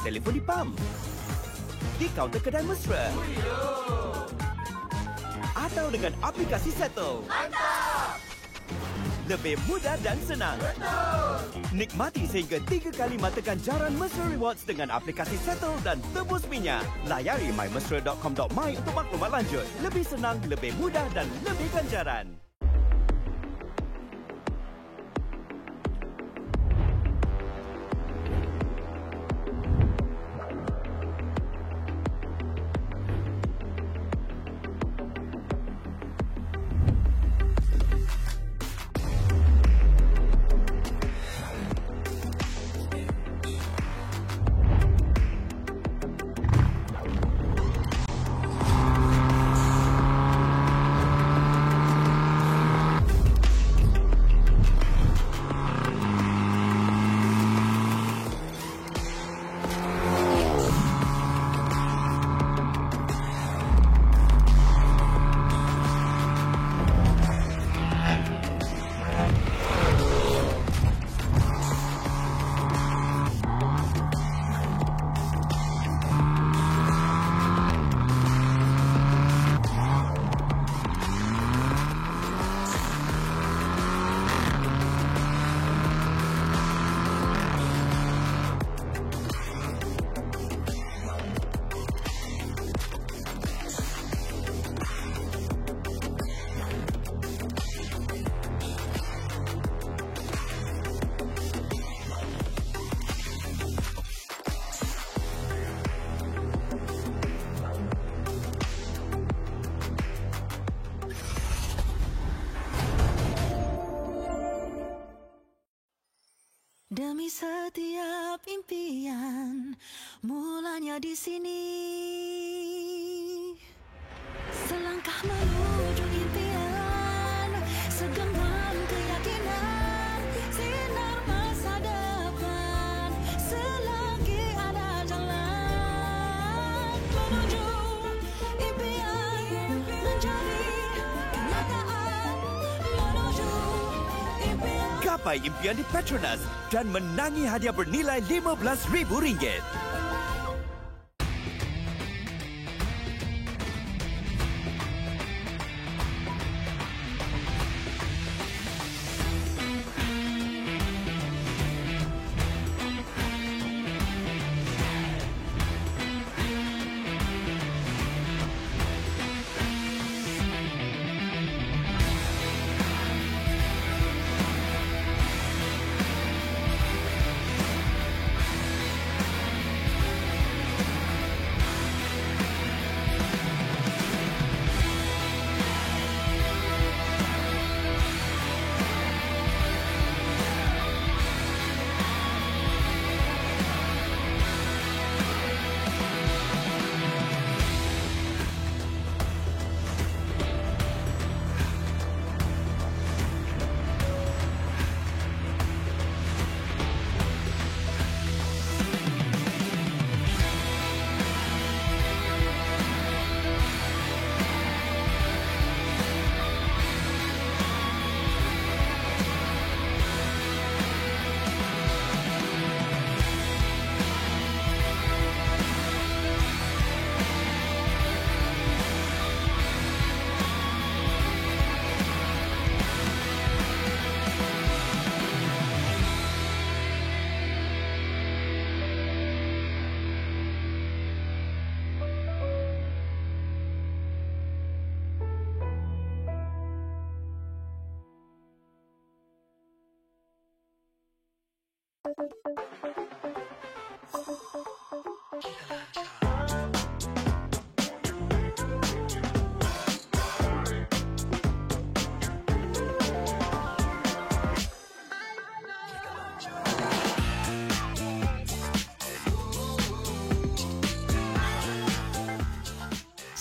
telefon di pam, di kaunter kedai mesra, atau dengan aplikasi Settle. Mantap! Lebih mudah dan senang. Betul! Nikmati sehingga 3 kali mata ganjaran Mesra Rewards dengan aplikasi Settle dan tebus minyak. Layari mymesra.com.my untuk maklumat lanjut. Lebih senang, lebih mudah dan lebih ganjaran. Demi setiap impian, mulanya di sini. Selangkah menuju impian, segenggam keyakinan, sinar masa depan, selagi ada jalan menuju impian, mencari kenyataan, menuju impian. Gapai impian di Petronas dan menangi hadiah bernilai RM15,000.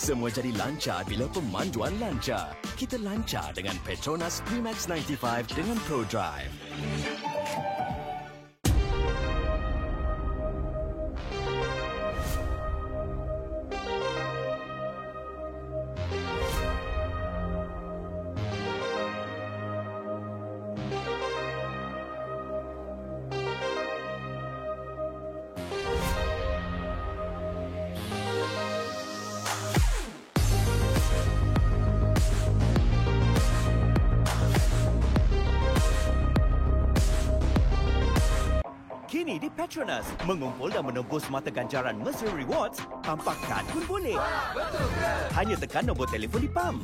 Semua jadi lancar bila pemanduan lancar. Kita lancar dengan Petronas Primax 95 dengan Pro Drive. Petronas, mengumpul dan menembus mata ganjaran Mesra Rewards tanpa kad pun boleh. Betul ke? Hanya tekan nombor telefon di pam,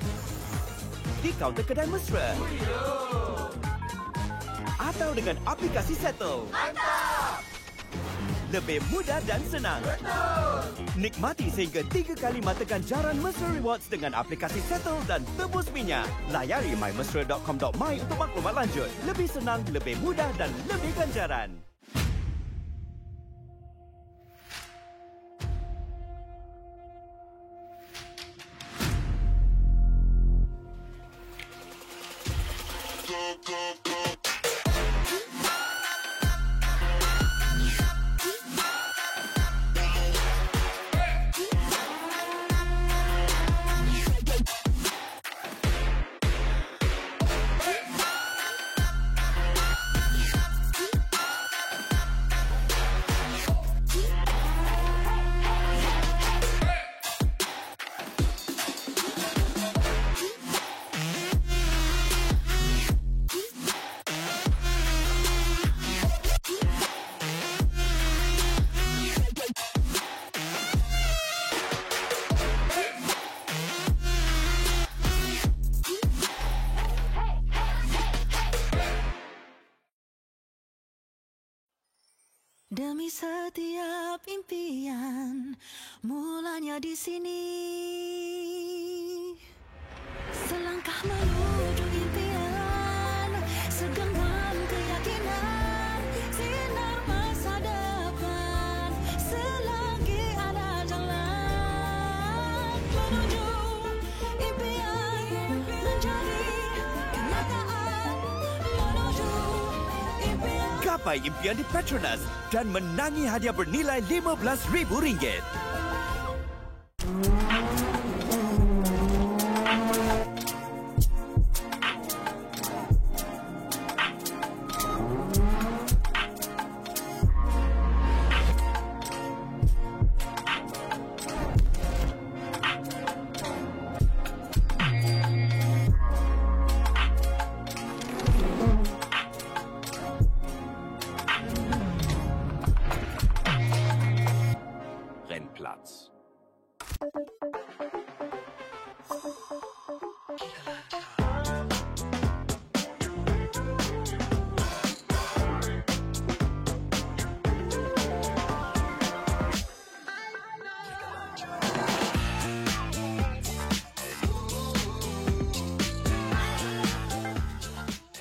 di kaunter kedai Mesra, atau dengan aplikasi Settle. Mantap! Lebih mudah dan senang. Betul! Nikmati sehingga 3 kali mata ganjaran Mesra Rewards dengan aplikasi Settle dan tebus minyak. Layari mymesra.com.my untuk maklumat lanjut. Lebih senang, lebih mudah dan lebih ganjaran. Demi setiap impian, mulanya di sini. Selangkah menuju impian, segenggam keyakinan, sinar masa depan, selagi ada jalan menuju impian, menjadi kenyataan, menuju impian. Gapai impian di Petronas dan menangi hadiah bernilai RM15,000. Rennplatz.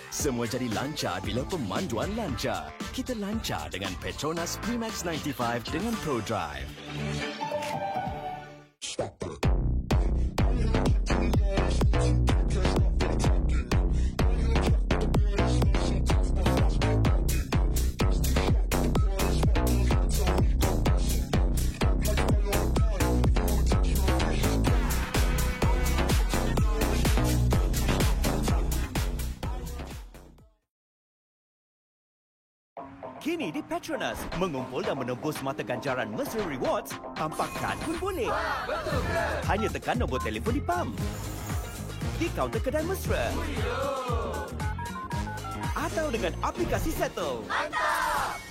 Semua jadi lancar bila pemanduan lancar. Kita lancar dengan Petronas Primax 95 dengan Pro Drive. Kini di Petronas, mengumpul dan menembus mata ganjaran Mesra Rewards tanpa kad pun boleh. Betul ke? Hanya tekan nombor telefon di pam, di kaunter kedai Mesra, atau dengan aplikasi Settle. Mantap!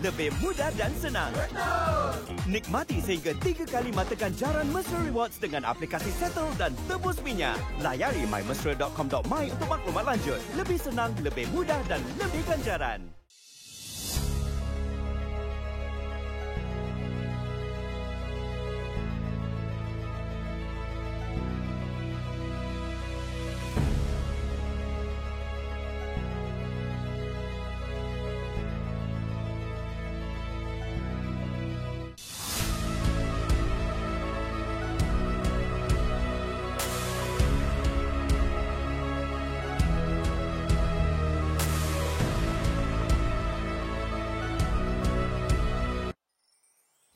Lebih mudah dan senang. Betul! Nikmati sehingga 3 kali mata ganjaran Mesra Rewards dengan aplikasi Settle dan tebus minyak. Layari mymesra.com.my untuk maklumat lanjut. Lebih senang, lebih mudah dan lebih ganjaran.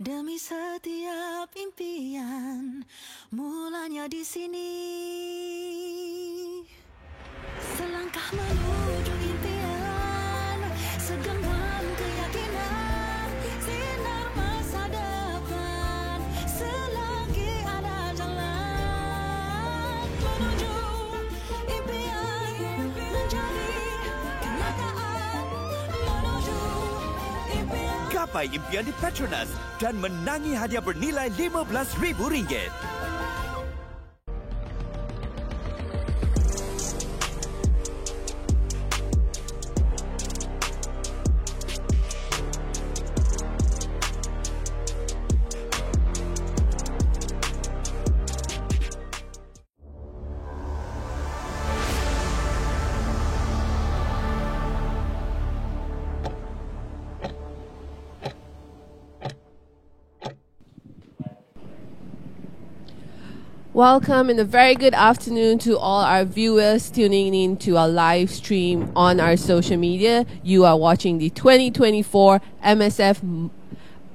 Demi setiap impian, mulanya di sini. Selangkah menuju impian, segenggam keyakinan, sinar masa depan, selagi ada jalan menuju impian, menjadi kenyataan, menuju impian. Capai impian di Petronas dan menangi hadiah bernilai RM15,000. Welcome and a very good afternoon to all our viewers tuning in to our live stream on our social media. You are watching the 2024 MSF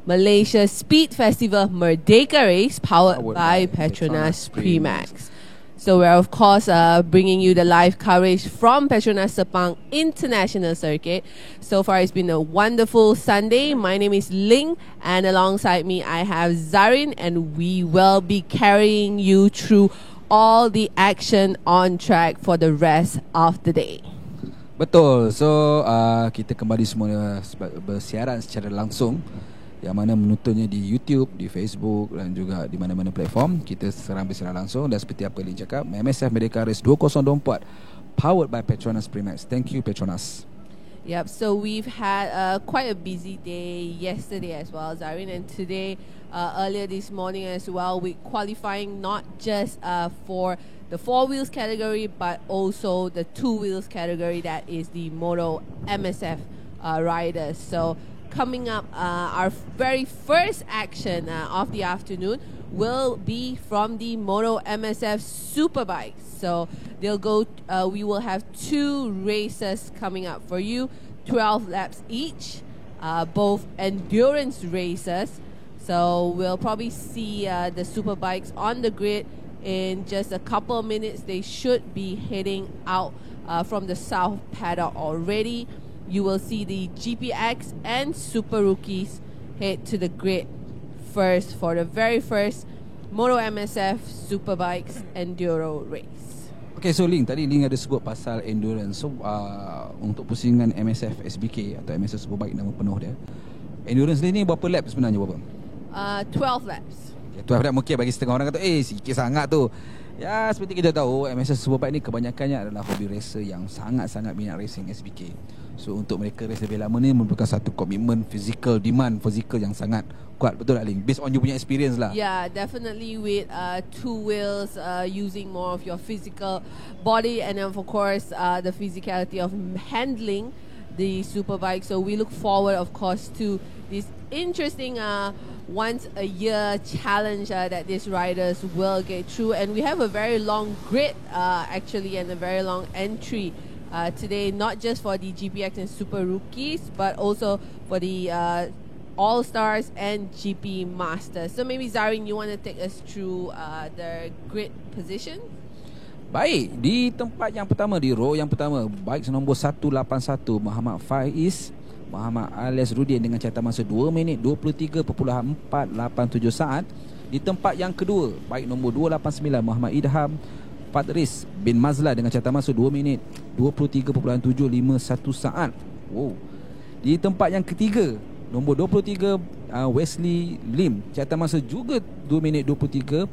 Malaysia Speed Festival Merdeka Race powered by Petronas Primax. So we're of course bringing you the live coverage from Petronas Sepang International Circuit. So far it's been a wonderful Sunday. My name is Ling and alongside me I have Zarin and we will be carrying you through all the action on track for the rest of the day. Betul. So kita kembali semua bersiaran secara langsung, yang mana menontonnya di YouTube, di Facebook dan juga di mana-mana platform. Kita serang bersiaran langsung dan seperti apa Lin cakap, MSF Merdeka Race 2024 powered by Petronas Primax. Thank you Petronas. Yep, so we've had quite a busy day yesterday as well, Zarin, and today earlier this morning as well, with qualifying not just for the 4 wheels category but also the 2 wheels category, that is the Moto MSF riders. So coming up, our very first action of the afternoon will be from the Moto MSF Superbikes. So they'll go. We will have 2 races coming up for you, 12 laps each, both endurance races. So we'll probably see the Superbikes on the grid in just a couple of minutes. They should be heading out from the south paddock already. You will see the GPX and Super Rookies head to the grid first for the very first Moto MSF Superbikes Enduro Race. Okay, so Ling, tadi Ling ada sebut pasal endurance. So untuk pusingan MSF SBK atau MSF Superbike, nama penuh dia, endurance ni berapa lap sebenarnya, berapa? 12 laps. Okay, 12 lap mungkin bagi setengah orang kata sikit sangat tu. Ya, seperti kita tahu, MSF Superbike ni kebanyakannya adalah hobi racer yang sangat-sangat minat racing SBK. So untuk mereka race lebih lama ni merupakan satu komitmen physical, demand physical yang sangat kuat. Betul tak Ling? Based on you punya experience lah. Yeah, definitely with 2 wheels, using more of your physical body, and then of course the physicality of handling the Superbike. So we look forward of course to this interesting once a year challenge that these riders will get through, and we have a very long grid actually, and a very long entry today, not just for the GPX and Super Rookies but also for the All Stars and GP Masters. So maybe Zarin, you want to take us through the grid position? Baik, di tempat yang pertama, di row yang pertama, bike nombor 181 Muhammad Faiz Muhammad alias Rudin dengan catatan masa 2 minit 23.487 saat. Di tempat yang kedua, bike nombor 289 Muhammad Idham Fadris bin Mazla dengan catatan masa 2 minit 23.751 saat. Wow. Di tempat yang ketiga, nombor 23 Wesley Lim, catatan masa juga 2 minit 23.801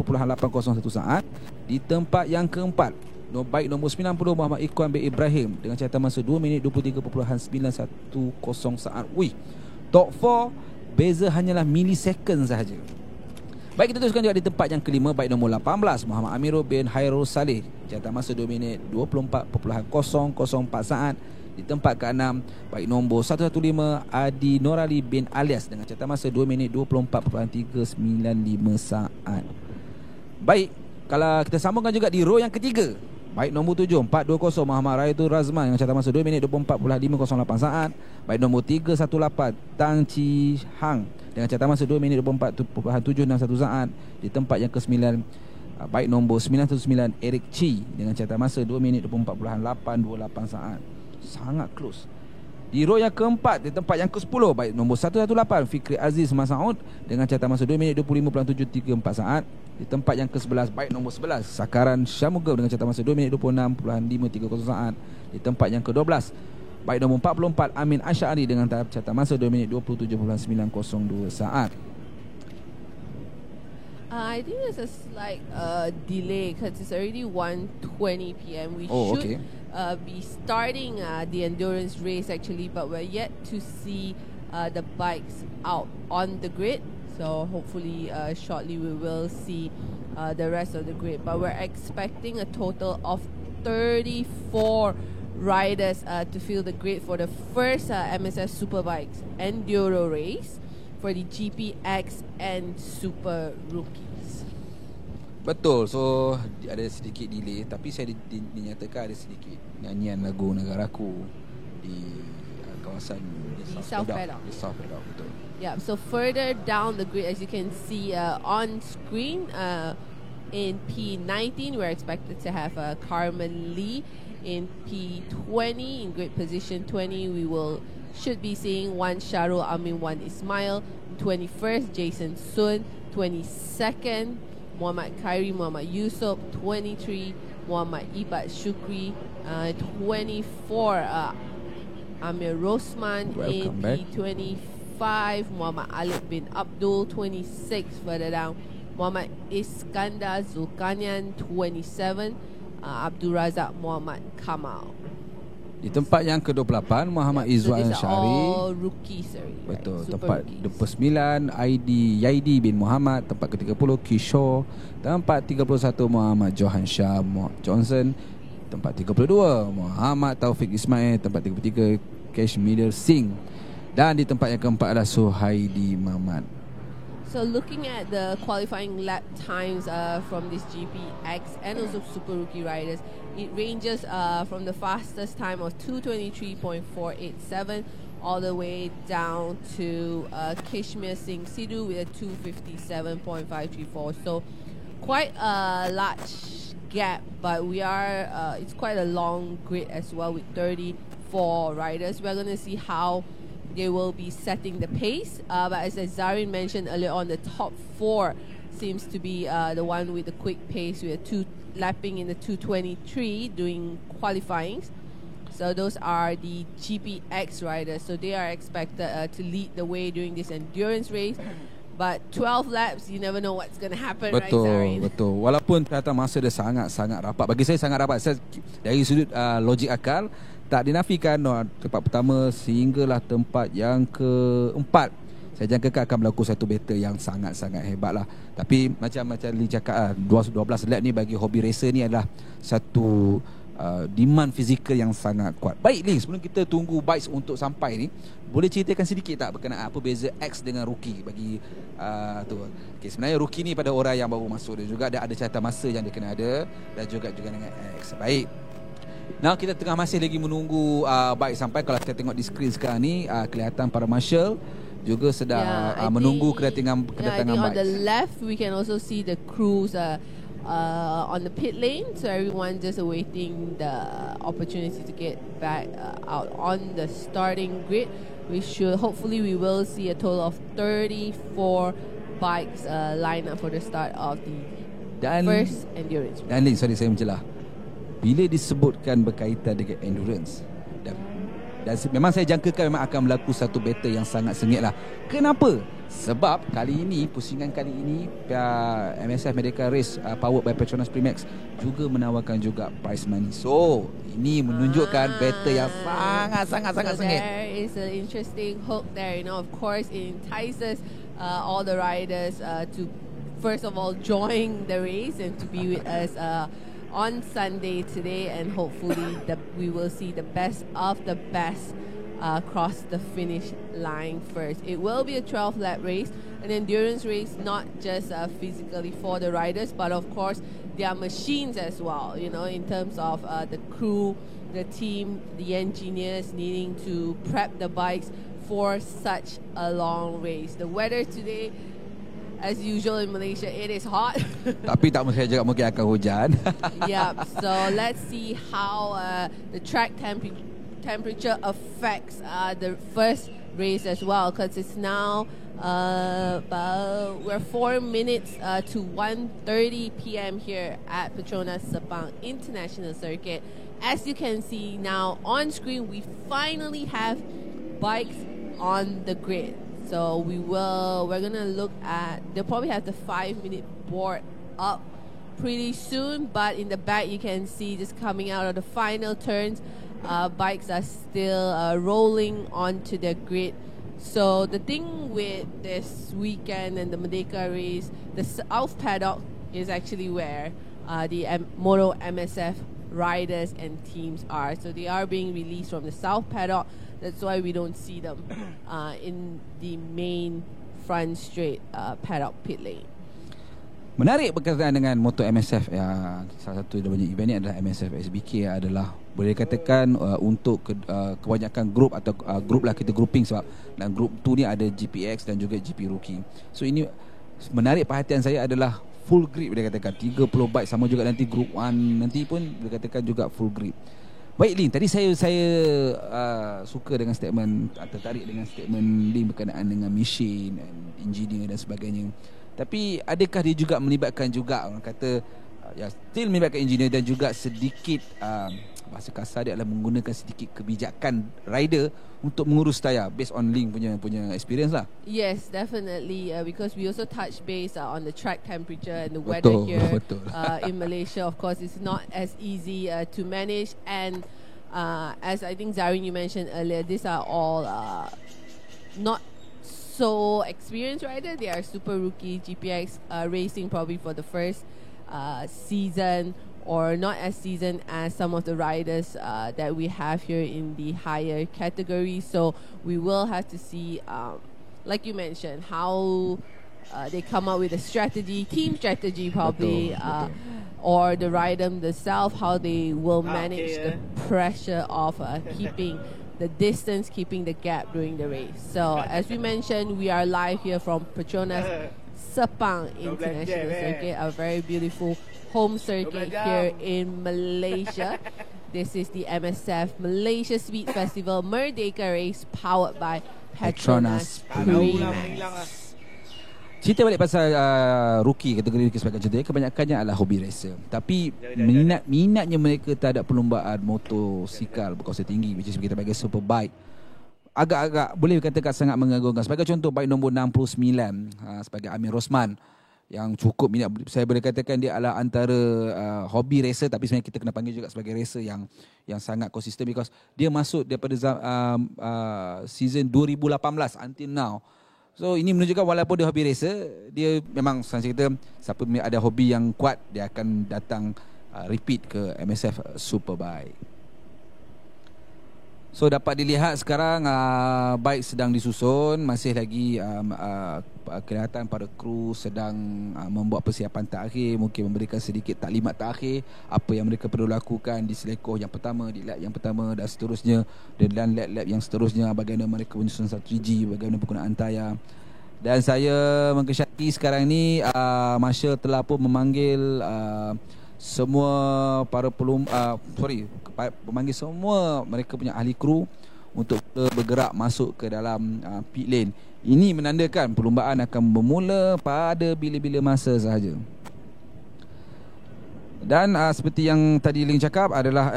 saat. Di tempat yang keempat, bike nombor 90 Muhammad Ikhwan bin Ibrahim dengan catatan masa 2 minit 23.910 saat. Wih, top 4 beza hanyalah milisecond sahaja. Baik, kita teruskan juga di tempat yang kelima, bike nombor 18 Muhammad Amirul bin Hairul Saleh, catatan masa 2 minit 24.004 saat. Di tempat ke-6, bike nombor 115 Adi Norali bin Alias dengan catatan masa 2 minit 24.395 saat. Baik, kalau kita sambungkan juga di row yang ketiga, bike nombor 7 420 Muhammad Raitul Razman dengan catatan masa 2 minit 24.508 saat. Bike nombor 318 Tang Chi Hang dengan catatan masa 2 minit 24.761 saat. Di tempat yang ke-9, bike nombor 919 Eric Chi dengan catatan masa 2 minit 24.828 saat. Sangat close. Di row yang keempat, di tempat yang ke-10, bike nombor 118 Fikri Aziz Masaud dengan catatan masa 2 minit 25.734 saat. Di tempat yang ke-11, bike nombor 11 Sakaran Syamugam dengan catatan masa 2 minit 26.530 saat. Di tempat yang ke-12, Baik nombor 44 Amin Asy'ari dengan taraf catatan masa 2 minit 27.902 saat. I think there's a slight delay because it's already 1:20 p.m. We okay. should be starting the endurance race actually, but we're yet to see the bikes out on the grid. So hopefully shortly we will see the rest of the grid. But we're expecting a total of 34 riders to fill the grid for the first MSF Superbikes Enduro race for the GPX and Super Rookies. Betul. So ada sedikit delay, tapi saya dinyatakan ada sedikit nyanyian lagu Negaraku di kawasan di South Perak. Di South Perak, betul. Yeah, so further down the grid, as you can see on screen, in P19 we're expected to have Carmen Lee. In P20, in grid position 20, we should be seeing 1 Syarul Amin, 1 Ismail. 21st, Jason Sun. 22nd, Muhammad Khairi, Muhammad Yusof. 23, Muhammad Ibad Shukri. 24, Amir Rosman. Welcome in back. P25, Muhammad Alif bin Abdul. 26, further down, Muhammad Iskandar Zulkarnain. 27, Abdul Razak Muhammad Kamal. Di tempat yang ke-28 Muhammad Izwan So these are Syari. all rookies, sorry. Betul. Right? Tempat Super rookies. ke-9 Yaidi bin Muhammad. Tempat ke-30 Kishore. Tempat 31 Muhammad Johan Shah Johnson. Tempat 32 Muhammad Taufik Ismail. Tempat 33 Kashmir Singh. Dan di tempat yang keempat adalah Suhaidi Mamat. So looking at the qualifying lap times from this GPX and also Super Rookie riders, it ranges from the fastest time of 223.487 all the way down to Kashmir Singh Sidhu with a 257.534. So quite a large gap, but it's quite a long grid as well with 34 riders. We're going to see how they will be setting the pace, but as Zarin mentioned earlier on, the top 4 seems to be the one with the quick pace. We are lapping in the 223 doing qualifying. So those are the GPX riders. So they are expected to lead the way during this endurance race. But 12 laps, you never know what's going to happen, right, Zarin? Betul. Walaupun kata masa dia sangat-sangat rapat. Bagi saya sangat rapat. Dari sudut logik akal, tak dinafikan tempat pertama sehinggalah tempat yang keempat. Saya jangkakan akan berlaku satu battle yang sangat-sangat hebat lah. Tapi macam Lee cakap 12 lap ni bagi hobi racer ni adalah satu demand fizikal yang sangat kuat. Baik Lee, sebelum kita tunggu bikes untuk sampai ni, boleh ceritakan sedikit tak berkenaan apa beza X dengan rookie bagi tu. Okay, sebenarnya rookie ni pada orang yang baru masuk, dia juga ada catatan masa yang dia kena ada, dan juga dengan X. Baik. Now kita tengah masih lagi menunggu bike sampai. Kalau kita tengok di skrin sekarang ni, kelihatan para marshal juga sedang menunggu kedatangan bike. On the left we can also see the crews on the pit lane, so everyone just awaiting the opportunity to get back out on the starting grid. Hopefully we will see a total of 34 bikes line up for the start of the first endurance race. Dan Lin, sorry saya mencelah. Bila disebutkan berkaitan dengan endurance, dan memang saya jangkakan memang akan berlaku satu battle yang sangat sengit lah. Kenapa? Sebab pusingan kali ini MSF Merdeka Race powered by PETRONAS Primax juga menawarkan juga prize money. So ini menunjukkan battle yang sangat sengit. There is an interesting hook there. Of course it entices all the riders to first of all join the race and to be with us on Sunday today, and hopefully we will see the best of the best cross the finish line first. It will be a 12-lap race, an endurance race, not just physically for the riders, but of course their machines as well, in terms of the crew, the team, the engineers needing to prep the bikes for such a long race. The weather today, as usual in Malaysia, it is hot. Tapi tak mesti juga mungkin akan hujan. Yeah, so let's see how the track temperature affects the first race as well, because it's now we're 4 minutes to 1:30 p.m. here at Petronas Sepang International Circuit, as you can see now on screen, we finally have bikes on the grid. So we're gonna look at, they'll probably have the 5-minute board up pretty soon, but in the back you can see just coming out of the final turns, bikes are still rolling onto the grid. So the thing with this weekend and the Merdeka Race, the South Paddock is actually where the Moto MSF riders and teams are. So they are being released from the South Paddock. That's why we don't see them in the main front straight paddock pit lane. Menarik berkaitan dengan Moto MSF. Salah satu daripada event ni adalah MSF SBK, adalah boleh dikatakan untuk kebanyakan grup atau grup lah, kita grouping sebab dalam grup tu ni ada GPX dan juga GP Rookie. So ini menarik perhatian saya adalah full grip, boleh katakan 30 bike, sama juga nanti group 1 nanti pun boleh katakan juga full grip. Baik Lin, tadi saya suka dengan statement, tertarik dengan statement Lin berkenaan dengan mesin dan engineer dan sebagainya. Tapi adakah dia juga melibatkan juga, orang kata still melibatkan engineer dan juga sedikit bahasa kasar dia adalah menggunakan sedikit kebijakan rider untuk mengurus tayar based on Link punya experience lah. Yes, definitely, because we also touch base on the track temperature and the weather here in Malaysia. Of course, it's not as easy to manage, and as I think Zarin you mentioned earlier, these are all not so experienced rider. They are super rookie, GPX racing probably for the first season, or not as seasoned as some of the riders that we have here in the higher category. So we will have to see, like you mentioned, how they come up with a strategy, team strategy probably, or the rider themselves, how they will manage the pressure of keeping the distance, keeping the gap during the race. So as we mentioned, we are live here from Petronas Sepang International Circuit, a very beautiful home circuit here in Malaysia. This is the MSF Malaysia Speed Festival Merdeka Race, powered by Petronas Primax. Cerita balik pasal rookie, kategori rookie sebagai contohnya, kebanyakannya adalah hobi racer. Tapi minatnya mereka terhadap perlumbaan motosikal berkuasa tinggi, which is kita panggil superbike, agak-agak boleh dikatakan sangat mengagumkan. Sebagai contoh, bike nombor 69 sebagai Amir Rosman, yang cukup minat, saya boleh katakan dia adalah antara hobi racer, tapi sebenarnya kita kena panggil juga sebagai racer yang sangat konsisten, because dia masuk daripada season 2018 until now. So ini menunjukkan walaupun dia hobi racer, dia memang saya kata siapa ada hobi yang kuat, dia akan datang repeat ke MSF Superbike. So dapat dilihat sekarang bike sedang disusun, masih lagi kelihatan para kru sedang membuat persiapan terakhir, mungkin memberikan sedikit taklimat terakhir apa yang mereka perlu lakukan di selekoh yang pertama, di lap yang pertama dan seterusnya, dan lap-lap yang seterusnya, bagaimana mereka menyusun strategi, bagaimana penggunaan tayar. Dan saya mengkesyati sekarang ni Marshal telah pun memanggil semua para memanggil semua mereka punya ahli kru untuk bergerak masuk ke dalam pit lane. Ini menandakan perlumbaan akan bermula pada bila-bila masa sahaja. Dan seperti yang tadi Ling cakap adalah,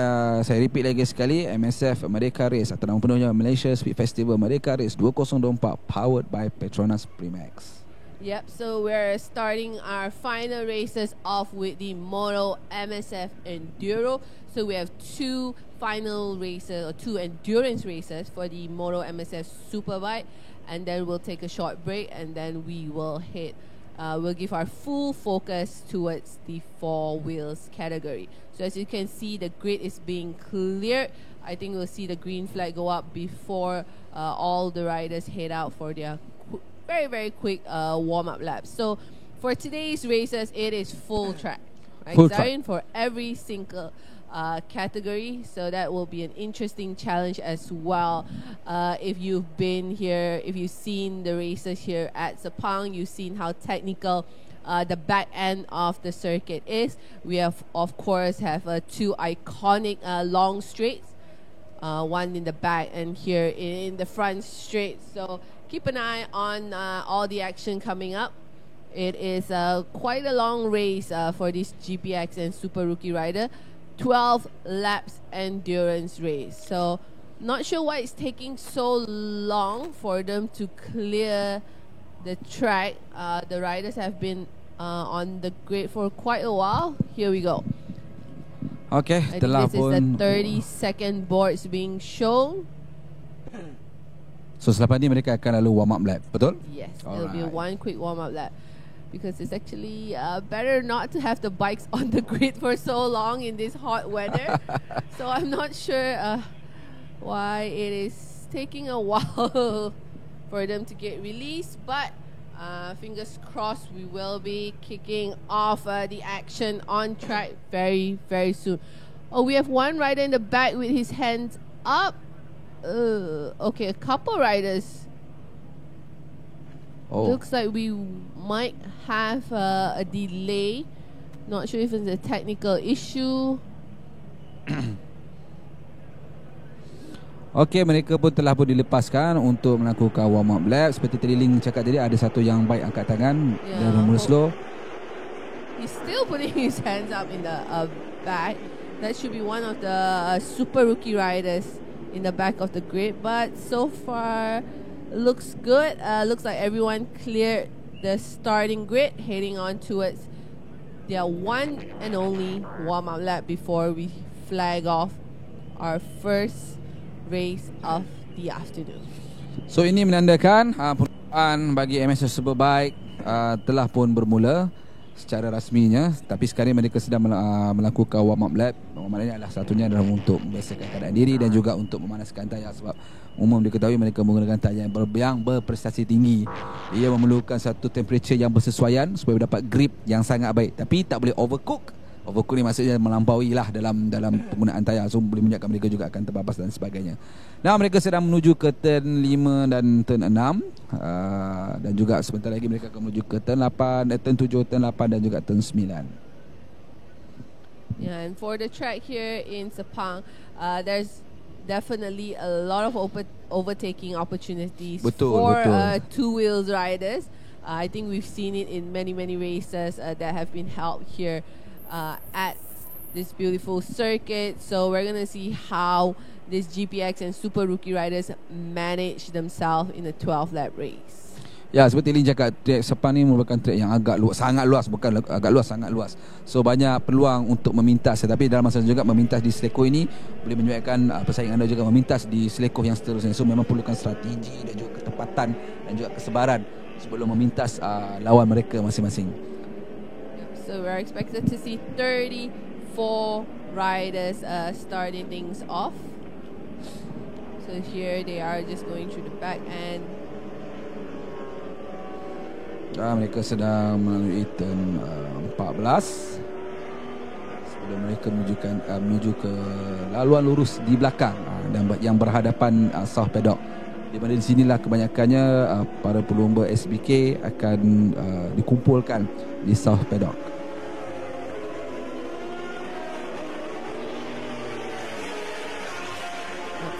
saya repeat lagi sekali, MSF Merdeka Race atau nama penuhnya Malaysia Speed Festival Merdeka Race 2024, powered by Petronas Primax. Yep, so we're starting our final races off with the Moto MSF Enduro. So we have two final races, or two endurance races for the Moto MSF Superbike, and then we'll take a short break, and then we will we'll give our full focus towards the four wheels category. So as you can see, the grid is being cleared. I think we'll see the green flag go up before all the riders head out for their very, very quick warm-up laps. So for today's races, it is full track. Right, full track for every single category. So that will be an interesting challenge as well. If you've been here, if you've seen the races here at Sepang, you've seen how technical the back end of the circuit is. We have, of course, have two iconic long straights, one in the back and here in the front straight. So keep an eye on all the action coming up. It is quite a long race for this GPX and Super Rookie rider. 12 laps endurance race. So not sure why it's taking so long for them to clear the track. The riders have been on the grid for quite a while. Here we go. Okay, I think telah this is pun the 30-second boards being shown. So selepas ni mereka akan lalu warm up lap, betul? Yes, it'll be Alright. one quick warm-up lap. Because it's actually better not to have the bikes on the grid for so long in this hot weather. So I'm not sure why it is taking a while for them to get released. But fingers crossed, we will be kicking off the action on track very, very soon. Oh, we have one rider in the back with his hands up. Okay, a couple riders. Oh. Looks like we might have a delay. Not sure if it's a technical issue. Okey, mereka pun telah pun dilepaskan untuk melakukan warm up lap. Seperti tadi Ling cakap tadi, ada satu yang baik angkat tangan dan mula slow. He's still putting his hands up in the back. That should be one of the super rookie riders in the back of the grid. But so far, looks good. Looks like everyone cleared the starting grid, heading on towards their one and only warm up lap before we flag off our first race of the afternoon. So ini menandakan perlumbaan bagi MSF Superbike telah pun bermula secara rasminya. Tapi sekarang mereka sedang melakukan warm up lap. Maknanya adalah satunya adalah untuk membiasakan keadaan diri dan juga untuk memanaskan tayar. Sebab umum diketahui mereka menggunakan tayar yang berprestasi tinggi. Ia memerlukan satu temperature yang bersesuaian supaya dapat grip yang sangat baik. Tapi tak boleh overcook. Overcook ni maksudnya melampaui lah dalam penggunaan tayar. So boleh menyebabkan mereka juga akan terbabas dan sebagainya. Nah, mereka sedang menuju ke turn 5 dan turn 6 dan juga sebentar lagi mereka akan menuju ke turn 8, turn 7, turn 8 dan juga turn 9. Yeah, and for the track here in Sepang, there's definitely a lot of overtaking opportunities for two wheels riders. I think we've seen it in many races that have been held here at this beautiful circuit. So we're gonna see how this GPX and super rookie riders manage themselves in a 12 lap race. Ya, seperti Lin cakap, trek Sepang ni merupakan trek yang agak luas, sangat luas, bukan agak luas, sangat luas. So banyak peluang untuk memintas, tetapi dalam masa juga memintas di selekoh ini boleh menyebabkan pesaing anda juga memintas di selekoh yang seterusnya. So memang perlukan strategi dan juga ketepatan dan juga kesebaran sebelum memintas lawan mereka masing-masing. So we're expected to see 34 riders starting things off. So here they are just going through the back end. Mereka sedang melalui turn 14 sebelum mereka menuju ke laluan lurus di belakang dan yang berhadapan South Paddock. Di mana di sinilah kebanyakannya para pelumba SBK akan dikumpulkan di South Paddock.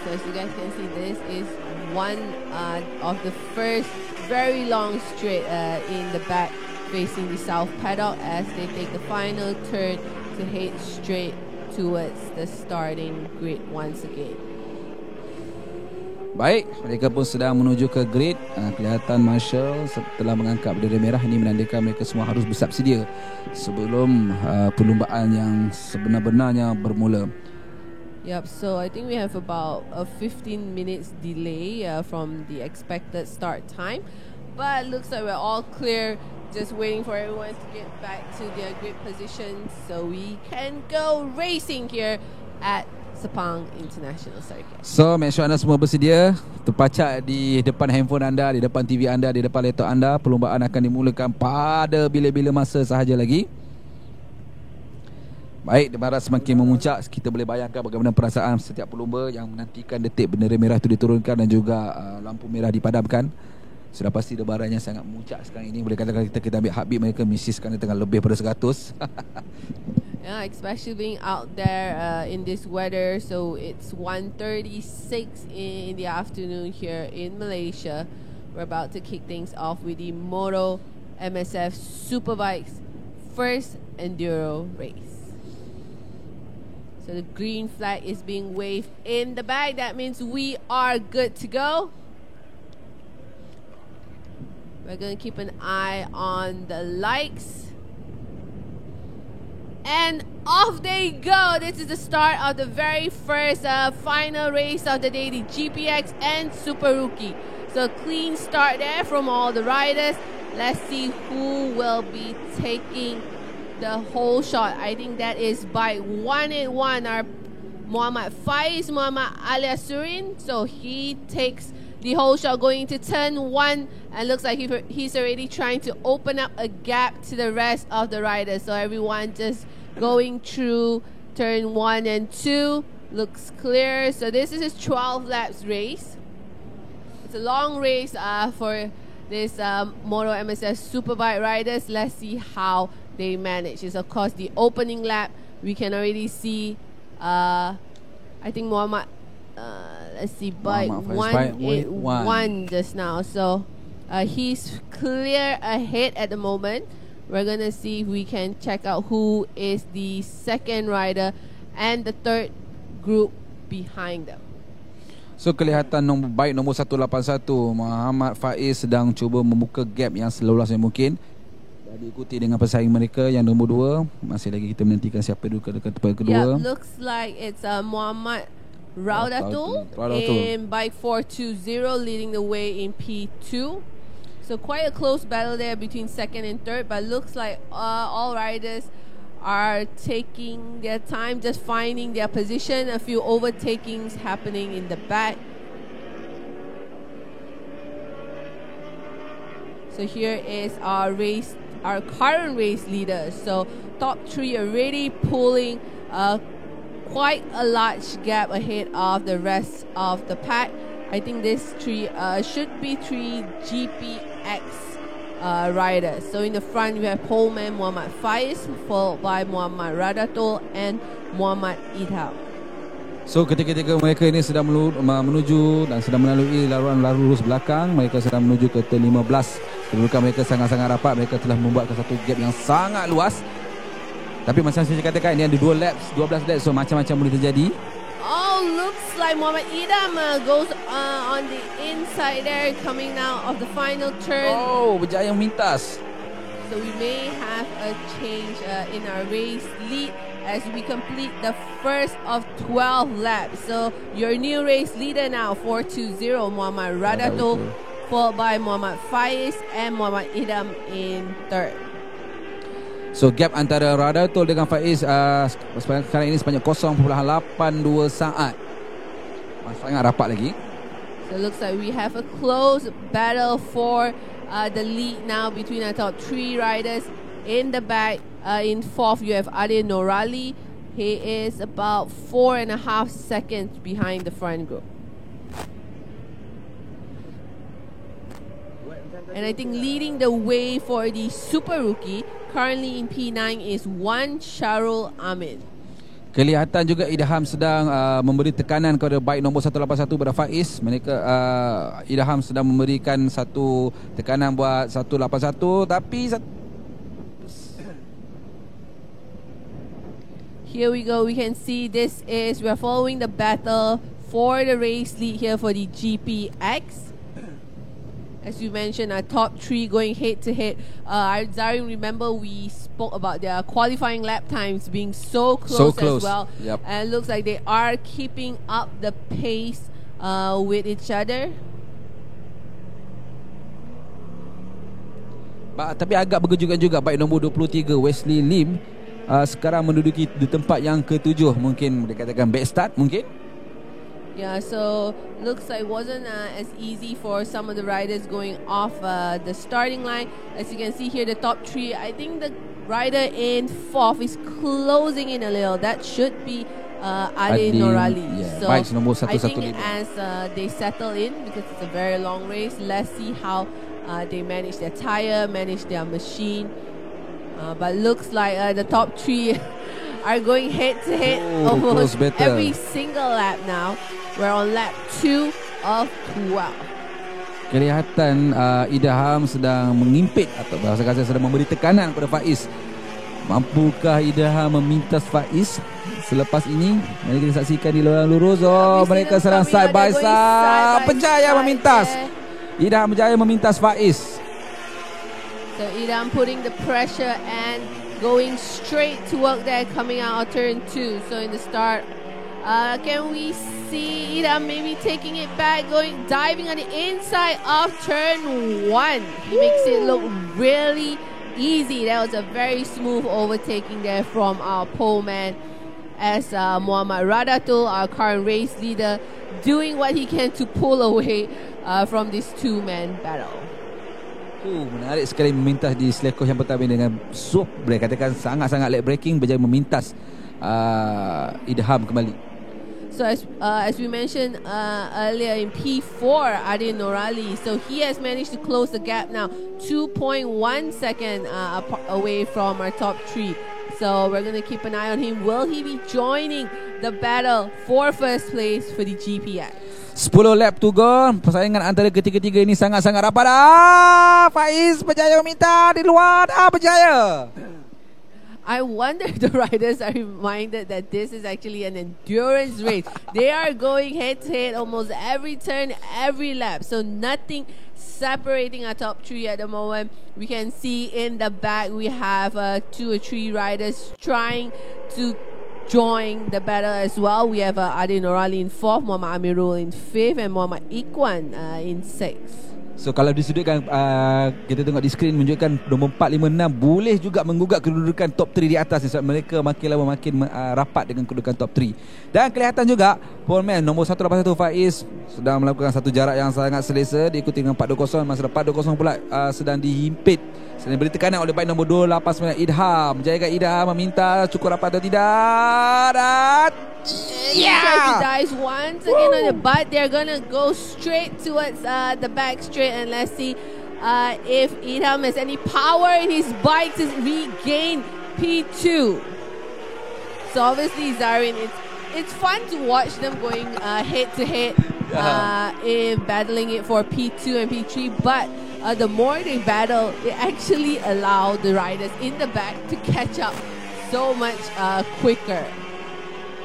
So as you guys can see, this is one of the first very long straight in the back facing the South Paddock as they take the final turn to head straight towards the starting grid once again. Baik, mereka pun sedang menuju ke grid. Kelihatan Marshal setelah mengangkat bendera merah. Ini menandakan mereka semua harus bersiap sedia sebelum perlumbaan yang sebenar-benarnya bermula. Yep, so I think we have about a 15 minutes delay from the expected start time. But looks like we're all clear, just waiting for everyone to get back to their grid positions so we can go racing here at Sepang International Circuit. So make sure anda semua bersedia, terpacak di depan handphone anda, di depan TV anda, di depan laptop anda. Perlumbaan akan dimulakan pada bila-bila masa sahaja lagi. Baik, debaran semakin memuncak. Kita boleh bayangkan bagaimana perasaan setiap pelumba yang menantikan detik bendera merah itu diturunkan dan juga lampu merah dipadamkan. Sudah pasti debarannya sangat memuncak sekarang ini. Boleh katakan kita ambil heartbeat mereka misi sekarang tengah lebih pada 100. Yeah, especially being out there in this weather. So it's 1:36 in the afternoon here in Malaysia. We're about to kick things off with the Moto MSF Superbikes first enduro race. So the green flag is being waved in the back. That means we are good to go. We're going to keep an eye on the lights. And off they go. This is the start of the very first final race of the day, the GPX and Super Rookie. So clean start there from all the riders. Let's see who will be taking the whole shot. I think that is bike 181, our Muhammad Faiz Muhammad alias Surin. So he takes the whole shot going into turn 1, and looks like he's already trying to open up a gap to the rest of the riders. So everyone just going through turn 1 and 2. Looks clear. So this is his 12 laps race. It's a long race for this Moto MSF Superbike riders. Let's see how they manage. It's of course the opening lap. We can already see I think Muhammad let's see, bike 181 just now. So he's clear ahead at the moment. We're gonna see if we can check out who is the second rider and the third group behind them. So kelihatan bike nombor 181 Muhammad Faiz sedang cuba membuka gap yang seluas yang mungkin. Dah diikuti dengan pesaing mereka yang nombor 2. Masih lagi kita menantikan siapa duduk ke tempat kedua. Yeah, looks like it's Muhammad Raudatul in bike 420 leading the way in P2. So quite a close battle there between second and third, but looks like all riders are taking their time, just finding their position. A few overtakings happening in the back. So here is our current race leader. So top 3 already pulling quite a large gap ahead of the rest of the pack. I think this 3 should be 3 GPX riders. So in the front we have poleman Muhammad Faiz, followed by Muhammad Radatul and Muhammad Idham. So ketika mereka ini sedang menuju dan sedang melalui laluan lurus belakang. Mereka sedang menuju ke turn 15. Kedudukan mereka sangat-sangat rapat. Mereka telah membuatkan satu gap yang sangat luas. Tapi macam saya katakan, ini ada 12 laps. So macam-macam boleh terjadi. Oh, looks like Muhammad Idham goes on the inside there, coming out of the final turn. Oh, berjaya memintas. So we may have a change in our race lead as we complete the first of 12 laps. So your new race leader now, 420, Muhammad Radatul, followed by Muhammad Faiz and Muhammad Idham in third. So gap antara Radatul dengan Faiz sekarang ini sebanyak 0.82 saat. Sangat rapat lagi. So it looks like we have a close battle for the lead now between our top 3 riders. In the back, in fourth, you have Ade Norali. He is about 4.5 seconds behind the front group. And I think leading the way for the Super Rookie, currently in P9, is one Sharul Amin. Kelihatan juga Idham sedang memberi tekanan kepada bike nombor 181 pada Faiz. Mereka Idham sedang memberikan satu tekanan buat 181, tapi here we go. We can see we're following the battle for the race lead here for the GPX. As you mentioned, our top 3 going head to head. Zari, remember we spoke about their qualifying lap times being so close as well. Yep. And it looks like they are keeping up the pace with each other. Tapi agak berkejutkan juga bike nombor 23 Wesley Lim sekarang menduduki di tempat yang ke-7. Mungkin dikatakan back start mungkin. Yeah, so looks like it wasn't as easy for some of the riders going off the starting line. As you can see here, the top 3, I think the rider in 4th is closing in a little. That should be Ade Norali. Yeah, so nombor I think 115. as they settle in, because it's a very long race, let's see how they manage their tire, manage their machine. But looks like the top 3 are going head to head almost every single lap now. We're on lap 2 of 12. Kelihatan Idham sedang mengimpit atau bahasa kasar sedang memberi tekanan kepada Faiz Mampukah Idham memintas Faiz selepas ini? Mari kita saksikan di luar lurus. Oh, mereka serang side by side. Berjaya memintas. Idham berjaya memintas Faiz. So Idham putting the pressure and going straight to work there, coming out of turn 2. So in the start, can we see Idham maybe taking it back, diving on the inside of turn 1. He makes it look really easy. That was a very smooth overtaking there from our pole man, as Muhammad Radatul, our current race leader, doing what he can to pull away from this two-man battle. Menarik sekali memintas di selekoh yang pertama dengan boleh katakan sangat-sangat late braking, berjaya memintas Idham kembali. So as we mentioned earlier in P4, Adin Norali, so he has managed to close the gap now, 2.1 second away from our top 3. So we're going to keep an eye on him. Will he be joining the battle for first place for the GPX? 10 lap to go. Persaingan antara ketiga-tiga ini sangat-sangat rapat. Faiz berjaya meminta di luar. Berjaya. I wonder if the riders are reminded that this is actually an endurance race. They are going head-to-head almost every turn, every lap. So nothing separating our top 3 at the moment. We can see in the back we have 2 or 3 riders trying to join the battle as well. We have Adin Norali in 4th, Muhammad Amirul in 5th, and Muhammad Ikhwan in 6th. So kalau disudutkan kita tengok di skrin menunjukkan nombor 4, 5, 6 boleh juga menggugat kedudukan top 3 di atas, sebab mereka makin lama makin rapat dengan kedudukan top 3. Dan kelihatan juga poleman nombor 181 Faiz sedang melakukan satu jarak yang sangat selesa, diikuti dengan 420. Masa 420 pula sedang dihimpit, sedang diberi tekanan oleh baik nombor 289 Idham. Menjayakah Idham meminta cukup rapat atau tidak? Dan Yeah! Dies once again on the butt. They're gonna go straight towards the back straight, and let's see if Idham has any power in his bike to regain P2. So obviously, Zarin, it's fun to watch them going head to head in battling it for P2 and P3, but the more they battle, it actually allow the riders in the back to catch up so much quicker.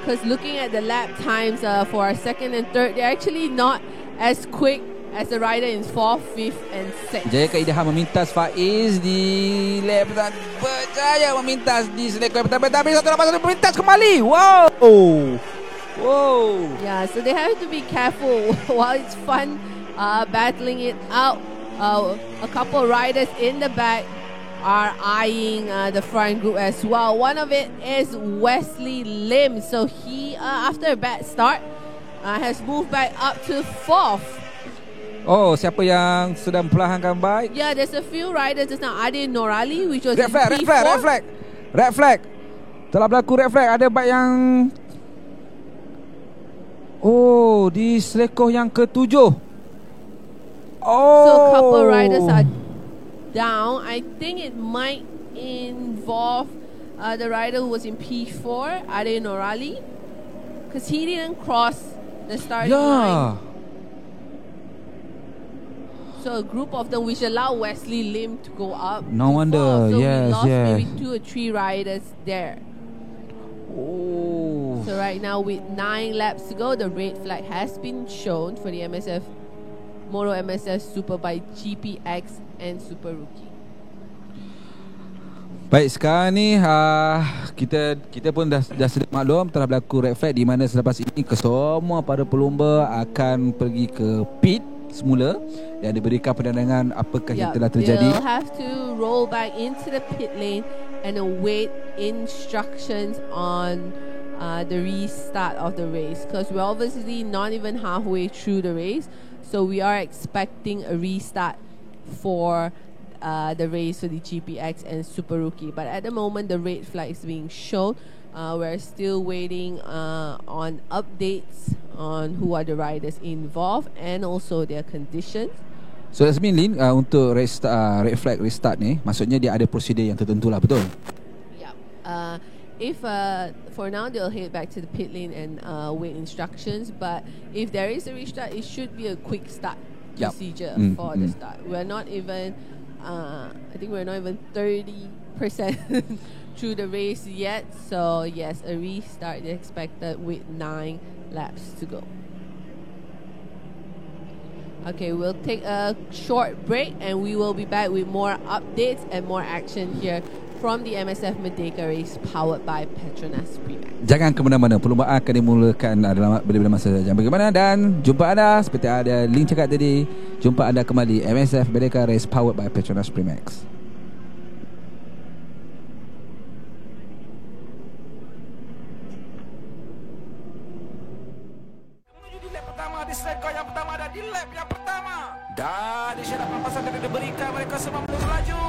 Because looking at the lap times for our 2nd and 3rd, they're actually not as quick as the rider in 4th, 5th and 6th. Jayakah Idham memintas Faiz di lap pertama? Berjaya memintas di selekoh pertama, tapi satu memintas kembali. Wow. Yeah, so they have to be careful. While it's fun battling it out, a couple riders in the back are eyeing the front group as well. One of it is Wesley Lim. So he, after a bad start, has moved back up to 4th. Oh, siapa yang sedang perlahankan bike? Yeah, there's a few riders just now. Adin Norali, which was red flag. Telah berlaku red flag. Ada bike yang di selekoh yang ke-7. So a couple riders are down. I think it might involve the rider who was in P4, Adin Norali, because he didn't cross the starting line. So a group of them, which allow Wesley Lim to go up. No wonder. So yes, we lost maybe 2 or 3 riders there. So right now with 9 laps to go, the red flag has been shown for the MSF Moto MSF Superbikes GPX and Super Rookie. Baik, sekarang ni kita pun dah sedia maklum telah berlaku red flag, di mana selepas ini kesemua para pelumba akan pergi ke pit semula dan diberikan pendangan apakah yang telah terjadi. They'll have to roll back into the pit lane and await instructions on the restart of the race, because we're obviously not even halfway through the race. So we are expecting a restart for the race for the GPX and Super Rookie. But at the moment, the red flag is being shown. We're still waiting on updates on who are the riders involved and also their conditions. So that's mean, Lin, untuk red flag restart ni, maksudnya dia ada prosedur yang tertentu lah, betul? Yeah. If for now they'll head back to the pit lane and wait instructions, but if there is a restart, it should be a quick start procedure for the start. We're not even I think we're not even 30% through the race yet. So yes, a restart is expected with 9 laps to go. Okay, we'll take a short break and we will be back with more updates and more action here from the MSF Merdeka Race powered by Petronas Primax. Jangan ke mana-mana, perlumbaan akan dimulakan dalam bila-bila masa saja. Bagaimana, dan jumpa anda seperti ada link cakap tadi. Jumpa anda kembali MSF Merdeka Race powered by Petronas Primax. Di circle yang pertama dan di lap yang pertama, dan isyarat pelepasan akan diberikan, mereka semua belum melaju.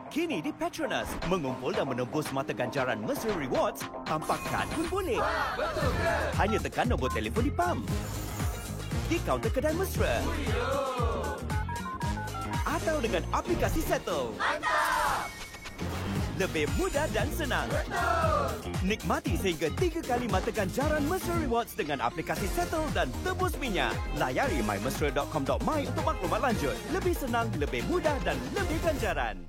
Kini di Petronas, mengumpul dan menembus mata ganjaran Mercer Rewards tanpa kad pun boleh. Betul ke? Hanya tekan nombor telefon di pam, di kaunter kedai mesra, atau dengan aplikasi Settle. Mantap! Lebih mudah dan senang. Betul! Nikmati sehingga 3 kali mata ganjaran Mercer Rewards dengan aplikasi Settle dan tebus minyak. Layari mymesra.com.my untuk maklumat lanjut. Lebih senang, lebih mudah dan lebih ganjaran.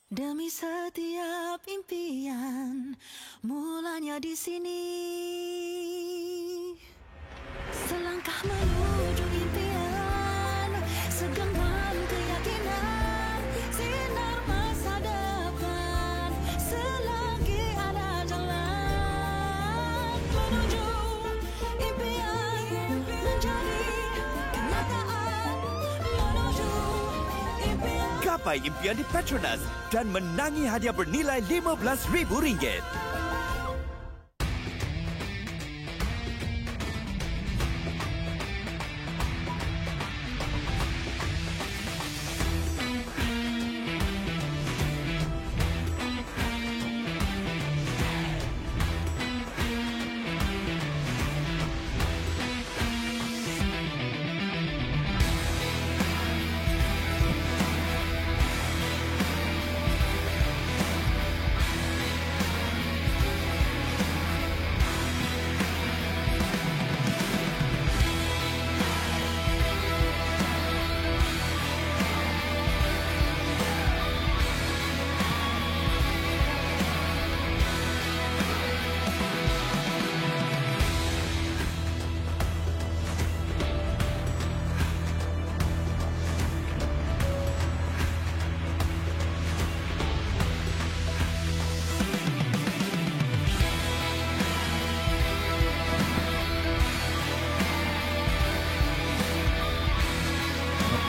Demi setiap impian, mulanya di sini. Selangkah menuju impian, segenggam keyakinan, sinar masa depan, selagi ada jalan menuju impian, menjadi kenyataan, menuju impian. Gapai impian di Petronas dan menangi hadiah bernilai RM15,000.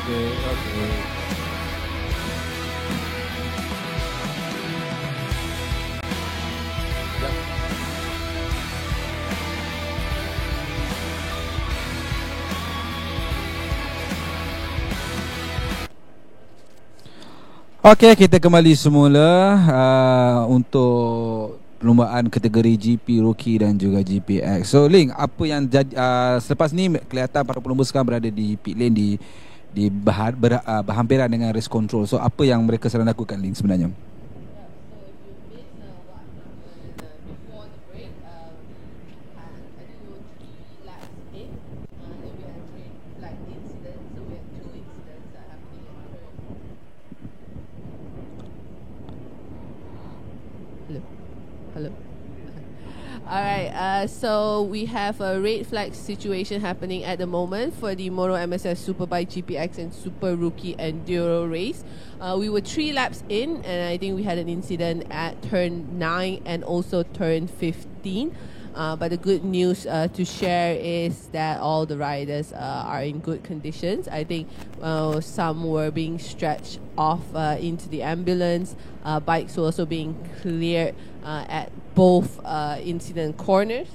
Okay. Okey, kita kembali semula untuk perlumbaan kategori GP Rookie dan juga GPX. So Link, apa yang jadi selepas ni kelihatan para pelumba sekarang berada di pit lane di berhampiran dengan race control. So apa yang mereka sedang lakukan, Link, sebenarnya? Hello. Alright, so we have a red flag situation happening at the moment for the Moto MSF Superbike GPX and Super Rookie Enduro race. We were 3 laps in, and I think we had an incident at turn 9 and also turn 15. But the good news to share is that all the riders are in good conditions. I think some were being stretched off into the ambulance. Bikes were also being cleared at both incident corners.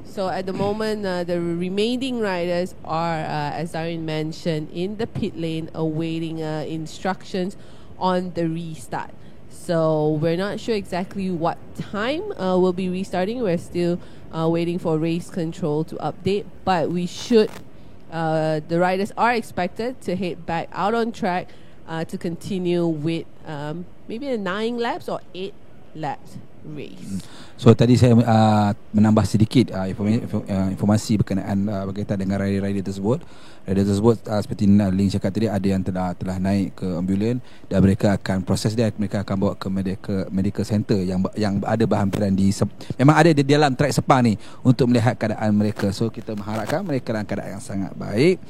So at the moment, the remaining riders are, as Darren mentioned, in the pit lane awaiting instructions on the restart. So we're not sure exactly what time we'll be restarting. We're still waiting for race control to update, but we should, the riders are expected to head back out on track to continue with maybe a 9 laps or 8 laps race. So tadi saya menambah sedikit informasi berkenaan berkaitan dengan rider tersebut. Rider tersebut seperti Link cakap tadi, ada yang telah naik ke ambulan dan mereka akan proses dia, mereka akan bawa ke medical center yang ada berhampiran memang ada di dalam track Sepang ni untuk melihat keadaan mereka. So kita mengharapkan mereka dalam keadaan yang sangat baik.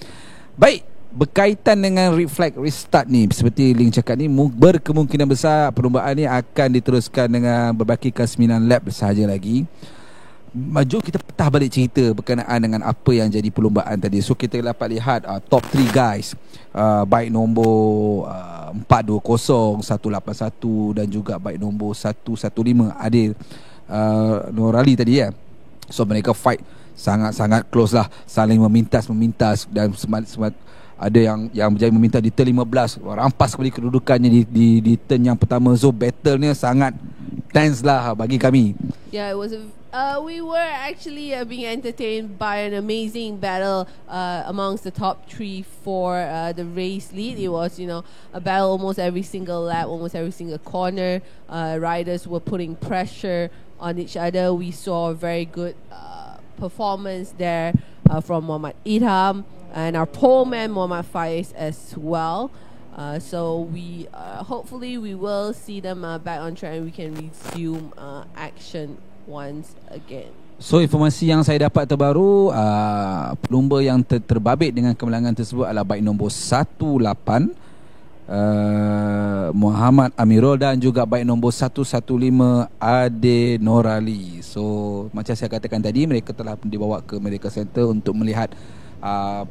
Berkaitan dengan reflect restart ni, seperti Link cakap ni, berkemungkinan besar perlumbaan ni akan diteruskan dengan berbakikan 9 lap sahaja lagi. Jom kita petah balik cerita berkenaan dengan apa yang jadi perlumbaan tadi. So kita dapat lihat top 3 guys, bike nombor 420, 181 dan juga bike nombor 115 Adil Norali tadi ya. So mereka fight sangat-sangat close lah, saling memintas dan ada yang berjaya meminta di turn 15, rampas kembali kedudukannya di turn yang pertama. So battle-nya sangat tense lah bagi kami. Yeah, it was we were actually being entertained by an amazing battle amongst the top 3 for the race lead. It was, a battle almost every single lap, almost every single corner. Riders were putting pressure on each other. We saw a very good performance there from Muhammad Idham and our pole man Muhammad Faiz as well. So we hopefully we will see them back on track and we can resume action once again. So informasi yang saya dapat terbaru, pelumba yang terbabit dengan kemenangan tersebut adalah bike nombor 18 Muhammad Amirul dan juga bike nombor 115 Ade Norali. So macam saya katakan tadi, mereka telah dibawa ke medical center untuk melihat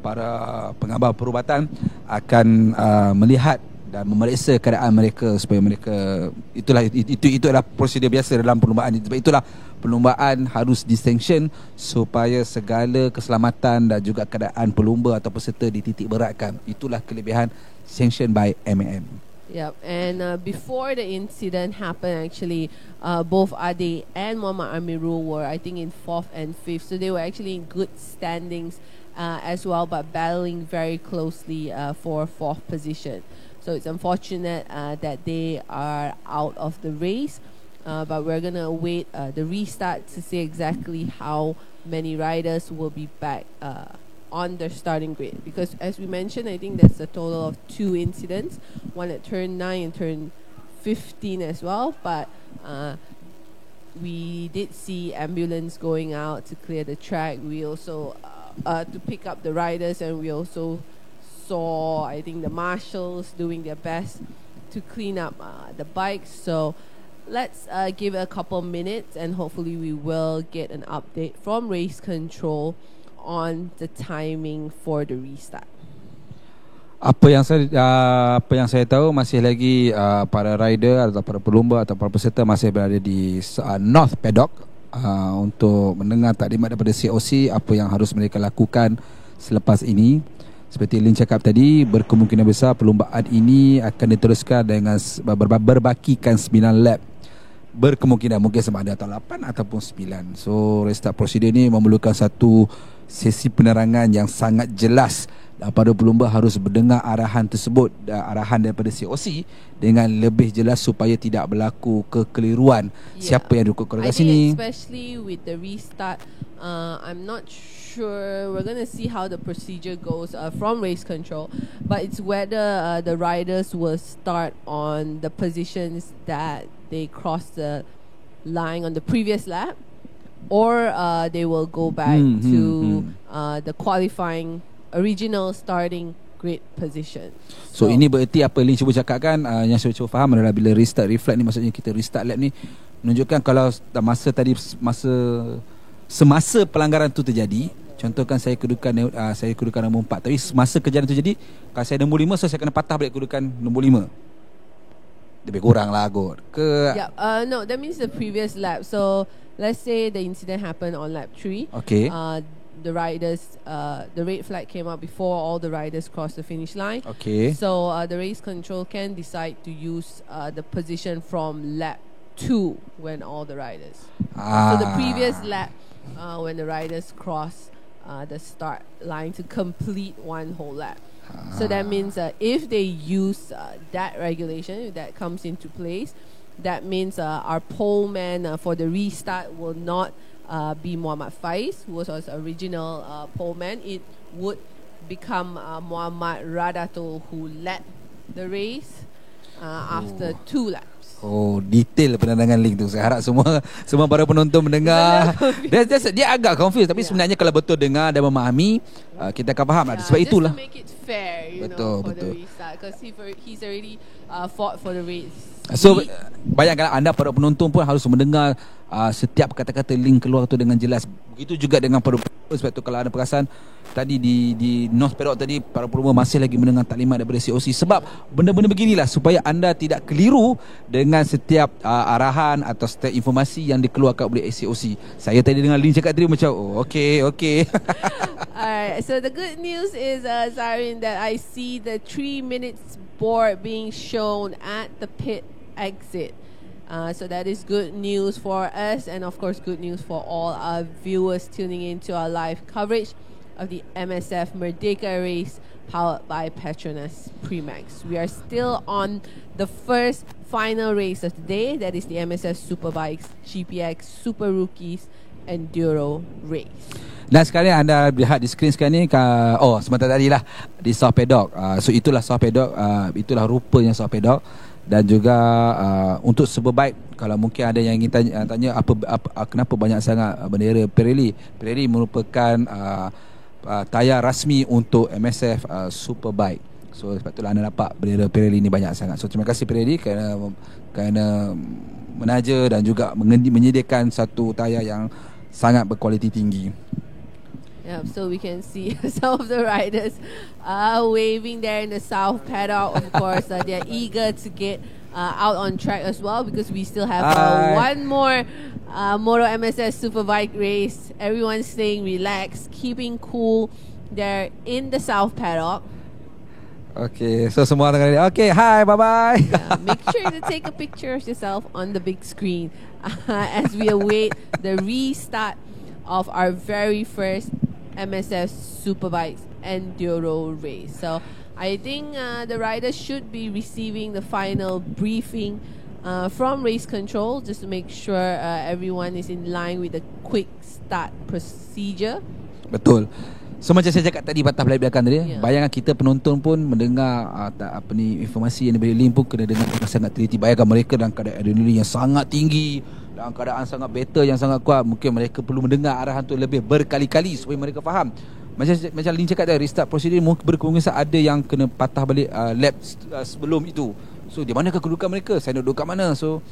para pengabar perubatan akan melihat dan memeriksa keadaan mereka supaya mereka, itu adalah prosedur biasa dalam perlumbaan. Sebab itulah perlumbaan harus distinction supaya segala keselamatan dan juga keadaan pelumba atau peserta dititik beratkan. Itulah kelebihan sanction by MAM. Yep, and before the incident happened, actually, both Ade and Muhammad Amirul were, I think, in 4th and 5th. So they were actually in good standings as well, but battling very closely for 4th position. So it's unfortunate that they are out of the race, but we're going to await the restart to see exactly how many riders will be back on their starting grid. Because as we mentioned, I think there's a total of 2 incidents, one at turn 9 and turn 15 as well. But we did see ambulance going out to clear the track. We also to pick up the riders, and we also saw, I think, the marshals doing their best to clean up the bikes. So let's give it a couple minutes, and hopefully we will get an update from race control on the timing for the restart. Apa yang saya tahu masih lagi para rider atau para pelumba atau para peserta masih berada di North Paddock untuk mendengar taklimat daripada COC apa yang harus mereka lakukan selepas ini. Seperti Lin cakap tadi, berkemungkinan besar perlumbaan ini akan diteruskan dengan berbakikan 9 lap. Berkemungkinan mungkin sama ada atau 8 ataupun 9. So restart prosedur ni memerlukan satu sesi penerangan yang sangat jelas, dan para pelumba harus mendengar arahan tersebut, arahan daripada COC dengan lebih jelas supaya tidak berlaku kekeliruan. Siapa yang duduk kat sini. Especially with the restart, I'm not sure. We're going to see how the procedure goes from race control, but it's whether the riders will start on the positions that they cross the line on the previous lap, or they will go back to the qualifying original starting grid position. So ini bererti apa Lin cuba cakap kan, yang saya cuba faham adalah bila restart reflect ni, maksudnya kita restart lap ni menunjukkan kalau semasa pelanggaran tu terjadi. Contohkan saya kedudukan nombor 4, tapi semasa kejadian tu jadi, kalau saya nombor 5, so saya kena patah balik kedudukan nombor 5. Lebih kurang lah kot ke? No, that means the previous lap. So let's say the incident happened on lap 3. Okay. The riders, the red flag came up before all the riders crossed the finish line. Okay. So the race control can decide to use the position from lap 2 when all the riders. So the previous lap, when the riders cross the start line to complete one whole lap. So that means if they use that regulation, if that comes into place, that means our pole man for the restart will not be Muhammad Faiz, who was our original pole man. It would become Muhammad Radato, who led the race after 2 laps. Oh, detail penerangan link tu. Saya harap semua para penonton mendengar. Dia agak confused, tapi sebenarnya kalau betul dengar dan memahami, kita akan faham lah. Sebab itulah. Just to make it fair, Betul. the restart, because he's already fought for the race. So bayangkan anda para penonton pun harus mendengar setiap kata-kata link keluar tu dengan jelas. Begitu juga dengan para pelumba. Sebab tu kalau anda perasan tadi di North Paddock tadi, para pelumba masih lagi mendengar taklimat daripada COC. Sebab benda-benda beginilah supaya anda tidak keliru dengan setiap arahan atau setiap informasi yang dikeluarkan oleh COC. Saya tadi dengar Lin cakap tadi macam okay. Alright, so the good news is Zarin, that I see the 3 minutes board being shown at the pit exit. So that is good news for us, and of course good news for all our viewers tuning into our live coverage of the MSF Merdeka Race powered by PETRONAS Primax. We are still on the first final race of the day, that is the MSF Superbikes GPX Super Rookies Enduro Race. Dan sekarang anda lihat di skrin sekarang ni, sebentar tadi lah di South Paddock. So itulah South Paddock, itulah rupanya South Paddock. Dan juga untuk Superbike, kalau mungkin ada yang ingin tanya apa kenapa banyak sangat bendera Pirelli. Pirelli merupakan tayar rasmi untuk MSF Superbike. So sebab itulah anda dapat bendera Pirelli ni banyak sangat. So terima kasih Pirelli kerana menaja dan juga menyediakan satu tayar yang sangat berkualiti tinggi. Yeah, so we can see some of the riders waving there in the South Paddock. Of course, they're eager to get out on track as well, because we still have one more Moto MSF Superbike race. Everyone's staying relaxed, keeping cool. They're in the South Paddock. Okay, so semua orang okay, hi, bye-bye. Yeah, make sure to take a picture of yourself on the big screen as we await the restart of our very first MSF Superbikes Enduro Race. So I think the riders should be receiving the final briefing from race control, just to make sure everyone is in line with the quick start procedure. Betul. So macam saya cakap tadi, patah balik belakang tadi, bayangkan kita penonton pun mendengar informasi yang diberi link pun kena dengar dengan sangat teliti. Bayangkan mereka dalam keadaan adrenalin yang sangat tinggi, dalam keadaan sangat battle yang sangat kuat. Mungkin mereka perlu mendengar arahan tu lebih berkali-kali supaya mereka faham. Macam Lin cakap tadi, restart prosedur mungkin berkemungkinan ada yang kena patah balik lap sebelum itu. So di manakah kedudukan mereka? Saya nak duduk kat mana? So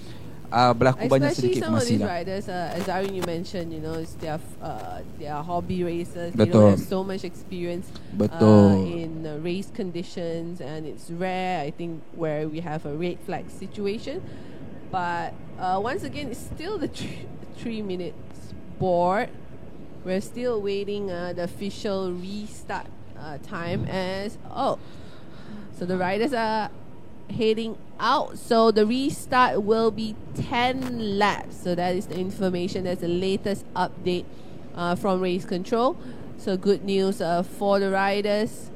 berlaku banyak Especially sedikit some of informasi these lah. riders, as Irene you mentioned, it's their hobby racers. They Betul. don't have so much experience Betul. in race conditions, and it's rare, I think, where we have a red flag situation. But once again, it's still the 3 minutes board. We're still waiting the official restart time so the riders are heading out. So the restart will be 10 laps. So that is the information. That's the latest update from race control. So good news for the riders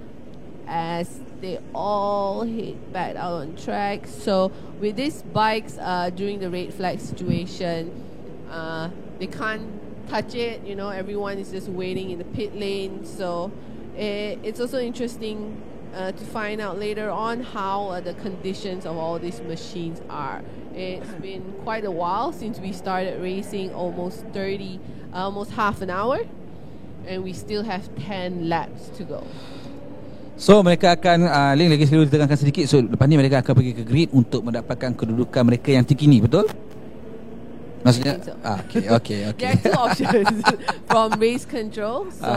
as they all head back out on track. So with these bikes during the red flag situation, they can't touch it. Everyone is just waiting in the pit lane. So it's also interesting to find out later on how the conditions of all these machines are. It's been quite a while since we started racing, almost half an hour, and we still have 10 laps to go. So mereka akan Link lagi sekali ditekankan sedikit. So lepas ni mereka akan pergi ke grid untuk mendapatkan kedudukan mereka yang terkini, betul? Maksudnya So. Okay. There are two options from race control. So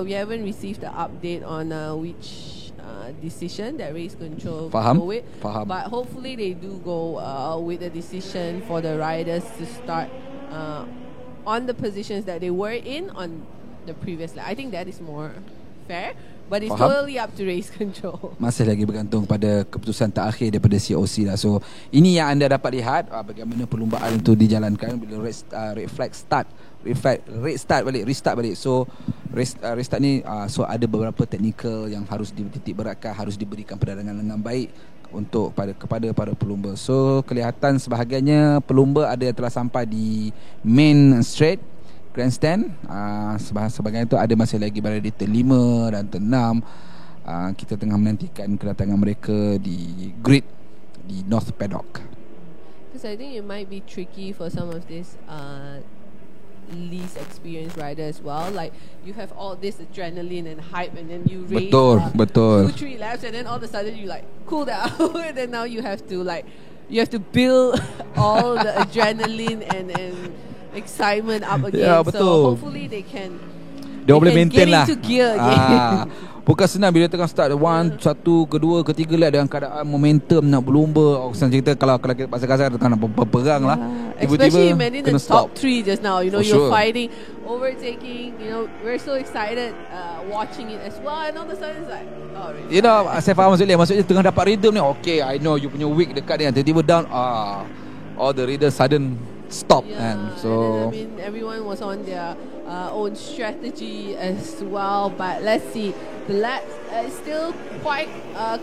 we haven't received the update on which decision that race control Faham. go with. Faham. But hopefully they do go with the decision for the riders to start on the positions that they were in on the previous lap. I think that is more fair. But it's Faham. totally up to race control. Masih lagi bergantung pada keputusan terakhir daripada COC lah. So ini yang anda dapat lihat bagaimana perlumbaan itu dijalankan bila restart balik. So restart ni so ada beberapa teknikal yang harus dititik beratkan, harus diberikan penerangan dengan baik untuk kepada para pelumba. So kelihatan sebahagiannya pelumba ada yang telah sampai di main straight grandstand. Sebahagian itu ada masih lagi berada di turn 5 dan turn 6. Kita tengah menantikan kedatangan mereka di grid di North Paddock. Because I think it might be tricky for some of these least experienced riders as well. Like you have all this adrenaline and hype, and then you race Betul. 2-3 laps, and then all of a sudden you like cool down, and then now you have to build all the adrenaline and excitement up again. Ya, So betul. hopefully they can boleh maintain get lah. into gear again. Bukan senang bila tengah start 1, 2, 3 lap dalam keadaan momentum nak berlumba. Senang cerita kalau kita pasal-pasal tengah nak berperang lah. Especially imagine the kena top stop. 3 just now. For You're sure. fighting, overtaking. We're so excited watching it as well. And all of a sudden it's like, oh, really? Saya faham maksudnya tengah dapat rhythm ni. Okay, I know you punya weak dekat ni. Tiba-tiba down. All the riders sudden stop. Yeah, So and then, everyone was on their own strategy as well. But let's see. The laps is still quite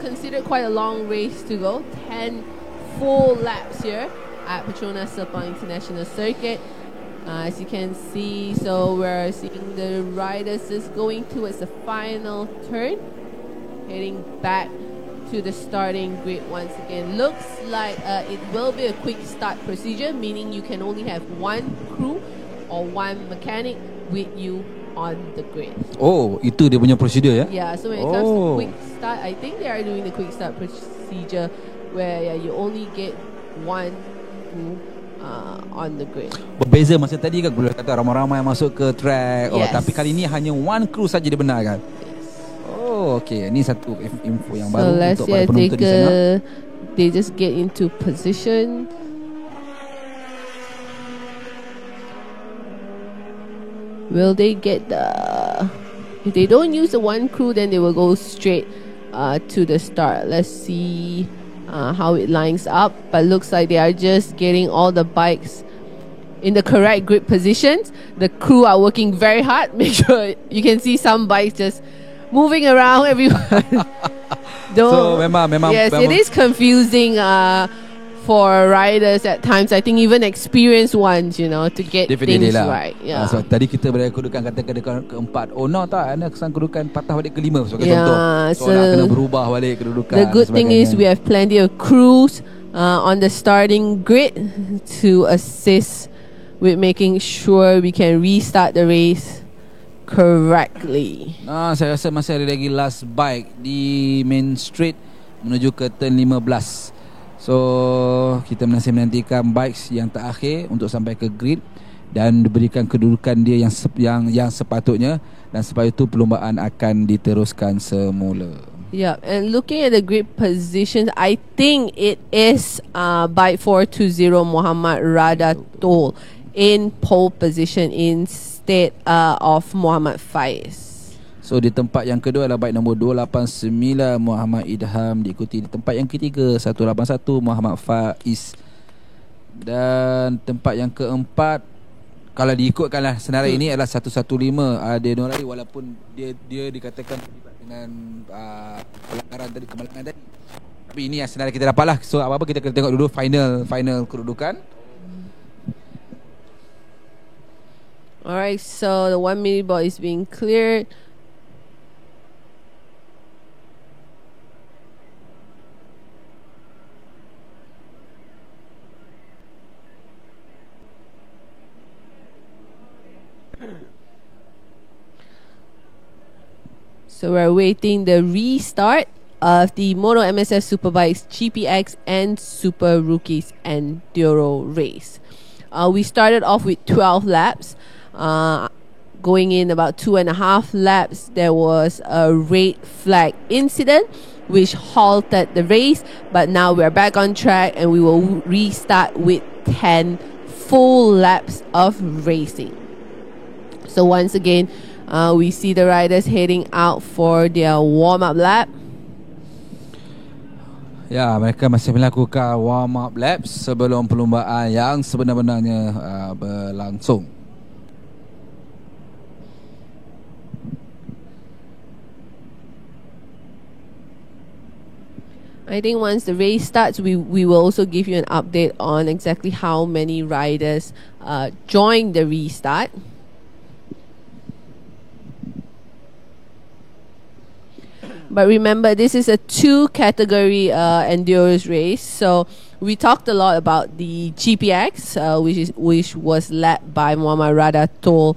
considered quite a long race to go. 10 full laps here at Petronas Sepang International Circuit. As you can see, so we're seeing the riders just going towards the final turn, heading back to the starting grid once again. Looks like it will be a quick start procedure, meaning you can only have one crew or one mechanic with you on the grid. Oh, itu dia punya prosedur ya? Yeah, so when it comes to quick start, I think they are doing the quick start procedure where you only get one crew on the grid. Berbeza masa tadi kan, boleh kata ramai-ramai masuk ke track. Yes. Tapi kali ni hanya one crew saja dibenarkan. Okay, ini satu info yang So baru let's untuk para penonton di sana. they just get into position. Will they get if they don't use the one crew, then they will go straight to the start. Let's see how it lines up. But looks like they are just getting all the bikes in the correct grid positions. The crew are working very hard. Make sure you can see some bikes just moving around everywhere. So memang yes, it is confusing for riders at times. I think even experienced ones, to get Definitely things lah. right. Yeah. So tadi kita berada kedudukan katakan keempat. Oh no tak, anda kesan kedudukan patah balik kelima sebagai Yeah, contoh. So nak kena berubah balik kedudukan. The good thing is we have plenty of crews on the starting grid to assist with making sure we can restart the race correctly. Saya rasa masih ada lagi last bike di main straight menuju ke turn 15. So kita masih menantikan bikes yang terakhir untuk sampai ke grid dan diberikan kedudukan dia yang sepatutnya, dan sebab itu perlumbaan akan diteruskan semula. Yeah, and looking at the grid positions, I think it is bike 420 Muhammad Rada Tol in pole position instead of Muhammad Faiz. So di tempat yang kedua adalah bike nombor 289 Muhammad Idham, diikuti di tempat yang ketiga 181 Muhammad Faiz, dan tempat yang keempat kalau diikutkanlah senarai ini adalah 115 Norari, walaupun dia dikatakan terlibat dengan pelanggaran tadi, kemalangan tadi. Tapi ini yang senarai kita dapatlah. So apa-apa kita kena tengok dulu final kedudukan. Alright, so the 1 minute ball is being cleared. So we're waiting the restart of the Moto MSF Superbikes GPX and Super Rookies Enduro race. We started off with 12 laps. Going in about 2.5 laps, there was a red flag incident which halted the race, but now we're back on track and we will restart with 10 full laps of racing. So once again, we see the riders heading out for their warm-up lap. Ya, mereka masih melakukan warm-up laps sebelum perlumbaan yang sebenar-benarnya berlangsung. I think once the race starts, we will also give you an update on exactly how many riders joined the restart. But remember, this is a 2-category endurance race. So we talked a lot about the GPX, which was led by Muhammad Rada Tol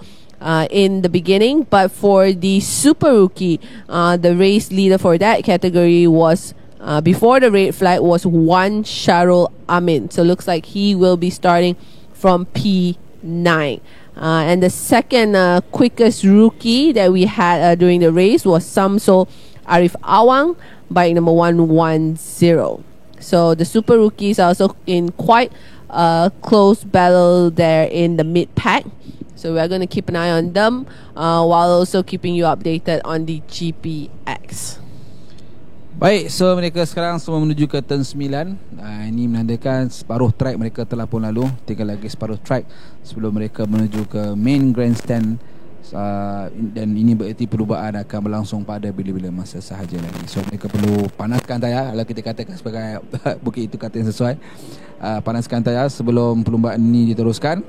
in the beginning. But for the Super Rookie, the race leader for that category was, before the red flag, was one Sharul Amin. So looks like he will be starting from P9. And the second quickest rookie that we had during the race was Samsul Arif Awang, bike number 110. So the Super Rookies are also in quite a close battle there in the mid pack. So we're going to keep an eye on them while also keeping you updated on the GPX. Baik, so mereka sekarang semua menuju ke turn 9. Ini menandakan separuh track mereka telah pun lalu. Tinggal lagi separuh track sebelum mereka menuju ke main grandstand. Dan ini berarti perlumbaan akan berlangsung pada bila-bila masa sahaja lagi. So mereka perlu panaskan tayar. Kalau kita katakan sebagai bukit itu kata yang sesuai, panaskan tayar sebelum perlumbaan ini diteruskan.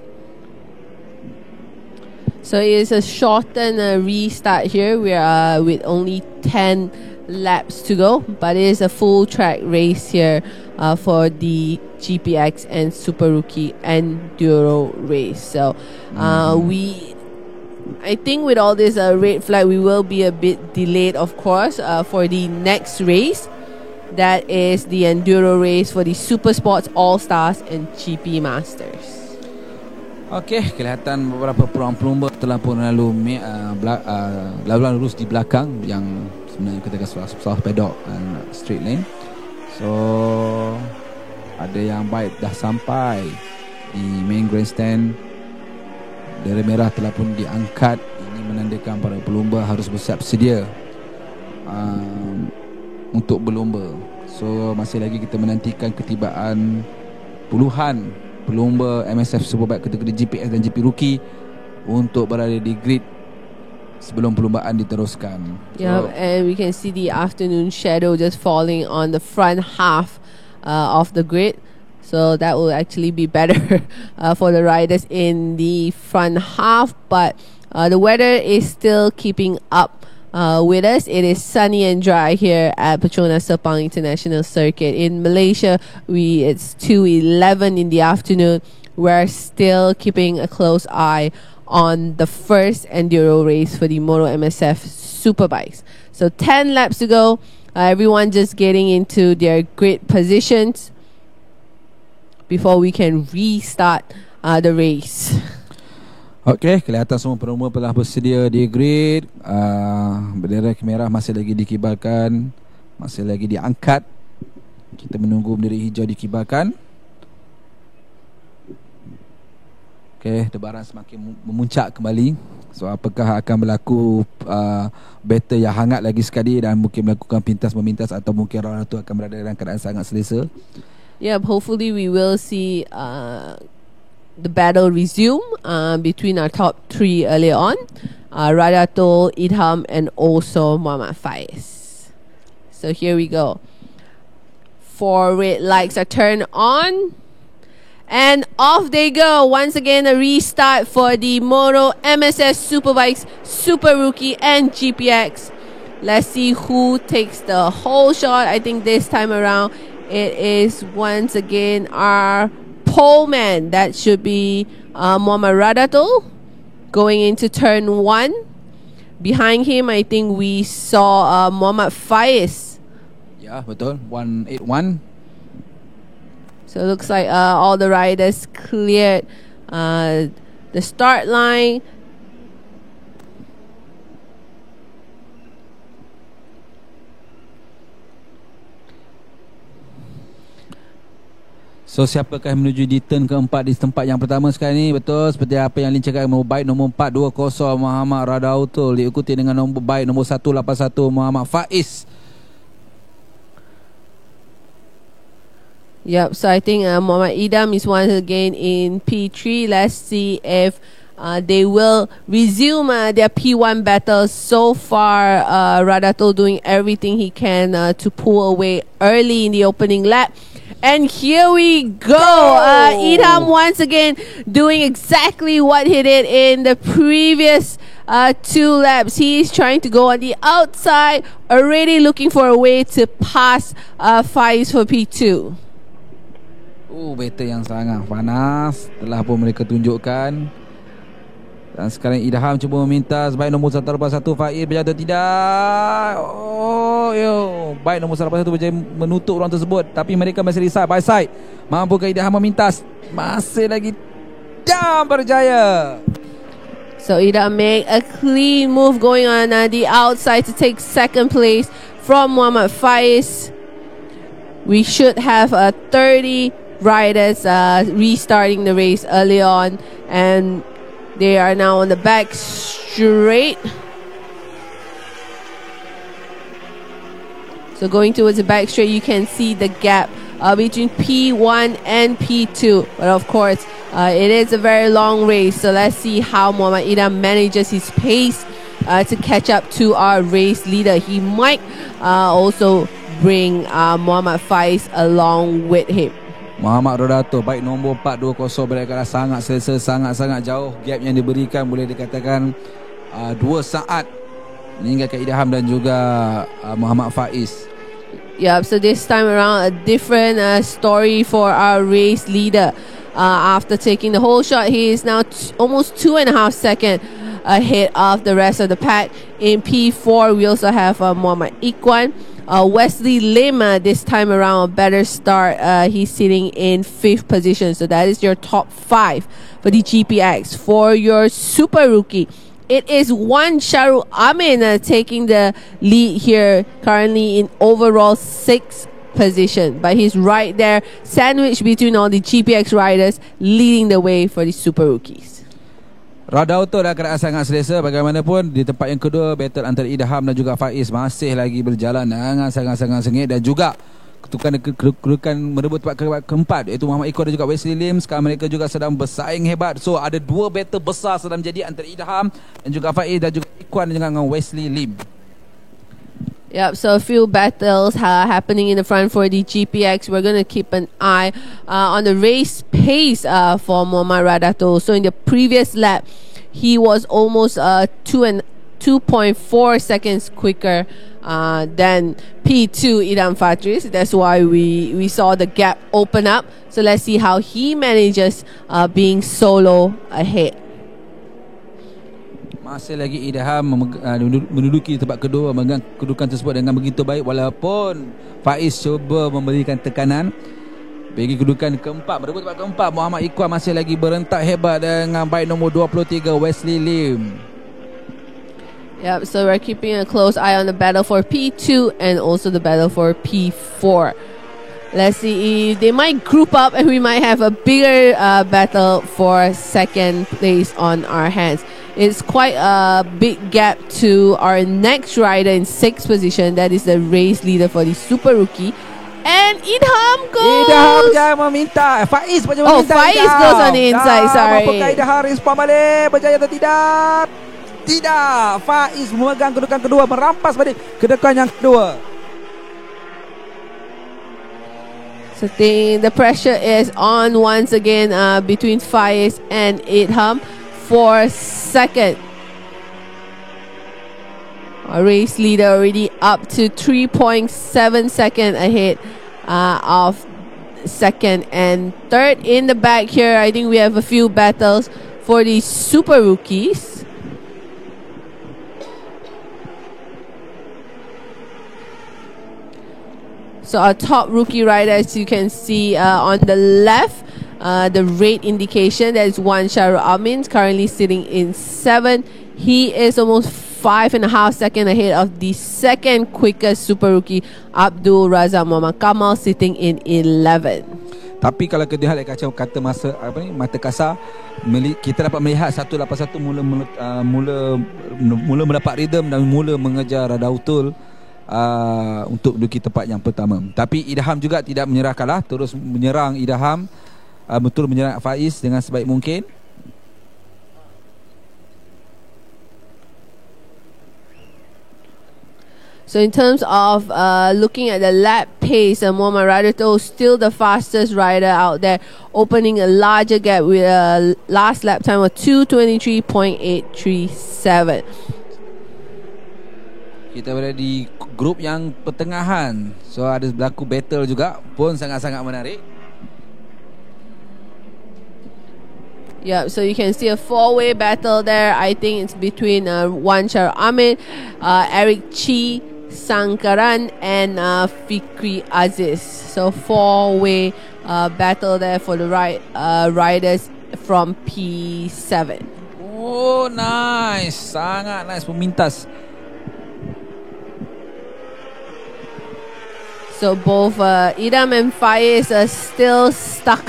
So it is a shortened restart here. We are with only 10 laps to go, but it is a full track race here for the GPX and Super Rookie Enduro race. So I think with all this red flag, we will be a bit delayed, of course, for the next race. That is the Enduro race for the Super Sports All-Stars and GP Masters. Okey, kelihatan beberapa pelumba telah pun lalu lalu lurus di belakang yang sebenarnya kita kata soft paddock and straight lane. So ada yang baik dah sampai di main grandstand. Bendera merah telah pun diangkat. Ini menandakan para pelumba harus bersiap sedia untuk berlumba. So masih lagi kita menantikan ketibaan puluhan pelumba MSF Superbikes kategori GPS dan GP Rookie untuk berada di grid sebelum perlumbaan diteruskan. Yeah, and we can see the afternoon shadow just falling on the front half of the grid. So that will actually be better for the riders in the front half. But the weather is still keeping up with us. It is sunny and dry here at Petronas Sepang International Circuit. In Malaysia, it's 2:11 in the afternoon. We're still keeping a close eye on the first enduro race for the Moto MSF Superbikes. So 10 laps to go. Everyone just getting into their grid positions. before we can restart the race. Okey, kelihatan semua pelumba telah bersedia di grid. Bendera merah masih lagi dikibarkan, masih lagi diangkat. Kita menunggu bendera hijau dikibarkan. Okey, debaran semakin memuncak kembali. So apakah akan berlaku battle yang hangat lagi sekali dan mungkin melakukan pintas memintas atau mungkin round itu akan berada dalam keadaan sangat selesa. Yeah, hopefully we will see the battle resume between our top three earlier on, Radatul, Idham, and also Muhammad Faiz. So here we go. 4 red lights are turned on. And off they go. Once again, a restart for the Moto MSF Superbikes, Super Rookie, and GPX. Let's see who takes the whole shot. I think this time around, it is once again our pole man. That should be Muhammad Radatul going into turn 1. Behind him, I think we saw Muhammad Faiz. Ya, betul. 181. So it looks like all the riders cleared the start line. So siapakah yang menuju di turn keempat di tempat yang pertama sekarang ni? Betul seperti apa yang Lin cakap, nombor bike nombor 420 Muhammad Radatul diikuti dengan nombor bike nombor 181 Muhammad Faiz. Yep, so I think Muhammad Idam is once again in P3. Let's see if they will resume their P1 battles. So far, Radatul doing everything he can to pull away early in the opening lap. And here we go. Idam once again doing exactly what he did in the previous 2 laps. He is trying to go on the outside, already looking for a way to pass Faiz for P2. Battle yang sangat panas telah pun mereka tunjukkan. Dan sekarang Idham cuba memintas baik nombor 181 Faiz berjaya tidak. Baik nombor 181 berjaya menutup ruang tersebut, tapi mereka masih di side by side. Mampukah Idham memintas? Masih lagi dan berjaya. So Idham make a clean move going on the outside to take second place from Muhammad Faiz. We should have 30 riders restarting the race early on, and they are now on the back straight. So going towards the back straight, you can see the gap between P1 and P2. But of course, it is a very long race, so let's see how Muhammad Idam manages his pace to catch up to our race leader. He might also bring Muhammad Faiz along with him. Muhammad Radatul baik nombor 420 berada sangat selesa, sangat-sangat jauh. Gap yang diberikan boleh dikatakan 2 saat meninggalkan Idham dan juga Muhammad Faiz. Yeah, so this time around a different story for our race leader. After taking the whole shot, he is now almost 2.5 seconds ahead of the rest of the pack. In P4, we also have Muhammad Ikwan. Wesley Lim, this time around, a better start. He's sitting in 5th position. So that is your top 5 for the GPX. For your Super Rookie, it is one Shahrul Amin taking the lead here, currently in overall 6th position. But he's right there, sandwiched between all the GPX riders, leading the way for the Super Rookies. Radatul dah keadaan sangat selesa. Bagaimanapun di tempat yang kedua, battle antara Idham dan juga Faiz masih lagi berjalan dengan sangat-sangat sengit. Dan juga kedudukan merebut tempat keempat, iaitu Muhammad Iko dan juga Wesley Lim. Sekarang mereka juga sedang bersaing hebat. So ada 2 battle besar sedang menjadi antara Idham dan juga Faiz dan juga Ikwan dengan Wesley Lim. Yep, so a few battles happening in the front for the GPX. We're going to keep an eye on the race pace for Muhammad Radatul. So in the previous lap, he was almost 2.4 seconds quicker than P2 Idam Fatris. That's why we saw the gap open up. So let's see how he manages being solo ahead. Masih lagi Idham menduduki tempat kedua, memegang kedudukan tersebut dengan begitu baik, walaupun Faiz cuba memberikan tekanan. Bagi kedudukan keempat, berebut tempat keempat, Muhammad Iqbal masih lagi berentak hebat dengan baik nombor 23 Wesley Lim. Yep, so we're keeping a close eye on the battle for P2 and also the battle for P4. Let's see if they might group up and we might have a bigger battle for second place on our hands. It's quite a big gap to our next rider in 6th position. That is the race leader for the Super Rookie. And Idham goes. Idham berjaya meminta. Faiz berjaya Oh, meminta. Faiz goes on the inside. Sorry. Apakah Idham respon balik? Berjaya atau tidak? Tidak. Faiz memegang kedudukan kedua, merampas balik kedudukan yang kedua. So the pressure is on once again between Faiz and Idham for second. Our race leader already up to 3.7 seconds ahead of second and third. In the back here, I think we have a few battles for the Super Rookies. So our top rookie rider, as you can see on the left, the rate indication, that is one Shahrul Amin, currently sitting in 7. He is almost 5.5 seconds ahead of the second quickest super rookie, Abdul Razak Muhammad Kamal, sitting in 11. Tapi kalau kita lihat kata mata kasar, kita dapat melihat 181 mula mendapat rhythm dan mula mengejar Radautul untuk duduki tempat yang pertama. Tapi Idham juga tidak menyerahkanlah, terus menyerang Idham, betul menyerang Faiz dengan sebaik mungkin. So in terms of looking at the lap pace, Muhammad Radautul still the fastest rider out there, opening a larger gap with a last lap time of 2:23.837. Kita berada di grup yang pertengahan, so ada berlaku battle juga, pun sangat-sangat menarik. Yeah, so you can see a 4-way battle there. I think it's between Wan Shahrul Amin, Eric Chi, Sangkaran, and Fikri Aziz. So 4-way battle there for the riders from P7. Oh, nice, sangat nice pemintas. So both Idham and Faiz are still stuck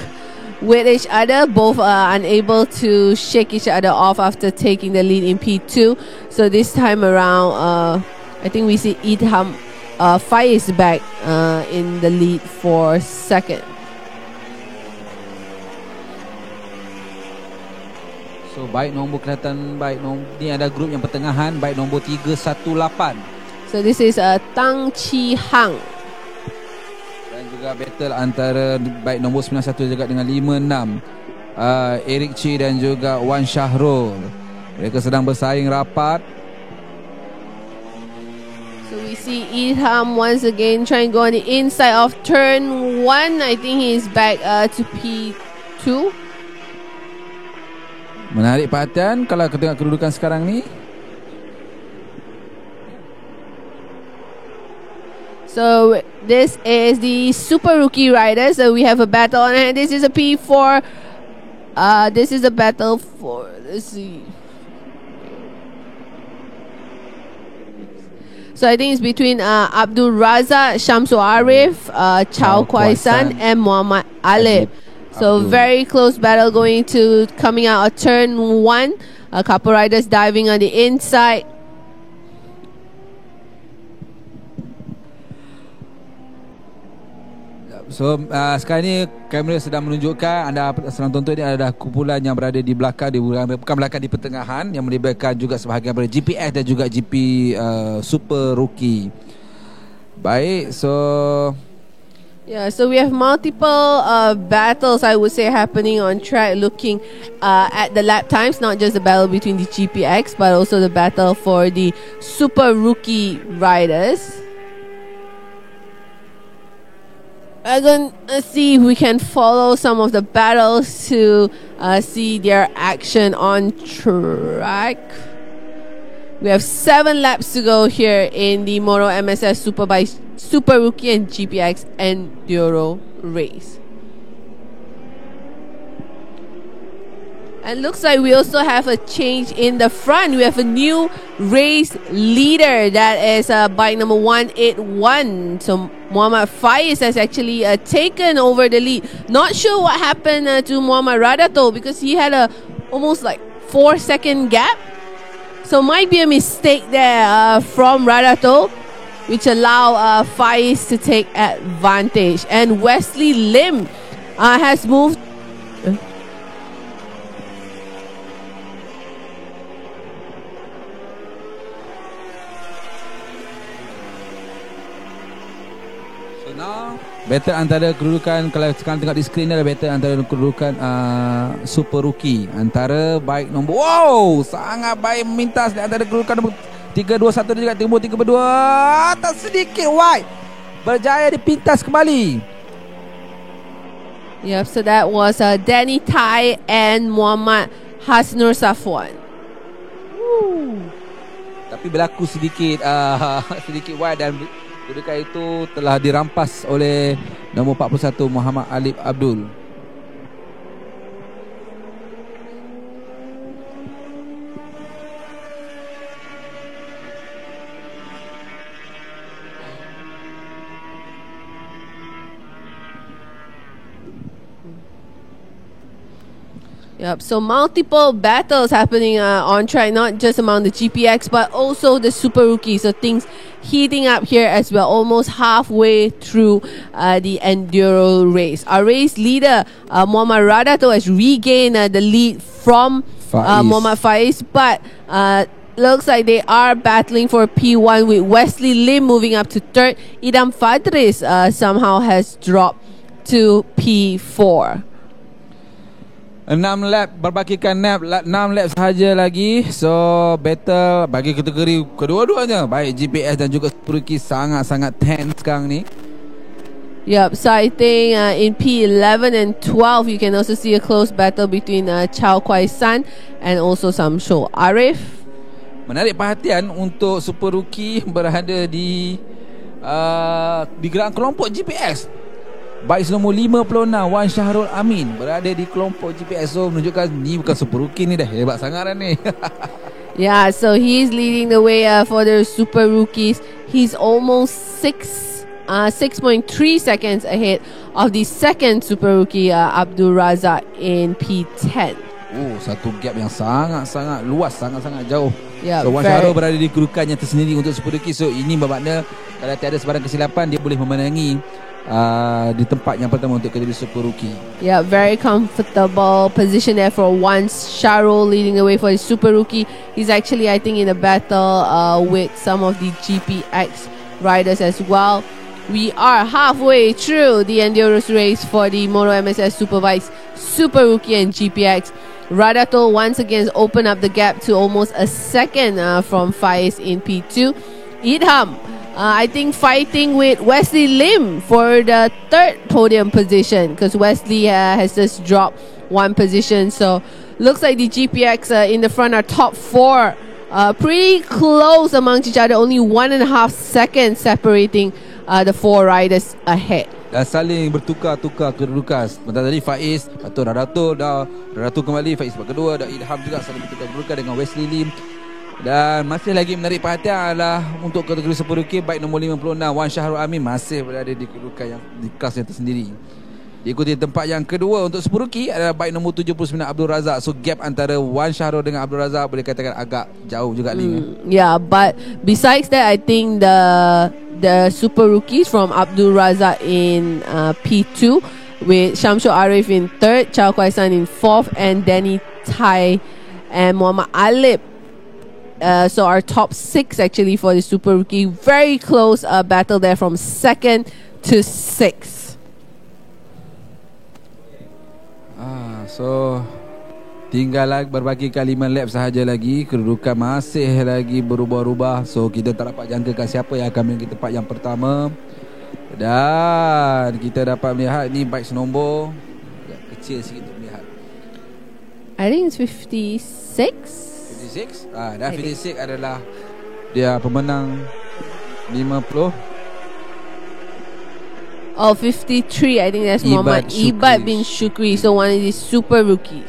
with each other. Both are unable to shake each other off after taking the lead in P2. So this time around, I think we see Idham, Faiz back in the lead for second. So baik nombor kelihatan, baik nombor ni ada grup yang pertengahan, baik nombor 318. So this is Tang Chi Hang. Juga battle antara baik nombor 91 juga dengan 56, Eric Chi dan juga Wan Shahrul. Mereka sedang bersaing rapat. So we see Idham once again trying to go on the inside of turn 1. I think he's back to P2. Menarik perhatian kalau kita tengok kedudukan sekarang ni. So this is the Super Rookie riders. So we have a battle on it. This is a P4. This is a battle for, let's see. So I think it's between Abdul Razak, Shamsul Arif, Chow Kwai San, and Muhammad Alip. So very close battle going to coming out of turn 1. A couple riders diving on the inside. So sekarang ni kamera sedang menunjukkan, anda sedang tonton ni ada kumpulan yang berada di belakang, bukan belakang, di pertengahan, yang melibatkan juga sebahagian daripada GPS dan juga GP Super Rookie. Baik, so yeah, so we have multiple battles, I would say, happening on track, looking at the lap times, not just the battle between the GPX, but also the battle for the Super Rookie riders. We're going to see if we can follow some of the battles to see their action on track. We have 7 laps to go here in the MSF Superbikes Super Rookie and GPX Enduro race. And looks like we also have a change in the front. We have a new race leader. That is bike number 181. So Muhammad Faiz has actually taken over the lead. Not sure what happened to Muhammad Radato, because he had a almost like 4-second gap. So might be a mistake there from Radato, which allow Faiz to take advantage. And Wesley Lim has moved. Battle antara kedudukan, kalau sekarang tengok di skrin ni, ada battle antara kedudukan Super Rookie antara baik nombor, wow, sangat baik memintas di antara kedudukan nombor 321 dan juga nombor 322. Tak sedikit wide, berjaya dipintas kembali. Yep, so that was Danny Tai and Muhammad Hasnur Safwan. Tapi berlaku sedikit sedikit wide, dan kedudukan itu telah dirampas oleh nombor 41 Muhammad Alif Abdul. Yep, so multiple battles happening on track, not just among the GPX, but also the Super Rookie. So things heating up here as well, almost halfway through the Enduro race. Our race leader, Muhammad Radato, has regained the lead from Muhammad Faiz, but looks like they are battling for P1 with Wesley Lim moving up to third. Idam Fadris somehow has dropped to P4. 6 lap berbakikan 6 lap sahaja lagi. So battle bagi kategori kedua-duanya, baik GPS dan juga Super Rookie, sangat-sangat tense sekarang ni. Yep, so I think in P11 and 12 you can also see a close battle between Chow Kwai San and also Samsho Arif. Menarik perhatian untuk Super Rookie berada di gerak kelompok GPS. Baik nombor 56 Wan Syahrul Amin berada di kelompok GPS. So menunjukkan ni bukan Super Rookie, ni dah hebat sangat ni. Yeah, so he's leading the way for the Super Rookies. He's almost 6.3 seconds ahead of the second Super Rookie Abdul Razak in P10. Oh, satu gap yang sangat-sangat luas, sangat-sangat jauh. Yeah, so Wan Syahrul berada di kedudukannya tersendiri untuk Super Rookie. So ini bermakna kalau tiada sebarang kesilapan, dia boleh memenangi di tempat yang pertama untuk kategori Super Rookie. Yeah, very comfortable position there for Wan Syahrul, leading the way for the Super Rookie. He's actually, I think, in a battle with some of the GPX riders as well. We are halfway through the Enduro race for the Moto MSF Superbikes, Super Rookie and GPX. Radato once again opened up the gap to almost a second from Faiz in P2. Idham, I think, fighting with Wesley Lim for the third podium position, because Wesley has just dropped one position. So looks like the GPX in the front are top 4, pretty close amongst each other, only 1.5 seconds separating the 4 riders ahead. Dan saling bertukar-tukar kedudukan. Sebentar tadi Faiz, atau Radato kembali, Faiz sebab kedua, dan Idham juga saling bertukar kedudukan dengan Wesley Lim. Dan masih lagi menarik perhatian adalah untuk kategori Super Rookie, baik nombor 56 Wan Syahrul Amin masih berada di kedudukan yang di kelas yang tersendiri. Diikuti tempat yang kedua untuk Super Rookie adalah baik nombor 79 Abdul Razak. So gap antara Wan Syahrul dengan Abdul Razak boleh katakan agak jauh juga Ling. Yeah, but besides that, I think the Super Rookies from Abdul Razak in P2 with Shamsul Arif in third, Chow Kwai San in fourth, and Danny Tai and Muhammad Alip. So our top 6 actually for the Super Rookie. Very close battle there from 2nd to 6th. So tinggal lagi berbagi kali 5 lap sahaja lagi. Kedudukan masih lagi berubah-ubah. So kita tak dapat jangkakan siapa yang akan menjadi tempat yang pertama. Dan kita dapat melihat ni bike nombor agak kecil sikit untuk melihat. I think it's 56. 56? Dan 56 adalah dia pemenang 50. Oh, 53. I think that's Muhammad Ibad bin Shukri. So one of these Super Rookies.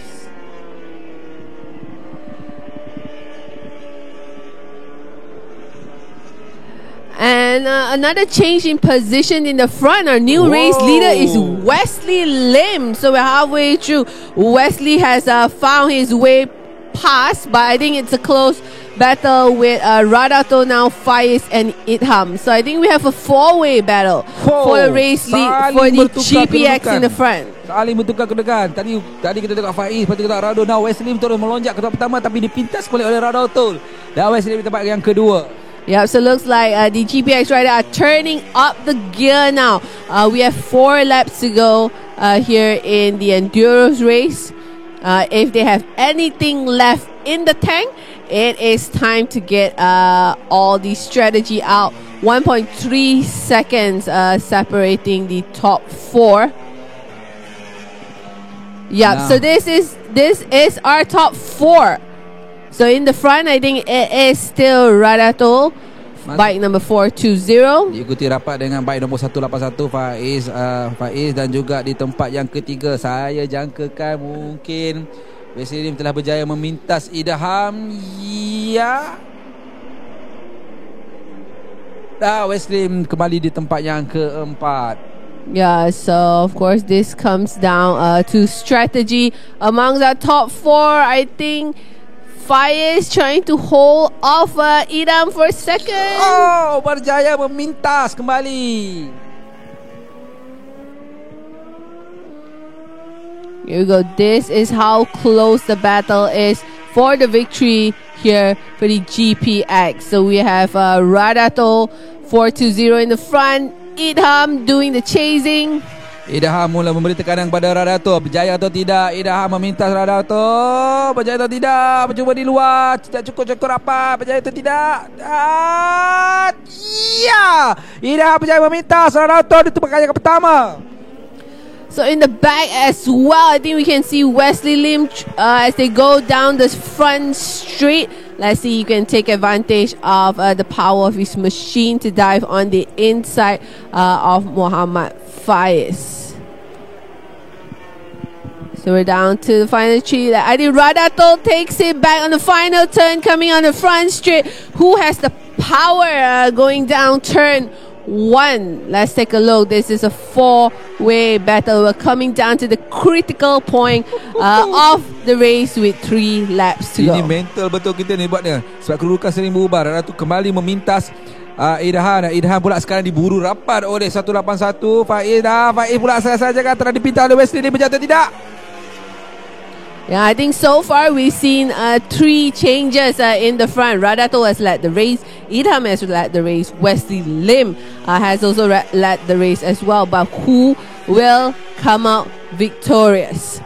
And another change in position in the front. Our new race leader is Wesley Lim. So we're halfway through. Wesley has found his way past, but I think it's a close battle with Radato now, Faiz and Idham. So I think we have a four-way battle for the race lead for the GPX in the front. Saling bertukar kedudukan. Tadi kita tengok Faiz, lepas tu kita tengok Rado. Now Wesley Lim terus melonjak ke tempat pertama, tapi dipintas kembali oleh Radato. Dan Wesley Lim di tempat yang kedua. Yeah, so looks like the GPX rider are turning up the gear now. We have 4 laps to go here in the Enduros race. If they have anything left in the tank, it is time to get all the strategy out. 1.3 seconds separating the top 4. Yeah, so this is our top 4. So in the front, I think it is still Radato, bike number 420. Diikuti rapat dengan bike nombor 181 Faiz, dan juga di tempat yang ketiga saya jangkakan mungkin Wesley Lim telah berjaya memintas Idham. Ya. Wesley Lim kembali di tempat yang keempat. Yeah, so of course this comes down to strategy amongst our top 4. I think Faiz trying to hold off Idham for a second. Oh, berjaya memintas kembali. Here we go. This is how close the battle is for the victory here for the GPX. So we have Radato 420 in the front, Idham doing the chasing. Idham mula memberi tekanan kepada Radato. Berjaya atau tidak? Idham memintas Radato. Berjaya atau tidak? Bercuba di luar. Tidak cukup rapat. Berjaya atau tidak? Ya. Idham berjaya memintas Radato di tempat yang pertama. So in the back as well, I think we can see Wesley Lim as they go down the front straight. Let's see, you can take advantage of the power of his machine to dive on the inside of Muhammad Faiz. So we're down to the final tree. I think Radato takes it back on the final turn, coming on the front straight. Who has the power going down turn 1? Let's take a look. This is a 4-way battle. We're coming down to the critical point of the race with 3 laps to go. Ini mental betul kita ni buatnya. Sebab kedudukan sering berubah. Radato kembali memintas Idham. Idham pula sekarang diburu rapat oleh 181 Faiz. Faiz pula saja kan telah dipintas oleh Wesley. Dia berjaya tidak? Yeah, I think so far we've seen 3 changes in the front. Radato has led the race. Idham has led the race. Wesley Lim has also led the race as well. But who will come out victorious?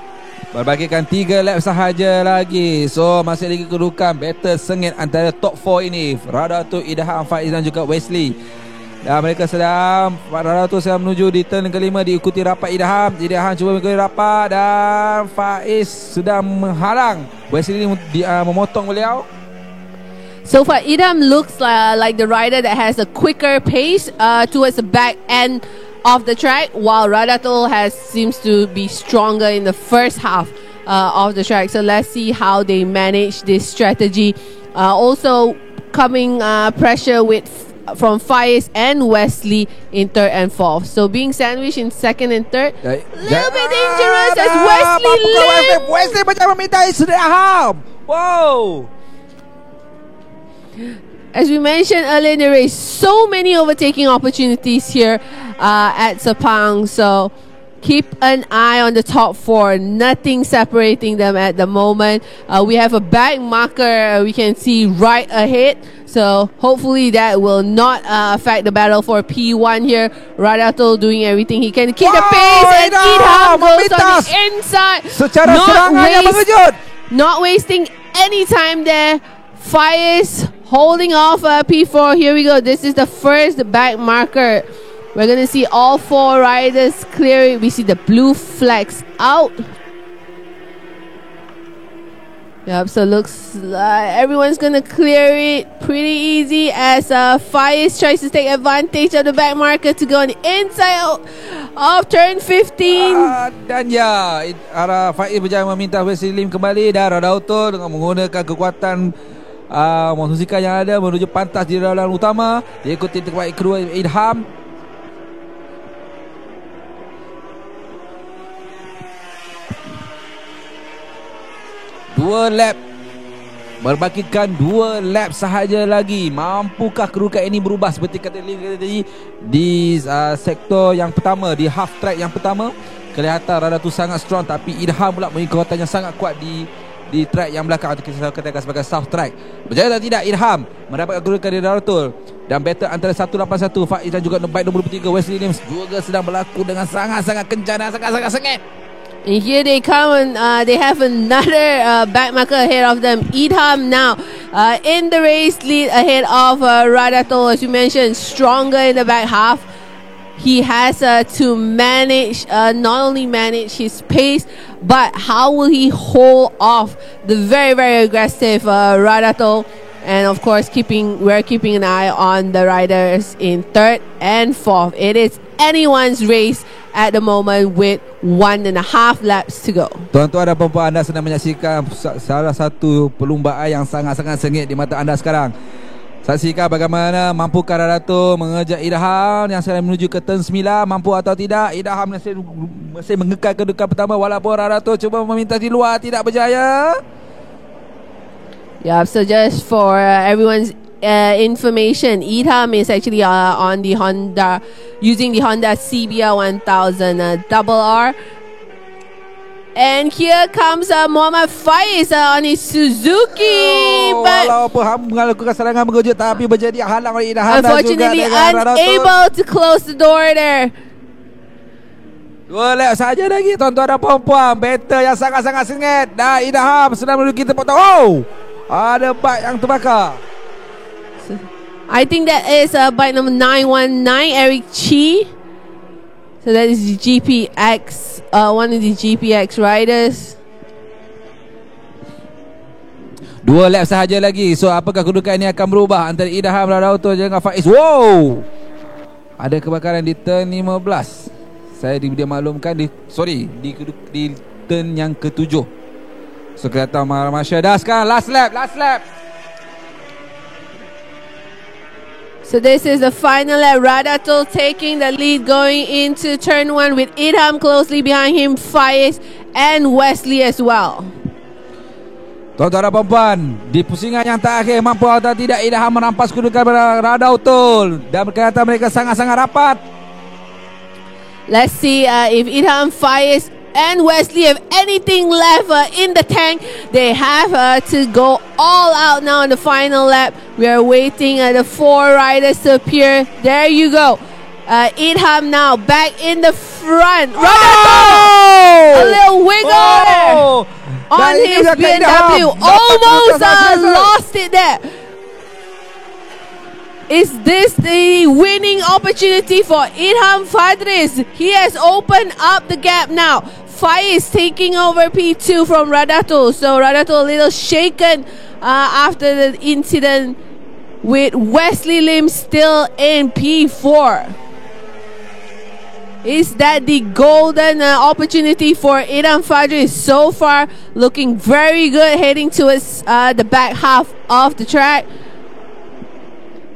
Berbagikan 3 lap sahaja lagi. So masih lagi kedudukan battle sengit antara top 4 ini. Radato, Idham, Faiz dan juga Wesley. Dan mereka Radato sedang menuju di turn kelima, diikuti rapat Idham. Idham cuba mengikuti rapat dan Faiz sedang menghalang Wesley memotong beliau. So far Idham looks like the rider that has a quicker pace towards the back end of the track, while Radato seems to be stronger in the first half of the track. So let's see how they manage this strategy. Also coming pressure from Faiz and Wesley in 3rd and 4th. So being sandwiched in 2nd and 3rd, little bit dangerous as Wesley Lim. Wesley macam meminta Idham. Wow. As we mentioned earlier in the race, so many overtaking opportunities here at Sepang. So keep an eye on the top 4. Nothing separating them at the moment. We have a back marker we can see right ahead. So hopefully that will not affect the battle for P1 here. Radato doing everything he can to keep the pace, and Idham goes on the inside. Not wasting any time there. Faiz holding off P4. Here we go. This is the first back marker. We're going to see all 4 riders clear it. We see the blue flags out. Yep, so looks like everyone's going to clear it pretty easy as Faiz tries to take advantage of the back marker to go on the inside of turn 15. Dan ya, Faiz berjaya meminta Wesley Lim kembali, dan Radato dengan menggunakan kekuatan motosikal yang ada menuju pantas di dalam utama. Diikuti terbaik kedua Idham. Dua lap, berbakikan 2 lap sahaja lagi. Mampukah kedudukan ini berubah seperti kata tadi di sektor yang pertama, di half track yang pertama kelihatan Rada tu sangat strong, tapi Idham pula memiliki kekuatan yang sangat kuat di track yang belakang atau kita katakan sebagai south track. Berjaya atau tidak, Idham mendapatkan kedudukan di Darul dan battle antara 181 Faiz dan juga bike nombor 3 Wesley Williams juga sedang berlaku dengan sangat-sangat kencang dan sangat-sangat sengit. And here they come, and they have another back marker ahead of them. Idham now in the race lead ahead of Radato, as you mentioned, stronger in the back half. He has to manage, not only manage his pace, but how will he hold off the very, very aggressive Radato. And of course, we're keeping an eye on the riders in 3rd and 4th. It is anyone's race at the moment with 1.5 laps to go. Tuan-tuan dan puan-puan, anda sedang menyaksikan salah satu perlumbaan yang sangat-sangat sengit di mata anda sekarang. Saksikan bagaimana mampukah Radato mengejar Idham yang sedang menuju ke turn 9. Mampu atau tidak, Idham masih mengekal kedudukan pertama walaupun Radato cuba meminta di luar, tidak berjaya. Yeah, so just for everyone's information, Idham is actually on the Honda, using the Honda CBR 1000 RR. And here comes Muhammad Faiz on his Suzuki, but walaupun melakukan serangan mengejut, tapi berjadi halang oleh Idham, unfortunately unable to close the door there. 2 lap saja lagi, tuan-tuan dan puan-puan. Battle yang sangat-sangat sengit dan Idham sedang menuju kita potong. Oh, ada bike yang terbakar. I think that is bike number 919, Eric Chi. So that is the GPX, one of the GPX riders. 2 lap sahaja lagi. So apakah kedudukan ini akan berubah antara Idham, Radato dengan Faiz? Wow, ada kebakaran di turn 15. Saya dia maklumkan di turn yang ke-7. So kereta Malaysia dah sekarang last lap. So this is the final lap. Radato taking the lead going into turn 1 with Idham closely behind him, Faiz and Wesley as well. Tuan-tuan dan puan-puan, di pusingan yang terakhir, mampu atau tidak Idham merampas kedudukan Radato dan kelihatan mereka sangat-sangat rapat. Let's see if Idham, Faiz and Wesley have anything left in the tank. They have to go all out now in the final lap. We are waiting the 4 riders to appear. There you go. Idham now back in the front. A little wiggle there on his BMW. Almost lost it there. Is this the winning opportunity for Idham Fadris? He has opened up the gap now. Faiz taking over P2 from Radato. So Radato a little shaken after the incident, with Wesley Lim still in P4. Is that the golden opportunity for Idham Fadris? So far looking very good, heading towards the back half of the track.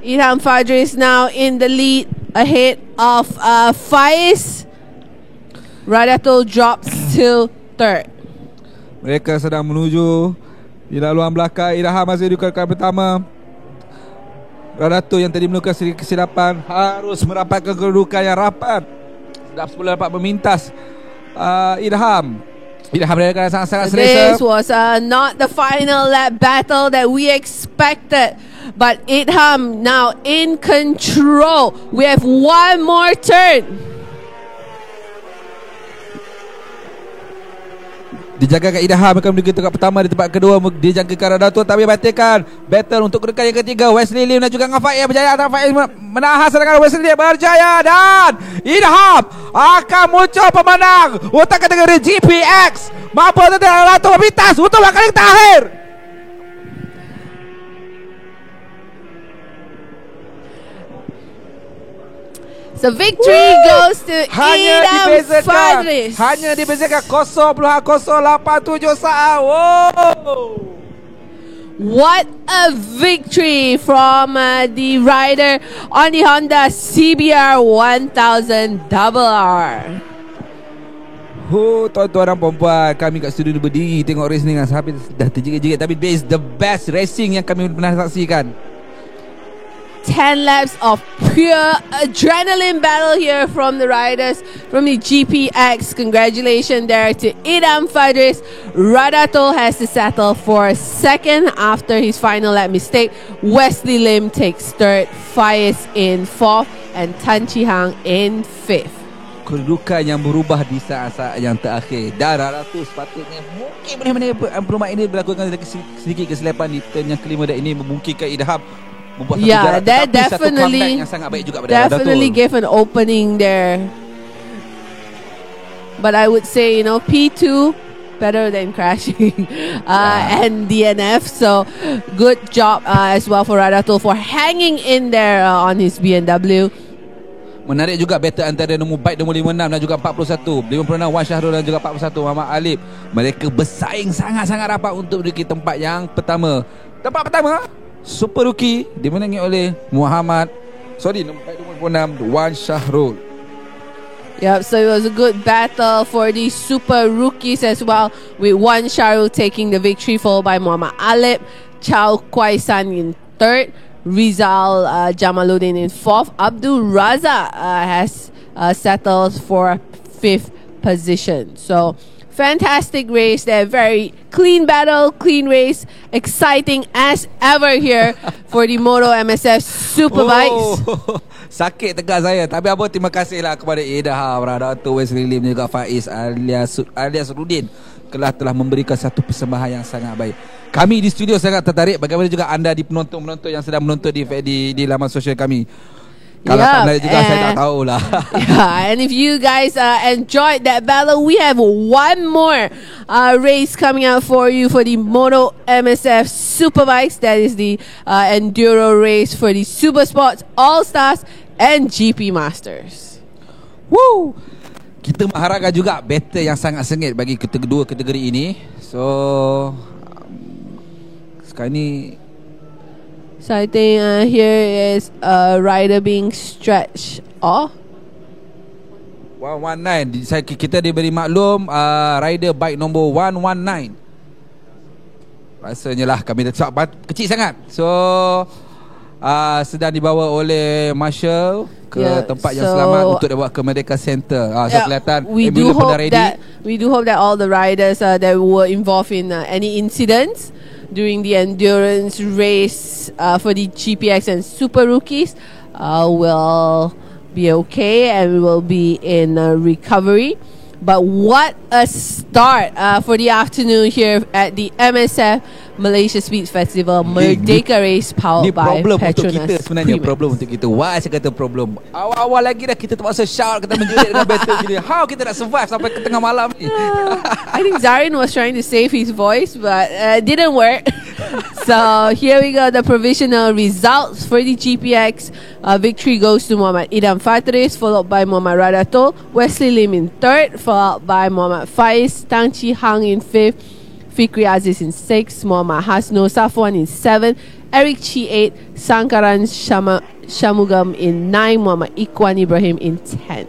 Idham Fadris now in the lead ahead of Faiz. Radato drops to 3rd. Mereka sedang menuju di laluan belakang. Idham masih di kedudukan pertama. Radato yang tadi melakukan sedikit kesilapan harus merapatkan kedudukan yang rapat. Sedap 10 dapat memintas Idham. Idham mereka sangat-sangat selesa. This was not the final lap battle that we expected, but Idham now in control. We have one more turn. Dijagakan Idham akan menuju tempat pertama. Di tempat kedua dijagakan Radato, tapi batalkan battle untuk kedudukan yang ketiga. Wesley Lim dan juga Faiz berjaya. Faiz menahan serangan Wesley Lim, berjaya, dan Idham akan muncul pemenang untuk kategori GPX. Mampu untuk Radato memintas untuk kali terakhir. So victory goes to Idham Fadris. Hanya dibezakan 0.087 saat. Wow. What a victory from the rider on the Honda CBR 1000 RR. Tuan-tuan dan puan-puan, kami kat studio ni berdiri tengok race ni kan, sampai dah terjerit-jerit, tapi this is the best racing yang kami pernah saksikan. 10 laps of pure adrenaline battle here from the riders from the GPX. Congratulations there to Idam Fadris. Radato has to settle for second after his final lap mistake. Wesley Lim takes third, Faiz in fourth, and Tan Chi Hang in fifth. Kedudukan yang berubah di saat-saat yang terakhir. Dan Radato sepatutnya mungkin boleh perlumbaan ini berlakukan sedikit kesilapan di turn yang kelima, dan ini memungkinkan Idham membuat satu jarak, that definitely yang sangat baik juga pada definitely gave an opening there. But I would say, P2 better than crashing and DNF. So good job as well for Radato for hanging in there on his BMW. Menarik juga battle antara bike nombor 56 dan juga 41. 56 Wan Syahrul dan juga 41 Muhammad Alip. Mereka bersaing sangat-sangat rapat untuk menuju tempat yang pertama. Tempat pertama, Super Rookie dimenangi oleh nombor 26 Wan Syahrul. Yep, so it was a good battle for the Super Rookies as well, with Wan Syahrul taking the victory, followed by Muhammad Alip, Chow Kwai San in third, Rizal Jamaluddin in fourth. Abdul Raza has settled for fifth position. So fantastic race there. Very clean battle, clean race. Exciting as ever here for the Moto MSF Superbikes. Sakit tegas saya. Tapi apa, terima kasihlah kepada Idham, Radato, Wesley Lim dan juga Faiz alias Rudin telah memberikan satu persembahan yang sangat baik. Kami di studio sangat tertarik. Bagaimana juga anda di penonton-penonton yang sedang menonton di laman sosial kami. Kalau pandai juga saya tak tahulah. Yeah, and if you guys enjoyed that battle, we have one more race coming out for you for the Moto MSF Superbikes. That is the enduro race for the Super Sports All Stars and GP Masters. Woo! Kita mengharapkan juga battle yang sangat sengit bagi kedua kategori ini. So sekarang ni, so I think here is a rider being stretched off. 119. Kita diberi maklum rider bike nombor 119. Rasanya lah kami tak kecil sangat. So sedang dibawa oleh Marshall ke tempat yang selamat untuk dibawa ke Merdeka Center. So kelihatan we do hope that all the riders that were involved in any incidents during the endurance race for the GPX and Super Rookies will be okay and will be in recovery. But what a start for the afternoon here at the MSF Malaysia Speed Festival Merdeka Race powered by Petronas untuk kita sebenarnya Primax. Problem untuk kita. Why saya kata problem? Awal-awal lagi dah kita terpaksa shout, kita menjerit dengan battle gini. How kita nak survive sampai ke tengah malam ni? I think Zarin was trying to save his voice, but didn't work. So here we go, the provisional results for the GPX. Victory goes to Muhammad Idam Fatris, followed by Muhammad Radato, Wesley Lim in third, followed by Muhammad Faiz, Tan Chi Hang in fifth, Fikri Aziz in sixth, Muhammad Hasno Safwan in seventh, Eric Chi 8, Sankaran Shamugam in 9, Muhammad Ikwan Ibrahim in 10.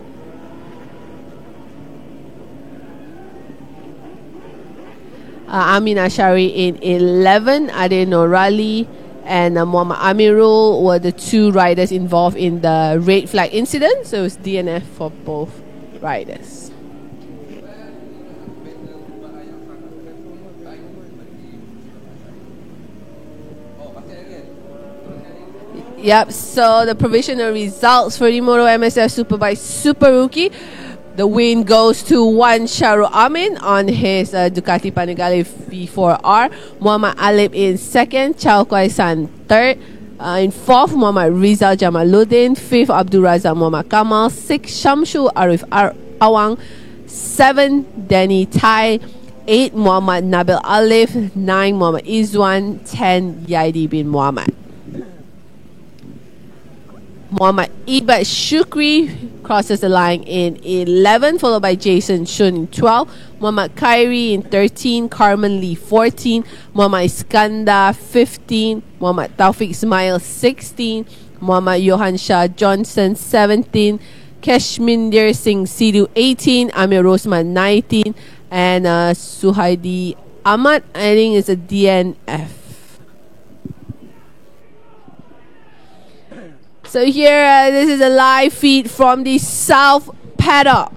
Amin Ashari in 11, Ade Norali and Muhammad Amirul were the two riders involved in the red flag incident. So it's DNF for both riders. Yep, so the provisional results for the Moto MSF Superbikes Super Rookie. The win goes to Wan Syahrul Amin on his Ducati Panigale V4R. Muhammad Alip in second, Chow Kwai San third. In fourth, Muhammad Rizal Jamaluddin. Fifth, Abdul Razak Muhammad Kamal. Sixth, Shamsu Arif Awang. 7, Danny Tai. 8, Muhammad Nabil Alif. 9, Muhammad Izwan. 10, Yaidi bin Muhammad. Muhammad Ibat Shukri crosses the line in 11, followed by Jason Shun in 12, Muhammad Khairi in 13, Carmen Lee 14, Muhammad Iskandar 15, Muhammad Taufik Ismail 16, Muhammad Johan Shah Johnson 17, Kashmindir Singh Sidhu 18, Amir Rosman 19, and Suhaidi Ahmad, I think is a DNF. So here, this is a live feed from the South Paddock.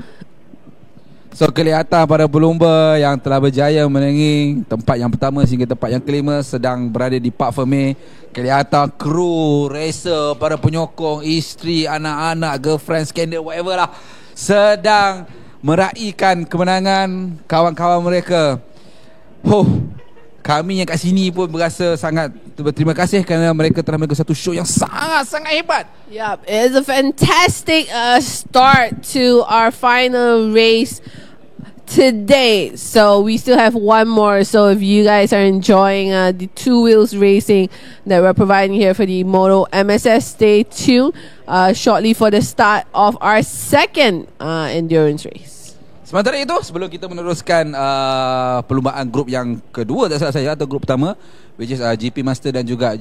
So kelihatan para pelumba yang telah berjaya menanggi tempat yang pertama sehingga tempat yang kelima sedang berada di Park Fermé. Kelihatan kru, racer, para penyokong, isteri, anak-anak, girlfriend, skandal, whatever lah, sedang meraihkan kemenangan kawan-kawan mereka. Kami yang kat sini pun berasa sangat berterima kasih kerana mereka telah melakukan satu show yang sangat-sangat hebat. Yep, it's a fantastic start to our final race today. So we still have one more. So if you guys are enjoying the two wheels racing that we're providing here for the Moto MSF, stay tuned shortly for the start of our second endurance race. Sementara itu, sebelum kita meneruskan perlumbaan grup yang kedua, tak salah saya, atau grup pertama, which is GP Master dan juga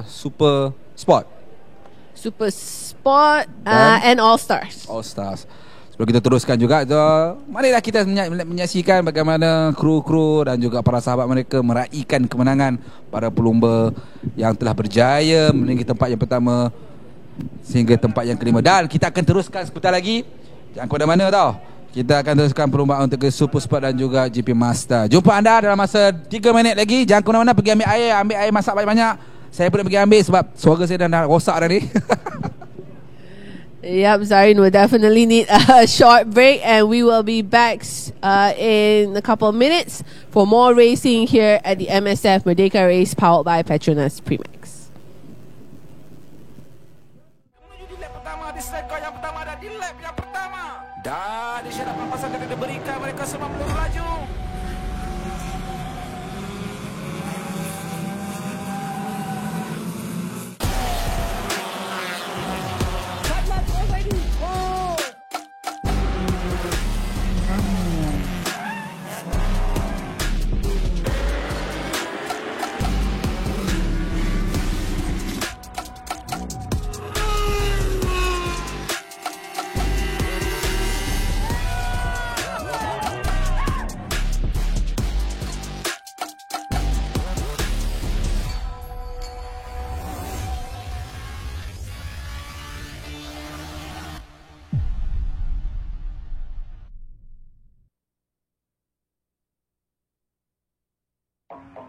Super Sport and All Stars. Sebelum kita teruskan juga, marilah kita menyaksikan bagaimana kru-kru dan juga para sahabat mereka meraihkan kemenangan para pelumba yang telah berjaya meninggi tempat yang pertama sehingga tempat yang kelima. Dan kita akan teruskan sebentar lagi. Jangan kau dah mana tau. Kita akan teruskan perlumbaan untuk ke Super Sport dan juga GP Master. Jumpa anda dalam masa 3 minit lagi. Jangan ke mana-mana, pergi ambil air masak banyak-banyak. Saya pun nak pergi ambil sebab suara saya dah rosak dah ni. Yep, Zarin will definitely need a short break, and we will be back in a couple of minutes for more racing here at the MSF Merdeka Race powered by Petronas Primax. Menuju di lap pertama, di circle yang pertama dan di lap yang pertama. Dan isyarat pampasan yang diberikan, mereka semua belum laju.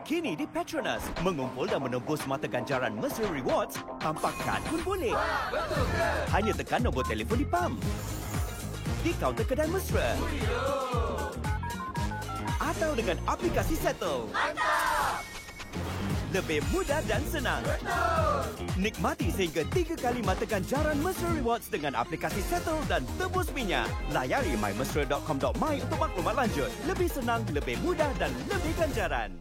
Kini di Petronas, mengumpul dan menembus mata ganjaran Mesra Rewards tanpa kad pun boleh. Hanya tekan nombor telefon di pam, di kaunter kedai Mesra, atau dengan aplikasi Settle. Lebih mudah dan senang. Nikmati sehingga 3 kali mata ganjaran Mesra Rewards dengan aplikasi Settle dan tebus minyak. Layari mymesra.com.my untuk maklumat lanjut. Lebih senang, lebih mudah dan lebih ganjaran.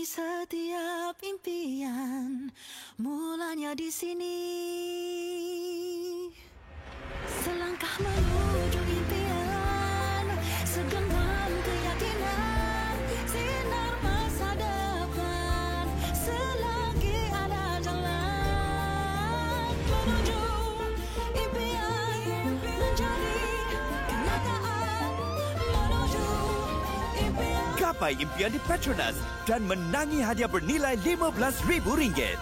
setiap impian mulanya di sini. Selangkah menuju impian, segenggam keyakinan, sinar masa depan, selagi ada jalan menuju impian, menjadi kenyataan, menuju impian. Gapai impian di Petronas dan menangi hadiah bernilai RM15,000.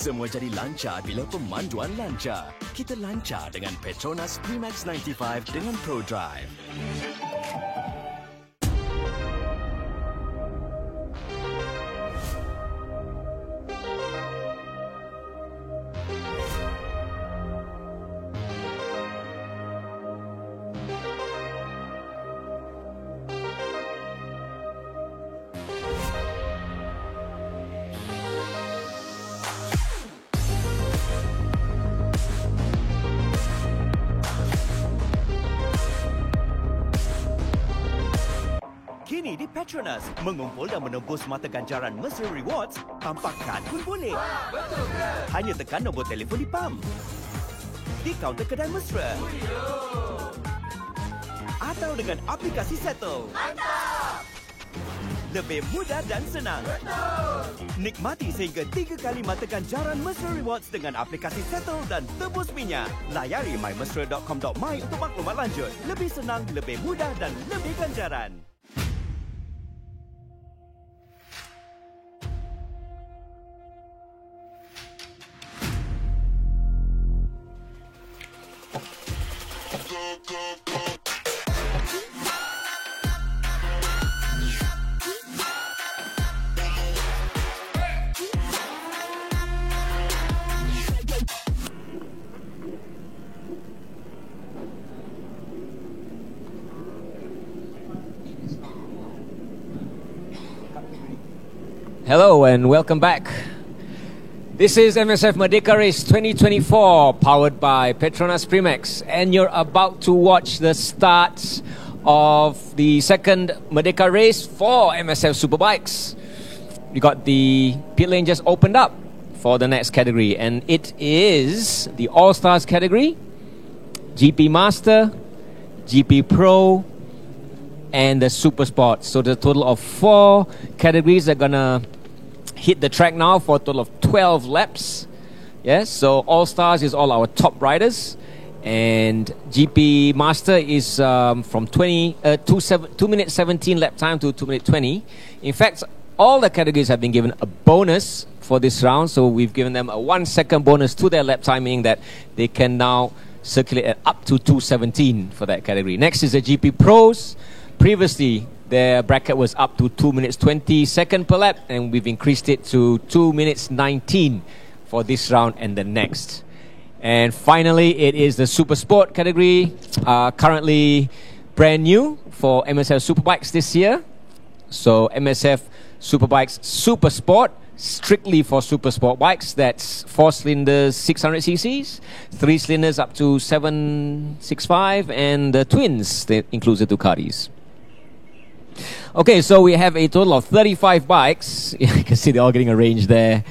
Semua jadi lancar bila pemanduan lancar. Kita lancar dengan Petronas Primax 95 dengan Pro Drive. Kini di Petronas, mengumpul dan menembus mata ganjaran Mesra Rewards tanpa kad pun boleh. Hanya tekan nombor telefon di pam, di kaunter kedai Mesra, atau dengan aplikasi Settle. Lebih mudah dan senang. Nikmati sehingga 3 kali mata ganjaran Mesra Rewards dengan aplikasi Settle dan tebus minyak. Layari mymesra.com.my untuk maklumat lanjut. Lebih senang, lebih mudah dan lebih ganjaran. Hello and welcome back. This is MSF Merdeka Race 2024 powered by Petronas Primax, and you're about to watch the start of the second Merdeka Race for MSF Superbikes. We got the pit lane just opened up for the next category, and it is the All-Stars category, GP Master, GP Pro, and the Super Sport. So the total of 4 categories are gonna hit the track now for a total of 12 laps. Yes, so All Stars is all our top riders, And GP Master is from 2 minutes 17 lap time to 2 minutes 20. In fact, all the categories have been given a bonus for this round, so we've given them a 1 second bonus to their lap time, meaning that they can now circulate at up to 2:17 for that category. Next is the GP Pros. Previously, their bracket was up to 2 minutes 20 seconds per lap, and we've increased it to 2 minutes 19 for this round and the next. And finally, it is the Super Sport category, currently brand new for MSF Superbikes this year. So MSF Superbikes Super Sport, strictly for Super Sport bikes. That's 4 cylinders, 600 cc's, 3 cylinders up to 765, and the twins, that includes the Ducatis. Okay, so we have a total of 35 bikes. You can see they're all getting arranged there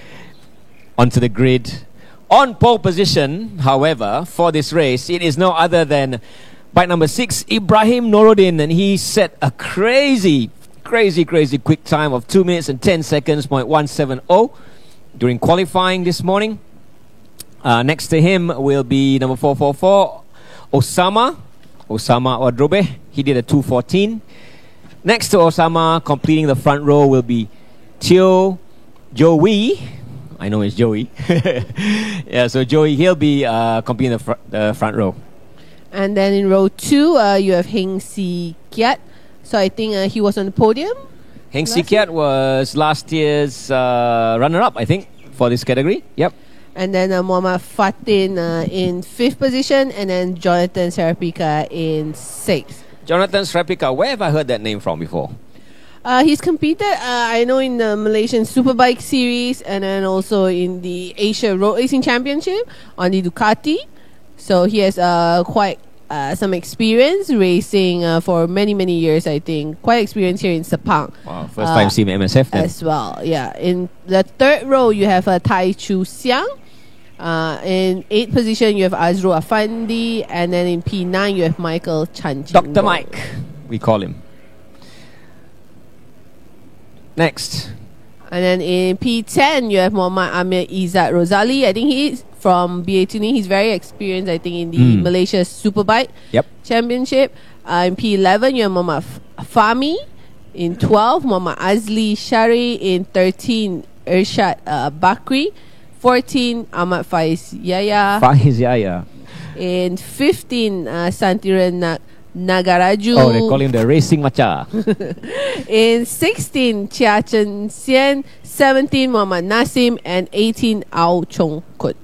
onto the grid. On pole position, however, for this race, it is no other than bike number 6, Ibrahim Norodin, and he set a crazy quick time of 2 minutes and 10 seconds, .170 during qualifying this morning. Next to him will be number 444, Osama Odrobe. He did a 2:14. Next to Osama, completing the front row, will be Teo Joey. I know it's Joey. Yeah, so Joey, he'll be completing the front row. And then in row 2, you have Heng Si Kiat. So I think he was on the podium. Heng Si Kiat was last year's runner-up, I think, for this category. Yep. And then Muhammad Fatin in 5th position, and then Jonathan Serapika in 6th. Jonathan Serapika, where have I heard that name from before? He's competed, I know, in the Malaysian Superbike series, and then also in the Asia Road Racing Championship on the Ducati. So he has quite some experience racing for many years, I think. Quite experienced here in Sepang. Wow, first time seeing MSF then. As well, yeah. In the 3rd row, you have Tai Chu Siang. In 8th position, you have Azro Afandi. And then in P9, you have Michael Chan. Dr. Mike, we call him. Next. And then in P10, you have Muhammad Amir Izzat Rosali. I think he's from BA2. He's very experienced, I think, in the Malaysia Superbike Championship. In P11, you have Muhammad Fahmi. In 12, Muhammad Azli Shari. In 13, Irshad Bakri. 14, Ahmad Faiz Yaya. In 15, Santiran Nagaraju. Oh, they call him the Racing Macha. In 16, Chia Chen Xian. 17, Muhammad Nasim. And 18, Ao Chong Kut.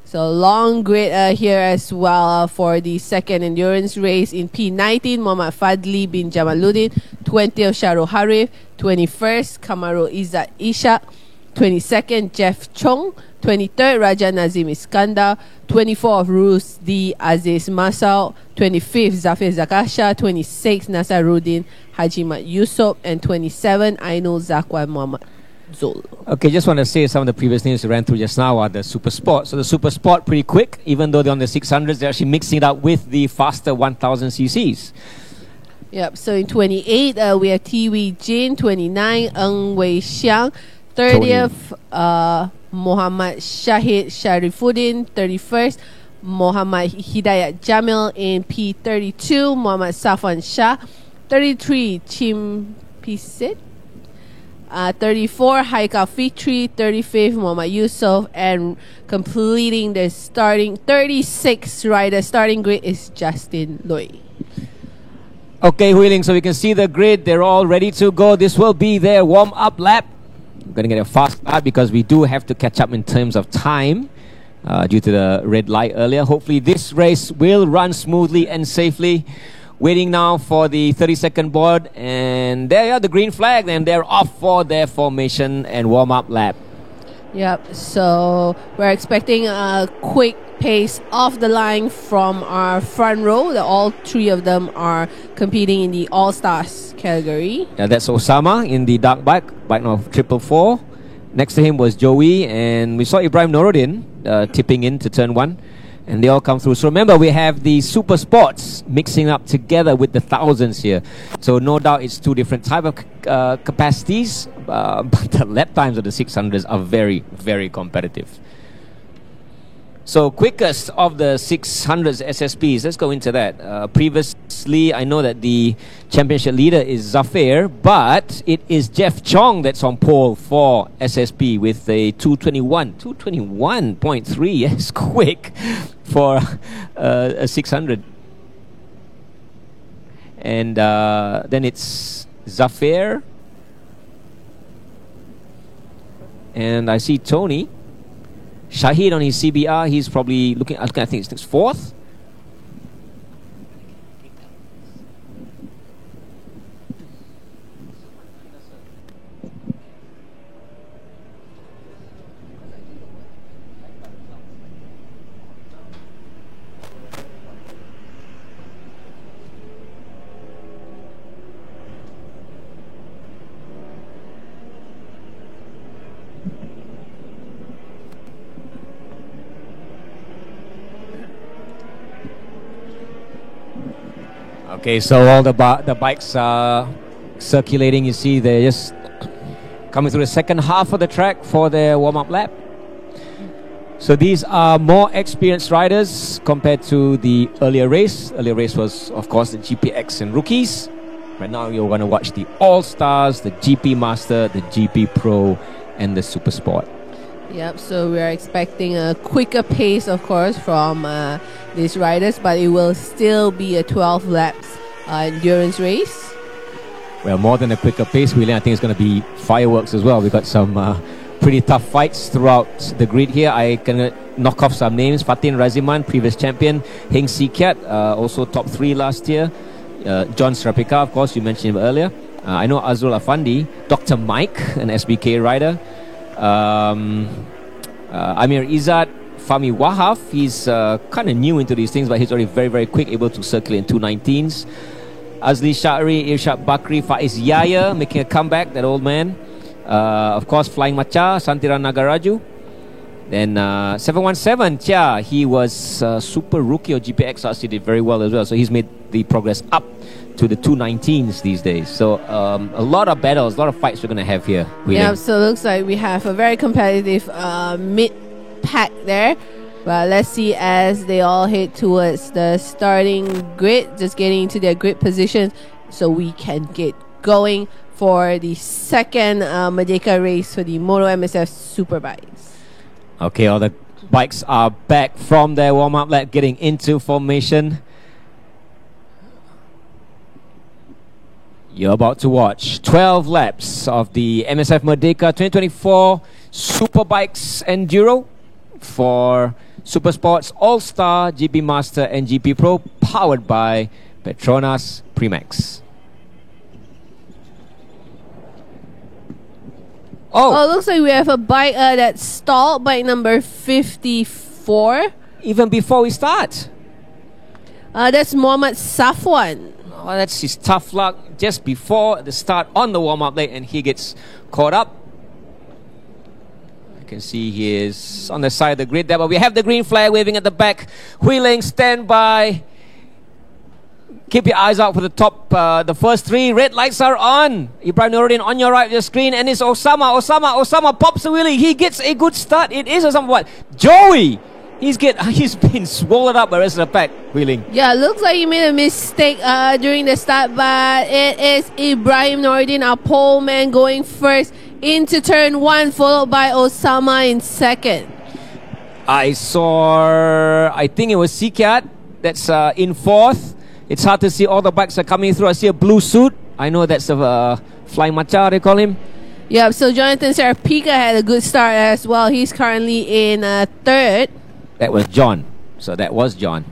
So long grid here as well for the second endurance race. In P19, Muhammad Fadli bin Jamaluddin. 20th, Shahrul Harif. 21st, Kamaru Izzat Ishak. 22nd, Jeff Chong. 23rd, Raja Nazim Iskandar. 24th, Rusdi Aziz Masau. 25th, Zafir Zakasha. 26th, Nasaruddin Hajimat Yusof. And 27th, Ainul Zakwan Muhammad Zul. Okay, just want to say some of the previous names we ran through just now are the Super Sport. So the Super Sport, pretty quick. Even though they're on the 600s, they're actually mixing it up with the faster 1000 cc's. Yep, so in 28, we have Tiwi Jin. 29, Ng Wei Xiang. 30th, Muhammad Shahid Sharifuddin. 31st, Muhammad Hidayat Jamil. In P32, Muhammad Safwan Shah. 33, Chim Pisit. 34, Haikal Fitri. 35th, Muhammad Yusof. And completing the starting 36 rider starting grid is Justin Lui. Okay, Huiling, so we can see the grid. They're all ready to go. This will be their warm-up lap. We're going to get a fast start because we do have to catch up in terms of time due to the red light earlier. Hopefully this race will run smoothly and safely. Waiting now for the 30-second board. And there you are, the green flag. And they're off for their formation and warm-up lap. Yep, so we're expecting a quick pace off the line from our front row. All 3 of them are competing in the All-Stars category. Yeah, that's Osama in the dark bike number 444. Next to him was Joey, and we saw Ibrahim Norodin tipping in to turn 1. And they all come through. So remember, we have the Super Sports mixing up together with the thousands here. So no doubt it's 2 different type of capacities, but the lap times of the 600s are very competitive. So quickest of the 600s SSPs. Let's go into that. Previously, I know that the championship leader is Zafir, but it is Jeff Chong that's on pole for SSP with a 221.3. Yes, quick for a 600. And then it's Zafir. And I see Tony. Shahid on his CBR, he's probably looking, I think it's fourth. Okay, so all the bikes are circulating. You see they're just coming through the second half of the track for their warm-up lap. So these are more experienced riders compared to the earlier race. Earlier race was, of course, the GPX and rookies. Right now you're going to watch the All-Stars, the GP Master, the GP Pro, and the Super Sport. Yep, so we are expecting a quicker pace, of course, from these riders, but it will still be a 12 laps endurance race. Well, more than a quicker pace, really, I think it's going to be fireworks as well. We've got some pretty tough fights throughout the grid here. I can knock off some names. Fatin Raziman, previous champion. Heng Sikat, also top 3 last year. John Srapika, of course, you mentioned him earlier. I know Azrul Afandi. Dr. Mike, an SBK rider. Amir Izzat, Fahmi Wahaf, he's kind of new into these things, but he's already very, very quick, able to circulate in 219s. Azli Sha'ri, Irshad Bakri, Faiz Yaya, making a comeback, that old man. Of course, Flying Macha, Santiran Nagaraju. Then 717, Chia, he was super rookie or GPX last year, did very well as well. So he's made the progress up to the 219s these days. So a lot of battles, a lot of fights we're going to have here. Yeah, so it looks like we have a very competitive mid-pack there. But let's see as they all head towards the starting grid, just getting into their grid positions so we can get going for the second Merdeka race for the Moto MSF Superbikes. Okay, all the bikes are back from their warm-up lap, getting into formation. You're about to watch 12 laps of the MSF Merdeka 2024 Superbikes Enduro for Super Sports All-Star, GP Master and GP Pro, powered by Petronas Primax. Oh, looks like we have a bike that's stalled, bike number 54. Even before we start. That's Mohammad Safwan. Oh, that's his tough luck just before the start on the warm-up lane, and he gets caught up. You can see he is on the side of the grid there, but we have the green flag waving at the back. Wheeling, stand by. Keep your eyes out for the top, the first 3. Red lights are on. Ibrahim Nuruddin on your right of your screen, and it's Osama pops a wheelie. He gets a good start. It is Osama. What? Joey! He's been swallowed up by the rest of the pack, Wheeling. Yeah, looks like he made a mistake during the start, but it is Ibrahim Nuruddin, our pole man, going first into turn 1, followed by Osama in second. I think it was Sikat that's in fourth. It's hard to see, all the bikes are coming through. I see a blue suit. I know that's a Flying Macha, they call him. Yeah, so Jonathan Serapika had a good start as well. He's currently in third. That was John. So that was John.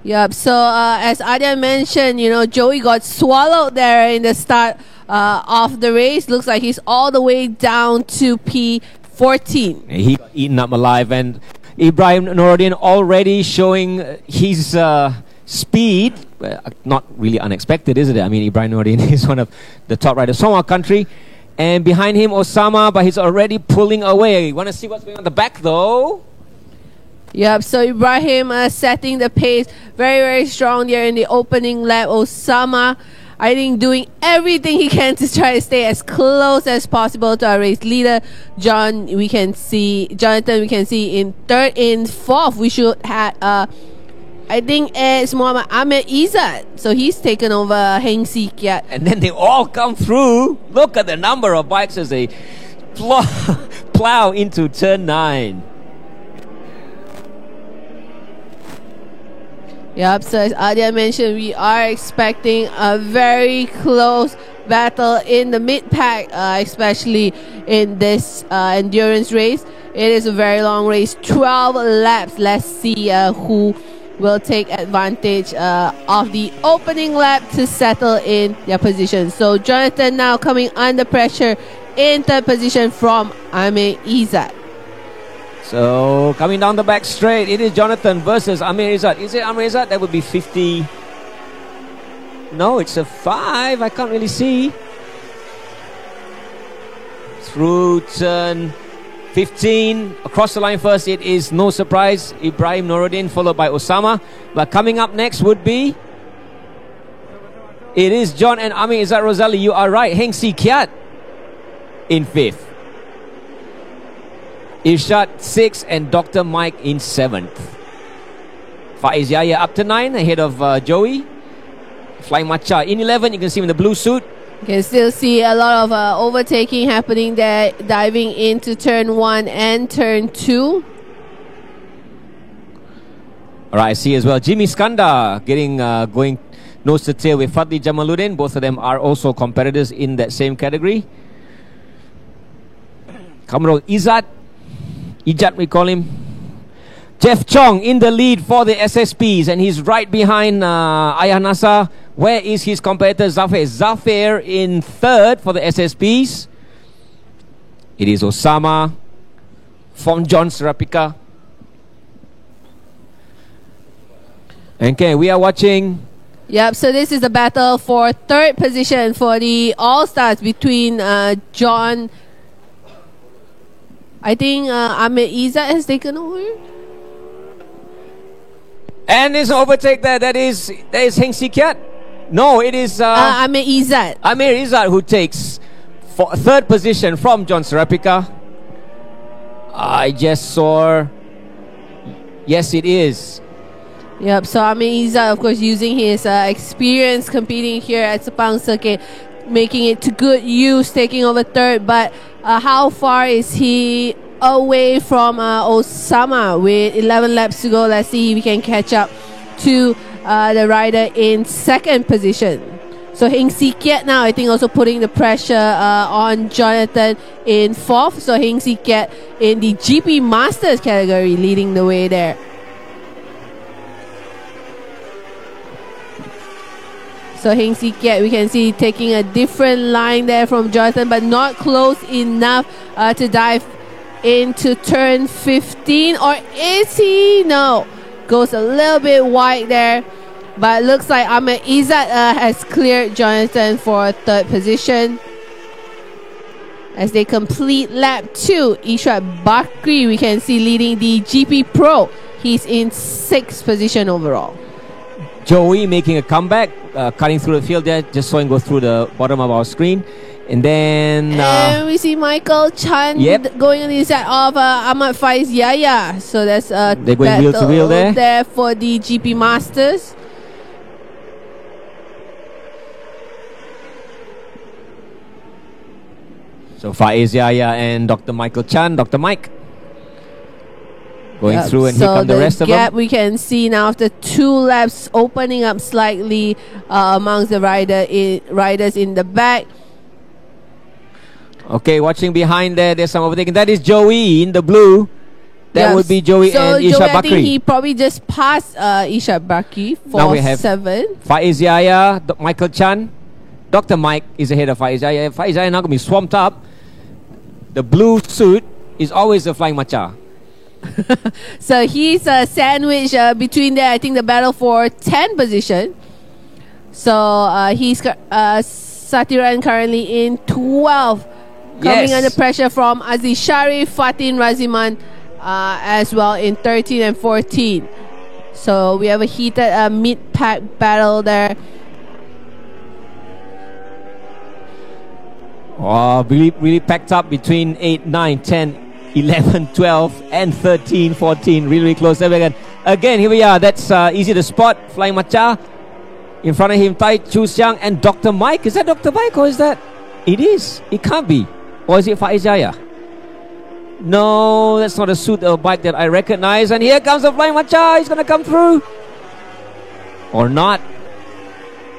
Yep, so as Adya mentioned, Joey got swallowed there in the start of the race. Looks like he's all the way down to P14. He got eaten up alive, and Ibrahim Nuruddin already showing his speed. Not really unexpected, is it? I mean, Ibrahim Nuruddin is one of the top riders from our country. And behind him, Osama, but he's already pulling away. You want to see what's going on at the back, though? Yep, so Ibrahim setting the pace very, very strong there in the opening lap. Osama I think, doing everything he can to try to stay as close as possible to our race leader. Jonathan, we can see in third. In fourth, we should have, I think it's Muhammad Ahmed Izzat. So he's taken over Heng Si Kiat. And then they all come through. Look at the number of bikes as they plow into turn 9. Yep, so as Adia mentioned, we are expecting a very close battle in the mid-pack, especially in this endurance race. It is a very long race, 12 laps. Let's see who will take advantage of the opening lap to settle in their position. So Jonathan now coming under pressure in third position from Amir Izzat. So coming down the back straight, it is Jonathan versus Amir Izzat. Is it Amir Izzat? That would be 50. No, it's a 5. I can't really see. Through turn 15, across the line first, it is no surprise Ibrahim Noruddin, followed by Osama. But coming up next would be, it is John and Amir Izzat Rosali. You are right. Heng Si Kiat in 5th. Irshad 6th and Dr. Mike in 7th. Faiz Yahya up to 9 ahead of Joey. Flying Macha in 11. You can see him in the blue suit. You can still see a lot of overtaking happening there, diving into turn 1 and turn 2. Alright, I see as well Jimmy Skanda getting going nose to tail with Fadli Jamaluddin. Both of them are also competitors in that same category. Kamrul Ijat we call him. Jeff Chong in the lead for the SSPs, and he's right behind Ayah Nasa. Where is his competitor Zafir? Zafir in 3rd for the SSPs. It is Osama from John Serapika. Okay, we are watching. Yep, so this is the battle for 3rd position for the All-Stars between John. I think Ahmed Izzat has taken over. And there's an overtake there. That is Heng Si Kiat. No, it is Ahmed Izzat. Amir Izzat who takes 3rd position from John Serapika. I just saw. Yes, it is. Yep, so Amir Izzat, of course, using his experience competing here at Sepang Circuit, making it to good use, taking over 3rd. But how far is he away from Osama with 11 laps to go? Let's see if we can catch up to the rider in 2nd position. So Heng Si Kiat now, I think, also putting the pressure on Jonathan in 4th. So Heng Si Kiat in the GP Masters category leading the way there. So Heng Si Kiat, we can see taking a different line there from Jonathan, but not close enough to dive into turn 15. Or is he? No. Goes a little bit wide there. But looks like Ahmed Izzat has cleared Jonathan for 3rd position. As they complete lap 2, Ishrat Bakri, we can see leading the GP Pro. He's in 6th position overall. Joey making a comeback, cutting through the field there. Just saw him go through the bottom of our screen. And then and we see Michael Chan going on the side of Ahmad Faiz Yahya. So that's they're going wheel to wheel there for the GP Masters. So Faiz Yahya and Dr. Michael Chan, Dr. Mike going through, and here come the rest of them. So the gap we can see now after 2 laps opening up slightly amongst the riders in the back. Okay, watching behind there, there's some overtaking. That is Joey in the blue. That would be Joey and Isha Joey, Bakri. I think he probably just passed Isha Bakri for now we have 7. Faiz Yahya, Michael Chan. Dr. Mike is ahead of Faiz Yahya. Faiz Yahya now going to be swamped up. The blue suit is always the Flying Macha. So he's sandwiched between there. I think the battle for 10 position. So he's Satiran currently in 12. Coming under pressure from Aziz Sharif, Fatin Raziman as well in 13 and 14. So we have a heated mid-pack battle there. Oh, really packed up between 8, 9, 10, 11, 12, and 13, 14. Really close there again. Again, here we are. That's easy to spot. Flying Macha. In front of him, Tai Chu Siang and Dr. Mike. Is that Dr. Mike or is that? It is. It can't be. Or is it Faiz Jaya? No, that's not a suit or bike that I recognize. And here comes the Flying Macha. He's going to come through. Or not.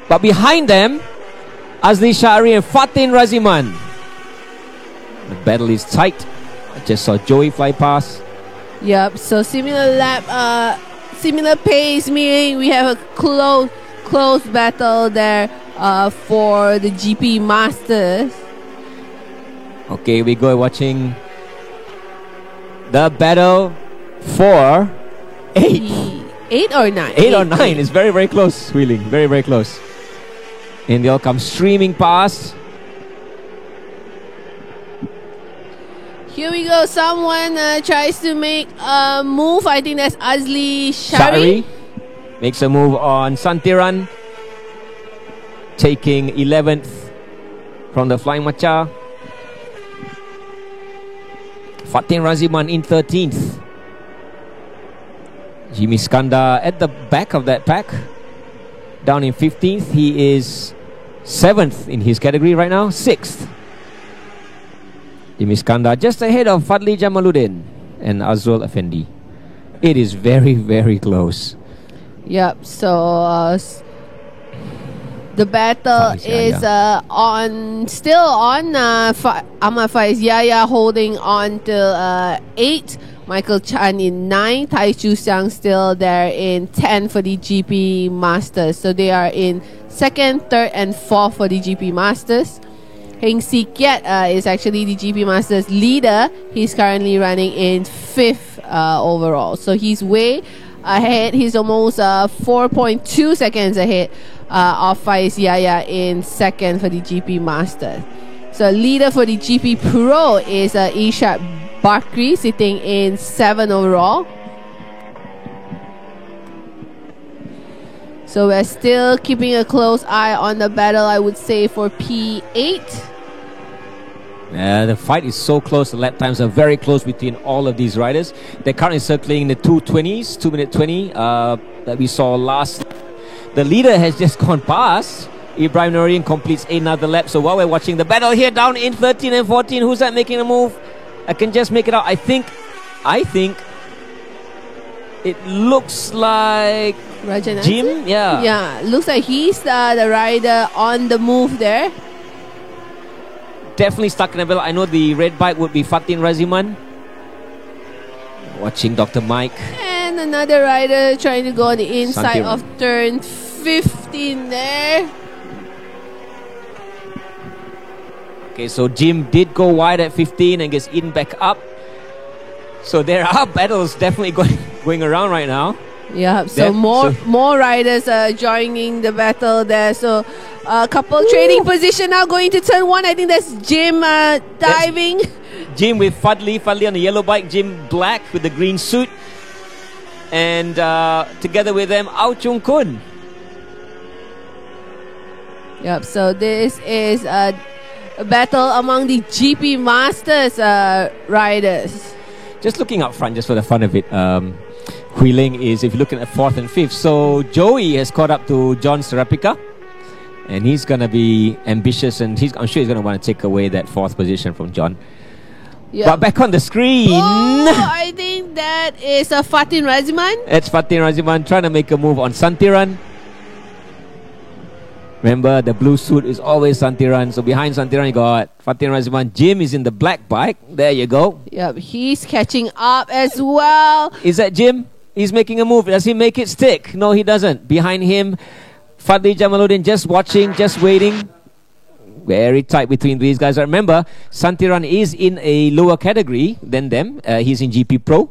But behind them, Azli Shari and Fatin Raziman. The battle is tight. I just saw Joey fly past. Yep, so similar lap, similar pace, meaning we have a close battle there for the GP Masters. Okay, we go watching the battle for 8. 8 or 9? 8 or 9. It's very close, Wheeling. Very close. And they all come streaming past. Here we go. Someone tries to make a move. I think that's Azli Shari. Makes a move on Santiran, taking 11th from the Flying Macha. Fatin Raziman in 13th. Jimmy Skanda at the back of that pack, down in 15th. He is 7th in his category right now. 6th. Jimmy Skanda just ahead of Fadli Jamaluddin and Azul Effendi. It is very close. Yep, so the battle is still on. Ahmad Faiz Yaya holding on till 8. Michael Chan in 9. Tai Chu Siang still there in 10 for the GP Masters. So they are in 2nd, 3rd and 4th for the GP Masters. Heng Si Kiat is actually the GP Masters leader. He's currently running in 5th overall. So he's way ahead. He's almost 4.2 seconds ahead of Faiz Yaya in 2nd for the GP Masters. So leader for the GP Pro is Ishak Bakri, sitting in 7 overall. So we're still keeping a close eye on the battle, I would say, for P8. Yeah, the fight is so close. The lap times are very close between all of these riders. They're currently circling in the 2:20s, 2 minute 20 that we saw last. The leader has just gone past. Ibrahim Noreen completes another lap. So while we're watching the battle here down in 13 and 14, who's that making a move? I can just make it out. I think it looks like Rajan Jim. Anson? Yeah. Yeah, looks like he's the rider on the move there. Definitely stuck in the battle. I know the red bike would be Fatin Raziman. Watching Dr. Mike. And another rider trying to go on the inside Santiran. of turn 15 there. Okay, so Jim did go wide at 15 and gets eaten back up. So there are battles definitely going around right now. Yeah, so more riders are joining the battle there. So a couple trading position now going to turn 1. I think that's Jim diving. That's Jim with Fadli on the yellow bike, Jim black with the green suit. And together with them, Au Chung Kun. Yep, so this is a battle among the GP Masters riders. Just looking up front, just for the fun of it, Wheeling is, if you're looking at 4th and 5th. So Joey has caught up to John Serapika, and he's going to be ambitious, and I'm sure he's going to want to take away that 4th position from John. Yep. But back on the screen, I think that is Fatin Raziman. It's Fatin Raziman trying to make a move on Santiran. Remember, the blue suit is always Santiran. So behind Santiran, you got Fatin Raziman. Jim is in the black bike. There you go. Yep, he's catching up as well. Is that Jim? He's making a move. Does he make it stick? No, he doesn't. Behind him, Fadli Jamaluddin just watching, just waiting. Very tight between these guys. Remember, Santiran is in a lower category than them. He's in GP Pro.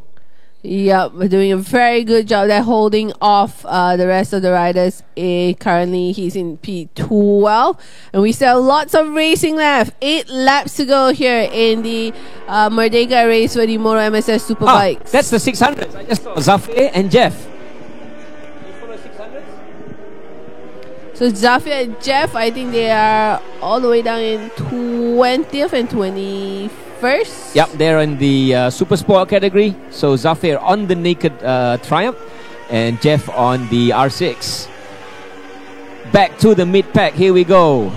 Yep, we're doing a very good job there holding off the rest of the riders. Currently, he's in P12. And we still have lots of racing left. 8 laps to go here in the Merdeka Race for the Moro MSF Superbikes. That's the 600s. I just saw Zafir and Jeff. You follow 600s? So Zafir and Jeff, I think they are all the way down in 20th and 21st. Yep, they're in the Super Sport category. So Zafir on the naked Triumph and Jeff on the R6. Back to the mid-pack. Here we go.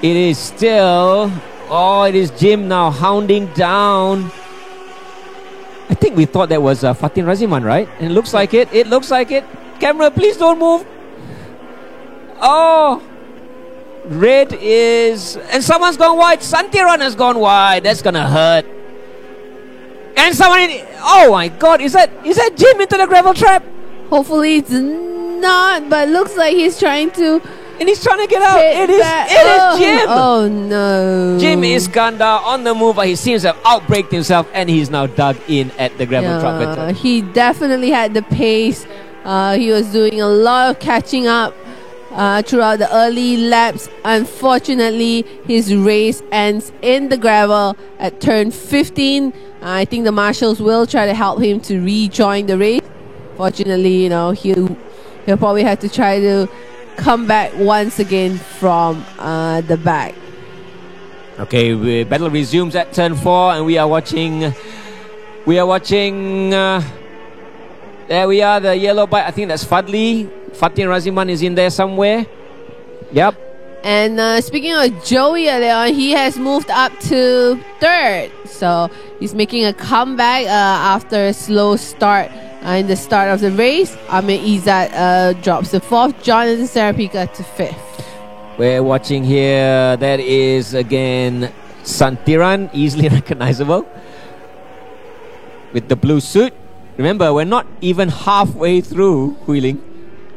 It is still... Oh, it is Jim now hounding down. I think we thought that was Fatin Raziman, right? And it looks like it. It looks like it. Camera, please don't move. Oh, red is... And someone's gone wide. Santiran has gone wide. That's going to hurt. And someone... Oh my God. Is that Jim into the gravel trap? Hopefully it's not, but looks like he's trying to... And he's trying to get out. It is Jim. Oh no. Jim Iskandar on the move, but he seems to have outbraked himself and he's now dug in at the gravel trap. He definitely had the pace. He was doing a lot of catching up throughout the early laps. Unfortunately, his race ends in the gravel at turn 15. I think the marshals will try to help him to rejoin the race. Fortunately, he'll probably have to try to come back once again from the back. Okay, battle resumes at turn 4 and we are watching there we are, the yellow bike. I think that's Fatin Raziman is in there somewhere. Yep. And speaking of Joey earlier on, he has moved up to 3rd. So he's making a comeback after a slow start in the start of the race. Ahmed Izzat drops to 4th. Jonathan Serapika to 5th. We're watching here. That is again Santiran, easily recognizable with the blue suit. Remember, we're not even halfway through wheeling.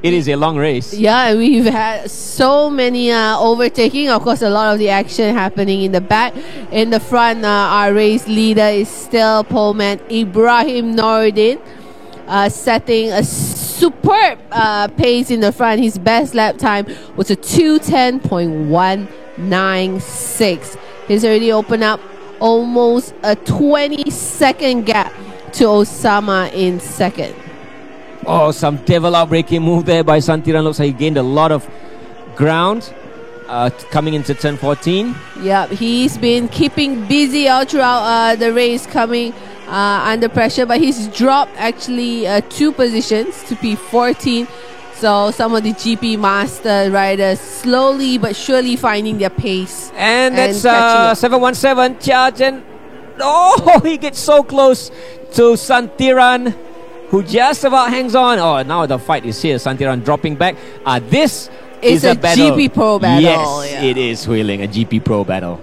It is a long race. Yeah, we've had so many overtaking. Of course, a lot of the action happening in the back. In the front, our race leader is still poleman Ibrahim Noruddin, setting a superb pace in the front. His best lap time was a 2:10.196. He's already opened up almost a 20-second gap to Osama in 2nd. Oh, some devil outbreaking move there by Santiran. Looks like he gained a lot of ground coming into turn 14. Yep, he's been keeping busy all throughout the race, coming under pressure, but he's dropped actually 2 positions to P14. So some of the GP Master riders slowly but surely finding their pace. And that's 717 charge, and oh, he gets so close to Santiran, who just about hangs on. Oh, now the fight is here. Santiran dropping back. This is a battle. GP Pro battle. Yes, it is wheeling, a GP Pro battle.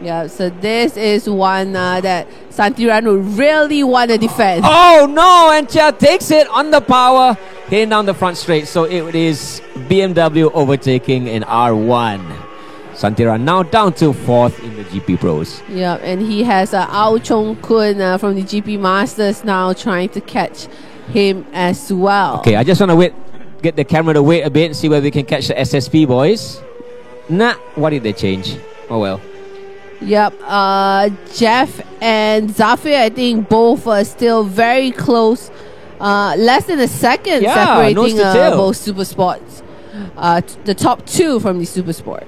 Yeah, so this is one that Santiran would really want to defend. Oh no, and Chia takes it on the power, heading down the front straight. So it is BMW overtaking in R1. Santiran now down to 4th in the GP Pros. Yeah, and he has Ao Chong Kun from the GP Masters now trying to catch him as well. Okay, I just want to get the camera to wait a bit and see whether we can catch the SSP boys. Nah, what did they change? Oh well. Yep, Jeff and Zafir, I think both are still very close. Less than a second separating both Super Sports. The top 2 from the Super Sport.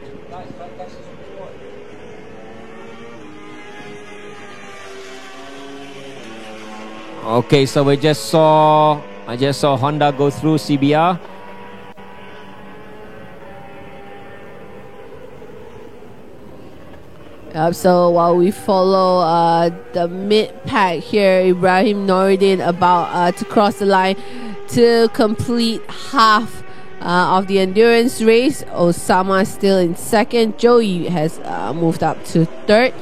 Okay, so I just saw Honda go through CBR. So while we follow the mid-pack here, Ibrahim Noruddin about to cross the line to complete half of the endurance race. Osama still in 2nd. Joey has moved up to 3rd.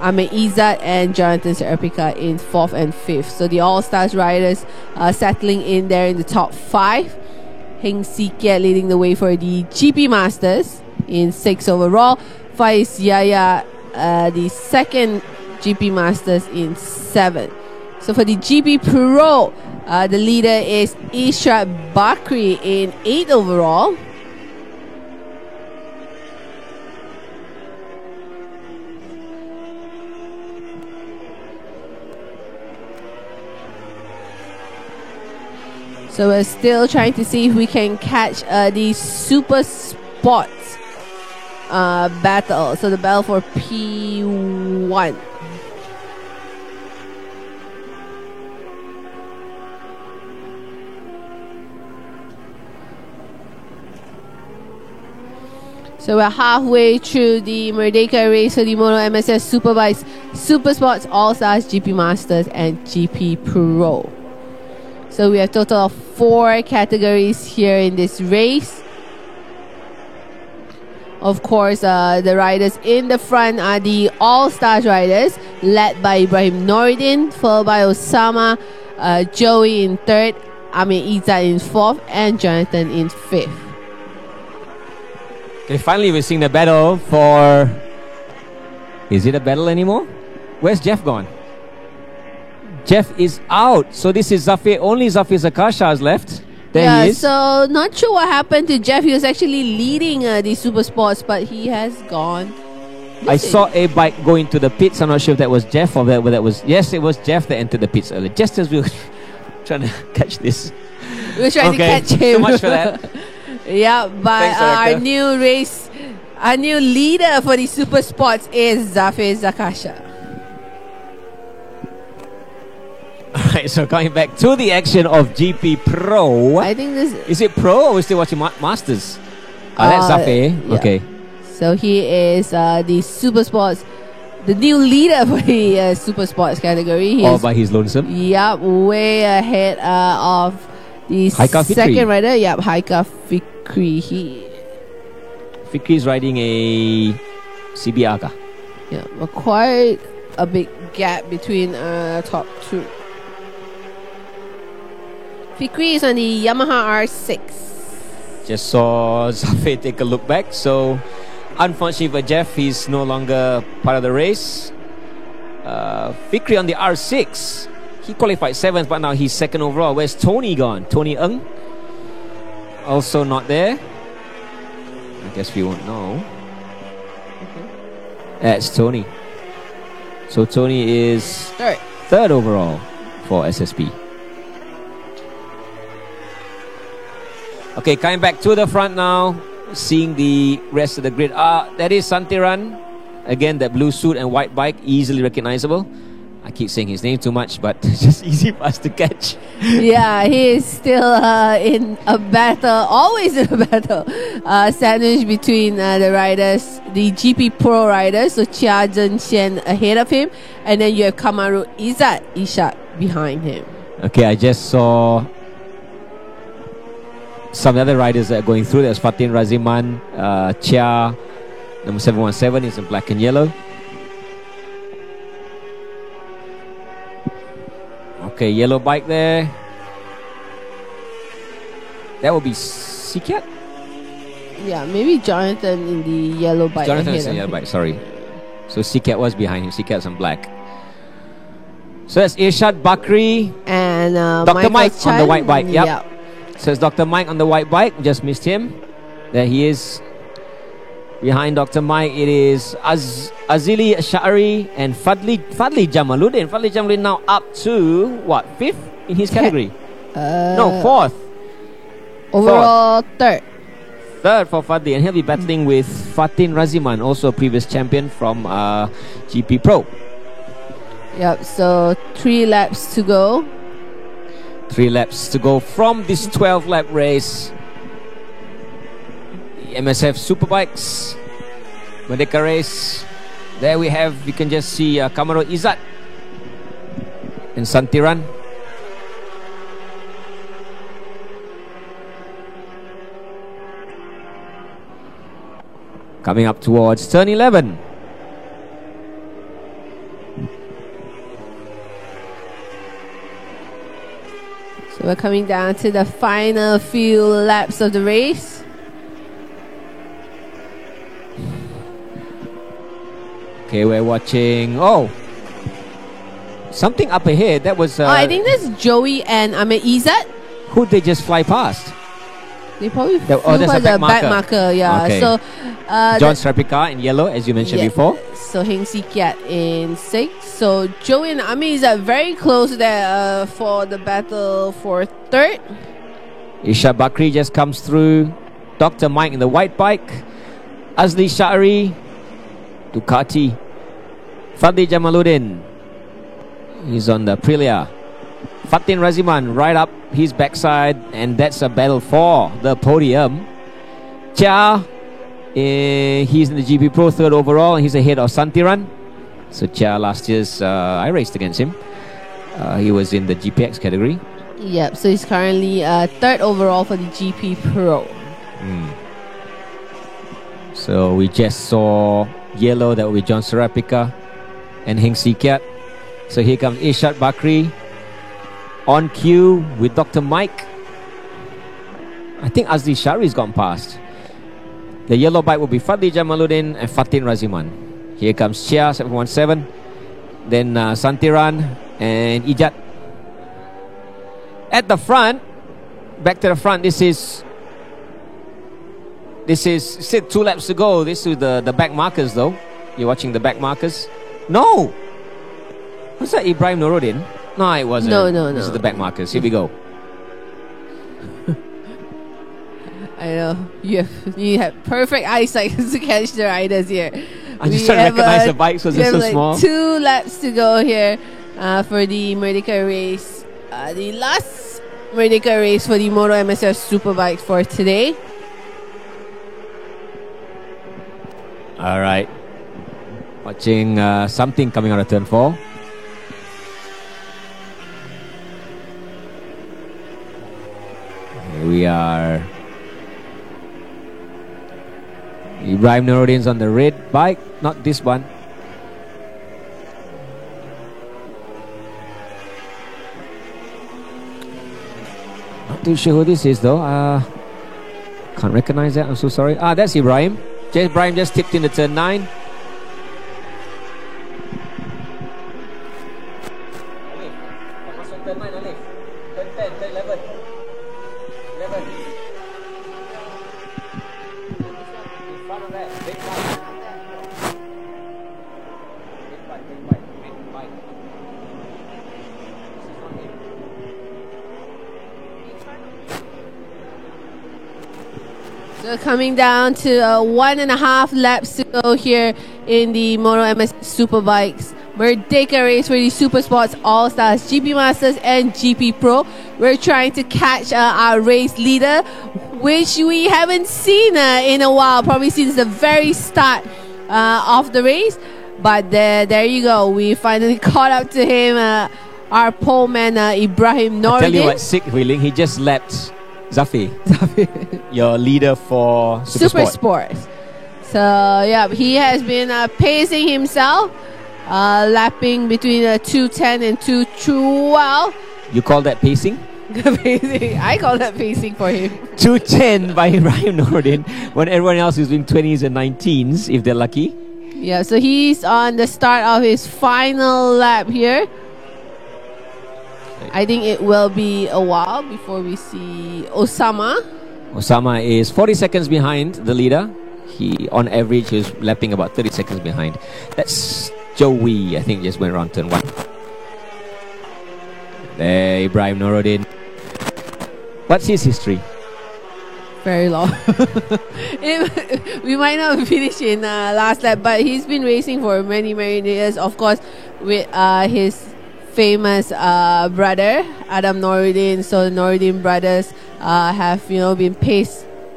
Ahmed Izzat and Jonathan Serapika in 4th and 5th. So the All-Stars riders settling in there in the top 5. Heng Si Kiat leading the way for the GP Masters in 6th overall. Faiz Yaya, the 2nd GP Masters in 7th. So for the GP Pro, the leader is Ishrat Bakri in 8th overall. So we're still trying to see if we can catch the super sports battle. So the battle for P1. So we're halfway through the Merdeka Race for the Mono MSF Superbikes, Super Sports, All Stars, GP Masters, and GP Pro. So we have a total of 4 categories here in this race. Of course, the riders in the front are the All Stars riders, led by Ibrahim Noureddin, followed by Osama, Joey in 3rd, Amir Izzat in 4th, and Jonathan in 5th. Okay, finally we're seeing the battle for... Is it a battle anymore? Where's Jeff gone? Jeff is out. So this is Zafir. Only Zafir Zakasha is left. There he is. So not sure what happened to Jeff. He was actually leading the Super Sports, but he has gone. I saw a bike go into the pits. I'm not sure if that was Jeff or that was... Yes, it was Jeff that entered the pits earlier. Just as we were trying to catch this. We were trying to catch him. So much for that. Yeah, but our new leader for the Super Sports is Zafir Zakasha. Alright, so coming back to the action of GP Pro. I think this... Is it Pro or are we still watching Masters? That's Zafir. Yeah. Okay. So he is the Super Sports, the new leader for the Super Sports category. He All is, by his lonesome. Yep, way ahead of the Haika Fikri. second rider. Yep, Haika Fikri. Fikri is riding a CBR car. Yeah, but quite a big gap between top 2. Fikri is on the Yamaha R6. Just saw Zafir take a look back. So, unfortunately for Jeff, he's no longer part of the race. Fikri on the R6. He qualified 7th, but now he's 2nd overall. Where's Tony gone? Tony Ng? Also not there. I guess we won't know. That's Tony. So Tony is 3rd overall for SSP. Okay, coming back to the front now. Seeing the rest of the grid. That is Santiran. Again, that blue suit and white bike, easily recognizable. I keep saying his name too much, but it's just easy for us to catch. Yeah, he is still in a battle, always in a battle. Sandwich between the riders, the GP Pro riders, so Chia Zhenxian ahead of him, and then you have Kamaru Izzat Ishak behind him. Okay, I just saw some other riders that are going through. There's Fatin Raziman, Chia, number 717 is in black and yellow. Okay, yellow bike there. That will be Sikat? Yeah, maybe Jonathan in the yellow bike. Jonathan is in the yellow bike, sorry. So Sikat was behind him. Sikat's in black. So that's Irshad Bakri and Dr. Mike Chan on the white bike. Yep. Yeah. So it's Dr. Mike on the white bike. Just missed him. There he is. Behind Dr. Mike, it is Azili Sha'ari and Fadli Jamaluddin. Fadli Jamaluddin now up to, what, 5th in his category? No, 4th. Overall, 3rd. 3rd for Fadli. And he'll be battling with Fatin Raziman, also a previous champion from GP Pro. Yep, so 3 laps to go. 3 laps to go from this 12-lap race. MSF Superbikes, Merdeka Race. There we have, you can just see Kamaru Izzat and Santiran. Coming up towards turn 11. So we're coming down to the final few laps of the race. Okay, we're watching. Something up ahead. That was. I think that's Joey and Amir Izzat. Who they just fly past? They probably flew that's by a the back back marker. Yeah. Okay. So John Strapika in yellow, as you mentioned before. So Heng Si Kiat in 6th. So Joey and Amir Izzat very close there for the battle for 3rd. Ishak Bakri just comes through. Dr. Mike in the white bike. Azli Sha'ari, Ducati. Fadli Jamaluddin, he's on the Aprilia. Fatin Raziman right up his backside, and that's a battle for the podium. Chia, he's in the GP Pro, third overall, and he's ahead of Santiran. So Chia last year's, I raced against him. He was in the GPX category. Yep, so he's currently third overall for the GP Pro. So we just saw yellow, that will be John Serapika and Heng Si Kiat. So here comes Ishak Bakri on cue with Dr. Mike. I think Azli Shari's gone past. The yellow bike will be Fadli Jamaluddin and Fatin Raziman. Here comes Chia 717. Then Santiran and Ijat. At the front, back to the front, this is still 2 laps to go. This is the back markers though. You're watching the back markers. No! Was that Ibrahim Nuruddin? No, it wasn't. No. This is the back markers. Here we go. I know. You have perfect eyesight to catch the riders here. I'm just trying to recognize the bikes because they're so like small. 2 laps to go here for the Merdeka race. The last Merdeka race for the Moto MSF Superbikes for today. Alright. Watching something coming out of turn 4. Here we are. Ibrahim Nuruddin's on the red bike, not this one. Not too sure who this is though. Can't recognize that, I'm so sorry. That's Ibrahim. Ibrahim just tipped in the turn 9. So coming down to 1.5 laps to go here in the Moto MSF Superbikes Merdeka race for the Super Sports All Stars, GP Masters and GP Pro. We're trying to catch our race leader, which we haven't seen in a while, probably since the very start of the race. But there you go, we finally caught up to him, our pole man Ibrahim Nuruddin. I tell you what, sick wheeling, he just lapped Zafi, your leader for Super Sports. So yeah, he has been pacing himself, lapping between 2:10 and 2:12. You call that pacing? Pacing. I call that pacing for him. 2:10 by Ibrahim Nuruddin when everyone else is doing 20s and 19s if they're lucky. Yeah, so he's on the start of his final lap here. I think it will be a while before we see Osama. Osama is 40 seconds behind the leader. He, on average, is lapping about 30 seconds behind. That's Joey, I think, just went around turn 1. There, Ibrahim Nuruddin. What's his history? Very long. We might not finish in last lap, but he's been racing for many years, of course, with his famous brother Adam Nuruddin. So the Nuruddin brothers have been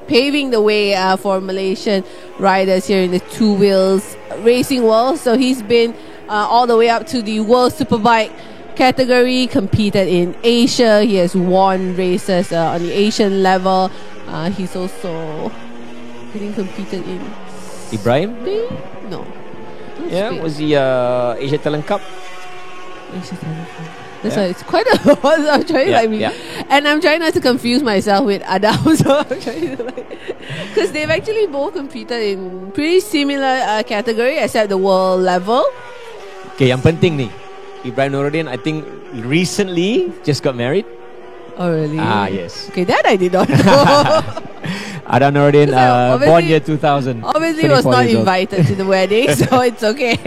paving the way for Malaysian riders here in the 2 wheels racing world. So he's been all the way up to the World Superbike category, competed in Asia. He has won races on the Asian level. He's also competed in Ibrahim? Spain? No. Yeah, Spain. was the Asia Talent Cup? That's why it's quite a lot. I'm trying and I'm trying not to confuse myself with Adam. So I'm trying to because they've actually both competed in pretty similar category except the world level. Okay, yang penting ni, Ibrahim Nuruddin, I think recently just got married. Oh really? Yes. Okay, that I did not know. Adam Nuruddin, born year 2000. Obviously was not invited to the wedding, so it's okay.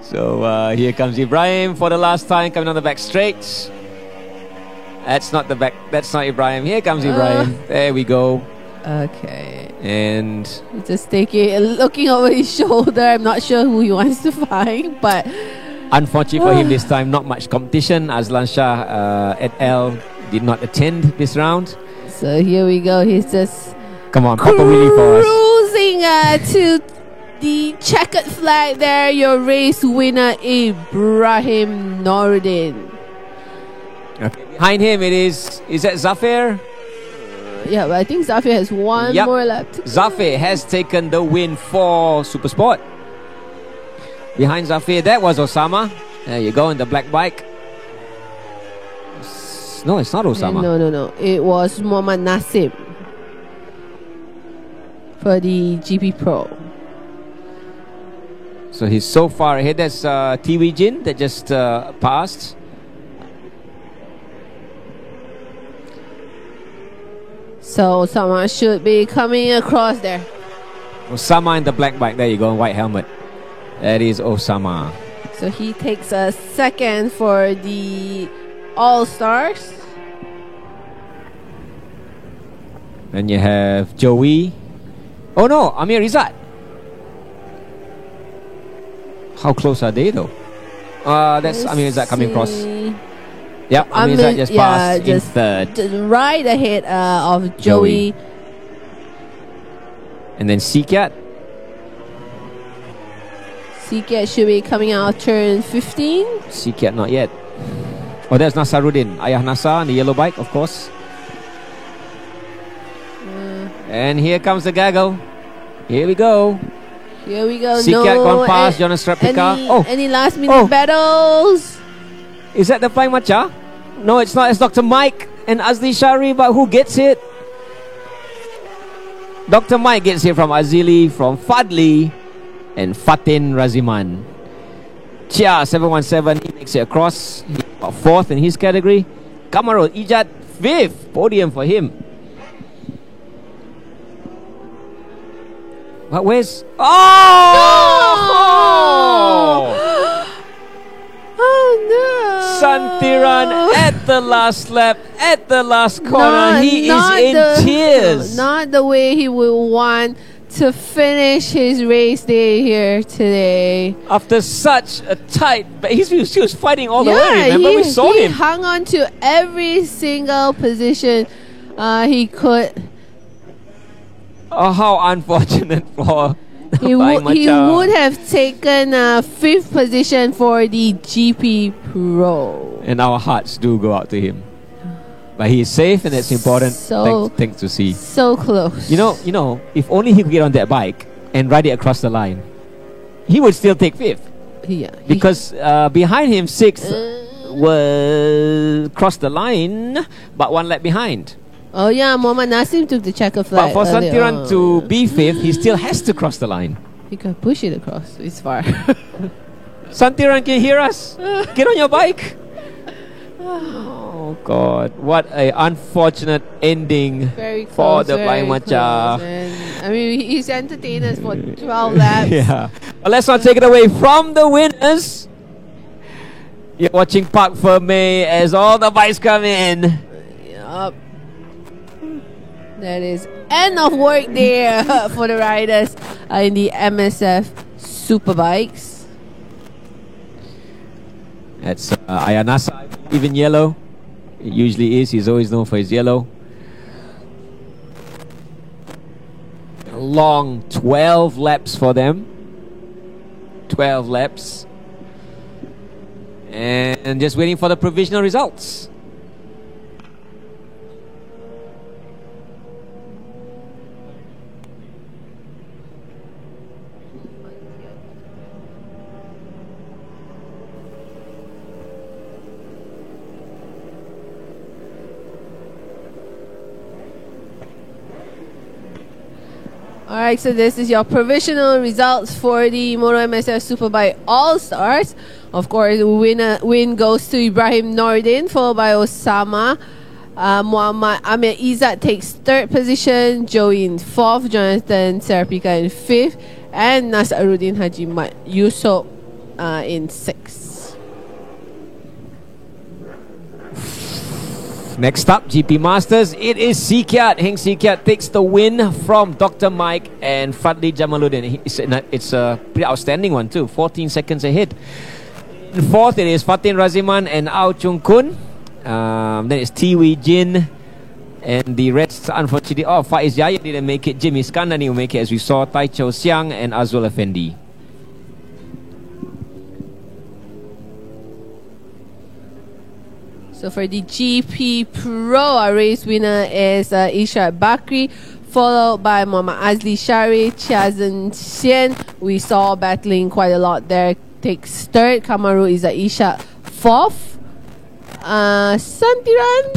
So here comes Ibrahim for the last time, coming on the back straight. That's not the back. That's not Ibrahim. Here comes Ibrahim. There we go. Okay. And Just looking over his shoulder. I'm not sure who he wants to find, but unfortunately for him this time, not much competition. Aslan Shah et al. Did not attend this round. so here we go. He's just Come on, Papa Willie for us. cruising to the checkered flag there. Your race winner, Ibrahim Noruddin. Okay. Behind him it is that Zafir? Yeah, but I think Zafir has one Yep. more lap to go. Zafir has taken the win for Supersport. Behind Zafir, that was Osama. There you go in the black bike. No, it's not Osama. No. It was Muhammad Nasib for the GP Pro. So he's so far ahead. That's Tiwi Jin that just passed. So someone should be coming across there. Osama in the black bike. There you go, white helmet. That is Osama. So he takes a second for the All-Stars. Then you have Joey. Oh no, Amir Izzat. How close are they though? That's Amir Izzat coming across. Yep, Amir Izzat just passed in third. Just right ahead of Joey. And then Sikat. Sikat should be coming out of turn 15. Sikat not yet. Oh, there's Nasaruddin. Ayah Nasar on the yellow bike, of course. And here comes the gaggle. Here we go. Here we go. Sikat gone past Jonas Replica. Any last minute battles? Is that the Flying Macha? No, it's not. It's Dr. Mike and Azli Shari, but who gets it? Dr. Mike gets it from Azili, from Fadli, and Fatin Raziman. Chia 717, he makes it across. He's about fourth in his category. Kamarul Ijat, fifth. Podium for him. But where's... Oh! Oh no! Santiran at the last lap, at the last corner. He is in tears. Not the way he would want to finish his race day here today. After such a tight... But he was fighting all the way, remember? We saw he him. hung on to every single position he could. Oh, how unfortunate for He would have taken fifth position for the GP Pro. And our hearts do go out to him. But he is safe, and that's important. Thanks to see. So close. You know, if only he could get on that bike and ride it across the line, he would still take fifth. Yeah. Because behind him, sixth was crossed the line, but one lap behind. Oh yeah, Muhammad Nasim took the checker flag. But for Santiran to be fifth, he still has to cross the line. He can push it across. It's far. Santiran, can you hear us? Get on your bike. Oh God, what a unfortunate ending Very close, for the very Flying Macha. close. And, I mean, he's entertained us for 12 laps. Yeah. But let's not take it away from the winners. You're watching Park Ferme as all the bikes come in. Yup. That is end of work there for the riders in the MSF Superbikes. That's Ayanasa, even yellow. It usually is. He's always known for his yellow. A long 12 laps for them. 12 laps. And just waiting for the provisional results. Alright, so this is your provisional results for the Moto MSF Superbike All-Stars. Of course, win goes to Ibrahim Noruddin, followed by Osama. Muhammad Amir Izzat takes third position, Joey in fourth, Jonathan Serapika in fifth, and Nasaruddin Haji Mat Yusof in sixth. Next up, GP Masters. It is Sikiat. Heng Sikiat takes the win from Dr. Mike and Fadli Jamaluddin. It's a pretty outstanding one too. 14 seconds ahead. In fourth, it is Fatin Raziman and Ao Chung Kun. Then it's Tiwi Jin. And the rest, unfortunately, Faiz Yaya didn't make it. Jimmy Iskandar didn't make it, as we saw. Tai Chow Siang and Azul Effendi. So for the GP Pro, our race winner is Ishak Bakri, followed by Muhammad Azli Shari, Chiazen Xian. We saw battling quite a lot there. Takes third. Kamaru is Ishak fourth. Santiran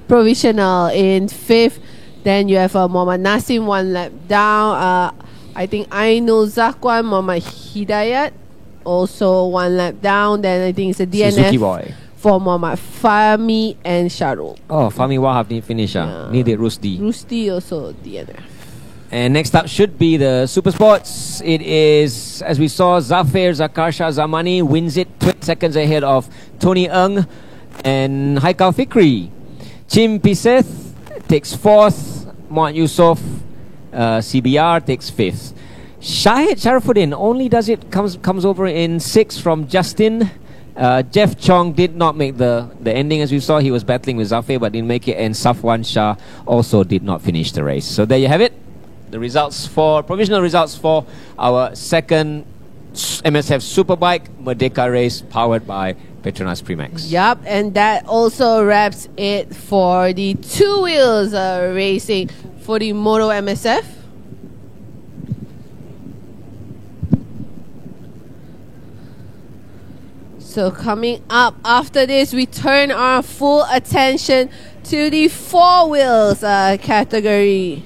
provisional in fifth. Then you have Muhammad Nasim 1 lap down. I think Ainul Zakwan, Muhammad Hidayat also 1 lap down. Then I think it's a DNF Suzuki boy for Muhammad Fahmi and Sharul. Fahmi Wahab didn't finish. Needed Rusdi. Rusdi also DNF. And next up should be the Super Sports. It is, as we saw, Zafir Zakarsha Zamani wins it 20 seconds ahead of Tony Ng and Haikal Fikri. Chim Piseth takes fourth. Muhammad Yusof CBR takes fifth. Shahid Sharafuddin only does it, comes over in sixth from Justin. Jeff Chong did not make the ending, as we saw. He was battling with Zafir but didn't make it, and Safwan Shah also did not finish the race. So there you have it. The provisional results for our second MSF Superbike Merdeka Race powered by Petronas Primax. Yup, and that also wraps it for the two wheels racing for the Moto MSF. So coming up after this, we turn our full attention to the four wheels category.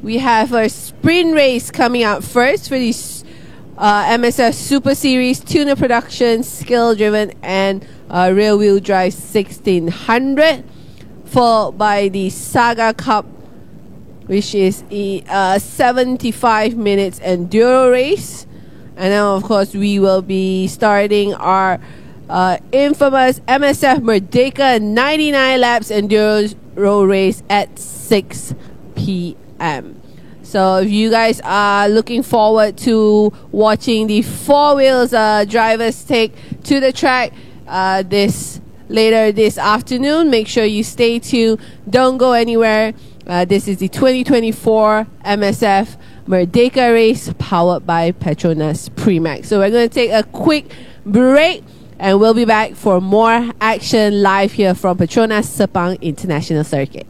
We have a sprint race coming out first for the MSF Super Series Tuner Production Skill Driven and Rear Wheel Drive 1600, followed by the Saga Cup, which is a 75 minutes enduro race. And then of course we will be starting our infamous MSF Merdeka 99 laps enduro race at 6 p.m. So if you guys are looking forward to watching the four wheels drivers take to the track later this afternoon, make sure you stay tuned. Don't go anywhere. This is the 2024 MSF Merdeka Race powered by Petronas Primax. So we're going to take a quick break and we'll be back for more action live here from Petronas Sepang International Circuit.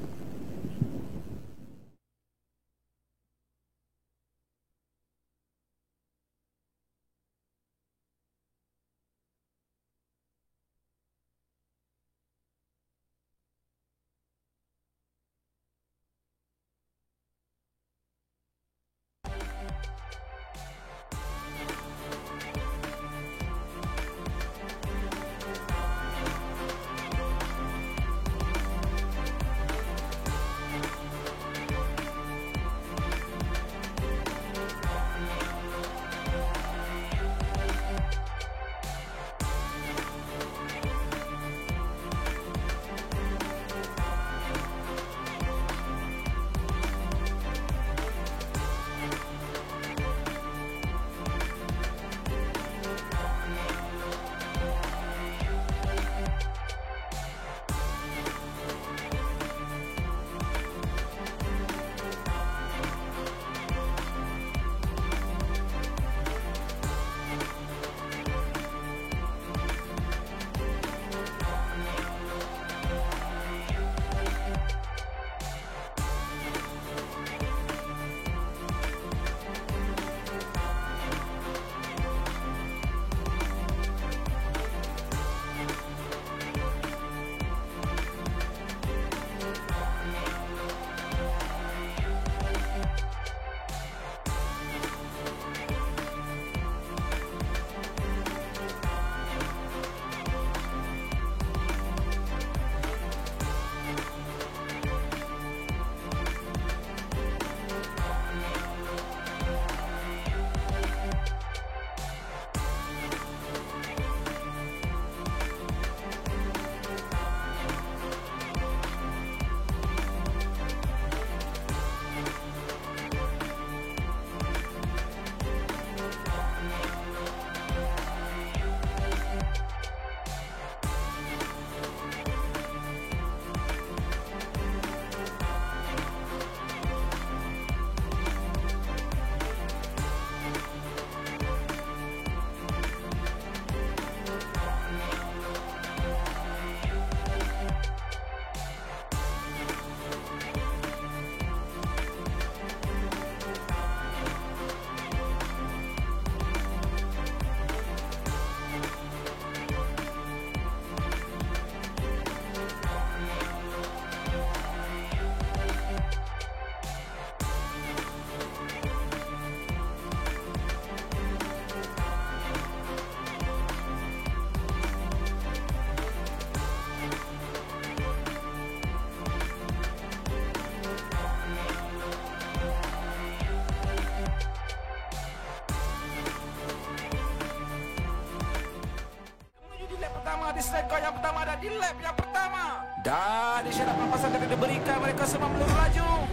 di sekor yang pertama dan di lap yang pertama. Dan isyarat pelepasan kereta diberikan, mereka semua meluru laju.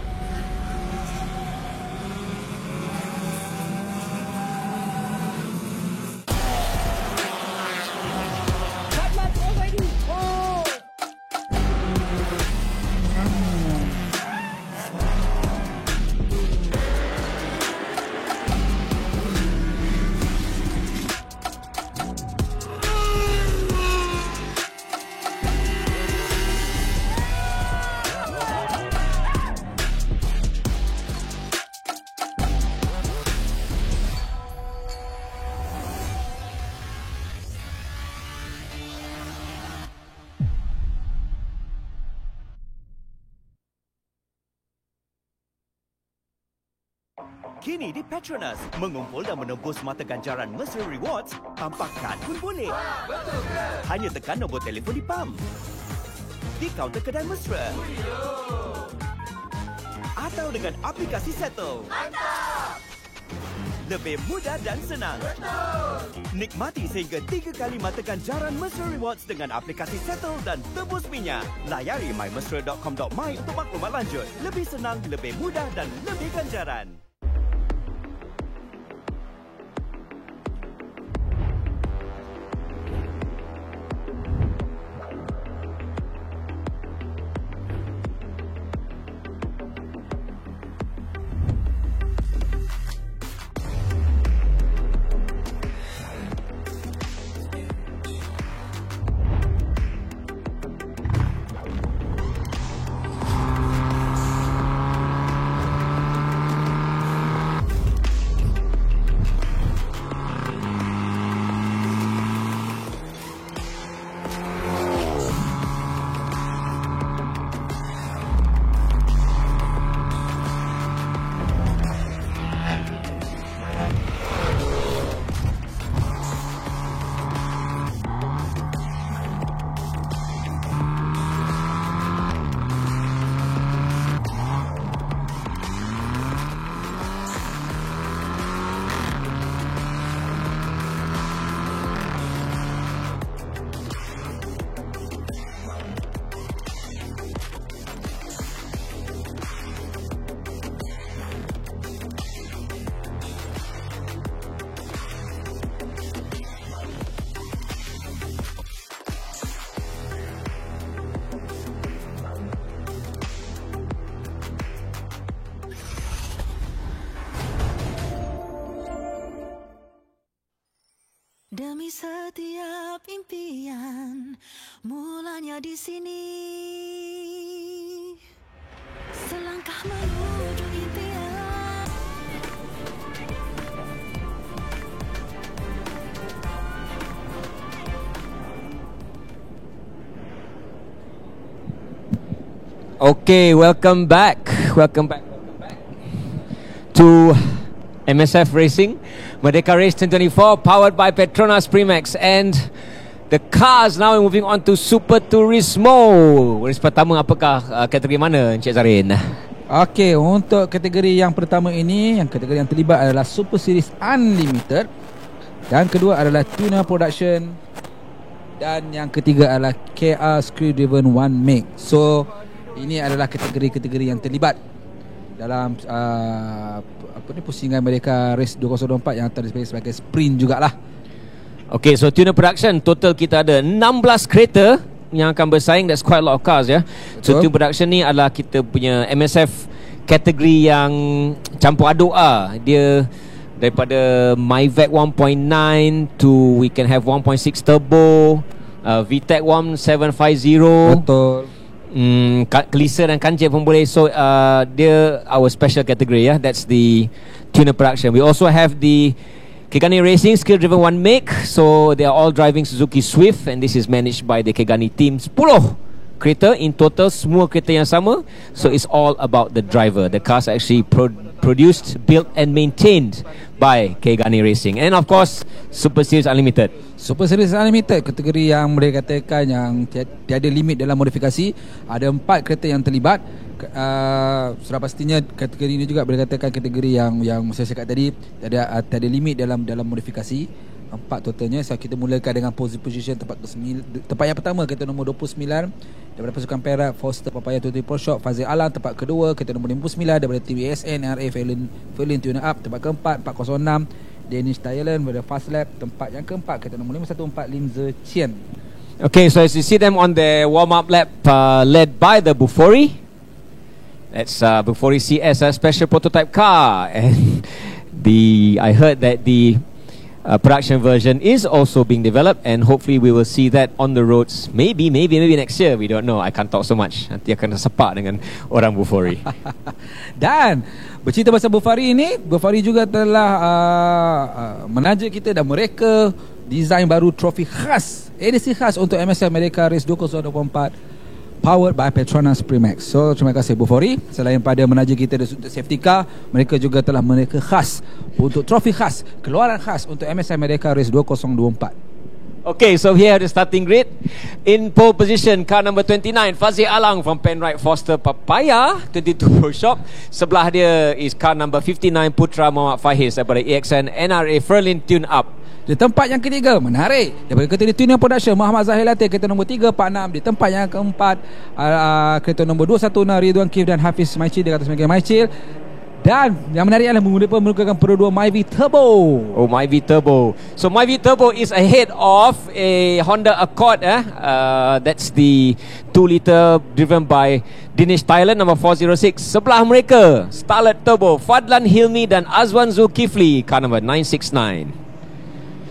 Kini di Petronas, mengumpul dan menembus mata ganjaran Mercer Rewards tanpa kad pun boleh. Hanya tekan nombor telefon di pam, di kaunter kedai mesra, atau dengan aplikasi Settle. Lebih mudah dan senang. Nikmati sehingga 3 kali mata ganjaran Mercer Rewards dengan aplikasi Settle dan tebus minyak. Layari mymesra.com.my untuk maklumat lanjut. Lebih senang, lebih mudah dan lebih ganjaran. Demi setiap impian, mulanya di sini. Selangkah menuju impian. Okay, welcome back to MSF Racing, Merdeka Race 2024, powered by Petronas Primax, and the cars now moving on to Super Turismo. Race pertama apakah kategori mana, Encik Zarin? Okey, untuk kategori yang pertama ini, yang kategori yang terlibat adalah Super Series Unlimited, dan kedua adalah Tuner Production, dan yang ketiga adalah KR Screw Driven One Make. So ini adalah kategori-kategori yang terlibat dalam pusingan Merdeka Race 2024 yang akan disebut sebagai sprint jugalah. Okay, so Tuner Production, total kita ada 16 kereta yang akan bersaing. That's quite a lot of cars, ya. So Tuner Production ni adalah kita punya MSF kategori yang campur aduk lah. Dia daripada MyVac 1.9 to we can have 1.6 turbo, VTEC 1750. Betul. Kelisa dan kancil pun boleh. So dia our special category, ya. That's the Tuner Production. We also have the Kegani Racing Skill Driven One Make. So they are all driving Suzuki Swift, and this is managed by the Kegani team. 10 kereta in total, semua kereta yang sama. So it's all about the driver. The cars are actually produced, built and maintained by Kegani Racing. And of course Super Series Unlimited. Super Series Unlimited, kategori yang mereka katakan yang tiada limit dalam modifikasi. Ada 4 kereta yang terlibat. Sudah pastinya kategori ini juga boleh katakan kategori yang saya cakap tadi tiada limit dalam modifikasi. 4 totalnya. So kita mulakan dengan position tempat yang pertama, kereta nombor 29 daripada pasukan Perak, Foster Papaya 24 Shop, Fazil Alam. Tempat kedua, kereta nombor 59 daripada TVSN NRA Ferlin Tune Up. Tempat keempat, 406 Danish Thailand daripada Fast Lab. Tempat yang keempat, kereta nombor 514 Lim Ze Chien. Okay, so as you see them on the warm-up lap, led by the Bufori. That's Bufori CS, a special prototype car, and I heard that the production version is also being developed, and hopefully we will see that on the roads. Maybe next year. We don't know. I can't talk so much. Nanti akan tersepak dengan orang Bufori. Dan bercerita pasal Bufori ini, Bufori juga telah menaja kita, dan mereka design baru trofi khas, edisi khas untuk MSF Merdeka Race 2024, powered by Petronas Primax. So terima kasih Bufori. Selain pada menaja kita untuk safety car, mereka juga telah mereka khas untuk trofi khas, keluaran khas untuk MSF Merdeka Race 2024. Okay, so here the starting grid. In pole position, car number 29, Fazil Alang from Penrite Foster Papaya 22 Pro Shop. Sebelah dia is car number 59, Putra Muhammad Faiz daripada EXN NRA Ferlin Tune Up. Di tempat yang ketiga, menarik, daripada kereta Tuning Production, Muhammad Zahir Latif, kereta nombor 346. Di tempat yang keempat, kereta nombor 216 Ridwan Kif dan Hafiz Maicil di atas Mega Maicil. Dan yang menarik adalah menggunakan Pro 2 Myvi Turbo. Oh, Myvi Turbo. So Myvi Turbo is ahead of a Honda Accord. That's the 2-liter driven by Dinesh Thailand number 406. Sebelah mereka, Starlet Turbo, Fadlan Hilmi dan Azwan Zulkifli, car number 969.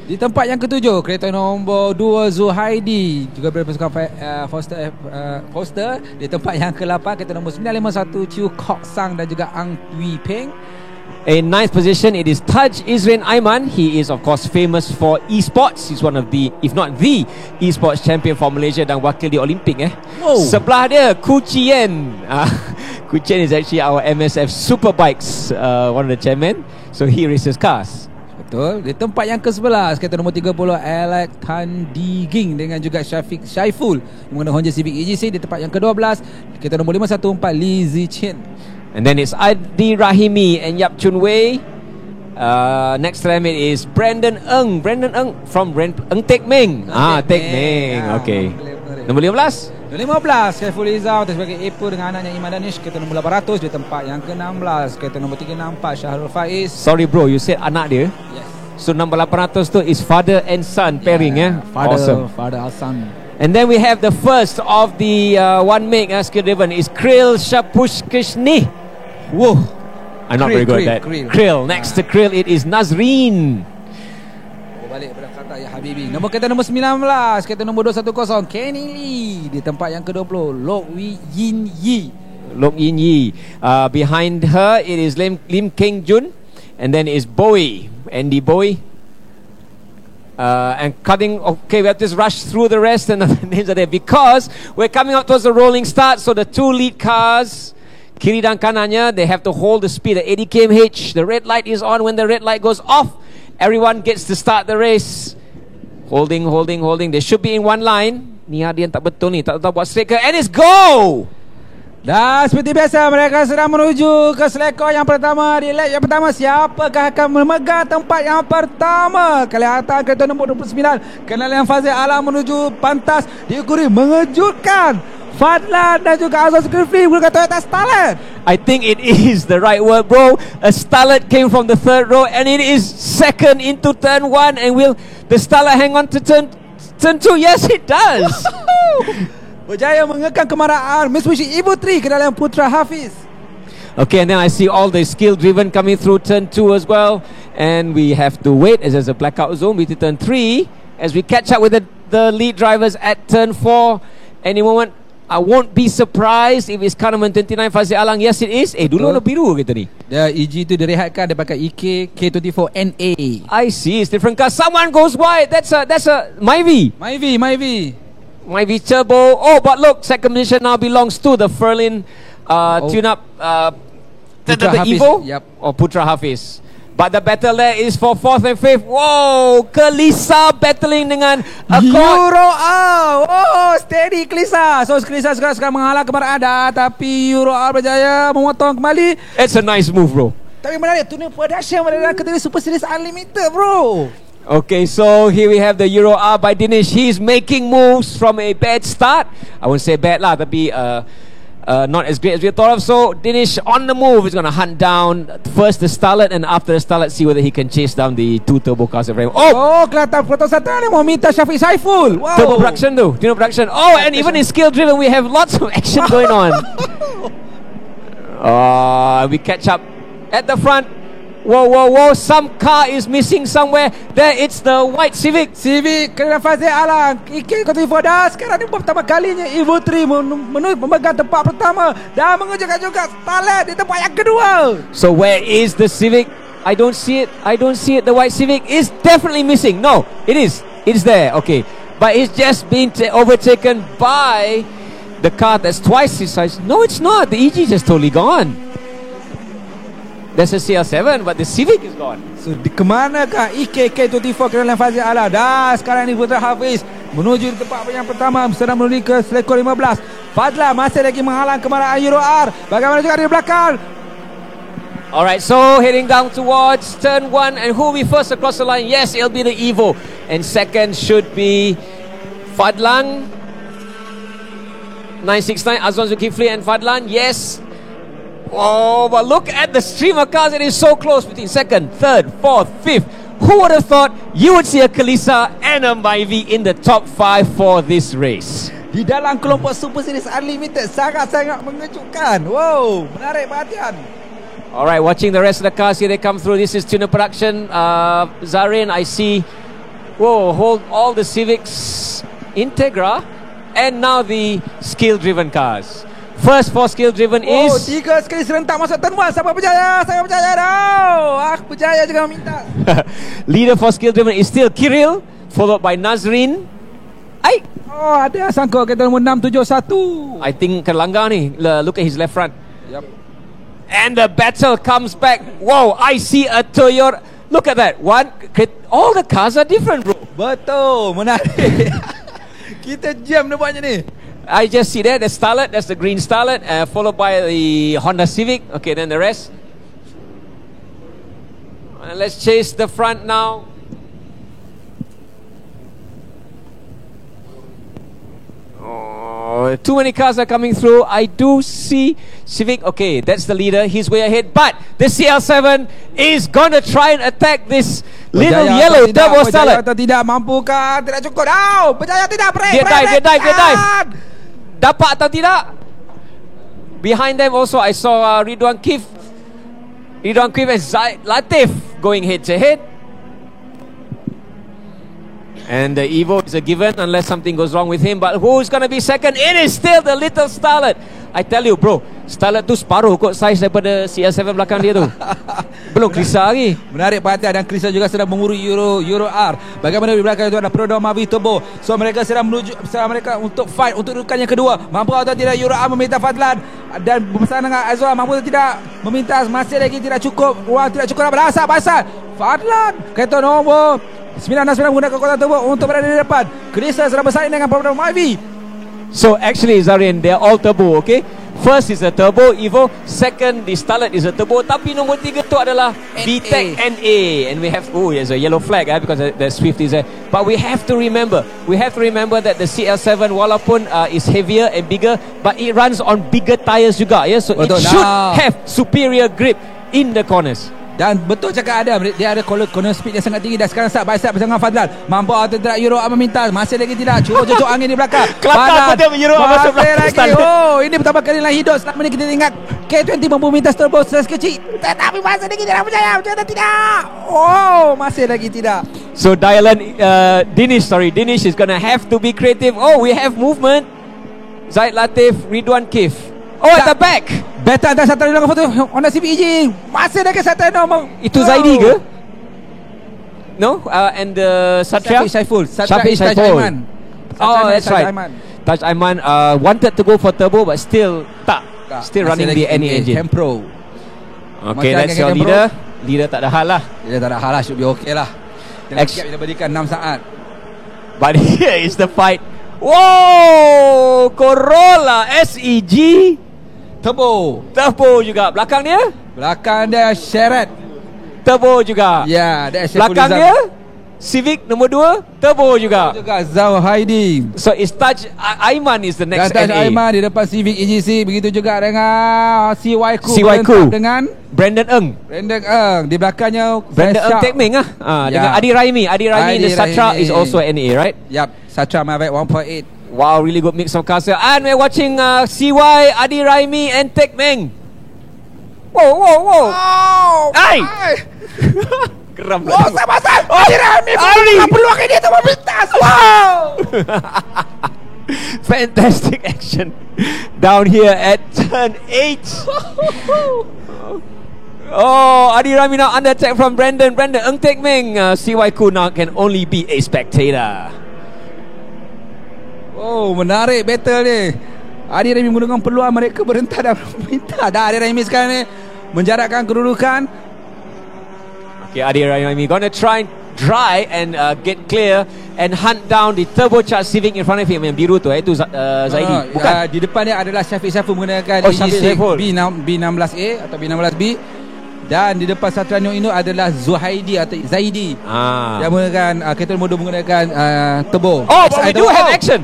Di tempat yang ketujuh, kereta nombor 2 Zuhaidi, juga berpasukan Foster. Di tempat yang ke-8, kereta nombor 951 Chiu Kok Sang dan juga Ang Tui Peng. In ninth position, it is Taj Izrin Aiman. He is of course famous for esports. He's one of the, if not the, esports champion for Malaysia dan wakil di Olimpik. Sebelah dia, Ku Chien. Ku Chien is actually our MSF Superbikes, one of the chairmen. So he races cars. Betul. Di tempat yang ke-11, kereta nombor 30 Alec Tan Diging dengan juga Syafiq Syaiful menggunakan Honda Civic EGC. Di tempat yang ke-12, kereta nombor 514 Li Zichen. And then it's Adi Rahimi and Yap Chun Wei. Next to them it is Brandon Ng from Ng Tek Meng. Tek Meng. Okay. Nombor 15. Nombor 15, Saiful Izzah sebagai Ipu dengan anaknya Iman Danish, kereta nombor 800. Di tempat yang ke-16, kereta nombor 364 Syahrul Faiz. Sorry bro, you said anak dia. Yes. So number 800 tu is father and son pairing, Awesome. Father and son. And then we have the first of the one make skill driven is Krill Shapushkishni. Whoa, I'm not very good at that. Krill. Next to Krill it is Nazreen. Balik pada kata ya Habibi. Nombor kereta nombor 19, kereta nombor 210 Kenny Lee. Di tempat yang ke-20 Lok Yin Yi. Behind her it is Lim Keng Jun, and then is Bowie, Andy Bowie. And cutting, okay, we have to rush through the rest and the names are there because we're coming up towards the rolling start. So the two lead cars, kiri dan kanannya, they have to hold the speed at 80 km/h. The red light is on. When the red light goes off, everyone gets to start the race. Holding. They should be in one line. Ni hadian tak betul ni, tak tahu buat striker. And it's go! Dan seperti biasa, mereka sedang menuju ke selekor yang pertama. Di lap yang pertama, siapakah akan memegang tempat yang pertama? Kelihatan kereta nombor 29 Kenalan Fazil Alam menuju pantas, diikuti mengejutkan Fadlan dan juga Azwan Zulkifli menggunakan Toyota Starlet. I think it is the right word, bro. A Starlet came from the third row and it is second into turn 1. And will the Starlet hang on to turn 2? Yes, it does. Berjaya mengekang kemarahan Mitsubishi Evo 3 kedalam Putra Hafiz. Okay, and then I see all the skill driven coming through turn 2 as well. And we have to wait as there's a blackout zone between turn 3 as we catch up with the lead drivers at turn 4. Any moment, I won't be surprised if it's car number 29 Fazil Alang. Yes, it is. Dulu warna biru kita ni. Dia EG tu direhatkan, dia pakai EK K24NA. I see, it's different car. Someone goes wide. That's a Myvi Turbo. Oh, but look, second position now belongs to the Ferlin tune-up the Evo. Yep. Or Putra Hafiz. But the battle there is for 4th and 5th. Wow, Kelisa battling dengan Euro R. Oh, steady Kelisa. So Kelisa sekarang menghalang kemarahan, tapi Euro R berjaya memotong kembali. It's a nice move, bro. Tapi menarik, Tuning Production adalah ketua Super Series Unlimited, bro. Okay, so here we have the Euro R by Dinesh. He's making moves from a bad start. I won't say bad lah, tapi not as great as we thought of. So Dinesh on the move is going to hunt down first the Starlet, and after the Starlet see whether he can chase down the two turbo cars. Kelihatan Proton Satan ni mau minta Syafiq Saiful. Wow. Turbo production. Oh, and even in skill driven we have lots of action going on. We catch up at the front. Whoa, some car is missing somewhere. There, it's the white Civic. Kereta Fazil Alang IK24 dah. Sekarang ni pertama kalinya Evo 3 memegang tempat pertama dan mengejarkan juga Starlet di tempat yang kedua. So where is the Civic? I don't see it. The white Civic is definitely missing. No, it is. It's there. Okay, but it's just been overtaken by the car that's twice his size. No, it's not. The EG just totally gone. There's a CL7, but the Civic is gone. So di kemanakah IK24 Kereta Fazil Alang? Dah sekarang ni Putra Hafiz menuju di tempat yang pertama, sedang menuju ke selekor 15. Fadlan masih lagi menghalang kemarahan Euro R. Bagaimana juga di belakang? Alright, so heading down towards turn 1, and who will be first across the line? Yes, it'll be the Evo, and second should be Fadlan 969, Azwan Zulkifli and Fadlan. Yes. Oh, but look at the stream of cars. It is so close between second, third, fourth, fifth. Who would have thought you would see a Kalisa and a Myvi in the top 5 for this race? Di dalam kelompok Super Series Unlimited sangat-sangat mengejutkan. Wow, menarik perhatian. Alright, watching the rest of the cars here, they come through. This is tuner production. Zarin, I see. Whoa, hold all the Civics Integra, and now the skill-driven cars. First for skill driven is 3 sekali serentak masuk turn 1. Siapa berjaya? Saya berjaya dah. Aku berjaya juga meminta. Leader for skill driven is still Kirill, followed by Nazrin. Ada sangkut kereta nombor 671. I think kelanggar ni. Look at his left front. Yep. And the battle comes back. Whoa, I see a Toyota. Look at that. All the cars are different, bro. Betul, menarik. Kita jam nampaknya ni. I just see there, the Starlet, that's the green Starlet, followed by the Honda Civic. Okay, then the rest. Let's chase the front now. Too many cars are coming through. I do see Civic. Okay, that's the leader. He's way ahead. But the CL7 is going to try and attack this little yellow turbo Starlet. Tidak mampukah? Tidak cukup. Berjaya tidak. Dia dive. Dapat atau tidak? Behind them also I saw Ridwan Kif and Zaid Latif going head to head. And the Evo is a given unless something goes wrong with him. But who's going to be second? It is still the little Starlet. I tell you bro, Starlet tu separuh kot size daripada CL7 belakang dia tu. Belum Krisa lagi. Menarik perhatian, dan Krisa juga sedang mengurui Euro R. Bagaimana di belakang itu ada Prodo Mavi Turbo. So mereka sedang menuju mereka untuk fight untuk dudukan yang kedua. Mampu atau tidak Euro R meminta Fadlan, dan bersama dengan Azwan mampu atau tidak meminta. Masih lagi tidak cukup. Ruang tidak cukup. Basah Fadlan kereta nombor 9 menggunakan kekuatan turbo untuk berada di depan. Krisa sedang bersaing dengan Prodo Mavi. So actually Zarian, they're all turbo, okay? First is a turbo Evo, second the Starlet is a turbo, tapi nombor 3 tu adalah VTEC NA. And we have, there's a yellow flag because the Swift is there. But we have to remember that the CL7 walaupun is heavier and bigger, but it runs on bigger tires juga, yeah? So it should have superior grip in the corners. Dan betul cakap Adam, dia ada corner speed yang sangat tinggi. Dan sekarang side by side bersama Fadlan. Mampu atau tidak Euro R meminta. Masih lagi tidak. Cucuk angin di belakang. Kelakar betul Euro R masuk belakang. Ini pertama kali dalam hidup selama ini kita ingat K20 mampu minta turbo size kecil. Tetapi masih lagi tidak berjaya. Tidak. Masih lagi tidak. So Dinesh is going to have to be creative. We have movement. Zaid Latif, Ridwan Kif. At the back. Better antara satu dengan foto Honda Civic EG. Masih lagi satu nombor. Itu Zaidi ke? No? And Satria Saiful. That's right. Taj Aiman wanted to go for turbo but still running the NA engine. Tempro. Okay, that's your leader. Leader tak ada hal lah. Should be okay lah. Dengan gap yang berikan 6 saat. But here is the fight. Wow, Corolla SEG Turbo juga. Belakang dia Siaran turbo juga. Ya, that's belakang dia Civic nombor 2 turbo juga. Zauhaidi. So it's Taj Aiman is the next Dan Taj NA. Aiman di depan Civic EGC. Begitu juga dengan CY Ku dengan Brandon Ng. Di belakangnya Brandon Ng Tek Ming dengan Adi Raimi. Adi Raimi the Satra is also NA, right? Yep, Satra Mavic 1.8. Wow, really good mix of cars here. And we're watching CY, Adi Raimi and Tek Ming. Whoa. Ay! Geram lah. Sama-sama. Adi Raimi bukan peluang ini untuk melintas. Wow. Fantastic action down here at turn 8. Oh, Adi Raimi now under attack from Brandon Ng Tek Ming. CY Ku now can only be a spectator. Oh, menarik battle ni. Adi Raimi menggunakan peluang mereka berentak dan meminta. Adi Raimi sekarang ni menjarakkan kedudukan. Okay, Adi Raimi gonna try and get clear and hunt down the turbocharged Civic in front of him. Yang biru tu itu Zaidi. Bukan. Di depan dia adalah Syafiq Saiful menggunakan Syafiq Saiful B16A atau B16B. Dan di depan Satranyo ini adalah Zuhaidi atau Zaidi. Yang menggunakan kereta nombor 2 menggunakan turbo. Oh, but we do have action.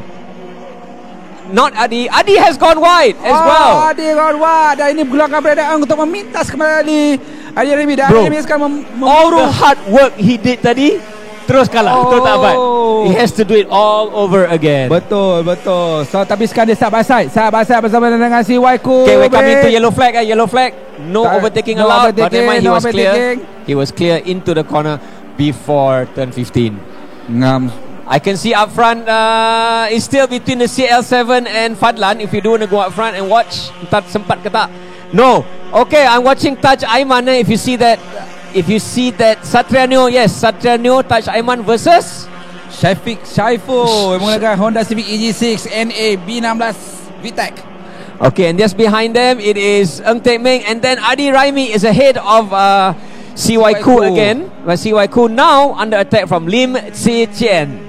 Not Adi. Adi has gone wide as well. Adi gone wide. Dan ini bergeluarkan Brandon Ng untuk memintas kembali Adi Raimi. Dan Adi Raimi sekarang all the hard work he did tadi terus kalah. Terus tak dapat. He has to do it all over again. Betul. So tapi sekarang dia side by side bersama dengan si Waiku. Okay, we're coming to yellow flag. Yellow flag. No overtaking allowed. But never mind, he was clear. He was clear into the corner before turn 15. I can see up front it's still between the CL7 and Fadlan. If you do want to go up front and watch, entah sempat ke tak. No. Okay, I'm watching Taj Aiman. If you see that Satriano, yes, Satriano, Taj Aiman versus Syafiq Saiful menggunakan Honda Civic EG6 NA B16 VTEC. Okay, and just behind them it is Ng Tek Ming, and then Adi Raimi is ahead of CY Ku again. But CY Ku now under attack from Lim Tse Chien.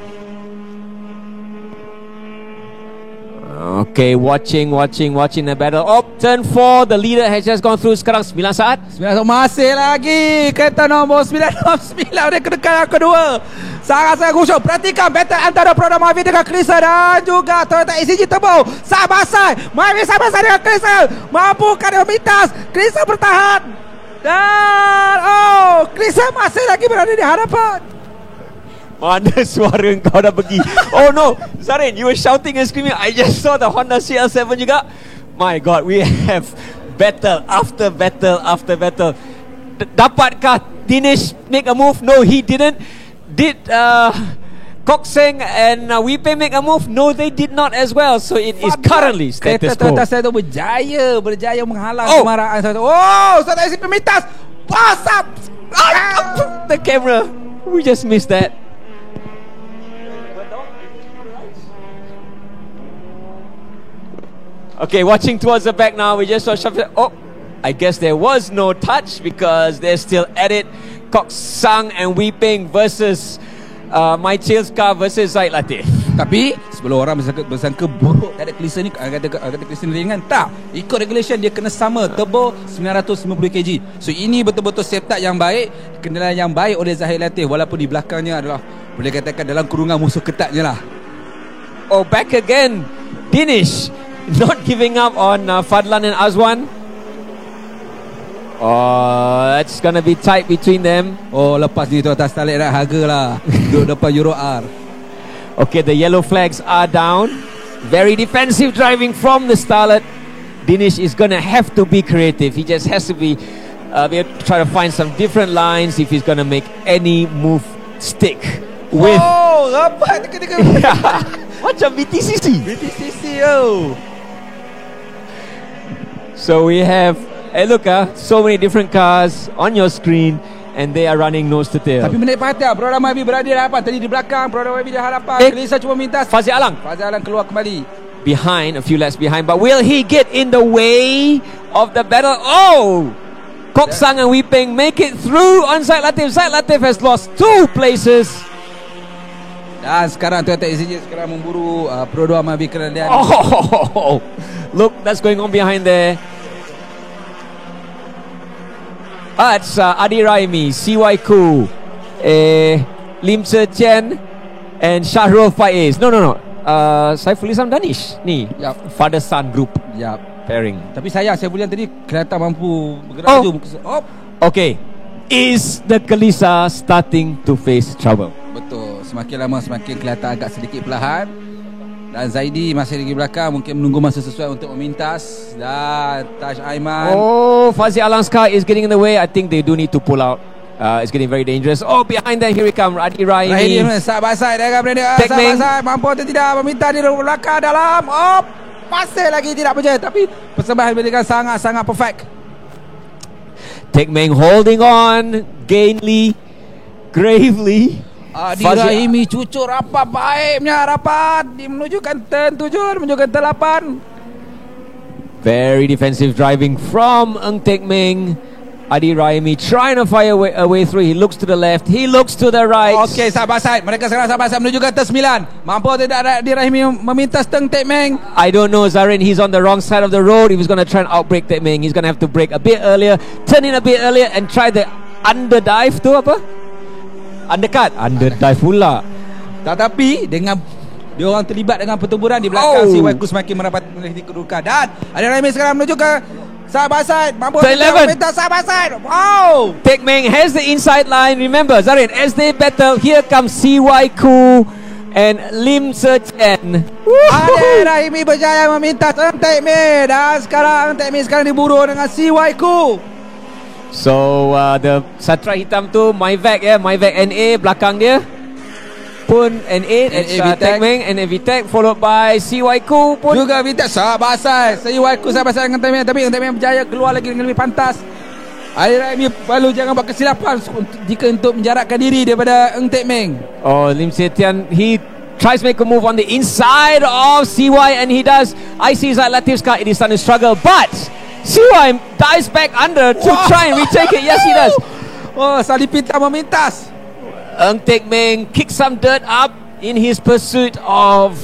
Okay, watching the battle. Oh, turn 4, the leader has just gone through. Sekarang 9 saat. Masih lagi kereta nombor 969 dia kedekat yang kedua. Sangat-sangat khusyuk. Perhatikan battle antara Petronas Mavi dengan Krisa dan juga Toyota ACG Turbo. Side-by-side. Mavi side-by-side dengan Krisa. Mampukah dia memintas? Krisa bertahan. Dan Krisa masih lagi berada di hadapan. Mana suara kau dah pergi? Oh no, Zarin, you were shouting and screaming. I just saw the Honda CL7 juga. My God, we have battle after battle after battle. Dapatkah Dinesh make a move? No, he didn't. Did Kok Seng and Wipe make a move? No, they did not as well. So it is currently status quo. Kereta saya tu berjaya menghalang kemarahan saya tu. Saya isi pemintas. WhatsApp. The camera. We just missed that. Okay, watching towards the back now. We just saw Shafiq. Oh, I guess there was no touch because they're still at it. Kok Sang and Weeping versus My Chills car versus Zaid Latif. Tapi sebelum orang bersangka buruk ada cleaser ni, kata cleaser ringan, tak. Ikut regulation dia kena sama turbo 950 kg. So ini betul-betul setup yang baik, kendalian yang baik oleh Zaid Latif, walaupun di belakangnya adalah boleh katakan dalam kurungan musuh ketatnya lah. Oh, back again. Dinesh not giving up on Fadlan and Azwan. Oh, that's gonna be tight between them. Oh, lepas ni tu atas talik dah harga lah. Duduk depan Euro R. Okay, the yellow flags are down. Very defensive driving from the starlet. Dinesh is gonna have to be creative. He just has to be try to find some different lines if he's gonna make any move stick with. Oh, rapat dekat-dekat. Macam BTCC. Oh. So we have, look, so many different cars on your screen, and they are running nose to tail. Tapi menarik perhatian, Petronas Mavi berada di hadapan. Tadi di belakang, Petronas Mavi di hadapan. Kelisa cuma minta Fazil Alang keluar kembali. Behind, a few laps behind. But will he get in the way of the battle? Oh! Kok Sang and Weeping make it through on Zaid Latif. Zaid Latif has lost 2 places. Dan sekarang Toyota ACG sekarang memburu Petronas Mavi kerana Oh! Look, that's going on behind there. It's Adi Raimi, CY Ku, Lim Chen and Shahrul Faiz. No. Saiful Islam Danish. Ni. Yup. Father son group pairing. Tapi sayang saya bulan tadi kereta mampu bergerak maju. Okay. Is the Kalisa starting to face trouble? Betul. Semakin lama semakin kelihatan agak sedikit perlahan. Dan Zaidi masih lagi belakang, mungkin menunggu masa sesuai untuk memintas. Dan Taj Aiman. Fazi Alangskar is getting in the way. I think they do need to pull out. It's getting very dangerous. Behind them, here we come. Adi Raimi. Sahabat-sahabat dia akan berada. Sahabat-sahabat mampu atau tidak meminta di belakang dalam. Masih lagi tidak berjaya. Tapi persembahan mereka sangat-sangat perfect. Tek Meng holding on gainly, gravely. Adi Raimi cucuk rapat, baiknya rapat menunjukkan turn 7, menunjukkan turn 8. Very defensive driving from Ng Tek Meng. Adi Raimi trying to fire a way through. He looks to the left, he looks to the right. Okay, sahabat-sahabat, mereka sekarang sahabat-sahabat menunjukkan turn 9. Mampu tidak Adi Raimi memintas Ng Tek Meng? I don't know, Zarin. He's on the wrong side of the road. He was going to try and outbrake Tek Meng. He's going to have to brake a bit earlier, turn in a bit earlier and try the underdive tu apa? Underdive pula. Tetapi dengan dia orang terlibat dengan pertempuran di belakang, si Waiku semakin mendapat kedudukan. Dan Adi Raimi sekarang menuju ke sahabat-sahabat, mampu meminta sahabat-sahabat. Wow! Tek Meng has the inside line. Remember, Zarin, as they battle, here comes si Waiku and Lim Chen. Adi Raimi berjaya meminta Ng Tek Meng. Dan sekarang Ng Tek Meng sekarang diburu dengan si Waiku. So the Satra hitam tu Myvac Myvac NA belakang dia pun NA Tek Meng NA VTEC followed by CYQ pun juga VTEC sahabat-sahabat. CYQ sahabat-sahabat dengan Tek Meng, tapi Tek Meng berjaya keluar lagi dengan lebih pantas. Adi Raimi perlu jangan buat kesilapan jika untuk menjarakkan diri daripada Ng Tek Meng. Lim Setian, he tries to make a move on the inside of CY and he does. I see Zaid Latif's car, it is starting to struggle, but CY dives back under to try and retake it. Yes, he does. Salih pintar memintas. Ng Tek Meng kicks some dirt up in his pursuit of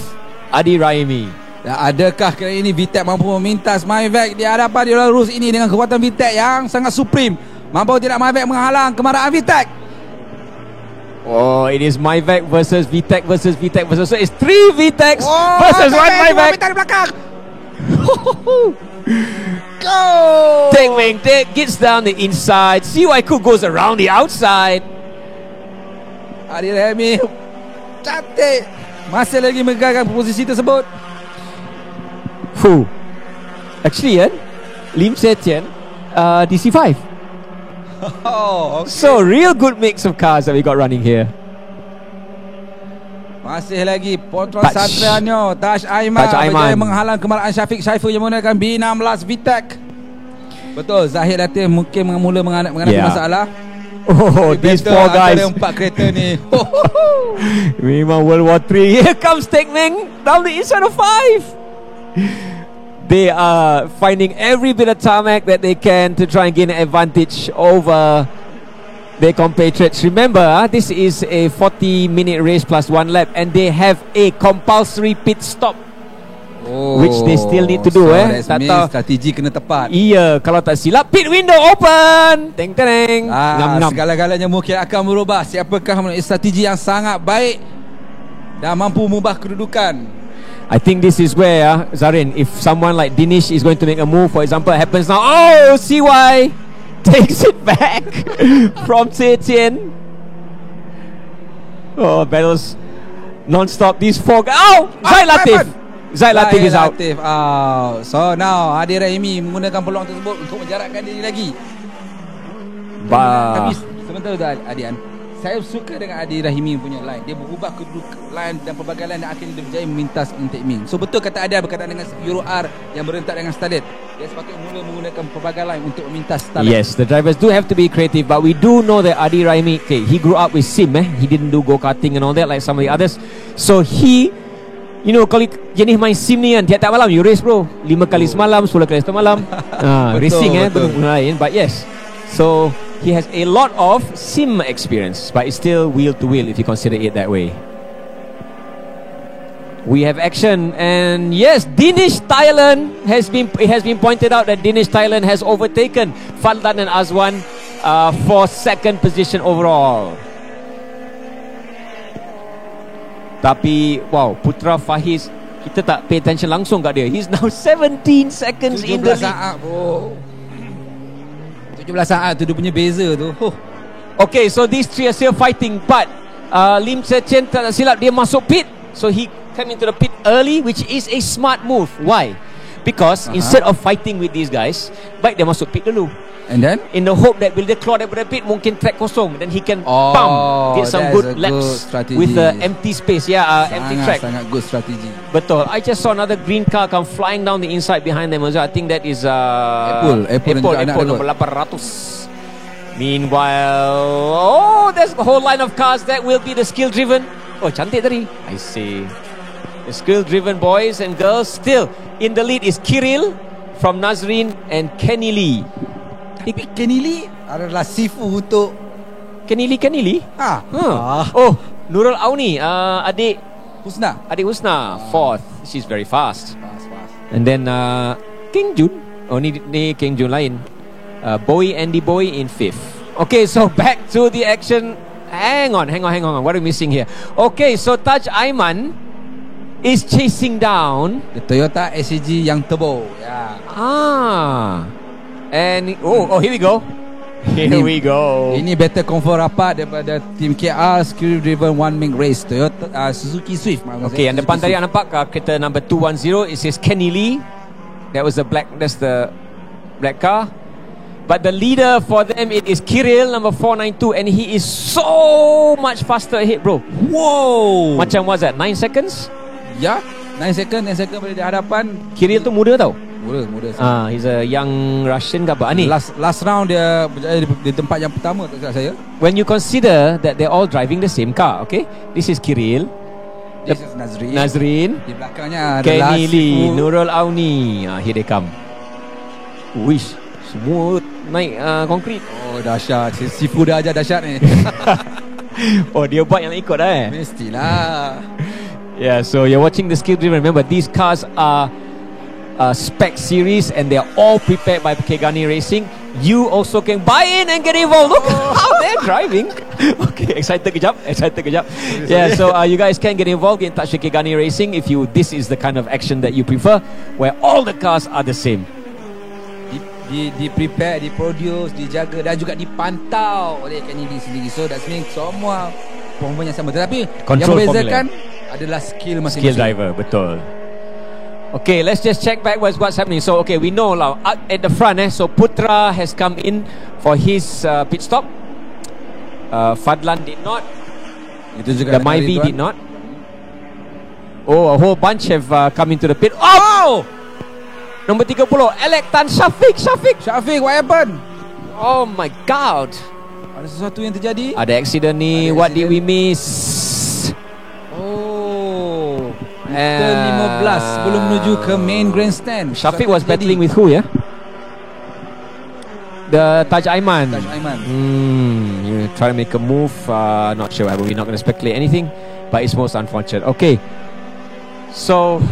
Adi Raimi. Adakah kali ini VTEC mampu memintas Myvac di hadapan di lurus ini dengan kekuatan VTEC yang sangat supreme? Mampu tidak Myvac menghalang kemarahan VTEC? It is Myvac versus VTEC versus VTEC versus. So it's 3 VTECs versus 1 Myvac. Di belakang. Go! Tek Meng gets down the inside. CYQ goes around the outside. Adi Raimi cantik masih lagi megahkan posisi tersebut. Actually Lim Setian DC5. Okay. So real good mix of cars that we got running here. Masih lagi Potron Satrianyo, Taj Aiman berjaya menghalang kemarahan Syafiq Saiful yang menggunakan B16 VTEC. Betul, Zahid Latif mungkin mula menghadapi masalah. These four guys. Ada 4 kereta ni. Memang World War 3. Here comes Tek Meng down the inside of 5. They are finding every bit of tarmac that they can to try and gain an advantage over their compatriots. Remember, this is a 40-minute race plus 1 lap, and they have a compulsory pit stop, which they still need to do. Tak tahu strategi kena tepat. Iya, kalau tak silap, pit window open. Teng teng. Segala-galanya mungkin akan berubah. Siapakah memiliki strategi yang sangat baik dan mampu mengubah kedudukan? I think this is where Zarin, if someone like Dinesh is going to make a move, for example, it happens now. CY takes it back from Zetian. Battles non-stop. These four guys. Zaid Latif is out. So now Adi Raimi menggunakan peluang tersebut untuk menjarakkan diri lagi. Tapi sementara tu Adian, saya suka dengan Adi Raimi punya line. Dia berubah kedudukan line dan pelbagai line dan akhirnya dia berjaya memintas Ng Tek Meng. So betul kata Adian berkaitan dengan Euro R yang berentak dengan Starlet. Dia sepatutnya mula menggunakan pelbagai line untuk memintas Starlet. Yes, the drivers do have to be creative, but we do know that Adi Raimi, he grew up with sim. He didn't do go-karting and all that like some of the others. So he, kalau jenis main sim ni kan, tiap-tiap malam you race bro, 5 kali semalam, 10 kali semalam. Racing betul lain. But yes, so he has a lot of sim experience, but it's still wheel to wheel if you consider it that way. We have action, and yes, Dinesh Thailand has been pointed out that Dinesh Thailand has overtaken Fadlan and Azwan for second position overall. Tapi wow, Putra Fahiz, kita tak pay attention langsung kat dia. He's now 17 seconds in the 17 lead. saat bro. 17 saat tu dia punya beza tu. Okay, so these three are still fighting, but Lim Tse Chen tak silap dia masuk pit. So he came into the pit early, which is a smart move. Why? Because instead of fighting with these guys, baik dia masuk pit dulu. And then In the hope that bila dia keluar daripada pit, mungkin track kosong, then he can get some good laps with the empty space. Empty track. Sangat good strategy. Betul. I just saw another green car come flying down the inside behind them. I think that is Apple number 800. Meanwhile, there's a whole line of cars that will be the skill driven. Oh, cantik tadi. I see. The skill driven boys and girls. Still in the lead is Kiril from Nazrin and Kenny Lee. Tapi Kenny Lee adalah sifu untuk Kenny Lee? Ah. Oh, Nurul Auni, adik Husna. fourth. She's very fast. Fast. And then King Jun. Oh, ni King Jun lain. Andy Bowie in fifth. Okay, so back to the action. Hang on. What are we missing here? Okay, so Taj Aiman is chasing down the Toyota SCG yang turbo. And here we go. Ini better confirm rapat daripada tim KR skill driven one make race Toyota Suzuki Swift. Okay, yang depan tadi nampak kereta number 210. It says Kenny Lee. That's the black car. But the leader for them, it is Kiril number 492, and he is so much faster ahead, bro. Wow. Macam was that 9 seconds? Ya, 9 second pada di hadapan. Kiril tu muda tau. Muda. He's a young Russian ke apa? Ni last round dia berjaya di tempat yang pertama tak silap saya. When you consider that they're all driving the same car, okay? This is Kiril. This is Nazrin. Di belakangnya adalah Kenny Lee, Nurul Auni. Here they come. Wish, semua naik konkrit. Oh, dahsyat. Sifu dah ajar dahsyat ni. Oh, dia buat yang ikut dah Mestilah. Yeah, so you're watching the skill driven. Remember, these cars are spec series and they're all prepared by Kegani Racing. You also can buy in and get involved. Look how they're driving. Okay, excited kejap. Yeah, so you guys can get involved, get in touch with Kegani Racing if this is the kind of action that you prefer, where all the cars are the same. Di prepare, di produce, dijaga dan juga dipantau oleh Kenny Lee sendiri. So that means semua formula yang sama, tetapi Control yang membezakan adalah skill masing-masing. Skill driver, betul. Okay, let's just check back what's happening. So okay, we know lah at the front so Putra has come in for his pit stop. Fadlan did not. Itu juga the Myvi did not. Oh, a whole bunch have come into the pit. Oh! Nombor 30, Alec Tan Syafiq, what happened? Oh my god. Ada sesuatu yang terjadi? Ada accident ni. What did we miss? Oh, turn 15 sebelum menuju ke main grandstand. Syafiq was battling with who, ya? The Taj Aiman. You try to make a move. Not sure. We're not going to speculate anything, but it's most unfortunate. Okay, so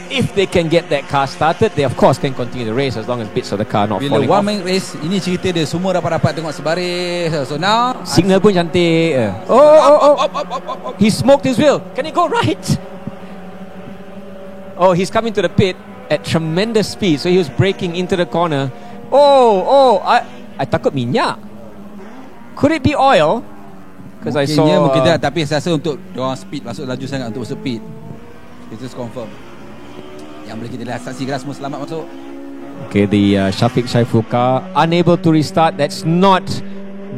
if they can get that car started, they of course can continue the race as long as bits of the car not falling off. Bila one main race, ini cerita dia semua dapat tengok sebaris. So now signal pun cantik. He smoked his wheel. Can he go right? Oh, he's coming to the pit at tremendous speed, so he was braking into the corner. I takut minyak. Could it be oil? Because I saw mungkin tak, tapi saya rasa untuk diorang speed, masuk laju sangat untuk masuk pit. Itu confirm. Yang boleh kita lihat saksikan semua selamat masuk. Okay, the Syafiq Saiful car unable to restart. That's not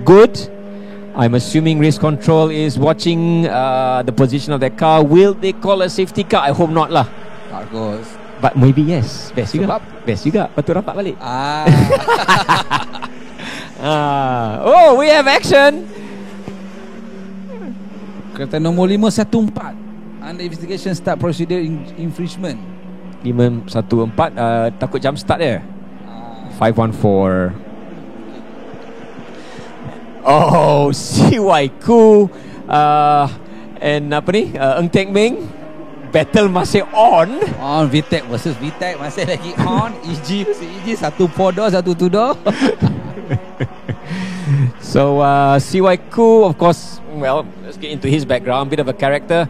good. I'm assuming race control is watching the position of that car. Will they call a safety car? I hope not lah. Bagus. But maybe yes. Best juga. Patut rapat balik. Oh, we have action. Kereta nombor 514 under investigation, start procedure infringement. 514 takut jump start dia. 514. Oh, CY Ku and apa ni, Eng Tek Ming. Battle masih on. VTEC versus VTEC masih lagi on. EG versus EG, satu podo, satu tudo. So CY Ku of course well, let's get into his background. Bit of a character.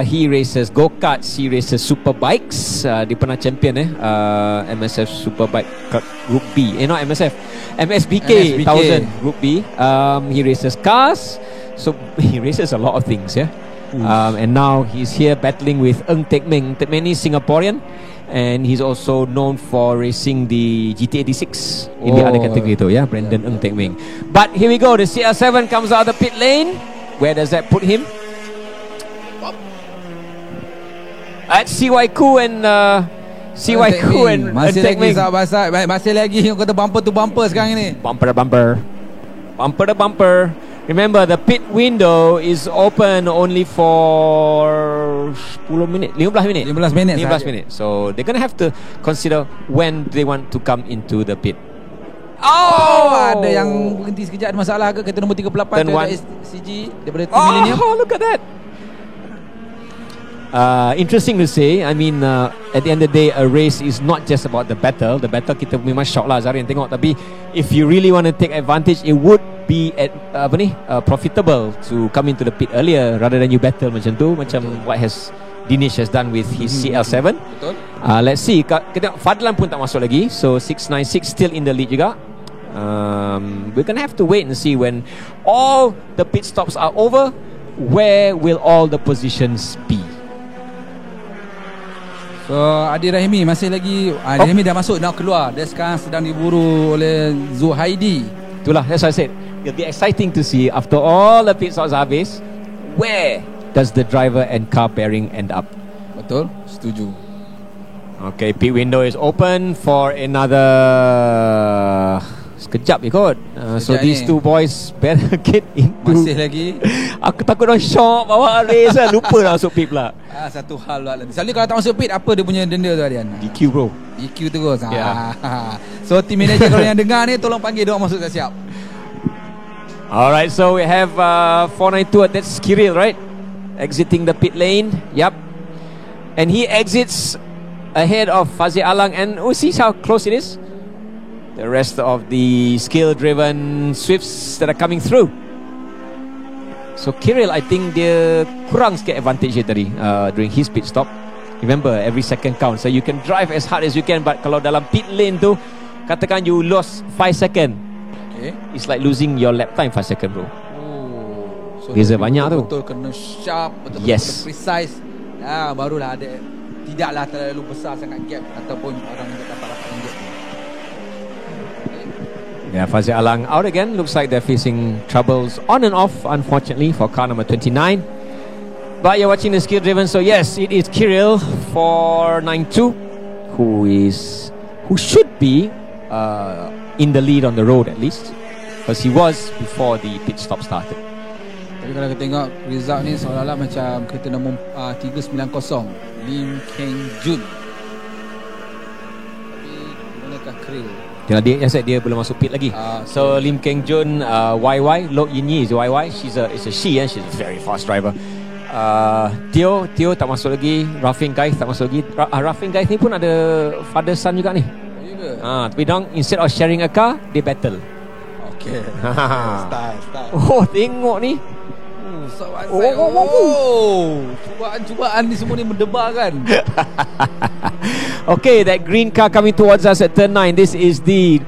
He races go-karts, he races superbikes. Dia pernah champion MSF Superbike Group B. Not MSF, MSBK 1000 Group B. He races cars. So he races a lot of things, and now he's here battling with Ng Teck Meng. Teck Meng is Singaporean, and he's also known for racing the GT86 in the other category too, Brandon Ng Teck Meng. But here we go, the CR7 comes out of the pit lane. Where does that put him? At CY Koo and CY Koo and masih Teck lagi Meng. sahabat-sahabat, masih lagi yang kata bumper to bumper sekarang ni. Bumper to bumper, bumper to bumper. Remember, the pit window is open only for 10 minit, 15 minit. 15 minit 15 sahaja. minit. So they're going to have to consider when they want to come into the pit. Ada yang berhenti sekejap, ada masalah ke kereta nombor 38 Turn Toyota one. SCG daripada Team Millennium. Look at that. Interesting to say. I mean, at the end of the day, a race is not just about the battle. The battle kita memang shock lah Zarian tengok. Tapi if you really want to take advantage, it would be profitable to come into the pit earlier rather than you battle macam tu, macam what Dinesh has done with his CL7. Betul. Let's see. Kita Fadlan pun tak masuk lagi. So 696 still in the lead juga. We're gonna have to wait and see when all the pit stops are over. Where will all the positions be? So Adi Rahimi masih lagi Adi Rahimi dah masuk, nak keluar. Dia sekarang sedang diburu oleh Zuhaidi. Itulah, that's what I said. It'll be exciting to see after all the pit stops are habis, where does the driver and car pairing end up? Betul, setuju. Okay, pit window is open for another sekejap kot. So these two boys better get into. Masih lagi. Aku takut orang shock bawa race lah. Lupa lah masuk pit pula. Satu hal lah. Selalu kalau tak masuk pit, apa dia punya denda tu Adian? DQ bro. DQ terus. Yeah. So team manager kalau yang dengar ni, tolong panggil dia orang masuk siap. Alright, so we have 492. That's Kirill, right? Exiting the pit lane. Yep. And he exits ahead of Fazil Alang. And see how close it is? The rest of the skill-driven Swifts that are coming through. So Kirill, I think dia kurang sikit advantage dia tadi during his pit stop. Remember, every second counts. So you can drive as hard as you can, but kalau dalam pit lane tu, katakan you lost 5 second, it's like losing your lap time 5 second bro. So beza banyak tu. Betul kena sharp, betul Yes. precise. Barulah ada, tidaklah terlalu besar sangat gap ataupun orang yang dapat gap. Yeah, Fazil Alang out again. Looks like they're facing troubles on and off, unfortunately, for car number 29. But you're watching the skill driven, so yes, it is Kirill for 92, who should be in the lead on the road at least, because he was before the pit stop started. Tapi kalau kita tengok result ni, seolah-olah macam kereta nombor 390 Lim Keng Jun. Tapi manakah Kirill? Dia belum masuk pit lagi. So Lim Keng Jun, YY, Lo Yin Yi is YY. It's a she, she's a very fast driver. Tio tak masuk lagi. Rafin Gaith tak masuk lagi. Rafin Gaith ni pun ada father son juga ni. Tapi dong, instead of sharing a car, they battle. Okay. Style. Tengok ni. Cubaan ni semua ni mendebarkan. Okay, that green car coming towards us at turn 9. This is the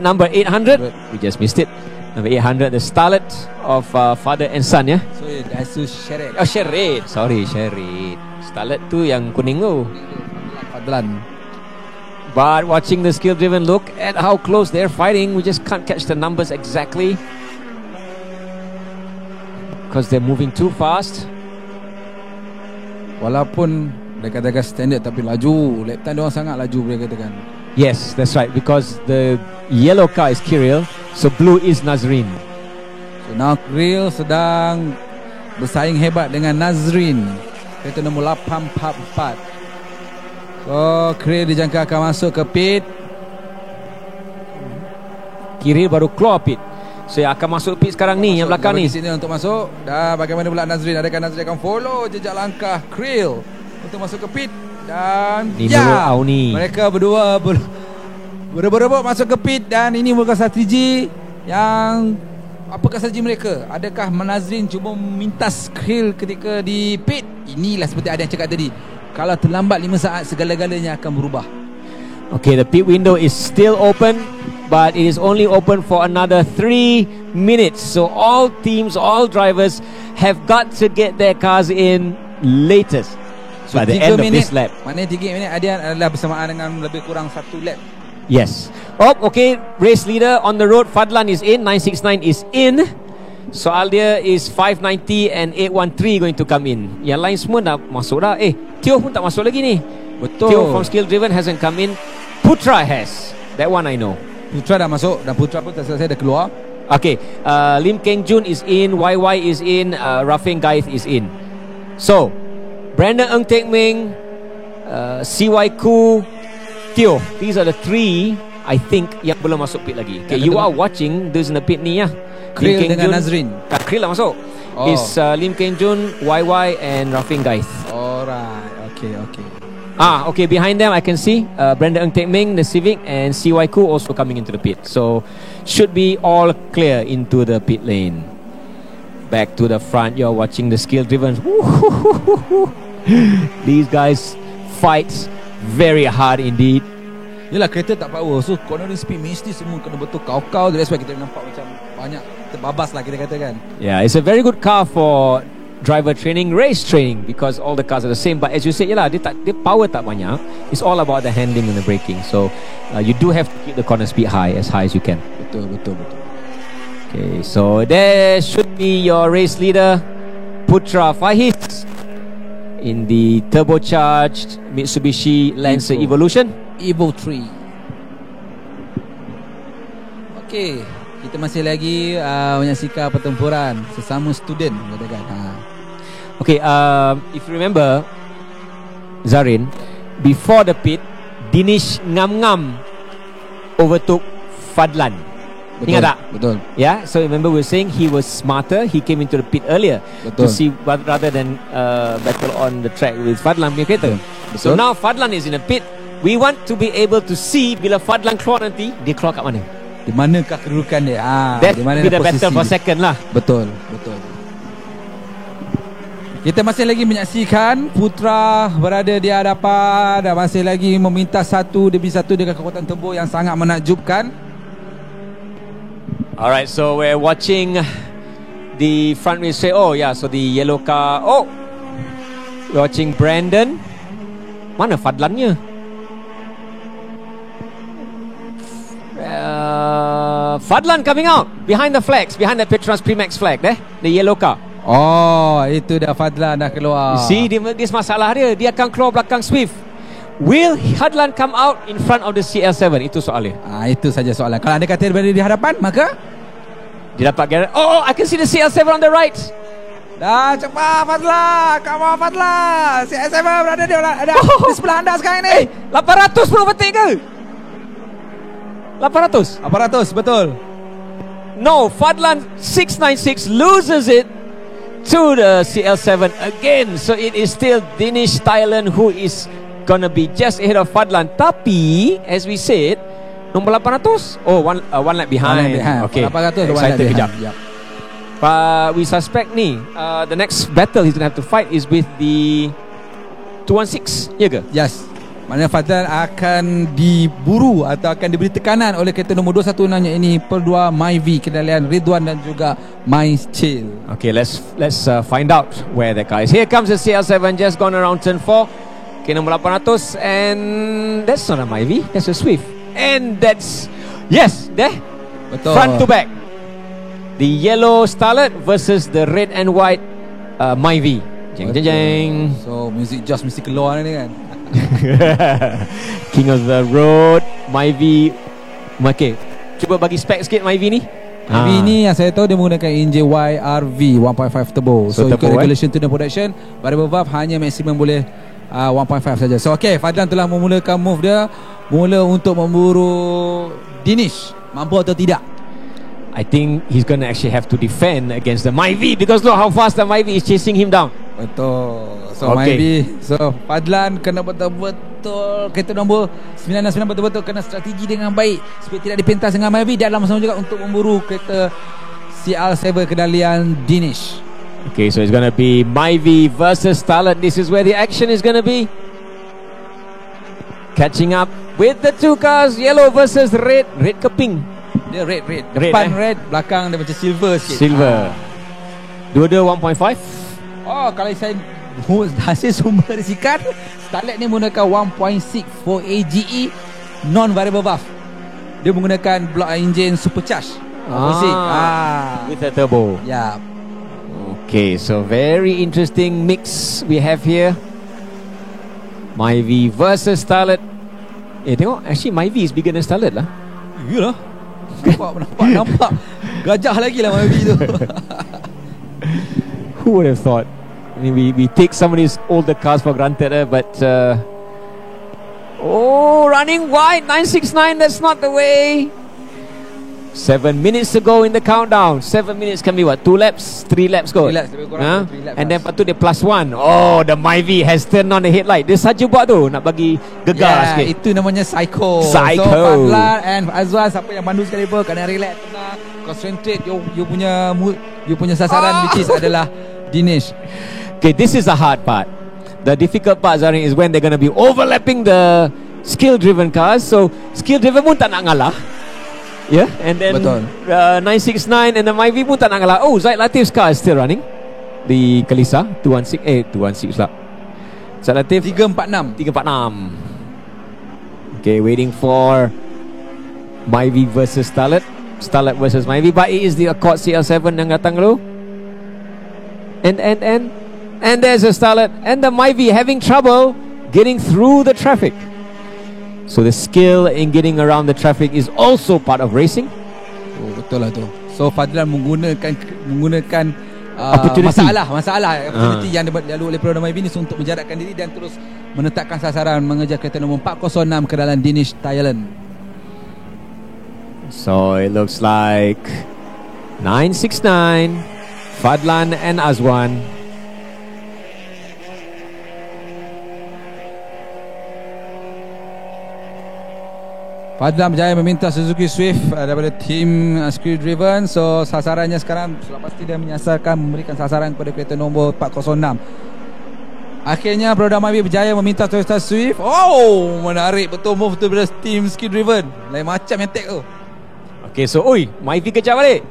number 800. We just missed it. Number 800, the starlet of father and son, yeah? So that's Sherid. Oh, Sherid. Sorry, Sherid. Starlet tu yang kuning tu. Fadlan. But watching the skill-driven, look at how close they're fighting. We just can't catch the numbers exactly, because they're moving too fast. Walaupun mereka katakan standard, tapi laju. Lap time diorang sangat laju, mereka katakan. Yes, that's right, because the yellow car is Kirill, so blue is Nazrin. So now Kirill sedang bersaing hebat dengan Nazrin, kereta nombor 844. So Kirill dijangka akan masuk ke pit. Kirill baru keluar pit, so yang akan masuk pit sekarang ni, yang belakang ni. Sini untuk masuk. Dan bagaimana pula Nazrin? Adakah Nazrin akan follow jejak langkah Kirill untuk masuk ke pit? Dan ni ni. Mereka berdua berebut masuk ke pit. Dan ini merupakan strategi yang apakah strategi mereka? Adakah Nazrin cuba mintas Krill ketika di pit? Inilah seperti ada yang cakap tadi, kalau terlambat 5 saat segala-galanya akan berubah. Okay, the pit window is still open, but it is only open for another 3 minutes. So all teams, all drivers have got to get their cars in latest by the end of this lap. Maknanya 3 minit adalah bersamaan dengan lebih kurang 1 lap. Yes. Oh, okay. Race leader on the road, Fadlan is in. 969 is in. Soal dia is 590 and 813 going to come in. Yang lain semua dah masuk dah. Tio pun tak masuk lagi ni. Betul. Tio from Skill Driven hasn't come in. Putra has. That one I know. Putra dah masuk dan Putra pun tak selesai dah keluar. Okay. Lim Keng Jun is in. YY is in. Rafin Gaith is in. So Brandon Ng Teck Ming, CY Ku, Tio. These are the 3 I think yang belum masuk pit lagi. Okay, you are watching those in the pit ni ya. Krill dengan Nazrin. Krill lah masuk. Is Lim Keng Jun, YY and Rafin Gaith. Alright. Okay. Okay, behind them I can see Brandon Ng Teck Ming, the Civic, and CY Ku also coming into the pit. So should be all clear into the pit lane. Back to the front, you're watching the Skill Driven. These guys fights very hard indeed. Yelah, kereta tak power, so cornering speed mesti semua kena betul kau-kau. That's why kita nampak macam banyak terbabas lah kita katakan. Yeah, it's a very good car for driver training, race training, because all the cars are the same. But as you said, yelah, dia power tak banyak. It's all about the handling and the braking. So you do have to keep the corner speed high as you can. Betul. Okay, so there should be your race leader, Putra Faiz, in the turbocharged Mitsubishi Lancer Evo 3. Okay, kita masih lagi menyaksikan pertempuran sesama student katakan. Okay, if you remember, Zarin, before the pit, Dinesh Ngam overtook Fadlan. Betul, ingat tak? Betul. Yeah, so remember we were saying he was smarter. He came into the pit earlier to see rather than battle on the track with Fadlan punya kereta. So now Fadlan is in the pit. We want to be able to see bila Fadlan keluar nanti, dia keluar kat mana? Di manakah kedudukan dia? That di mana be the posisi battle for second lah. Betul. Kita masih lagi menyaksikan Putra berada di hadapan dan masih lagi meminta satu demi satu dengan kekuatan turbo yang sangat menakjubkan. Alright, so we're watching the front wheel straight. Oh yeah, so the yellow car. Oh, we're watching Brandon. Mana Fadlannya? Fadlan coming out behind the flags, behind the Petronas Primax flag. The yellow car. Oh, itu dah Fadlan dah keluar. You see, this masalah dia. Dia akan keluar belakang Swift. Will Fadlan come out in front of the CL7? Itu soalnya. Itu saja soalan. Kalau anda kata berada di hadapan, maka dia dapat garage. Oh, I can see the CL7 on the right. Dah cepat Fadlan. Come on Fadlan. CL7 berada di sebelah anda sekarang ni. 800 perlu betik ke? 800, betul. No, Fadlan 696 loses it to the CL7 again. So it is still Dinesh Thailand who is gonna be just ahead of Fadlan. Tapi as we said, nombor 800, one lap behind. Okay, 800 excited kejap. We suspect ni the next battle he's gonna have to fight is with the 216, ya ke? Yes. Maknanya Fadlan akan diburu atau akan diberi tekanan oleh kereta nombor 216 ini Per2 MyV kendalian Ridwan dan juga My Chill. Okay, let's find out where that car is. Here comes the CL7 just gone around turn 4. Okay, nombor 800, and that's not a MyV, that's a Swift. And that's, yes, there. Betul. Front to back. The yellow Starlet versus the red and white MyV. Jeng jeng jeng. So music just mesti keluar ni kan. King of the road, MyV. Okay, cuba bagi spek sikit MyV ni. MyV ni yang saya tahu dia menggunakan enjin YRV 1.5 turbo. So ikut regulation to the production, variable valve hanya maksimum boleh 1.5 saja. So okay, Fadlan telah memulakan move dia, mula untuk memburu Dinesh. Mampu atau tidak? I think he's gonna actually have to defend against the MyV, because look how fast the MyV is chasing him down. Betul. So okay. MyV, so Fadlan kena betul-betul kereta nombor 99 betul-betul kena strategi dengan baik supaya tidak dipentas dengan MyV. Dan dalam sama juga untuk memburu kereta CL7 kendalian Dinesh. Okay, so it's going to be Myvi versus Starlet. This is where the action is going to be. Catching up with the two cars, yellow versus red. Red ke pink? Dia red. Red, Depan red, belakang dia macam silver sikit. Silver. Dua-dua 1.5. Oh, kalau saya hasil sumber risikan, Starlet ni menggunakan 1.6 for AGE non-variable valve. Dia menggunakan block engine supercharged. With a turbo. Ya. Okay, so very interesting mix we have here. Myvi versus Starlet. Tengok, actually Myvi is bigger than Starlet lah. Yalah. Nampak. Gajah lagi lah Myvi tu. Who would have thought? I mean, we take some of these older cars for granted, but running wide, 969. That's not the way. 7 minutes to go in the countdown. 7 minutes can be what? 2 laps? 3 laps go? 3 laps, lebih kurang 3 laps. And then lepas tu dia +1. Oh, the Myvi has turned on the headlight. Dia saja buat tu, nak bagi gegar sikit. Itu namanya psycho. So Fadlan and Azwan, siapa yang pandu sekali pun, kena relax, tenang, concentrate. You punya sasaran which is adalah Dinesh. Okay, this is the hard part. The difficult part, Zarin, is when they're going to be overlapping the skill-driven cars. So skill-driven pun tak nak ngalah. Yeah, and then 969 and the Myvi pun tak nak ngalah. Oh, Zaid Latif's car is still running. The Kalisa 216 lah. Zaid Latif 346. Okay, waiting for Myvi versus Starlet. Starlet versus Myvi, but it is the Accord CL7 yang datang dulu. And there's a Starlet and the Myvi having trouble getting through the traffic. So the skill in getting around the traffic is also part of racing. Oh, betul lah tu. So Fadlan menggunakan masalah opportunity yang dilalu oleh Petronas Myvi ni untuk menjarakkan diri dan terus menetapkan sasaran mengejar kereta nombor 406 ke dalam Dinesh, Thailand. So it looks like 969, Fadlan and Azwan. Fadlan berjaya meminta Suzuki Swift daripada tim Skill Driven. So sasarannya sekarang sudah pasti dia menyasarkan, memberikan sasaran kepada kereta nombor 406. Akhirnya Petronas Myvi berjaya meminta Toyota Swift. Oh, menarik betul move tu daripada tim Skill Driven. Lain macam yang tag tu. Okay, so Myvi kejar balik.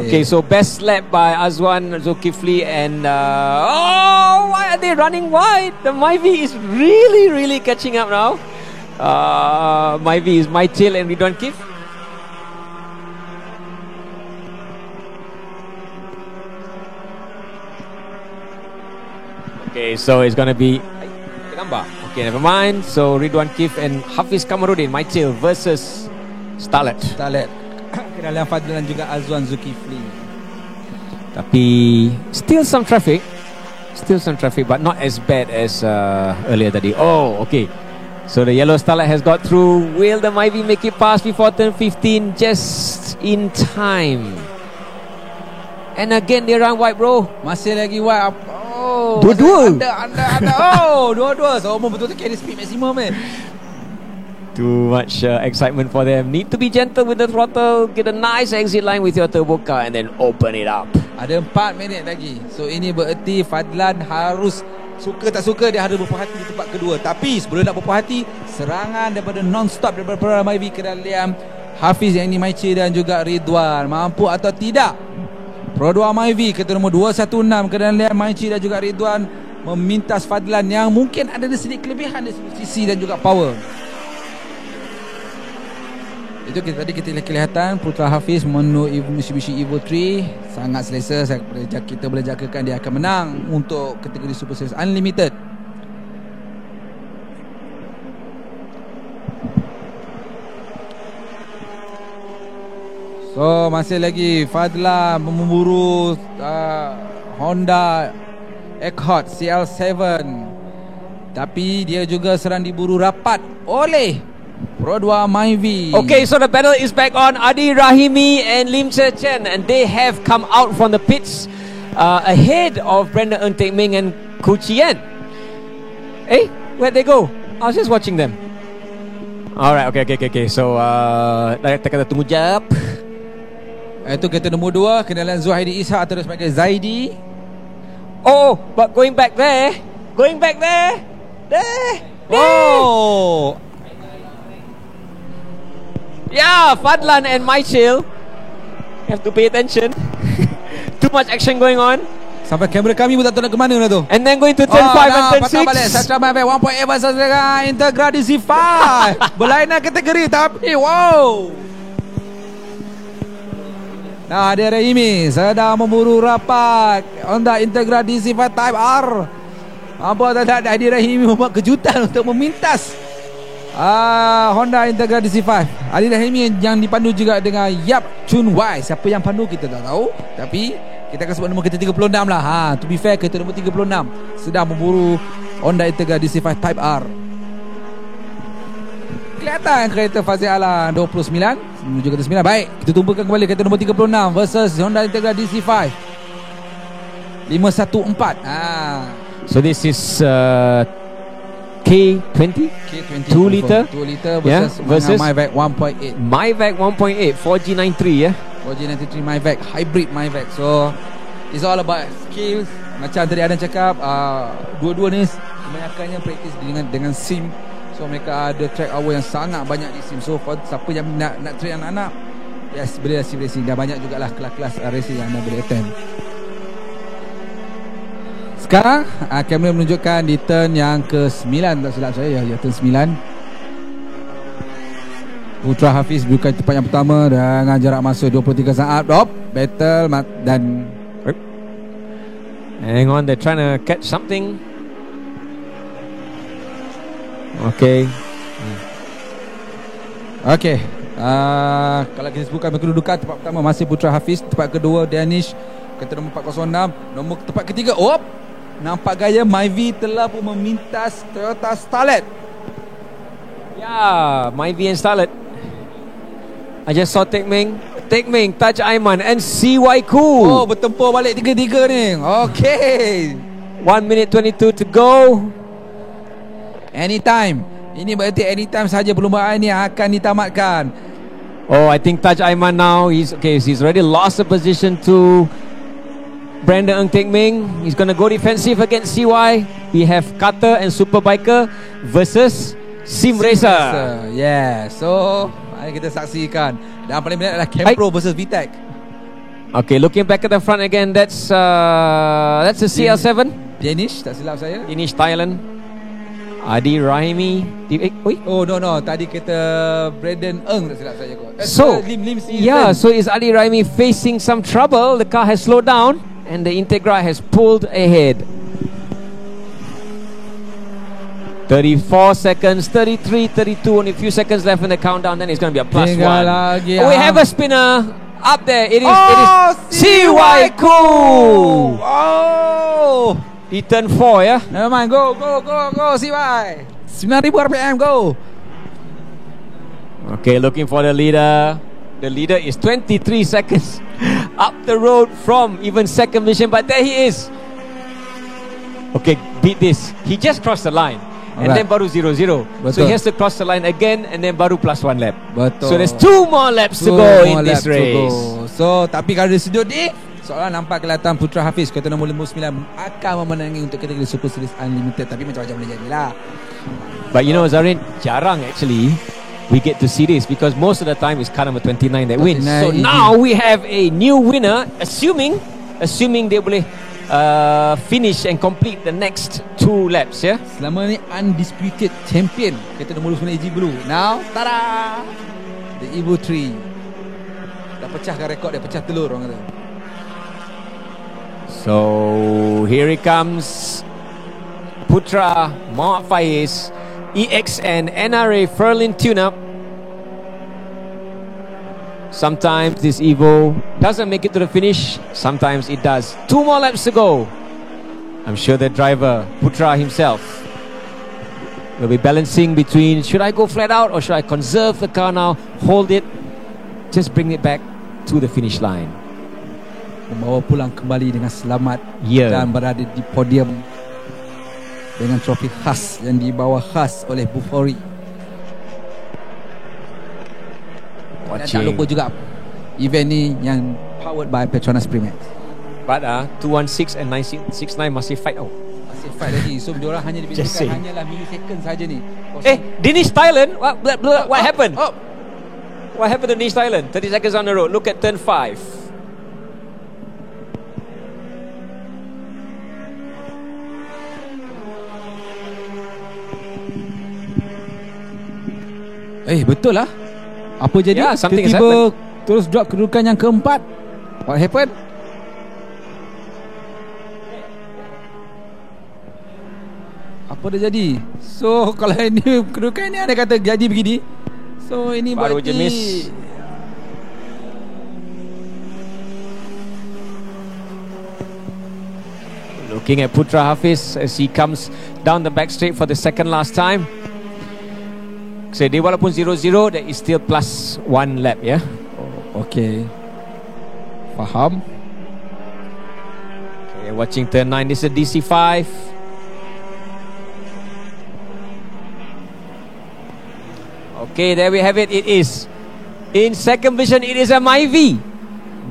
Okay, so best lap by Azwan, Zulkifli and why are they running wide? The Myvi is really catching up now. Myvi is my tail and Ridwan Kif. Okay, so it's gonna be gambar. Okay, never mind. So Ridwan Kif and Hafiz Kamarudin, my tail versus Starlet. Kedalam Fadlan juga Azwan Zulkifli. Tapi still some traffic, but not as bad as earlier tadi. Oh, okay. So the yellow Starlet has got through. Will the Myvi make it past before turn 15? Just in time. And again they run wide, bro. Masih lagi wide. Oh, dua-dua. Anda. Oh, dua-dua. So betul-betul carry speed maximum Too much excitement for them. Need to be gentle with the throttle. Get a nice exit line with your turbo car and then open it up. Ada 4 minit lagi. So ini bererti Fadlan harus, suka tak suka, dia harus berpuas hati di tempat kedua. Tapi sebelum nak berpuas hati, serangan daripada non-stop daripada Petronas Myvi ke dalam Hafiz yang ini Maici dan juga Ridwan. Mampu atau tidak Petronas Myvi kereta nombor 216 ke dalam Maici dan juga Ridwan memintas Fadlan yang mungkin ada sedikit kelebihan dari sisi dan juga power. Itu tadi kita kelihatan Putra Hafiz memenuhi Mitsubishi Evo 3 sangat selesa. Kita boleh jangkakan dia akan menang untuk kategori Super Series Unlimited. So masih lagi Fadlan memburu Honda Accord CL7, tapi dia juga serang diburu rapat oleh Petronas Myvi. Okay, so the battle is back on. Adi Rahimi and Lim Che Chen, and they have come out from the pits ahead of Brenda Ng Teck Ming and Ku Chien. Where'd they go? I was just watching them. Alright, okay. So kita kata tunggu jap. Itu kereta nombor 2, kenderaan Zuhairi Ishak terus sebagai Zaidi. Oh, but going back there. Oh. Yeah, Fadlan and Michael have to pay attention. Too much action going on. Sampai kamera kami pun tak tahu nak ke mana lah tu. And then going to turn 5 and turn 6. Patah balik Satra Mavic 1.8 versus dengan Integra DC5. Berlainan kategori tapi wow. Nah, dia Rahimi sedang memburu rapat Honda Integra DC5 Type R. Apa tak ada dia Rahimi membuat kejutan untuk memintas Honda Integra DC5. Adi Rahimi yang dipandu juga dengan Yap Chun Wai. Siapa yang pandu kita tak tahu, tapi kita akan sebut nombor kereta 36 lah. To be fair, kereta nombor 36 sedang memburu Honda Integra DC5 Type R. Kelihatan kereta Fazil Alam 29 menuju kereta 9. Baik, kita tumpukan kembali kereta nombor 36 versus Honda Integra DC5 514. So this is K20 2 liter versus Mavic 1.8. Mavic 1.8 4G93 ya. 4G93 Mavic, hybrid Mavic. So it's all about skills. Macam tadi Adan cakap, dua-dua ni kebanyakannya praktis dengan sim. So mereka ada track hour yang sangat banyak di sim. So for siapa yang nak train anak-anak, yes, boleh sim racing. Dah banyak jugalah kelas-kelas racing yang anda boleh attend. Sekarang kamera menunjukkan di turn yang ke-9, tak silap saya ya, turn 9. Putra Hafiz bukan tempat yang pertama dengan jarak masa 23 saat. Battle dan hang on, they're trying to catch something. Okay. Kalau kita sebutkan kedudukan, tempat pertama masih Putra Hafiz, tempat kedua Danish, kereta nombor 406, nombor tempat ketiga nampak gaya Myvi telah pun memintas Toyota Starlet. Yeah, Myvi and Starlet. I just saw Tek Ming, Taj Aiman and CY Cool. Oh, bertempur balik tiga-tiga ni. Okay, 1 minute 22 to go. Anytime. Ini berarti anytime saja perlumbaan ni akan ditamatkan. Oh, I think Taj Aiman now he's already lost the position to Brandon Ng Tek Ming. He's going to go defensive against CY. We have Carter and Superbiker versus Sim Racer. Yeah, so mari kita saksikan. Dan paling menarik adalah Campro versus VTEC. Okay, looking back at the front again, that's a CL7. Danish, tak silap saya. Danish Thailand. Adi Rahimi. Oh no, tadi kita Brandon Ng, tak silap saya kot. So so is Adi Rahimi facing some trouble? The car has slowed down and the Integra has pulled ahead. 34 seconds, 33, 32, only a few seconds left in the countdown. Then it's going to be a +1. We have a spinner up there. It is CY Cool. Oh, he turned 4, yeah? Never mind, go CY. 9,000 RPM, go. Okay, looking for the leader. The leader is 23 seconds up the road from even second position, but there he is. Okay, beat this. He just crossed the line. And then baru 0-0. So he has to cross the line again and then baru +1 lap. Betul. So there's 2 more laps to go in this race. So tapi kalau dia sudut ni, seolah nampak kelihatan Putra Hafiz kereta nombor 59 akan memenangi untuk kategori Super Series Unlimited. Tapi macam-macam boleh jadilah. But you know Zarin, jarang actually we get to see this because most of the time it's car number 29 that wins. So now we have a new winner, assuming dia boleh finish and complete the next 2 laps, ya. Selama ni undisputed champion kereta nombor 9 AG Blue. Now, tada! The Evo 3 dah pecahkan rekod dia, pecah telur orang kata. So here he comes, Putra Muhammad Faiz, EXN NRA Furlin tune-up. Sometimes this Evo doesn't make it to the finish, sometimes it does. 2 more laps to go. I'm sure the driver, Putra himself, will be balancing between should I go flat out or should I conserve the car now, hold it, just bring it back to the finish line. Membawa pulang kembali dengan selamat dan berada di podium dengan trofi khas yang dibawa khas oleh Bukhari. Dan tak lupa juga event ni yang powered by Petronas Primax. But 216 and 969 masih fight out. Masih fight lagi. So diorang hanya diberikan hanyalah millisecond saja ni. Danish Thailand, what happened? What happened to Danish Thailand? 30 seconds on the road. Look at turn 5. Betul lah. Apa jadi? Tiba-tiba terus drop kedudukan yang keempat. What happened? Apa dah jadi? So kalau ini kedudukan ni ada kata jadi begini. So ini baru berarti je miss. Looking at Putra Hafiz as he comes down the back straight for the second last time. So dia walaupun 0-0, there is still plus 1 lap, ya. Okay. Faham. Okay, watching turn 9. This is a DC5. Okay, there we have it. It is in second position. It is a MyV.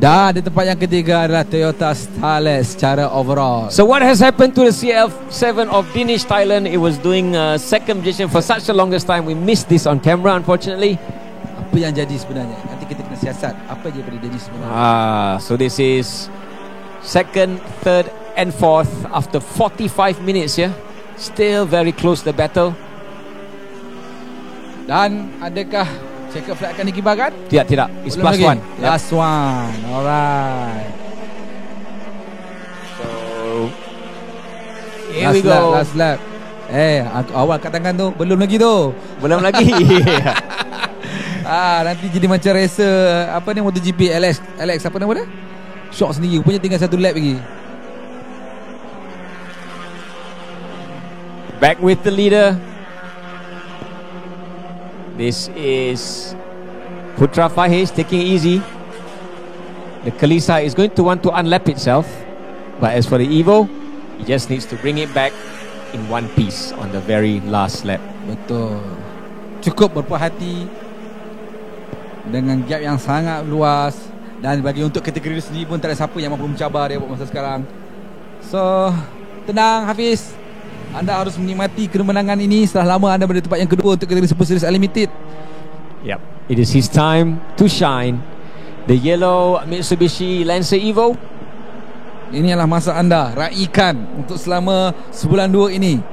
Dan di tempat yang ketiga adalah Toyota Starlet secara overall. So what has happened to the CF7 of Danish Thailand? It was doing second position for such the longest time. We missed this on camera, unfortunately. Apa yang jadi sebenarnya? Nanti kita kena siasat. Apa je pada Danish sebenarnya? So this is second, third and fourth after 45 minutes, yeah. Still very close the battle. Dan adakah checker flag akan dikibarkan? Tidak. It's plus lagi. 1. Plus 1. Alright. So here we go. Last lap. Awal kat tangan tu belum lagi tu. Belum lagi. Nanti jadi macam racer apa ni MotoGP Alex apa nama dia? Shock sendiri. Rupanya tinggal satu lap lagi. Back with the leader. This is Putra Faiz taking it easy. The Kalisa is going to want to unlap itself. But as for the Evo, he just needs to bring it back in one piece on the very last lap. Betul. Cukup berpuas hati dengan gap yang sangat luas. Dan bagi untuk kategori sendiri pun tak ada siapa yang mampu mencabar dia buat masa sekarang. So, tenang Hafiz. Anda harus menikmati kemenangan ini. Setelah lama anda berada di tempat yang kedua untuk kategori Super Series Unlimited. Yep, it is his time to shine. The yellow Mitsubishi Lancer Evo. Ini adalah masa anda raikan untuk selama sebulan 2 ini.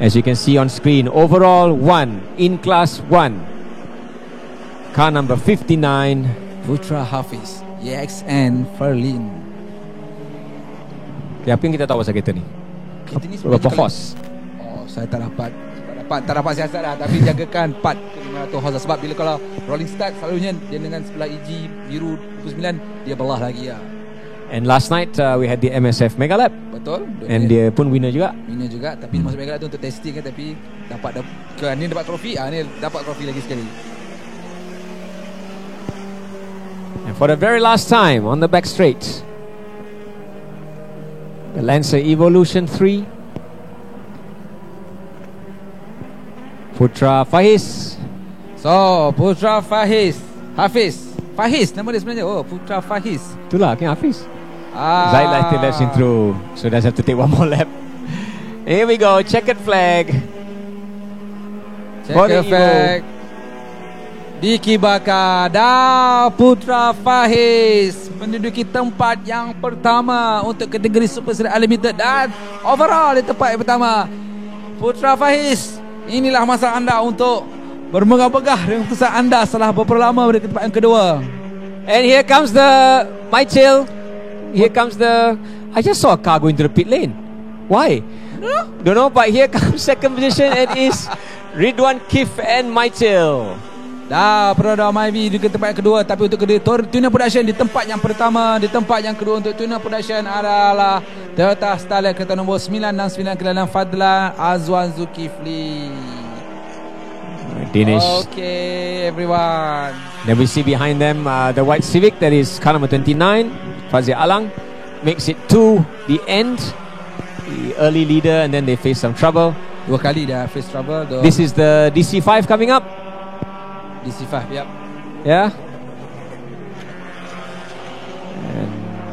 As you can see on screen, overall 1 in class 1. Car number 59, Putra Hafiz, EXN Ferlin. Apa yang kita tahu pasal kereta ni? Kereta ni berapa horse? Saya tak dapat siasat dah. Tapi jagakan part ke 500 horse. Sebab bila kalau rolling start selalunya dia dengan sebelah EG biru 29 dia belah lagi lah. And last night we had the MSF Mega Lap. Betul. And dia pun winner juga. Tapi masuk Mega Lap tu untuk testing kan. Tapi ni dapat trofi. Ni dapat trofi lagi sekali. And for the very last time on the back straight, the Lancer Evolution 3. Putra Faiz. So Putra Hafiz nama dia sebenarnya. Putra Faiz. Itulah kan Hafiz. Zaid still left in through, so does have to take one more lap. Here we go. Checkered flag. Checkered flag dikibarkan. Dan Putra Faiz menduduki tempat yang pertama untuk kategori Super Series Unlimited. Dan overall di tempat yang pertama. Putra Faiz, inilah masa anda untuk bermegah-megah dengan keputusan anda setelah berapa lama berada di tempat yang kedua. And here comes the Mytil. Here comes the... I just saw a car going to the pit lane. Why? Don't know, but here comes second position. It is Ridwan Kif and Mytil. Dah Peroda Myvi di tempat yang kedua. Tapi untuk Tuna Production di tempat yang pertama. Di tempat yang kedua untuk Tuna Production adalah Toyota Starlet kereta nombor 969 Kelana Fadlan Azwan Zulkifli. Danish. Okay everyone. Then we see behind them the white Civic. That is car number 29, Fazia Alang. Makes it to the end. The early leader, and then they face some trouble. 2 kali dah face trouble. This is the DC5 coming up. DC5, yep. Yeah.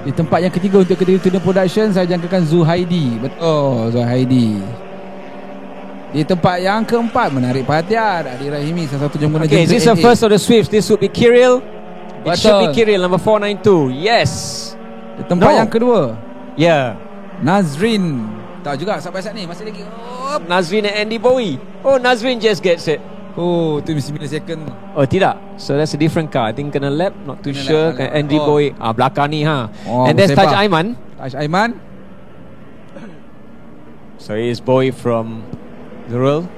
Di tempat yang ketiga untuk kategori Tuna Production, saya jangkakan Zuhaidi. Betul, Zuhaidi. Di tempat yang keempat, menarik perhatian, Adi Rahimi, salah satu jemputan. Okay, is this the first of the Swifts? This would be Kiril. It should be Kiril, number 492. Yes. Di tempat yang kedua, yeah, Nazrin. Tahu juga sampai saat ni masih lagi. Nazrin and Andy Bowie. Oh, Nazrin just gets it. Oh, tu mesti millisecond. Oh, tidak. So that's a different car. I think kena lap, not too Kena sure. lap. Andy Bowie belakang ni and there's bersepah. Taj Aiman. Taj Aiman. So he is Bowie from Zurul.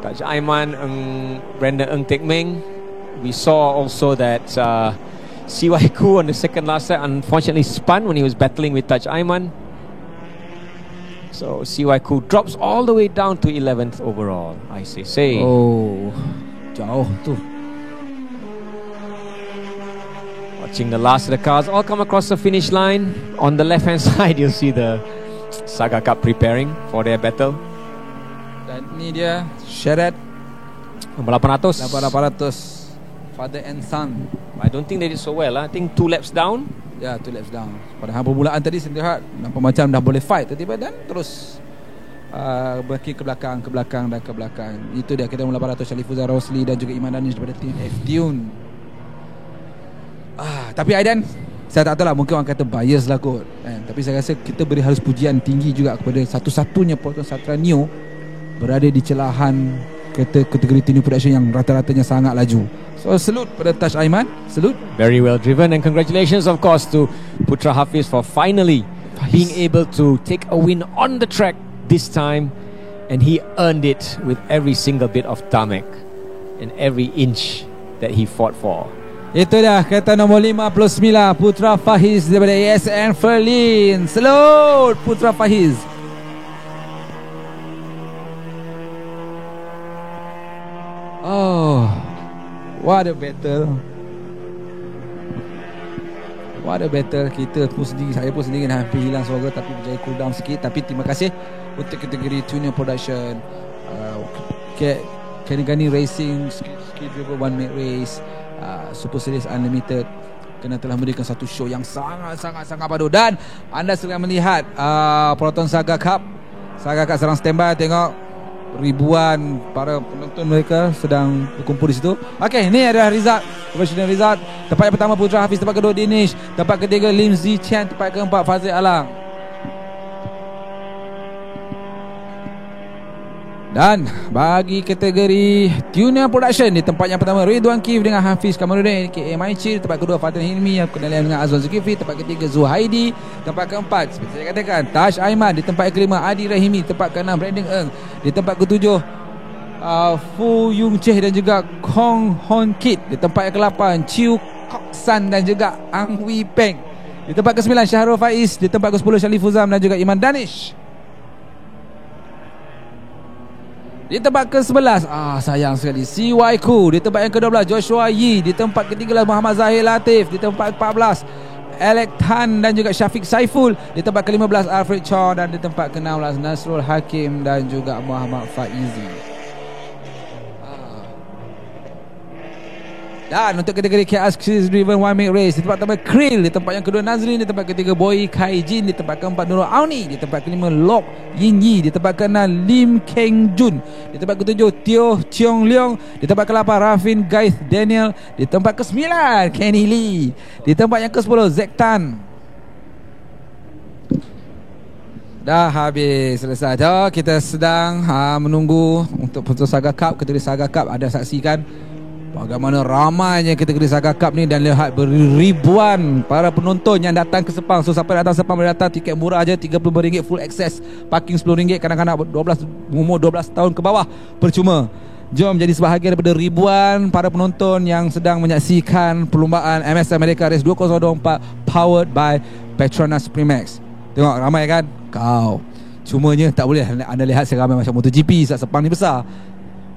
Taj Aiman, Brenda Ng Tek Meng. We saw also that CY Koo on the second last set unfortunately spun when he was battling with Taj Aiman. So CY Koo drops all the way down to 11th overall, I say. Oh, jauh tu. Watching the last of the cars all come across the finish line. On the left hand side you'll see the Saga Cup preparing for their battle. Dan ni dia Syarat Nombor 800. 800, father and son. I don't think they did so well. I think 2 laps down. Ya, 2 laps down. Padahal permulaan tadi saya lihat nampak macam dah boleh fight, tiba-tiba dan terus berkir ke belakang, ke belakang dan ke belakang. Itu dia kita 800 Shalifuzar Rosli dan juga Iman Danish daripada tim F-Tune. Tapi Aidan, saya tak tahu lah, mungkin orang kata bias lah kot kan? Tapi saya rasa kita beri harus pujian tinggi juga kepada satu-satunya Proton Satra Neo berada di celahan kategori Tune Production yang rata-ratanya sangat laju. So salute pada Taj Aiman. Salute. Very well driven, and congratulations of course to Putra Hafiz for finally being able to take a win on the track this time, and he earned it with every single bit of tarmac and every inch that he fought for. Itu dah kereta nombor 59, Putra Fahiz daripada IS Ferlin. Salute Putra Fahiz. Oh, what a battle. What a battle. Kita pun sendiri, saya pun sendiri hampir hilang suara tapi berjaya cool down sikit. Tapi terima kasih untuk kategori Tune Production, Kani Racing, Ski Driver One Minute Race, Super Series Unlimited, kerana telah memberikan satu show yang sangat padu. Dan anda sedang melihat Proton Saga Cup sedang standby. Tengok ribuan para penonton mereka sedang berkumpul di situ. Okey, ni adalah result, professional result. Tempat yang pertama Putra Hafiz, tempat kedua Dinish, tempat ketiga Lim Zi Chen, tempat keempat Fazil Alang. Dan bagi kategori Tune Production, di tempat yang pertama Ridwan Kif dengan Hafiz Kamarudin aka Maicir, tempat kedua Fatin Hilmi yang kenalian dengan Azwan Zulkifli, tempat ketiga Zuhaidi, tempat keempat seperti saya katakan Taj Aiman, di tempat kelima Adi Rahimi, tempat keenam Brandon Ng, di tempat ketujuh Fu Yung Cheh dan juga Kong Hon Kit, di tempat yang ke-8 Chiu Kok San dan juga Ang Wee Peng, di tempat ke-9 Syahrul Faiz, di tempat ke-10 Shalif Uzam dan juga Iman Danish. Di tempat ke-11 sayang sekali CY Koo, di tempat yang ke-12 Joshua Yi, di tempat ke-13 Muhammad Zahir Latif, di tempat ke-14 Alec Tan dan juga Syafiq Saiful, di tempat ke-15 Alfred Chong, dan di tempat ke-16 Nasrul Hakim dan juga Muhammad Faizi. Dan untuk kategori Aksi Driven One Minute Race, di tempat pertama Krill, di tempat yang kedua Nazrin, di tempat ketiga Boy Kai Jin, di tempat keempat Nurul Auni, di tempat kelima Lok Yin Yi, di tempat keenam Lim Keng Jun, di tempat ketujuh Teo Cheong Leong, di tempat ke-8 Rafin Gaith Daniel, di tempat ke-9 Kenny Lee, di tempat yang ke-10 Zack Tan. Dah habis, selesai. So, kita sedang menunggu untuk Putra Saga Cup, kategori Saga Cup. Ada saksikan bagaimana ramainya kategori Saga Cup ni, dan lihat beribuan para penonton yang datang ke Sepang. So siapa datang Sepang boleh datang, tiket murah aja RM35 full access, parking RM10, kanak-kanak 12 umur 12 tahun ke bawah percuma. Jom jadi sebahagian daripada ribuan para penonton yang sedang menyaksikan perlumbaan MSF Merdeka Race 2024 powered by Petronas Primax. Tengok ramai kan? Kau. Cumanya tak boleh anda lihat seramai macam MotoGP saat Sepang ni besar.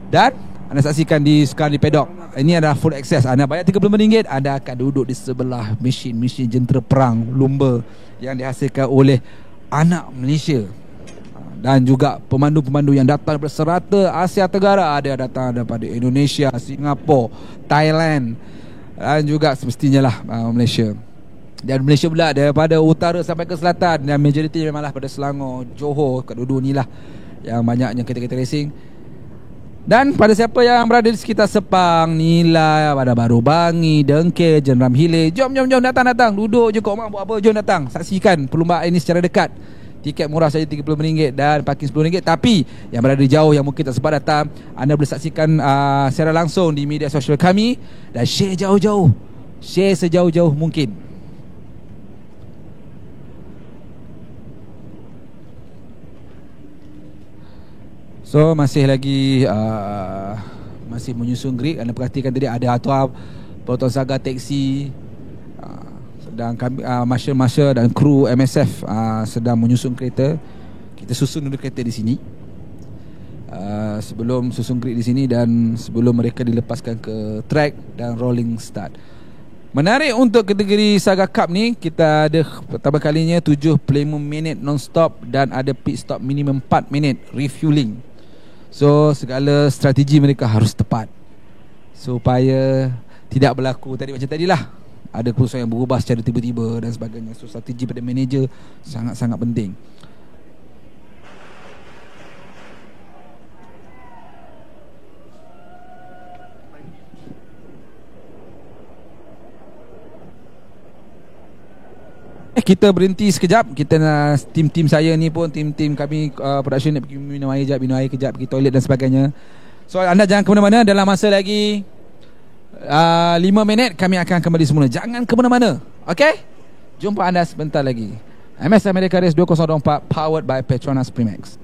Dan anda saksikan sekarang di pedok. Ini adalah full access. Anda bayar RM35, anda akan duduk di sebelah mesin jentera perang lumba yang dihasilkan oleh anak Malaysia. Dan juga pemandu-pemandu yang datang daripada serata Asia Tenggara. Ada datang daripada Indonesia, Singapura, Thailand, dan juga semestinya lah Malaysia. Dan Malaysia pula daripada utara sampai ke selatan, dan majoriti memanglah pada Selangor, Johor, kat dua-dua ni lah yang banyaknya kereta-kereta racing. Dan pada siapa yang berada di sekitar Sepang, Nilai, pada Baru Bangi, Dengke, Jeneram Hilir, jom datang. Duduk je kat rumah buat apa, jom datang saksikan perlumbaan ini secara dekat. Tiket murah saja RM30 dan parking RM10. Tapi yang berada jauh, yang mungkin tak sempat datang, anda boleh saksikan siaran langsung di media sosial kami dan share jauh-jauh, share sejauh-jauh mungkin. So masih lagi masih menyusun grid. Anda perhatikan tadi ada Petronas Saga taksi, sedang kami marshal dan kru MSF sedang menyusun kereta. Kita susun dulu kereta di sini sebelum susun grid di sini dan sebelum mereka dilepaskan ke track dan rolling start. Menarik untuk kategori Saga Cup ni, kita ada pertama kalinya 7 plenum minit non-stop dan ada pit stop minimum 4 minit refueling. So segala strategi mereka harus tepat supaya tidak berlaku tadi macam tadilah, ada keputusan yang berubah secara tiba-tiba dan sebagainya. So strategi pada manager sangat-sangat penting. Kita berhenti sekejap. Kita nak tim saya ni pun, tim kami production nak pergi minum air kejap, pergi toilet dan sebagainya. So anda jangan ke mana-mana. Dalam masa lagi 5 minit kami akan kembali semula. Jangan ke mana-mana. Okay? Jumpa anda sebentar lagi. MSF Merdeka Race 2024 powered by Petronas Primax.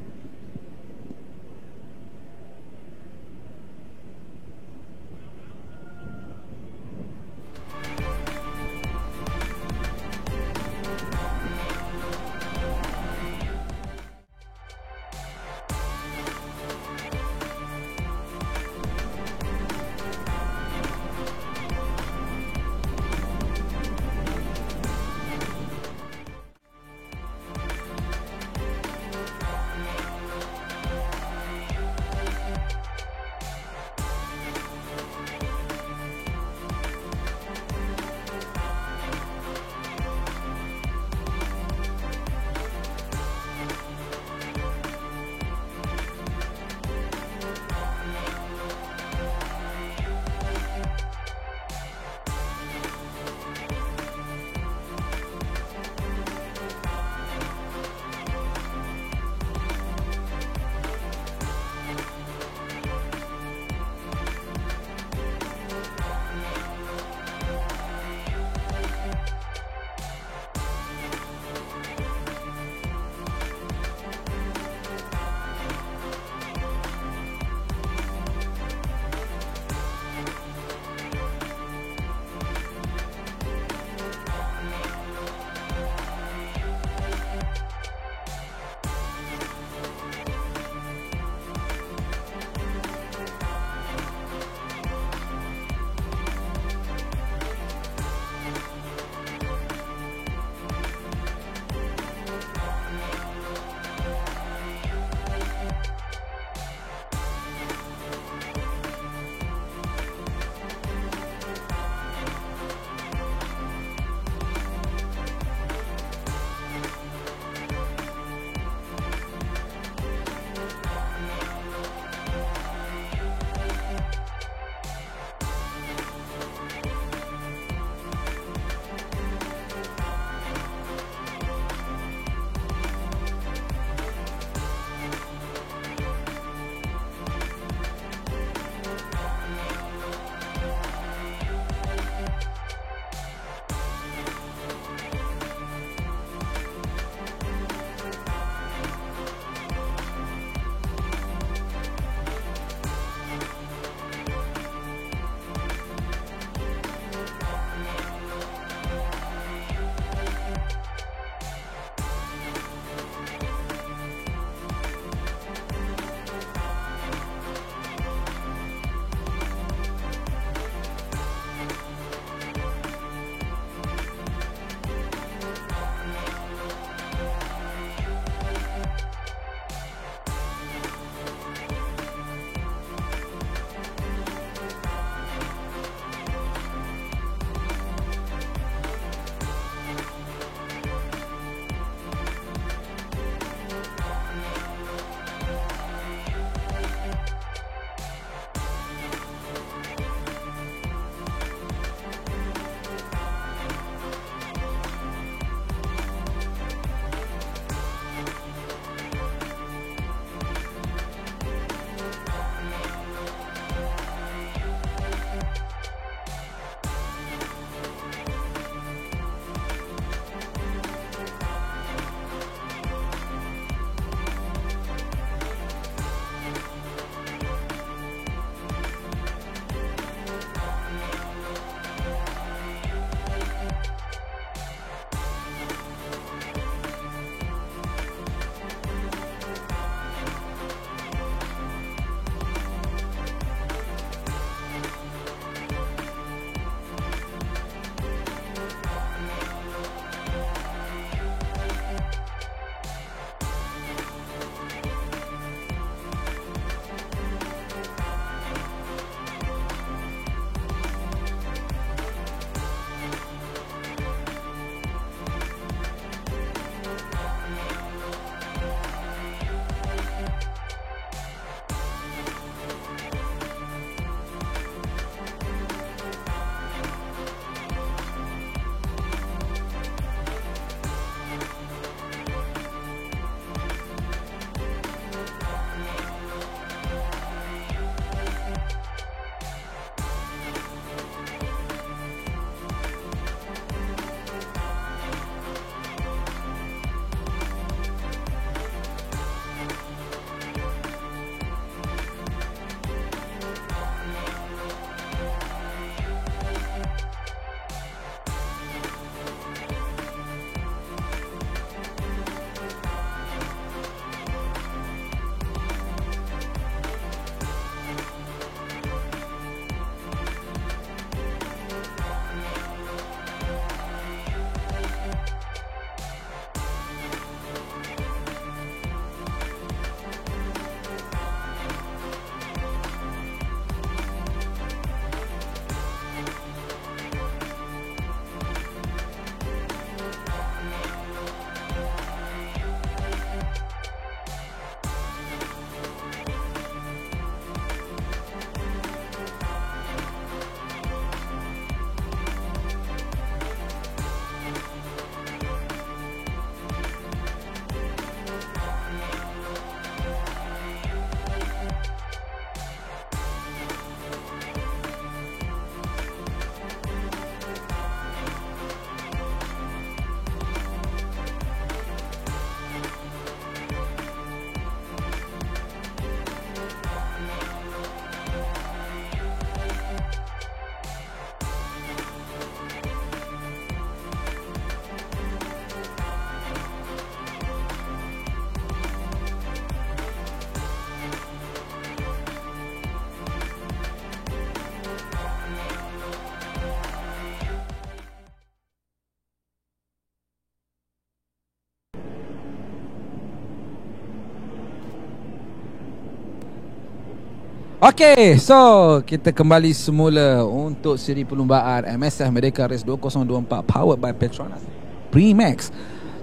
Okay, so kita kembali semula untuk siri perlumbaan MSF Merdeka Race 2024 powered by Petronas Primax.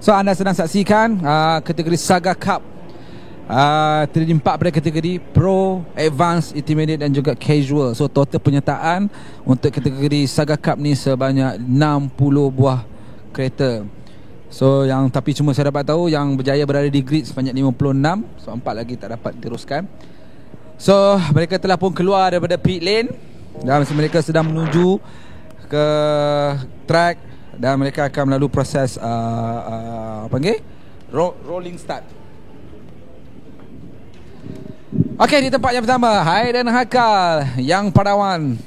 So anda sedang saksikan kategori Saga Cup. Terdiri 4 pada kategori Pro, Advanced, Intermediate dan juga Casual. So total penyertaan untuk kategori Saga Cup ni sebanyak 60 buah kereta. So tapi cuma saya dapat tahu yang berjaya berada di grid sebanyak 56. So 4 lagi tak dapat diteruskan. So mereka telah pun keluar daripada pit lane dan mereka sedang menuju ke track dan mereka akan melalui proses rolling start. Okey, di tempat yang pertama Hayden Hakal yang padawan.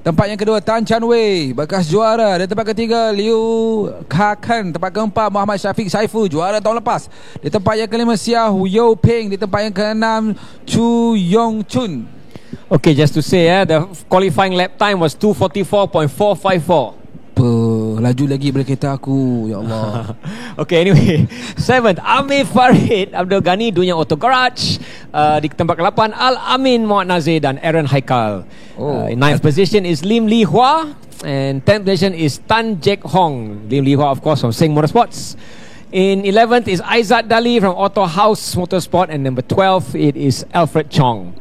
Tempat yang kedua Tan Chan Wei, bekas juara. Di tempat ketiga Liu Kakan. Tempat keempat Muhammad Syafiq Saiful, juara tahun lepas. Di tempat yang kelima Sia Yo Ping. Di tempat yang keenam Chu Yong Chun. Okay, just to say the qualifying lap time was 244.454. Laju lagi daripada kereta aku, ya Allah. Okay, anyway, 7th Amir Farid Abdul Ghani, Dunia Auto Garage. Di tempat ke-8 Al-Amin Muhammad Nazir dan Aaron Haikal. In 9th position is Lim Li Hua, and 10th position is Tan Jack Hong. Lim Li Hua, of course, from Sing Motorsports. In 11th is Aizat Dali from Auto House Motorsport, and number 12 it is Alfred Chong.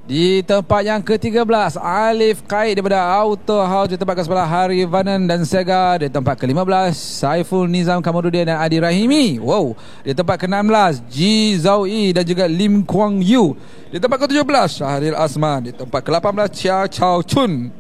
Di tempat yang ke-13 Alif Kaid daripada Auto House. Di tempat ke-11 Harivanan dan Sega. Di tempat ke-15 Saiful Nizam Kamarudin dan Adi Rahimi. Wow. Di tempat ke-16 Ji Zaui dan juga Lim Kwang Yu. Di tempat ke-17 Syahril Asman. Di tempat ke-18 Chia Chow Chun.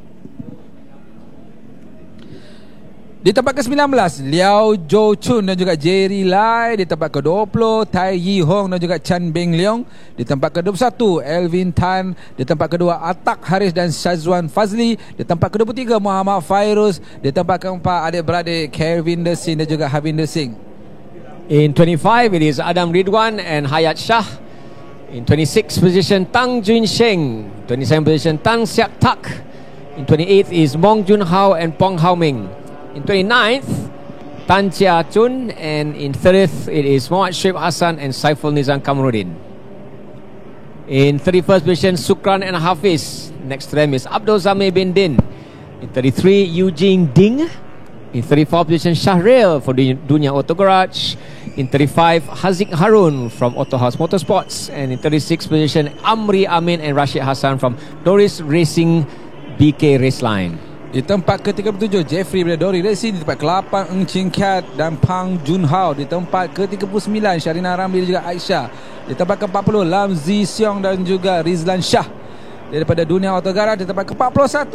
Di tempat ke-19 Liao Jo Chun dan juga Jerry Lai. Di tempat ke-20 Tai Yi Hong dan juga Chan Beng Leong. Di tempat ke-21 Elvin Tan. Di tempat kedua Atak Haris dan Shazwan Fazli. Di tempat ke-23 Muhammad Fairuz. Di tempat keempat adik-beradik Kervinder Singh dan juga Havinder Singh. In 25 it is Adam Ridwan and Hayat Shah. In 26 position Tang Jun Sheng. 27 position Tang Siak Tak. In 28th is Mong Jun Hao and Pong Hao Ming. In 29th, Tan Chia Chun, and in 30th it is Muhammad Shuib Hassan and Saiful Nizam Kamarudin. In 31st position, Sukran and Hafiz. Next to them is Abdul Zamir bin Din. In 33, Eugene Ding. In 34th position, Shahril for Dunia Auto Garage. In 35, Haziq Harun from Auto House Motorsports. And in 36th position, Amri Amin and Rashid Hassan from Doris Racing BK Race Line. Di tempat ke-37 Jeffrey daripada Dori Racing. Di tempat ke-8 Ng Ching Kiat dan Pang Jun Hao. Di tempat ke-39 Syarina Ramli dan juga Aisyah. Di tempat ke-40 Lam Zi Siong dan juga Rizlan Shah daripada Dunia Auto Garage. Di tempat ke-41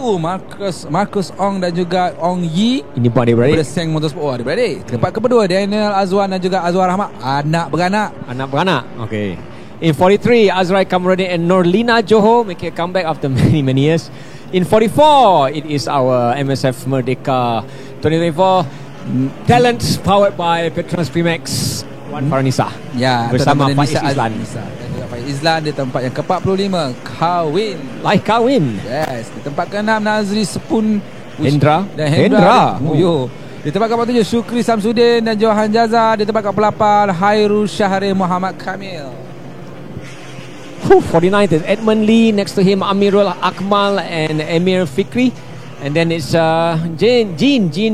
Marcus Ong dan juga Ong Yi. Ini buat adik-beradik daripada Seng Motorsport. Adik-beradik. Tempat ke-2 Daniel Azwan dan juga Azwar Rahmat, anak beranak. Okay. In 43 Azrai Kamarudin and Norlina Johor making a comeback after many years. In 44, it is our MSF Merdeka 2024 talent powered by Petronas Primax Wan Faranisa. Ya, bersama Faiz Izlan. Dan juga Faiz Izlan. Di tempat yang ke-45 Kawin. Yes. Di tempat ke-6 Nazri Sepun Hendra. Di tempat ke-47 Syukri Samsudin dan Johan Jaza. Di tempat ke-48 Hairul Syahri Muhammad Kamil. 49th is Edmund Lee. Next to him Amirul Akmal and Emir Fikri. And then it's Jean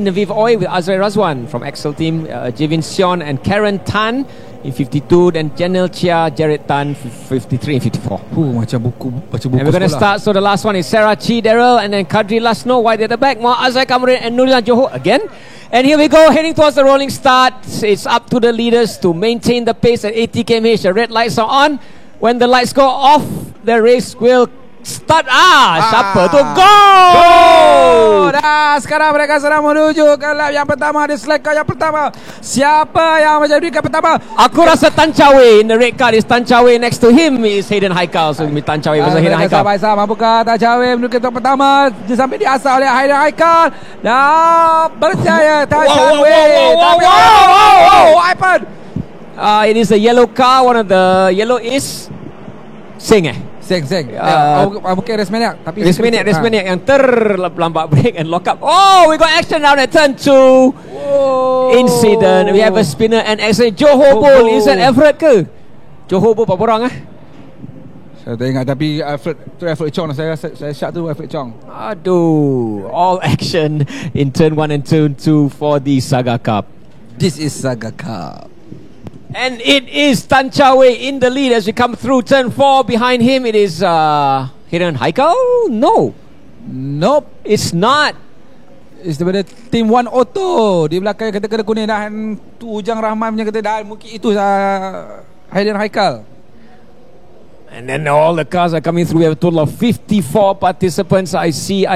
Naviv Oi with Azrai Razwan from Excel team. Jivin Sion and Karen Tan in 52. Then Janelle Chia, Jared Tan 53 and 54. Macam buku and we're going to start. So the last one is Sarah Chi Daryl and then Kadri Lasno White at the back. More Azrai Kamarudin and Nurila Johor again. And here we go, heading towards the rolling start. It's up to the leaders to maintain the pace at 80 km/h. The red lights are on. When the lights go off, the race will start. Siapa tu? Go! Sekarang mereka sedang menuju ke lap yang pertama di seleka yang pertama. Siapa yang menjadi peringkat pertama? Aku rasa Tan Chawe in the red card is Tan Chawe. Next to him is Hayden Haikal. So Tan Chawe versus Hayden Haikal. Sama buka Tan Chawe menuju ke tempat pertama. Dia sampai diasah oleh Hayden Haikal. Dan berjaya Tan Chawe. Wow, iPad. It is a yellow car. One of the yellow is Seng. Bukan race maniac, tapi race maniac yang terlambat break and lock up. Oh, we got action down at turn 2. Incident. We have a spinner and accident. Johor Bull. Is that Everett ke? Johor Bull berapa orang Saya tak ingat, tapi Alfred Chong, saya syak tu Alfred Chong. Aduh, all action in turn 1 and turn 2 for the Saga Cup. This is Saga Cup. And it is Tan Cha Wei in the lead as we come through turn 4. Behind him it is Hiran Haikal? No. Nope. It's not. It's daripada Team One Auto. Di belakang kata-kata kuning dan tu Ujang Rahman punya kata dah mungkin itu Hiran Haikal. And then all the cars are coming through. We have a total of 54 participants. I see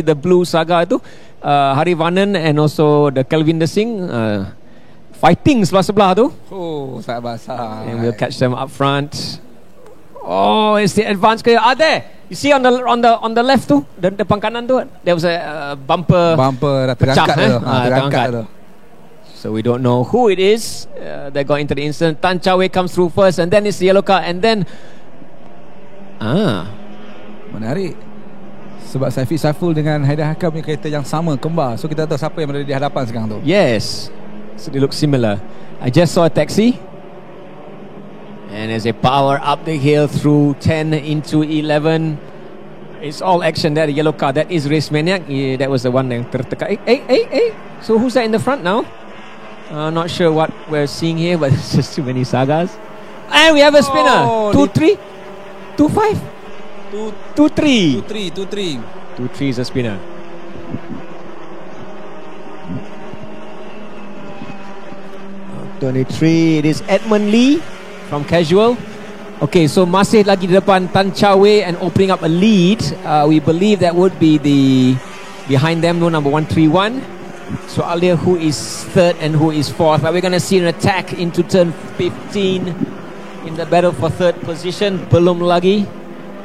the blue Saga tu, Harivanan and also the Kelvin Singh fighting sebelah-sebelah tu. Oh, sangat basah. And we'll catch them up front. Oh, it's the advanced car. Are there? You see on the left tu, depan kanan tu, there was a bumper terangkat pecah, terangkat tu. So we don't know who it is that got into the incident. Tan Cha Wei comes through first, and then it's the yellow car, and then menarik. Sebab Saiful dengan Haidar Hakam punya kereta yang sama, kembar. So kita tahu siapa yang berada di hadapan sekarang tu. Yes, so they look similar. I just saw a taxi, and as they power up the hill through 10 into 11, it's all action there. The yellow car, that is Race Maniac. Yeah, that was the one yang tertekan. Hey. So who's that in the front now? Not sure what we're seeing here, but it's just too many sagas. And we have a spinner. 2-3, 2-5, 2-3. 2-3 is a spinner. Uh, 23. It is Edmund Lee from Casual. Okay, so masih lagi di depan Tan Cha Wei and opening up a lead. We believe that would be the behind them, no, number 131. So earlier who is third and who is fourth. But we're going to see an attack into turn 15 in the battle for third position. Belum lagi.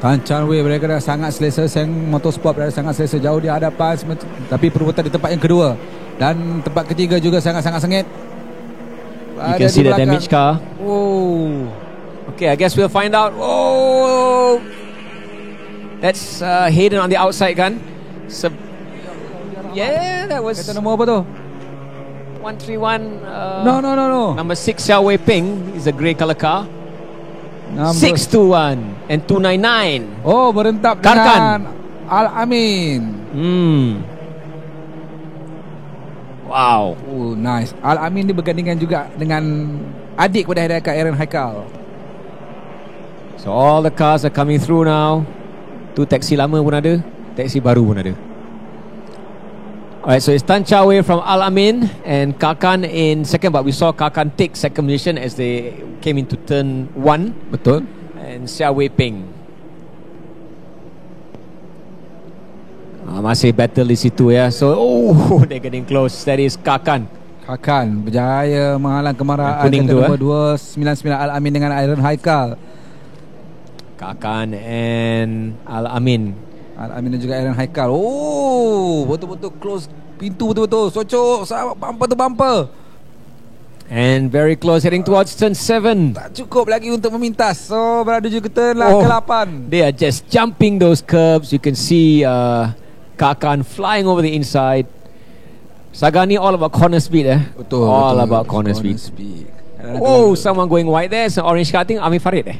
Tan Cha Wei mereka dah sangat selesa. Sang Motorsport berada sangat selesa jauh di hadapan, tapi perbuatan di tempat yang kedua dan tempat ketiga juga sangat-sangat sengit. You can see the damage car. Oh. Okay, I guess we'll find out. Oh, that's Hayden on the outside kan. Yeah, that was. Kereta nombor apa tu? 131. No. Number 6 Xiao Wei Ping is a grey color car. 621 and 299. Oh, berentap Karkan dengan Al-Amin. Wow. Oh, nice. Al-Amin ni bergandingan juga dengan adik kepada Hiran Haikal. So all the cars are coming through now. Tu taksi lama pun ada, taksi baru pun ada. Alright, so it's Tan Cha Wei from Al-Amin and Kakan in second, but we saw Kakan take second position as they came into turn 1. Betul. And Xiao Wei Ping. Masih battle di situ ya. So, they're getting close. That is Kakan. Kakan berjaya menghalang kemarahan kuning kereta tu, nombor 299 Al-Amin dengan Hiran Haikal. Kakan and Al-Amin. Al-Amin dan juga Hiran Haikal. Oh, betul-betul close pintu, betul-betul socok bumper to bumper. And very close heading towards turn 7. Tak cukup lagi untuk memintas. So berada juga turn ke-8. They are just jumping those curbs. You can see Kakan flying over the inside. Saga ni all about corner speed Betul. All about corner speed. Oh, someone going white there. So orange car, I think Amir Farid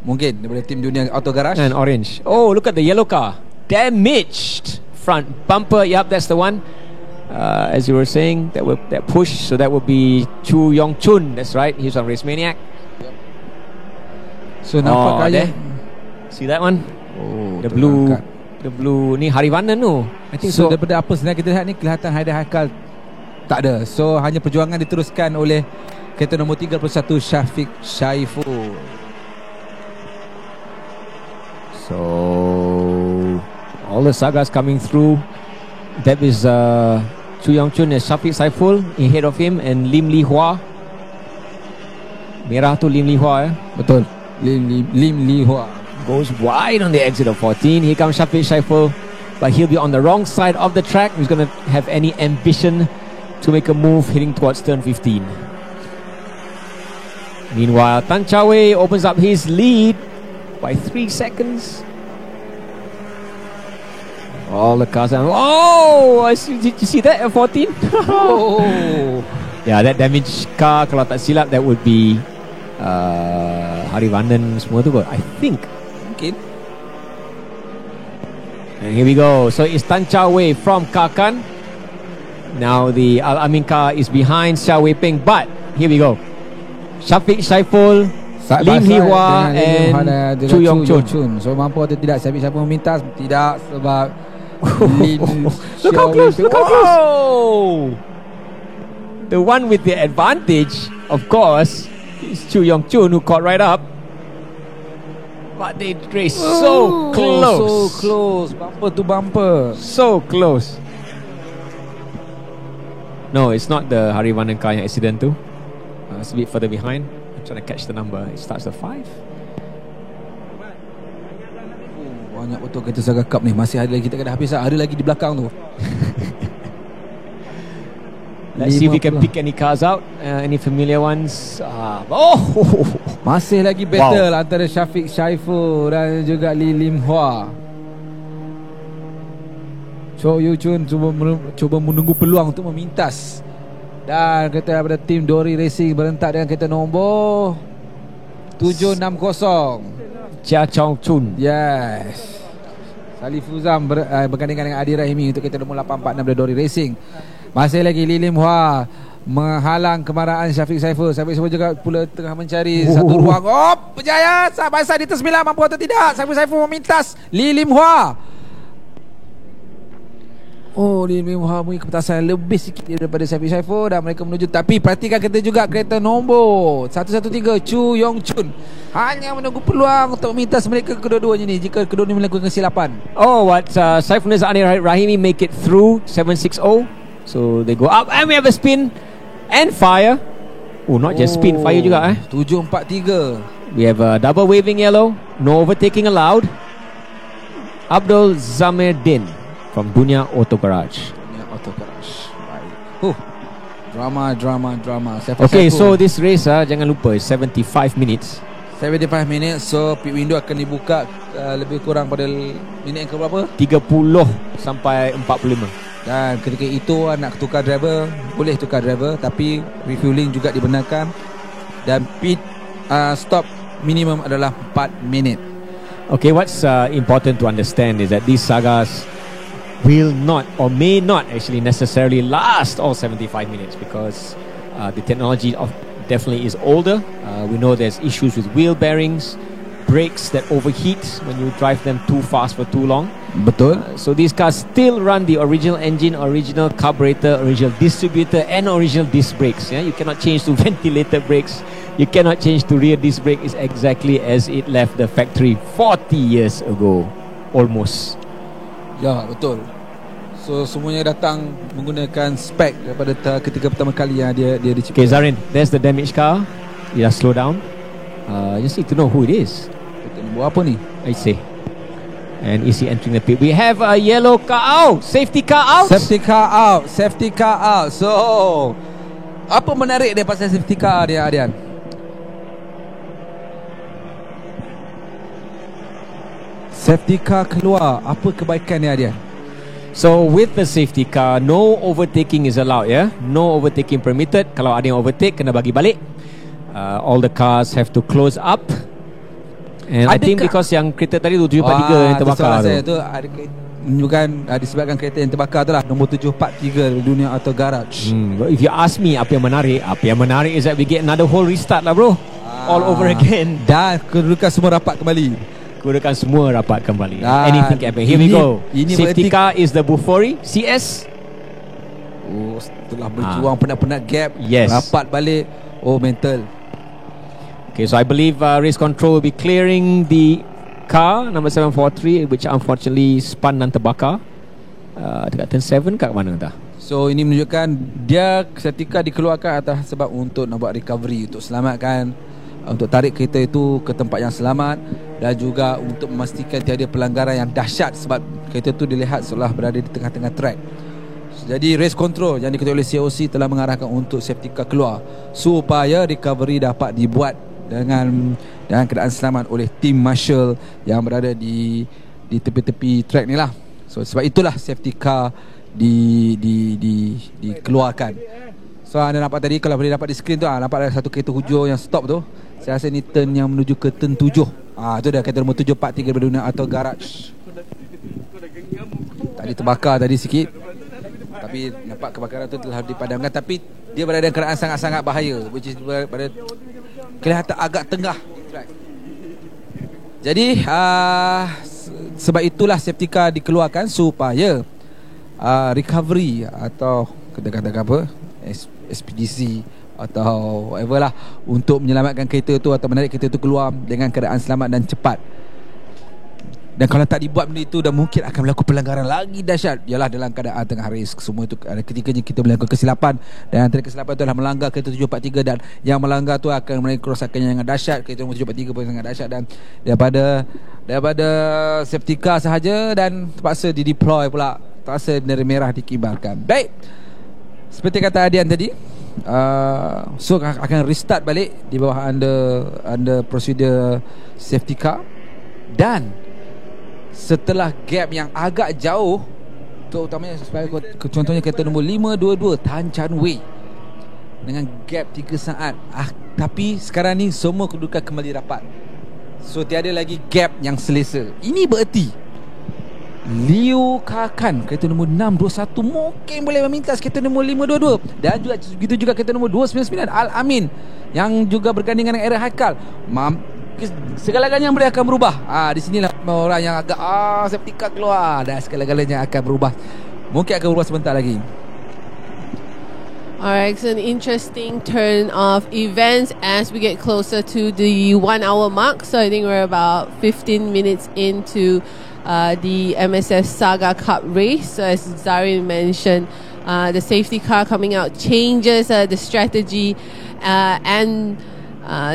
Mungkin daripada tim dunia auto garage. And orange. Oh, look at the yellow car. Damaged front bumper. Yup, that's the one. As you were saying, that push. So that would be Chu Yong Chun. That's right. He's on Race Maniac. So nampak kaya. See that one? Oh, the blue ni Harivanan tu. I think so. Daripada apa sebenarnya kita lihat ni, kelihatan Haidar Haikal tak ada. So hanya perjuangan diteruskan oleh kereta nombor 31 Syafiq Syaiful. So all the sagas coming through. That is Chu Yong Chun and Shafiq Saiful ahead of him, and Lim Li Hua. Merah tu Lim Li Hua Betul. Lim Li Hua goes wide on the exit of 14. Here comes Shafiq Saiful, but he'll be on the wrong side of the track. He's going to have any ambition to make a move heading towards turn 15. Meanwhile, Tan Cha Wei opens up his lead by 3 seconds. All the cars are... did you see that at 14? Yeah, that damaged car, kalau tak silap, that would be Harivanan semua tu kot. I think Mungkin. And here we go. So it's Tan Chow Wei from Kakan. Now the Al-Amin car is behind Xiao Wei Peng. But here we go. Syafiq Saiful, Lim Hee Hua and Chu Yong Chun. So mampu atau tidak Syafiq Saiful memintas? Tidak, sebab Lim Look how close. Look how close. The one with the advantage, of course, is Chu Yong Chun, who caught right up. But they raced so close. So close. Bumper to bumper. So close. No, it's not the Hariwanan car yang accident tu. It's a bit further behind. I'm trying to catch the number. It starts at 5. Banyak betul kereta Saga Cup ni. Masih ada lagi, kita kena habis. Ada lagi di belakang tu. Let's see if we can pick any cars out. Any familiar ones. Masih lagi battle antara Syafiq Saiful dan juga Lim Hua. Cho Yu Chun cuba menunggu peluang untuk memintas. Dan kereta daripada tim Dari Racing berentak dengan kereta nombor 760. Chia Chong Chun. Yes. Salif Uzam bergandingan dengan Adi Rahimi untuk kereta nombor 846 dari Dari Racing. Masih lagi Lim Hua menghalang kemarahan Syafiq Saiful. Syafiq Saiful juga pula tengah mencari satu ruang. Berjaya. Bangsa di atas 9 mampu atau tidak. Syafiq Saiful memintas Lim Hua. Lim Hua punya kepetasan yang lebih sikit daripada Syafiq Saiful dan mereka menuju. Tapi perhatikan kita juga kereta nombor 113 Chu Yong Chun hanya menunggu peluang untuk memintas mereka kedua-duanya ni jika kedua-duanya melakukan kesilapan. Saiful Adi Rahimi make it through 760. So they go up and we have a spin and fire. Not just spin, fire juga 743. We have a double waving yellow. No overtaking allowed. Abdul Zamir Din from Dunia Auto Garage. Drama. Okay, so this race jangan lupa 75 minutes. 75 minutes. So pit window akan dibuka lebih kurang pada minit yang ke berapa? 30 sampai 45. Dan ketika itu nak tukar driver, boleh tukar driver, tapi refueling juga dibenarkan. Dan pit stop minimum adalah 4 minit. Okay, what's important to understand is that these sagas will not or may not actually necessarily last all 75 minutes because the technology definitely is older. We know there's issues with wheel bearings, brakes that overheat when you drive them too fast for too long. Betul. So these cars still run the original engine, original carburetor, original distributor and original disc brakes. You cannot change to ventilated brakes. You cannot change to rear disc brake. It's exactly as it left the factory 40 years ago. Almost. Ya, betul. So semuanya datang menggunakan spek daripada ketika pertama kali yang dia dicipta. Okay, Zarin, there's the damaged car. You just slow down. Just need to know who it is. Buat apa ni? I see. And is he entering the pit? We have a yellow car out. Safety car out. Safety car out. So apa menarik dia pasal safety car dia, Adian? Safety car keluar. Apa kebaikan dia, Adian? So with the safety car, no overtaking is allowed. No overtaking permitted. Kalau ada yang overtake, kena bagi balik. All the cars have to close up. And I think because yang kereta tadi tu 743 yang terbakar tu. Bukan disebabkan kereta yang terbakar tu lah, nombor 743 Dunia Auto Garage. But if you ask me apa yang menarik is that we get another whole restart lah bro. All over again. Dan kedudukan semua rapat kembali. Anything can happen. Here we go. Safety car is the Bufori CS. Setelah berjuang penat-penat gap, yes, rapat balik. Mental. Okay, so I believe race control will be clearing the car number 743, which unfortunately spun dan terbakar dekat turn 7 kat mana dah. So ini menunjukkan dia ketika dikeluarkan atas sebab untuk nak buat recovery, untuk selamatkan, untuk tarik kereta itu ke tempat yang selamat dan juga untuk memastikan tiada pelanggaran yang dahsyat sebab kereta itu dilihat seolah berada di tengah-tengah track. Jadi race control yang diketuai oleh COC telah mengarahkan untuk safety car keluar supaya recovery dapat dibuat dengan keadaan selamat oleh tim marshal yang berada di tepi-tepi track ni lah. So sebab itulah safety car dikeluarkan. So anda nampak tadi, kalau boleh dapat di skrin tu, nampak ada satu kereta hujung yang stop tu. Saya rasa ni turn yang menuju ke turn 7. Tu dah kereta nombor 743 berduna atau garage. Tadi terbakar tadi sikit, tapi nampak kebakaran tu telah dipadamkan. Tapi dia berada dalam keadaan sangat-sangat bahaya, which is pada kelihatan agak tengah. Jadi sebab itulah safety car dikeluarkan supaya recovery atau kata-kata apa, SPDC atau whatever lah, untuk menyelamatkan kereta tu atau menarik kereta tu keluar dengan keadaan selamat dan cepat. Dan kalau tak dibuat benda itu, dan mungkin akan berlaku pelanggaran lagi dahsyat, ialah dalam keadaan tengah race. Semua itu ketikanya kita melakukan kesilapan, dan antara kesilapan itu adalah melanggar kereta 743, dan yang melanggar tu akan menarik kerosakan yang sangat dahsyat. Kereta nombor 743 pun sangat dahsyat, dan daripada safety car sahaja, dan terpaksa dideploy pula, terpaksa bendera merah dikibarkan. Baik, seperti kata Adian tadi, so akan restart balik di bawah under prosedur safety car. Dan setelah gap yang agak jauh, terutamanya contohnya kereta nombor 522 Tan Chan Wei dengan gap 3 saat, tapi sekarang ni semua kedudukan kembali rapat, so tiada lagi gap yang selesa. Ini bererti Liu Kakan kereta nombor 621 mungkin boleh memintas kereta nombor 522, dan juga begitu juga kereta nombor 299 Al-Amin yang juga bergandingan dengan Aaron Haikal. Segala-galanya boleh akan berubah. Di sinilah orang yang agak safety car keluar, dan segala-galanya akan berubah. Mungkin akan berubah sebentar lagi. Alright, so an interesting turn of events as we get closer to the 1 hour mark. So I think we're about 15 minutes into the MSF Saga Cup race. So as Zarin mentioned, the safety car coming out changes the strategy and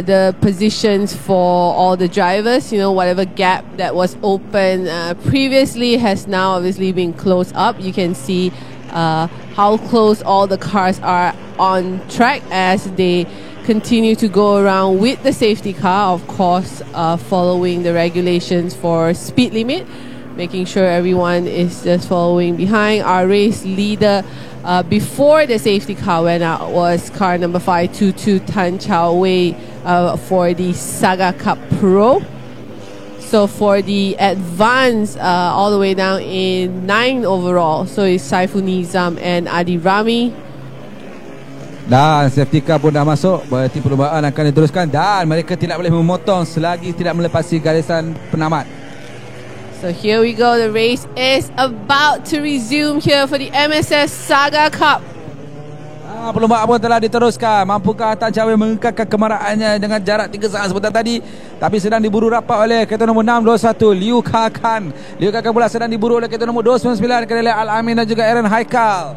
the positions for all the drivers. You know, whatever gap that was open previously has now obviously been closed up. You can see how close all the cars are on track as they continue to go around with the safety car, of course, following the regulations for speed limit, making sure everyone is just following behind. Our race leader before the safety car went out was car number 522 Tan Chao Wei for the Saga Cup Pro. So for the advance all the way down in 9 overall, so it's Saiful Nizam and Adi Rami. Dan safety car pun dah masuk, berarti perlumbaan akan diteruskan, dan mereka tidak boleh memotong selagi tidak melepasi garisan penamat. So here we go, the race is about to resume here for the MSF Saga Cup. Perlumbaan pun telah diteruskan. Mampukah Tan Chao Wei mengekalkan kemaraannya dengan jarak 3 saat sebentar tadi, tapi sedang diburu rapat oleh kereta nombor 621 Liu Kakan. Liu Kakan pula sedang diburu oleh kereta nombor 299 kereta Al-Amin dan juga Aaron Haikal.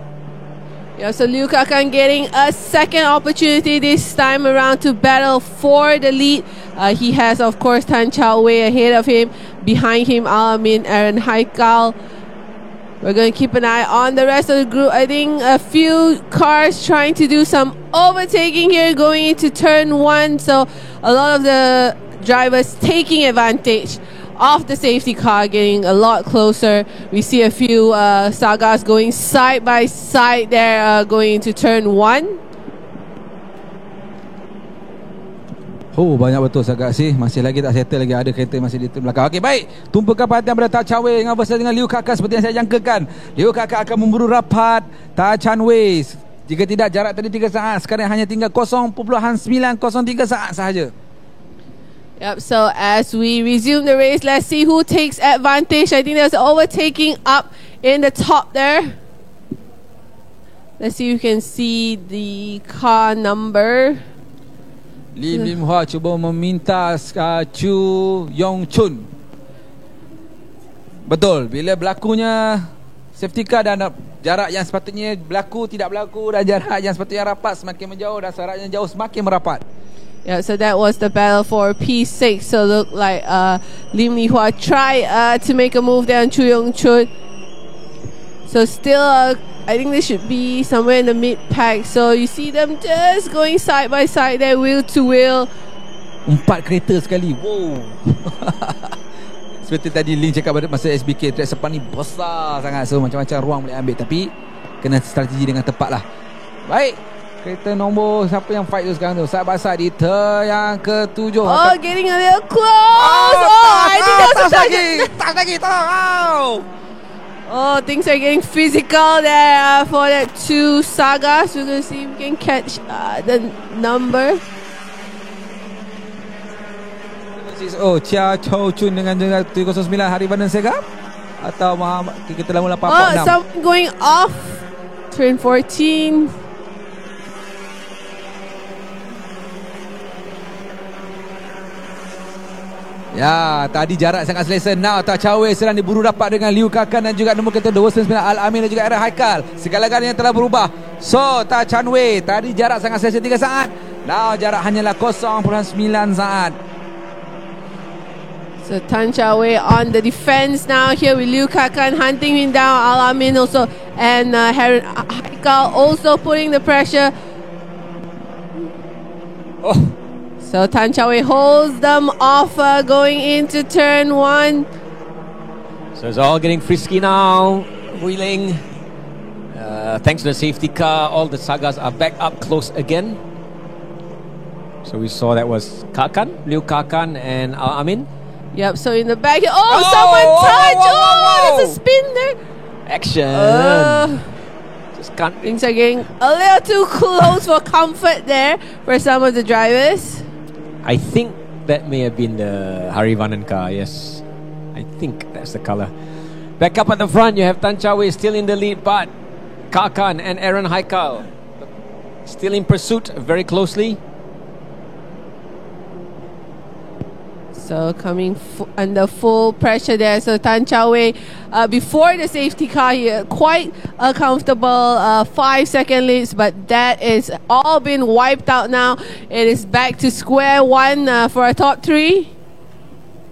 Yeah, so Liu Kakan getting a second opportunity this time around to battle for the lead. He has, of course, Tan Chao Wei ahead of him. Behind him, Al-Amin, Aaron Haikal. We're going to keep an eye on the rest of the group. I think a few cars trying to do some overtaking here going into turn 1. So a lot of the drivers taking advantage of the safety car, getting a lot closer. We see a few Sagas going side by side there going into turn 1. Banyak betul Saga Aksi. Masih lagi tak settle lagi. Ada kereta masih di belakang. Okey, baik. Tumpukan perhatian pada Tan Chao Wei versus dengan Liu Kakan. Seperti yang saya jangkakan, Liu Kakan akan memburu rapat Tan Chao Wei. Jika tidak, jarak tadi 3 saat, sekarang hanya tinggal 0.903 saat sahaja. Yep, so as we resume the race, let's see who takes advantage. I think there's overtaking up in the top there. Let's see if you can see the car number. Lim Hua cuba memintas Chu Yong Chun. Betul, bila berlakunya safety car dan jarak yang sepatutnya berlaku tidak berlaku, dan jarak yang sepatutnya rapat semakin menjauh dan jarak yang jauh semakin merapat. Yeah, so that was the battle for P6. So look like Lim Li Hua tried to make a move there on Chu Yong Chun. So still I think they should be somewhere in the mid pack. So you see them just going side by side there, wheel to wheel. 4 kereta sekali. Wow. Seperti tadi Lin cakap pada masa SBK, track Sepang ni besar sangat, so macam-macam ruang boleh ambil, tapi kena strategi dengan tepat lah. Baik, Kereta nombor siapa yang fight tu sekarang tu? Sahabat di yang ke-7. Oh, getting a little close. I think that's a target. Tas lagi, tolong. Oh, things are getting physical there for that 2 Sagas. We're going to see if we can catch the number. Oh, Chia Chow Chun dengan 309 Haribanan Segap atau Muhammad kita dah mula papak 6. Oh, someone going off turn 14. Ya, tadi jarak sangat selesa. Now Tachawe sedang diburu dapat dengan Liu Kakan dan juga nombor kereta 299 Al-Amin dan juga Aaron Haikal. Segala-galanya telah berubah. So, Tachanwe tadi jarak sangat selesa 3 saat. Now jarak hanyalah 0.9 saat. So Tan Chao-wei on the defense now here with Liu Kakan hunting him down. Al-Amin also and Aaron Haikal also putting the pressure. Oh, So Tan Chao-wei holds them off going into turn 1. so it's all getting frisky now. Wheeling. Thanks to the safety car, all the Sagas are back up close again. So we saw that was Kakan, Liu Kakan and Al-Amin. Yep, so in the back here. Oh, someone touched! Oh, there's a spin there. Action. Just can't. Things are getting a little too close for comfort there for some of the drivers. I think that may have been the Harivanan car, yes. I think that's the color. Back up at the front, you have Tan Chao-wei still in the lead, but Kakan and Aaron Haikal still in pursuit very closely. So coming under full pressure there. So Tan Chao-wei, before the safety car here, quite a comfortable 5-second leads, but that is all been wiped out now. It is back to square one for a top 3.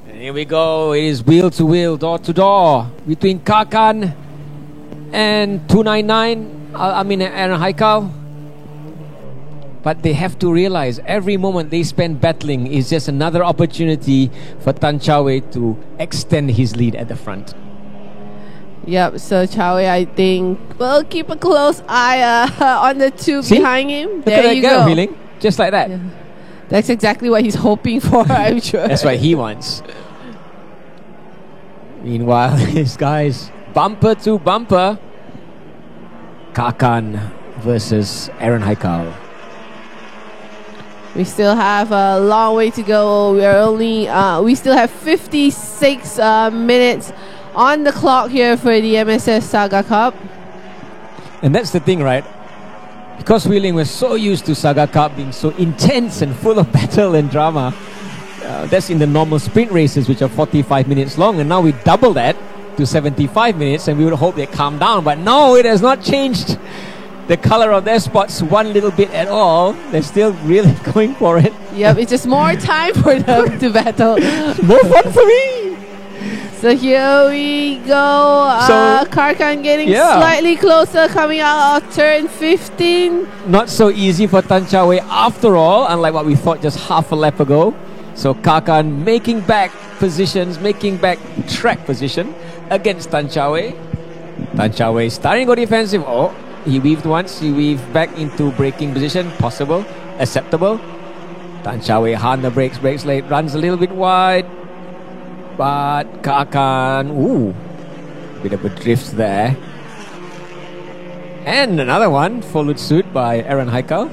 And here we go. It is wheel to wheel, door to door between Kakan and 299. I mean Aaron Haikal. But they have to realize every moment they spend battling is just another opportunity for Tan Chao-wei to extend his lead at the front. Yep, so Chao-wei, I think, will keep a close eye on the 2 behind him. Look There at you that go. feeling, just like that. Yeah. That's exactly what he's hoping for, I'm sure. That's what he wants. Meanwhile, these guys, bumper to bumper, Kakan versus Aaron Haikal. We still have a long way to go. We still have 56 minutes on the clock here for the MSF Saga Cup. And that's the thing, right? Because Wheeling was so used to Saga Cup being so intense and full of battle and drama. That's in the normal sprint races, which are 45 minutes long. And now we double that to 75 minutes, and we would hope they calm down. But no, it has not changed the color of their spots one little bit at all. They're still really going for it. Yep, it's just more time for them to battle. More fun for me. So here we go. Karkan getting slightly closer, coming out of turn 15. Not so easy for Tan Chao-wei after all, unlike what we thought just half a lap ago. So Karkan making back positions, making back track position against Tan Chao-wei. Tan Chao-wei starting to go defensive. Oh, he weaved once, he weaved back into braking position. Possible, acceptable. Tan Chao-wei hard the brakes late, runs a little bit wide. But Kakan, bit of a drift there. And another one followed suit by Aaron Haikal.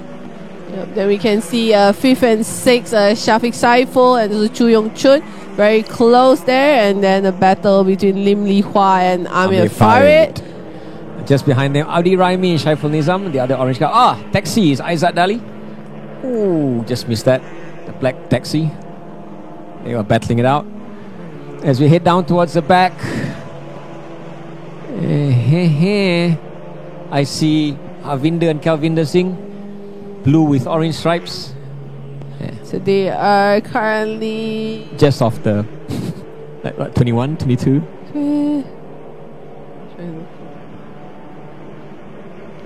Yep, then we can see 5th and 6th, Shafiq Saiful and Chu Yong Chun, very close there. And then a battle between Lim Li Hua and Amir Farid. Just behind them, Audi Raimi, Shaiful Nizam, the other orange car. Taxi is Aizat Dali. Just missed that. The black taxi. They were battling it out. As we head down towards the back, I see Harvinder and Kalvinder Singh, blue with orange stripes. So they are currently just off the 21, 22.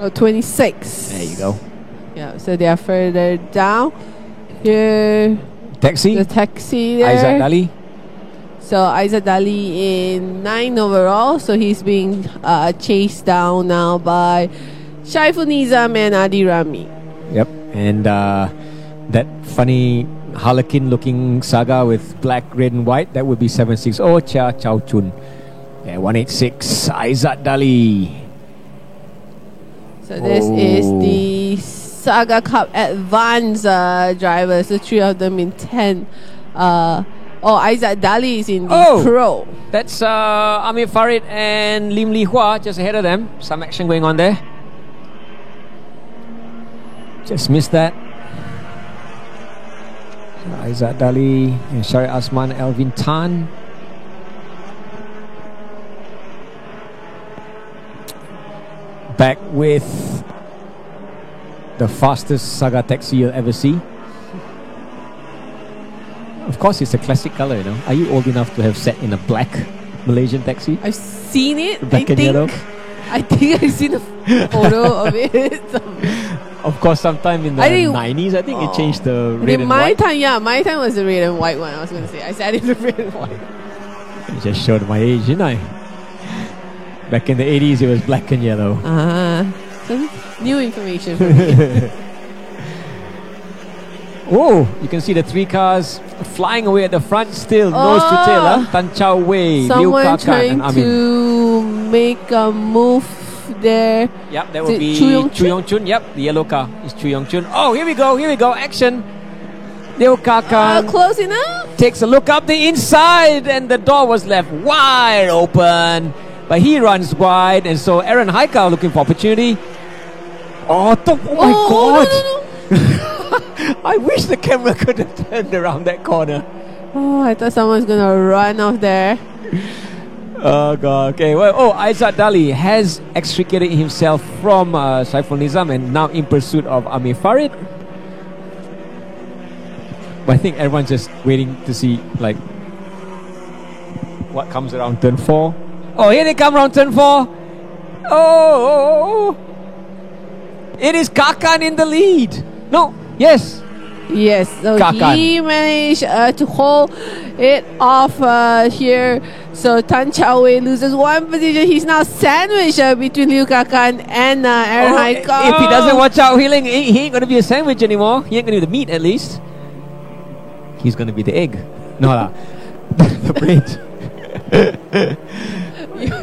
Oh, 26. There you go. Yeah, so they are further down. Here, taxi. The taxi there. Aizat Dali. So Aizat Dali in 9 overall. So he's being chased down now by Shaiful Nizam and Adi Rami. Yep. And that funny harlequin-looking Saga with black, red, and white, that would be 760 Chia Chow Chun. Yeah, 186 Aizat Dali. So this is the Saga Cup Advance drivers, the three of them in 10. Aizat Dali is in the Pro. That's Amir Farid and Lim Li Hua just ahead of them. Some action going on there. Just missed that. Aizat Dali and Syarif Asman, Alvin Tan. Back with the fastest Saga taxi you'll ever see. Of course, it's a classic color, you know. Are you old enough to have sat in a black Malaysian taxi? I've seen it. Black and yellow? I think I've seen a photo of it. Of course, sometime in the 90s, I think it changed the red and white. My time was the red and white one. I was going to say, I sat in the red and white. You just showed my age, didn't I? Back in the 80s, it was black and yellow. Some new information for me. Oh, you can see the three cars flying away at the front still, nose to tail. Tan Chow Wei, Liu Someone Kakan, trying and Amin. to make a move there. Yep, that would be Chu Yong Chun. Yep, the yellow car is Chu Yong Chun. Oh, here we go, action. Liu Kakan close enough. takes a look up the inside, and the door was left wide open. But he runs wide, and so Aaron Haikal looking for opportunity. Oh my God! No. I wish the camera could have turned around that corner. Oh, I thought someone was gonna run off there. Oh God. Okay. Well. Aizat Dali has extricated himself from Saiful Nizam and now in pursuit of Amir Farid. But I think everyone's just waiting to see like what comes around turn 4. Oh, here they come around turn 4. Oh. It is Kakan in the lead. No. Yes. So Kakan. He managed to hold it off here. So Tan Chow Wei loses one position. He's now sandwiched between Liu Kakan and Aaron Haikal. If he doesn't watch out, he ain't going to be a sandwich anymore. He ain't going to be the meat at least. He's going to be the egg. No lah. The bread.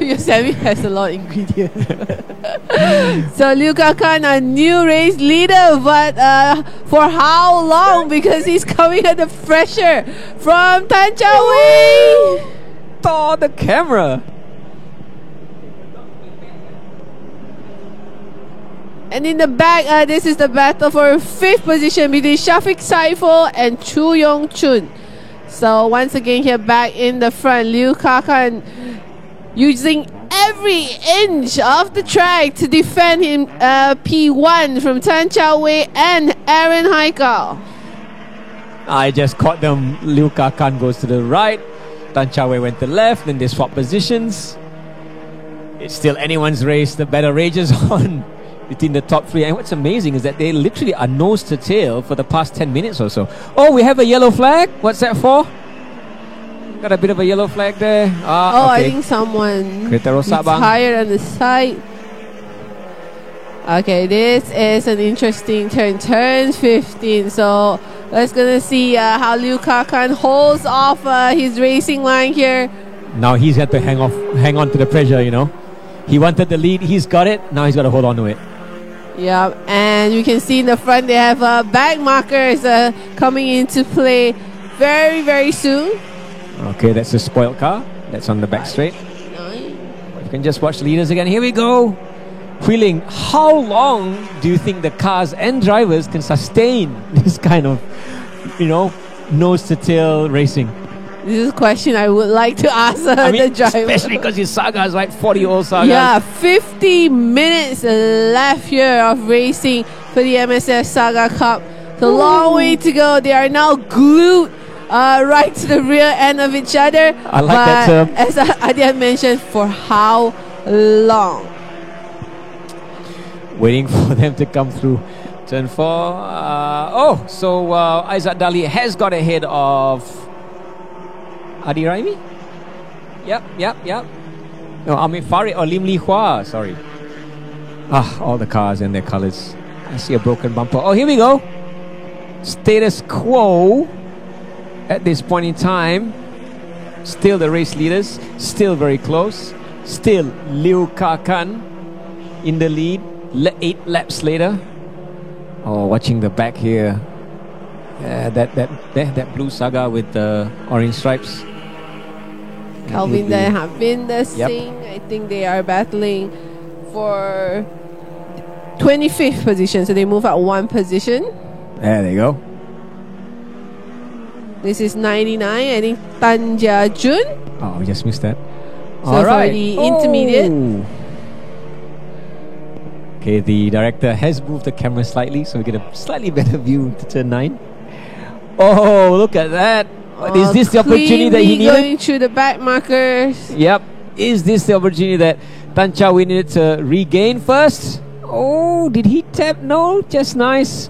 Your sandwich has a lot of ingredients. So Liu Kakan, a new race leader, but for how long? Because he's coming under pressure from Tan Chow Wei. Oh, the camera. And in the back, this is the battle for 5th position between Shafiq Saiful and Chu Yong Chun. So once again here back in the front, Liu Kakan using every inch of the track to defend him P1 from Tan Chow Wei and Aaron Haikal. I just caught them. Liu Kakan goes to the right, Tan Chow Wei went to the left, then they swap positions. It's still anyone's race. The battle rages on between the top 3. And what's amazing is that they literally are nose to tail for the past 10 minutes or so. Oh, we have a yellow flag. What's that for? Got a bit of a yellow flag there. Okay. I think someone retired on the side. Okay, this is an interesting turn. Turn 15. So let's gonna see how Liu Kakan holds off his racing line here. Now he's got to hang on to the pressure, you know. He wanted the lead. He's got it. Now he's got to hold on to it. Yeah, and you can see in the front they have back markers coming into play very, very soon. Okay, that's a spoiled car. That's on the back straight. You can just watch the leaders again. Here we go. Wheeling. How long do you think the cars and drivers can sustain this kind of, nose to tail racing? This is a question I would like to ask the driver. Especially because his Saga is like 40-year-old Saga. Yeah, 50 minutes left here of racing for the MSF Saga Cup. It's a long way to go. They are now glued right to the rear end of each other. I like that term. As Adian mentioned, for how long? Waiting for them to come through turn 4. So Aizat Dali has got ahead of Adi Raimi? Yep. No, Amir Farid or Lim Li Hua, sorry. All the cars and their colours. I see a broken bumper. Oh, here we go. Status quo at this point in time. Still the race leaders, still very close. Still Mulakan in the lead, 8 laps later. Oh, watching the back here. That blue Saga with the orange stripes. Calvin there have been the same. I think they are battling for 25th position, so they move up 1 position. There they go. This is 99. I think Tan Jia Jun. Oh, we just missed that. So for the intermediate. Okay, the director has moved the camera slightly, so we get a slightly better view to turn 9. Oh, look at that. Is this the opportunity that he needed? Going through the back markers. Yep. Is this the opportunity that Tan Chow Wei needed to regain first? Oh, did he tap? No, just nice.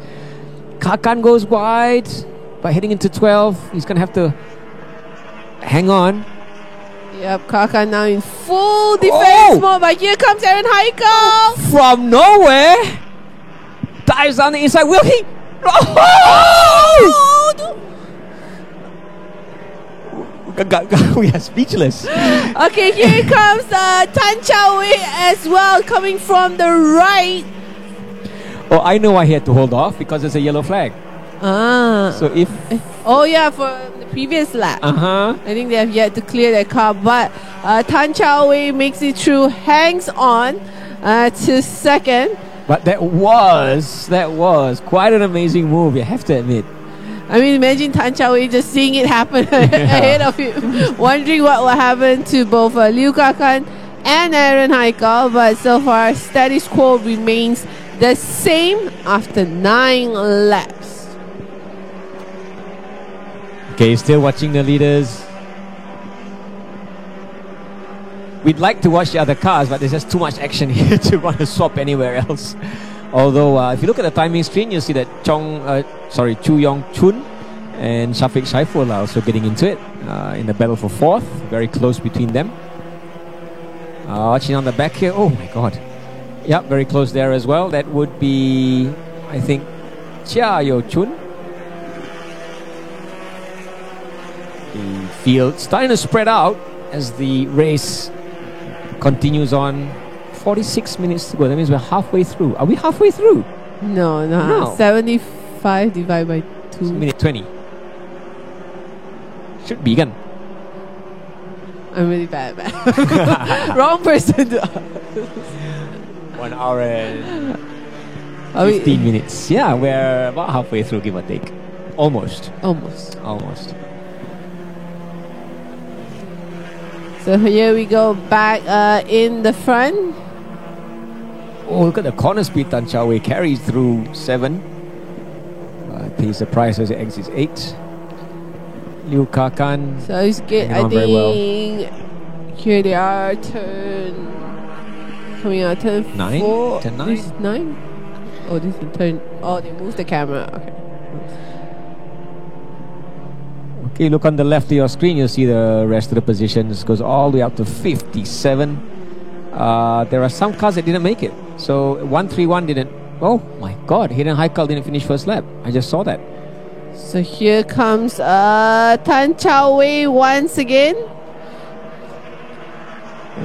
Kakan goes wide, but heading into 12, he's going to have to hang on. Yep, Kakan now in full defense mode, but here comes Aaron Heikel. From nowhere, dives on the inside. Will he? Oh! We are speechless. Okay, here comes Tan Chow Wei as well, coming from the right. Oh, I know why he had to hold off, because there's a yellow flag. So if... Oh yeah, for the previous lap. I think they have yet to clear their car, but Tan Chow Wei makes it through, hangs on to second. But that was quite an amazing move, you have to admit. I mean, imagine Tan Chow Wei just seeing it happen ahead of him, wondering what will happen to both Mulakan and Aaron Heikel. But so far, status quo remains the same after 9 laps. Okay, still watching the leaders. We'd like to watch the other cars, but there's just too much action here to run a swap anywhere else. Although, if you look at the timing screen, you'll see that Chu Yong Chun and Shafiq Shaiful are also getting into it in the battle for 4th. Very close between them. Watching on the back here. Oh my God. Yep, very close there as well. That would be, I think, Chia Yo Chun. The field starting to spread out as the race continues on. 46 minutes to go. That means we're halfway through. Are we halfway through? No. 75 divided by 2. Minute 20. Should be kan? I'm really bad. Wrong person to ask. 1 hour and 15 minutes. Yeah, we're about halfway through, give or take. Almost. So here we go, back in the front. Oh, look at the corner speed. Tan Chow Wei carries through 7. Pays the price as it exits 8. Mulakan. So he's good. I think here they are, coming out turn 9. 4. Turn 9. This is 9. Oh, this is turn. Oh, they moved the camera. Okay. Okay, look on the left of your screen. You'll see the rest of the positions. Goes all the way up to 57. There are some cars that didn't make it. So 131 didn't. Oh my God, Hayden Heikel didn't finish first lap. I just saw that. So here comes Tan Chow Wei once again.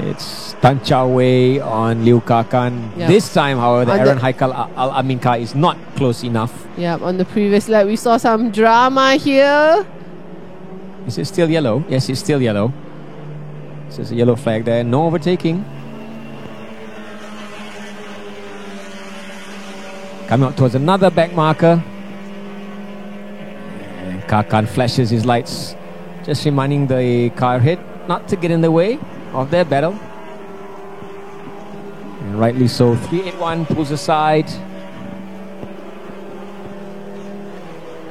It's Tan Chow Wei on Mulakan. Yep. This time, however, the On Aaron Heikel Al-Amin car is not close enough. Yeah, on the previous lap we saw some drama here. Is it still yellow? Yes, it's still yellow. So there's a yellow flag there. No overtaking. Coming up towards another back marker. And Kakan flashes his lights, just reminding the car ahead not to get in the way of their battle. And rightly so. 381 pulls aside.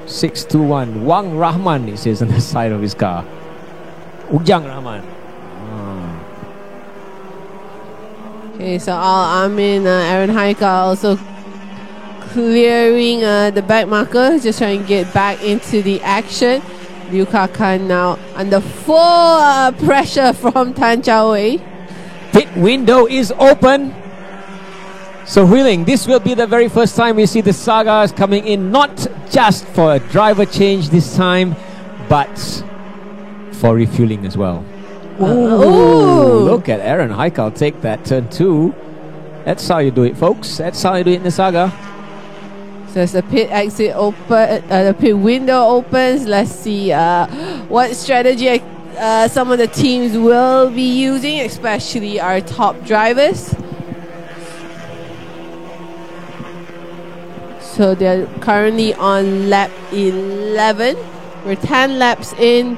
621. Wang Rahman, it says on the side of his car. Ujang Rahman. Okay, so Al-Amin, Aaron Heikel also clearing the back marker, just trying to get back into the action. Mulakan now under full pressure from Tan Chow Wei. Pit window is open. So Wheeling, this will be the very first time we see the Sagas coming in, not just for a driver change this time, but for refueling as well. Ooh. Look at Aaron Haikal take that turn 2. That's how you do it, folks. That's how you do it in the Saga. So as the pit exit open, the pit window opens, let's see what strategy some of the teams will be using, especially our top drivers. So they're currently on lap 11. We're 10 laps in,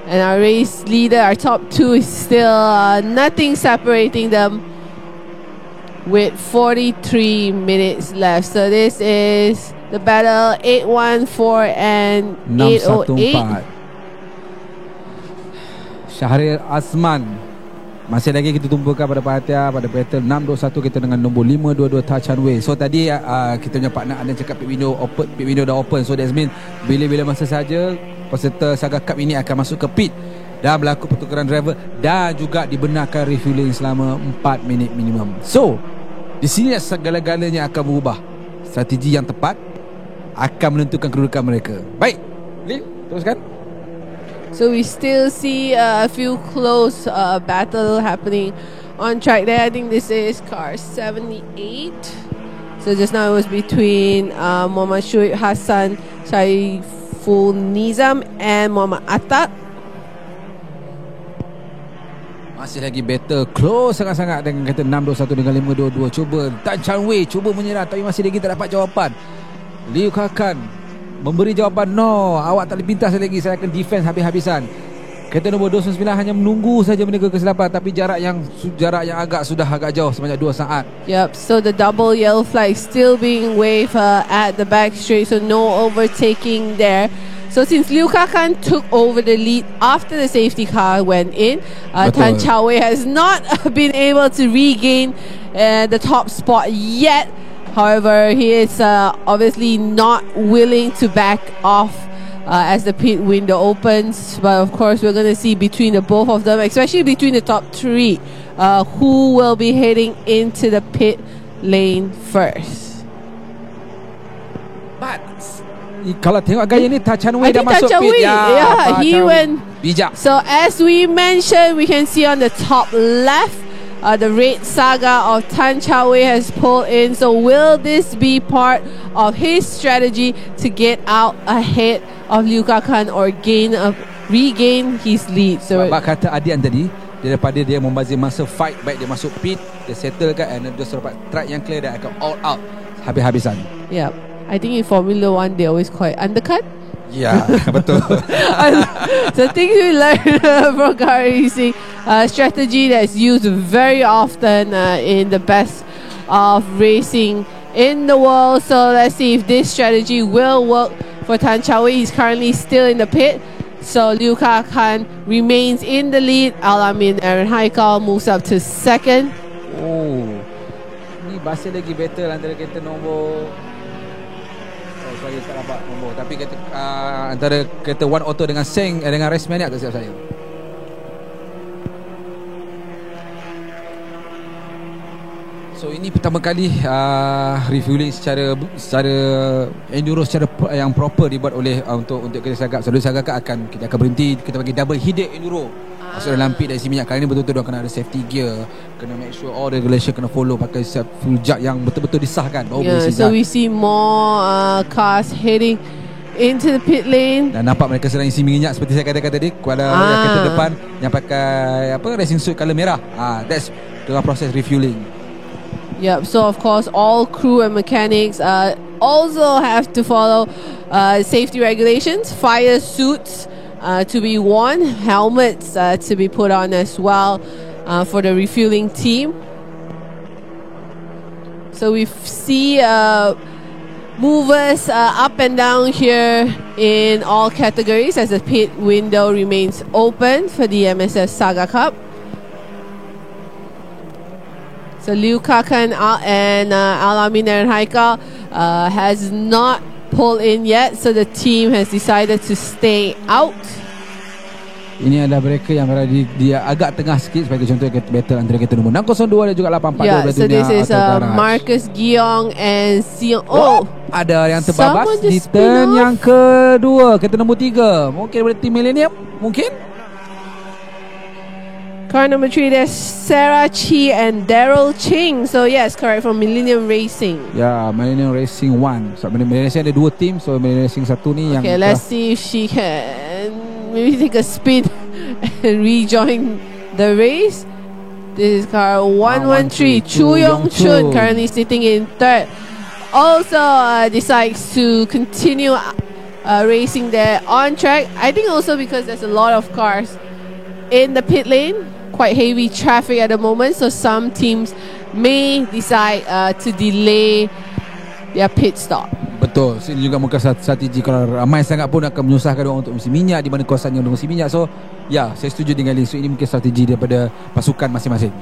and our race leader, our top 2, is still nothing separating them, with 43 minutes left. So this is the battle 814 and 808. Syahril Azman. Masih lagi kita tumpukan pada perhatian pada battle 621 kita dengan nombor 522 Ta Chan Wei. So tadi kita punya partner ada cakap pit window dah open. So that means bila-bila masa saja peserta Saga Cup ini akan masuk ke pit dan berlaku pertukaran driver dan juga dibenarkan refueling selama 4 minit minimum. So di sini segala-galanya akan berubah. Strategi yang tepat akan menentukan kedudukan mereka. Baik, Lee, teruskan. So we still see a few close battle happening on track there. I think this is car 78. So just now it was between Muhammad Shuib Hassan, Saiful Nizam and Muhammad Atta. Masih lagi battle close sangat-sangat dengan kereta 621 dengan 522. Cuba Tan Chan Wei cuba menyerang tapi masih lagi tak dapat jawapan. Liu Kakan memberi jawapan, no, awak tak boleh pintas lagi, saya akan defense habis-habisan. Kereta nombor 299 hanya menunggu saja menegur kesilapan, tapi jarak yang sudah agak jauh sebanyak 2 saat. Yep, so the double yellow flag still being waved at the back straight, so no overtaking there. So since Liu Kakan took over the lead after the safety car went in, Tan Chao Wei has not been able to regain the top spot yet. However, he is obviously not willing to back off as the pit window opens. But of course, we're going to see between the both of them, especially between the top 3, who will be heading into the pit lane first. But kalau tengok gaya ni, Ta Chan Wei dah masuk pit. Yeah, he went bijak. So as we mentioned, we can see on the top left, the Red Saga of Tan Chao Wei has pulled in. So will this be part of his strategy to get out ahead of Liu Kakan or regain his lead? So sebab kata Adian tadi, daripada dia membazir masa fight, baik dia masuk pit, dia settlekan, and dia dapat track yang clear, dia akan all out habis-habisan. Yeah, I think in Formula 1 they always call it undercut. Yeah, betul. So things we learned from car racing, strategy that's used very often in the best of racing in the world. So let's see if this strategy will work for Tan Chao Wei. He's currently still in the pit. So Liu Kakan remains in the lead. Al-Amin Aaron Haikal moves up to second. Oh, ni masih lagi battle antara kereta nombor, saya tak dapat nombor, tapi kereta, antara kereta One Auto dengan Seng dengan Race Maniac tak silap saya. So ini pertama kali refueling secara enduro secara yang proper dibuat oleh untuk kereta Saga. Selalu Saga kita akan berhenti, kita bagi double headed enduro. Masuk dalam pit dari isi minyak. Kali ni betul-betul dia kena ada safety gear, kena make sure all regulation kena follow, pakai full jack yang betul-betul disahkan. So we see more cars heading into the pit lane. Dan nampak mereka sedang isi minyak seperti saya katakan tadi. Kepada kereta depan yang pakai racing suit colour merah. That's dengan proses refueling. Yep, so of course all crew and mechanics also have to follow safety regulations, fire suits to be worn, helmets to be put on as well for the refueling team. So we see movers up and down here in all categories as the pit window remains open for the MSF Saga Cup. So Liu Kakan and Al-Amin and Haikal has not pulled in yet, so the team has decided to stay out. Ini adalah mereka yang berada di dia agak tengah sikit sebagai contoh battle antara kereta nombor 602 dan juga 842 Yeah, so this is garage. Marcus Giong and Sion. Oh, ada yang terbabas someone di just spin turn off. yang kedua, kereta nombor 3. Mungkin daripada tim Millennium, mungkin. Car number 3, there's Sarah Chi and Daryl Ching. So yes, correct, from Millennium Racing. Ya, Millennium Racing 1. So Millennium Racing ada 2 tim. So Millennium Racing 1 ni yang Okay, let's see if she can maybe take a spin and rejoin the race. This is car 113, Chu Yong Chun, currently sitting in third. Also decides to continue racing there on track. I think also because there's a lot of cars in the pit lane, quite heavy traffic at the moment, so some teams may decide to delay their pit stop. Betul. Ini juga mungkin strategi kalau ramai sangat pun akan menyusahkan orang untuk mengisi minyak di mana kawasan yang mengisi minyak. So, ya, saya setuju dengan Lee. So, ini mungkin strategi daripada pasukan masing-masing.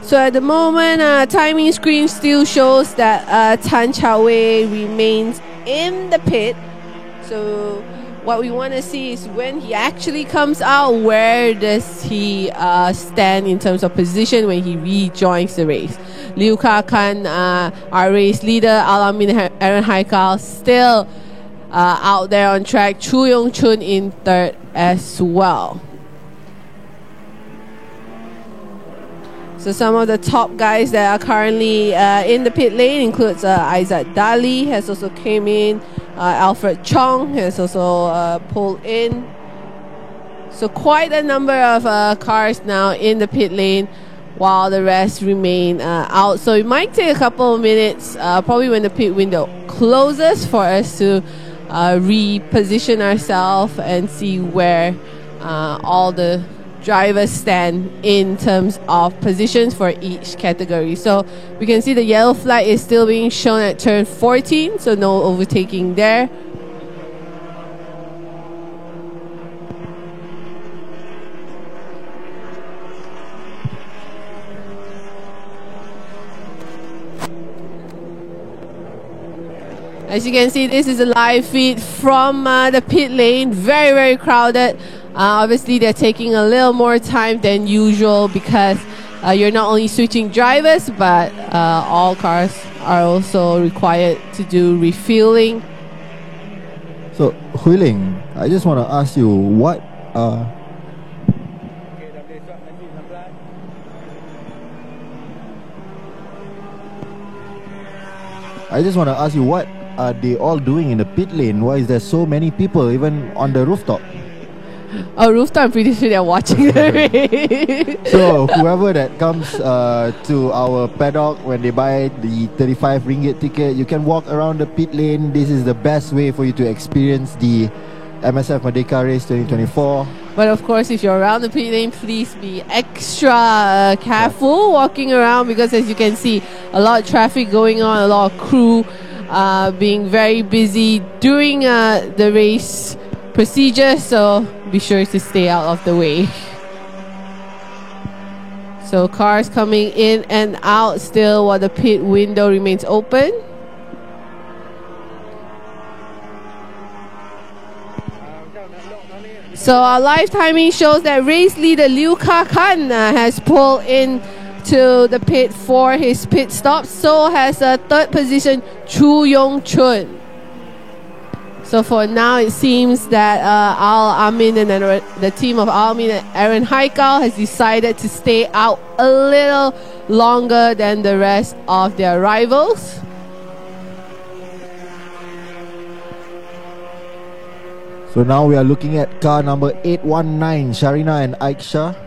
So at the moment, timing screen still shows that Tan Chao Wei remains in the pit. So what we want to see is when he actually comes out, where does he stand in terms of position when he rejoins the race. Liu Kakan, our race leader, Alamin Aaron Haikal, still out there on track. Chu Yong Chun in third as well. So some of the top guys that are currently in the pit lane includes Aizat Dali has also came in. Alfred Chong has also pulled in. So quite a number of cars now in the pit lane, while the rest remain out. So it might take a couple of minutes, probably when the pit window closes, for us to reposition ourselves and see where all the drivers stand in terms of positions for each category. So we can see the yellow flag is still being shown at turn 14, so no overtaking there. As you can see, this is a live feed from the pit lane. Very, very crowded. Obviously, they're taking a little more time than usual because you're not only switching drivers, but all cars are also required to do refueling. So, Huiling, I just want to ask you, what are they all doing in the pit lane? Why is there so many people, even on the rooftop? Oh, rooftop, I'm pretty sure they're watching the race. So whoever that comes to our paddock, when they buy the 35 ringgit ticket, you can walk around the pit lane. This is the best way for you to experience the MSF Merdeka Race 2024. But of course, if you're around the pit lane, please be extra careful walking around, because as you can see, a lot of traffic going on, a lot of crew being very busy during the race procedure, so be sure to stay out of the way. So cars coming in and out still while the pit window remains open. So our live timing shows that race leader Liu Kakan has pulled in to the pit for his pit stop. So has third position Chu Yong Chun. So for now, it seems that Al Amin and the team of Al Amin and Aaron Haikal has decided to stay out a little longer than the rest of their rivals. So now we are looking at car number 819, Sharina and Aiksha.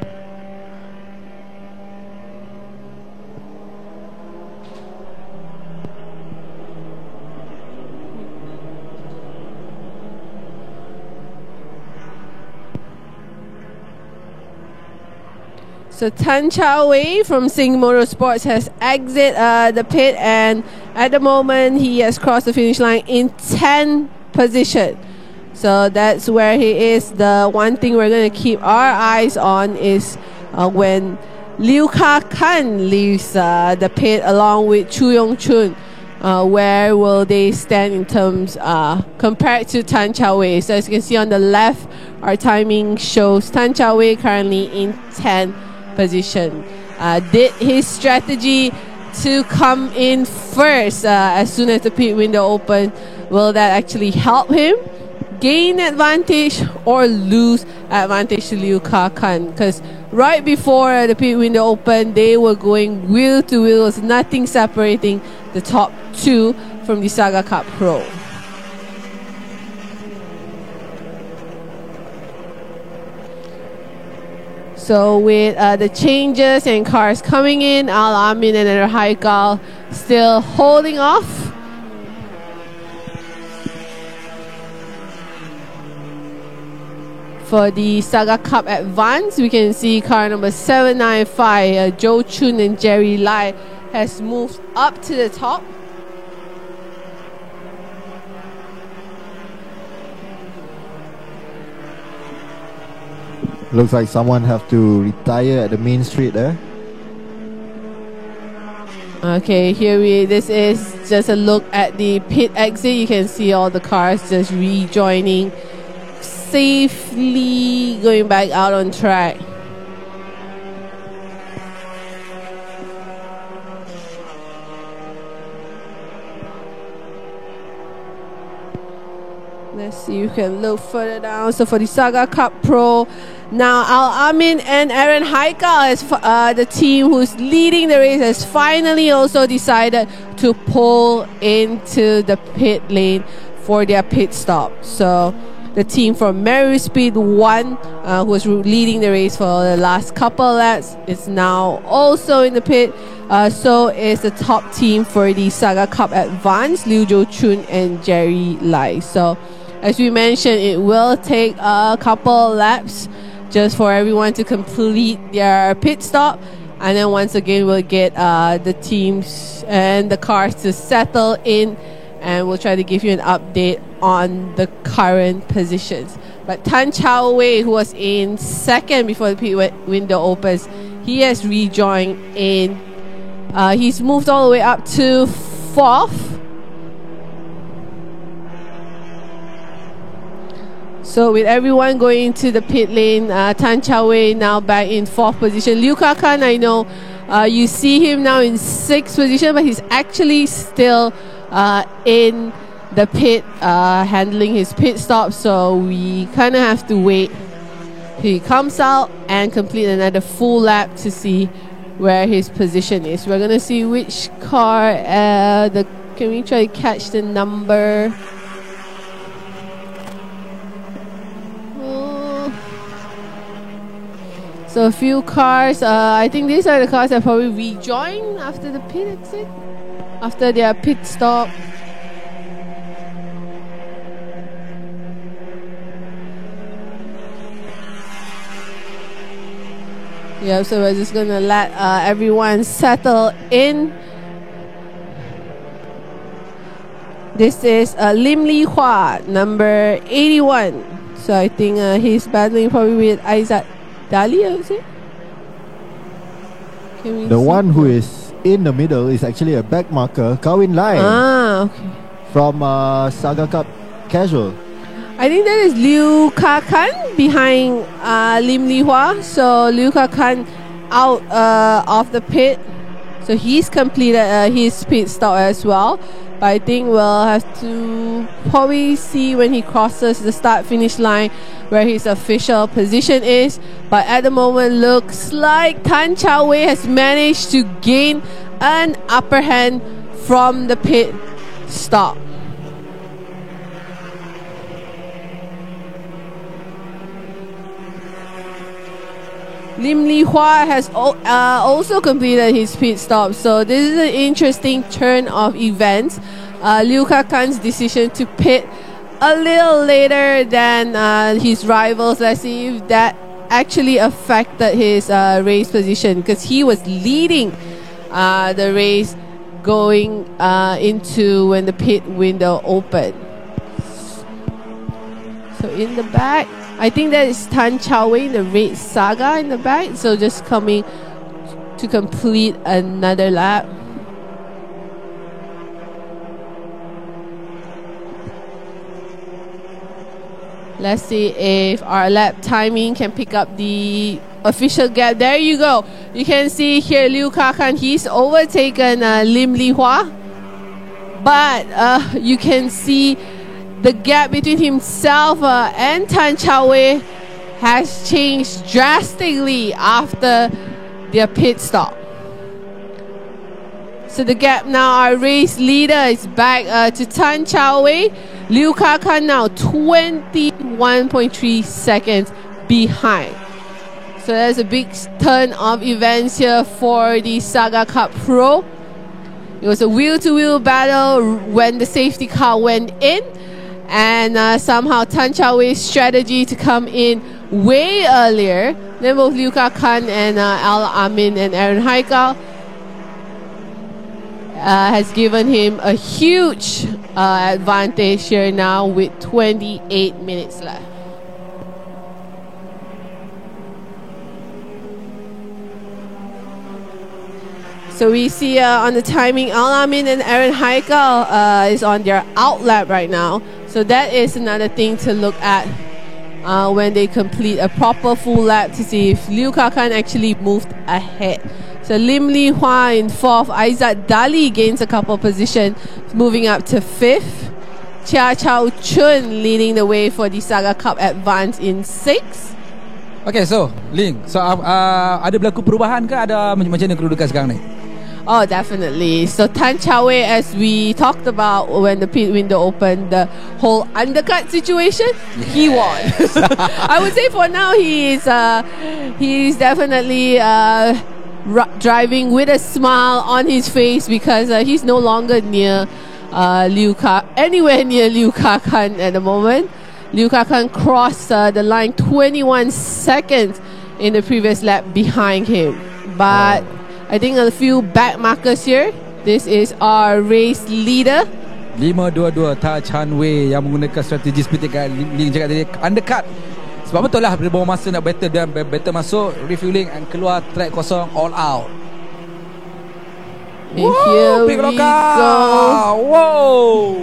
So Tan Chao Wei from Sing Motorsports has exited the pit, and at the moment he has crossed the finish line in 10th position. So that's where he is. The one thing we're going to keep our eyes on is when Mulakan leaves the pit along with Chu Yong Chun. Where will they stand in terms compared to Tan Chao Wei? So as you can see on the left, our timing shows Tan Chao Wei currently in 10th position. Did his strategy to come in first as soon as the pit window opened, will that actually help him gain advantage or lose advantage to Mulakan? Because right before the pit window opened, they were going wheel to wheel. There was nothing separating the top two from the Saga Cup Pro. So with the changes and cars coming in, Al Amin and Haikal still holding off. For the Saga Cup Advance, we can see car number 795, Joe Chun and Jerry Lai, has moved up to the top. Looks like someone have to retire at the main street there. Okay, this is just a look at the pit exit. You can see all the cars just rejoining, safely going back out on track. Let's see, you can look further down. So for the Saga Cup Pro, now Al Amin and Aaron Haikal, as the team who's leading the race, has finally also decided to pull into the pit lane for their pit stop. So the team from Mary Speed 1, who was leading the race for the last couple laps, is now also in the pit. So is the top team for the Saga Cup Advance, Liu Jo Chun and Jerry Lai. So as we mentioned, it will take a couple laps just for everyone to complete their pit stop, and then once again we'll get the teams and the cars to settle in, and we'll try to give you an update on the current positions. But Tan Chao Wei, who was in second before the pit window opens, he has rejoined in. He's moved all the way up to fourth. So with everyone going to the pit lane, Tan Chao Wei now back in fourth position. Mulakan, I know you see him now in sixth position, but he's actually still in the pit, handling his pit stop. So we kind of have to wait till he comes out and complete another full lap to see where his position is. We're gonna see which car. Can we try to catch the number? So a few cars, I think these are the cars that probably rejoin after the pit exit, after their pit stop. Yeah, so we're just gonna let everyone settle in. This is Lim Li Hua, number 81. So I think he's battling probably with Aizat Dali, I would say. The one who is in the middle is actually a back marker, Kawin Lai. Okay. From Saga Cup Casual. I think that is Liu Kakan behind Lim Li Hua. So Liu Kakan out of the pit. So he's completed his pit stop as well. But I think we'll have to probably see when he crosses the start-finish line where his official position is. But at the moment, looks like Tan Chao Wei has managed to gain an upper hand from the pit stop. Lim Li Hua has also completed his pit stop. So this is an interesting turn of events. Liu Kakan's decision to pit a little later than his rivals. Let's see if that actually affected his race position, because he was leading the race going into when the pit window opened. So in the back, I think that is Tan Chao Wei in the red Saga in the back. So just coming to complete another lap. Let's see if our lap timing can pick up the official gap. There you go. You can see here Mulakan, he's overtaken Lim Li Hua. But you can see the gap between himself and Tan Chao Wei has changed drastically after their pit stop. So the gap now, our race leader is back to Tan Chao Wei. Mulakan now 21.3 seconds behind. So there's a big turn of events here for the Saga Cup Pro. It was a wheel-to-wheel battle when the safety car went in, and somehow Tan Chao Wei's strategy to come in way earlier than both Mulakan and Al Amin and Aaron Haikal has given him a huge advantage here now with 28 minutes left. So we see on the timing, Al Amin and Aaron Haikal is on their out lap right now. So that is another thing to look at when they complete a proper full lap to see if Mulakan actually moved ahead. So Lim Li Hua in 4th, Aizat Dali gains a couple positions, moving up to 5th. Chia Chao Chun leading the way for the Saga Cup Advance in 6th. Okay, so Ling, so ada berlaku perubahan ke, ada macam mana kedudukan sekarang ni? Oh, definitely. So Tan Chao Wei, as we talked about when the pit window opened, the whole undercut situation, he won. I would say for now he's definitely driving with a smile on his face because he's no longer near anywhere near Mulakan at the moment. Mulakan crossed the line 21 seconds in the previous lap behind him. But I think a few back markers here. This is our race leader. 5-2-2 Ta Chan Wei yang menggunakan strategi seperti Ling cakap tadi, undercut. Sebab betul lah dia bawa masa nak battle, dan battle masuk, refueling and keluar track kosong all out. And here we go. Wow.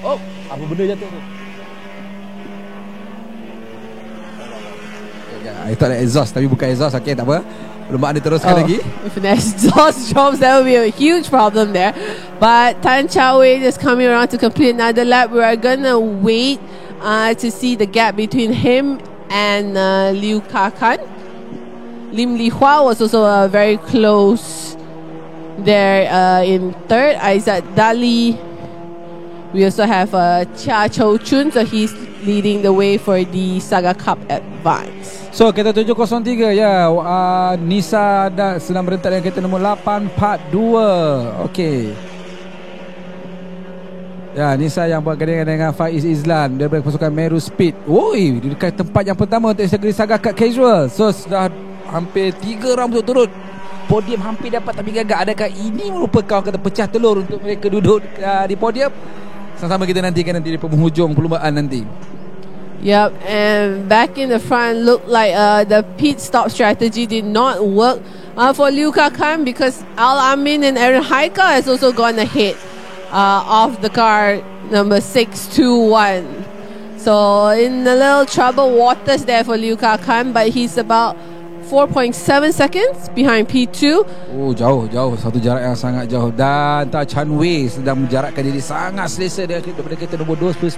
Oh, apa benda jatuh tu? I thought that exhaust, tapi bukan exhaust. Okay, tak apa. Perlumbaan diteruskan lagi. If an exhaust drops, that would be a huge problem there. But Tan Chao Wei just coming around to complete another lap. We are gonna wait to see the gap between him and Mulakan. Lim Li Hua was also very close there in 3rd. Aizat Dali. We also have Chia Chou Chun, so he's leading the way for the Saga Cup Advance. So kereta 703 ya, Nisa sedang berentak dengan kereta nombor 842. Okey. Ya, Nisa yang buat gandingan dengan Faiz Izlan daripada pasukan Meru Speed. Woi, di dekat tempat yang pertama untuk kategori Saga Cup Casual. So sudah hampir 3 round berturut-turut podium hampir dapat, tapi gagal. Adakah ini merupakan kata pecah telur untuk mereka duduk di podium? Sama-sama kita nantikan nanti di penghujung perlumbaan nanti. Yep, and back in the front looked like the pit stop strategy did not work for Mulakan because Al Amin and Aaron Haikal has also gone ahead of the car number 621. So in a little trouble waters there for Mulakan, but he's about 4.7 seconds behind P2. Oh, jauh. Satu jarak yang sangat jauh. Dan Ta Chan Wei sedang menjarakkan diri sangat selesa daripada kereta nombor 29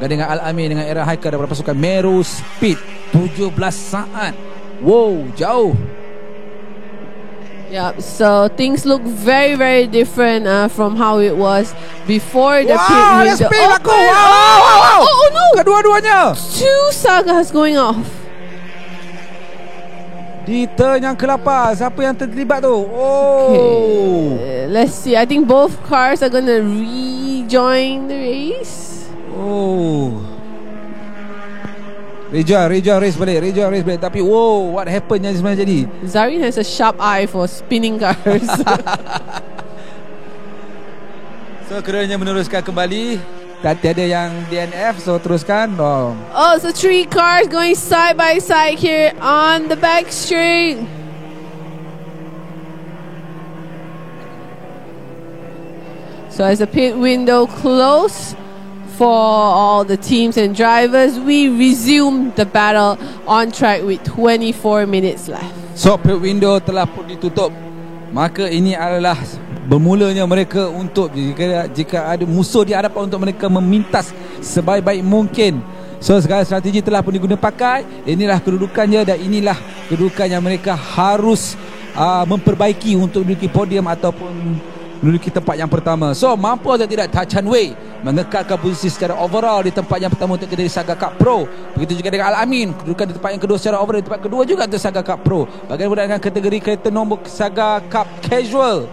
dengan Al Amin dengan Aaron Haikal daripada pasukan Meru Speed. 17 saat. Wow, jauh. Yeah, so things look very, very different from how it was before the pit window. Wow. Oh no, kedua-duanya. 2 Sagas going off. Di turn yang ke-8, siapa yang terlibat tu? Oh. Okay. Let's see. I think both cars are going to rejoin the race. Oh. Rejoin race balik. Tapi wow, what happened yang sebenarnya jadi? Zarin has a sharp eye for spinning cars. So keduanya meneruskan kembali. Tiada yang DNF, so teruskan. Oh, so 3 cars going side by side here on the back straight. So as the pit window closed for all the teams and drivers, we resume the battle on track with 24 minutes left. So pit window telah pun ditutup. Maka ini adalah bermulanya mereka untuk jika ada musuh di hadapan untuk mereka memintas sebaik-baik mungkin. So segala strategi telah pun digunakan pakai. Inilah kedudukannya dan inilah kedudukan yang mereka harus memperbaiki untuk menduduki podium ataupun menduduki tempat yang pertama. So mampu atau tidak Tachan Wei mengekalkan posisi secara overall di tempat yang pertama untuk kategori Saga Cup Pro. Begitu juga dengan Al-Amin, kedudukan di tempat yang kedua secara overall, di tempat kedua juga untuk Saga Cup Pro. Bagaimana dengan kategori kereta nombor Saga Cup Casual?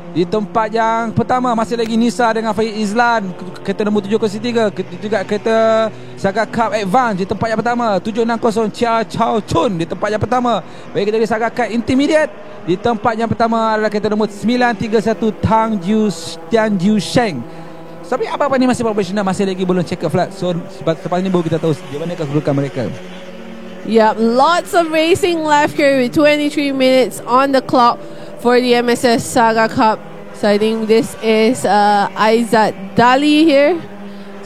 Di tempat yang pertama masih lagi Nisa dengan Faiz Izlan, kereta nombor 703. Juga kereta Saga Cup Advance di tempat yang pertama 760 Chia Chao Chun di tempat yang pertama. Baik dari Saga Cup Intermediate di tempat yang pertama adalah kereta nombor 931 Tianjiu Sheng. Tapi apa-apa ni masih profesional, masih lagi belum check flat. So selepas ni baru kita tahu bagaimana kedudukan mereka. Yep, lots of racing left here with 23 minutes on the clock for the MSF Saga Cup. So I think this is Aizat Dali here.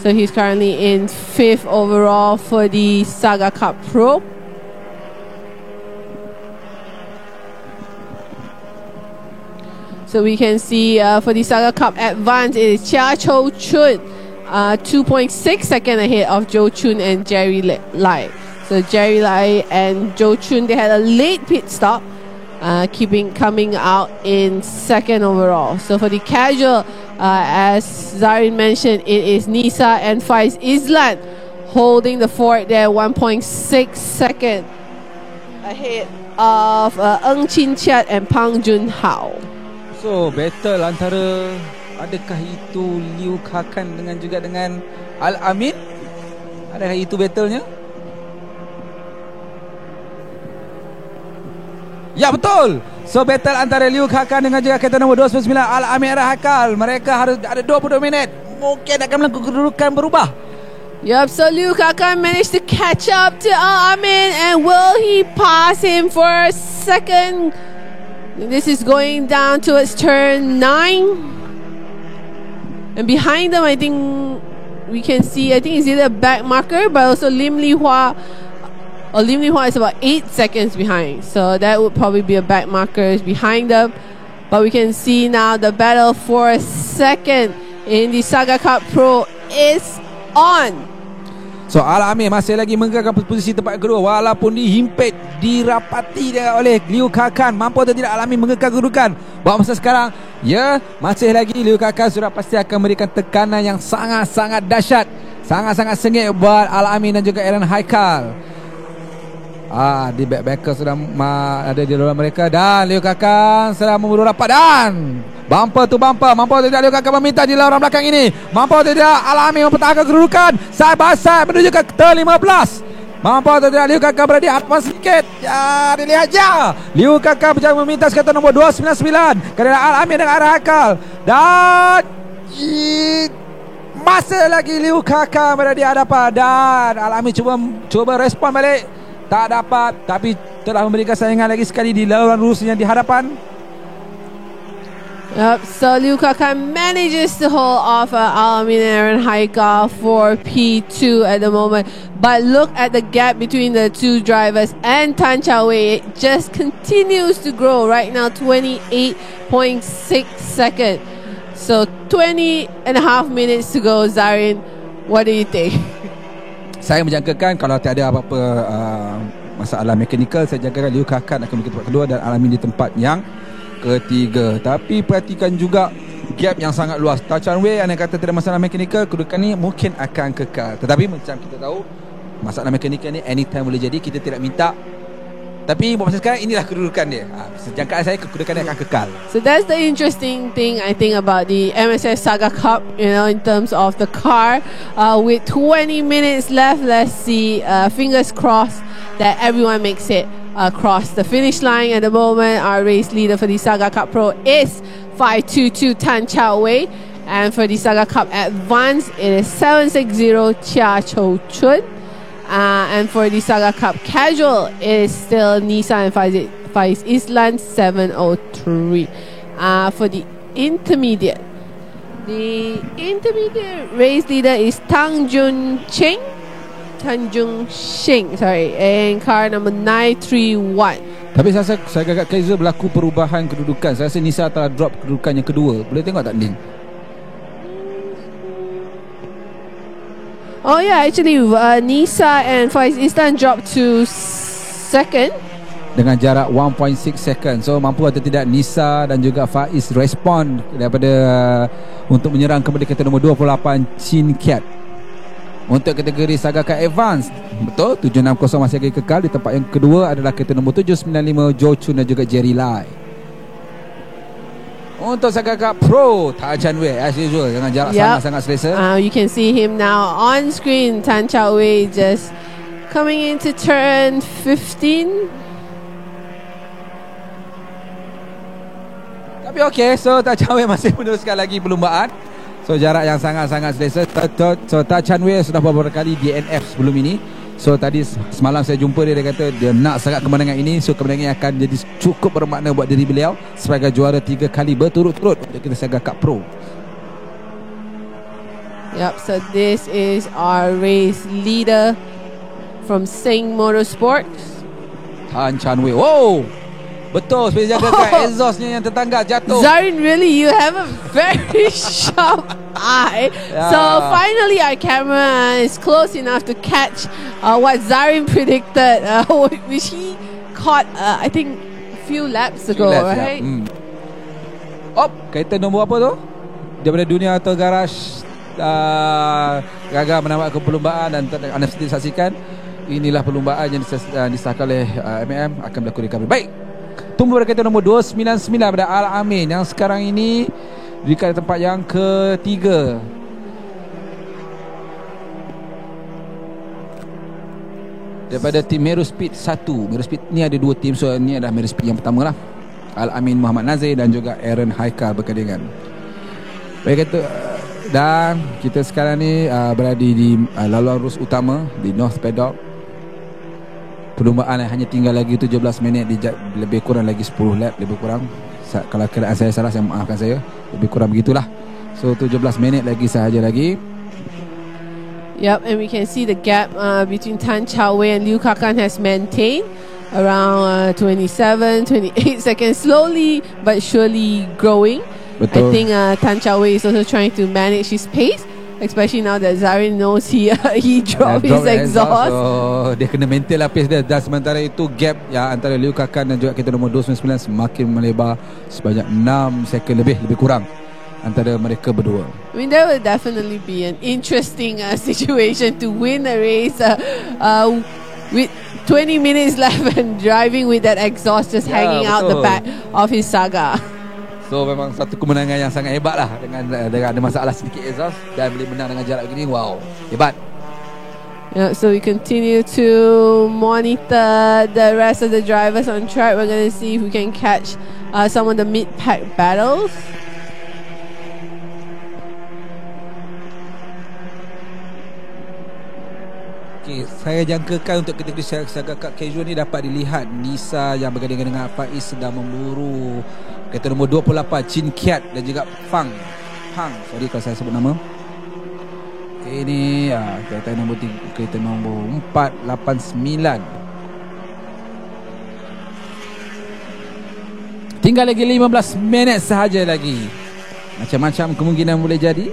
So he's currently in 5th overall for the Saga Cup Pro. So we can see for the Saga Cup Advance, it is Chia Cho Chun, 2.6 seconds ahead of Joe Chun and Jerry Lai. So Jerry Lai and Joe Chun, they had a late pit stop, coming out in 2nd overall. So for the casual, as Zarin mentioned, it is Nisa and Faiz Izlan holding the fort there, 1.6 seconds ahead of Eng Chin Chiat and Pang Jun Hao. So battle antara, adakah itu Liu Kakan dengan Al-Amin? Adakah itu battlenya? Ya, betul. So battle antara Liu Kakan dengan juga kereta nombor 29 Al-Amin Rahakal. Mereka harus ada 22 minit. Mungkin akan melakukan kedudukan berubah. Yup, so Liu Kakan managed to catch up to Al-Amin, and will he pass him for a second? This is going down towards turn 9. And behind them, I think we can see, I think it's either a back marker, but also Lim Li Hua. Lim Li Hua is about 8 seconds behind. So that would probably be a back marker behind them. But we can see now the battle for a second in the Saga Cup Pro is on. So Al-Amin masih lagi menggagap posisi tempat kedua walaupun dihimpit, dirapati oleh Liu Kakan. Mampu atau tidak Al-Amin mengekal kedudukan? Buat masa sekarang, ya, masih lagi Liu Kakan sudah pasti akan memberikan tekanan yang sangat-sangat dahsyat, sangat-sangat sengit buat Al-Amin dan juga Aaron Haikal. Di backbacker sudah ada di dalam mereka, dan Liu Kakan sedang memburu rapat, dan bumper tu bumper. Mampu atau tidak Liu Kakan meminta di lawan belakang ini? Mampu atau tidak Al-Amin mempertahankan kedudukan side by side menuju ke ke-15? Mampu atau tidak Liu Kakan berada di atas sedikit? Ya, dilihat je. Liu Kakan berjaya meminta kereta nombor 299 kerana Al-Amin dengan arah Hakal, dan masih lagi Liu Kakan berada di hadapan, dan Al-Amin cuba respon balik, tak dapat, tapi telah memberikan saingan lagi sekali di lawan lurus yang di hadapan. Yep, so Liu Kakan manages to hold off Al-Amin and Aaron Haikal for P2 at the moment. But look at the gap between the two drivers and Tan Chao Wei. It just continues to grow. Right now, 28.6 seconds. So 20 and a half minutes to go. Zarin, what do you think? Saya menjangkakan kalau tak ada apa-apa masalah mekanikal, saya jangkakan Liu Kakan akan pergi tempat kedua dan Al-Amin di tempat yang ketiga. Tapi perhatikan juga gap yang sangat luas. Tachan Wei yang kata tidak masalah mekanikal, kedudukan ni mungkin akan kekal. Tetapi macam kita tahu, masalah mekanikal ni anytime boleh jadi, kita tidak minta. Tapi buat masa sekarang inilah kedudukan dia. Sejangkaan saya kedudukan dia akan kekal. So that's the interesting thing I think about the MSF Saga Cup, in terms of the car. With 20 minutes left, let's see, fingers crossed that everyone makes it across the finish line. At the moment, our race leader for the Saga Cup Pro is 522 Tan Chao Wei, and for the Saga Cup Advance, it is 760 Chia Cho Chun. And for the Saga Cup Casual, it is still Nisa and Faiz Island 703. For the Intermediate, The intermediate race leader is Tanjung Sheng, sorry, and car number 931. Tapi saya agak casual berlaku perubahan kedudukan. Saya rasa Nisa telah drop kedudukan yang kedua. Boleh tengok tak link? Oh yeah, actually Nisa and Faiz Istan dropped to second dengan jarak 1.6 second. So mampu atau tidak Nisa dan juga Faiz respon daripada untuk menyerang kepada kereta nombor 28 Chin Kiat. Untuk kategori Saga Cup Advance, betul, 760 masih lagi kekal. Di tempat yang kedua adalah kereta nombor 795 Jo Chun dan juga Jerry Lai. Untuk Saga Cup Pro, Tan Chan Wei as usual dengan jarak sangat-sangat selesa. You can see him now on screen. Tan Chan Wei just coming into turn 15. Tapi okey, so Tan Chan Wei masih meneruskan lagi perlumbaan. So jarak yang sangat-sangat selesa. So Tan Chan Wei sudah beberapa kali DNF sebelum ini. So tadi semalam saya jumpa dia kata dia nak sangat kemenangan ini. So kemenangan ini akan jadi cukup bermakna buat diri beliau sebagai juara 3 kali berturut-turut untuk kita Saga Cup Pro. Yep, so this is our race leader from Sing Motorsports. Tan Chan Wei. Wow, betul, seperti jaga exhaustnya yang tertanggal jatuh. Zarin, really, you have a very sharp eye. Yeah. So finally our camera is close enough to catch what Zarin predicted, which he caught, I think, a few laps ago, right? Yeah. Kereta nombor apa tu? Daripada dunia atau garage gagal menamatkan perlumbaan dan anda sendiri saksikan. Inilah perlumbaan yang disahkan oleh MM akan berlaku recovery. Baik, tunggu pada kereta nombor 299 pada Al-Amin yang sekarang ini dekat tempat yang ketiga. Daripada tim Meru Speed 1. Meru Speed ni ada 2 tim. So ni adalah Meru Speed yang pertama lah, Al-Amin Muhammad Nazir dan juga Aaron Haikal berkandingan. Baik, kata dan kita sekarang ni berada di laluan rus utama di North Paddock. Perlumbaan hanya tinggal lagi 17 minit, lebih kurang lagi 10 lap lebih kurang. Kalau kiraan saya salah, saya maafkan saya. Lebih kurang begitulah. So 17 minit lagi sahaja lagi. Yep, and we can see the gap between Tan Chao Wei and Liu Kakan has maintained around 27, 28 seconds, slowly but surely growing. Betul. I think Tan Chao Wei is also trying to manage his pace, especially now that Zarin knows he dropped his exhaust. So dia kena maintain lah pace dia. Dan sementara itu gap yang antara Liu Kakan dan juga kereta nombor 299 semakin melebar sebanyak 6 second lebih kurang antara mereka berdua. I mean, there will definitely be an interesting situation to win a race with 20 minutes left and driving with that exhaust just hanging out the back of his Saga. So memang satu kemenangan yang sangat hebat lah, dengan ada masalah sedikit exhaust dan boleh menang dengan jarak begini. Wow, hebat. Yeah, so we continue to monitor the rest of the drivers on track. We're going to see if we can catch some of the mid-pack battles. Okay, saya jangkakan untuk kategori Saga Cup Casual ni dapat dilihat Nisa yang bergandingan dengan Faiz sedang memburu kereta nombor 28 Chin Kiat dan juga Pang. Sorry kalau saya sebut nama. Ini kereta nombor 3, kereta nombor 489. Tinggal lagi 15 minit sahaja lagi. Macam-macam kemungkinan boleh jadi.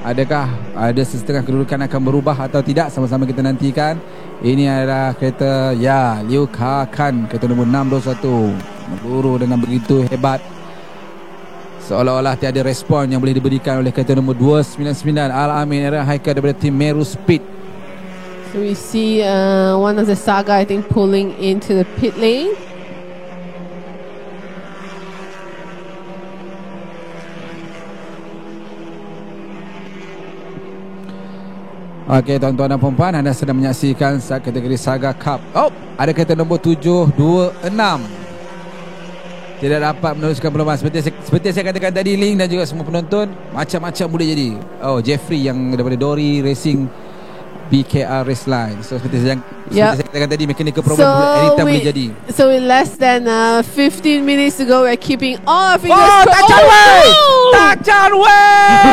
Adakah ada setengah kedudukan akan berubah atau tidak? Sama-sama kita nantikan. Ini adalah kereta Liu Kakan, kereta nombor 621, memburu dengan begitu hebat, seolah-olah tiada respon yang boleh diberikan oleh kereta nombor 299 Al-Amin Aaron Haikal daripada tim Meru Speed. So we see one of the Saga, I think, pulling into the pit lane. Okey, tuan-tuan dan puan-puan, anda sedang menyaksikan kategori Saga Cup. Ada kereta nombor 726 tidak dapat meneruskan perlombaan. Seperti saya katakan tadi, Link dan juga semua penonton, macam-macam boleh jadi. Jeffrey yang daripada Dari Racing BKR Race Line. So seperti saya katakan tadi, mechanical problem anytime boleh jadi. So in less than 15 minutes to go, we're keeping all our fingers crossed. Tak Chan Wei!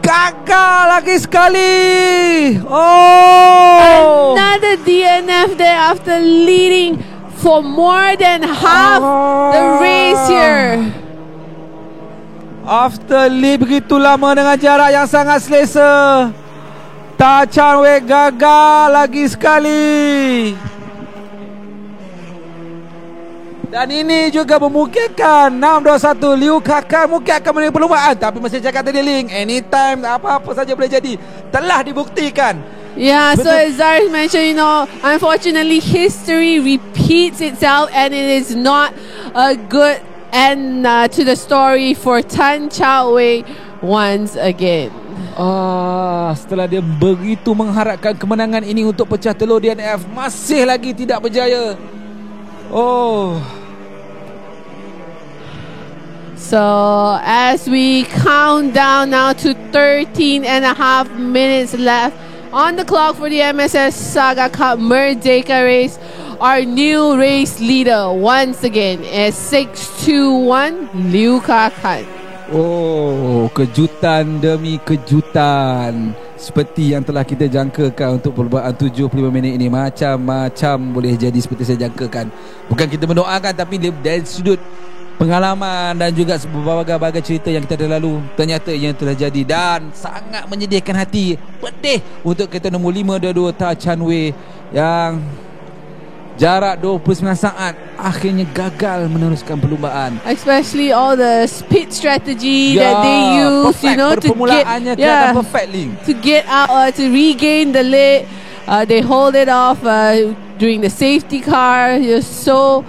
Gagal lagi sekali. Oh, Another DNF there after leading for more than half the race here. After lead begitu lama dengan jarak yang sangat selesa, Ta Chan Wei gagal lagi sekali. Dan ini juga memungkinkan 6-2-1 Liu Kakan mungkin akan menerima perlumbaan. Tapi masih cakap tadi Ling, anytime apa-apa saja boleh jadi. Telah dibuktikan. Yeah, so as Zari mentioned, unfortunately history repeats itself and it is not a good end to the story for Tan Chao Wei once again. Setelah dia begitu mengharapkan kemenangan ini untuk pecah telur DNF, masih lagi tidak berjaya. So as we count down now to 13 and a half minutes left on the clock for the MSF Saga Cup Merdeka Race, our new race leader once again is 621 Liu Kakan. Kejutan demi kejutan seperti yang telah kita jangkakan untuk perlumbaan 75 minit ini. Macam-macam boleh jadi seperti saya jangkakan. Bukan kita mendoakan, tapi dari sudut pengalaman dan juga berbagai-bagai cerita yang kita dah lalu, ternyata yang telah jadi dan sangat menyedihkan hati. Pedih untuk kereta nombor 522 Ta Chan Wei yang jarak 29 saat akhirnya gagal meneruskan perlumbaan. Especially all the speed strategy that they use, permulaannya to get out, to regain the lead. They hold it off during the safety car. So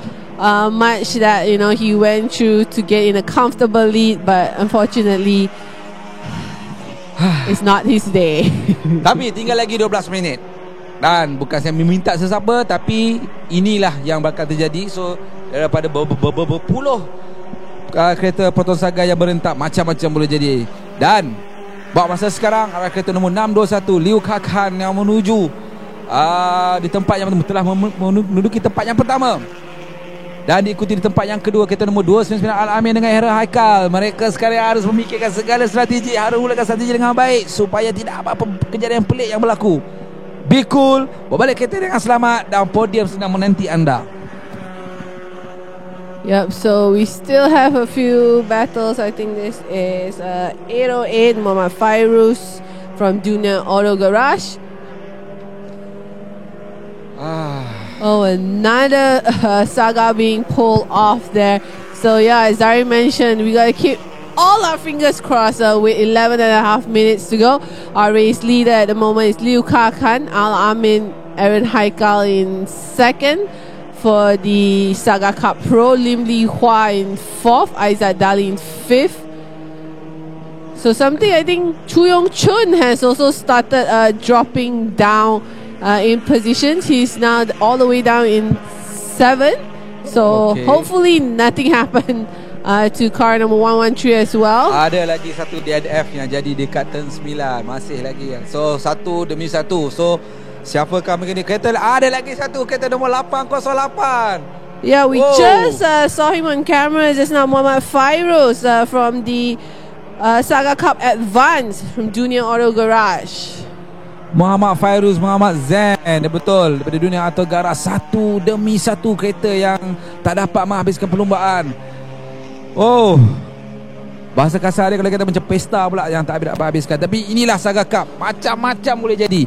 much that he went through to get in a comfortable lead, but unfortunately it's not his day. Tapi tinggal lagi 12 minit. Dan bukan saya meminta sesiapa, tapi inilah yang bakal terjadi. So daripada berpuluh kereta Petronas Saga yang berentak, macam-macam boleh jadi. Dan buat masa sekarang adalah kereta nombor 621 Liu Kakan yang menuju di tempat yang telah menduduki tempat yang pertama. Dan diikuti di tempat yang kedua kereta nombor 299 Al-Amin dengan Hera Haikal. Mereka sekarang harus memikirkan segala strategi, harus mulakan strategi dengan baik supaya tidak apa-apa kejadian pelik yang berlaku. Be cool, berbalik kereta dengan selamat dan podium sedang menanti anda. Yep, so we still have a few battles. I think this is 808 Muhammad Fairuz from Dunia Auto Garage. Another saga being pulled off there. So yeah, as Dari mentioned, we gotta keep all our fingers crossed with 11 and a half minutes to go. Our race leader at the moment is Liu Kakan, Al-Amin, Aaron Haikal in second. For the Saga Cup Pro, Lim Li Hua in fourth, Aizat Dali in fifth. So something I think Chu Yong Chun has also started dropping down in positions. He's now all the way down in 7. So hopefully nothing happened to car number 113 as well. Ada lagi satu DNF yang jadi dekat turn 9. Masih lagi. So satu demi satu. So siapakah begini? Kereta ada lagi satu, kereta nombor 808. Yeah, we just saw him on camera just now. Muhammad Fairuz from the Saga Cup Advance from Dunia Auto Garage. Muhammad Fairuz, Muhammad Zain, betul, daripada Dunia Auto Garage. Satu demi satu kereta yang tak dapat menghabiskan perlumbaan. Bahasa kasar dia kalau kita macam pesta pula yang tak dapat habiskan. Tapi inilah Saga Cup, macam-macam boleh jadi.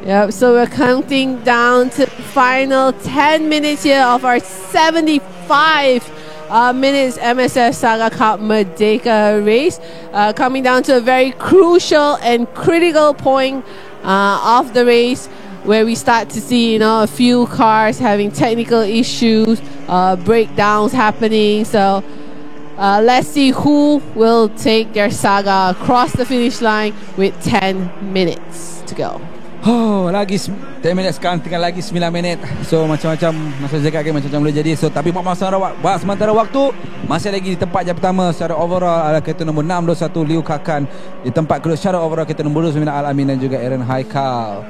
Yep, so we're counting down to the final 10 minutes here of our 75 minutes MSF Saga Cup Merdeka race. Coming down to a very crucial and critical point of the race, where we start to see, a few cars having technical issues, breakdowns happening. So let's see who will take their saga across the finish line with 10 minutes to go. Lagi 10 minit, sekarang tinggal lagi 9 minit. So macam-macam, masa cakap macam-macam boleh jadi. So tapi sementara waktu masih lagi di tempat yang pertama secara overall adalah kereta nombor 621 Liu Kakan. Di tempat kedua secara overall kereta nombor 29 Al-Amin dan juga Aaron Haikal.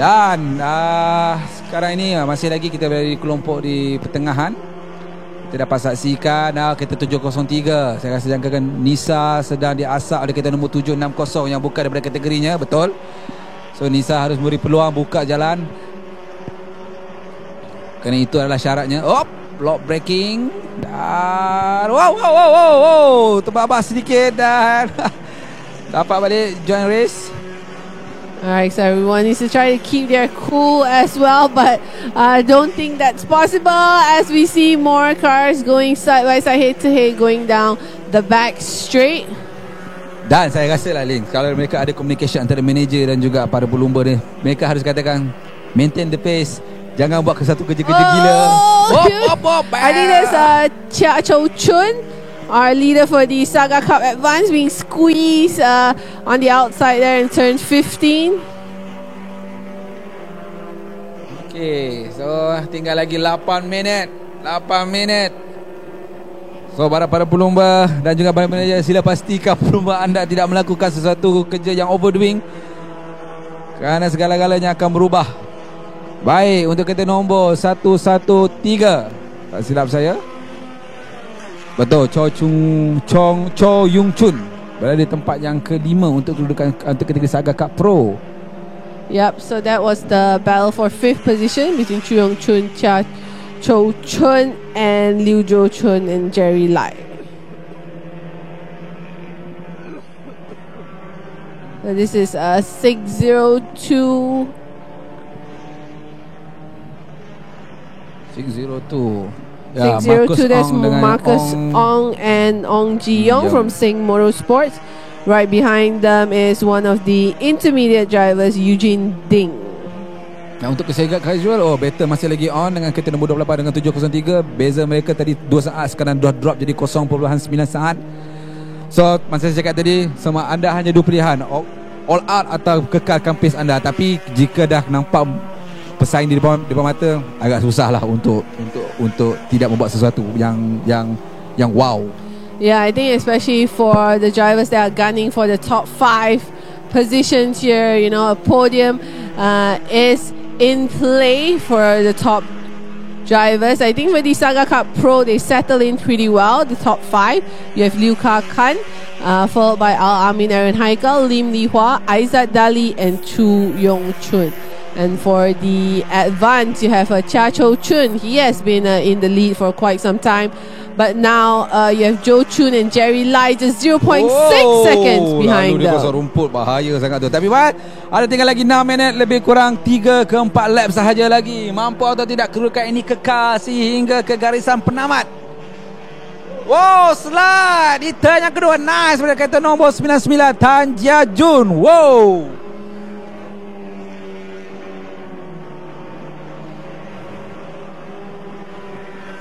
Dan sekarang ini masih lagi kita berada di kelompok di pertengahan. Kita dapat saksikan kereta 703. Saya rasa jangkakan Nisa sedang diasak oleh kereta nombor 760 yang bukan daripada kategorinya. Betul. So Nisa harus beri peluang buka jalan, kerana itu adalah syaratnya. Block braking. Dan wow, terbabas sedikit dan dapat balik join race. Alright, so everyone needs to try to keep their cool as well, but I don't think that's possible as we see more cars going side by side, head to head, going down the back straight. Dan saya rasa lah Lin, kalau mereka ada communication antara manager dan juga para pelumba ni, mereka harus katakan maintain the pace, jangan buat satu kerja-kerja gila. I think there's Chia Chow Chun, our leader for the Saga Cup Advance, being squeezed on the outside there in turn 15. Okay, so tinggal lagi 8 minit. So para pelumba dan juga para manager, sila pastikan pelumba anda tidak melakukan sesuatu kerja yang overdoing, kerana segala-galanya akan berubah. Baik, untuk kereta nombor 113, tak silap saya, betul, Cho Yung Chun berada di tempat yang kelima untuk kedudukan untuk kategori Saga Cup Pro. Yep, so that was the battle for 5th position between Chu Yong Chun, Chia Chow Chun, and Liu Jo Chun and Jerry Lai. So this is 602. 602. 602, there's Marcus Ong and Ong Ji Yong from Sing Motorsports. Right behind them is one of the intermediate drivers, Eugene Ding. Untuk kesegat casual, better masih lagi on dengan kereta nombor 28 dengan 703. Beza mereka tadi 2 saat, sekarang dah drop jadi 0.9 saat. So masa saya cakap tadi, semua anda hanya 2 pilihan, all out atau kekalkan pace anda. Tapi jika dah nampak pesaing di depan mata, agak susah lah untuk tidak membuat sesuatu yang wow. Yeah, I think especially for the drivers that are gunning for the top 5 positions here, you know, a podium is in play for the top drivers. I think for the Saga Cup Pro, they settle in pretty well. The top 5, you have Liu Ka Kan, followed by Al Amin Aaron Haikal, Lim Li Hua, Aizat Dali, and Chu Yong Chun. And for the advance, you have Chia Chow Chun. He has been in the lead for quite some time, but now you have Joe Chun and Jerry Lai just 0.6 seconds behind them. Lalu dia rumput, bahaya sangat tu. Tapi ada tinggal lagi 6 minit, lebih kurang 3 ke 4 lap sahaja lagi. Mampu atau tidak kedudukan ini kekal sehingga ke garisan penamat. Wow, slide di turn yang kedua. Nice pada kereta nombor 99, Tan Jia Jun. Wow.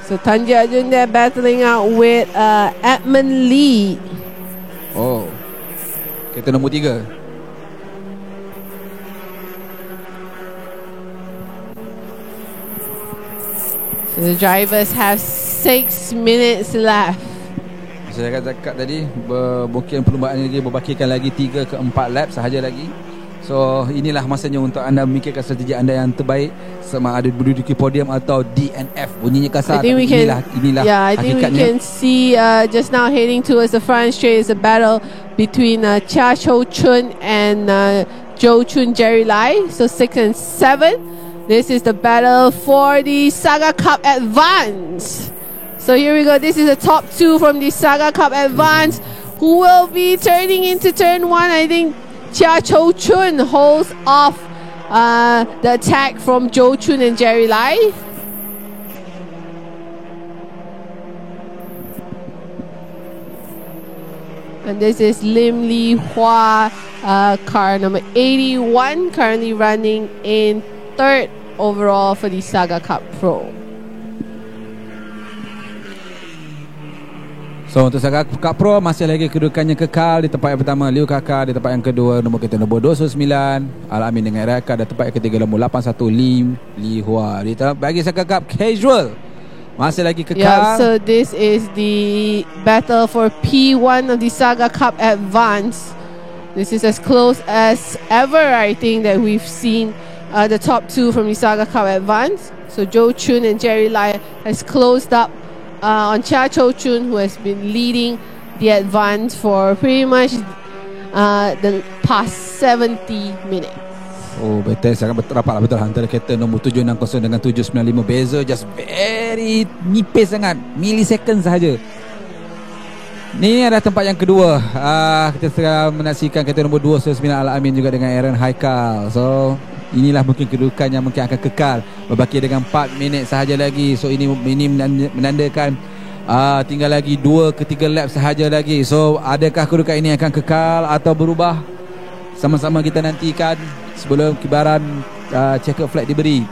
So Tan Jia Jun there battling out with Edmund Lee. Kereta nombor 3. So the drivers have 6 minutes left. Saya cakap tadi, mungkin perlumbaan ini berbakikan lagi 3 ke 4 lap sahaja lagi. So inilah masanya untuk anda memikirkan strategi anda yang terbaik, sama ada berduduki podium atau DNF. Bunyinya kasar, tapi inilah I think we can see just now heading towards the front straight is a battle between Chia Chow Chun and Joe Chun Jerry Lai. So 6 and 7. This is the battle for the Saga Cup Advance. So here we go. This is the top 2 from the Saga Cup Advance, who will be turning into turn 1. I think Chia Chow Chun holds off the attack from Joe Chun and Jerry Lai. And this is Lim Li Hua, car number 81, currently running in 3rd overall for the Saga Cup Pro. So untuk Saga Cup Pro masih lagi kedudukannya kekal. Di tempat yang pertama Liu Kaka, di tempat yang kedua nombor kereta nombor 209 Al Amin dengan Raka, dan tempat yang ketiga nombor 81 Lim Li Hua. Di tempat bagi Saga Cup Casual masih lagi kekal. Yeah, so this is the battle for P1 of the Saga Cup Advance. This is as close as ever, I think, that we've seen the top 2 from the Saga Cup Advance. So Joe Chun and Jerry Lai has closed up on Chia Cho Chun, who has been leading the advance for pretty much the past 70 minutes. Oh, betul, sangat rapat lah betul antara kereta nombor 760 dengan 795. Beza just very nipis sangat, millisecond sahaja. Ni adalah tempat yang kedua. Kita sedang menyaksikan kereta nombor 299 Al-Amin juga dengan Aaron Haikal. So inilah mungkin kedudukan yang mungkin akan kekal berbaki dengan 4 minit sahaja lagi. So ini menandakan tinggal lagi 2 ke 3 lap sahaja lagi. So adakah kedudukan ini akan kekal atau berubah? Sama-sama kita nantikan sebelum kibaran checker flag diberi.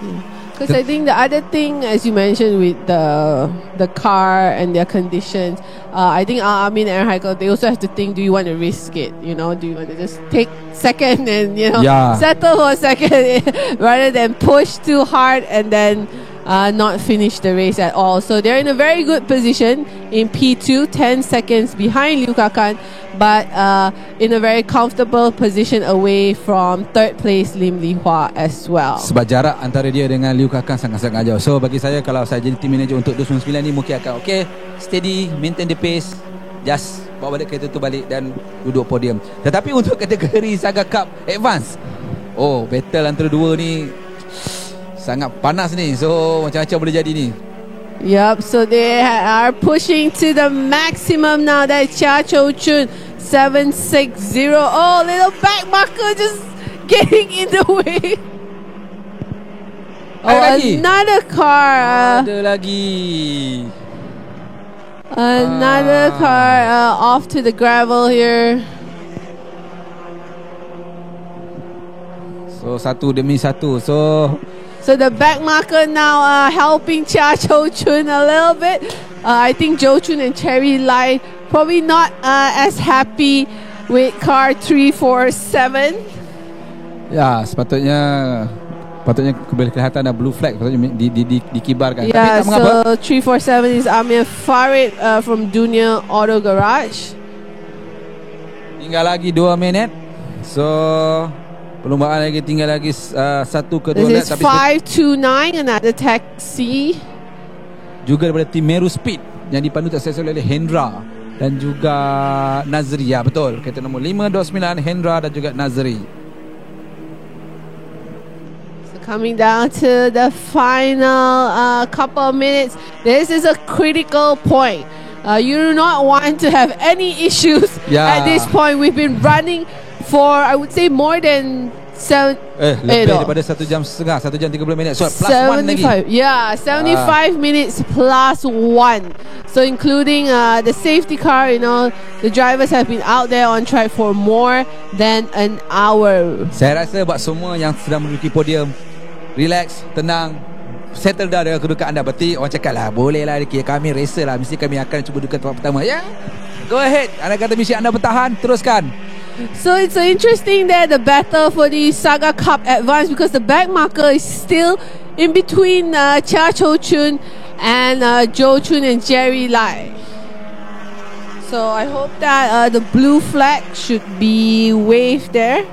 Because I think the other thing, as you mentioned, with the car and their conditions, I think Amin and Haikal, they also have to think, do you want to risk it? You know, do you want to just take second and, you know, settle for second rather than push too hard and then not finish the race at all. So they're in a very good position in P2, 10 seconds behind Liu Kakan, but in a very comfortable position away from third place Lim Li Hua as well. Sebab jarak antara dia dengan Liu Kakan sangat-sangat jauh. So bagi saya, kalau saya jadi team manager untuk 299 ni, mungkin akan steady, maintain the pace, just bawa balik kereta tu balik dan duduk podium. Tetapi untuk kategori Saga Cup Advance, battle antara dua ni sangat panas ni. So macam-macam boleh jadi ni. Yup, so they are pushing to the maximum now. That Chia Cho Chun 760. Oh, little back marker just getting in the way. Another car. Ada lagi. Another car off to the gravel here. So satu demi satu. So the back marker now helping Chia Cho Chun a little bit. I think Jo Chun and Cherry Lai probably not as happy with car 347. Ya, sepatutnya boleh kelihatan ada blue flag, patutnya dikibarkan. Yeah, tapi tak mengapa. So 347 is Amir Farid from Dunia Auto Garage. Tinggal lagi 2 minit. So perlumbaan lagi tinggal lagi 1 ke 2 This lap. is 529, another taxi. Juga daripada tim Meru Speed yang dipandu tersesuai oleh Hendra dan juga Nazri. Ya, betul. Kereta nombor 529 Hendra dan juga Nazri. So coming down to the final couple of minutes. This is a critical point. You do not want to have any issues at this point. We've been running for, I would say, more than lebih daripada 1 jam setengah, 1 jam 30 minit. So plus 1 lagi. Yeah, 75 minutes plus 1. So including the safety car, you know, the drivers have been out there on track for more than an hour. Saya rasa buat semua yang sedang menduduki podium, relax, tenang, settle dah dengan kedudukan anda. Berarti orang cakap lah, boleh lah, kami racer lah, mesti kami akan cuba duduk tempat pertama. Go ahead. Anda kata misi anda bertahan, teruskan. So it's interesting that the battle for the Saga Cup Advance, because the back marker is still in between Chia Cho Chun and Jo Chun and Jerry Lai. So I hope that the blue flag should be waved there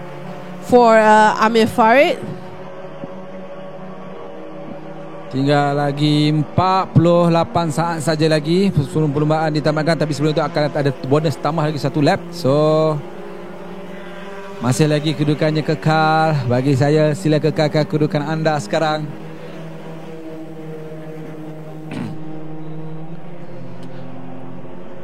for Amir Farid. Tinggal lagi 48 saat saja lagi sebelum perlumbaan ditamatkan. Tapi sebelum itu akan ada bonus tambah lagi 1 lap. So masih lagi kedudukannya kekal. Bagi saya, sila kekalkan kedudukan anda sekarang.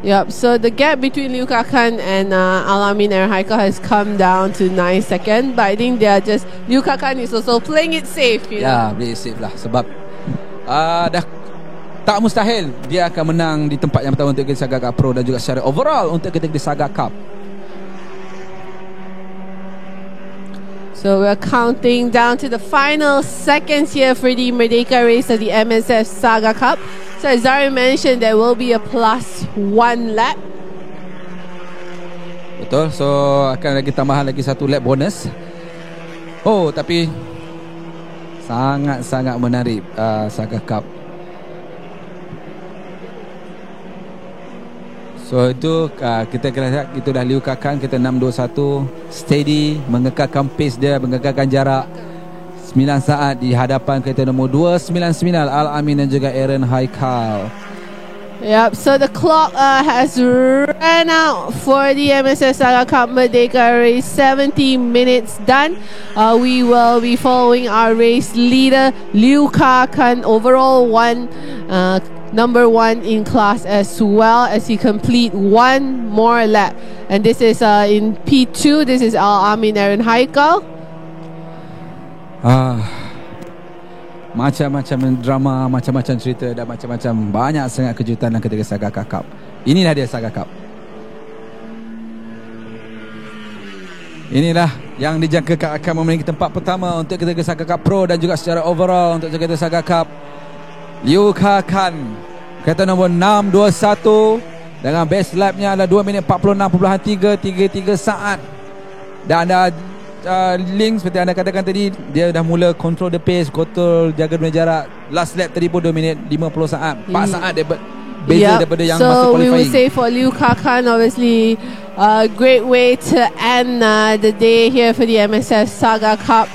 Yep, so the gap between Liu Kakan and Al-Amin and Haikal has come down to 9 seconds. But I think they are just, Liu Kakan is also playing it safe, you know? Ya, play it safe lah. Sebab dah tak mustahil dia akan menang di tempat yang pertama untuk kategori Saga Cup Pro dan juga secara overall untuk kategori Saga Cup. So we're counting down to the final seconds here for the Merdeka Race of the MSF Saga Cup. So as Zari mentioned, there will be a plus 1 lap. Betul. So akan lagi tambahan lagi 1 lap bonus. Oh, tapi sangat-sangat menarik Saga Cup. So itu kita kena lihat, itu dah Liu Kakan, kita 621 steady, mengekalkan pace dia, mengekalkan jarak 9 saat di hadapan kereta nombor 299 Al-Amin dan juga Aaron Haikal. Yep, so the clock has run out for the MSF Saga Cup Merdeka Race. 70 minutes done. We will be following our race leader, Mulakan, overall number one in class, as well as he complete one more lap. And this is in P2. This is Al-Amin Aaron Haikal. Macam-macam drama, macam-macam cerita dan macam-macam banyak sangat kejutan dalam kategori Saga Cup. Inilah dia Saga Cup. Inilah yang dijangkakan akan memiliki tempat pertama untuk kategori Saga Cup Pro dan juga secara overall untuk kategori Saga Cup. Mulakan, kereta nombor 621 dengan base lapnya adalah 2 minit 46.333 saat. Dan anda link seperti anda katakan tadi, dia dah mula control the pace, control jaga dunia jarak. Last lap tadi pun 2 minit 50 saat, 4 saat dia beza daripada yang masa qualifying. So we will say for Mulakan, obviously a great way to end the day here for the MSF Saga Cup.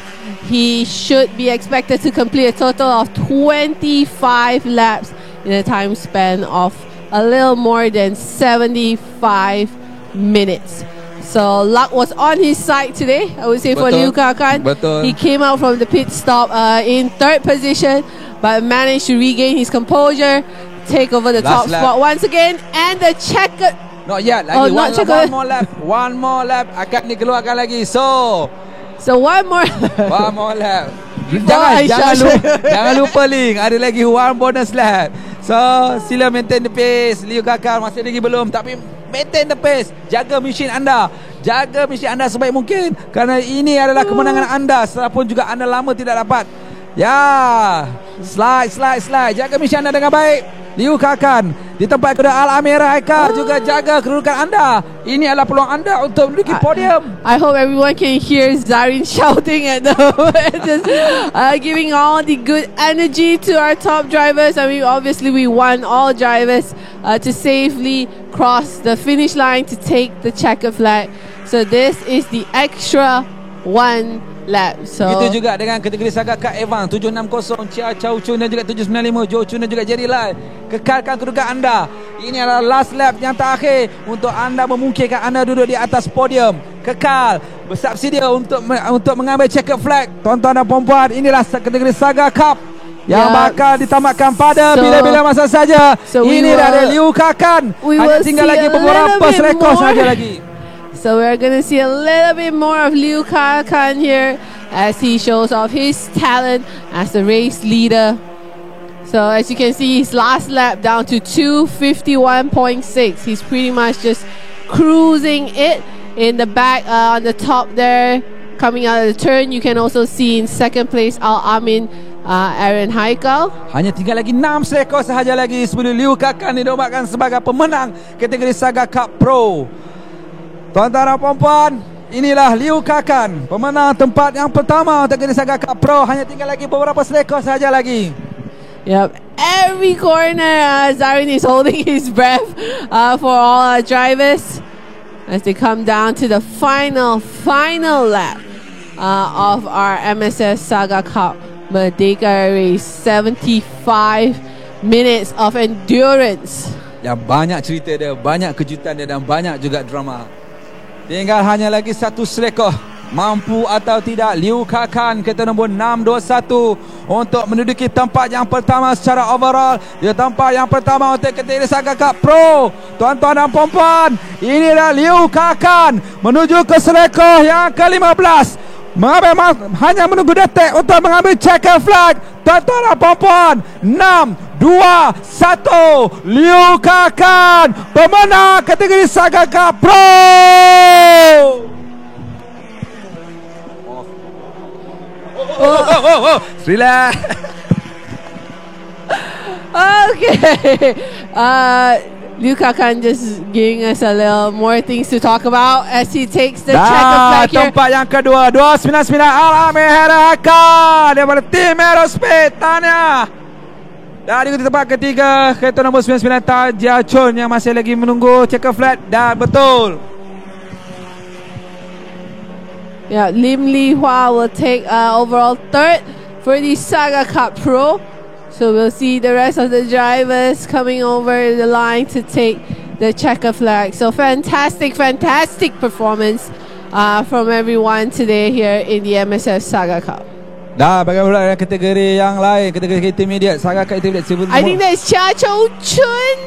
He should be expected to complete a total of 25 laps in a time span of a little more than 75 minutes. So luck was on his side today, I would say. For Mulakan. He came out from the pit stop in third position, but managed to regain his composure, take over the top spot once again, and the checker. Not yet, lagi one more lap akan dikeluarkan lagi. So one more lap. Jangan lupa link, ada lagi one bonus lap. So sila maintain the pace. Mulakan masih lagi belum, tapi maintain the pace. Jaga mesin anda sebaik mungkin, kerana ini adalah kemenangan anda, setelah juga anda lama tidak dapat. Slide. Jaga mesin anda dengan baik. Mulakan di tempat kedua Al-Amin Haikal juga jaga kedudukan anda. Ini adalah peluang anda untuk menduduki podium. I hope everyone can hear Zarin shouting at the moment, just giving all the good energy to our top drivers. I mean, obviously we want all drivers to safely cross the finish line to take the checker flag. So this is the extra one lap. So begitu juga dengan kategori Saga Cup Evan 760, Chia Chow Chun dan juga 795, Jo Chun dan juga Jerry Lai. Kekalkan kedudukan anda. Ini adalah last lap yang terakhir untuk anda memungkinkan anda duduk di atas podium. Kekal bersubsidia untuk mengambil checker flag. Tuan-tuan dan puan-puan, inilah kategori Saga Cup yang bakal ditamatkan pada bila-bila masa saja. Ini dari Mulakan. Hanya tinggal lagi beberapa selekor saja lagi. So we're going to see a little bit more of Mulakan here as he shows off his talent as the race leader. So as you can see, his last lap down to 2:51.6. He's pretty much just cruising it. In the back, on the top there, coming out of the turn, you can also see in second place Al-Amin Aaron Haikal. Hanya tinggal lagi 6 selekor sahaja lagi sebelum Mulakan dinobatkan sebagai pemenang kategori Saga Cup Pro. Tuan-tuan dan puan-puan, inilah Mulakan, pemenang tempat yang pertama untuk kategori Saga Cup Pro. Hanya tinggal lagi beberapa selekor sahaja lagi. Yep, every corner Zarin is holding his breath for all our drivers as they come down to the final lap of our MSF Saga Cup Merdeka Race. 75 minutes of endurance. Yang banyak cerita dia, banyak kejutan dia dan banyak juga drama. Tinggal hanya lagi satu selekor. Mampu atau tidak Mulakan kereta nombor 621 untuk menduduki tempat yang pertama secara overall. Dia tempat yang pertama untuk kategori Saga Cup Pro. Tuan-tuan dan puan-puan, inilah Mulakan menuju ke selekor yang ke-15. Hanya menunggu detik untuk mengambil checker flag. Tuan-tuan dan puan-puan, 6, 2, 1, Mulakan pemenang kategori Saga Cup Pro. Relax. Okay. Mulakan just giving us a little more things to talk about as he takes the checker flag here. Tempat yang kedua 299 Al-Amin Haikal daripada tim Aerospace. Tanya. Dan di tempat ketiga kereta nombor 99 Tajia Chun yang masih lagi menunggu checker flag. Dan betul, yeah, Lim Li Hua will take overall third for the Saga Cup Pro. So we'll see the rest of the drivers coming over the line to take the checker flag. So fantastic performance from everyone today here in the MSF Saga Cup. Dah bagaimana kategori yang lain, kategori intermediate, Saga Cup intermediate sebelum. I think that's Cha Chou Chun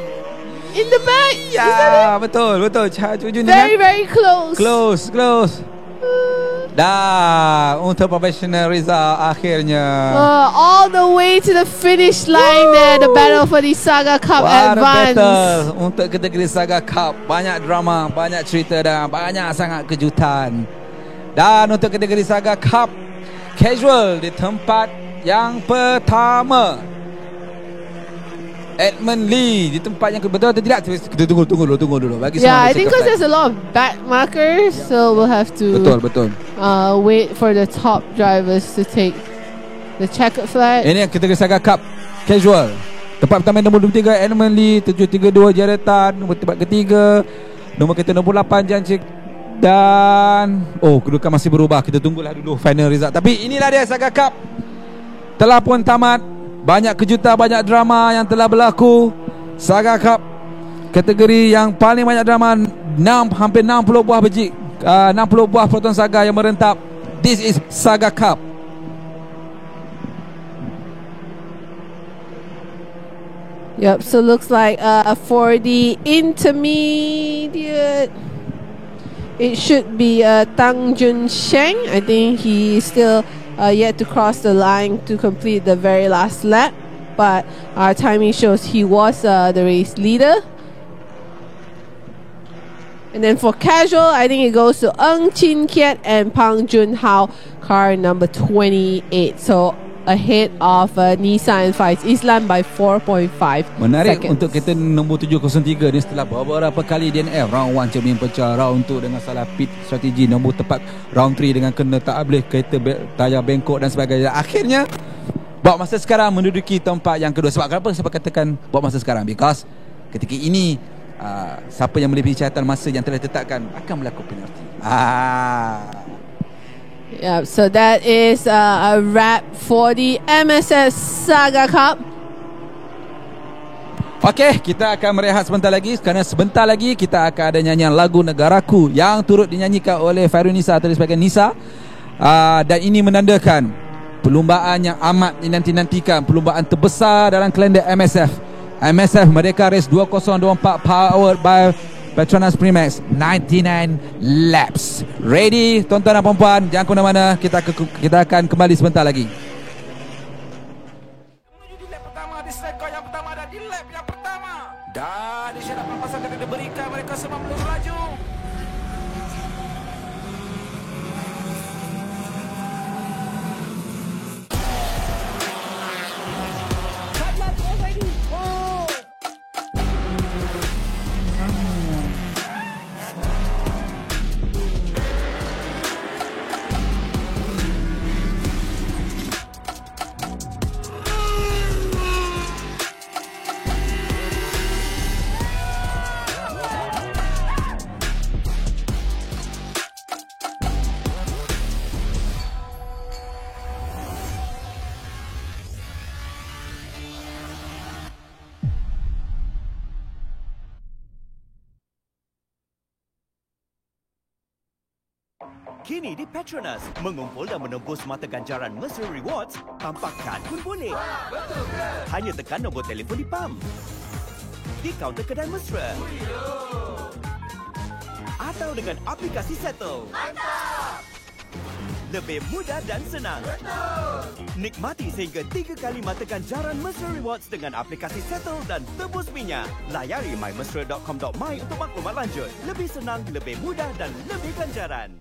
in the back. Ya, betul. Cha Chou Chun very close. Close. Dah untuk professional Rizal akhirnya. All the way to the finish line there, the battle for the Saga Cup advance. Battle untuk kategori Saga Cup, banyak drama, banyak cerita dan banyak sangat kejutan. Dan untuk kategori Saga Cup casual di tempat yang pertama, Edmund Lee di tempat yang betul atau tidak? Kita tunggu dulu. Bagi I think because there's a lot of back markers, so we'll have to betul. Wait for the top drivers to take the checkered flag. Ini kategori Saga Cup casual. Tempat pertama nombor 23 Edmund Lee, 732 Jaretan, nombor tempat ketiga nombor kereta nombor 8 Jancik. Dan kedudukan masih berubah. Kita tunggulah dulu final result. Tapi inilah dia, Saga Cup telah pun tamat. Banyak kejutan, banyak drama yang telah berlaku. Saga Cup kategori yang paling banyak drama, hampir 60 buah biji, 60 buah Proton Saga yang merentap. This is Saga Cup. Yep, so looks like for the intermediate, it should be Tang Jun Sheng. I think he is still yet to cross the line to complete the very last lap, but our timing shows he was the race leader. And then for casual, I think it goes to Ng Chin Kiat and Pang Jun Hao, car number 28. So ahead of Nissan and Faiz Islam by 4.5 Menarik seconds. untuk kereta nombor 703 ni setelah beberapa kali DNF round 1 cermin pecah, round 2 dengan salah pit strategi, nombor tepat round 3 dengan kena tak boleh kereta tayar bengkok dan sebagainya. Akhirnya buat masa sekarang menduduki tempat yang kedua. Sebab kenapa saya katakan buat masa sekarang? Because ketika ini siapa yang melebihi catatan masa yang telah ditetapkan akan berlaku penalti. Yeah, so that is a wrap for the MSF Saga Cup. Okey, kita akan merehat sebentar lagi kerana sebentar lagi kita akan ada nyanyian lagu Negaraku yang turut dinyanyikan oleh Fairunisa atau disebabkan Nisa. Dan ini menandakan perlumbaan yang amat dinanti-nantikan, perlumbaan terbesar dalam kalender MSF. MSF Merdeka Race 2024 powered by Petronas Primax, 99 laps. Ready tuan-tuan dan puan-puan, jangan ke mana-mana. Kita akan kembali sebentar lagi. Menuju di lap pertama, di sekor yang pertama dan di lap yang pertama. Dan isyarat pampasan akan diberikan, mereka semua meluru laju. Kini di Petronas, mengumpul dan menembus mata ganjaran Mesra Rewards tanpa kad pun boleh. Hanya tekan nombor telefon di pam, di kaunter kedai Mesra, atau dengan aplikasi Settle. Lebih mudah dan senang. Nikmati sehingga 3 kali mata ganjaran Mesra Rewards dengan aplikasi Settle dan tebus minyak. Layari mymesra.com.my untuk maklumat lanjut. Lebih senang, lebih mudah dan lebih ganjaran.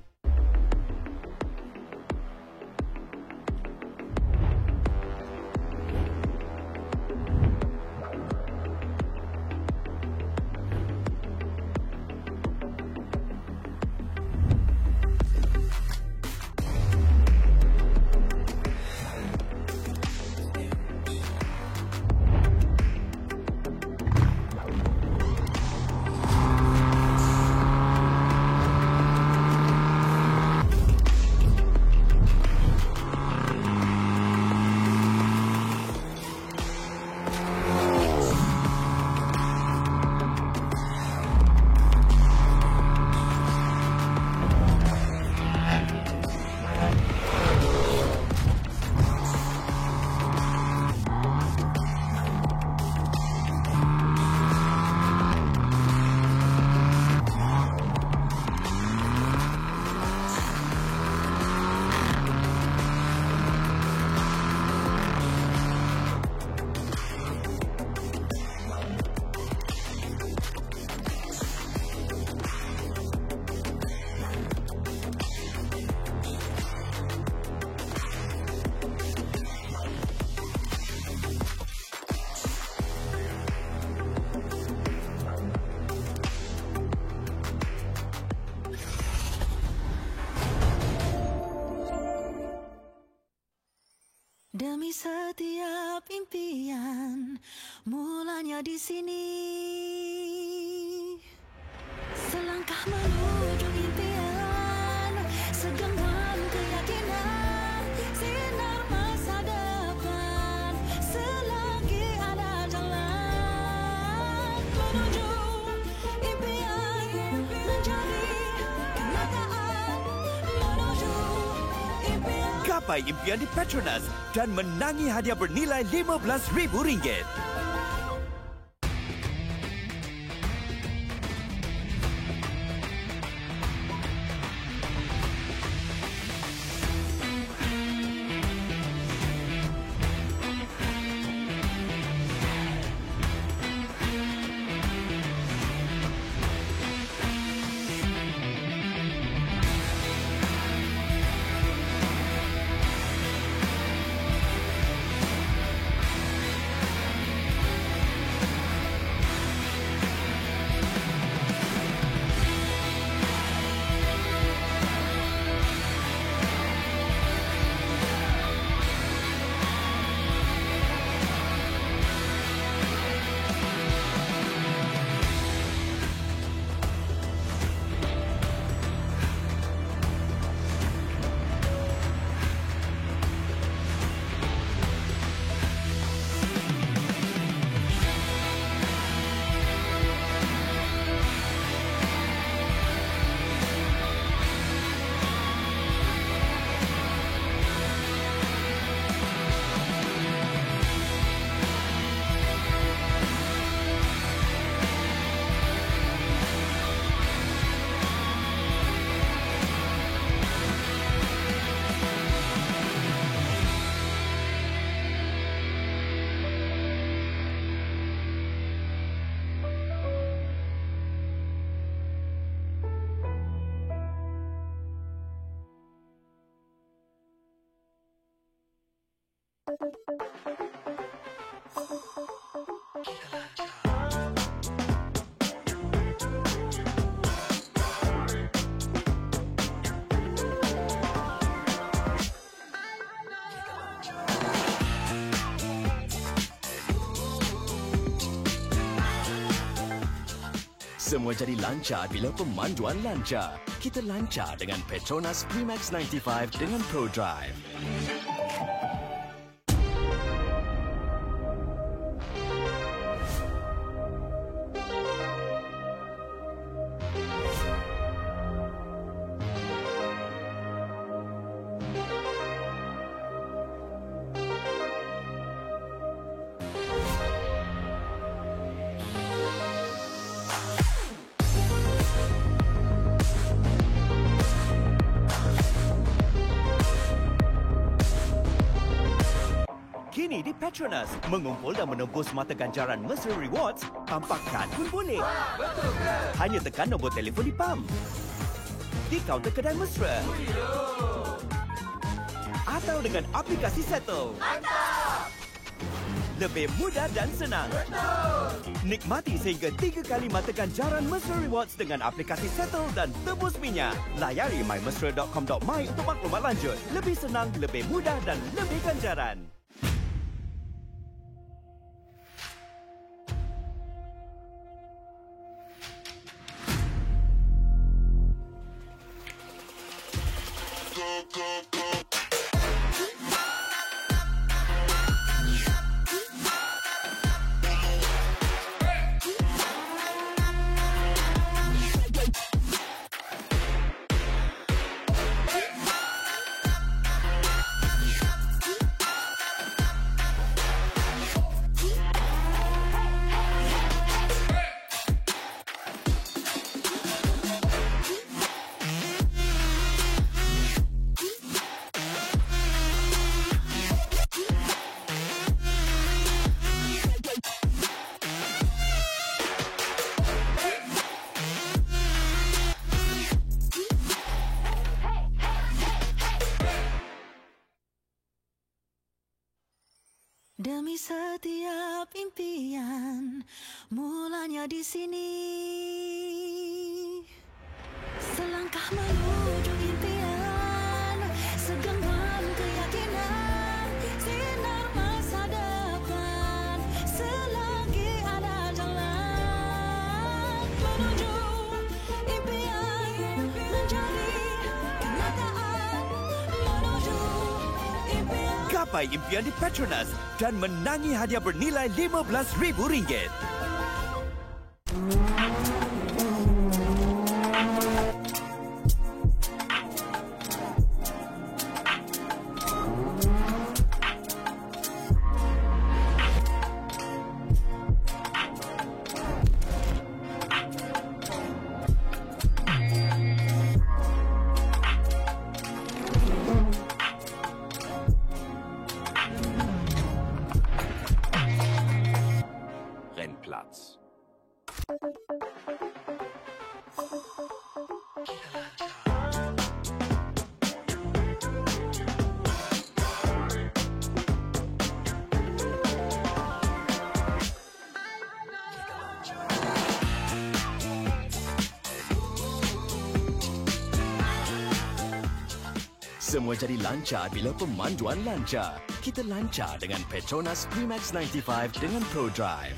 Demi setiap impian, mulanya di sini. Selangkah menuju impian, segenggam keyakinan, sinar masa depan, selagi ada jalan menuju impian, mencari kenyataan, menuju impian. Gapai impian di Petronas dan menangi hadiah bernilai RM15,000. Semua jadi lancar bila pemanduan lancar. Kita lancar dengan Petronas Primax 95 dengan Pro Drive. Kini di Petronas, mengumpul dan menembus mata ganjaran Mesra Rewards, tanpa kad pun boleh. Betul ke? Hanya tekan nombor telefon di pam. Di kaunter kedai Mesra. Atau dengan aplikasi Settle. Mantap! Lebih mudah dan senang. Betul! Nikmati sehingga 3 kali mata ganjaran Mesra Rewards dengan aplikasi Settle dan tebus minyak. Layari mymesra.com.my untuk maklumat lanjut. Lebih senang, lebih mudah dan lebih ganjaran. Demi setiap impian, mulanya di sini. Selangkah menuju impian, segenggam keyakinan, sinar Gapai impian di Petronas dan menangi hadiah bernilai RM15,000. Rennplatz. Semua jadi lancar bila pemanduan lancar. Kita lancar dengan Petronas Primax 95 dengan Pro Drive.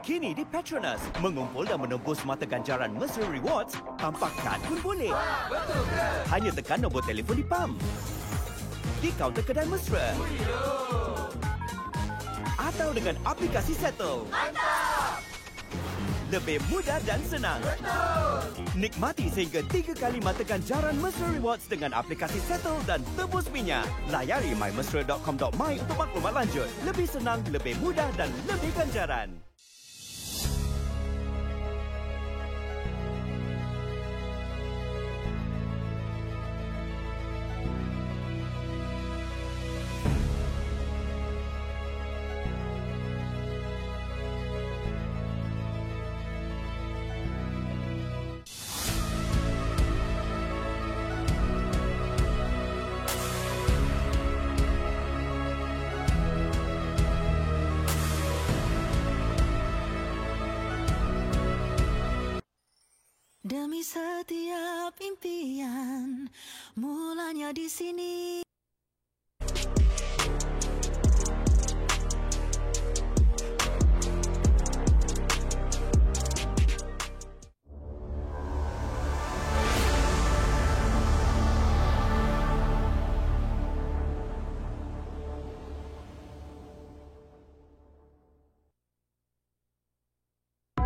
Kini di Petronas, mengumpul dan menembus mata ganjaran Mesra Rewards tanpa kad pun boleh. Betul ke? Hanya tekan nombor telefon di pam. Di kaunter kedai Mesra. Atau dengan aplikasi Settle. Mantap! Lebih mudah dan senang. Betul! Nikmati sehingga 3 kali mata ganjaran Mesra Rewards dengan aplikasi Settle dan tebus minyak. Layari mymesra.com.my untuk maklumat lanjut. Lebih senang, lebih mudah dan lebih ganjaran. Demi setiap impian, mulanya di sini.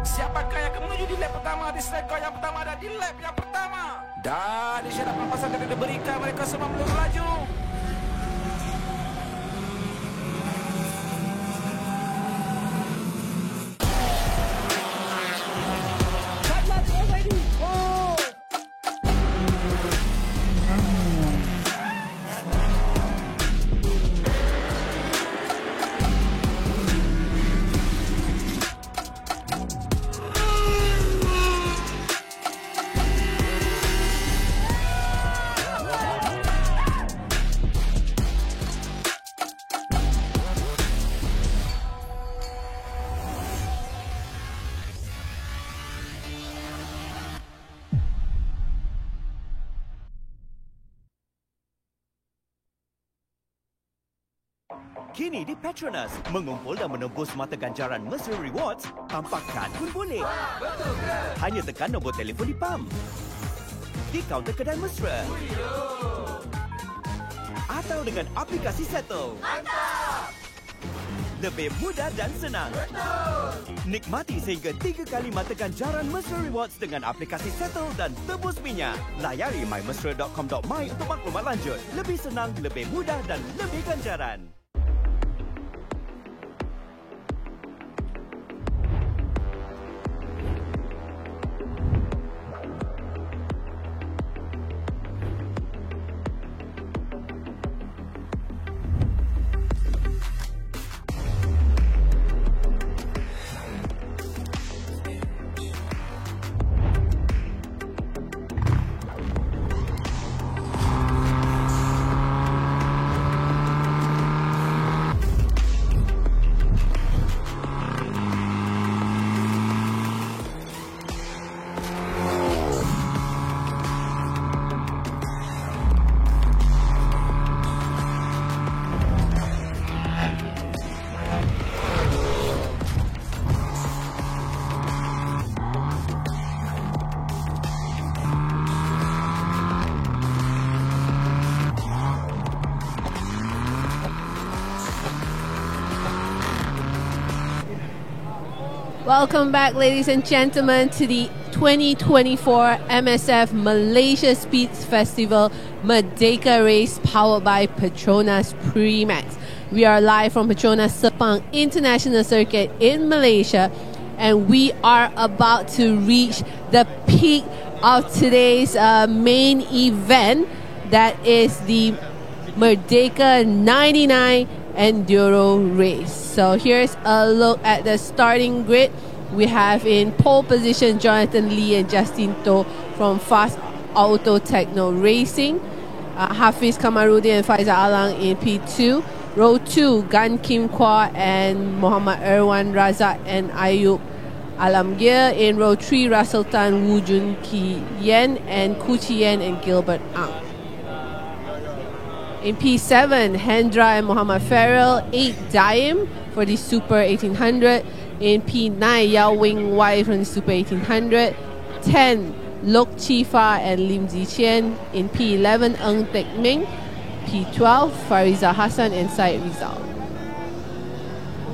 Siapakah yang akan menuju di lap pertama? Di striker yang pertama dan di lap yang pertama. Dan isyarat pelepasan akan diberikan. Mereka semua melaju. Kini di Petronas, mengumpul dan menembus mata ganjaran Mesra Rewards tanpa kad pun boleh. Betul ke? Hanya tekan nombor telefon di pam. Di kaunter kedai Mesra. Atau dengan aplikasi Settle. Mantap! Lebih mudah dan senang. Betul! Nikmati sehingga 3 kali mata ganjaran Mesra Rewards dengan aplikasi Settle dan tebus minyak. Layari mymesra.com.my untuk maklumat lanjut. Lebih senang, lebih mudah dan lebih ganjaran. Welcome back, ladies and gentlemen, to the 2024 MSF Malaysia Speeds Festival Merdeka Race, powered by Petronas Primax. We are live from Petronas Sepang International Circuit in Malaysia, and we are about to reach the peak of today's main event, that is the Merdeka 99 Enduro Race. So here's a look at the starting grid. We have in pole position Jonathan Lee and Justin To from Fast Auto Techno Racing. Hafiz Kamarudin and Faizal Alang in P2. Row 2, Gan Kim Kwa and Muhammad Erwan Razak and Ayub Alamgir. In row 3, Russell Tan, Wu Jun Ki Yen and Ku Chi Yen and Gilbert Ang. In P7, Hendra and Muhammad Farrell. 8, Daim for the Super 1800. In P9, Yao Wing Wai from the Super 1800. 10, Lok Chifa and Lim Ziqian. In P11, Ng Tek Ming. P12, Fariza Hassan and Syed Rizal.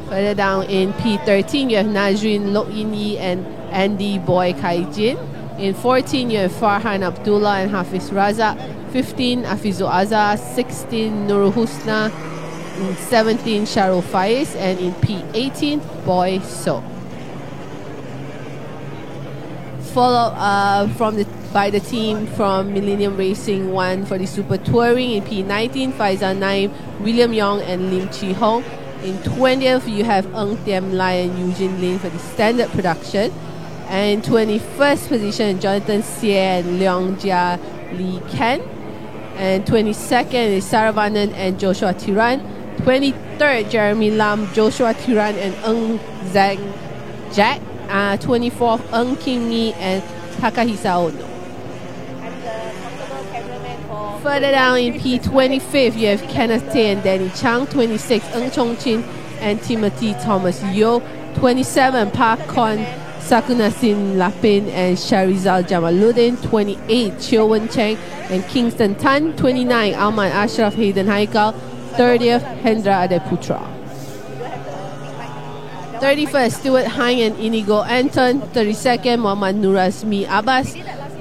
Further down in P13, you have Najrin Lok Yin Yi and Andy Boy Kai Jin. In 14, you have Farhan Abdullah and Hafiz Razak. 15, Afizul Azhar. 16, Nurul Husna. In 17, Sharul Faiz. And in P18, Boy So. Followed by the team from Millennium Racing 1 for the Super Touring. In P19, Faizal Naim, William Yong and Lim Chi Hong. In 20th, you have Ng Tiam Lai and Eugene Lin for the Standard Production. And 21st position, Jonathan Xie and Leong Jia Li Ken. And 22nd is Saravanan and Joshua Tiran. 23rd, Jeremy Lam, Joshua Tiran and Ng Zhang Jack. 24th, Ng Kim Ni and Takahisa Ono. Further down in P25, you have Kenneth Tay and Danny Chang. 26, Ng Chong Chin and Timothy Thomas Yeo. 27, Park Kon Sakunasin Lapin and Sharizal Jamaluddin. 28, Chio Wen Cheng and Kingston Tan. 29, Alman Ashraf Hayden Haikal. 30th, Hendra Adeputra. 31st, Stuart Hine and Inigo Anton. 32nd, Muhammad Nurazmi Abbas.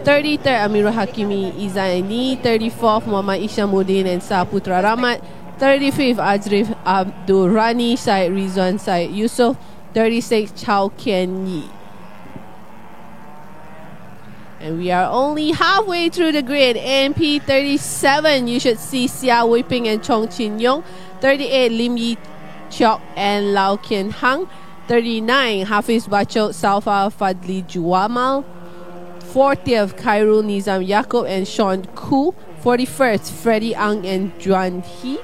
33rd, Amirul Hakimi Izaini. 34th, Muhammad Ishamuddin and Saputra Ramat. 35th, Azrif Abdul Rani, Syed Rizwan, Syed Yusuf. 36th, Chao Kian Yi. And we are only halfway through the grid. In P37, you should see Xia Weiping and Chong Chin Yong. 38, Lim Yi Chok and Lau Kian Hang. 39, Hafiz Bachok, Salfa Fadli Juwamal. 40th, Khairul Nizam Yaakob and Sean Koo. 41st, Freddie Ang and Juan He.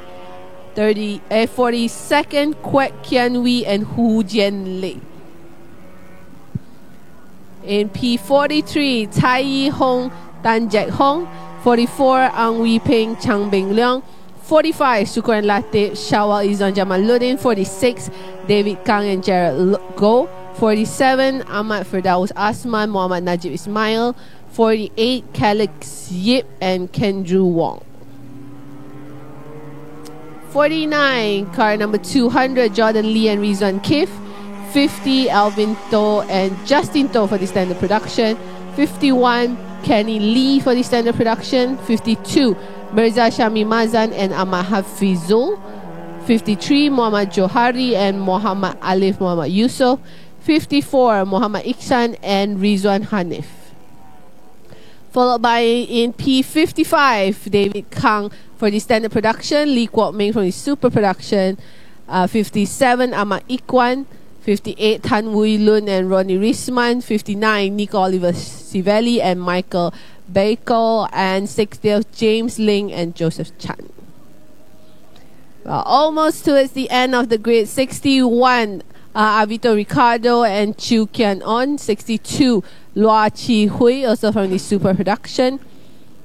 42nd, Kwek Kian Wee and Hu Jian Lei. In P43, Tai Yi Hong, Tan Jack Hong. 44, Ang Wee Peng, Chang Beng Leong. 45, Sukran Latif, Shawal Izan Jamaluddin. 46, David Kang and Jared Go. 47, Ahmad Firdaus Asman, Muhammad Najib Ismail. 48, Calix Yip and Kendrew Wong. 49, car number 200, Jordan Lee and Rizwan Kif. 50, Alvin To and Justin To for the Standard Production. 51, Kenny Lee for the Standard Production. 52, Mirza Shami Mazan and Ahmad Hafizul. 53, Muhammad Johari and Muhammad Alif Muhammad Yusuf. 54, Muhammad Iksan and Rizwan Hanif. Followed by in P55, David Kang for the Standard Production. Lee Kwok Ming from the Super Production. 57, Ahmad Ikwan. 58, Tan Wui Lun and Ronnie Risman. 59, Nico Oliver Sivelli and Michael Bakel. And 60th, James Ling and Joseph Chan. Well, almost towards the end of the grid. 61, Avito Ricardo and Chu Kian On. 62, Lua Chi Hui, also from the Super Production.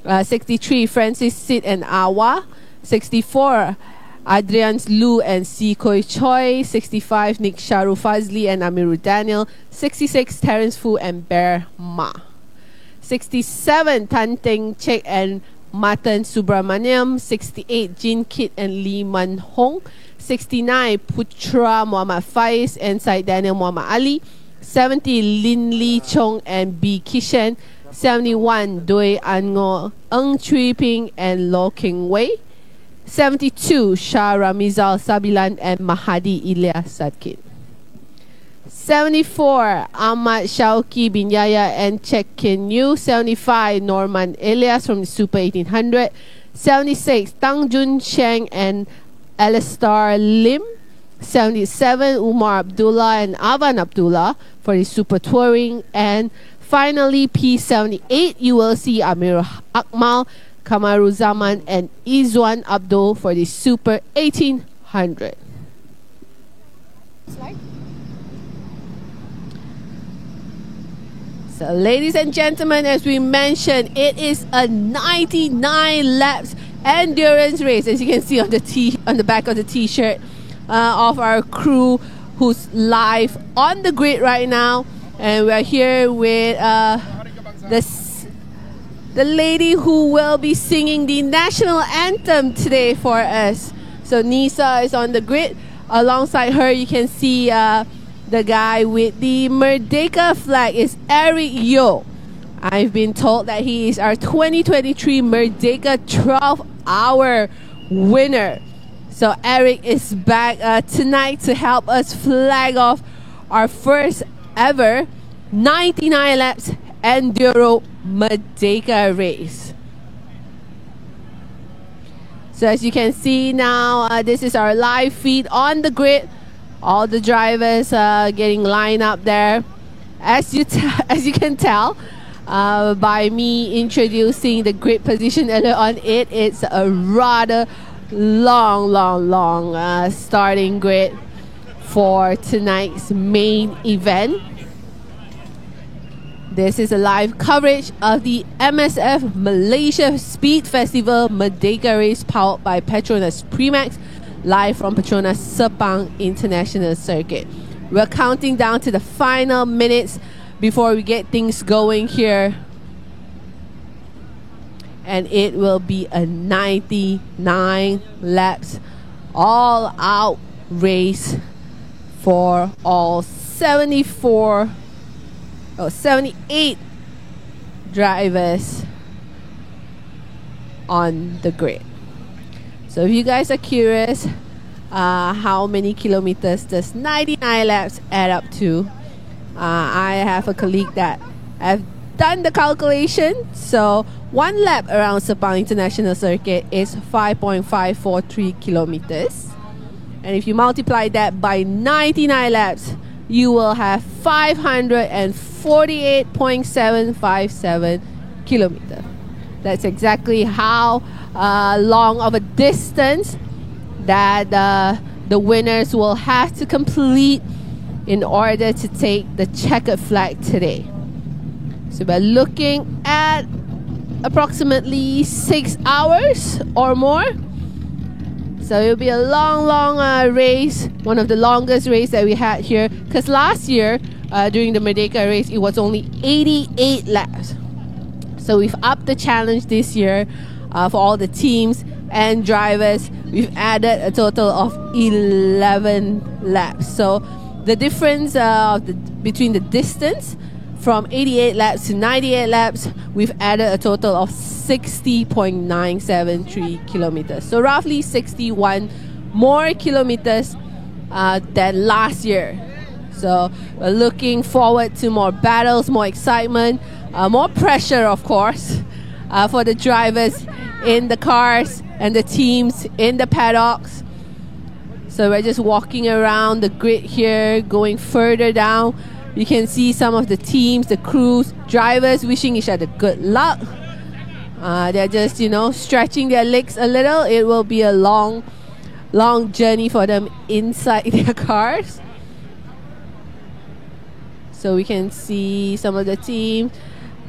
63, Francis Sid and Awa. 64, Adrian's Lu and Si Koi Choi. 65, Nick Sharu Fazli and Amiru Daniel. 66, Terence Fu and Bear Ma. 67, Tan Teng Chek and Matan Subramaniam. 68, Jin Kit and Lee Man Hong. 69, Putra Muhammad Faiz and Syed Daniel Muhammad Ali. 70, Lin Lee Chong and B. Kishan. 71, Doi An Ngo, Ng Chui Ping and Lo King Wei. 72, Shah Ramizal Sabilan and Mahadi Ilyas Sadkin. 74, Ahmad Shauki bin Yaya and Chek Kin Yu. 75, Norman Elias from the Super 1800. 76, Tang Jun Sheng and Alistar Lim. 77, Umar Abdullah and Avan Abdullah for the Super Touring. And finally, P78, you will see Amir Akmal, Kamaruzaman and Izwan Abdul for the Super 1800. So, ladies and gentlemen, as we mentioned, it is a 99 laps endurance race, as you can see on the back of the T-shirt of our crew, who's live on the grid right now, and we're here with the lady who will be singing the national anthem today for us. So Nisa is on the grid. Alongside her, you can see the guy with the Merdeka flag is Eric Yo. I've been told that he is our 2023 Merdeka 12-hour winner. So Eric is back tonight to help us flag off our first ever 99 laps Enduro Merdeka race. So as you can see now, this is our live feed on the grid. All the drivers getting lined up there. As you can tell by me introducing the grid position earlier on, it's a rather long starting grid for tonight's main event. This is a live coverage of the MSF Malaysia Speed Festival Merdeka Race powered by Petronas Primax, live from Petronas Sepang International Circuit. We're counting down to the final minutes before we get things going here. And it will be a 99 laps all out race for all 78 drivers on the grid. So if you guys are curious, how many kilometers does 99 laps add up to? I have a colleague that have done the calculation. So one lap around Sepang International Circuit is 5.543 kilometers. And if you multiply that by 99 laps, you will have 548.757 kilometers. That's exactly how long of a distance that the winners will have to complete in order to take the checkered flag today. So we're looking at approximately 6 hours or more. So it'll be a long race, one of the longest races that we had here. Because last year, during the Merdeka race, it was only 88 laps. So we've upped the challenge this year for all the teams and drivers. We've added a total of 11 laps. So the difference between the distance from 88 laps to 98 laps, we've added a total of 60.973 kilometers. So roughly 61 more kilometers than last year. So we're looking forward to more battles, more excitement, more pressure, of course, for the drivers in the cars and the teams in the paddocks. So we're just walking around the grid here, going further down. You can see some of the teams, the crews, drivers wishing each other good luck. They're just, stretching their legs a little. It will be a long journey for them inside their cars. So we can see some of the team,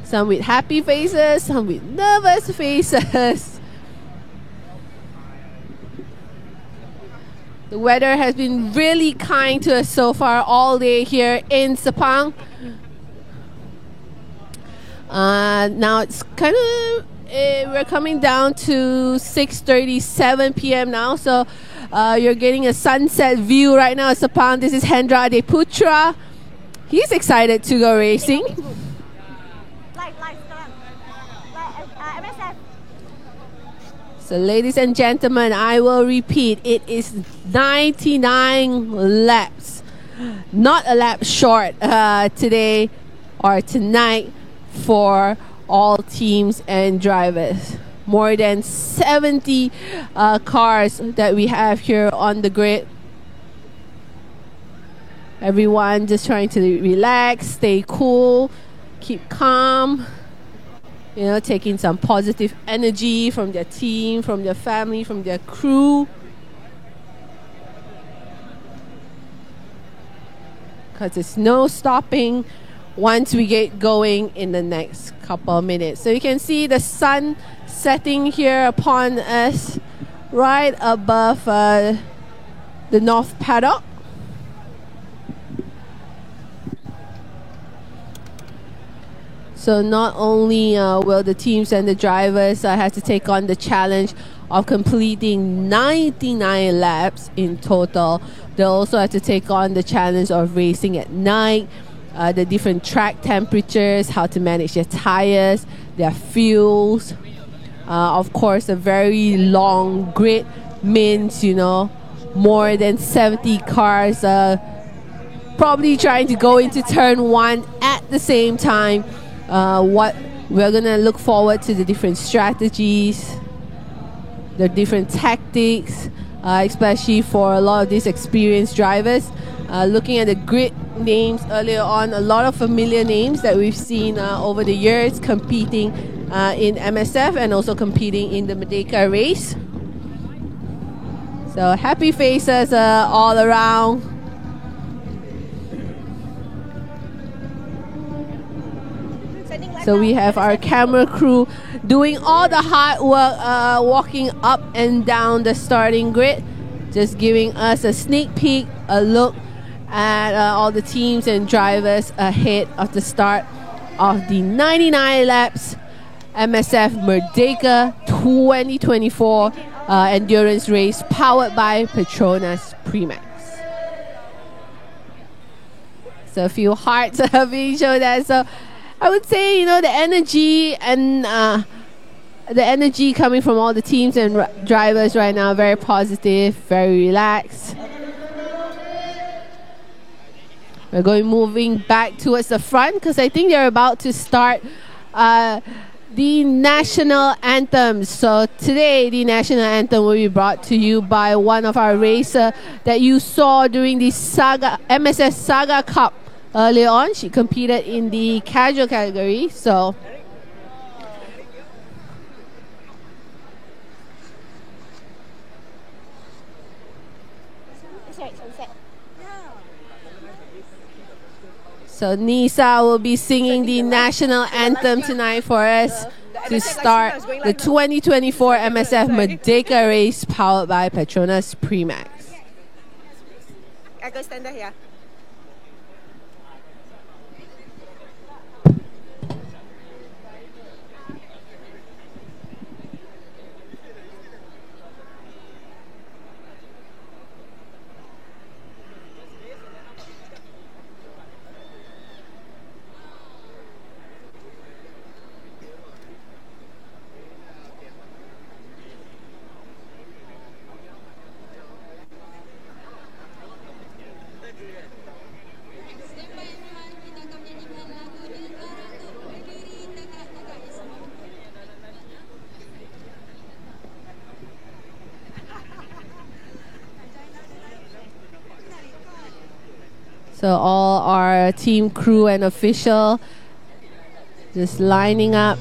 some with happy faces, some with nervous faces. The weather has been really kind to us so far all day here in Sepang. Now it's kind of, we're coming down to 6:37 p.m. now. So you're getting a sunset view right now at Sepang. This is Hendra Adeputra He's excited to go racing. So ladies and gentlemen, I will repeat, it is 99 laps. Not a lap short today or tonight for all teams and drivers. More than 70 cars that we have here on the grid. Everyone just trying to relax, stay cool, keep calm. You know, taking some positive energy from their team, from their family, from their crew. Because there's no stopping once we get going in the next couple of minutes. So you can see the sun setting here upon us right above the North Paddock. So not only will the teams and the drivers have to take on the challenge of completing 99 laps in total, they'll also have to take on the challenge of racing at night, the different track temperatures, how to manage their tires, their fuels. Of course, a very long grid means, you know, more than 70 cars probably trying to go into turn one at the same time. What we're gonna look forward to the different strategies, the different tactics, especially for a lot of these experienced drivers. Looking at the grid names earlier on, a lot of familiar names that we've seen over the years competing in MSF and also competing in the Merdeka Race. So happy faces all around. So we have our camera crew doing all the hard work, walking up and down the starting grid, just giving us a sneak peek, a look at all the teams and drivers ahead of the start of the 99 laps MSF Merdeka 2024 endurance race powered by Petronas Primax. So a few hearts are being shown there. So I would say, you know, the energy and the energy coming from all the teams and drivers right now, very positive, very relaxed. We're moving back towards the front because I think they're about to start the national anthems. So today, the national anthem will be brought to you by one of our racers that you saw during the MSF Saga Cup earlier on. She competed in the casual category. So Nisa will be singing the national anthem tonight for us to start the 2024 MSF Merdeka Race powered by Petronas Primax. I go stand here. So all our team crew and official just lining up.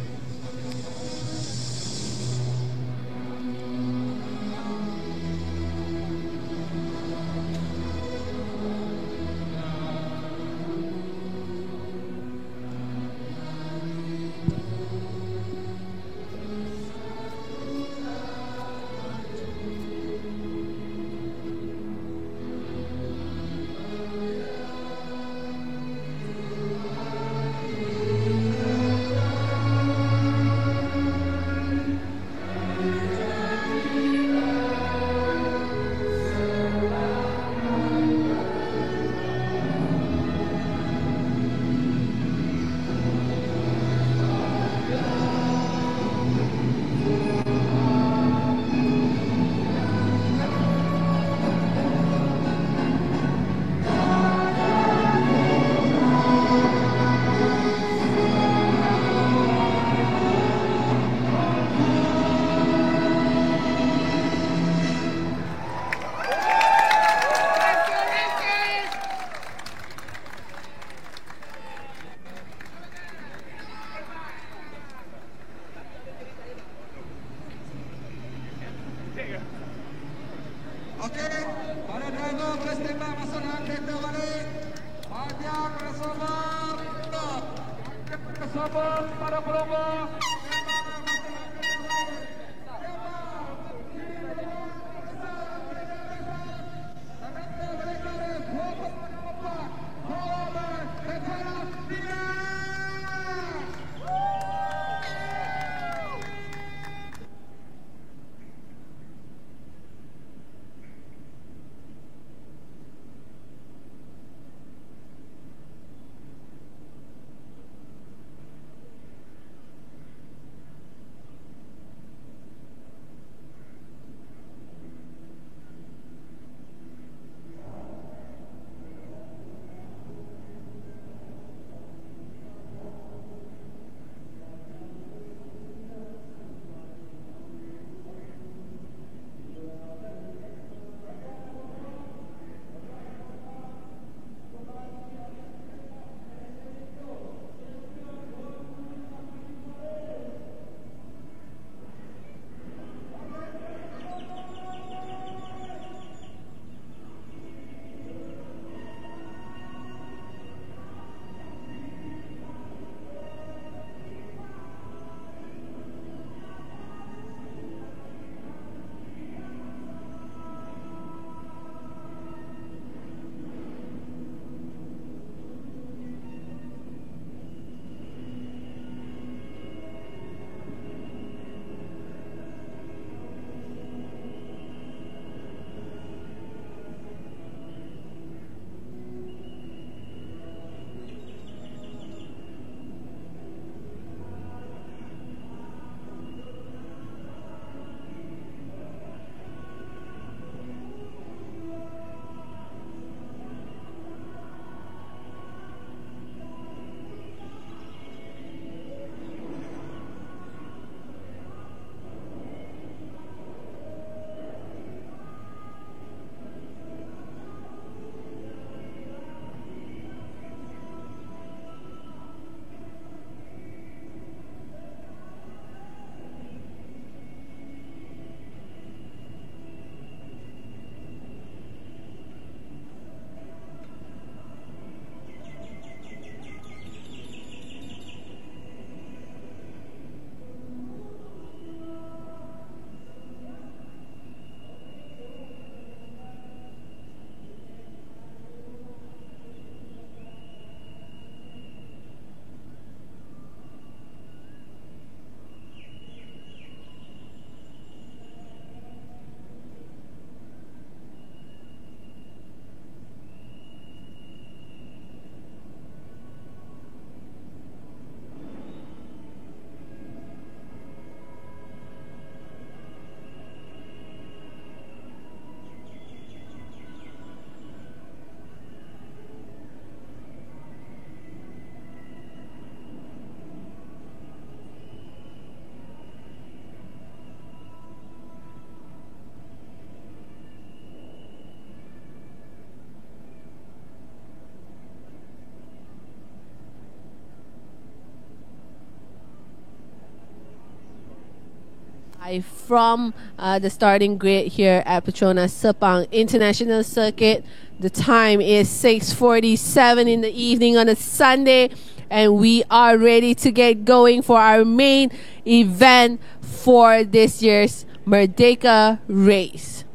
From the starting grid here at Petronas Sepang International Circuit. The time is 6:47 in the evening on a Sunday, and we are ready to get going for our main event for this year's Merdeka Race.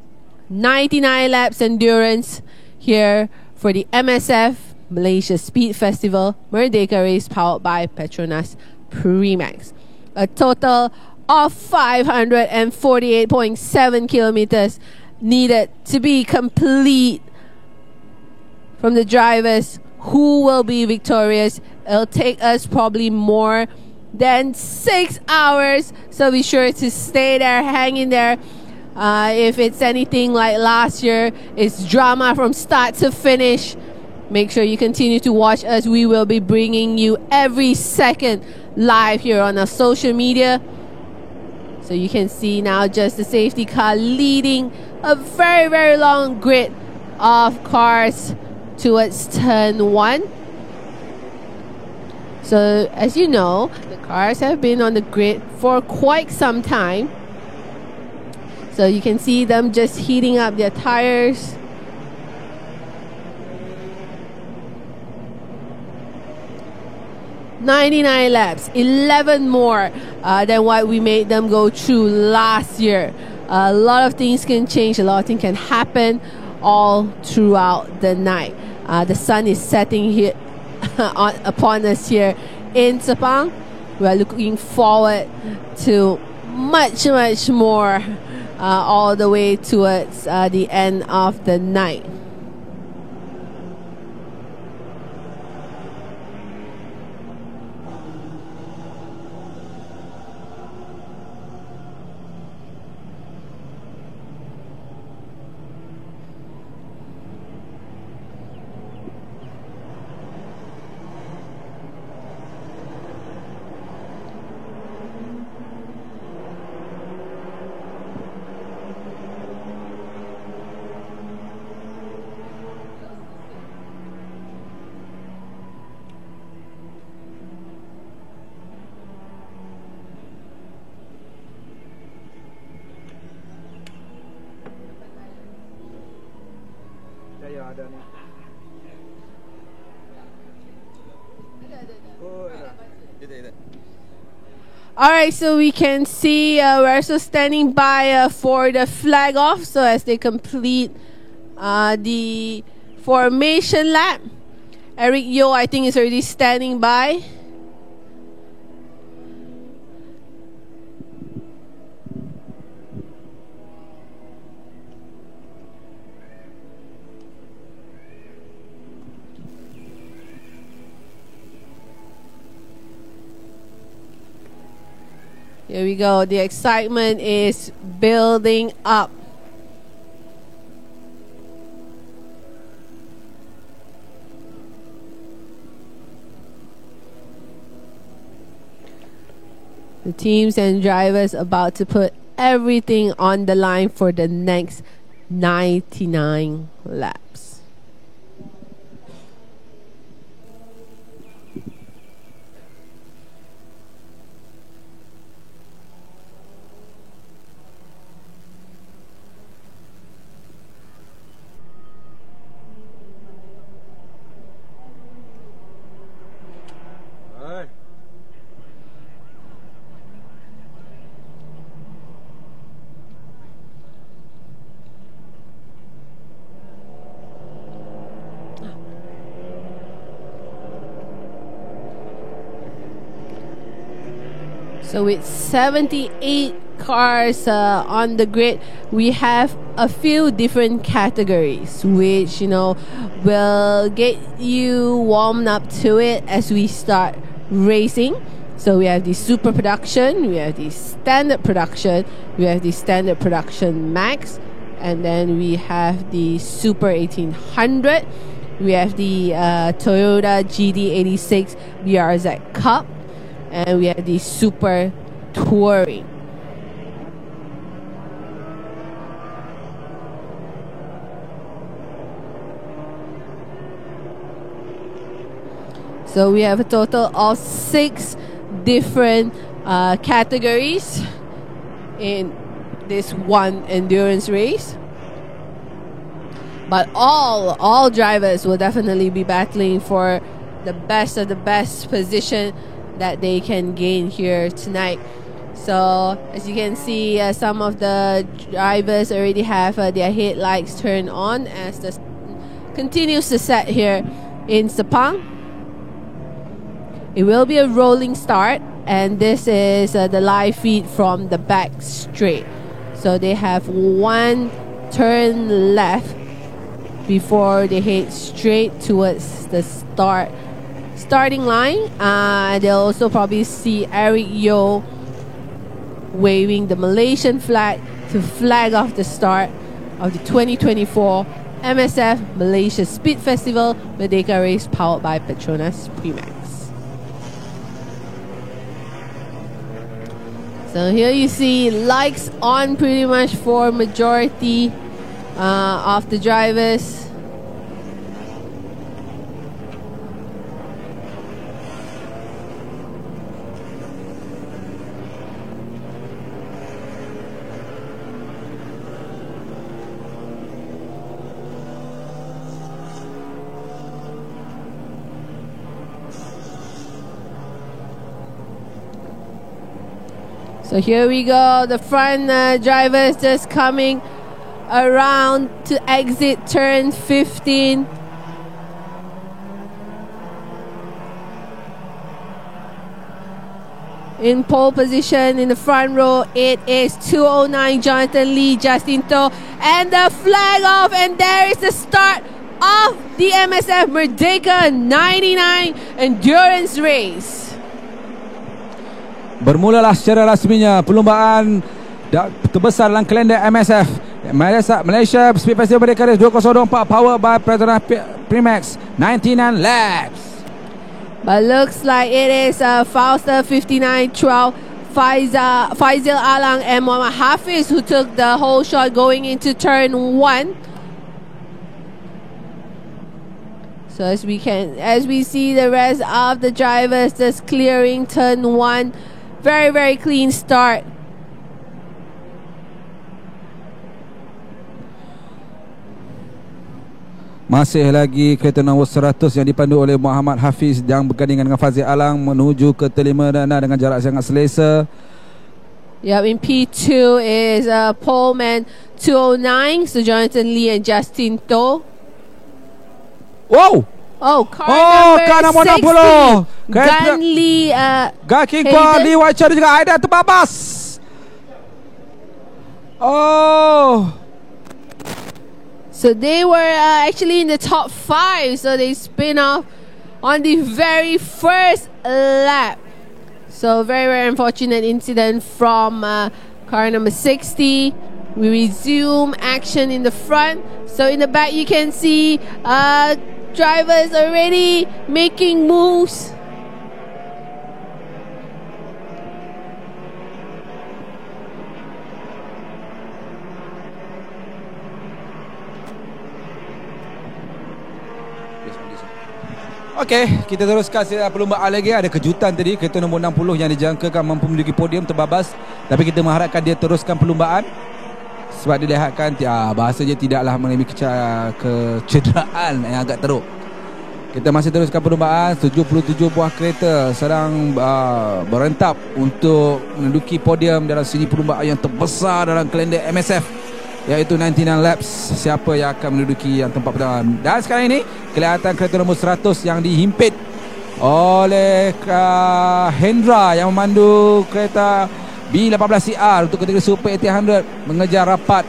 99 laps endurance here for the MSF Malaysia Speed Festival Merdeka Race, powered by Petronas Primax. A total of 548.7 kilometers needed to be complete from the drivers who will be victorious. It'll take us probably more than 6 hours, so be sure to stay there, hang in there. If it's anything like last year, it's drama from start to finish. Make sure you continue to watch us. We will be bringing you every second live here on our social media. So you can see now just the safety car leading a very, very long grid of cars towards turn 1. So as you know, the cars have been on the grid for quite some time. So you can see them just heating up their tires. "99 laps, 11 more than what we made them go through last year. A lot of things can change, a lot of things can happen all throughout the night. The sun is setting here upon us here in Sepang. We are looking forward to much, much more all the way towards the end of the night. Alright, so we can see we're also standing by for the flag off. So as they complete the formation lap, Eric Yo, I think, is already standing by. Here we go. The excitement is building up. The teams and drivers about to put everything on the line for the next 99 laps. So with 78 cars on the grid, we have a few different categories, which, you know, will get you warmed up to it as we start racing. So we have the super production, we have the standard production, we have the standard production max, and then we have the super 1800. We have the Toyota GD86 BRZ Cup, and we have the super touring. So we have a total of 6 different categories in this one endurance race. But all drivers will definitely be battling for the best of the best position that they can gain here tonight. So as you can see, some of the drivers already have their headlights turned on as the continues to set here in Sepang. It will be a rolling start, and this is the live feed from the back straight. So they have one turn left before they head straight towards the starting line. They'll also probably see Eric Yeo waving the Malaysian flag to flag off the start of the 2024 MSF Malaysia Speed Festival Merdeka Race, powered by Petronas Primax. So here you see lights on pretty much for majority of the drivers. So here we go, the front drivers just coming around to exit turn 15. In pole position in the front row, it is 209 Jonathan Lee, Justin To, and the flag off, and there is the start of the MSF Merdeka 99 Endurance Race. Bermulalah secara rasminya perlumbaan terbesar dalam kalender MSF Malaysia Speed Festival Merdeka Race 2024, powered by Petronas Primax, 99 laps. But looks like it is Fausta 5912, Faizal Alang and Muhammad Hafiz who took the whole shot going into turn 1. So as we see the rest of the drivers just clearing turn 1. Very, very clean start. Masih lagi kereta nombor 100 yang dipandu oleh Muhammad Hafiz yang bergandingan dengan Fazil Alang menuju ke telima dana dengan jarak sangat selesa. Yep, in P2 is poleman 209, so Jonathan Lee and Justin To. Wow! Oh, car number 60. Gan Lee, Gaki Kwa Lee Waicha dan juga Aida terbabas. Oh. So they were actually in the top 5, so they spin off on the very first lap. So very, very unfortunate incident from car number 60. We resume action in the front. So in the back you can see drivers already making moves. Okey, kita teruskan perlumbaan lagi. Ada kejutan tadi, kereta nombor 60 yang dijangkakan mampu menduduki podium terbabas, tapi kita mengharapkan dia teruskan perlumbaan sebab dilihatkan bahasa dia tidaklah mengalami kecederaan yang agak teruk. Kita masih teruskan perlumbaan. 77 buah kereta sedang berentap untuk menduduki podium dalam siri perlumbaan yang terbesar dalam kalender MSF, iaitu 99 laps. Siapa yang akan menduduki yang tempat pertama? Dan sekarang ini kelihatan kereta nombor 100 yang dihimpit oleh Hendra yang memandu kereta B18CR untuk kategori Super 800 mengejar rapat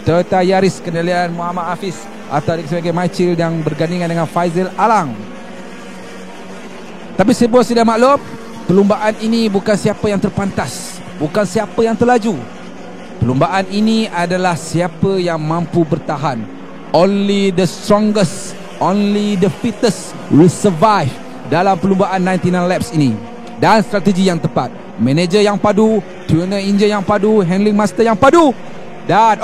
Toyota Yaris kendalian Muhammad Hafiz atau sebagai Maicil yang bergandingan dengan Faizal Alang. Tapi sebuah sudah maklum, perlumbaan ini bukan siapa yang terpantas, bukan siapa yang terlaju. Perlumbaan ini adalah siapa yang mampu bertahan. Only the strongest, only the fittest will survive dalam perlumbaan 99 laps ini. Dan strategi yang tepat, manager yang padu, tuner enjin yang padu, handling master yang padu. Dan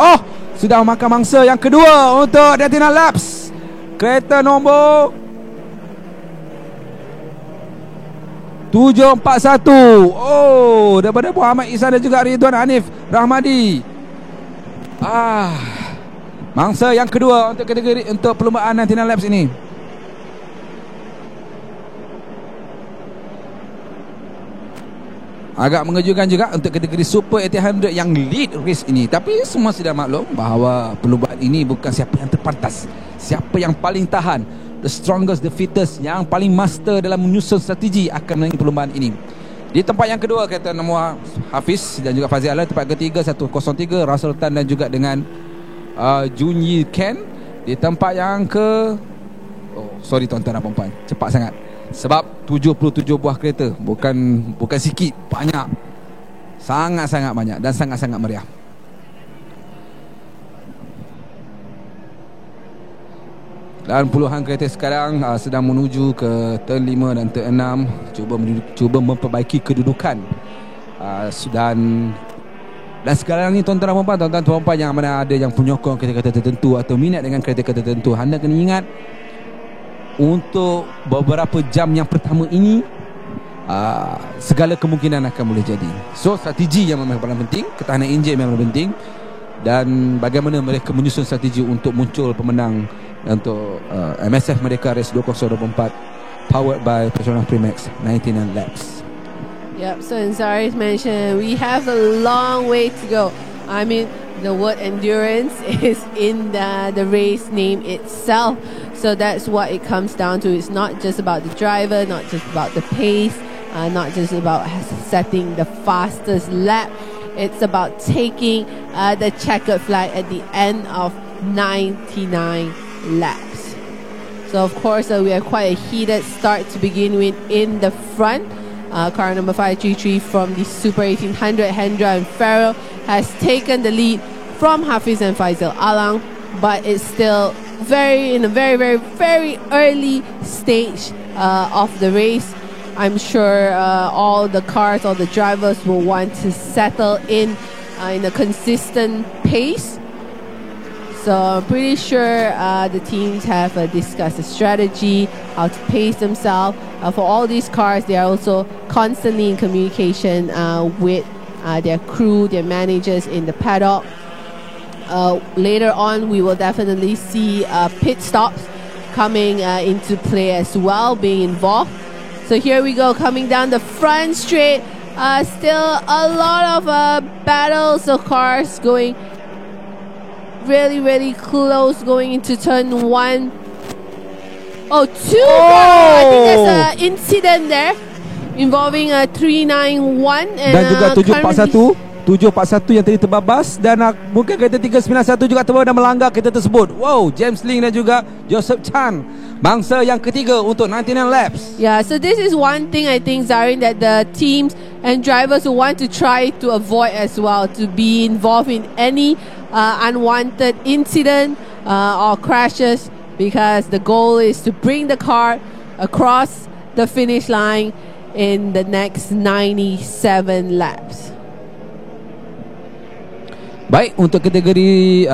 sudah makan mangsa yang kedua untuk 99 laps. Kereta nombor 741. Oh, daripada Muhammad Isan dan juga Ridwan Hanif Rahmadi. Mangsa yang kedua untuk kategori untuk perlumbaan 99 laps ini. Agak mengejutkan juga untuk kategori Super 800 yang lead race ini. Tapi semua sudah maklum bahawa perlumbaan ini bukan siapa yang terpantas, siapa yang paling tahan, the strongest, the fittest, yang paling master dalam menyusun strategi akan menangani perlumbaan ini. Di tempat yang kedua kereta nombor Hafiz dan juga Fazil Alan. Tempat ketiga 103 Russell Tan dan juga dengan Junyi Ken. Di tempat yang sorry tuan-tuan dan puan-puan, cepat sangat. Sebab 77 buah kereta, bukan sikit, banyak. Sangat-sangat banyak dan sangat-sangat meriah. Dan puluhan kereta sekarang sedang menuju ke turn 5 dan turn 6, cuba memperbaiki kedudukan. Dan sekarang ni tuan-tuan dan puan-puan yang mana ada yang penyokong kereta-kereta tertentu atau minat dengan kereta-kereta tertentu, anda kena ingat untuk beberapa jam yang pertama ini segala kemungkinan akan boleh jadi. So strategi yang memang paling penting, ketahanan enjin memang penting, dan bagaimana mereka menyusun strategi untuk muncul pemenang untuk MSF Merdeka Race 2024 powered by Petronas Primax 99 laps. Yep, so as Zari's mentioned, we have a long way to go. I mean, the word endurance is in the race name itself. So that's what it comes down to. It's not just about the driver, not just about the pace, not just about setting the fastest lap. It's about taking the checkered flag at the end of 99 laps. So of course we have quite a heated start to begin with in the front. Car number 533 from the Super 1800, Hendra and Farrell, has taken the lead from Hafiz and Faisal Alang, but it's still in a very, very, very early stage of the race. I'm sure all the cars, all the drivers will want to settle in a consistent pace. So I'm pretty sure the teams have discussed a strategy, how to pace themselves. For all these cars, they are also constantly in communication with their crew, their managers in the paddock. Later on, we will definitely see pit stops coming into play as well, being involved. So here we go, coming down the front straight. Still a lot of battles of cars going really, really close, going into turn 1. Oh, 2! I think there's an incident there involving a 391 dan juga 741 yang tadi terbabas, dan mungkin kereta 391 juga terbabas dan melanggar kereta tersebut. Wow, James Ling dan juga Joseph Chan, mangsa yang ketiga untuk 99 laps. Yeah, so this is one thing I think, Zarin, that the teams and drivers will want to try to avoid as well, to be involved in any unwanted incident or crashes, because the goal is to bring the car across the finish line in the next 97 laps. Baik, untuk kategori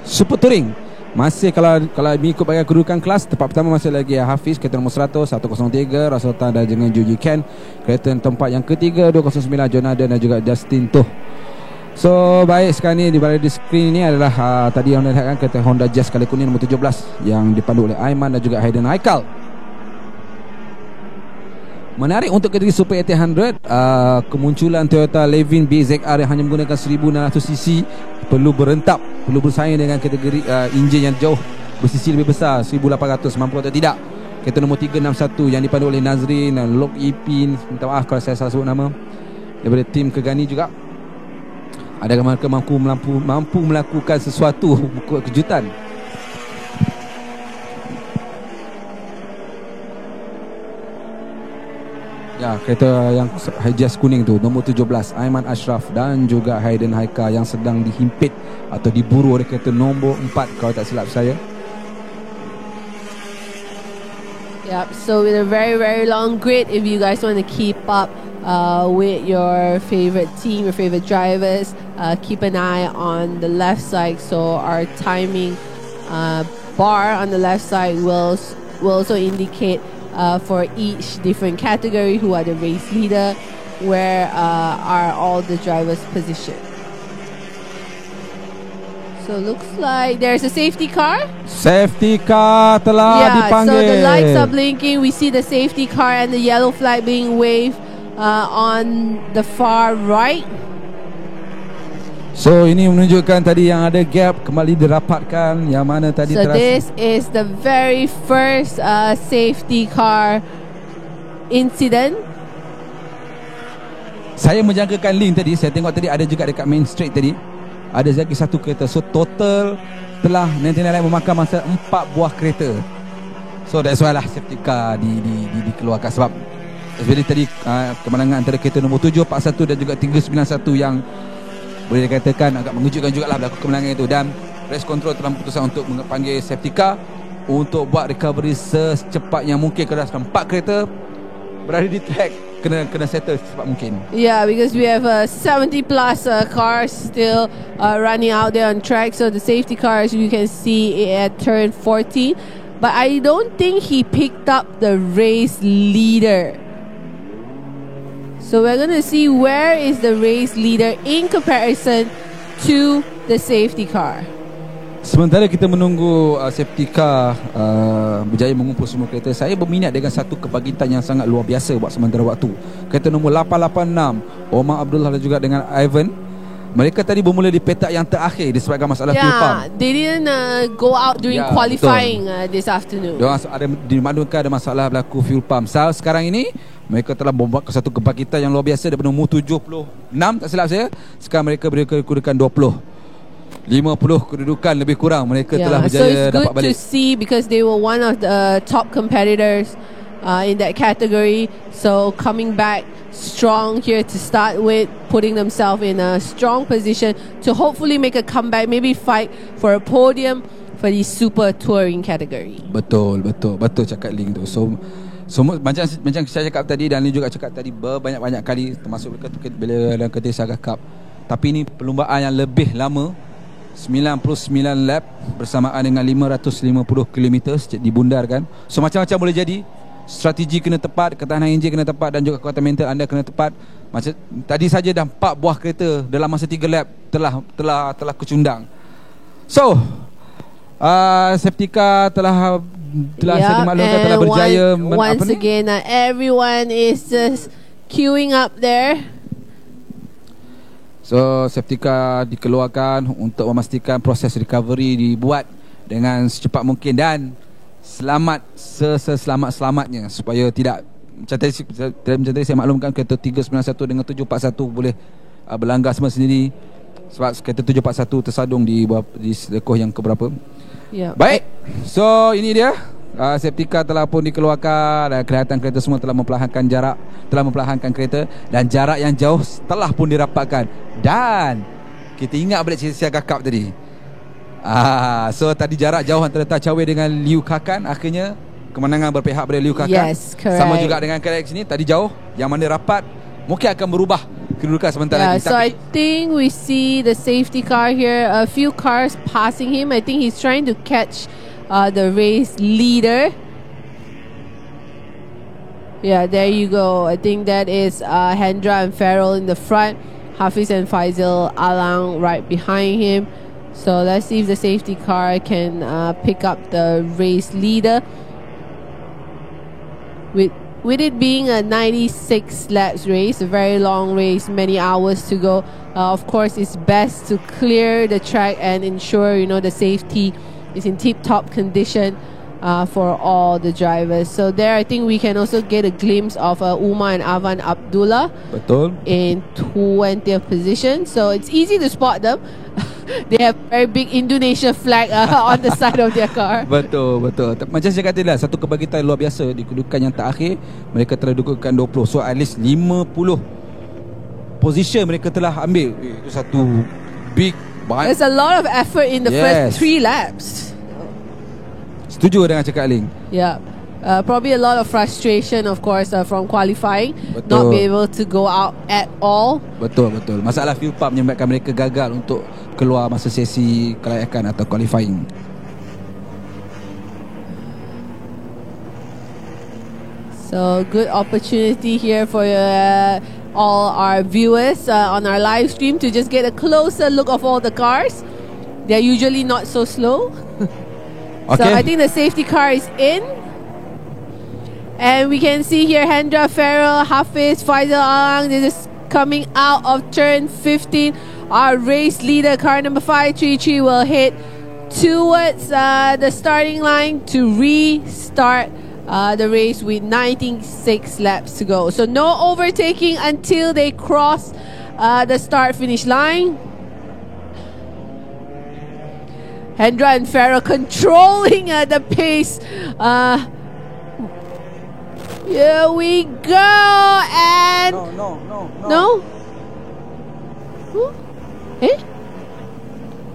Super Touring, masih kalau mengikut bagian kedudukan kelas, tempat pertama masih lagi Hafiz, kereta nombor 100, 103 Russell Tan dan dengan Juji Ken. Kereta tempat yang ketiga 209 Jonathan dan juga Justin Toh. So baik, sekarang ni di bawah di skrin ini adalah tadi yang anda lihatkan kereta Honda Jazz kali kuning nombor 17 yang dipandu oleh Aiman dan juga Hayden Haikal. Menarik untuk kategori Super 800, kemunculan Toyota Levin BZR yang hanya menggunakan 1600cc perlu berentap, perlu bersaing dengan kategori enjin yang jauh bersisi lebih besar, 1800, mampu atau tidak. Kereta nombor 361 yang dipandu oleh Nazrin dan Lok Ipin, minta maaf kalau saya salah sebut nama, daripada tim Kegani juga. Adakah mereka mampu melakukan sesuatu kejutan? Ya, kereta yang Hijaz kuning tu nombor 17 Aiman Ashraf dan juga Hayden Haika yang sedang dihimpit atau diburu oleh kereta nombor 4 kalau tak silap saya. Yep, so with a very, very long grid, if you guys want to keep up with your favorite team, your favorite drivers, keep an eye on the left side. So our timing bar on the left side will also indicate for each different category. Who are the race leader? Where are all the drivers positioned? So looks like there's a safety car. Safety car telah dipanggil. So the lights are blinking. We see the safety car and the yellow flag being waved on the far right. So ini menunjukkan tadi yang ada gap kembali dirapatkan, yang mana tadi So this is the very first safety car incident. Saya menjangkakan link tadi. Saya tengok tadi ada juga dekat main straight tadi, ada lagi satu kereta. So total telah nanti memakan masa 4 buah kereta. So that's why lah safety car dikeluarkan. Sebab especially tadi kemenangan antara kereta nombor 741 dan juga 391 yang boleh dikatakan agak mengejutkan jugalah berlaku kemenangan itu. Dan race control telah memutuskan untuk menpanggil safety car untuk buat recovery secepat yang mungkin. Kerana 4 kereta berada di track, kena settle secepat mungkin. Yeah, because we have 70 plus cars still running out there on track. So the safety cars, you can see it at turn 14. But I don't think he picked up the race leader. So we're going to see where is the race leader in comparison to the safety car. Sementara kita menunggu safety car berjaya mengumpul semua kereta, saya berminat dengan satu kebangkitan yang sangat luar biasa buat sementara waktu. Kereta nombor 886 Omar Abdullah dan juga dengan Ivan. Mereka tadi bermula di petak yang terakhir disebabkan masalah fuel pump. They didn't go out during qualifying this afternoon. Diorang ada dimaklumkan ada masalah berlaku fuel pump. So, sekarang ini mereka telah membuat satu kebangkitan yang luar biasa daripada nombor 76, tak silap saya. Sekarang mereka berada kedudukan 50 kedudukan lebih kurang. Mereka telah berjaya dapat balik. So it's good to see because they were one of the top competitors in that category. So coming back strong here to start with, putting themselves in a strong position to hopefully make a comeback, maybe fight for a podium for the super touring category. Betul cakap Ling tu. So macam saya cakap tadi dan Ling juga cakap tadi banyak kali, termasuk bila dalam kereta Saga Cup. Tapi ini perlumbaan yang lebih lama, 99 lap bersamaan dengan 550 km dibundarkan. So macam-macam boleh jadi. Strategi kena tepat, ketahanan enjin kena tepat dan juga kekuatan mental anda kena tepat. Macam tadi saja dah 4 buah kereta dalam masa 3 lap telah kecundang. So safety car telah saya dimaklumkan telah berjaya. Once again, everyone is just queuing up there. So safety car dikeluarkan untuk memastikan proses recovery dibuat dengan secepat mungkin dan selamat selamat-selamatnya supaya tidak macam tadi saya maklumkan kereta 391 dengan 741 boleh berlanggar semua sendiri sebab kereta 741 tersadung di selekoh yang keberapa. Baik, so ini dia safety car telah pun dikeluarkan dan kelihatan kereta semua telah memperlahankan kereta dan jarak yang jauh telah pun dirapatkan. Dan kita ingat balik cerita Saga Cup tadi. So tadi jarak jauh antara Tacawe dengan Liu Kakan, akhirnya kemenangan berpihak pada Liu Kakan. Yes, correct. Sama juga dengan kereta sini, tadi jauh, yang mana rapat mungkin akan berubah kedudukan sebentar lagi. So I think we see the safety car here, a few cars passing him. I think he's trying to catch the race leader. Yeah, there you go. I think that is Hendra and Farrell in the front, Hafiz and Faisal Alang right behind him. So let's see if the safety car can pick up the race leader. With it being a 96 laps race, a very long race, many hours to go, of course it's best to clear the track and ensure the safety is in tip-top condition for all the drivers. So there I think we can also get a glimpse of Umar and Avan Abdullah. Betul. In 20th position. So it's easy to spot them. They have very big Indonesia flag on the side of their car. Betul. Macam saya kata lah, satu kebangkitan luar biasa di kedudukan yang terakhir. Mereka telah dudukan 20. So at least 50 position mereka telah ambil. Itu satu big. There's a lot of effort in the first 3 laps. Setuju dengan cakap Ling. Yeah. Probably a lot of frustration, of course, from qualifying. Betul. Not be able to go out at all. Betul. Masalah fuel pump menyebabkan mereka gagal untuk keluar masa sesi kelayakan atau qualifying. So good opportunity here for all our viewers on our live stream to just get a closer look of all the cars. They're usually not so slow. So I think the safety car is in. And we can see here Hendra Farrell, Hafiz, Faisal Ang. This is coming out of turn 15. Our race leader, car number 533, will head towards the starting line to restart the race with 96 laps to go. So no overtaking until they cross the start-finish line. Hendra and Farrell controlling the pace. Here we go. And no. Eh?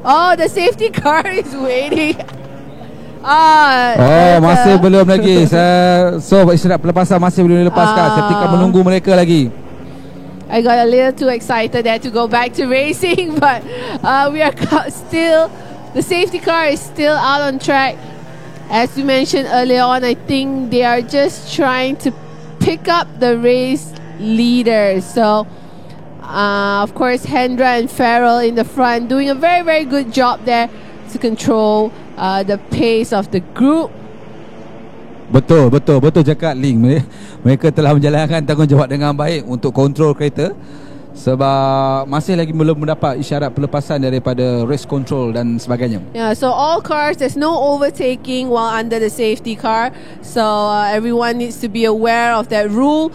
Oh, the safety car is waiting. Masih belum lagi. So istirahat pelepasan masih belum dilepaskan. Safety car menunggu mereka lagi. I got a little too excited there to go back to racing, but we are still, the safety car is still out on track. As we mentioned earlier on, I think they are just trying to pick up the race leader. So of course Hendra and Farrell in the front doing a very, very good job there to control the pace of the group. Betul cakap Link. Mereka telah menjalankan tanggungjawab dengan baik untuk kontrol kereta, sebab masih lagi belum mendapat isyarat pelepasan daripada race control dan sebagainya. Yeah, so all cars, there's no overtaking while under the safety car. So everyone needs to be aware of that rule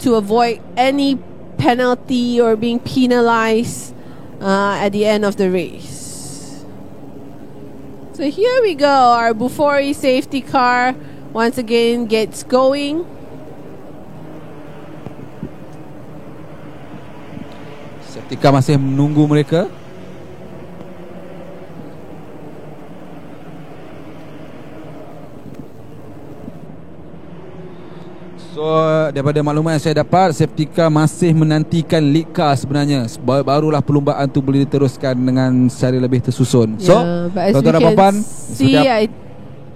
to avoid any penalty or being penalized at the end of the race. So here we go. Our Bufori safety car once again gets going. Safety car masih menunggu mereka. So daripada maklumat yang saya dapat, safety car masih menantikan lead car sebenarnya. Barulah perlumbaan tu boleh diteruskan dengan secara lebih tersusun. So tuan-tuan dan puan-puan,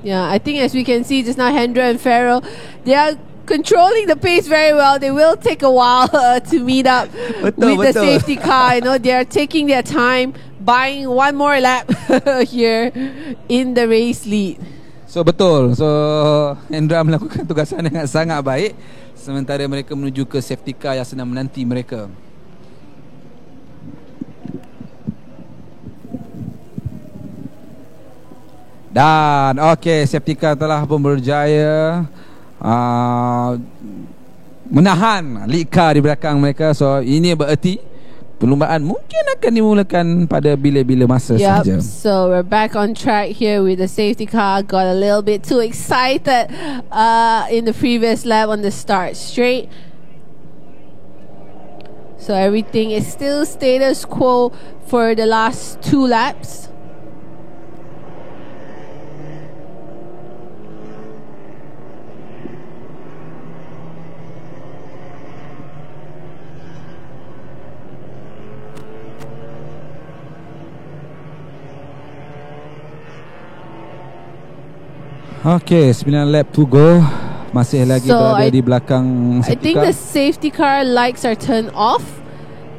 I think as we can see just now, Hendra and Farrell, they are controlling the pace very well. They will take a while to meet up with the safety car. You know, they are taking their time, buying one more lap here in the race lead. So betul. So Hendra melakukan tugasan dengan sangat baik, sementara mereka menuju ke safety car yang sedang menanti mereka. Dan safety car telah pun berjaya menahan lead car di belakang mereka. So ini bererti perlumbaan mungkin akan dimulakan pada bila-bila masa saja. So we're back on track here with the safety car. Got a little bit too excited in the previous lap on the start straight. So everything is still status quo for the last 2 laps. Okay, 9 lap to go. Masih lagi berada di belakang safety car. I think the safety car lights are turned off.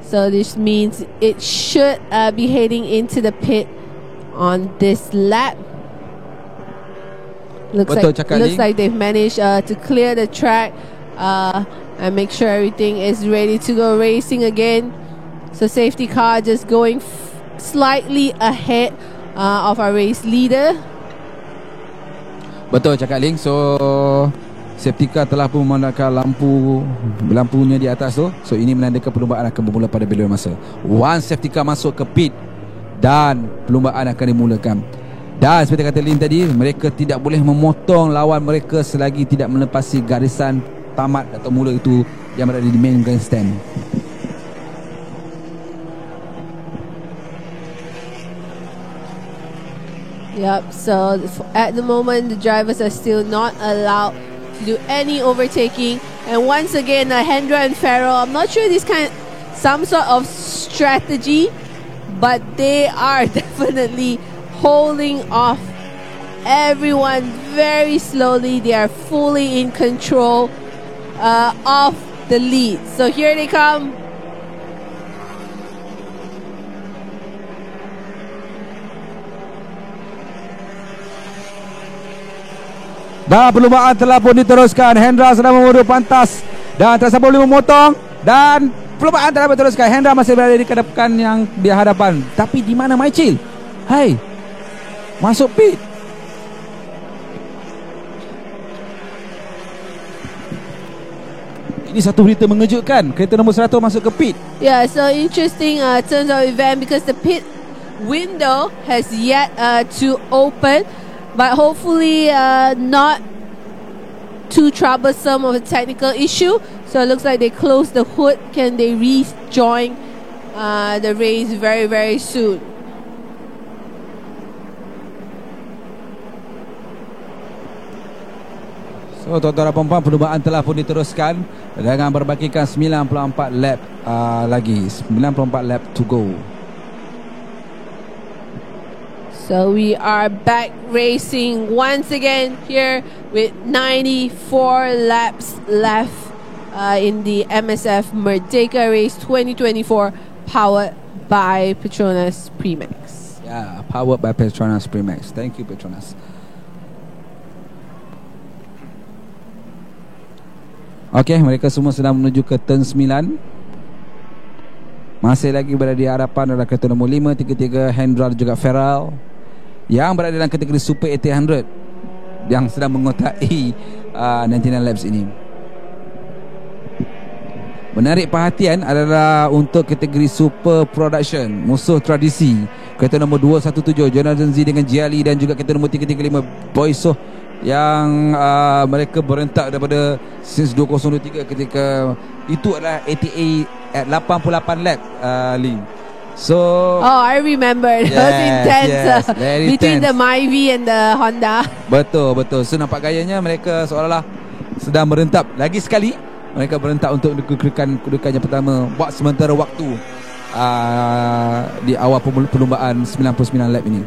So this means it should be heading into the pit on this lap. Looks like they've managed to clear the track and make sure everything is ready to go racing again. So safety car just going slightly ahead of our race leader. Betul cakap Ling. So safety car telah pun memandangkan lampunya di atas tu. So ini menandakan perlumbaan akan bermula pada bila masa. Once safety car masuk ke pit dan perlumbaan akan dimulakan. Dan seperti kata Ling tadi, mereka tidak boleh memotong lawan mereka selagi tidak melepasi garisan tamat atau mula itu yang berada di main grandstand. Yep, so at the moment the drivers are still not allowed to do any overtaking. And once again, Hendra and Farrell, I'm not sure this some sort of strategy, but they are definitely holding off everyone very slowly. They are fully in control of the lead. So here they come. Dan perlumbaan telah pun diteruskan. Hendra sedang memudu pantas dan terasa boleh memotong. Dan perlumbaan telah diteruskan. Hendra masih berada di kedepan yang di hadapan. Tapi di mana Maicil? Hai, masuk pit. Ini satu berita mengejutkan. Kereta nombor 100 masuk ke pit. Yeah, so interesting turns of event because the pit window has yet to open. But hopefully not too troublesome of a technical issue. So it looks like they closed the hood. Can they rejoin the race very, very soon? So tuan-tuan dan puan-puan, perlumbaan telah pun diteruskan dengan berbakikan 94 lap lagi. 94 lap to go. So we are back racing once again here with 94 laps left in the MSF Merdeka Race 2024, powered by Petronas Primax. Yeah, powered by Petronas Primax. Thank you, Petronas. Okay, mereka semua sedang menuju ke turn 9. Masih lagi berada di hadapan adalah kereta nombor 5, 33 Hendra dan juga Feral yang berada dalam kategori Super 800 yang sedang mengotai 99 laps ini. Menarik perhatian adalah untuk kategori Super Production, musuh tradisi, kereta nombor 217 Jonathan Z dengan Jiali, dan juga kereta nombor 335 Boysoh yang mereka berentak daripada since 2023 ketika itu adalah ATA at 88 lap Ling. So I remember it was intense between the Myvi and the Honda. Betul. So nampak gayanya mereka seolah-olah sedang merentap lagi sekali. Mereka berentak untuk kedudukan yang pertama buat sementara waktu di awal perlumbaan 99 lap ini.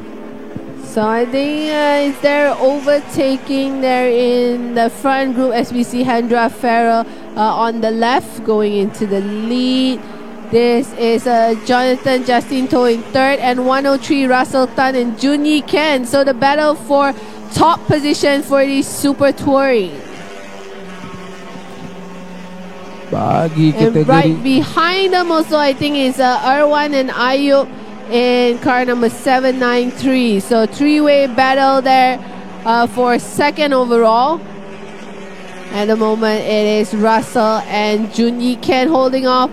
So I think is there overtaking there in the front group as we see Hendra Farrell on the left going into the lead. This is Jonathan Justin To in third, and 103 Russell Tan and Junyi Ken. So the battle for top position for the Super Touring. Bagi kategori, and right behind them also I think is Erwan and Ayub in car number 793. So three-way battle there for second overall. At the moment it is Russell and Junyi Ken holding off.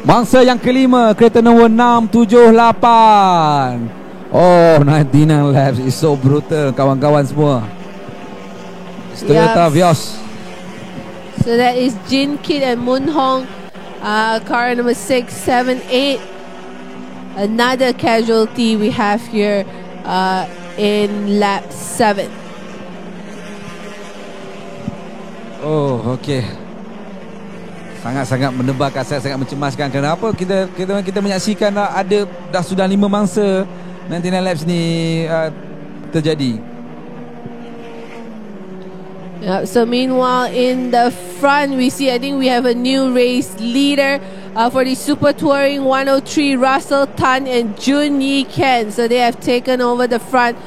Mangsa yang kelima, kereta nombor 678. Oh, 99 laps is so brutal, kawan-kawan semua. Toyota Vios. So that is Jin Kit and Moon Hong, car number 678. Another casualty we have here in lap 7. Oh, okay. Sangat-sangat mendebarkan, sangat mencemaskan. Kenapa kita menyaksikan dah sudah 5 mangsa 99 laps ni terjadi. So meanwhile in the front we see, I think we have a new race leader for the Super Touring, 103 Russell Tan and Junyi Ken. So they have taken over the front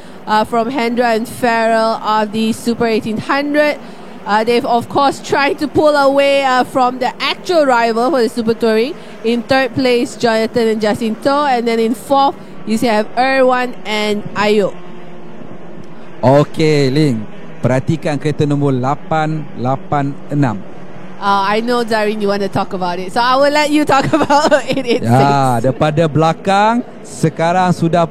from Hendra and Farrell of the Super 1800. They've of course tried to pull away from the actual rival for the Super Touring. In third place Jonathan and Justin To, and then in fourth you have Erwan and Ayub. Okay, Ling, perhatikan kereta nombor 886. I know Zarin, you want to talk about it, so I will let you talk about 886. Ya, daripada belakang sekarang sudah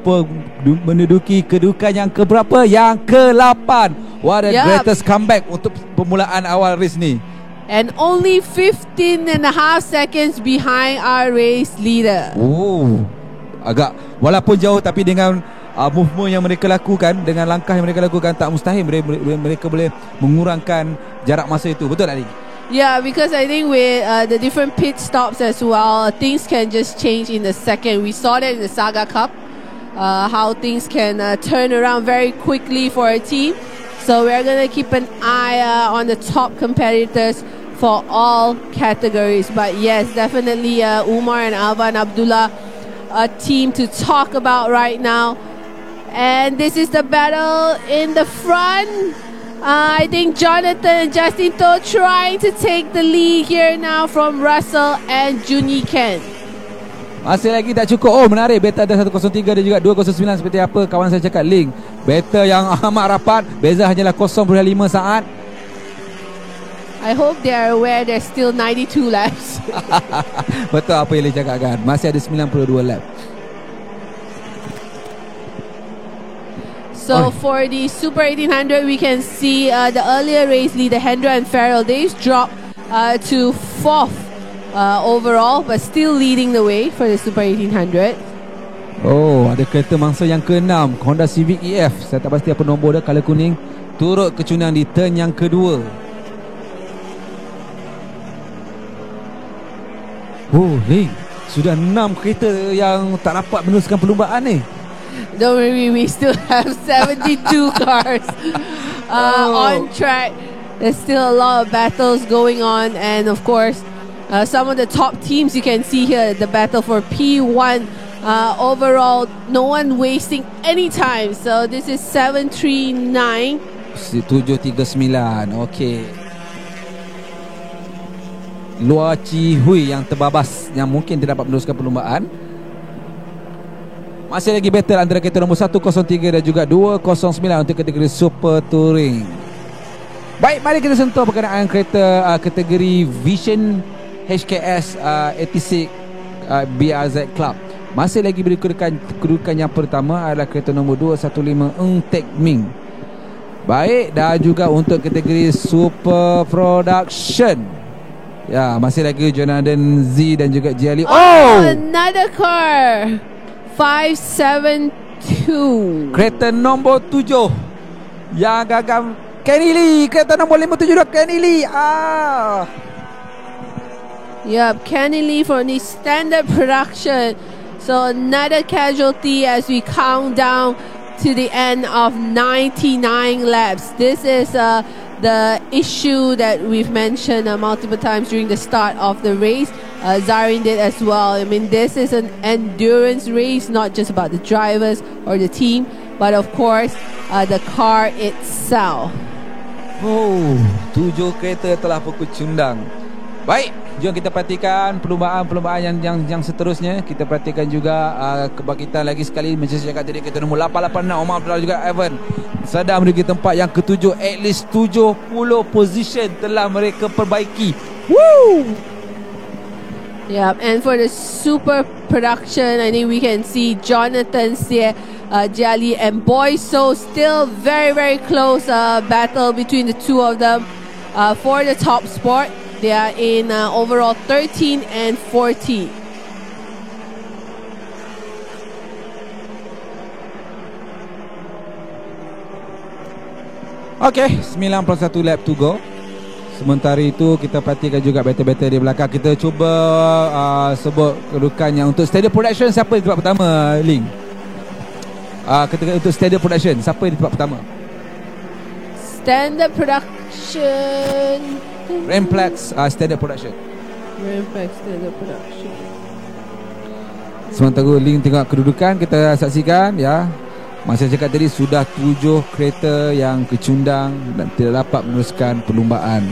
menduduki kedudukan yang keberapa? Yang ke-8. What a greatest comeback untuk permulaan awal race ni. And only 15.5 seconds behind our race leader. Oh, agak walaupun jauh, tapi dengan movement yang mereka lakukan, dengan langkah yang mereka lakukan, tak mustahil mereka boleh mengurangkan jarak masa itu. Betul tak, Lee? Yeah, because I think with the different pit stops as well, things can just change in a second. We saw that in the Saga Cup. how things can turn around very quickly for a team. So we're going to keep an eye on the top competitors for all categories. But yes, definitely Umar and Alvan Abdullah, a team to talk about right now. And this is the battle in the front. I think Jonathan and Justin To trying to take the lead here now from Russell and Junyi Ken. Masih lagi tak cukup. Oh, menarik. Beta ada 103 dan juga 209 seperti apa kawan saya cakap, Link. Beta yang amat rapat. Beza hanyalah 0.5 saat. I hope they are aware there's still 92 laps. Betul apa yang Link cakap kan. Masih ada 92 lap. So for the Super 1800, we can see the earlier race leader, Hendra and Farrell, they've dropped to 4th overall, but still leading the way for the Super 1800. Oh, ada kereta mangsa yang ke-6, Honda Civic EF. Saya tak pasti apa nombor dia, color kuning. Turut kecunang di turn yang kedua. Oh, Link, sudah 6 kereta yang tak dapat meneruskan perlumbaan ni. Don't worry, we still have 72 cars on track. There's still a lot of battles going on, and of course, some of the top teams you can see here, the battle for P1. Overall, no one wasting any time. So this is 739. 739. Okay. Luar Cihui yang terbabas, yang mungkin tidak dapat meneruskan perlumbaan. Masih lagi battle antara kereta nombor 103 dan juga 209 untuk kategori Super Touring. Baik, mari kita sentuh berkenaan kereta kategori Vision HKS 86 BRZ Club. Masih lagi beri kedudukan yang pertama adalah kereta nombor 215 Eng Tek Ming. Baik, dan juga untuk kategori Super Production, ya, masih lagi Jonathan Z dan juga Jelly. Oh, another car. 572. Kereta nombor 7 yang gagal, Kenny Lee. Kereta nombor 572 Kenny Lee. Yep, Kenny Lee from the standard production. So another casualty as we count down to the end of 99 laps. This is the issue that we've mentioned multiple times during the start of the race. Zarin did as well. I mean, this is an endurance race, not just about the drivers or the team, but of course the car itself. Oh, 7 kereta telah pukul cundang. Baik, jom kita perhatikan perlumbaan yang seterusnya. Kita perhatikan juga kebangkitan lagi sekali. Macam saya cakap tadi, kereta nombor 886 Omar Abdullah juga Evan sedang menuju tempat yang ke-7. At least 70 position telah mereka perbaiki. Woo! Yeah, and for the super production, I think we can see Jonathan Xie, Jali and Boyso still very, very close battle between the two of them for the top spot. They are in overall 13 and 14. Okay, 91 lap to go. Sementara itu kita perhatikan juga battle-battle di belakang. Kita cuba sebut kedudukannya. Untuk Stadium Production, siapa di tempat pertama, Link? Ketika untuk Stadium Production, siapa di tempat pertama? Standard Production, Ramplex Standard Production. Ramplex Standard Production. Sementara Link tengok kedudukan, kita saksikan ya. Masa cakap tadi sudah 7 kereta yang kecundang dan tidak dapat meneruskan perlumbaan.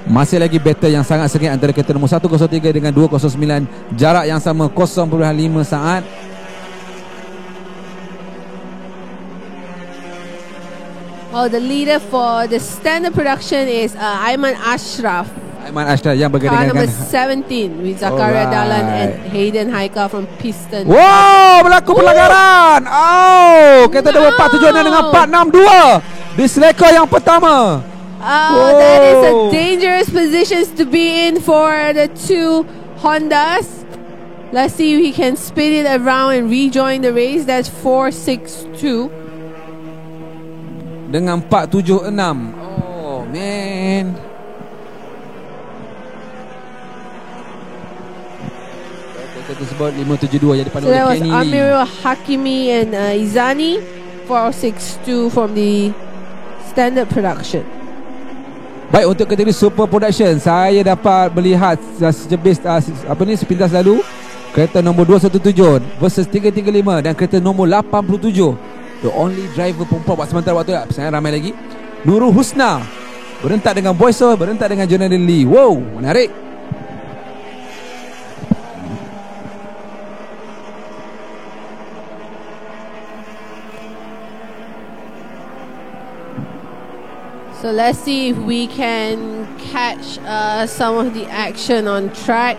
Masih lagi battle yang sangat sengit antara kereta nombor 103 dengan 209. Jarak yang sama 0.5 saat. Oh, the leader for the standard production is Aiman Ashraf. Aiman Ashraf yang Car bergandingan number dengan 17 with Zakaria Dalan and Hayden Haika from Piston. Wow, berlaku pelanggaran. Oh, kereta nombor 476 dengan 462 di selekor yang pertama. That is a dangerous positions to be in for the two Hondas. Let's see if he can spin it around and rejoin the race. That's 462 dengan 476. Oh man. Kereta tersebut 572 yang dipandu So oleh that was Kenny Lee. Amirul Hakimi and Izani 462 from the standard production. Baik, untuk kategori super production, saya dapat melihat sepintas lalu kereta nombor 217 versus 335 dan kereta nombor 87. The only driver perempuan buat sementara waktu tak. Sebenarnya ramai lagi. Nurul Husna berentak dengan Boyso, berentak dengan Jonathan Lee. Wow, menarik. So let's see if we can catch some of the action on track.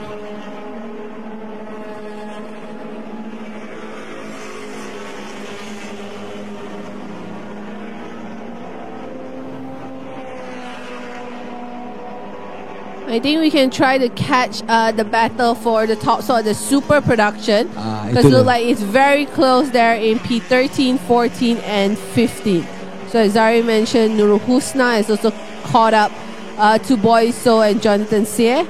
I think we can try to catch the battle for the top slot, the super production, because it looks like it's very close there in P13, 14 and 15. So as Zari mentioned, Nurul Husna is also caught up to Boyso and Jonathan Seah.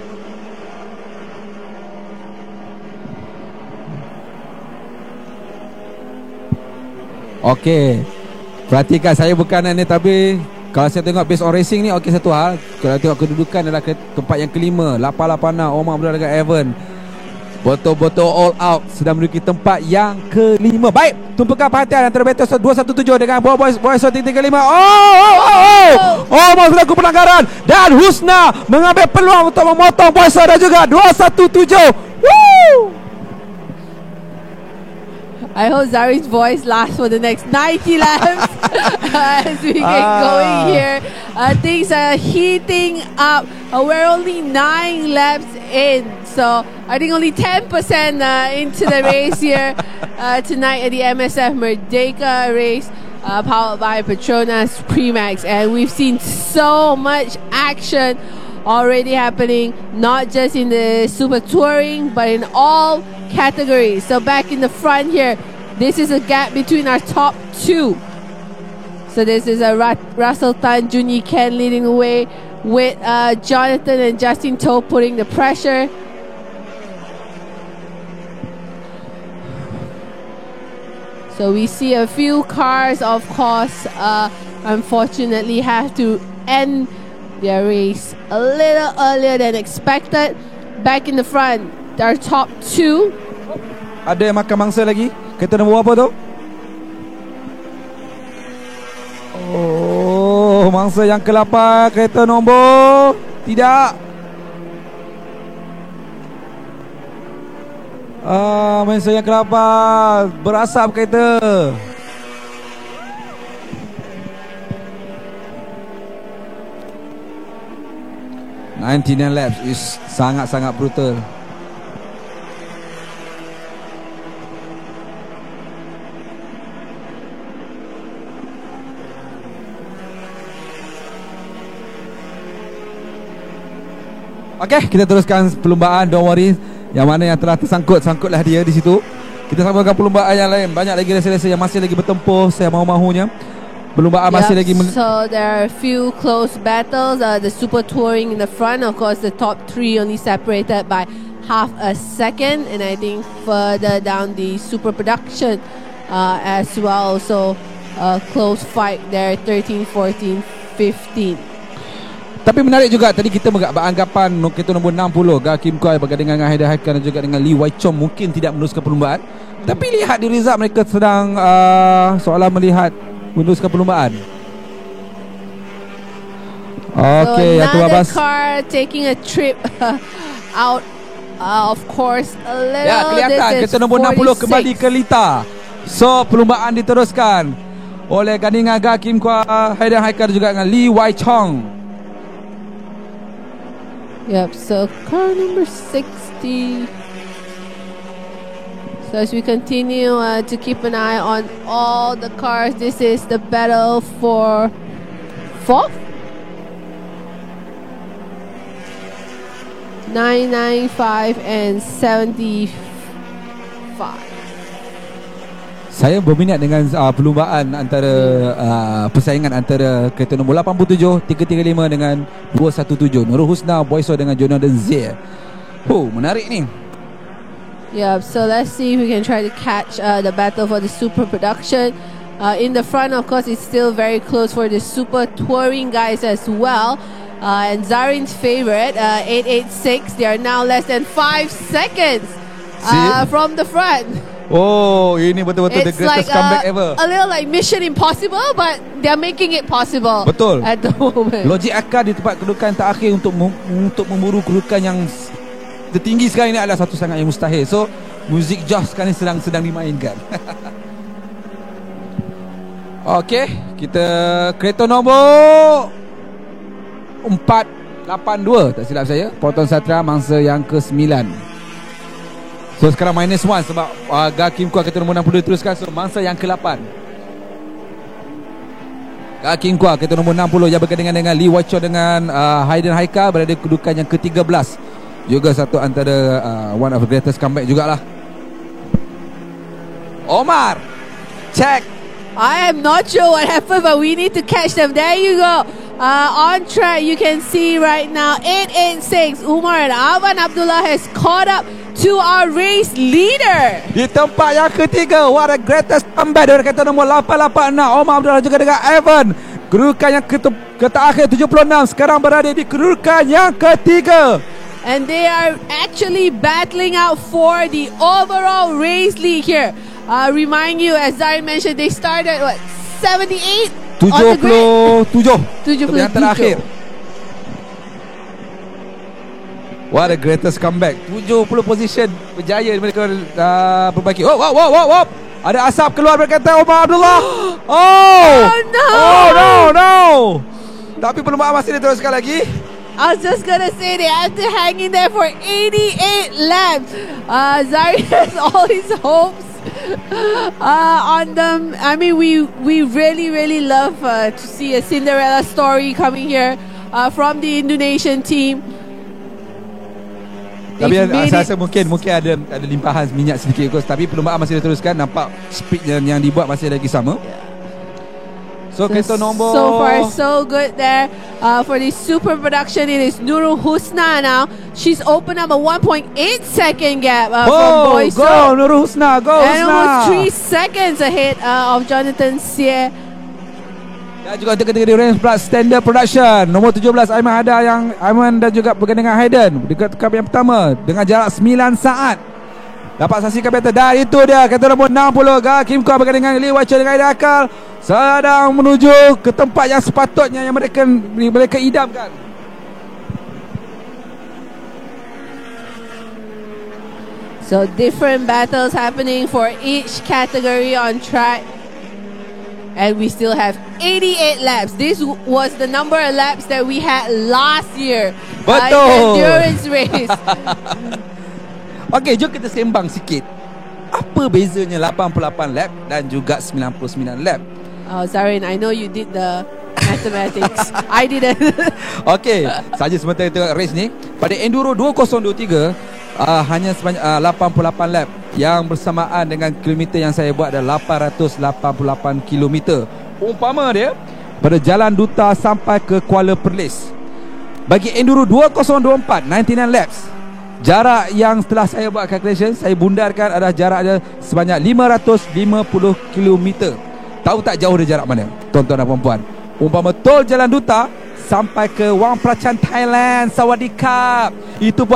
Okey, perhatikan, saya bukan ini, tapi kalau saya tengok based on racing ni, okey, satu hal. Kalau tengok kedudukan adalah tempat yang kelima, 886 Omar Abdullah dengan Evan betul-betul all out, sedang menuduki tempat yang kelima. Baik, tumpukan perhatian antara battle 217 dengan Boyso 335. Omar sudah lakukan pelanggaran dan Husna mengambil peluang untuk memotong Boyso dan juga 217. Woo! I hope Zari's voice lasts for the next 90 laps as we get going here. Things are heating up. We're only 9 laps in, so I think only 10% into the race here tonight at the MSF Merdeka Race, powered by Petronas Primax. And we've seen so much action already happening, not just in the super touring, but in all categories. So back in the front here, this is a gap between our top two. So this is a Russell Tan, Junyi Ken leading the way, with Jonathan and Justin Toh putting the pressure. So we see a few cars, of course, unfortunately have to end their race a little earlier than expected. Back in the front, our top two. Ada yang makan mangsa lagi? Kereta nombor apa tu? Oh, mangsa yang ke-8, kereta nombor tidak. Mangsa yang ke-8 berasap kereta. "99 laps" is sangat-sangat brutal. Okey, kita teruskan perlumbaan. Don't worry, yang mana yang telah tersangkut-sangkutlah dia di situ. Kita sambungkan perlumbaan yang lain. Banyak lagi resa-resa yang masih lagi bertempur. Saya mahu-mahunya perlumbaan masih lagi so there are a few close battles. The super touring in the front, of course, the top 3 only separated by half a second, and I think further down the super production as well. So close fight there, 13, 14, 15. Tapi menarik juga, tadi kita beranggapan kereta nombor 60 Kim Koi bergandingan dengan Haider Haikal dan juga dengan Lee Wai Chong mungkin tidak meneruskan perlumbaan. Tapi lihat di result, mereka sedang seolah melihat meneruskan perlumbaan. Okey, so another car taking a trip out, of course, a little. Ya, kelihatan kereta nombor 60 kembali ke Lita. So perlumbaan diteruskan oleh gandingan Kim Koi, Haider Haikal dan juga dengan Lee Wai Chong. Yep, so car number 60. So as we continue to keep an eye on all the cars, this is the battle for 4th. 995 and 75. Saya berminat dengan perlumbaan antara persaingan antara kereta nombor 87 335 dengan 217 Nurul Husna, Boyso dengan Jonathan Zia. Menarik ni. Yeah, so let's see if we can try to catch the battle for the super production. In the front, of course, it's still very close for the super touring guys as well. And Zarin's favorite, 886, they are now less than 5 seconds from the front. Oh, ini betul-betul the greatest comeback ever. A little like Mission Impossible, but they're making it possible. Betul. At the moment. Logik akal di tempat kedudukan terakhir untuk memburu kedudukan yang tertinggi sekarang ini adalah satu sangat yang mustahil. So, music Josh sekarang sedang dimainkan. Okey, kita kereta nombor 482, tak silap saya, Proton Satria mangsa yang ke-9. So sekarang -1 sebab Gakim Kuah kereta nombor 60 teruskan. So mangsa yang ke-8, Gakim Kuah kereta nombor 60 yang bergandingan dengan Lee Wacho dengan Hayden Haika berada kedudukan yang ke-13. Juga satu antara one of the greatest comeback jugalah. Omar, check. I am not sure what happened, but we need to catch them. There you go. On track, you can see right now 886 Umar and Avan Abdullah has caught up to our race leader. Di tempat yang ketiga, what a greatest comeback dari kereta nombor 886 Omar Abdullah juga dengan Evan. Kedudukan yang terakhir 76 sekarang berada di kedudukan yang ketiga. And they are actually battling out for the overall race lead here. Remind you, as Zarin mentioned, they started 78 77 yang terakhir. What a greatest comeback. 70 position berjaya mereka perbaiki. Oh, ada asap keluar berkata Omar Abdullah. Oh no. Tapi perlumbaan masih diteruskan lagi. I was just gonna say they have to hang in there for 88 laps. Zarin has all his hopes on them. I mean, we really love to see a Cinderella story coming here from the Indonesian team. Tapi saya rasa mungkin ada limpahan minyak sedikit, tapi perlumbaan masih diteruskan. Nampak speed yang dibuat masih lagi sama. So kereta nombor, so far so good there for the super production. It is Nurul Husna now. She's opened up a 1.8 second gap from Boyso. Go Nurul Husna, go and Husna. almost 3 seconds ahead of Jonathan Xie. Dan juga ketika di range plus standard production nombor 17 Aiman dan juga bergandingan Hayden dekat kap yang pertama dengan jarak 9 saat. Dapat saksikan better. Dan itu dia kereta nombor 60 Gakim Kuah bergandingan Lee Wacho dengan Aida Akal sedang menuju ke tempat yang sepatutnya yang mereka idamkan. So different battles happening for each category on track. And we still have 88 laps. This was the number of laps that we had last year in the endurance race. Okey, jom kita sembang sikit. Apa bezanya 88 lap dan juga 99 lap? Oh, Zarin, I know you did the mathematics. I didn't. Okey, saja sementara tengok race ni. Pada Enduro 2023, hanya sebanyak 88 lap. Yang bersamaan dengan kilometer yang saya buat adalah 888 kilometer. Umpama dia pada Jalan Duta sampai ke Kuala Perlis. Bagi Enduro 2024, 99 laps, jarak yang setelah saya buat calculation, saya bundarkan adalah jarak dia sebanyak 550 km. Tahu tak jauh dia jarak mana, tuan-tuan dan puan-puan? Umpama tol Jalan Duta sampai ke Wang Pracan Thailand, Sawadikap, itu pun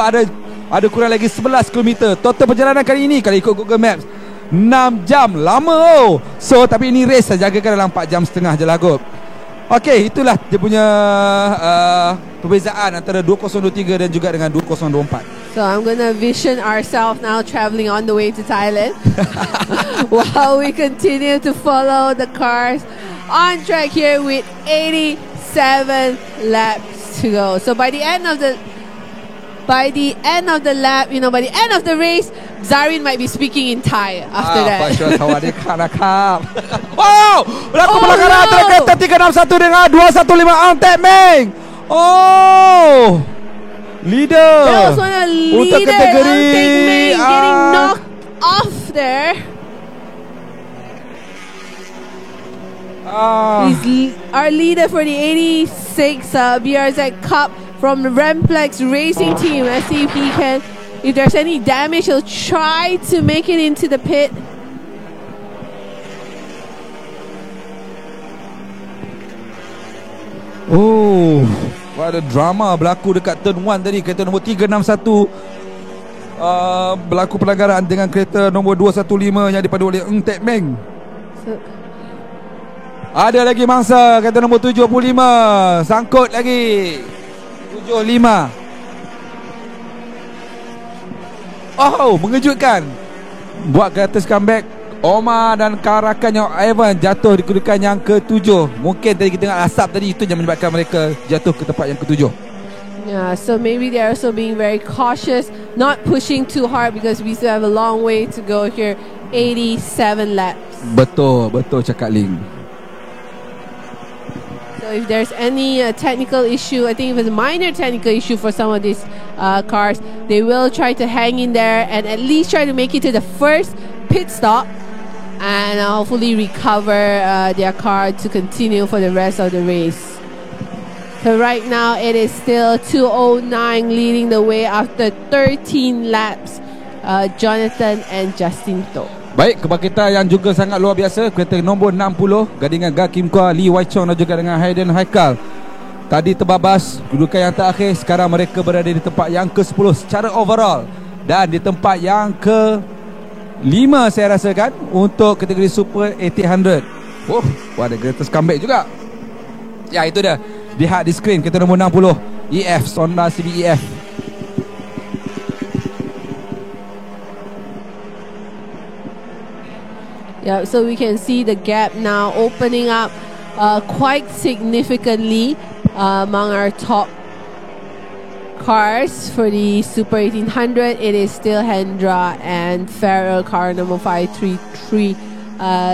ada kurang lagi 11 km. Total perjalanan kali ini kalau ikut Google Maps 6 jam. Lama So tapi ini race saya jagakan dalam 4 jam setengah je lah kot. Okey, itulah dia punya perbezaan antara 2023 dan juga dengan 2024. So I'm gonna vision ourselves now traveling on the way to Thailand while we continue to follow the cars on track here with 87 laps to go. So by the end of the lap, by the end of the race, Zarin might be speaking in Thai after that. Wow! Berlaku pelanggaran antara kereta 361 dengan 215 Angtek Meng. Oh! Leader. That was one of leader Angtek Meng getting knocked off there. He's our leader for the 86 BRZ Cup from the Remplex Racing Team. Let's see if he can if there's any damage, he'll try to make it into the pit. Oh, ada drama berlaku dekat turn 1 tadi. Kereta nombor 361 berlaku pelanggaran dengan kereta nombor 215 yang dipandu oleh Ng Tek Meng. Ada lagi mangsa kereta nombor 75 sangkut lagi 75. Oh, mengejutkan. Buat ke atas comeback Omar dan rakan yang Evan jatuh di kedudukan yang ke-7. Mungkin tadi kita tengok asap tadi, itu yang menyebabkan mereka jatuh ke tempat yang ke-7. Yeah, so maybe they're also being very cautious, not pushing too hard because we still have a long way to go here. 87 laps. Betul cakap Ling. So if there's any technical issue, I think if it's a minor technical issue for some of these cars, they will try to hang in there and at least try to make it to the first pit stop and hopefully recover their car to continue for the rest of the race. So right now it is still 209 leading the way after 13 laps, Jonathan and Justin To. Baik, kebangkitan yang juga sangat luar biasa. Kereta nombor 60 gandingan Ga Kim Kwa, Lee Wai Chong dan juga dengan Hayden Haikal tadi terbabas kedudukan yang terakhir. Sekarang mereka berada di tempat yang ke-10 secara overall dan di tempat yang ke-5 saya rasakan untuk kategori Super 1800. Oh, ada greatest comeback juga. Ya, itu dia. Lihat di skrin kereta nombor 60 EF, Honda Civic EF. Yeah, so we can see the gap now opening up quite significantly among our top cars for the Super 1800. It is still Hendra and Farrell, car number 533,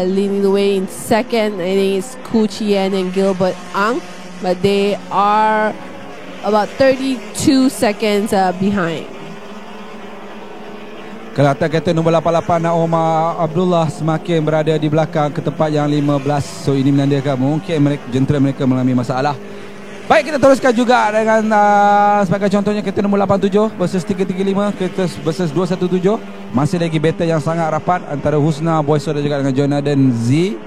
leading the way in second. I think it's Ku Chien and Gilbert Ang, but they are about 32 seconds behind. Kereta kereta nombor 88 Omar Abdullah semakin berada di belakang ke tempat yang 15. So ini menandakan mungkin jentera mereka mengalami masalah. Baik, kita teruskan juga dengan sebagai contohnya kereta nombor 87 versus 335, kereta versus 217. Masih lagi battle yang sangat rapat antara Husna Boyso dan juga dengan Jonathan Z.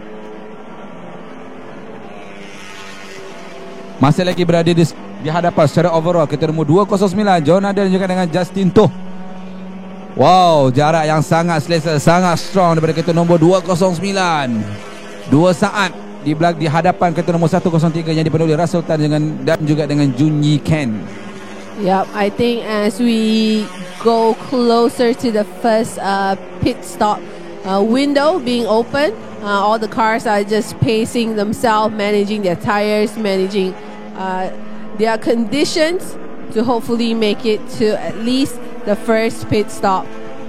Masih lagi berada di hadapan secara overall kereta nombor 209 Jonathan dan juga dengan Justin To. Wow, jarak yang sangat selesa, sangat strong daripada kereta nombor 209. 2 saat di hadapan kereta nombor 103 yang dipandu oleh Russell Tan dan juga dengan Jun Yi Ken. Yep, I think as we go closer to the first pit stop window being open, all the cars are just pacing themselves, managing their tires, managing their conditions to hopefully make it to at least the first pit stop,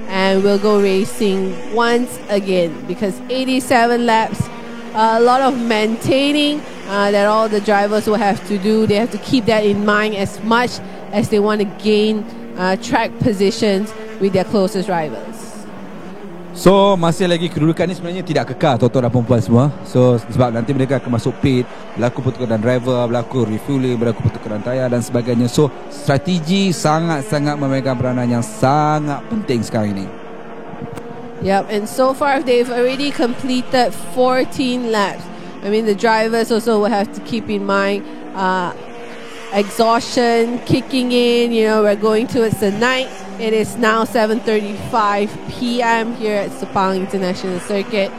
and we'll go racing once again because 87 laps, a lot of maintaining that all the drivers will have to do. They have to keep that in mind as much as they want to gain track positions with their closest rivals. So masih lagi kedudukan ni sebenarnya tidak kekal tuan-tuan dan perempuan semua. So sebab nanti mereka akan masuk pit, berlaku pertukaran driver, berlaku refueling, berlaku pertukaran tayar dan sebagainya. So strategi sangat-sangat memegang peranan yang sangat penting sekarang ini. Yep, and so far they've already completed 14 laps. I mean, the drivers also will have to keep in mind exhaustion kicking in. You know, we're going towards the night. It is now 7:35 p.m. here at Sepang International Circuit.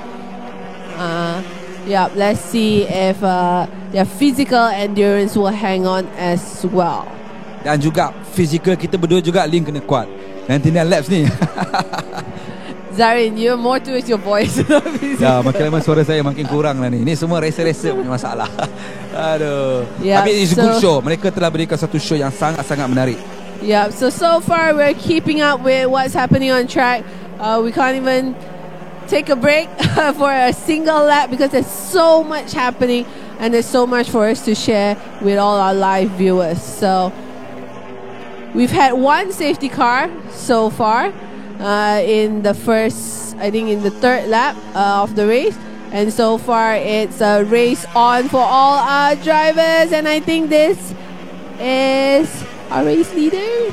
Yeah, let's see if their physical endurance will hang on as well. Dan juga fizikal kita berdua juga link kena kuat. 99 laps ni. Zarin, you're more towards your voice. Ya, makin lama suara saya makin kurang lah ni. Ini semua racer-racer punya masalah. Aduh. Yeah, tapi it's a good show. Mereka telah berikan satu show yang sangat-sangat menarik. Yeah, so far we're keeping up with what's happening on track. We can't even take a break for a single lap because there's so much happening and there's so much for us to share with all our live viewers. So we've had one safety car so far in the first, I think in the third lap of the race. And so far it's a race on for all our drivers, and I think this is our race leader.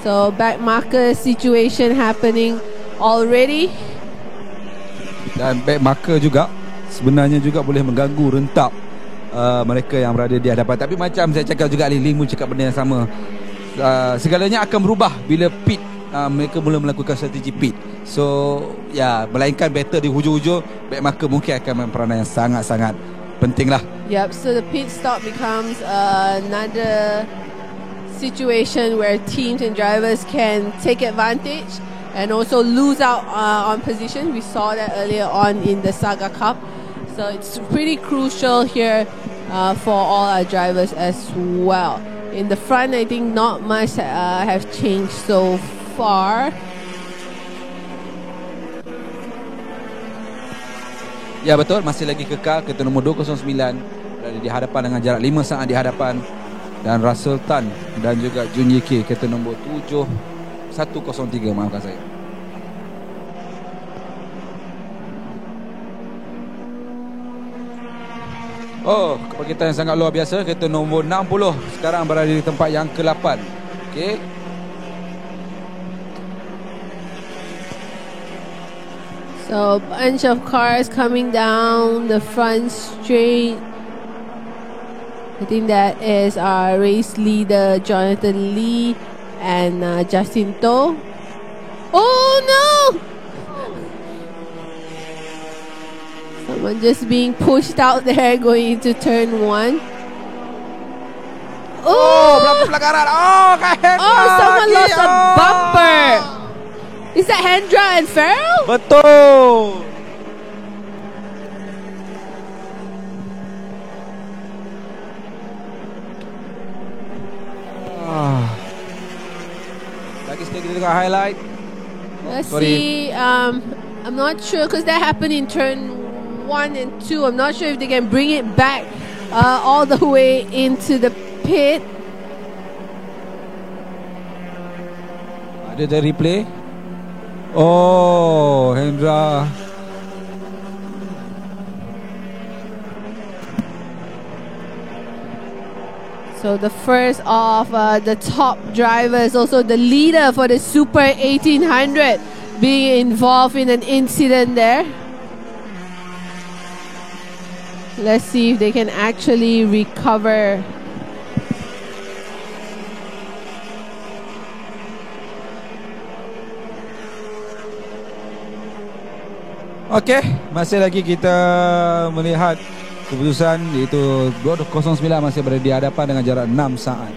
So back marker situation happening already. Dan back marker juga sebenarnya juga boleh mengganggu rentak mereka yang berada di hadapan. Tapi macam saya cakap juga, Ling pun cakap benda yang sama. Segalanya akan berubah bila pit, mereka mula melakukan strategi pit. So melainkan battle di hujung-hujung, back marker mungkin akan main peranan yang sangat-sangat penting lah. Yep, so the pit stop becomes another situation where teams and drivers can take advantage and also lose out on position. We saw that earlier on in the Saga Cup. So it's pretty crucial here for all our drivers as well. In the front, I think not much have changed so far. Ya betul, masih lagi kekal kereta nombor 209 berada di hadapan dengan jarak 5 saat di hadapan. Dan Russell Tan dan juga Jun Yiki kereta nombor 7103, maafkan saya. Oh, kebangkitan yang sangat luar biasa. Kereta nombor 60 sekarang berada di tempat yang ke-8. Okey. So bunch of cars coming down the front straight. I think that is our race leader Jonathan Lee and Justin To. Oh no! Someone just being pushed out there going into turn 1. Oh, berapa pelanggaran? Oh, someone lost a bumper. Is that Hendra and Farrell? Betul. Lagi sekali kita tengok highlight. Let's see. I'm not sure because that happened in turn 1 and 2. I'm not sure if they can bring it back all the way into the pit. Ada dari replay. Oh, Hendra. So the first of the top drivers, also the leader for the Super 1800, being involved in an incident there. Let's see if they can actually recover. Okey, masih lagi kita melihat keputusan, iaitu 209 masih berada di hadapan dengan jarak 6 saat.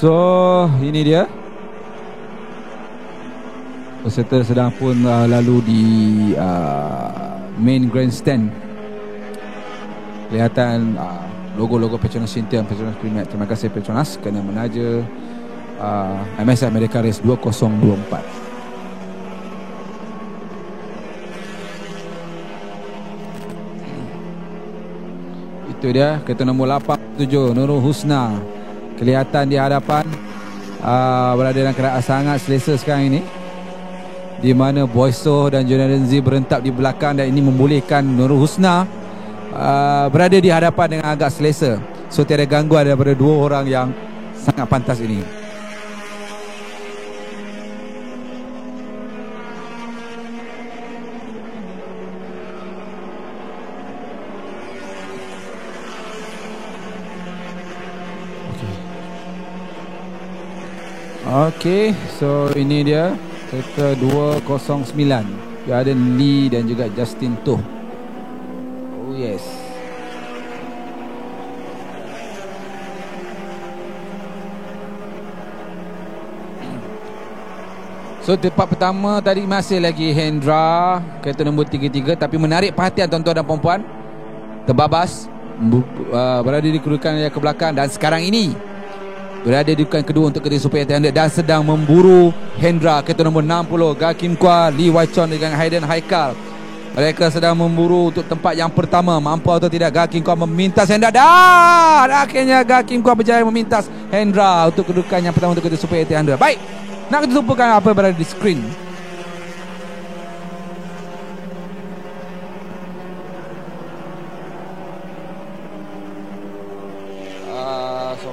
So, ini dia. Peserta sedang pun lalu di main grandstand. Kelihatan logo-logo Petronas Inter, Petronas Primax. Terima kasih Petronas kerana menaja MSF Merdeka Race 2024. Itu dia kereta nombor 87 Nurul Husna. Kelihatan di hadapan, berada dalam keadaan sangat selesa sekarang ini, di mana Boyso dan Jonathan Z berentak di belakang, dan ini membolehkan Nurul Husna berada di hadapan dengan agak selesa. So tiada gangguan daripada dua orang yang sangat pantas ini. Okey, so ini dia kereta 209 yang ada Lee dan juga Justin To. Oh yes. So tempat pertama tadi masih lagi Hendra, kereta nombor 33, tapi menarik perhatian tuan-tuan dan puan-puan, terbabas, berada di kedudukan yang ke belakang, dan sekarang ini berada di kedudukan kedua untuk kereta Super 800 dan sedang memburu Hendra, kereta nombor 60 Gakim Kwa, Lee Wai Chon dengan Hayden Haikal. Mereka sedang memburu untuk tempat yang pertama. Mampu atau tidak Gakim Kwa memintas Hendra, dan akhirnya Gakim Kwa berjaya memintas Hendra untuk kedudukan yang pertama untuk kereta Super 800. Baik, nak kita tumpukan apa berada di skrin.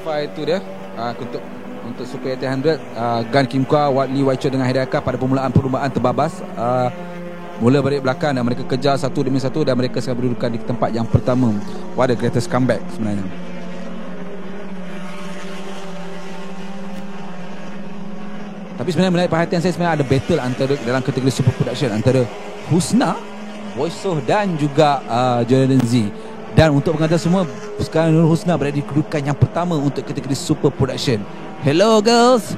qualify tu dia untuk Super 800 Gan Kim Kwa, Wat Lee Wai Cho dengan Hidayah pada permulaan perlumbaan terbabas mula balik belakang dan mereka kejar satu demi satu dan mereka sekarang berdudukan di tempat yang pertama. What a greatest comeback sebenarnya. Tapi sebenarnya menarik perhatian saya sebenarnya ada battle antara dalam kategori super production antara Husna, Boysoh dan juga Jonathan Z. Dan untuk pengantar semua, sekarang Nur Husna berada di kedudukan yang pertama untuk kategori super production. Hello girls.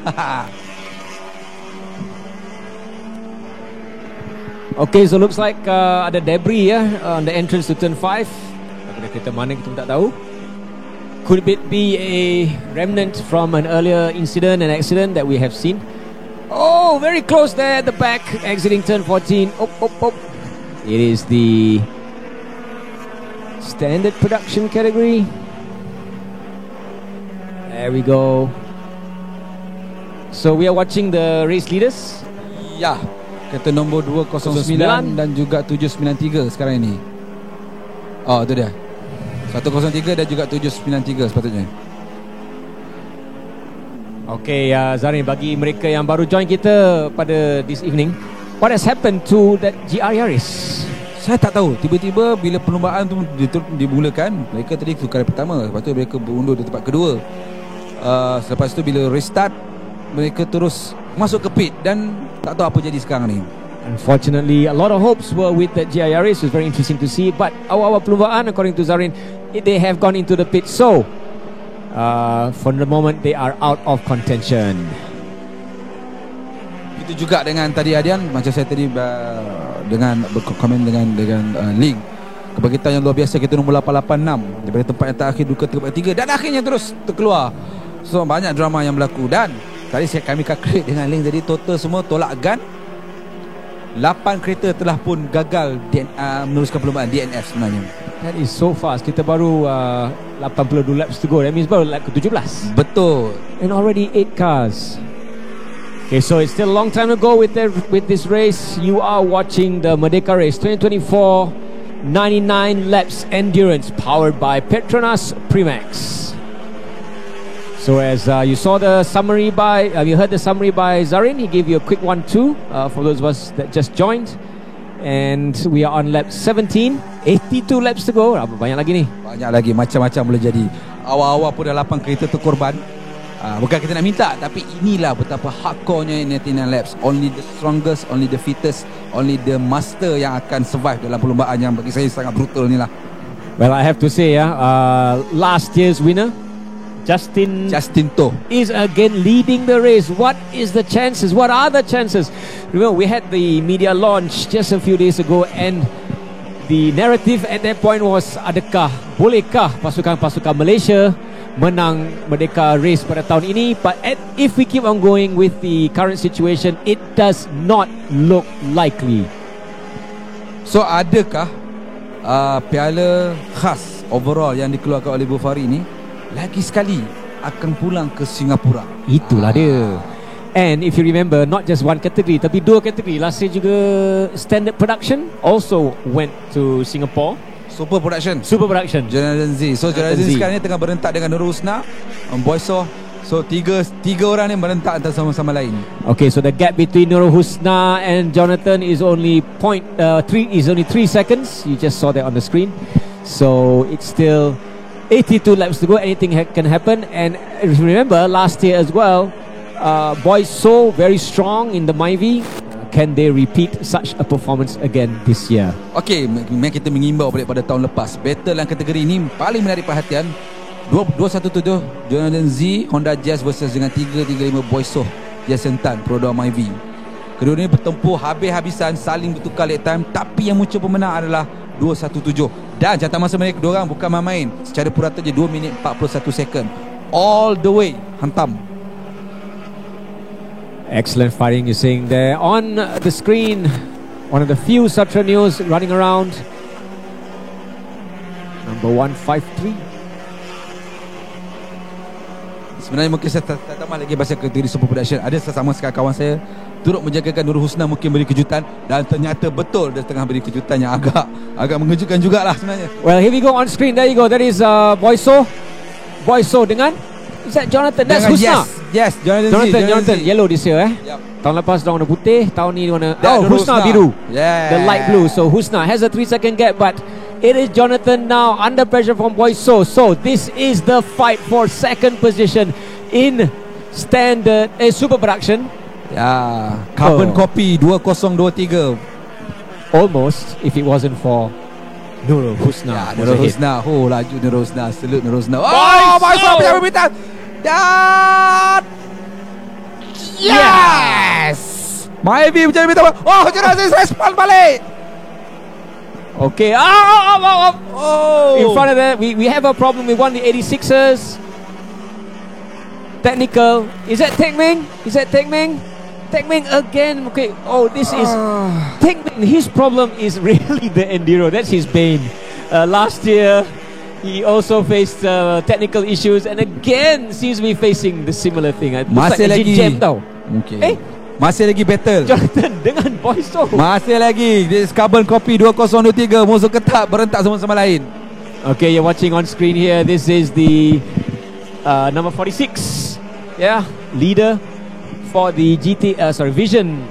Okay, so looks like ada debris on the entrance to turn 5. Ada kereta mana kita tak tahu. Could it be a remnant from an earlier incident and accident that we have seen? Oh, very close there at the back, exiting turn 14. It is the standard production category. There we go. So we are watching the race leaders. Ya, kereta nombor 209 dan juga 793 sekarang ini. Oh, itu dia. 103 dan juga 793 sepatutnya. Okay, Zarin, bagi mereka yang baru join kita pada this evening, what has happened to that GR Yaris? Saya tak tahu. Tiba-tiba bila perlumbaan tu dimulakan, mereka tadi tukar pertama, lepas tu mereka berundur di tempat kedua. Selepas tu bila restart, mereka terus masuk ke pit dan tak tahu apa jadi sekarang ni. Unfortunately, a lot of hopes were with that GR Yaris. It was very interesting to see, but awal-awal perlumbaan, according to Zarin, they have gone into the pit. So for the moment they are out of contention. Itu juga dengan tadi Adian, macam saya tadi dengan berkomen dengan link kebangkitan yang luar biasa kita nombor 886 daripada tempat yang terakhir ke tempat 3 dan akhirnya terus terkeluar. So banyak drama yang berlaku dan tadi kami kalkulate dengan link, jadi total semua tolak gun 8 kereta telah pun gagal meneruskan perlumbaan DNF sebenarnya. That is so fast. Kita baru 82 laps to go. That means baru lap ke-17. Betul. And already 8 cars. Okay, so it's still a long time to go with this race. You are watching the Merdeka Race 2024 99 laps endurance powered by Petronas Primax. So as you saw the summary you heard the summary by Zarin. He gave you a quick 1-2 for those of us that just joined. And we are on lap 17. 82 laps to go. Banyak lagi ni. Banyak lagi, macam-macam boleh jadi. Awal-awal pun dah 8 kereta terkorban. Bukan kita nak minta, tapi inilah betapa hardcore-nya 99 laps. Only the strongest, only the fittest, only the master yang akan survive dalam perlumbaan yang bagi saya sangat brutal ni lah. Well, I have to say last year's winner Justin To is again leading the race. What is the chances? What are the chances? Remember, we had the media launch just a few days ago, and the narrative at that point was, bolehkah pasukan-pasukan Malaysia menang Merdeka Race pada tahun ini? But if we keep on going with the current situation, it does not look likely. So adakah piala khas overall yang dikeluarkan oleh Bufari ni lagi sekali akan pulang ke Singapura? Itulah dia. And if you remember, not just one category, tapi 2 kategori. Last year juga standard production also went to Singapore. Super production. Jonathan Z. So Jonathan Z sekarang ni tengah berentak dengan Nur Husna, Boysoh. So tiga orang ni berentak antara sama-sama lain. Okay, so the gap between Nur Husna and Jonathan is only 3 seconds. You just saw that on the screen. So it's still 82 laps to go. Anything can happen. And remember, last year as well, Boysoh very strong in the Myvi. Can they repeat such a performance again this year? Okay, kita mengimbau balik pada tahun lepas. Battle dalam kategori ini paling menarik perhatian. 217 Jonathan Z Honda Jazz versus dengan 335 Boysoh Jasentan Pro2 Myvi. Kedua ini bertempur habis-habisan, saling bertukar lap time, tapi yang muncul pemenang adalah 217. Dan jatah masa mereka dua orang bukan main-main. Secara purata je 2 minit 41 second. All the way hantam. Excellent fighting you're seeing there on the screen. One of the few Seterusnya news running around. Number 153. Sebenarnya mungkin saya tak tambah lagi bahasa kategori super production. Ada sesama sekali kawan saya turut menjagakan Nur Husna mungkin beri kejutan, dan ternyata betul dia tengah beri kejutan yang agak mengejutkan jugalah sebenarnya. Well, here we go on screen. There you go. That is Boysoh dengan Is that Jonathan? That's Husna. Yes, Jonathan, yellow this year, Yep. Tahun lepas dia warna putih, tahun ni dia warna Husna. Husna biru. Yeah. The light blue. So Husna has a 3-second gap, but it is Jonathan now under pressure from Boyso. So this is the fight for second position in standard super production. Ya, carbon copy 2023. Almost, if it wasn't for Nurul Husna. Ya, Nurul Husna. Oh, laju Nurul Husna. Salute Nurul Husna. Boyso! Boyso punya permintaan. Dan yes! Myvi punya permintaan. Oh, Jurassic respond balik. Okay. In front of that, we have a problem with one of the 86ers. Technical. Is that Tekming? Tekming again. Okay. Oh, this is Tekming. His problem is really the enduro. That's his bane. Last year, he also faced technical issues, and again seems to be facing the similar thing. Masih like lagi. jam tau. Okay. Masih lagi battle. Jonathan dengan Boyso. Masih lagi. This is carbon copy 2023. Musuh ketat berentak sama lain. Okay, you're watching on screen here. This is the number 46. Yeah, leader for the Vision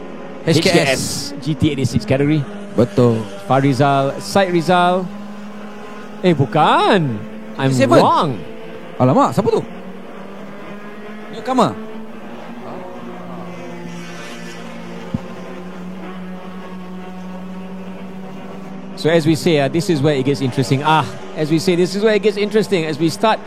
HKS GT86 category. Betul. Farizal, Syed Rizal. Bukan. I'm 7. wrong. Alamak, siapa tu? Newcomer. So as we say, this is where it gets interesting. As we say, this is where it gets interesting. As we start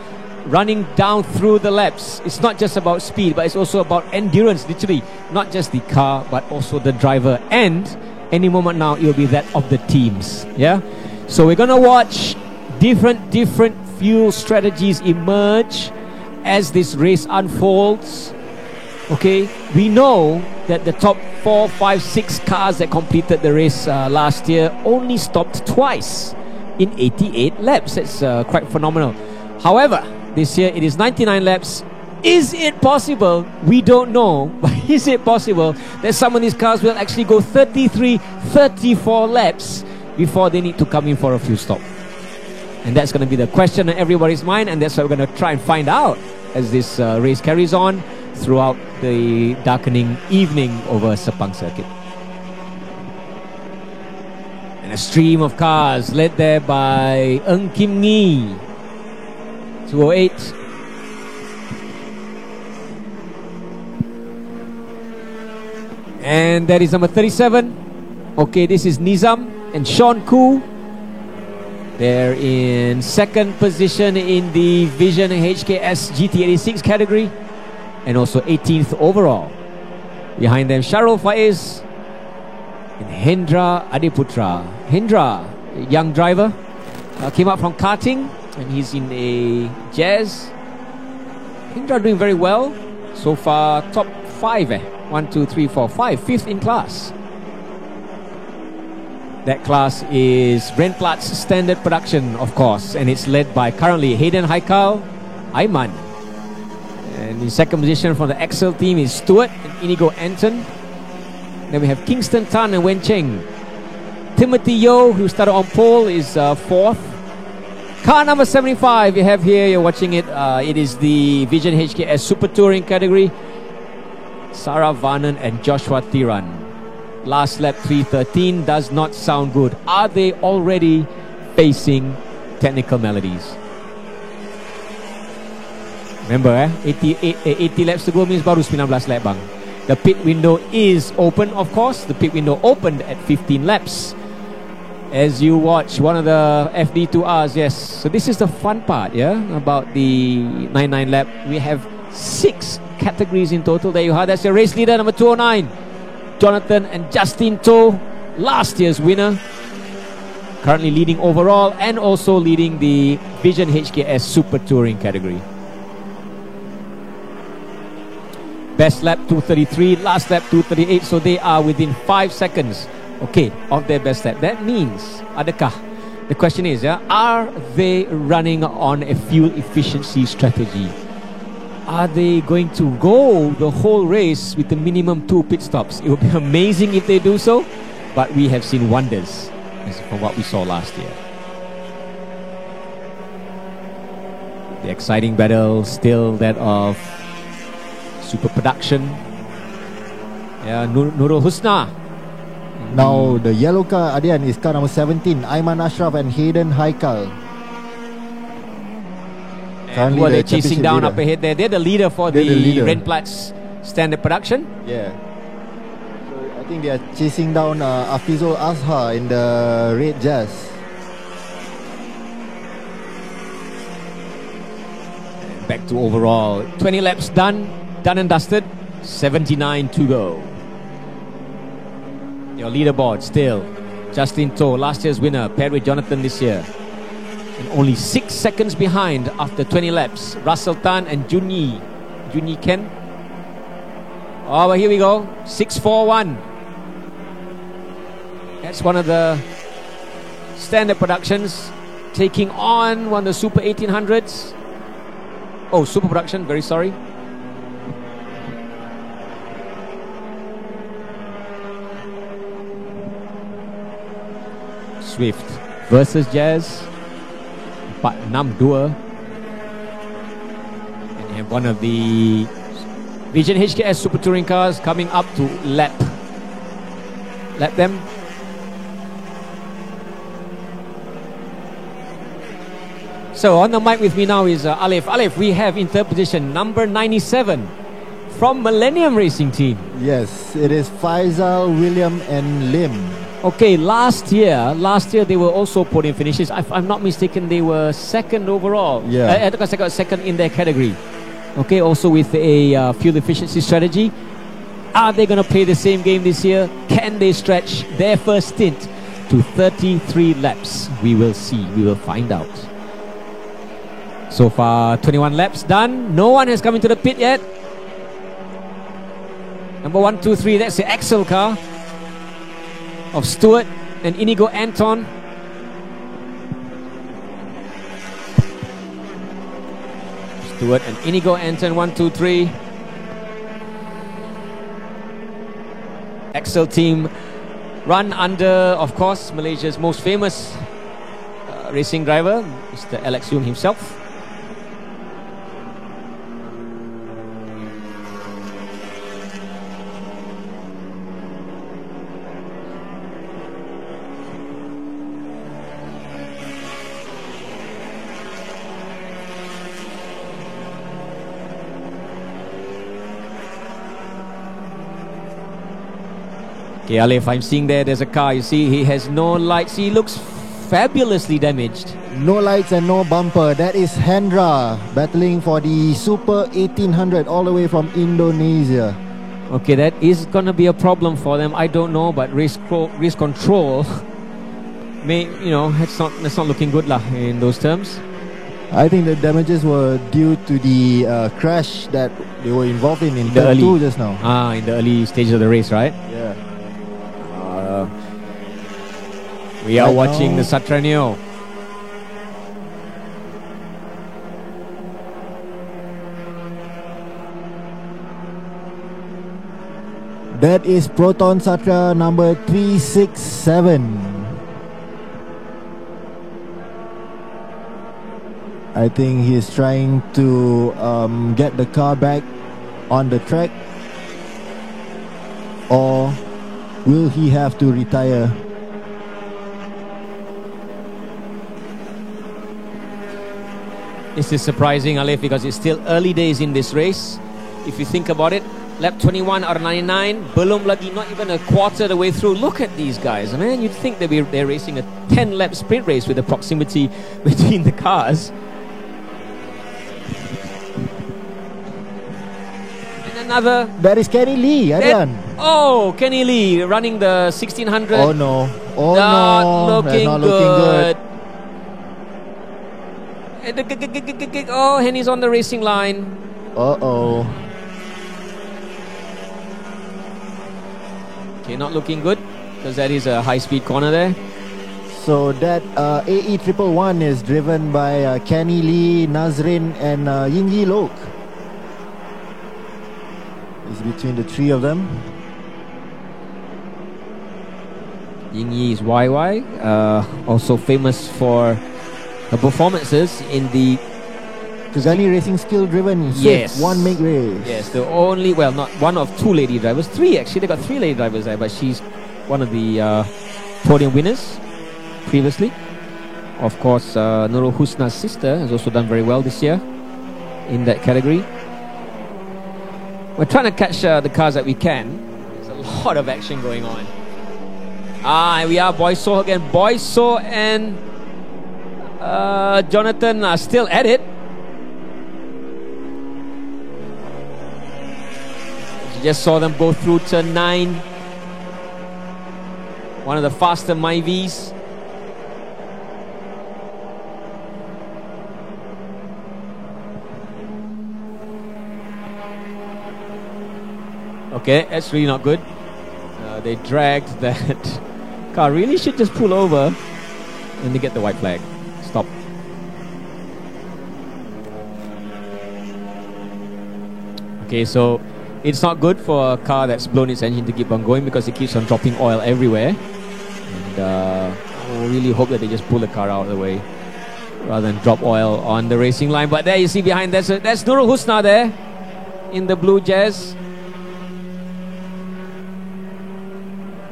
running down through the laps, it's not just about speed, but it's also about endurance, literally. Not just the car, but also the driver. And any moment now, it will be that of the teams. Yeah. So we're gonna watch different fuel strategies emerge as this race unfolds. Okay, we know that the top 4, 5, 6 cars that completed the race last year only stopped twice in 88 laps. That's quite phenomenal. However, this year it is 99 laps. Is it possible? We don't know, but is it possible that some of these cars will actually go 33, 34 laps before they need to come in for a fuel stop? And that's going to be the question on everybody's mind, and that's what we're going to try and find out as this race carries on throughout the darkening evening over Sepang Circuit. And a stream of cars led there by Ng Kim Ngee, 208. And that is number 37. Okay, this is Nizam and Sean Koo. They're in second position in the Vision HKS GT86 category, and also 18th overall. Behind them, Sharul Faiz and Hendra Adiputra. Hendra, a young driver, came up from karting, and he's in a Jazz. Hendra doing very well so far. Top 5, 1, 2, 3, 4, 5, 5th in class. That class is Rennplatz's standard production, of course, and it's led by currently Hayden Haikal, Aiman. And in second position from the Excel team is Stuart and Inigo Anton. Then we have Kingston Tan and Wen Cheng. Timothy Yeo, who started on pole, is 4th. Car number 75 you have here, you're watching it. It is the Vision HKS Super Touring category. Sarah Vanan and Joshua Tiran. Last lap 3:13 does not sound good. Are they already facing technical melodies? Remember, 80 laps to go means baru 19 lap bang. The pit window is open, of course. The pit window opened at 15 laps. As you watch one of the FD2Rs, yes. So this is the fun part, yeah, about the 99 lap. We have 6 categories in total. There you are. That's your race leader, number 209. Jonathan and Justin To, last year's winner, currently leading overall and also leading the Vision HKS Super Touring category. Best lap 233, last lap 238, so they are within 5 seconds, okay, of their best lap. That means, adakah? The question is, are they running on a fuel efficiency strategy? Are they going to go the whole race with the minimum 2 pit stops? It would be amazing if they do so, but we have seen wonders from what we saw last year. The exciting battle still that of super production. Yeah, Nurul Husna. Now the yellow car, Adian, is car number 17, Aiman Ashraf and Hayden Haikal. And who are they chasing down up ahead there? They're the leader for the Rennplatz standard production. Yeah. So I think they are chasing down Afizul Azhar in the red Jazz. And back to overall 20 laps done and dusted. 79 to go. Your leaderboard still Justin Toh, last year's winner, paired with Jonathan this year, and only 6 seconds behind after 20 laps. Russell Tan and Junyi Ken. Oh, but here we go. 641. That's one of the standard productions taking on one of the Super 1800s. Oh, Super Production, very sorry. Swift versus Jazz. 4-6-2. And you have one of the Vision HKS Super Touring cars coming up to lap them. So on the mic with me now is Alif. Alif, we have in third position number 97 from Millennium Racing Team. Yes, it is Faisal, William and Lim. Okay, last year they were also podium finishes. If I'm not mistaken, they were second overall. Yeah. Second in their category. Okay, also with a fuel efficiency strategy. Are they going to play the same game this year? Can they stretch their first stint to 33 laps? We will see. We will find out. So far, 21 laps done. No one has come into the pit yet. Number 1, 2, 3. That's the Axel car of Stuart and Inigo Anton. Stuart and Inigo Anton, 1, 2, 3. Axel team run under, of course, Malaysia's most famous racing driver, Mr. Alex Yung himself. Okay, Alif, I'm seeing there's a car. You see, he has no lights. He looks fabulously damaged. No lights and no bumper. That is Hendra battling for the Super 1800 all the way from Indonesia. Okay, that is going to be a problem for them. I don't know, but race control may, it's not looking good lah in those terms. I think the damages were due to the crash that they were involved in the turn early 2 just now. In the early stages of the race, right? Yeah. We are Right watching now, the Seterusnya. That is Proton Satra number 367. I think he is trying to get the car back on the track, or will he have to retire? This is surprising, Alif, because it's still early days in this race. If you think about it, lap 21 out of 99, belum lagi, not even a quarter of the way through. Look at these guys, man. You'd think they're racing a 10-lap sprint race with the proximity between the cars. And another. That is Kenny Lee, Adrian. Kenny Lee running the 1600. Oh no. Oh not no. Looking That's not good. looking good. Oh, Henny's on the racing line. Uh-oh. Okay, not looking good, because that is a high-speed corner there. So that AE 111 is driven by Kenny Lee, Nazrin and Ying Yi Lok. It's between the three of them. Ying Yi is YY, also famous for her performances in the Kagani Racing skill driven. Yes. One make race. Yes, the only, well, not one of two lady drivers, three actually. They got three lady drivers there, but she's one of the podium winners previously. Of course, Nurul Husna's sister has also done very well this year in that category. We're trying to catch the cars that we can. There's a lot of action going on. And we are Boyso again. Boyso and Jonathan are still at it. You just saw them go through turn 9. One of the faster Myvis. Okay, that's really not good. They dragged that car. Really should just pull over and they get the white flag. Stop. Okay, so it's not good for a car that's blown its engine to keep on going because it keeps on dropping oil everywhere. And I really hope that they just pull the car out of the way rather than drop oil on the racing line. But there you see behind, that's Nurul Husna there in the blue Jazz.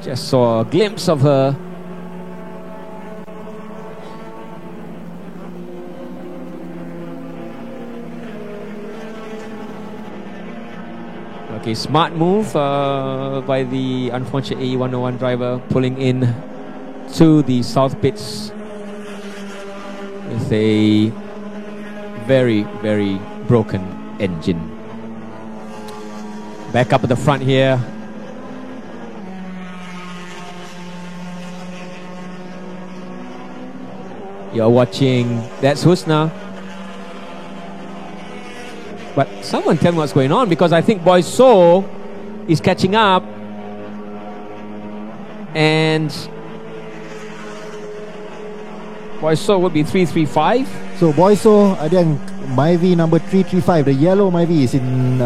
Just saw a glimpse of her. Okay, smart move by the unfortunate AE101 driver, pulling in to the south pits with a very, very broken engine. Back up at the front here. You're watching, that's Husna. But someone tell me what's going on, because I think Boyso is catching up. And Boyso would be 335. So Boyso, ada yang Myvi number 335, the yellow Myvi is in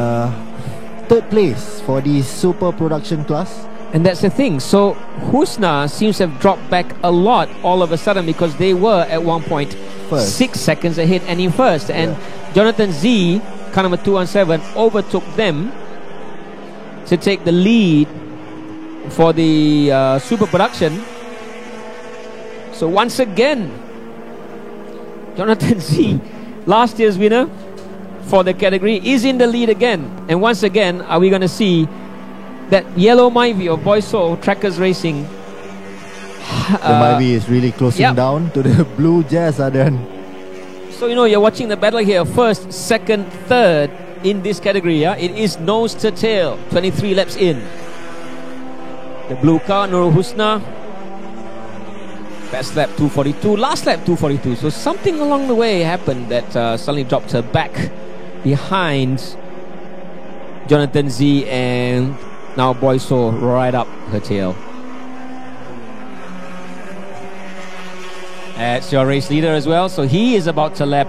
third place for the super production class. And that's the thing. So Husna seems to have dropped back a lot all of a sudden, because they were at one point First. 6 seconds ahead and in first. And Jonathan Z, car number 217, overtook them to take the lead for the super production. So once again, Jonathan Z, last year's winner for the category, is in the lead again. And once again, are we going to see that yellow Myvi of Boyso Trackers Racing? The Myvi is really closing down to the blue Jazz, Adan. So, you know, you're watching the battle here. First, second, third in this category. It is nose to tail, 23 laps in. The blue car, Nurul Husna. Best lap 242, last lap 242. So something along the way happened that suddenly dropped her back behind Jonathan Z, and now Boyso right up her tail. That's your race leader as well. So he is about to lap,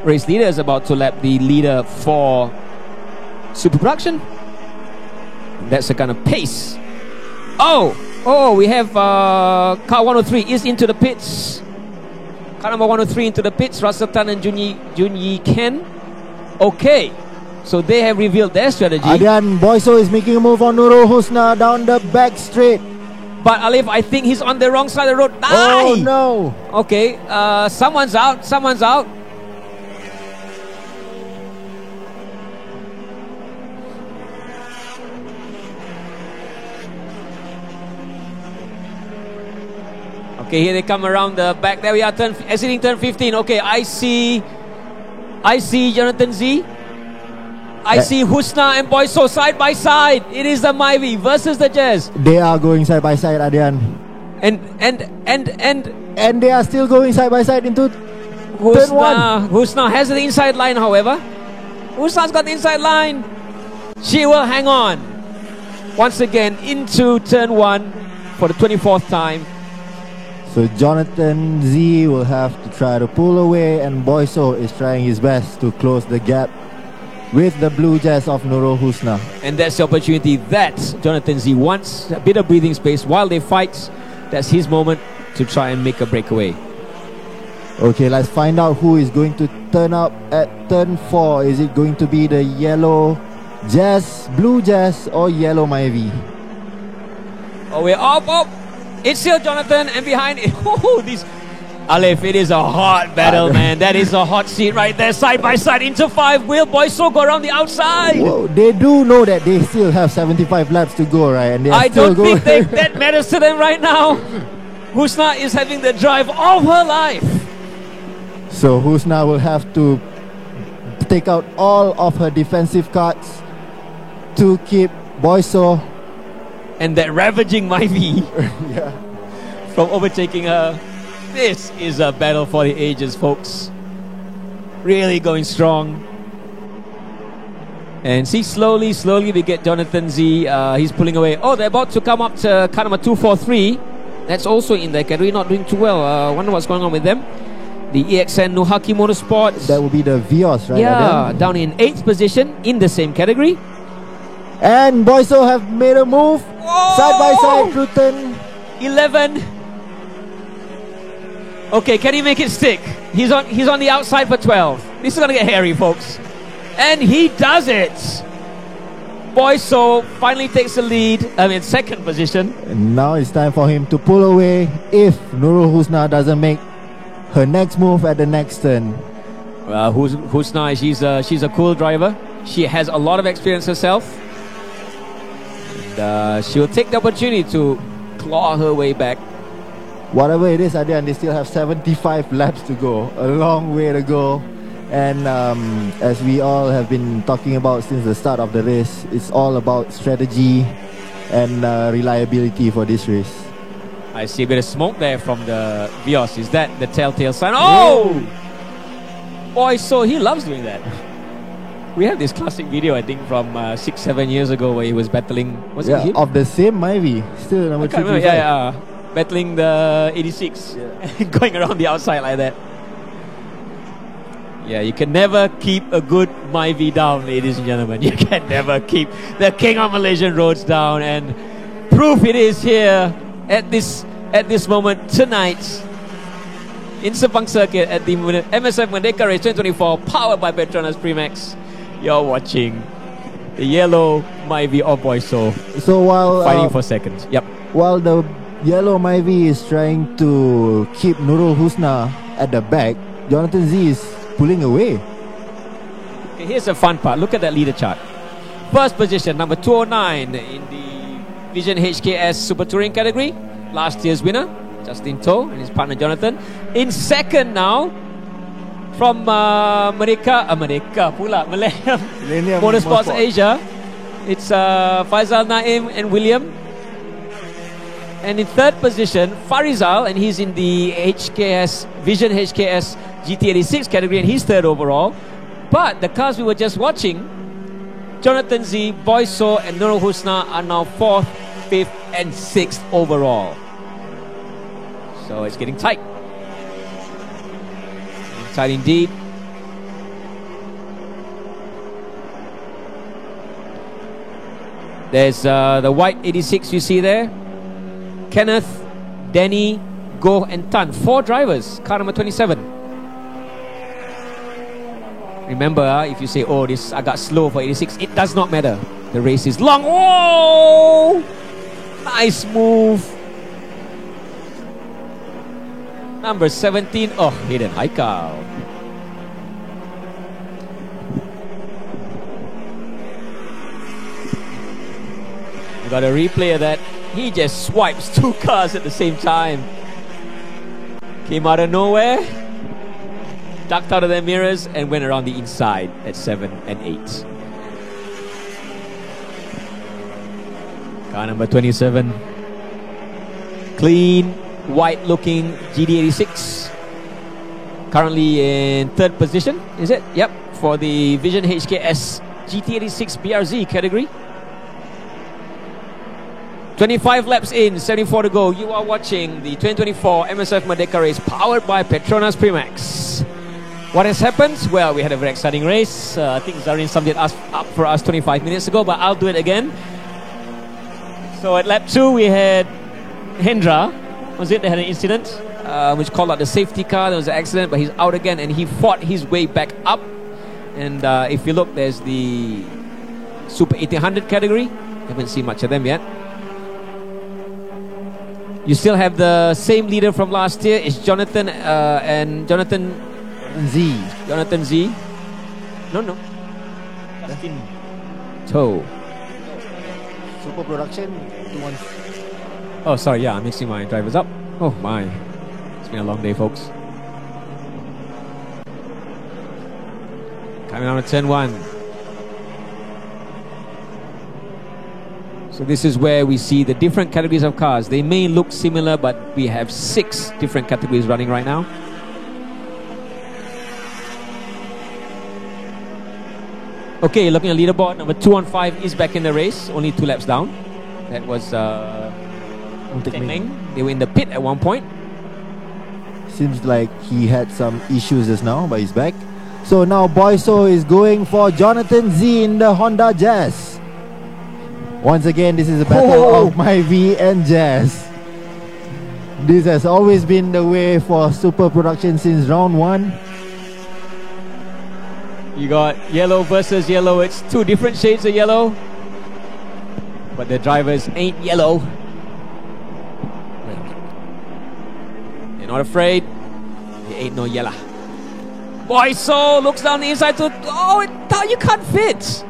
race leader is about to lap the leader for super production. That's the kind of pace. Oh, we have car 103 is into the pits. Car number 103 into the pits. Russell Tan and Junyi Ken. Okay, so they have revealed their strategy. Again, Boyso is making a move on Nurul Husna down the back straight. But Alif, I think he's on the wrong side of the road. Oh no. Okay, someone's out. Okay, here they come around the back. There we are, exiting turn 15. Okay, I see Jonathan Z. I see Husna and Boyso side by side. It is the Myvi versus the Jazz. They are going side by side, Adrian. And they are still going side by side into turn 1. Husna has the inside line, however. Husna's got the inside line. She will hang on once again into turn 1 for the 24th time. So Jonathan Z will have to try to pull away, and Boyso is trying his best to close the gap with the blue Jazz of Nurul Husna. And that's the opportunity that Jonathan Z wants. A bit of breathing space while they fight. That's his moment to try and make a breakaway. Okay, let's find out who is going to turn up at turn 4. Is it going to be the yellow Jazz, blue Jazz, or yellow Myvi? Oh, we're up. It's still Jonathan, and behind it, this Alif, it is a hot battle, man. That is a hot seat right there, side by side into 5. Will Boyso go around the outside? Well, they do know that they still have 75 laps to go, right? And I don't think that matters to them right now. Husna is having the drive of her life. So Husna will have to take out all of her defensive cards to keep Boyso and that ravaging Myvi from overtaking her. This is a battle for the ages, folks. Really going strong. And see, slowly we get Jonathan Z. He's pulling away. Oh, they're about to come up to car number 243. That's also in the category, not doing too well. Wonder what's going on with them. The EXN Nuhaki Motorsports. That will be the Vios, right? Yeah, down in 8th position in the same category. And Boyso have made a move. Whoa! Side by side through turn 11. Okay, can he make it stick? He's on the outside for 12. This is gonna get hairy, folks. And he does it. Boyso finally takes the lead. Second position. And now it's time for him to pull away if Nurul Husna doesn't make her next move at the next turn. Husna, she's a cool driver. She has a lot of experience herself. And she will take the opportunity to claw her way back. Whatever it is, Adian, they still have 75 laps to go. A long way to go. And as we all have been talking about since the start of the race, it's all about strategy and reliability for this race. I see a bit of smoke there from the Vios. Is that the telltale sign? Oh! Boy, so he loves doing that. We have this classic video, I think, from 6-7 years ago where he was battling. Was it him? Of the same Myvi. Still number 3. Battling the 86. Going around the outside like that. Yeah, you can never keep a good Myvi down, ladies and gentlemen. You can never keep the king of Malaysian roads down. And proof it is here at this moment tonight in Sepang Circuit at the MSF Merdeka Race 2024, powered by Petronas Primax. You're watching the yellow Myvi of Boyso. So while fighting for seconds. Yep. While the yellow Myvi is trying to keep Nurul Husna at the back, Jonathan Z is pulling away. Okay, here's the fun part. Look at that leader chart. First position, number 209 in the Vision HKS Super Touring category. Last year's winner, Justin Toh and his partner Jonathan. In second now, from Merdeka Millennium Motorsports Asia, it's Faisal Naim and William. And in third position, Farizal, and he's in the HKS Vision HKS GT86 category, and he's third overall. But the cars we were just watching, Jonathan Z, Boyso, and Nurul Husna are now 4th, 5th, and 6th overall. So it's getting tight. Tight indeed. There's the white 86 you see there. Kenneth, Danny, Goh, and Tan. 4 drivers. Car number 27. Remember, if you say, oh, this I got slow for 86, it does not matter. The race is long. Whoa! Nice move. Number 17. Oh, Hayden Haikal. You got a replay of that. He just swipes 2 cars at the same time. Came out of nowhere, ducked out of their mirrors, and went around the inside at 7 and 8. Car number 27. Clean, white-looking GD86. Currently in 3rd position, is it? Yep, for the Vision HKS GT86 BRZ category. 25 laps in, 74 to go. You are watching the 2024 MSF Merdeka Race powered by Petronas Primax. What has happened? Well, we had a very exciting race. I think Zarin summed it up for us 25 minutes ago, but I'll do it again. So at lap 2, we had Hendra. Was it? They had an incident. which called out the safety car. There was an accident, but he's out again, and he fought his way back up. And if you look, there's the Super 1800 category. Haven't seen much of them yet. You still have the same leader from last year. It's Jonathan Z. Jonathan Z. No. Justin. Toe. Super Production 2-1. Oh, sorry. Yeah, I'm mixing my drivers up. Oh my, it's been a long day, folks. Coming on to turn 1. So this is where we see the different categories of cars. They may look similar, but we have 6 different categories running right now. Okay, looking at leaderboard, number 215 is back in the race, only 2 laps down. That was Meng. They were in the pit at one point. Seems like he had some issues just now, but he's back. So now Boyso is going for Jonathan Z in the Honda Jazz. Once again, this is a battle of my V and Jazz. This has always been the way for Super Production since round 1. You got yellow versus yellow. It's 2 different shades of yellow, but the drivers ain't yellow. They're not afraid. They ain't no yellow. Boyso looks down the inside to... Oh, you can't fit.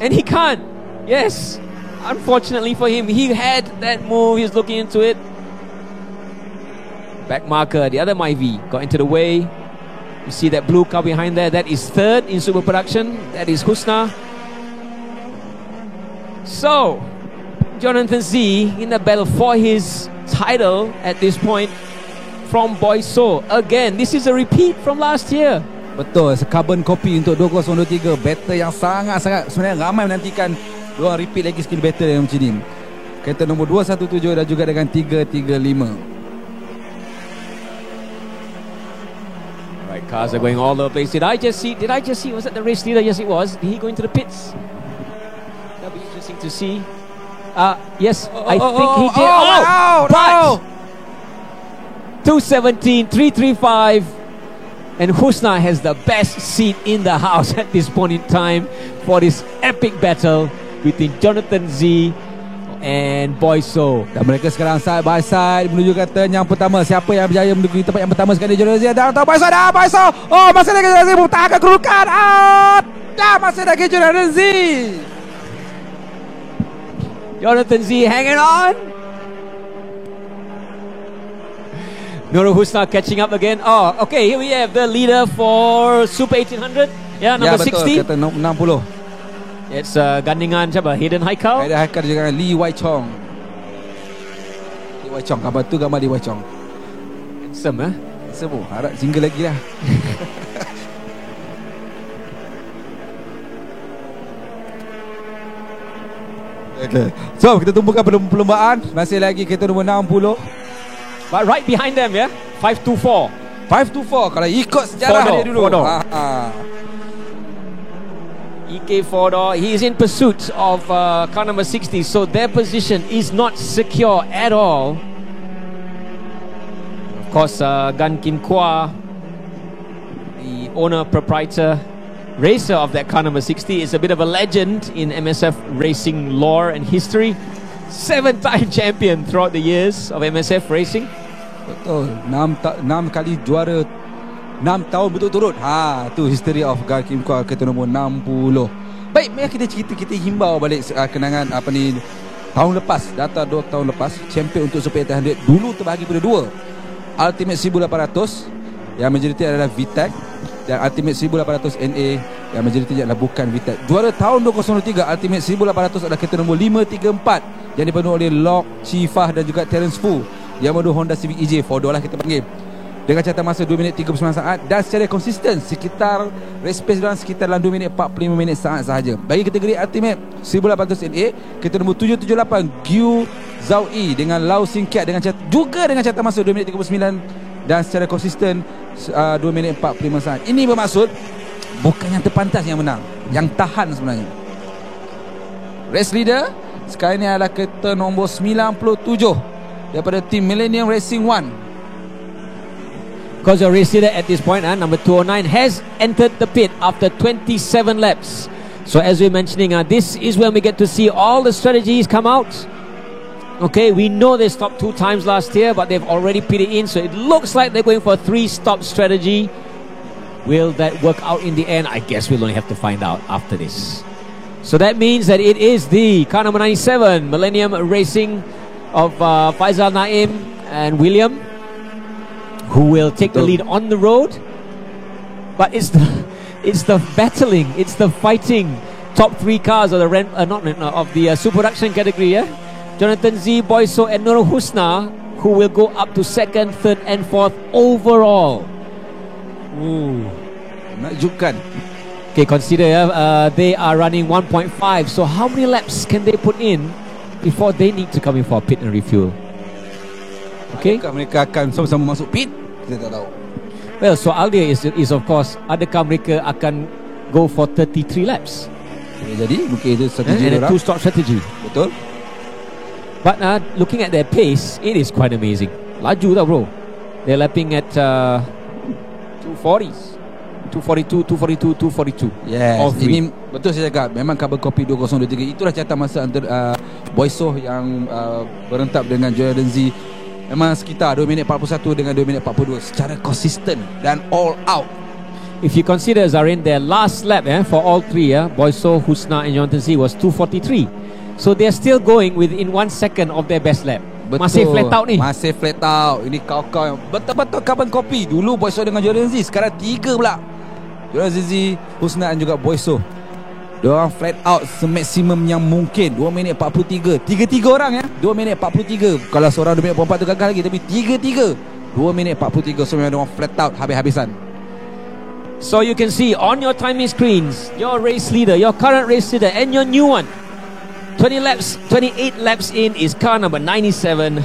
And he can't. Yes. Unfortunately for him, he had that move. He's looking into it. Back marker, the other Myvi, got into the way. You see that blue car behind there. That is 3rd in Super Production. That is Husna. So, Jonathan Z in the battle for his title at this point from Boyso. Again, this is a repeat from last year. Betul, carbon copy untuk 2023. Battle yang sangat-sangat sebenarnya ramai menantikan diorang repeat lagi skill battle yang macam ni. Kereta nombor 217 dan juga dengan 335. Right, cars are going all over the place. Did I just see, was that the race leader? Yes, it was. Did he go into the pits? That'll be interesting to see. Yes, I think he did. But 217, 335, and Husna has the best seat in the house at this point in time for this epic battle between Jonathan Z and Boyso. Dan mereka sekarang side by side menuju ke turn yang pertama. Siapa yang berjaya menuju tempat yang pertama sekali? Jonathan Z dan Boyso. Boyso. Oh, masih lagi Jonathan Z bertahan kerukan. Dah masih lagi Jonathan Z. Jonathan Z hanging on. Nurul Husna catching up again. Oh, okay, here we have the leader for Super 1800. Yeah, number 60. Kata 60. It's gandingan siapa? Hayden Haikal. Hayden Haikal juga dengan Lee Wai Chong. Lee Wai Chong, gambar tu gambar Lee Wai Chong. Handsome, eh? Handsome, harap single lagi lah. Okay. So, kita tumpukan perlumbaan. Masih lagi kereta nombor 60. But right behind them, yeah? 524. 524 kalau ikut sejarah dia dulu. EK 4-door, he is in pursuit of car number 60, so their position is not secure at all. Of course, Gan Kim Kwa, the owner, proprietor, racer of that car number 60, is a bit of a legend in MSF racing lore and history. 7-time champion throughout the years of MSF racing. Betul, 6 kali juara 6 tahun berturut-turut. Tu history of Gan Kim Kwa, kereta nombor 60. Baik, mari kita himbau balik kenangan tahun lepas, data 2 tahun lepas, champion untuk Super 800 dulu terbahagi pada 2. Ultimate 1800 yang majoriti adalah VTEC dan Ultimate 1800 NA yang majoriti adalah bukan VTEC. Juara tahun 2003 Ultimate 1800 adalah kereta nombor 534 yang dipenuhi oleh Lok, Chifah dan juga Terence Fu yang menuju Honda Civic EJ 4-door lah kita panggil, dengan catatan masa 2 minit 39 saat dan secara konsisten sekitar race pace dalam sekitar dalam 2 minit 45 minit saat sahaja. Bagi kategori Ultimate 1800 NA, kereta nombor 778 Gyu Zhao Yi dengan Lau Sin Kiat juga dengan catatan masa 2 minit 39 dan secara konsisten 2 minit 45 saat. Ini bermaksud bukan yang terpantas yang menang, yang tahan sebenarnya. Race leader sekarang ini adalah kereta nombor 97 daripada tim Millennium Racing 1 because your race leader at this point, number 209, has entered the pit after 27 laps. So as we're mentioning, this is when we get to see all the strategies come out. Okay, we know they stopped 2 times last year, but they've already pitted in, so it looks like they're going for a 3-stop strategy. Will that work out in the end? I guess we'll only have to find out after this. So that means that it is the car number 97, Millennium Racing of Faisal Naim and William, who will take the lead on the road. But it's the battling, it's the fighting top 3 cars of the super production category. Jonathan Z, Boyso and Nurul Husna, who will go up to 2nd, 3rd and 4th overall. Menakjubkan. Okay, consider they are running 1.5. So how many laps can they put in before they need to come in for a pit and refuel? Okay. Adakah mereka akan sama-sama masuk pit? Kita tak tahu. Well, soal dia is of course, adakah mereka akan go for 33 laps? Boleh jadi, mungkin itu strategi and a 2-stop strategy. Betul. But looking at their pace, it is quite amazing. Laju tau bro. They're lapping at 240s. 242, 242, 242. Yes, ini betul saya cakap. Memang cover copy 2023. Itulah catatan masa antara Boysoh yang berentak dengan Jordan Z. Memang sekitar 2 minit 41 dengan 2 minit 42 secara konsisten dan all out. If you consider, Zarin, their last lap for all 3, Boysoh, Husna and Jonathan Z was 243. So they're still going within 1 second of their best lap. Betul. Masih flat out ni. Masih flat out. Ini kau-kau yang betul-betul carbon copy. Dulu Boysoh dengan Jordan Z, sekarang 3 pula. Jordan Z, Husna dan juga Boysoh. Diorang flat out semaksimum yang mungkin. 2 minit 43. 3-3 orang 2 minit 43. Kalau seorang 2 minit 44 tu gagal lagi. Tapi 3-3 2 minit 43. So memang diorang flat out habis-habisan. So you can see on your timing screens, your race leader, your current race leader and your new one. 28 laps in is car number 97,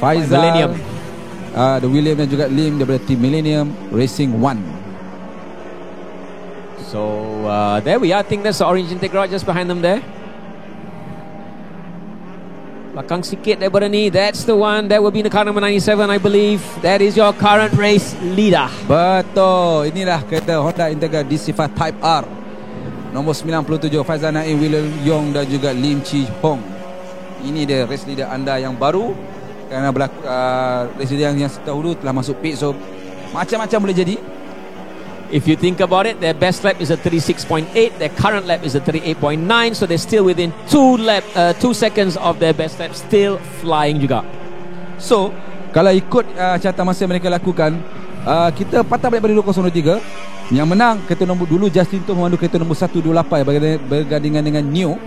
Faizal Millennium. The William dan juga Lim daripada team Millennium Racing 1. So there we are. I think that's the orange Integra just behind them there. Belakang sikit daripada ni. That's the one. That will be the car number 97, I believe. That is your current race leader. Betul. Inilah kereta Honda Integra DC5 Type R. Nombor 97, Faizal Naim, William Yong dan juga Lim Chi Hong. Ini dia race leader anda yang baru. Kerana race leader yang terdahulu telah masuk pit. So macam-macam boleh jadi. If you think about it, their best lap is a 36.8. Their current lap is a 38.9. So they're still within 2 seconds of their best lap. Still flying juga. So kalau ikut catatan masa yang mereka lakukan, kita patah balik pada 2023. Yang menang kereta nombor dulu Justin Tu memandu kereta nombor 128 bergandingan dengan New.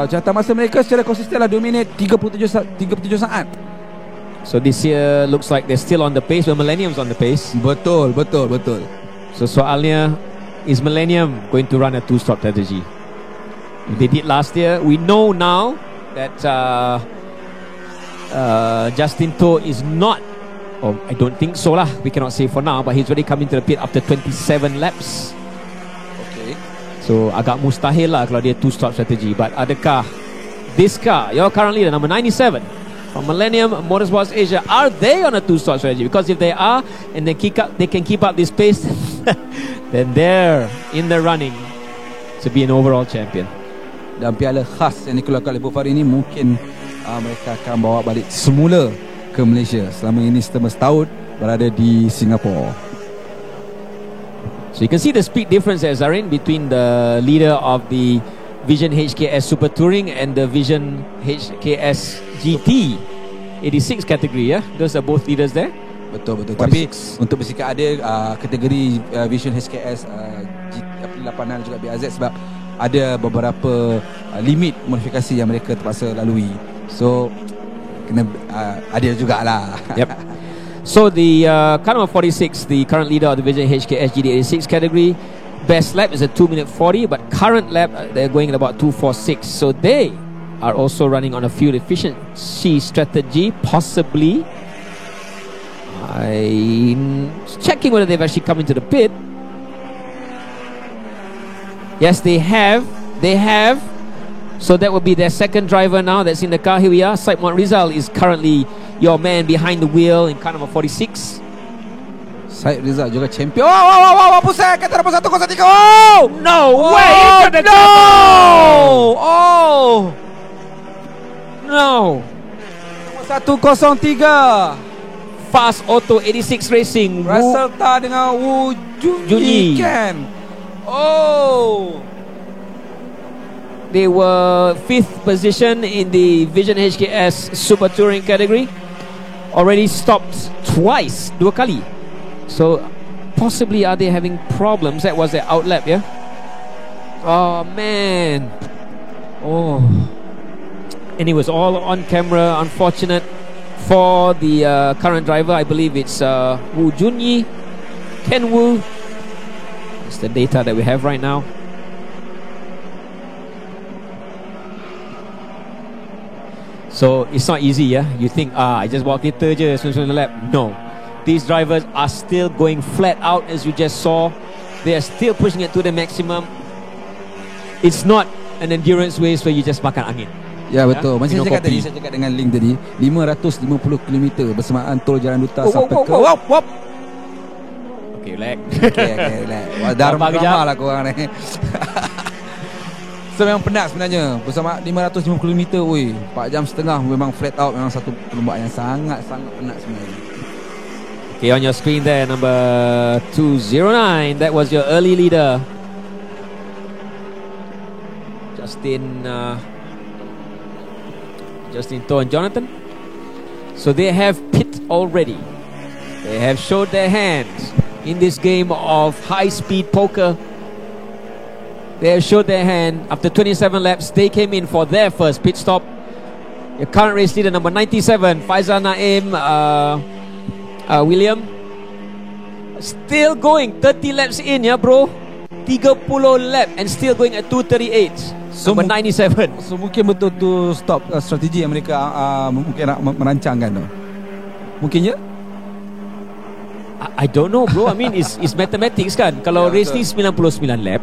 Catatan masa mereka secara konsisten lah 2 minit 37 saat. So this year looks like they're still on the pace, but Millennium's on the pace. Betul. So soalnya, is Millennium going to run a 2-stop strategy? If they did last year, we know now that Justin To is not. Oh, I don't think so lah. We cannot say for now, but he's already coming to the pit after 27 laps. Okay. So agak mustahil lah kalau dia 2-stop strategy. But adakah this car, your current leader, number 97 from Millennium Motorsports Asia, are they on a 2-stop strategy? Because if they are, and they can keep up this pace, then they're in the running to be an overall champion. Dan piala khas yang dikeluarkan oleh Bufari ini mungkin mereka akan bawa balik semula ke Malaysia. Selama ini setahun berada di Singapura. So you can see the speed difference there, Zarin, between the leader of the Vision HKS Super Touring and the Vision HKS GT 86 category. Those are both leaders there. Betul. Tapi untuk bersikap adil, kategori Vision HKS GT86 dan juga BAZ, sebab ada beberapa limit modifikasi yang mereka terpaksa lalui. So kena adil jugalah. Yep. So the car number 46, the current leader of the Vision HKS GT86 category, best lap is a 2 minute 40, but current lap they're going at about 2:46. So they are also running on a fuel efficiency strategy, possibly. I'm checking whether they've actually come into the pit. Yes, they have. So that would be their second driver now that's in the car. Here we are. Said Rizal is currently your man behind the wheel in car number 46. Syed Rizal juga champion. Wow, pusat kata nombor 103. Oh! No way! Into the no! Oh! No! Nombor 103. Fast Auto 86 Racing. Russell Ta dengan Wu Junyi kan. Oh! They were 5th position in the Vision HKS Super Touring category. Already stopped twice, 2 kali. So possibly are they having problems? That was their outlap, yeah? Oh man. Oh. And it was all on camera. Unfortunate for the current driver. I believe it's Wu Junyi, Ken Wu. It's the data that we have right now. So it's not easy, yeah? You think, I just walk later je, soon the lap. No. These drivers are still going flat out, as you just saw. They are still pushing it to the maximum. It's not an endurance race where you just makan angin. Ya betul. Macam saya cakap tadi, saya cakap dengan Link tadi, 550 km bersamaan tol Jalan Duta sampai ke wop. Okay, relax. Okay, relax. Dharma lah korang ni. So memang penat sebenarnya. Bersama 550 km, 4 jam setengah memang flat out. Memang satu perlumbaan yang sangat-sangat penat sebenarnya. Okay, on your screen there, number 209. That was your early leader, Justin To and Jonathan. So they have pit already. They have showed their hands in this game of high-speed poker. They have showed their hand. After 27 laps, they came in for their first pit stop. Your current race leader, number 97, Faizal Naim William, still going 30 laps in, ya bro. 30 lap and still going at 238. So number 97. So mungkin betul tu stop strategi yang mereka mungkin nak merancangkan tu. Mungkinnya? I don't know bro. I mean it's mathematics kan. Kalau race ni 99 lap,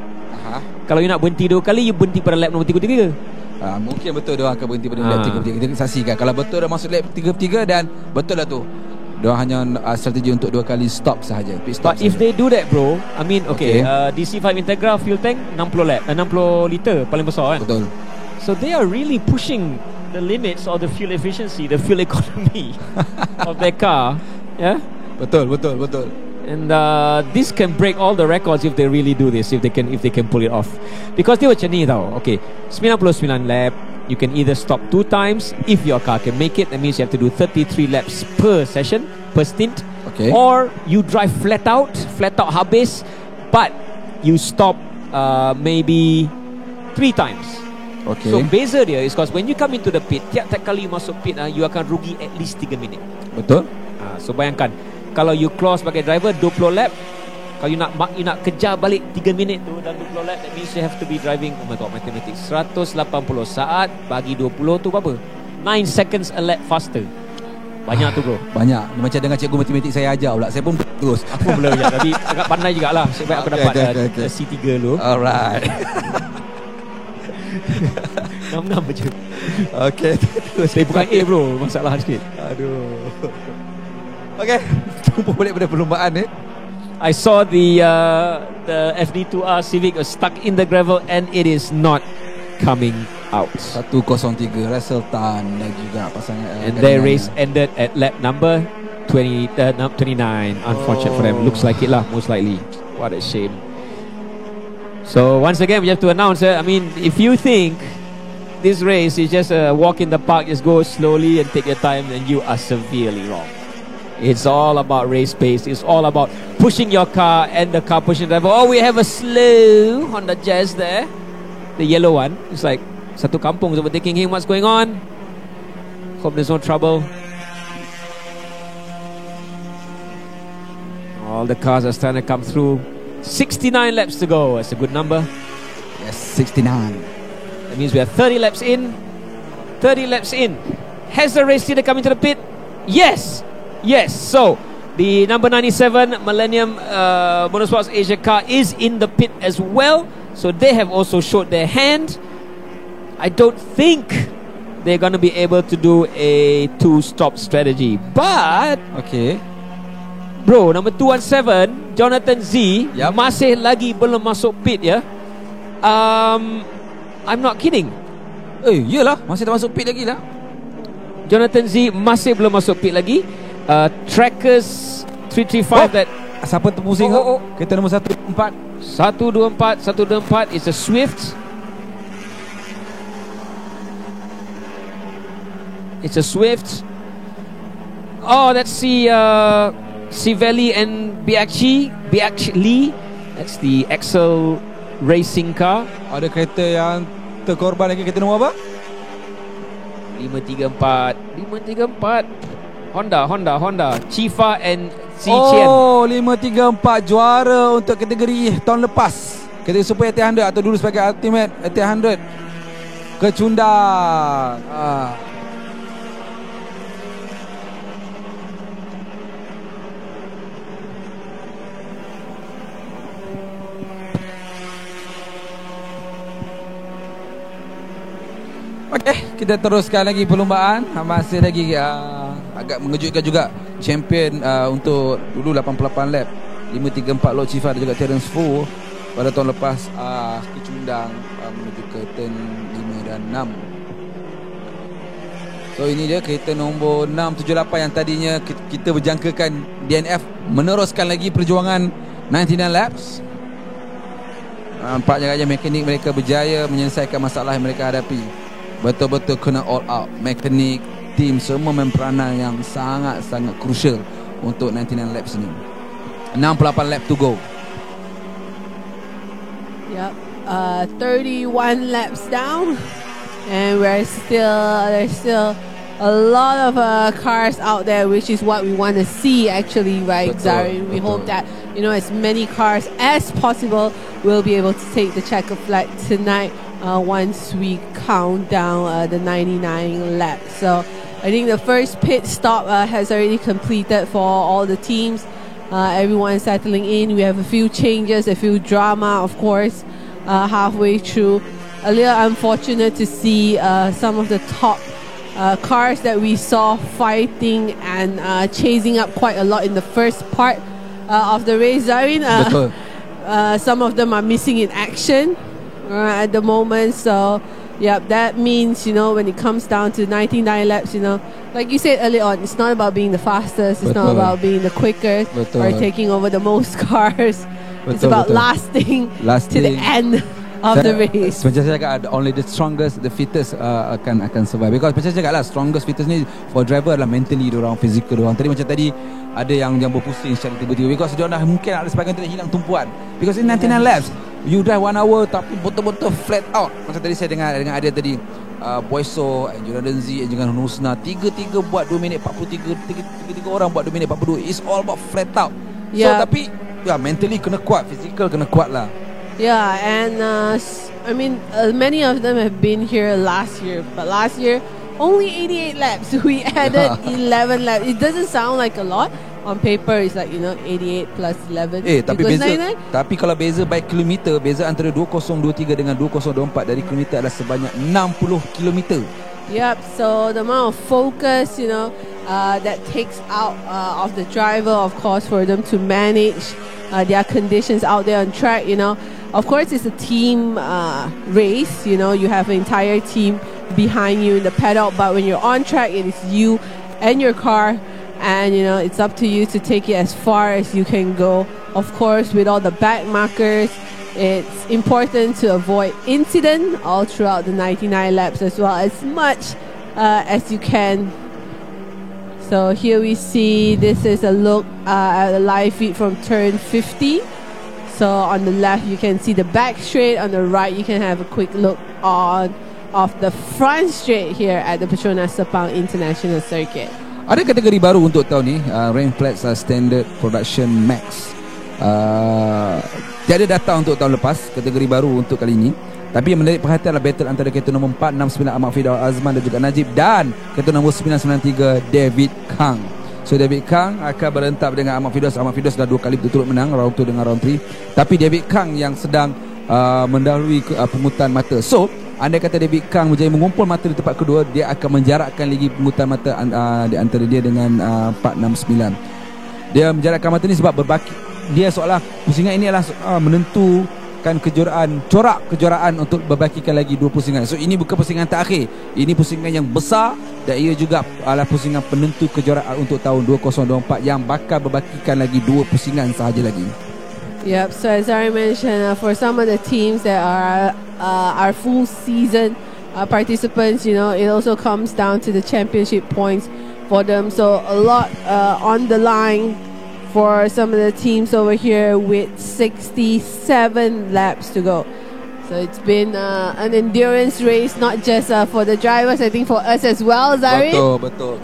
kalau you nak berhenti 2 kali, you berhenti pada lap nombor 33. Mungkin betul dia akan berhenti pada lap 33. Kita saksikan. Kalau betul dah masuk lap 33 dan betul lah tu, dia hanya strategi untuk 2 kali stop sahaja. Pit stop. But if they do that bro, I mean DC5 Integra fuel tank 60 lap, 60 liter paling besar kan. Betul. So they are really pushing the limits of the fuel efficiency, the fuel economy of their car. Yeah. Betul. And this can break all the records if they really do this, if they can pull it off. Because dia macam ni tau. Okay, 99 lap, you can either stop 2 times if your car can make it. That means you have to do 33 laps per session, per stint. Okay. Or you drive flat out habis, but you stop maybe 3 times. Okay. So beza dia is because when you come into the pit, tiap-tiap kali you masuk pit, you akan rugi at least 3 minit. Betul. So bayangkan, kalau you close sebagai driver 20 lap, kalau you nak kejar balik 3 minit tu dalam 20 lap, that means you have to be driving, oh my god, mathematics, 180 saat bagi 20 tu berapa? 9 seconds a lap faster. Banyak tu bro. Banyak. Macam dengan cikgu matematik saya ajar pula. Saya pun terus. Aku belum ajar, tapi agak pandai jugalah. Sebab aku dapat C3 dulu. Alright. 6 je. Okay. Saya bukan A bro, masalah sikit. Aduh. Okay, tunggu balik pada perlumbaan ni. I saw the FD2R Civic was stuck in the gravel and it is not coming out. 103 Russell Tan dan juga pasangan. And their race ended at lap number 29. Unfortunate for them. Looks like it lah, most likely. What a shame. So once again, we have to announce I mean, if you think this race is just a walk in the park, just go slowly and take your time, then you are severely wrong. It's all about race pace. It's all about pushing your car and the car pushing the driver. Oh, we have a slow Honda Jazz there, the yellow one. It's like satu kampung is overtaking him. What's going on? Hope there's no trouble. All the cars are starting to come through. 69 laps to go. That's a good number. Yes, 69. That means we are 30 laps in. 30 laps in. Has the race leader come into the pit? Yes. Yes, so the number 97 Millennium Motorsports Asia car is in the pit as well. So they have also showed their hand. I don't think they're going to be able to do a 2-stop strategy. But Okay. bro, number 217 Jonathan Z masih lagi belum masuk pit ya. I'm not kidding. Yelah, masih tak masuk pit lagi lah. Jonathan Z masih belum masuk pit lagi. Trackers 335 that Siapa terpusing? Kereta nombor 124. 124 is a Swift. It's a Swift. Oh, let's see Civelli and Biaggi Lee. That's the Excel racing car. Ada kereta yang terkorban lagi. Kereta nombor apa? 534 Honda Chifa and Xiqian. Oh, 534 juara untuk kategori tahun lepas, kategori Super 800 atau dulu sebagai Ultimate 800. Kecundang. Okey, kita teruskan lagi perlumbaan. Masih lagi agak mengejutkan juga. Champion untuk dulu 88 lap 534 Lord Chifa dan juga Terence Fu. Pada tahun lepas kecundang menuju ke turn 5 dan 6. So ini dia kereta nombor 678 yang tadinya kita berjangkakan DNF meneruskan lagi perjuangan 99 laps. Nampaknya mekanik mereka berjaya menyelesaikan masalah yang mereka hadapi. Betul-betul kena all out. Mekanik, tim semua memperanan yang sangat-sangat crucial untuk 99 laps ni. 68 lap to go. Yep, 31 laps down, and there's still a lot of cars out there, which is what we want to see actually, right, Zari? We hope that, you know, as many cars as possible will be able to take the checker flag tonight once we count down the 99 laps. So I think the first pit stop has already completed for all the teams. Everyone settling in. We have a few changes, a few drama, of course, halfway through. A little unfortunate to see some of the top cars that we saw fighting and chasing up quite a lot in the first part of the race. Zarin, some of them are missing in action at the moment. So, yeah, that means, you know, when it comes down to 99 laps, you know, like you said earlier on, it's not about being the fastest, it's not about being the quickest or taking over the most cars. It's about lasting to the end of the race. Macam saya cakap, only the strongest, the fittest akan survive. Because macam saya cakap lah, strongest, fittest ni for driver adalah mentally diorang, physical diorang. Tadi macam tadi ada yang berpusing secara tiba-tiba because diorang dah mungkin ada sebagian tidak hilang tumpuan. Because in 99 laps you drive 1 hour tapi betul-betul flat out. Macam tadi saya dengar dengan Adil tadi, Boyso, Jonathan Z, dengan Nusna, tiga buat 2 minit 43, tiga orang buat 2 minit 42. It's all about flat out. So tapi mentally kena kuat, physical kena kuat lah. Yeah, and I mean, many of them have been here last year, but last year only 88 laps. We added 11 laps. It doesn't sound like a lot. On paper, it's like, you know, 88 plus 11. Tapi beza, 99? Tapi kalau beza by kilometer, beza antara 2023 dengan 2024 dari kilometer adalah sebanyak 60 kilometer. Yep, so the amount of focus, you know, that takes out of the driver, of course, for them to manage their conditions out there on track, you know. Of course, it's a team race, you know, you have an entire team behind you in the paddock, but when you're on track, it is you and your car, and, you know, it's up to you to take it as far as you can go. Of course, with all the back markers, it's important to avoid incident all throughout the 99 laps as well, as much as you can. So here we see, this is a look at the live feed from turn 50. So on the left you can see the back straight, on the right you can have a quick look of the front straight here at the Petronas Sepang International Circuit. Ada kategori baru untuk tahun ni, Rain Flats Standard Production Max. Tiada datang untuk tahun lepas, kategori baru untuk kali ini. Tapi yang menarik perhatian adalah battle antara kereta nombor 469 Ahmad Fidal Azman dan juga Najib, dan kereta nombor 993 David Kang. So David Kang akan berentap dengan Ahmad Fidal. Ahmad Fidal sudah 2 kali berturut menang, round 2 dengan round 3. Tapi David Kang yang sedang mendahului pungutan mata. So andai kata David Kang berjaya mengumpul mata di tempat kedua, dia akan menjarakkan lagi pungutan mata di antara dia dengan 469. Dia menjarakkan mata ni sebab berbaki, dia seolah pusingan ini adalah menentukan corak kejuaraan untuk berbakikan lagi 2 pusingan. So ini bukan pusingan terakhir, ini pusingan yang besar, dan ia juga adalah pusingan penentu kejuaraan untuk tahun 2024 yang bakal berbakikan lagi 2 pusingan sahaja lagi. Yep, so as I mentioned, for some of the teams that are our full season participants, it also comes down to the championship points for them. So a lot on the line for some of the teams over here with 67 laps to go. So it's been an endurance race, not just for the drivers, I think for us as well, Zarin. Betul.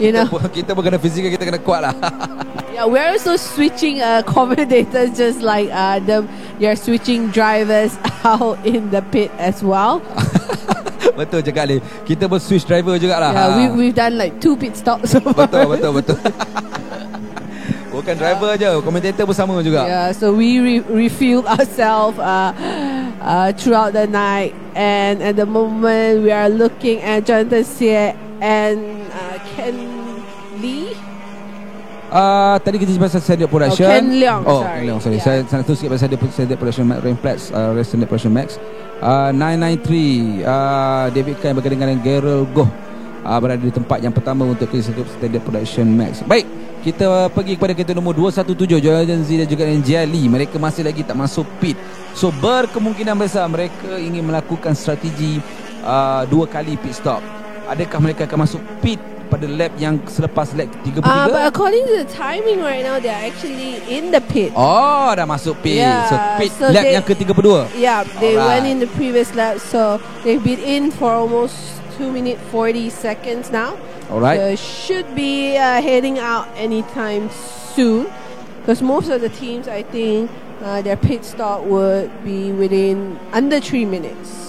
Kita pun kena fizikal, kita kena kuat lah. Yeah, we're also switching commentators just like them. They're switching drivers out in the pit as well. Betul je kali. Kita pun switch driver jugalah. Yeah, we've done like 2 pit stops. Betul. Bukan driver je, komentator pun sama juga. Yeah, so we refueled ourselves throughout the night, and at the moment we are looking at Jonathan Xie and Ken Lee. Tadi kita pasal standard production. Ken Leong, sorry. Saya tu sikit pasal standard production rank flats, standard production max. 993 David Kang berganding dengan Gerald Goh berada di tempat yang pertama untuk standard production max. Baik, kita pergi kepada kereta nombor 217 Jonathan Z dan juga Jia Lee. Mereka masih lagi tak masuk pit. So berkemungkinan besar mereka ingin melakukan strategi 2 kali pit stop. Adakah mereka akan masuk pit pada lap yang selepas lap 33? But according to the timing right now, they are actually in the pit. Oh, dah masuk pit. Yeah, so pit lap yang ke-32. Yeah, they went in the previous lap, so they've been in for almost 2 minutes 40 seconds now. Alright. So should be heading out anytime soon, because most of the teams, I think, their pit stop would be within under 3 minutes.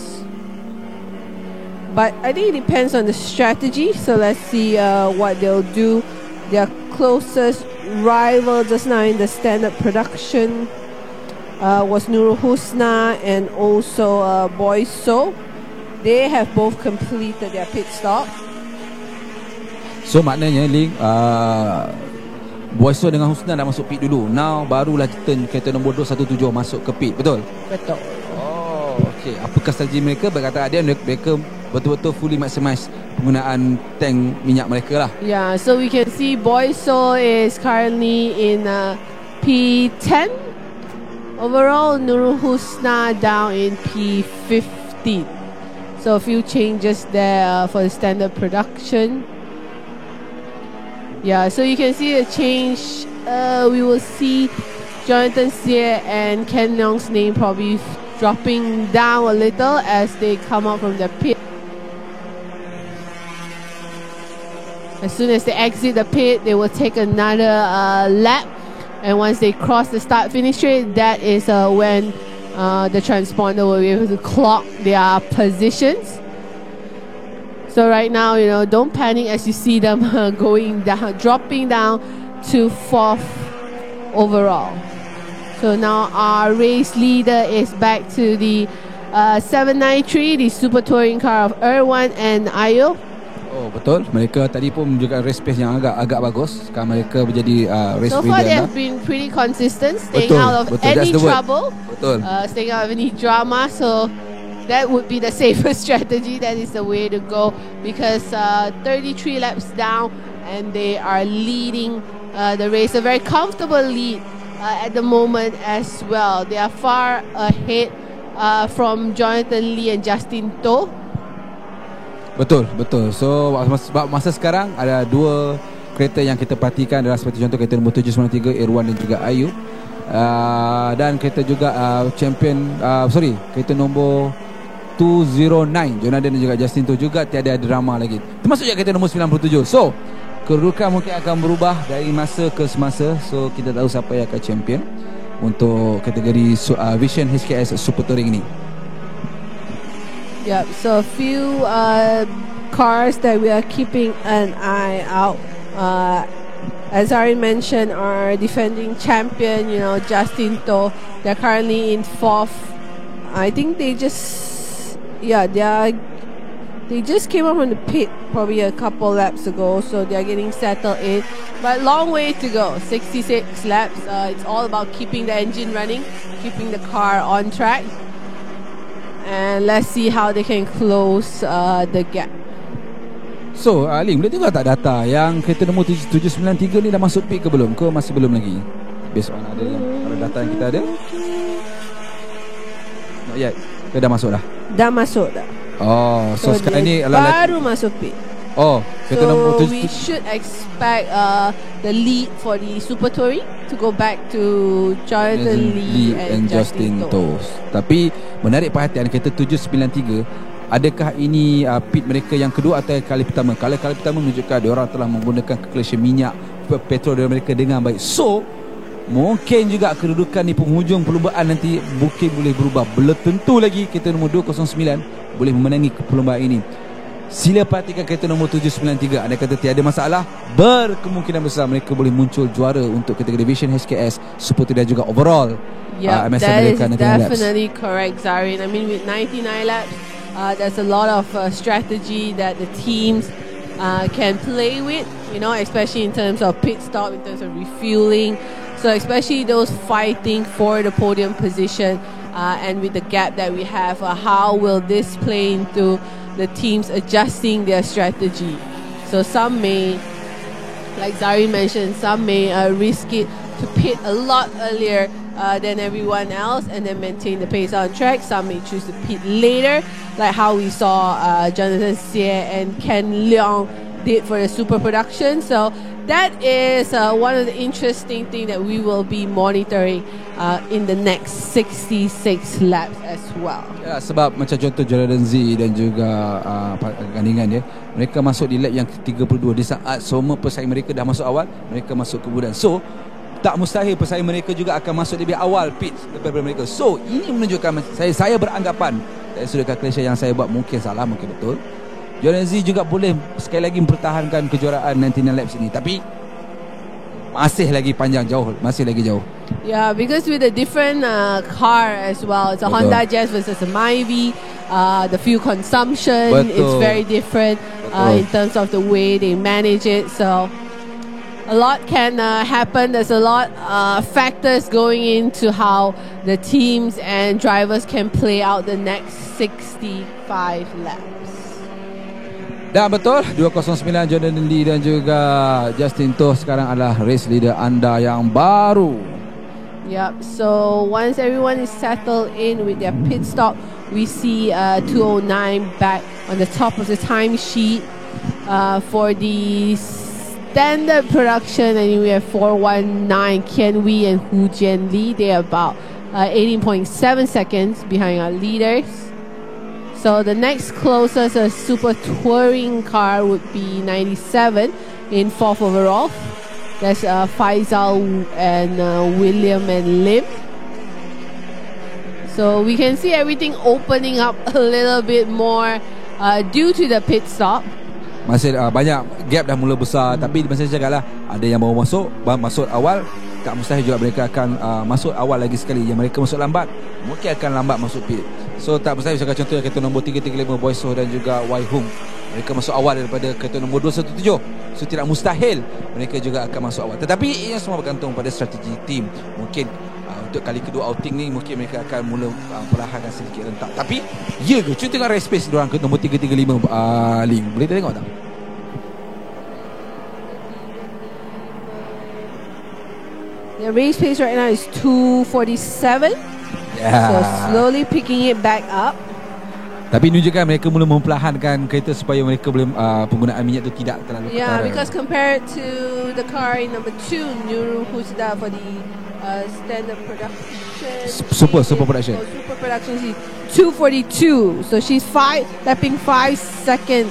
But I think it depends on the strategy. So let's see what they'll do. Their closest rival just now in the standard production was Nurul Husna and also Boy So. They have both completed their pit stop. So maknanya Ling, Boy So dengan Husna dah masuk pit dulu. Now barulah turn kereta nombor 217 masuk ke pit. Betul? Betul. Oh, okay. Apakah strategi mereka? Berkata dia mereka betul-betul fully maximize penggunaan tank minyak mereka lah. Yeah, so we can see Boy So is currently in P10. Overall, Nurul Husna down in P15. So a few changes there for the standard production. Yeah, so you can see a change. We will see Jonathan Xie and Ken Leong's name probably dropping down a little as they come out from the pit. As soon as they exit the pit, they will take another lap. And once they cross the start-finish straight, that is when the transponder will be able to clock their positions. So right now, don't panic as you see them going down, dropping down to 4th overall. So now our race leader is back to the 793, the super touring car of Erwan and Ayo. Oh, betul. Mereka tadi pun menunjukkan race pace yang agak bagus. Sekarang mereka menjadi race so far they have been pretty consistent, staying out of any trouble, staying out of any drama. So that would be the safest strategy. That is the way to go, because 33 laps down and they are leading the race, a very comfortable lead at the moment as well. They are far ahead from Jonathan Lee and Justin To. Betul. So masa sekarang ada 2 kereta yang kita perhatikan, adalah seperti contoh kereta nombor 793 Irwan dan juga Ayu, dan kereta juga kereta nombor 209 Jonathan dan juga Justin Tu juga tiada drama lagi, termasuk juga kereta nombor 97. So kedudukan mungkin akan berubah dari masa ke semasa. So kita tahu siapa yang akan champion untuk kategori Vision HKS Super Touring ni. Yep, so a few cars that we are keeping an eye out. As I mentioned, our defending champion, Justin To, they're currently in 4th. I think they are They just came up on the pit probably a couple laps ago, so they're getting settled in. But long way to go, 66 laps. It's all about keeping the engine running, keeping the car on track. And let's see how they can close the gap. So, Ling, boleh tengok tak data yang kereta nombor 793 ni dah masuk pit ke belum? Ke masih belum lagi? Based on ada data yang kita ada. Not yet. Ke dah masuk dah? Dah masuk dah. Oh, so sekarang ni baru masuk pit. Oh, kereta nombor we should expect the lead for the Super Touring to go back to Jonathan Lee and Justin Toes. Tapi menarik perhatian kereta 793, adakah ini pit mereka yang kedua atau kali pertama? Kali pertama menunjukkan diorang telah menggunakan kekerasan minyak petrol mereka dengan baik. So mungkin juga kedudukan di penghujung perlumbaan nanti mungkin boleh berubah. Belum tentu lagi kereta nombor 209 boleh memenangi perlumbaan ini. Sila perhatikan kereta nombor 793. Anda kata tiada masalah, berkemungkinan besar mereka boleh muncul juara untuk kategori division HKS, Super Touring dan juga overall. MSF that is definitely correct, Zarin. I mean, with 99 laps, there's a lot of strategy that the teams can play with, you know, especially in terms of pit stop, in terms of refueling. So especially those fighting for the podium position, and with the gap that we have, how will this play into the teams adjusting their strategy? So some may, like Zari mentioned, some may risk it to pit a lot earlier than everyone else and then maintain the pace on track. Some may choose to pit later, like how we saw Jonathan Xie and Ken Leong did for the super production. So that is one of the interesting things that we will be monitoring in the next 66 laps as well. Ya, sebab macam contoh Jordan Z dan juga gandingan dia, mereka masuk di lap yang ke-32 di saat semua pesaing mereka dah masuk awal, mereka masuk kemudian. So tak mustahil pesaing mereka juga akan masuk lebih awal pit daripada mereka. So ini menunjukkan saya beranggapan dari sudut kalkulasi yang saya buat, mungkin salah, mungkin betul, Jordan Z juga boleh sekali lagi mempertahankan kejuaraan 99 laps ini. Tapi masih lagi panjang, masih lagi jauh. Yeah, because with a different car as well. It's a Honda Jazz versus a Myvi. The fuel consumption is very different in terms of the way they manage it. So a lot can happen. There's a lot factors going into how the teams and drivers can play out the next 65 laps. Dan betul, 209 Jordan Lee dan juga Justin Toh sekarang adalah race leader anda yang baru. Yep, so once everyone is settled in with their pit stop, we see 209 back on the top of the timesheet. For the standard production, and we have 419 Kian Wei and Hu Jian Li. They are about 18.7 seconds behind our leaders. So the next closest Super Touring car would be 97 in 4th overall. That's Faisal and William and Lim. So we can see everything opening up a little bit more due to the pit stop. Masih banyak gap dah mula besar, tapi masih cakap lah, ada yang baru masuk awal. Tak mustahil juga mereka akan masuk awal lagi sekali. Yang mereka masuk lambat, mungkin akan lambat masuk pit. So tak mustahil, misalkan contoh kereta nombor 335 Boysoh dan juga Wai Hung, mereka masuk awal daripada kereta nombor 217. So tidak mustahil mereka juga akan masuk awal. Tetapi ia semua bergantung pada strategi tim. Mungkin untuk kali kedua outing ni mungkin mereka akan mula perlahankan sedikit rentak. Tapi ya ke, cuba tengok race pace diorang ke nombor 335 Ling. Boleh tengok tak? The race pace right now is 247. Yeah. So slowly picking it back up. Tapi menunjukkan mereka mula memperlahankan kereta supaya mereka boleh penggunaan minyak tu tidak terlalu ketara. Yeah, because compared to the car in number 2, Nurul Husda for the standard production, Super production. Super production, she's 242. So she's lapping 5 seconds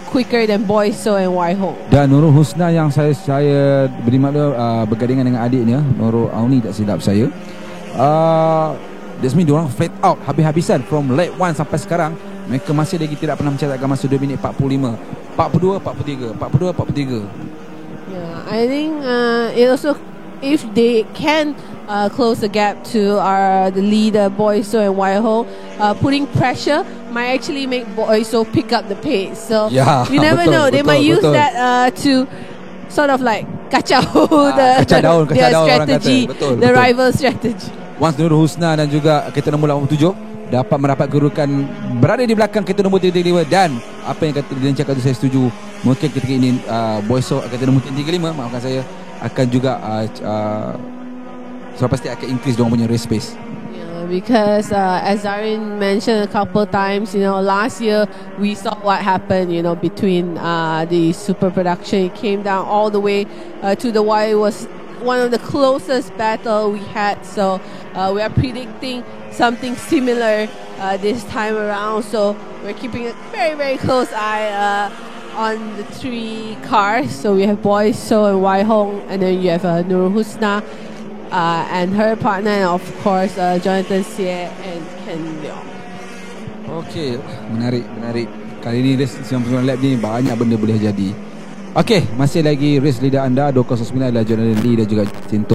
quicker than Boysoh and Wai Hong. Dan Nurul Husna yang saya beri makna bergandingan dengan adiknya Nurul Auni, tak silap saya. That's mean diorang flat out habis-habisan from lap 1 sampai sekarang. Mereka masih lagi tidak pernah mencatatkan masa 2 minit 45, 42, 43, 42, 43. Yeah, I think it also, if they can close the gap to the leader Boysoh and Wai Hong, putting pressure might actually make boys so pick up the pace. So Yeah, you never betul, know. They betul, might use betul. that to sort of like kacau kacau daun their orang kata. strategy, Betul, the betul. rival strategy. Once Nurul Husna dan juga kereta nombor 87 dapat mendapat kedudukan berada di belakang kereta nombor 35, dan apa yang kata dilancarkan tu saya setuju. Mungkin ketika ini Boyso kereta nombor 35, maafkan saya, akan juga so pasti akan increase diorang punya race pace. Yeah, because as Zarin mentioned a couple times, last year we saw what happened, between the super production. It came down all the way to the wire. It was one of the closest battle we had. So we are predicting something similar this time around. So we're keeping a very, very close eye on the three cars. So we have Boy So and Wai Hong, and then you have Nurul Husna and her partner, and of course Jonathan Xie and Ken Leong. Okey, menarik. Kali ni race 99 lap ni banyak benda boleh jadi. Okey, masih lagi race leader anda 209 adalah Jonathan Lee dan juga Cinto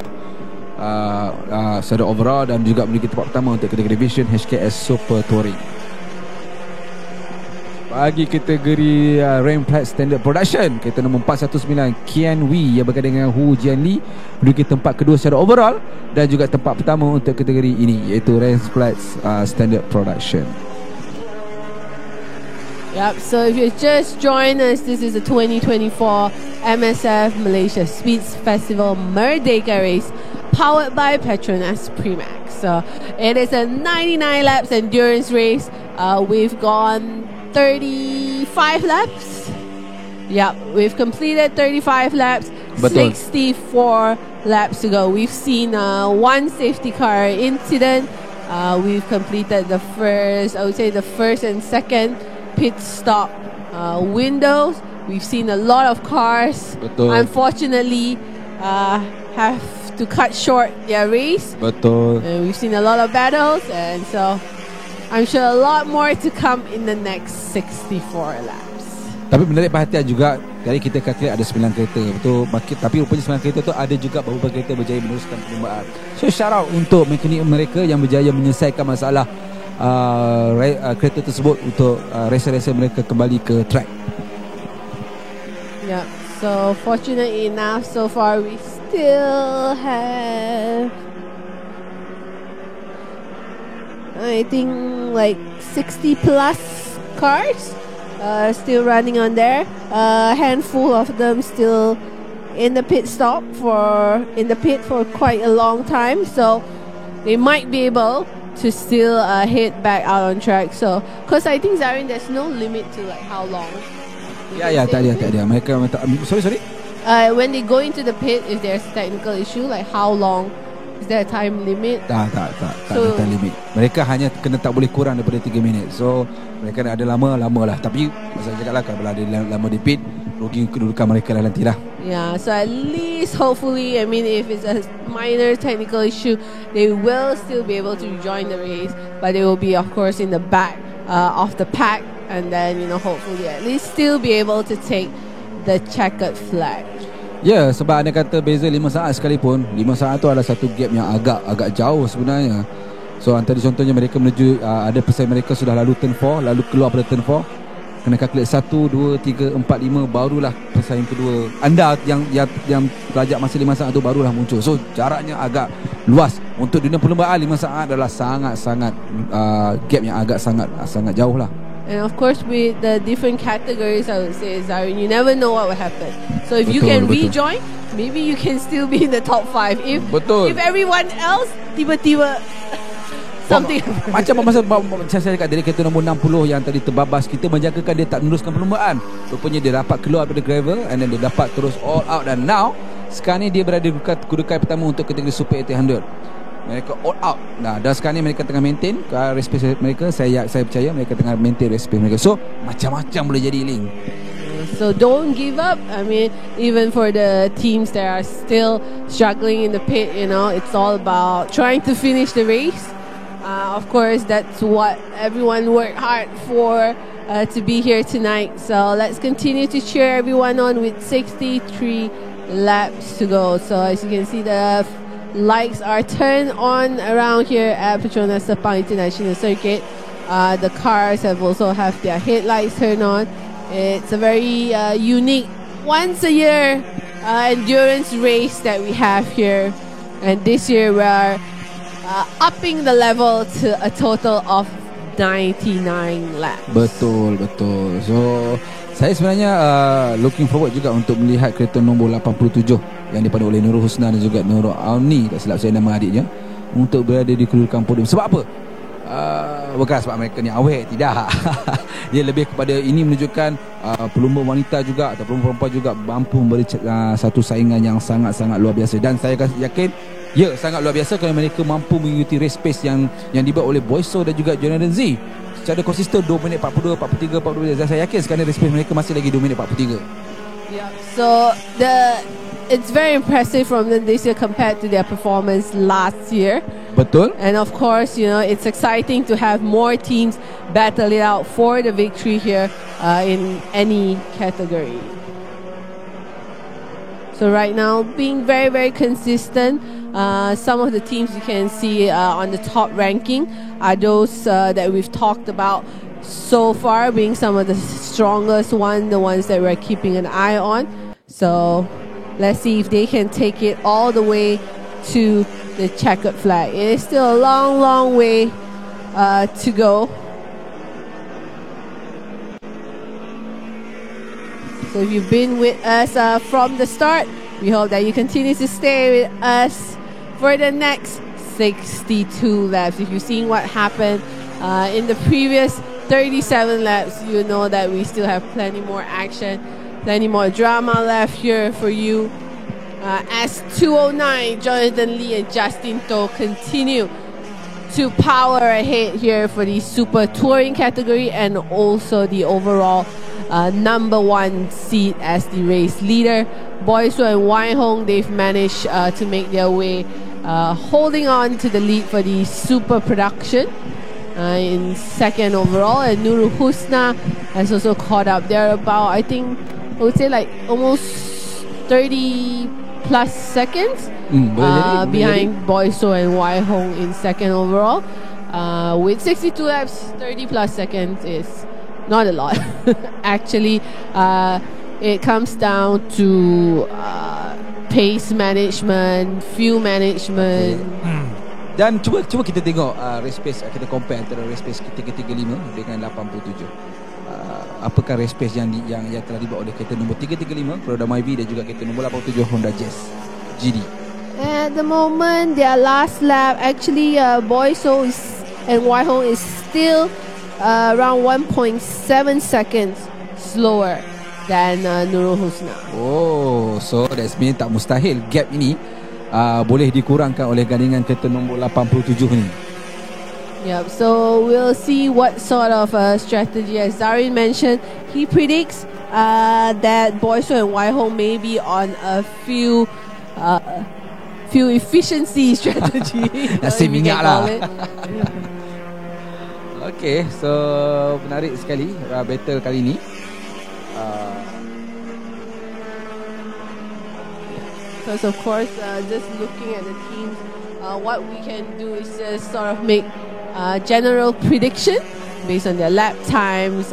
secara overall, dan juga memiliki tempat pertama untuk kategori division HKS Super Touring. Bagi kategori Rank Plat Standard Production, kereta nombor 419 Kian Wee yang berkaitan dengan Hu Jianli memiliki tempat kedua secara overall dan juga tempat pertama untuk kategori ini, iaitu Rank Plat Standard Production. Yep, so if you just joined us, this is the 2024 MSF Malaysia Speeds Festival Merdeka Race, powered by Petronas Primax. So it is a 99 laps endurance race. We've gone 35 laps. Yep, we've completed 35 laps. Betul. 64 laps to go. We've seen one safety car incident. We've completed the first and second pit stop windows. We've seen a lot of cars. Betul. Unfortunately, have to cut short their race. Betul. And we've seen a lot of battles, and so I'm sure a lot more to come in the next 64 laps. Tapi menarik perhatian juga, tadi kita kalkulate ada 9 kereta, betul. Tapi rupanya 9 kereta tu ada juga beberapa kereta berjaya meneruskan perlumbaan. So shout out untuk mekanik mereka yang berjaya menyelesaikan masalah kereta tersebut untuk racer-racer mereka kembali ke track. Yeah. So fortunately enough, so far we still have, I think, like 60 plus cars still running on there. A handful of them still in the pit for quite a long time. So they might be able to still head back out on track. So, because I think, Zarin, there's no limit to like how long. Ya, tak ada. Mereka sorry. When they go into the pit, if there's a technical issue, like how long? Is there a time limit? Tak ada time limit. Mereka hanya kena tak boleh kurang daripada 3 minit. So mereka ada lama lah. Tapi masa cakap lah, kalau ada lama di pit, rugi kedudukan mereka lah nanti lah. Yeah, so at least hopefully, I mean, if it's a minor technical issue, they will still be able to join the race, but they will be, of course, in the back of the pack, and then, hopefully at least still be able to take the checkered flag. Ya, sebab anda kata beza 5 saat sekalipun, 5 saat tu adalah satu gap yang agak jauh sebenarnya. So antara contohnya mereka menuju ada pesaing mereka sudah lalu turn 4, lalu keluar pada turn 4, kena calculate 1, 2, 3, 4, 5, barulah pesaing kedua anda yang pelajak masa 5 saat tu barulah muncul. So jaraknya agak luas. Untuk dunia perlumbaan 5 saat adalah sangat-sangat gap yang agak sangat jauh lah. And of course, with the different categories, I would say, Zarin, you never know what will happen. So if you can rejoin, maybe you can still be in the top 5. If everyone else tiba-tiba something macam masa saya cakap dari kereta nombor 60 yang tadi terbabas, kita menjagakan dia tak meneruskan perlumbaan. Rupanya dia dapat keluar daripada gravel, and then dia dapat terus all out, dan now sekarang ni dia berada di kedudukan pertama untuk kategori Super 800. Mereka all out. Nah, dan sekarang ni mereka tengah maintain race pace mereka. Saya percaya mereka tengah maintain race pace mereka. So macam-macam boleh jadi, Ling. So don't give up. I mean, even for the teams that are still struggling in the pit, it's all about trying to finish the race. Of course, that's what everyone worked hard for to be here tonight. So let's continue to cheer everyone on with 63 laps to go. So as you can see, the lights are turned on around here at Petronas Sepang International Circuit. The cars have also have their headlights turned on. It's a very unique once a year endurance race that we have here. And this year we are upping the level to a total of 99 laps. Betul. So saya sebenarnya looking forward juga untuk melihat kereta nombor 87 yang dipandu oleh Nurul Husna dan juga Nurul Auni, tak silap saya nama adiknya, untuk berada di kedudukan podium. Sebab apa? Bukan sebab mereka ni awet, tidak. Dia lebih kepada ini menunjukkan pelumba wanita juga atau pelumba perempuan juga mampu memberi satu saingan yang sangat-sangat luar biasa. Dan saya yakin sangat luar biasa kerana mereka mampu mengikuti race pace yang dibuat oleh Boyso dan juga Jonathan Z secara konsisten 2 minit 42, 43, 42. Dan saya yakin sekarang race pace mereka masih lagi 2 minit 43. Yeah. So it's very impressive from them this year compared to their performance last year. Betul. And of course, it's exciting to have more teams battle it out for the victory here in any category. So right now, being very, very consistent. Some of the teams you can see on the top ranking are those that we've talked about so far, being some of the strongest ones, the ones that we're keeping an eye on. So let's see if they can take it all the way to the checkered flag. It is still a long, long way to go. So if you've been with us from the start, we hope that you continue to stay with us for the next 62 laps. If you've seen what happened in the previous 37 laps, you know that we still have plenty more action, plenty more drama left here for you. As 209, Jonathan Lee and Justin To continue to power ahead here for the Super Touring category and also the overall number 1 seat as the race leader. Boyso and Wai Hong, they've managed to make their way, holding on to the lead for the Super Production in second overall. And Nurul Husna has also caught up. They're about, I think, I would say like almost 30 plus seconds behind Boyso and Wai Hong in second overall. With 62 laps, 30 plus seconds is not a lot. Actually, it comes down to pace management, fuel management. Dan cuba kita tengok race pace, kita compare antara race pace kita 335 dengan 87. Apakah race pace yang telah dibuat oleh kereta nombor 335 Peroda Myvi dan juga kereta nombor 87 Honda Jazz GD. At the moment, their last lap, actually, Boyso and Wai Hong is still around 1.7 seconds slower than Nurul Husna. Oh, so that's mean tak mustahil gap ini boleh dikurangkan oleh gandingan kereta nombor 87 ni. Yep, so we'll see what sort of strategy. As Zarin mentioned, he predicts that Boyso and Wai Hong may be on a few efficiency strategy. Nasi minyak lah. Okay, so menarik sekali battle kali ini. Because of course, just looking at the teams, what we can do is just sort of make general prediction based on their lap times,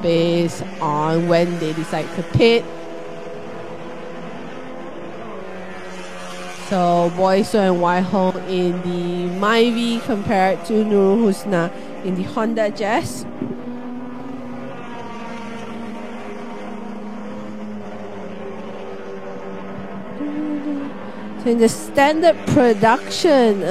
based on when they decide to pit. So Boyso and Wai Hong in the Myvi compared to Nurul Husna in the Honda Jazz. So in the standard production,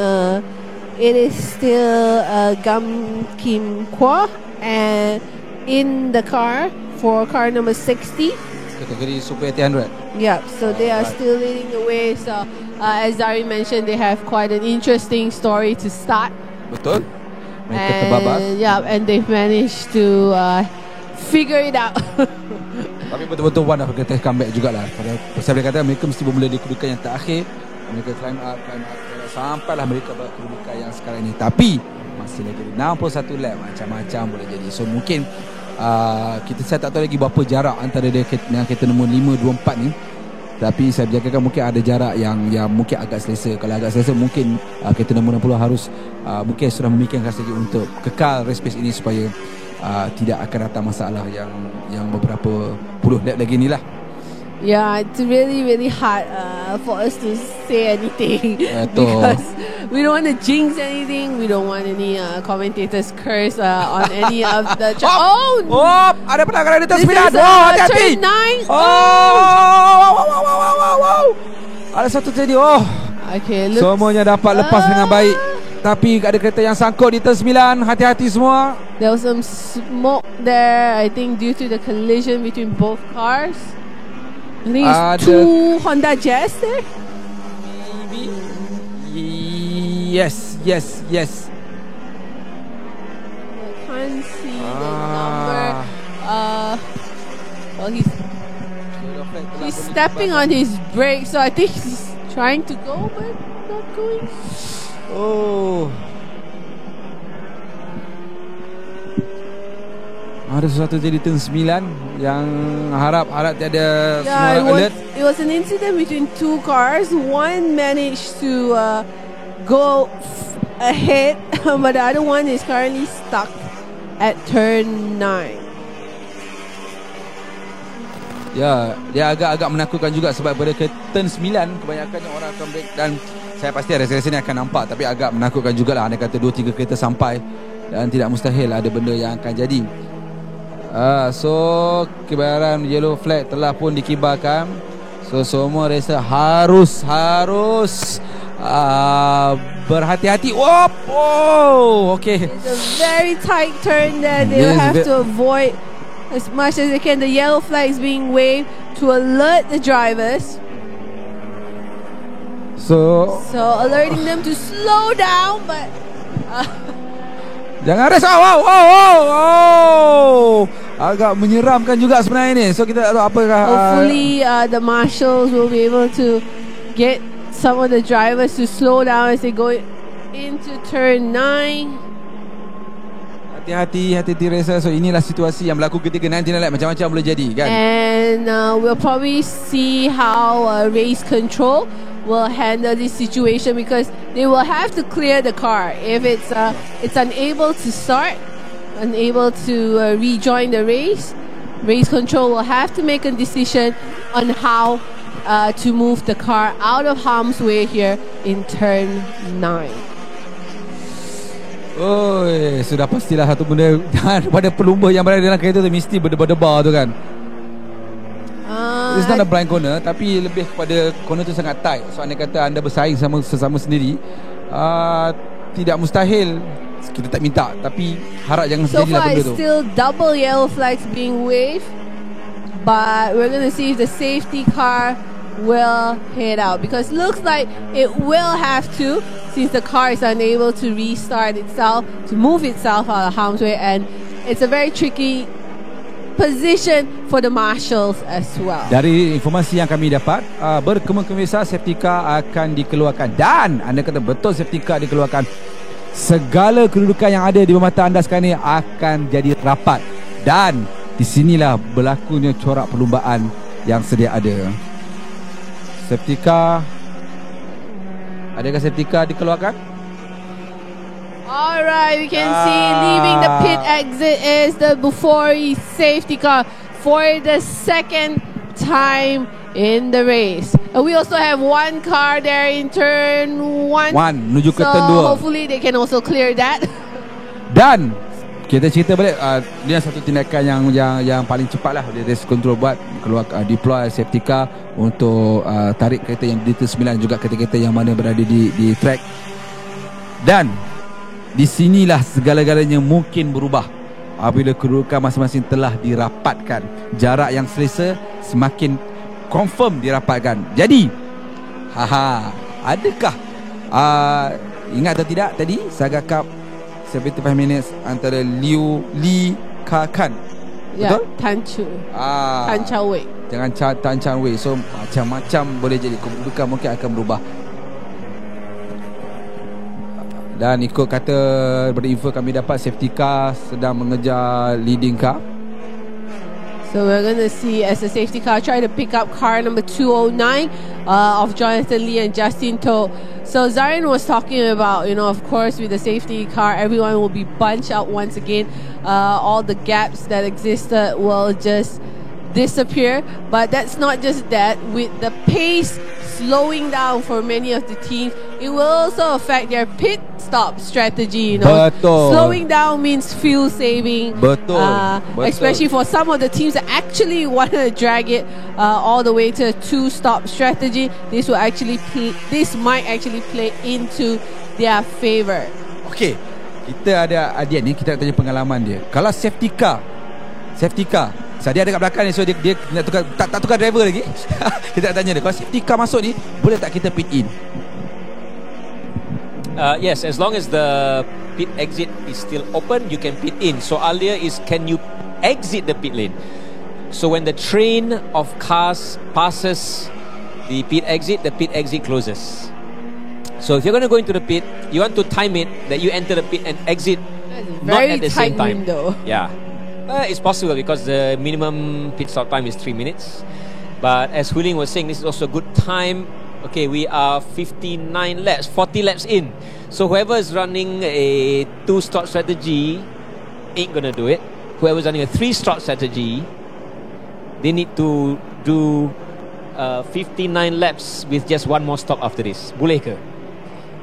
it is still Gam Kim Kwa, and in the car for car number 60, kategori Super 800. Yep, so they are still leading the way. So as Dari mentioned, they have quite an interesting story to start. Betul. Mereka terbabas. Yeah, and they've managed to figure it out. Tapi betul-betul one of the comeback jugalah. Saya boleh kata mereka mesti bermula di kedudukan yang terakhir. Mereka climb up sampailah mereka pada kedudukan yang sekarang ini. Tapi masih lagi 61 lap, macam-macam boleh jadi. So mungkin saya tak tahu lagi berapa jarak antara dia dengan kereta nombor 524 ni. Tapi saya berjangkakan mungkin ada jarak yang mungkin agak selesa. Kalau agak selesa mungkin kereta nombor 60 harus mungkin sudah memikirkan strategi untuk kekal race pace ini supaya tidak akan datang masalah yang beberapa puluh lap lagi ni lah. Yeah, it's really, really hard for us to say anything because we don't want to jinx anything. We don't want any commentators curse on any of the... Ada pelanggaran di turn 9. Hati-hati. Turn 9. Ada satu jadi. Okay, semuanya dapat lepas dengan baik. Tapi ada kereta yang sangkut di turn 9. Hati-hati semua. There was some smoke there, I think due to the collision between both cars. I think it's 2 Honda Jazz there. Maybe. Yes. I can't see the number. Well, he's stepping on his brake, so I think he's trying to go, but not going. Ada sesuatu jadi turn 9 yang harap tiada semua alert. It was an incident between 2 cars. One managed to go ahead, but the other one is currently stuck at turn 9. Ya, dia agak menakutkan juga sebab pada turn 9 kebanyakannya orang akan break dan saya pasti rasa ni akan nampak, tapi agak menakutkan jugalah. Anda kata 2-3 kereta sampai dan tidak mustahil ada benda yang akan jadi. So kibaran yellow flag telah pun dikibarkan. So semua racer harus berhati-hati. Okay. It's a very tight turn there. They will have to avoid as much as they can. The yellow flag is being waved to alert the drivers. So alerting them to slow down, but jangan race. Agak menyeramkan juga sebenarnya ni. So kita tak tahu apakah. Hopefully the marshals will be able to get some of the drivers to slow down as they go into turn 9. Hati-hati racer. So inilah situasi yang berlaku ketika 19 lap. Macam-macam boleh jadi kan. And we'll probably see how race control will handle this situation, because they will have to clear the car if it's unable to start, unable to rejoin the race. Race control will have to make a decision on how to move the car out of harm's way here in turn 9. Sudah pastilah satu benda pada pelumba yang berada dalam kereta tu mesti berdebar-debar tu kan. It's not a blind corner, tapi lebih kepada corner tu sangat tight. So anda kata anda bersaing sesama sendiri, tidak mustahil. Kita tak minta, tapi harap jangan so terjadilah benda tu. So far still double yellow flags being waved, but we're going to see if the safety car will head out, because looks like it will have to, since the car is unable to restart itself, to move itself out of harm's way, and it's a very tricky position for the marshals as well. Dari informasi yang kami dapat, berkemungkinan besar safety car akan dikeluarkan, dan anda kata betul safety car dikeluarkan, segala kedudukan yang ada di bawah mata anda sekarang ni akan jadi rapat, dan di sinilah berlakunya corak perlumbaan yang sedia ada. Safety car, adakah safety car dikeluarkan? Alright, we can see leaving the pit exit is the Bufori safety car for the second time in the race. We also have one car there in turn 1 menuju ke turn 2. So hopefully they can also clear that. Dan kita cerita balik, dia satu tindakan yang paling cepat lah dia race control buat, keluar deploy safety car untuk tarik kereta yang di turn 9, juga kereta-kereta yang mana berada di track. Dan di sinilah segala-galanya mungkin berubah apabila kedudukan masing-masing telah dirapatkan. Jarak yang selesa semakin confirm dirapatkan. Jadi adakah ingat atau tidak tadi Saga Cup 75 minutes antara Li Kakan, betul? Tan Chao Wei. Jangan Tan Chao Wei. So macam-macam boleh jadi, kedudukan mungkin akan berubah. Dan ikut kata info kami dapat, safety car sedang mengejar leading car. So we're going to see as the safety car try to pick up car number 209 of Jonathan Lee and Justin To. So Zarin was talking about, of course, with the safety car, everyone will be bunched out once again. All the gaps that existed will just disappear. But that's not just that. With the pace slowing down for many of the teams, it will also affect their pit stop strategy. Betul. Slowing down means fuel saving. Betul. Especially for some of the teams that actually want to drag it all the way to a two-stop strategy. This might actually play into their favor. Okay, kita ada Adian ni, kita nak tanya pengalaman dia. Kalau safety car, dia ada kat belakang ni, so dia nak tukar, tak tukar driver lagi. Kita nak tanya dia, kalau safety car masuk ni, boleh tak kita pit in? Yes, as long as the pit exit is still open, you can pit in. So earlier is, can you exit the pit lane? So when the train of cars passes the pit exit closes. So if you're going to go into the pit, you want to time it that you enter the pit and exit not at the same time. Window. Yeah, it's possible because the minimum pit stop time is 3 minutes. But as Huling was saying, this is also a good time. Okay, we are 40 laps in. So whoever is running a 2-stop strategy ain't gonna do it. Whoever's running a 3-stop strategy, they need to do 59 laps with just one more stop after this. Boleh ke?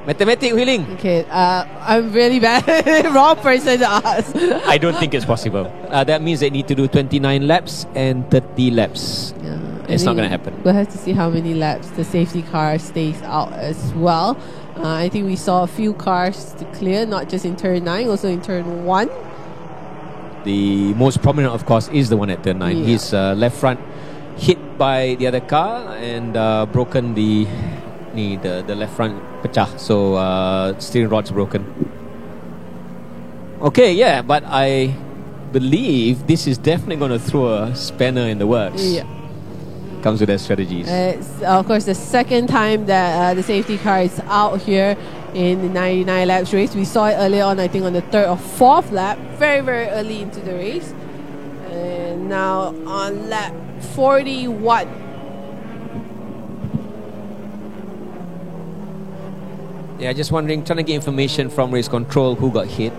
Mathematic, Huling? Okay, I'm really bad. Wrong person to ask. I don't think it's possible. That means they need to do 29 laps and 30 laps. It's not going to happen. We'll have to see how many laps the safety car stays out as well. I think we saw a few cars to clear, not just in turn 9, also in turn 1. The most prominent, of course, is the one at turn 9. Yeah. His left front hit by the other car and broken the left front pecah. So steering rod's broken. Okay, yeah, but I believe this is definitely going to throw a spanner in the works. Yeah. Comes with their strategies. It's, of course, the second time that the safety car is out here in the 99 laps race. We saw it earlier on, I think on the 3rd or 4th lap, very, very early into the race. And now on lap 41. Yeah, just wondering, trying to get information from race control who got hit.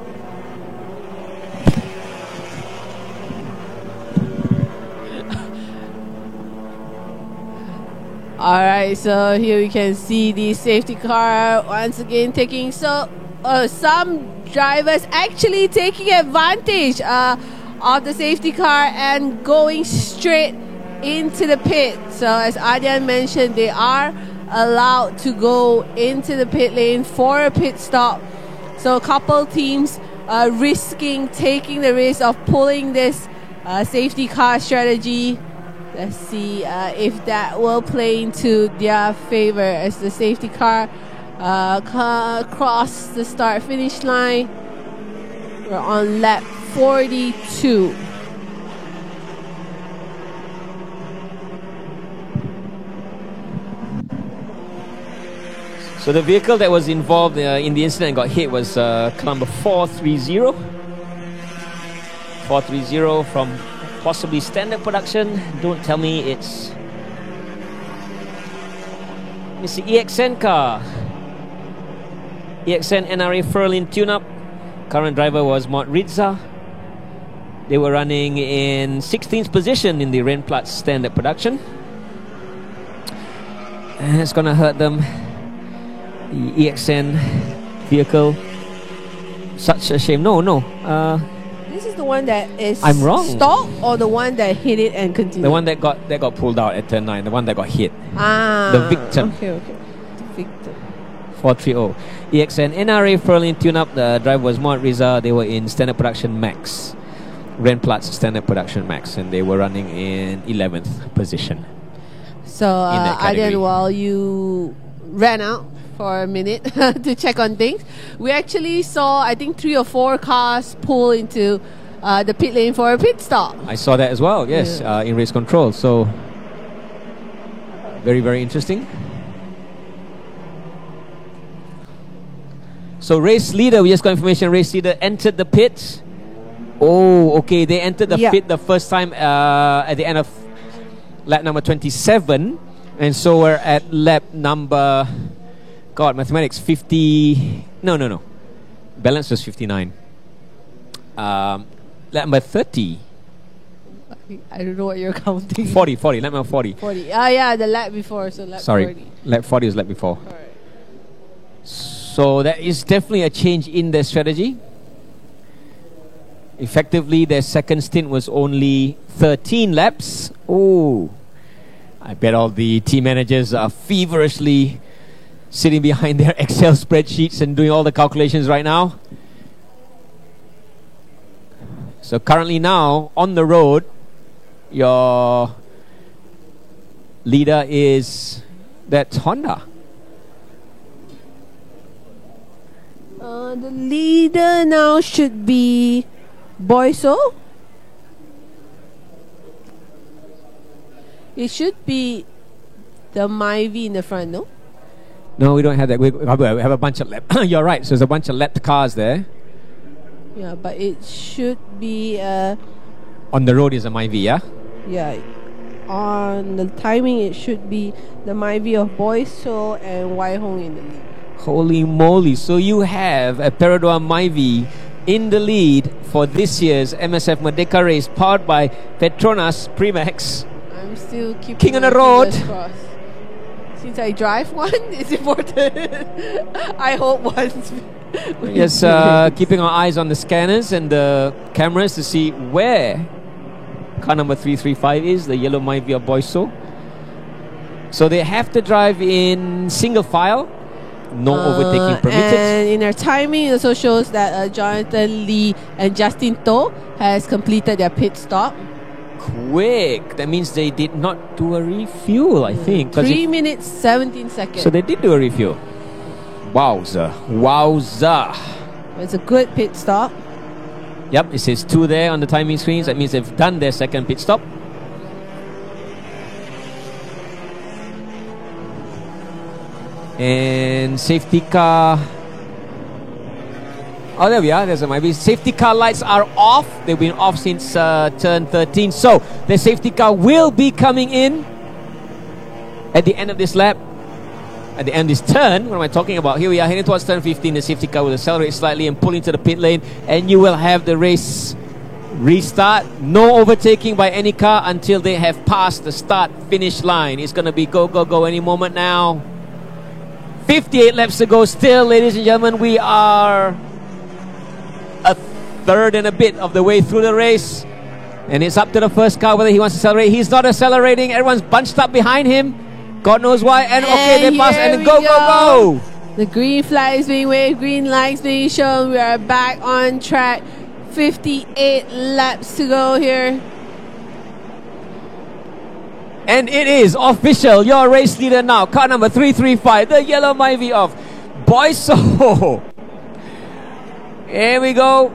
Alright, so here we can see the safety car once again taking some drivers actually taking advantage of the safety car and going straight into the pit. So as Adian mentioned, they are allowed to go into the pit lane for a pit stop. So a couple teams taking the risk of pulling this safety car strategy. Let's see if that will play into their favor as the safety car cross the start-finish line. We're on lap 42. So the vehicle that was involved in the incident and got hit was number 430. 430 from possibly standard production. Don't tell me it's the EXN car. EXN NRA Furlin tune-up. Current driver was Mott Ridza. They were running in 16th position in the Rennplatz standard production. And it's gonna hurt them. The EXN vehicle. Such a shame. No. This is the one that is I'm wrong. Stopped, or the one that hit it and continued? The one that got pulled out at turn 9. The one that got hit. The victim. Okay. The victim. 430. EXN NRA Furlin tune-up. The driver was Mott Ridza. They were in standard production max. Rennplatz standard production max, and they were running in 11th position. So Adian, while you ran out for a minute to check on things, we actually saw, I think, 3 or 4 cars pull into the pit lane for a pit stop. I saw that as well, yes, in race control. So very, very interesting. So race leader, we just got information, race leader entered the pit Oh, okay. They entered the Yeah. pit the first time at the end of lap number 27. And so we're at lap number... God, mathematics, 50... No. Balance was 59. Lap number 30. I don't know what you're counting. 40, lap number 40. 40. Ah, yeah, the lap before, so lap 40. Lap 40 is lap before. Alright. So that is definitely a change in their strategy. Effectively, their second stint was only 13 laps. Oh, I bet all the team managers are feverishly sitting behind their Excel spreadsheets and doing all the calculations right now. So currently now, on the road, your leader is that Honda. The leader now should be Boyso. It should be the Myvi in the front, no? No, we don't have that. We have a bunch of lap. You're right. So there's a bunch of lapped cars there. Yeah, but it should be On the road is a Myvi, yeah? yeah. On the timing, it should be the Myvi of Boyso and Wai Hong in the lead. Holy moly. So you have a Perodua Myvi in the lead for this year's MSF Merdeka Race, powered by Petronas Primax. I'm still keeping King on my the road. fingers crossed. Since I drive one, it's important. I hope once. Yes, keeping our eyes on the scanners and the cameras to see where car number 335 is, the yellow Myvi of Boyso. So they have to drive in single file. No overtaking permitted. And in our timing, it also shows that Jonathan Lee and Justin To has completed their pit stop. Quick. That means they did not do a refuel, I think. 3 minutes, 17 seconds. So they did do a refuel. Wowza. It's a good pit stop. Yep, it says 2 there on the timing screens. That means they've done their second pit stop. And safety car. Oh, there we are. There's a Myvi. Safety car lights are off. They've been off since turn 13. So the safety car will be coming in at the end of this lap. At the end of this turn. What am I talking about? Here we are heading towards turn 15. The safety car will accelerate slightly and pull into the pit lane. And you will have the race restart. No overtaking by any car until they have passed the start-finish line. It's going to be go, go, go any moment now. 58 laps to go still, ladies and gentlemen. We are a third and a bit of the way through the race. And it's up to the first car whether he wants to accelerate. He's not accelerating. Everyone's bunched up behind him. God knows why. And okay, they pass and go, go, go. The green flag is being waved. Green lights being shown. We are back on track. 58 laps to go here. And it is official. Your race leader now. Car number 335. The yellow Myvi of Boyso. Here we go.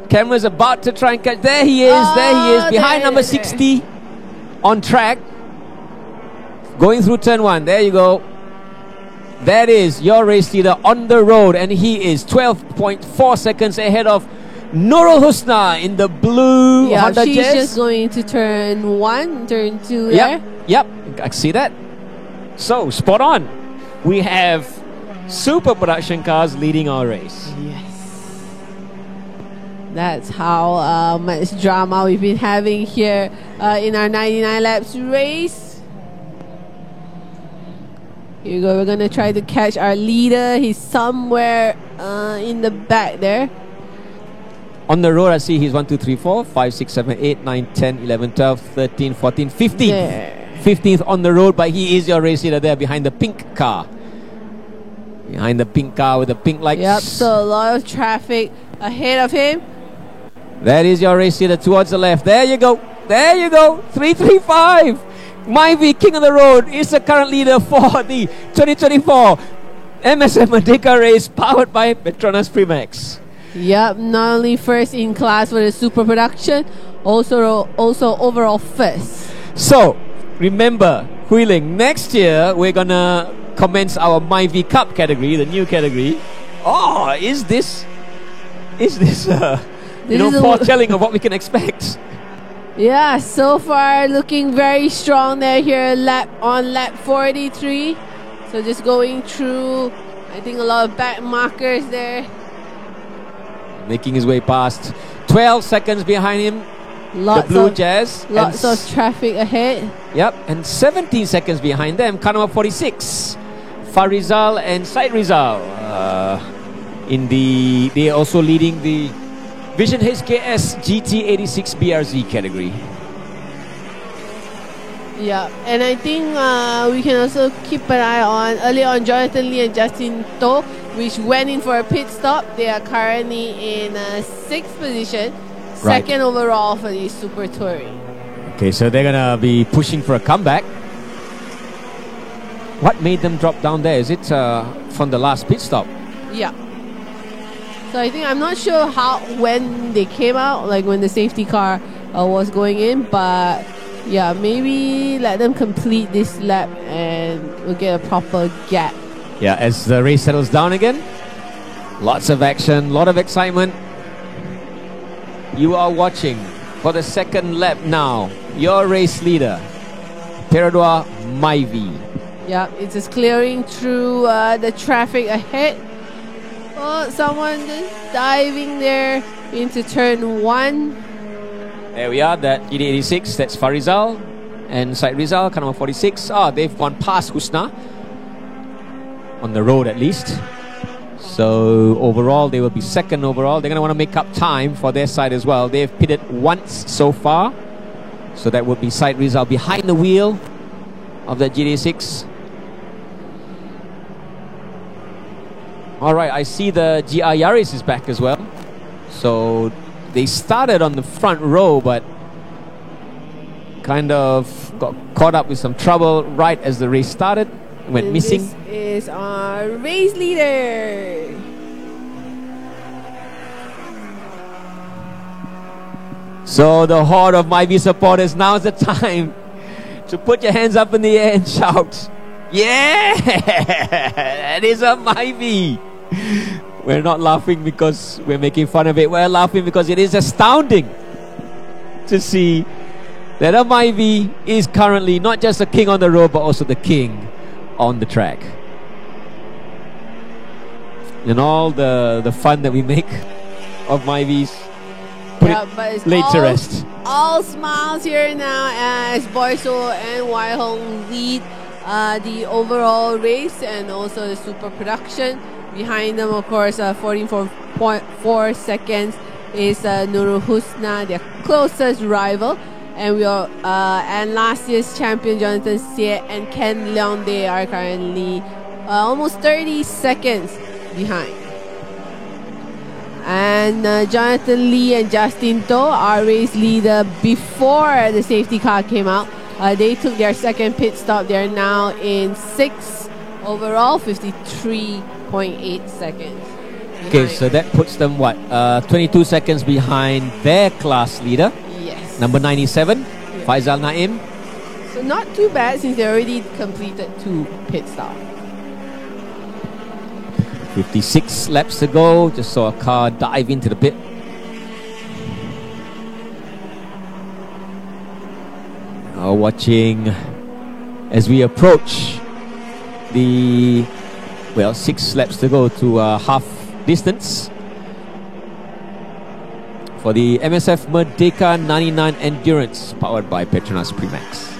Camera's about to try and catch. There he is. There he is. Behind number 60. On track. Going through turn 1. There you go. That is your race leader on the road. And he is 12.4 seconds ahead of Nurul Husna in the blue Honda she's Jazz. just going to turn 1, turn 2 there. Yep, I see that. So, spot on. We have super production cars leading our race. Yes. That's how much drama we've been having here in our 99 laps race. Here we go. We're going to try to catch our leader. He's somewhere in the back there. On the road, I see he's 1, 2, 3, 4, 5, 6, 7, 8, 9, 10, 11, 12, 13, 14, 15th. There. 15th on the road, but he is your race leader there behind the pink car. Behind the pink car with the pink lights. Yep, so a lot of traffic ahead of him. That is your race leader towards the left. There you go. There you go. 335. Myvi, king of the road, is the current leader for the 2024 MSF Merdeka Race, powered by Petronas Primax. Yep, not only first in class for the super production, also overall first. So, remember, Huiling, next year we're gonna commence our Myvi Cup category, the new category. Oh, is this This is foretelling of what we can expect. Yeah, so far looking very strong there here on lap 43. So just going through, I think a lot of back markers there. Making his way past. 12 seconds behind him. Lots the Blue of, Jazz. Lots of traffic ahead. Yep, and 17 seconds behind them. Car number 46. Farizal and Said Rizal. They are also leading the Vision HKS GT86 BRZ category. Yeah, and I think we can also keep an eye on early on Jonathan Lee and Justin To, which went in for a pit stop. They are currently in 6th position, second overall for the Super Touring. Okay, so they're gonna be pushing for a comeback. What made them drop down there? Is it from the last pit stop? Yeah. So I think I'm not sure when they came out, like when the safety car was going in, but yeah, maybe let them complete this lap and we'll get a proper gap. Yeah, as the race settles down again, lots of action, lot of excitement. You are watching for the second lap now. Your race leader, Perodua Maivi. Yeah, it's just clearing through the traffic ahead. Oh, someone just diving there into turn 1. There we are, that GD86, that's Farizal and Said Rizal, car number 46. They've gone past Husna on the road at least. So overall, they will be second overall. They're going to want to make up time for their side as well. They've pitted once so far. So that would be Said Rizal behind the wheel of that GD6. Alright, I see the GR Yaris is back as well. So they started on the front row, but kind of got caught up with some trouble right as the race started. Went missing. This is our race leader. So the horde of Maivi supporters, now is the time to put your hands up in the air and shout, yeah, that is a Maivi. We're not laughing because we're making fun of it. We're laughing because it is astounding to see that a Maivi is currently not just a king on the road, but also the king on the track. And all the fun that we make of Maivis, put it laid to rest. All smiles here now as Boyso and Waihong lead the overall race and also the super production. Behind them, of course, 14.4 seconds is Nurul Husna, their closest rival. And and last year's champion Jonathan Xie and Ken Leong, they are currently almost 30 seconds behind. And Jonathan Lee and Justin To, our race leader before the safety car came out, they took their second pit stop. They're now in 6th overall, 53.8 seconds. Okay, so that puts them 22 seconds behind their class leader. Yes. Number 97, Faizal Naim. So not too bad since they already completed 2 pit stops. 56 laps to go. Just saw a car dive into the pit. Now watching as we approach the 6 laps to go to half distance for the MSF Merdeka 99 Endurance powered by Petronas Primax.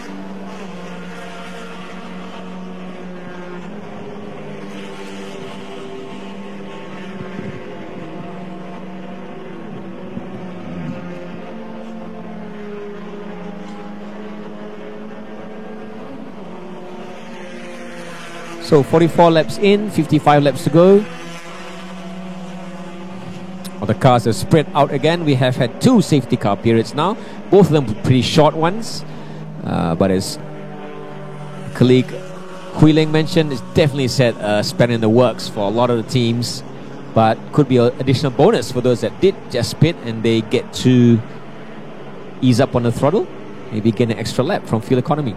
So 44 laps in, 55 laps to go. All the cars have spread out again. We have had 2 safety car periods now. Both of them pretty short ones. But as colleague Hui Ling mentioned, it's definitely set a span in the works for a lot of the teams. But could be an additional bonus for those that did just pit and they get to ease up on the throttle. Maybe get an extra lap from fuel economy.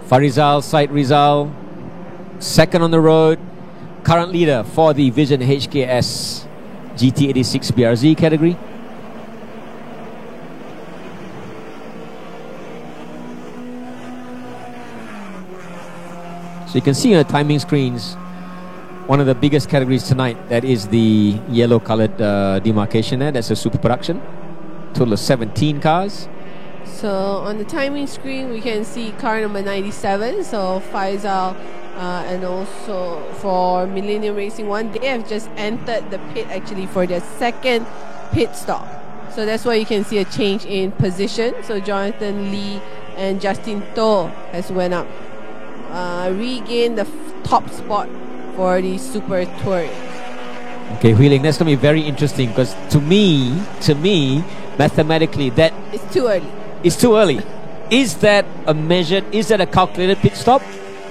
Farizal, Said Rizal, second on the road. current leader for the Vision HKS GT86 BRZ category. So you can see on the timing screens, one of the biggest categories tonight, that is the yellow colored demarcation there. That's a super production. Total of 17 cars. So on the timing screen, we can see car number 97. So Faisal and also for Millennium Racing 1, they have just entered the pit actually for their second pit stop. So that's why you can see a change in position. So Jonathan Lee and Justin To has went up, regained the top spot for the Super Touring. Okay, Wheeling, that's going to be very interesting because to me, mathematically, that It's too early. is too early. Is that a calculated pit stop?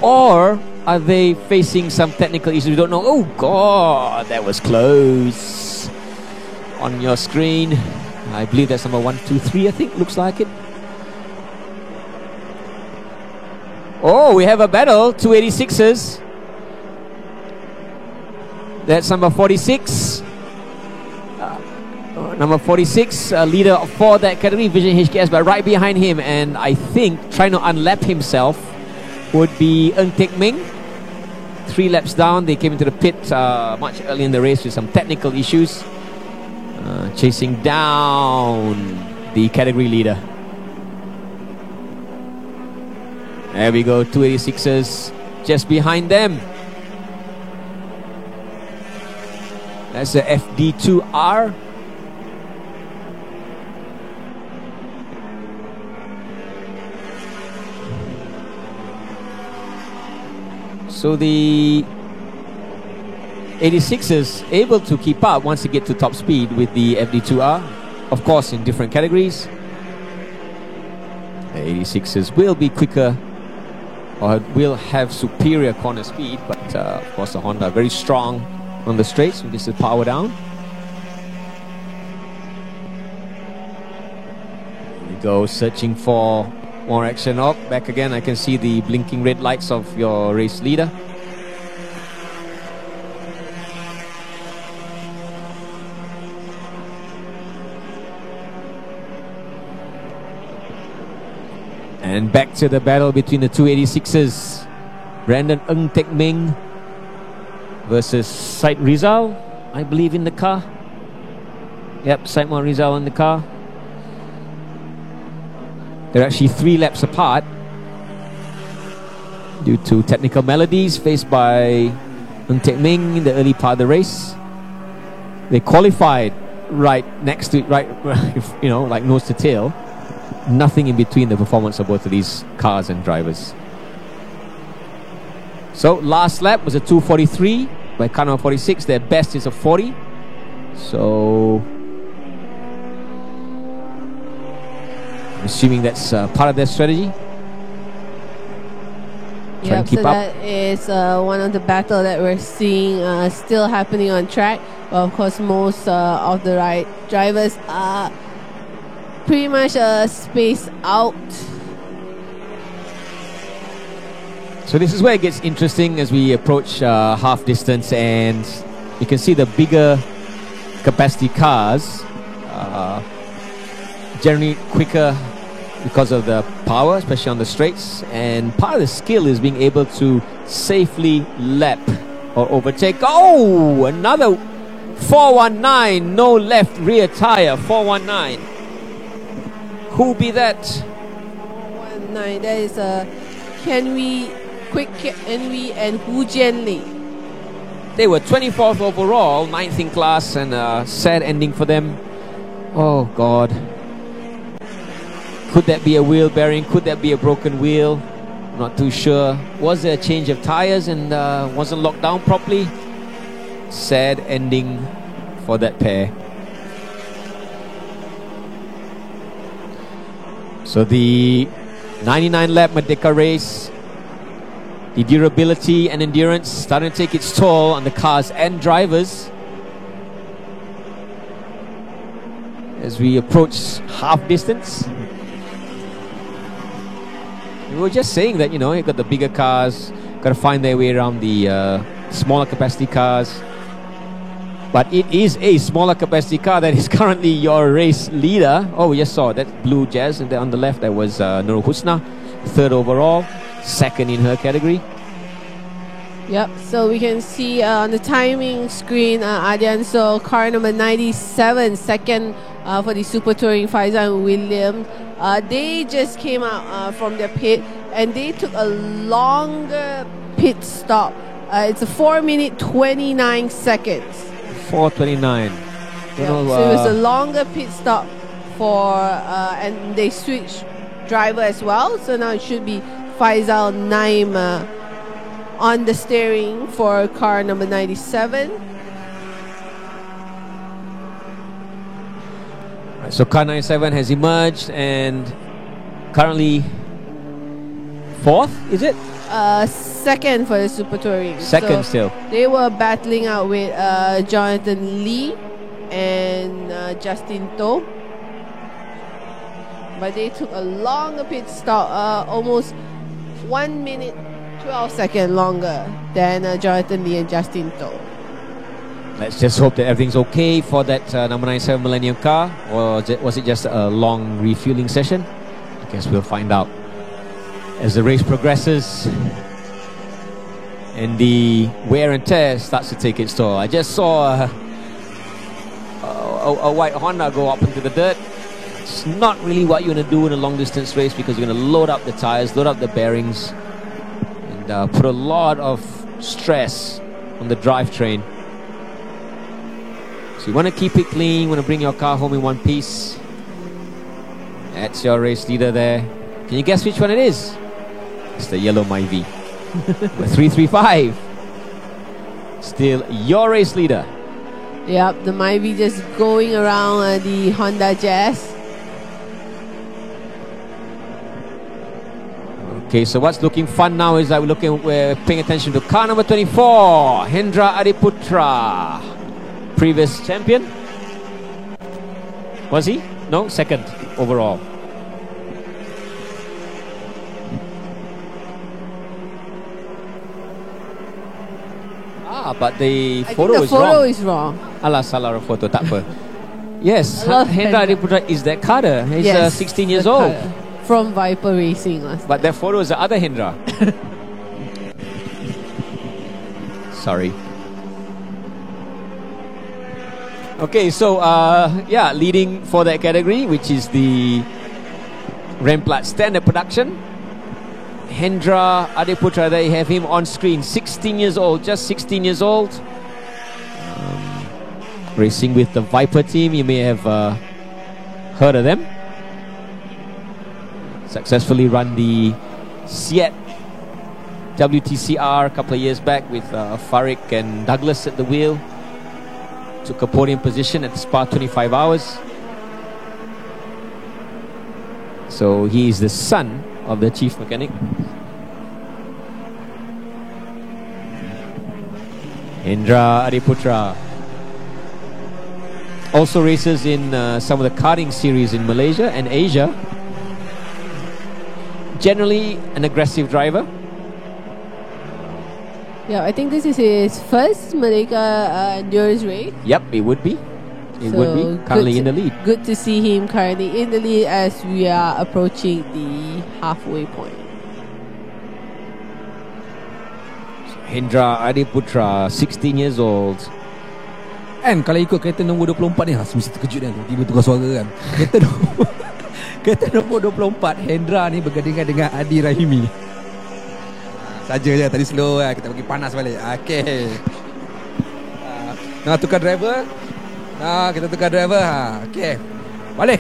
Or are they facing some technical issues we don't know? Oh God, that was close. On your screen, I believe that's number 1, 2, 3, I think, looks like it. Oh, we have a battle, 286s. That's number 46. Number 46, leader for that category, Vision HKS, but right behind him, and I think trying to unlap himself, would be Ng Teck Ming. 3 laps down, they came into the pit much early in the race with some technical issues, chasing down the category leader. There we go, 286s just behind them. That's the FD2R. So the 86ers able to keep up once they get to top speed with the FD2R, of course in different categories. The 86ers will be quicker or will have superior corner speed, but of course the Honda very strong on the straights. So this is power down. Here we go, searching for more action. Up, back again. I can see the blinking red lights of your race leader. And back to the battle between the 286s. Brandon Ng Teck Ming versus Said Rizal, I believe, in the car. Yep, Said Rizal in the car. They're actually 3 laps apart due to technical melodies faced by Ng Teck Ming in the early part of the race. They qualified right next to it, right, you know, like nose to tail. Nothing in between the performance of both of these cars and drivers. So last lap was a 2:43 by car number 46. Their best is a 40. So I'm assuming that's part of their strategy. Yep, so that is one of the battle that we're seeing still happening on track. But of course, most of the drivers are pretty much spaced out. So this is where it gets interesting as we approach half distance, and you can see the bigger capacity cars generally quicker because of the power, especially on the straights, and part of the skill is being able to safely lap or overtake. Oh, another 419, no left rear tire, 419. Who be that? 419, that is Kenwi, Quick Kenwi and Hu Jianli. They were 24th overall, 9th in class, and a sad ending for them. Oh God. Could that be a wheel bearing? Could that be a broken wheel? Not too sure. Was there a change of tires and wasn't locked down properly? Sad ending for that pair. So the 99 lap Merdeka Race, the durability and endurance starting to take its toll on the cars and drivers. As we approach half distance, we were just saying that, you know, you've got the bigger cars, got to find their way around the smaller capacity cars. But it is a smaller capacity car that is currently your race leader. Oh, we just saw that blue Jazz, and then on the left that was Nurul Husna, third overall, second in her category. Yep, so we can see on the timing screen, Adian, so car number 97, second for the Super Touring, Faizan and William. They just came out from their pit and they took a longer pit stop. It's a 4 minute 29 seconds. 4:29. Yeah, so it was a longer pit stop for, and they switched driver as well. So now it should be Faisal Naim on the steering for car number 97. Right, so car 97 has emerged and currently fourth, is it? Second for the Super Touring. Second so still. They were battling out with Jonathan Lee and Justin To. But they took a longer pit stop, almost 1 minute 12 seconds longer than Jonathan Lee and Justin To. Let's just hope that everything's okay for that number 97 Millennium car, or was it just a long refueling session? I guess we'll find out as the race progresses and the wear and tear starts to take its toll. I just saw a white Honda go up into the dirt. It's not really what you want to do in a long distance race, because you're going to load up the tires, load up the bearings, and put a lot of stress on the drivetrain. So you want to keep it clean, you want to bring your car home in one piece. That's your race leader there. Can you guess which one it is? It's the yellow Myvi. Number 335. Still your race leader. Yep, the Myvi just going around the Honda Jazz. Okay, so what's looking fun now is that we're paying attention to car number 24, Hendra Adiputra, previous champion. Was he? No, second overall. But the photo is wrong. Alah, salah photo, tak apa. Yes, Hendra Adiputra is that Carter. He's 16 years old. From Viper Racing last But that photo is the other Hendra. Sorry. Okay, so yeah, leading for that category, which is the Remplat standard production, Hendra Adiputra. They have him on screen, 16 years old, just 16 years old. Racing with the Viper team, you may have heard of them. Successfully run the Siat WTCR a couple of years back with Farik and Douglas at the wheel. Took a podium position at the Spa 25 Hours. So he is the son of the chief mechanic. Hendra Adiputra also races in some of the karting series in Malaysia and Asia. Generally an aggressive driver. Yeah, I think this is his first Merdeka endurance race. Yep, it would be. It would be. Currently in the lead. Good to see him currently in the lead as we are approaching the halfway point. So, Hendra Adiputra, 16 years old. And kalau ikut kereta nombor 24 ni, mesti terkejut kan. Tiba tukar suara kan. Kereta nombor 24 Hendra ni bergandingan dengan Adi Rahimi. Saja je tadi slow lah, kita bagi panas balik. Okey. Nak tukar driver? Kita tukar driver. Okey.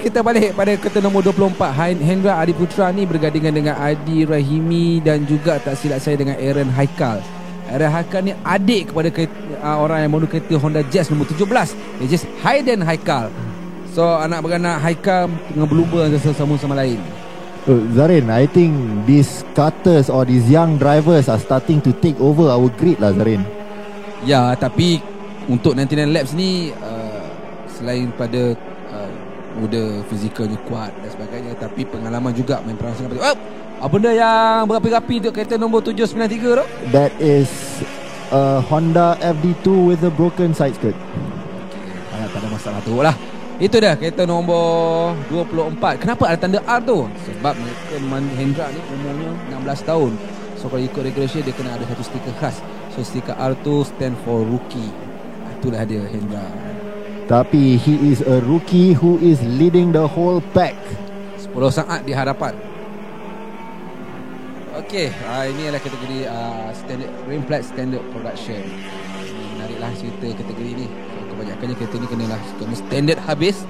Kita balik pada kereta nombor 24 Hendra Adiputra ni bergandingan dengan Adi Rahimi dan juga tak silap saya dengan Aaron Haikal. Aaron Haikal ni adik kepada orang yang memandu kereta Honda Jazz nombor 17. Dia just Hayden Haikal. So anak beranak Haikal dengan berlumba sama sama lain. Zarin, I think these cutters or these young drivers are starting to take over our grid lah, Zarin. Ya, tapi untuk 99 laps ni selain pada muda, fizikalnya kuat dan sebagainya, tapi pengalaman juga main perahu sangat. Apa benda yang berapi-rapi untuk kereta nombor 793 tu? That is a Honda FD2 with a broken side skirt. Sangat tak ada masalah tu lah. Itu dah kereta nombor 24. Kenapa ada tanda R tu? Sebab mereka Hendra ni umurnya 16 tahun. So kalau ikut regulation dia kena ada satu stiker khas. So stiker R tu stand for rookie. Itulah dia Hendra. Tapi he is a rookie who is leading the whole pack. 10 saat di hadapan. Okey, ini adalah kategori standard rim flat standard production. Menariklah cerita kategori ni. Kebanyakannya kereta ni kena standard habis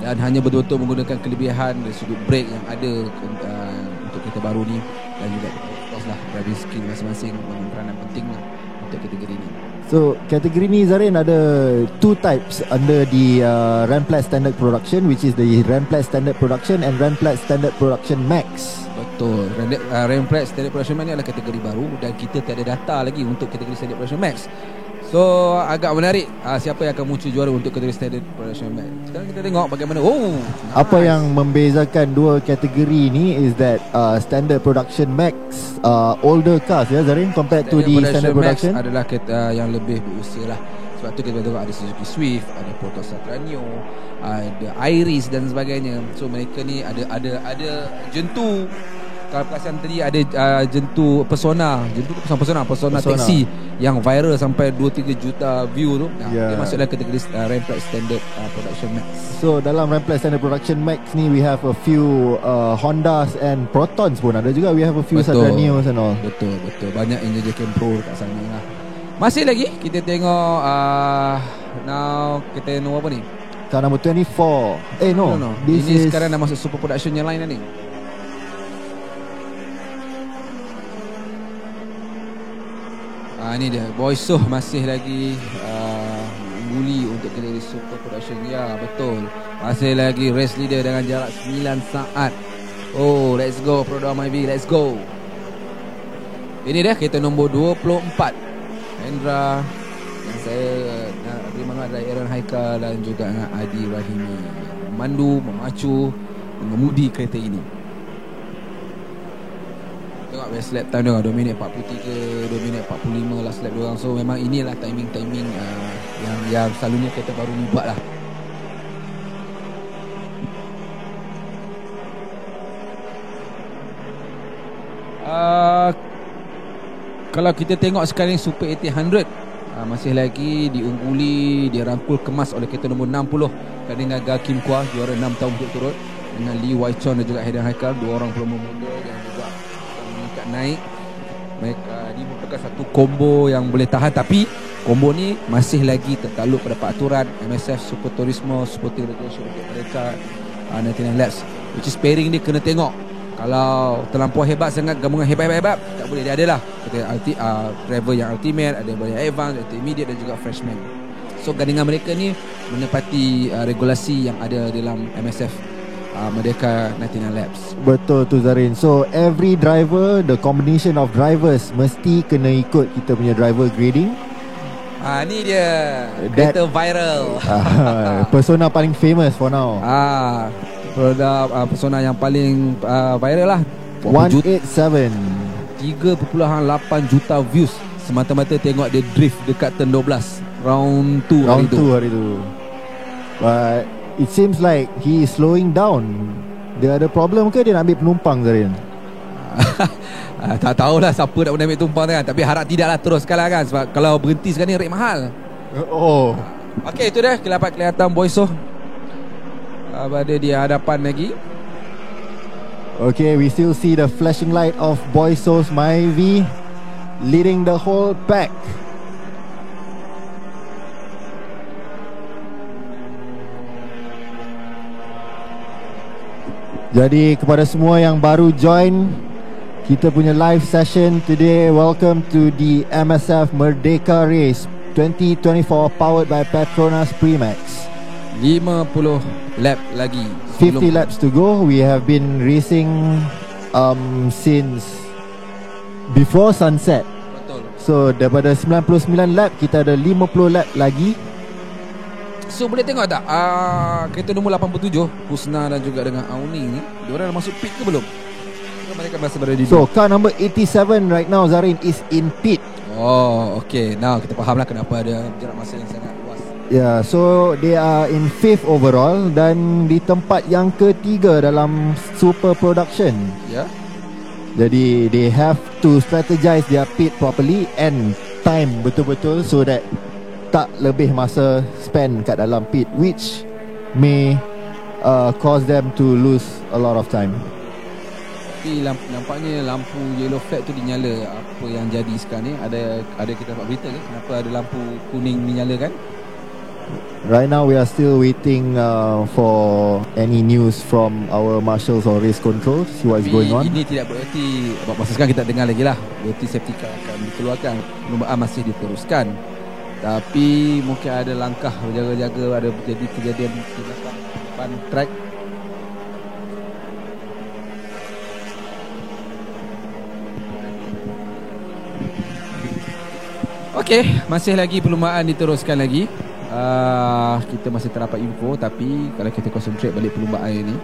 dan hanya betul-betul menggunakan kelebihan dari sudut brake yang ada untuk kereta baru ni, dan juga of course lah driving skill masing-masing berperanan penting lah untuk kategori ni. So kategori ni Zarin ada two types under the Ramplat Standard Production, which is the Ramplat Standard Production and Ramplat Standard Production Max. Betul. Ramplat Standard Production Max ni adalah kategori baru dan kita tak ada data lagi untuk kategori Standard Production Max. So agak menarik siapa yang akan muncul juara untuk kategori Standard Production Max. Sekarang kita tengok bagaimana. Nice. Apa yang membezakan dua kategori ni is that Standard Production Max older cars ya Zarin compared to the Standard Production Max adalah kereta yang lebih berusia lah. Sebab tu kita tengok ada Suzuki Swift, ada Seterusnya, ada Iris dan sebagainya. So mereka ni ada jentu. Kalau perasan tadi ada jentu Persona taxi yang viral sampai 2-3 juta view tu. Dia masuk dalam kategori Ramplat Standard Production Max. So dalam Ramplat Standard Production Max ni we have a few Hondas and Protons pun ada juga. We have a few Seterusnya and all. Betul. Banyak yang jadi Pro kat sana lah. Masih lagi kita tengok now kita nombor apa ni? Car number 24. No. Ini sekarang dah masuk super production yang lain dah ni. Ini dia Boysoh masih lagi mengguli untuk kategori super production. Ya betul, masih lagi race leader dengan jarak 9 saat. Oh let's go Proda Myvi, let's go. Ini dia kereta nombor 24 Hendra yang saya nak beri mangat dari Aaron Haikal dan juga dengan Adi Rahimi memandu, memacu, mengemudi kereta ini. Tengok best lap time dia 2 minit 43, 2 minit 45 last lap diorang. So memang inilah timing yang selalunya kereta baru ni buat lah. Kalau kita tengok sekarang Super 1800 masih lagi diungguli, dirangkul kemas oleh kereta nombor 60 dengan Kim Kwa, juara 6 tahun berturut-turut, dengan Lee Wai Chon dan juga Hayden Haikal, dua orang pelumba muda yang juga meningkat naik. Mereka ini merupakan satu combo yang boleh tahan, tapi combo ni masih lagi tertakluk pada peraturan MSF Super Turismo Sporting Regulation untuk mereka 99 laps, which is pairing dia kena tengok. Kalau terlampau hebat sangat, gabungan hebat-hebat tak boleh. Dia adalah driver yang ultimate, ada yang advance, intermediate dan juga freshman. So gandingan mereka ni menepati regulasi yang ada dalam MSF Merdeka 99 laps. Betul tu Zarin. So every driver, the combination of drivers mesti kena ikut kita punya driver grading. Ni dia kereta viral. Persona paling famous for now. Persona yang paling viral lah, 187 3.8 juta views semata-mata tengok dia drift dekat turn 12 round 2 hari tu. But it seems like he is slowing down. Dia ada problem ke dia nak ambil penumpang Zarin? Tak tahulah siapa nak ambil tumpang kan. Tapi harap tidaklah teruskan lah kan. Sebab kalau berhenti sekarang ni rate mahal. Okay, itu dah kelihatan Boysoh berada di hadapan lagi. Okay, we still see the flashing light of Boysoh's Myvi leading the whole pack. Jadi kepada semua yang baru join kita punya live session today, welcome to the MSF Merdeka Race 2024 powered by Petronas Primax. 50 lap lagi, 50 laps to go. We have been racing since before sunset. Betul. So daripada 99 lap kita ada 50 lap lagi. So boleh tengok tak kereta nombor 87 Husna dan juga dengan Auni ni, diorang dah masuk pit ke belum? Mereka masih berada di So car number 87 right now Zarin is in pit. Oh, okay. Now kita fahamlah kenapa ada jarak masa yang sangat luas. Yeah, so they are in 5th overall dan di tempat yang ketiga dalam super production. Yeah. Jadi they have to strategize their pit properly and time betul-betul so that tak lebih masa spend kat dalam pit, which may cause them to lose a lot of time. Tapi nampaknya lampu yellow flag tu dinyala. Apa yang jadi sekarang ni? Ada kita dapat berita ke kenapa ada lampu kuning dinyala kan? Right now we are still waiting for any news from our marshals or race control, see what is going on. Ini tidak bererti masa sekarang kita dengar lagi lah, bererti safety car akan dikeluarkan, perlumbaan masih diteruskan. Tapi mungkin ada langkah berjaga-jaga, ada jadi kejadian di depan track. Okey, masih lagi perlumbaan diteruskan lagi. Kita masih terdapat info, tapi kalau kita concentrate balik perlumbaan ini,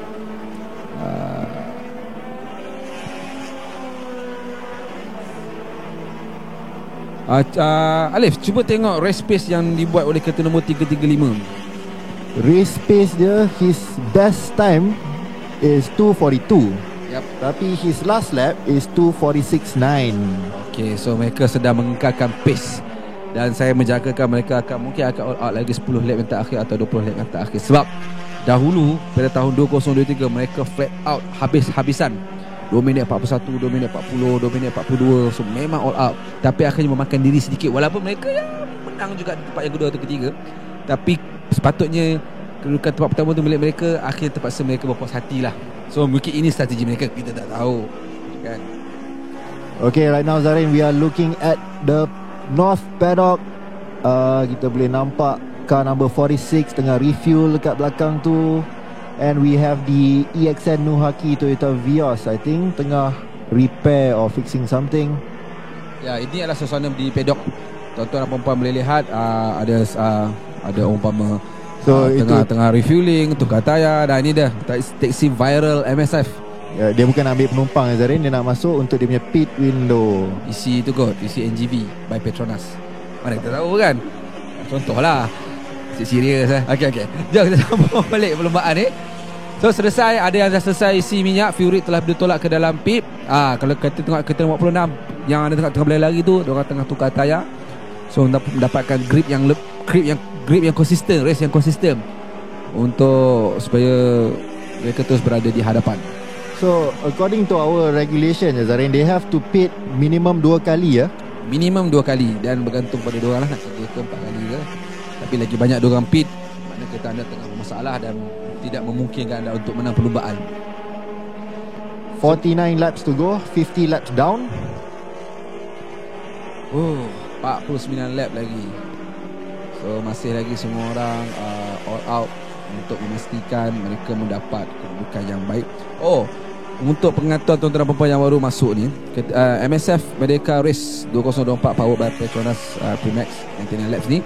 Alif, cuba tengok race pace yang dibuat oleh kereta nombor 335. Race pace dia, his best time is 2:42. Yep. Tapi his last lap is 2:46.9. Okay, so mereka sedang mengekalkan pace. Dan saya menjagakan mereka mungkin akan all out lagi 10 lap yang terakhir atau 20 lap yang terakhir. Sebab dahulu pada tahun 2023 mereka flat out habis-habisan. 2 minit 41, 2 minit 40, 2 minit 42. So memang all out. Tapi akhirnya memakan diri sedikit. Walaupun mereka menang juga di tempat yang kedua atau ketiga. Tapi sepatutnya kedudukan tempat pertama tu milik mereka. Akhirnya terpaksa mereka berpuas hati lah. So mungkin ini strategi mereka, kita tak tahu kan. Okay, right now Zarin, we are looking at the North Paddock. Kita boleh nampak car number 46 tengah refuel dekat belakang tu. And we have the EXN Nuhaki Toyota Vios, I think, tengah repair or fixing something. Ya, ini adalah suasana di paddock. Tuan-tuan dan puan-puan boleh lihat ada umpama tengah refueling, tukar tayar. Dan ini dah taxi viral MSF. Ya, dia bukan ambil penumpang, Zarin. Dia nak masuk untuk dia punya pit window. Isi tu kot, isi NGV by Petronas. Mana kita tahu kan? Contohlah. Serius lah. Okay. Jom kita sambung balik perlumbaan ni. So selesai, ada yang dah selesai isi minyak, fuel telah ditolak ke dalam pit. Kalau kita tengok kereta 46 yang ada tengah berlari tu, diorang tengah tukar tayar. So mendapatkan grip yang konsisten, race yang konsisten, untuk supaya mereka terus berada di hadapan. So according to our regulation, Zarin, they have to pit minimum 2 kali ya. Minimum 2 kali. Dan bergantung pada diorang lah, nak 3 ke 4 kali ke. Tapi lagi banyak diorang pit, maknanya kereta anda tengah bermasalah dan tidak memungkinkan anda untuk menang perlumbaan. 49 laps to go, 50 laps down. 49 lap lagi. So masih lagi semua orang all out untuk memastikan mereka mendapat kedudukan yang baik. Untuk pengetahuan tuan-tuan dan puan-puan yang baru masuk ni, MSF Merdeka Race 2024 powered by PETRONAS Primax 99 laps ni,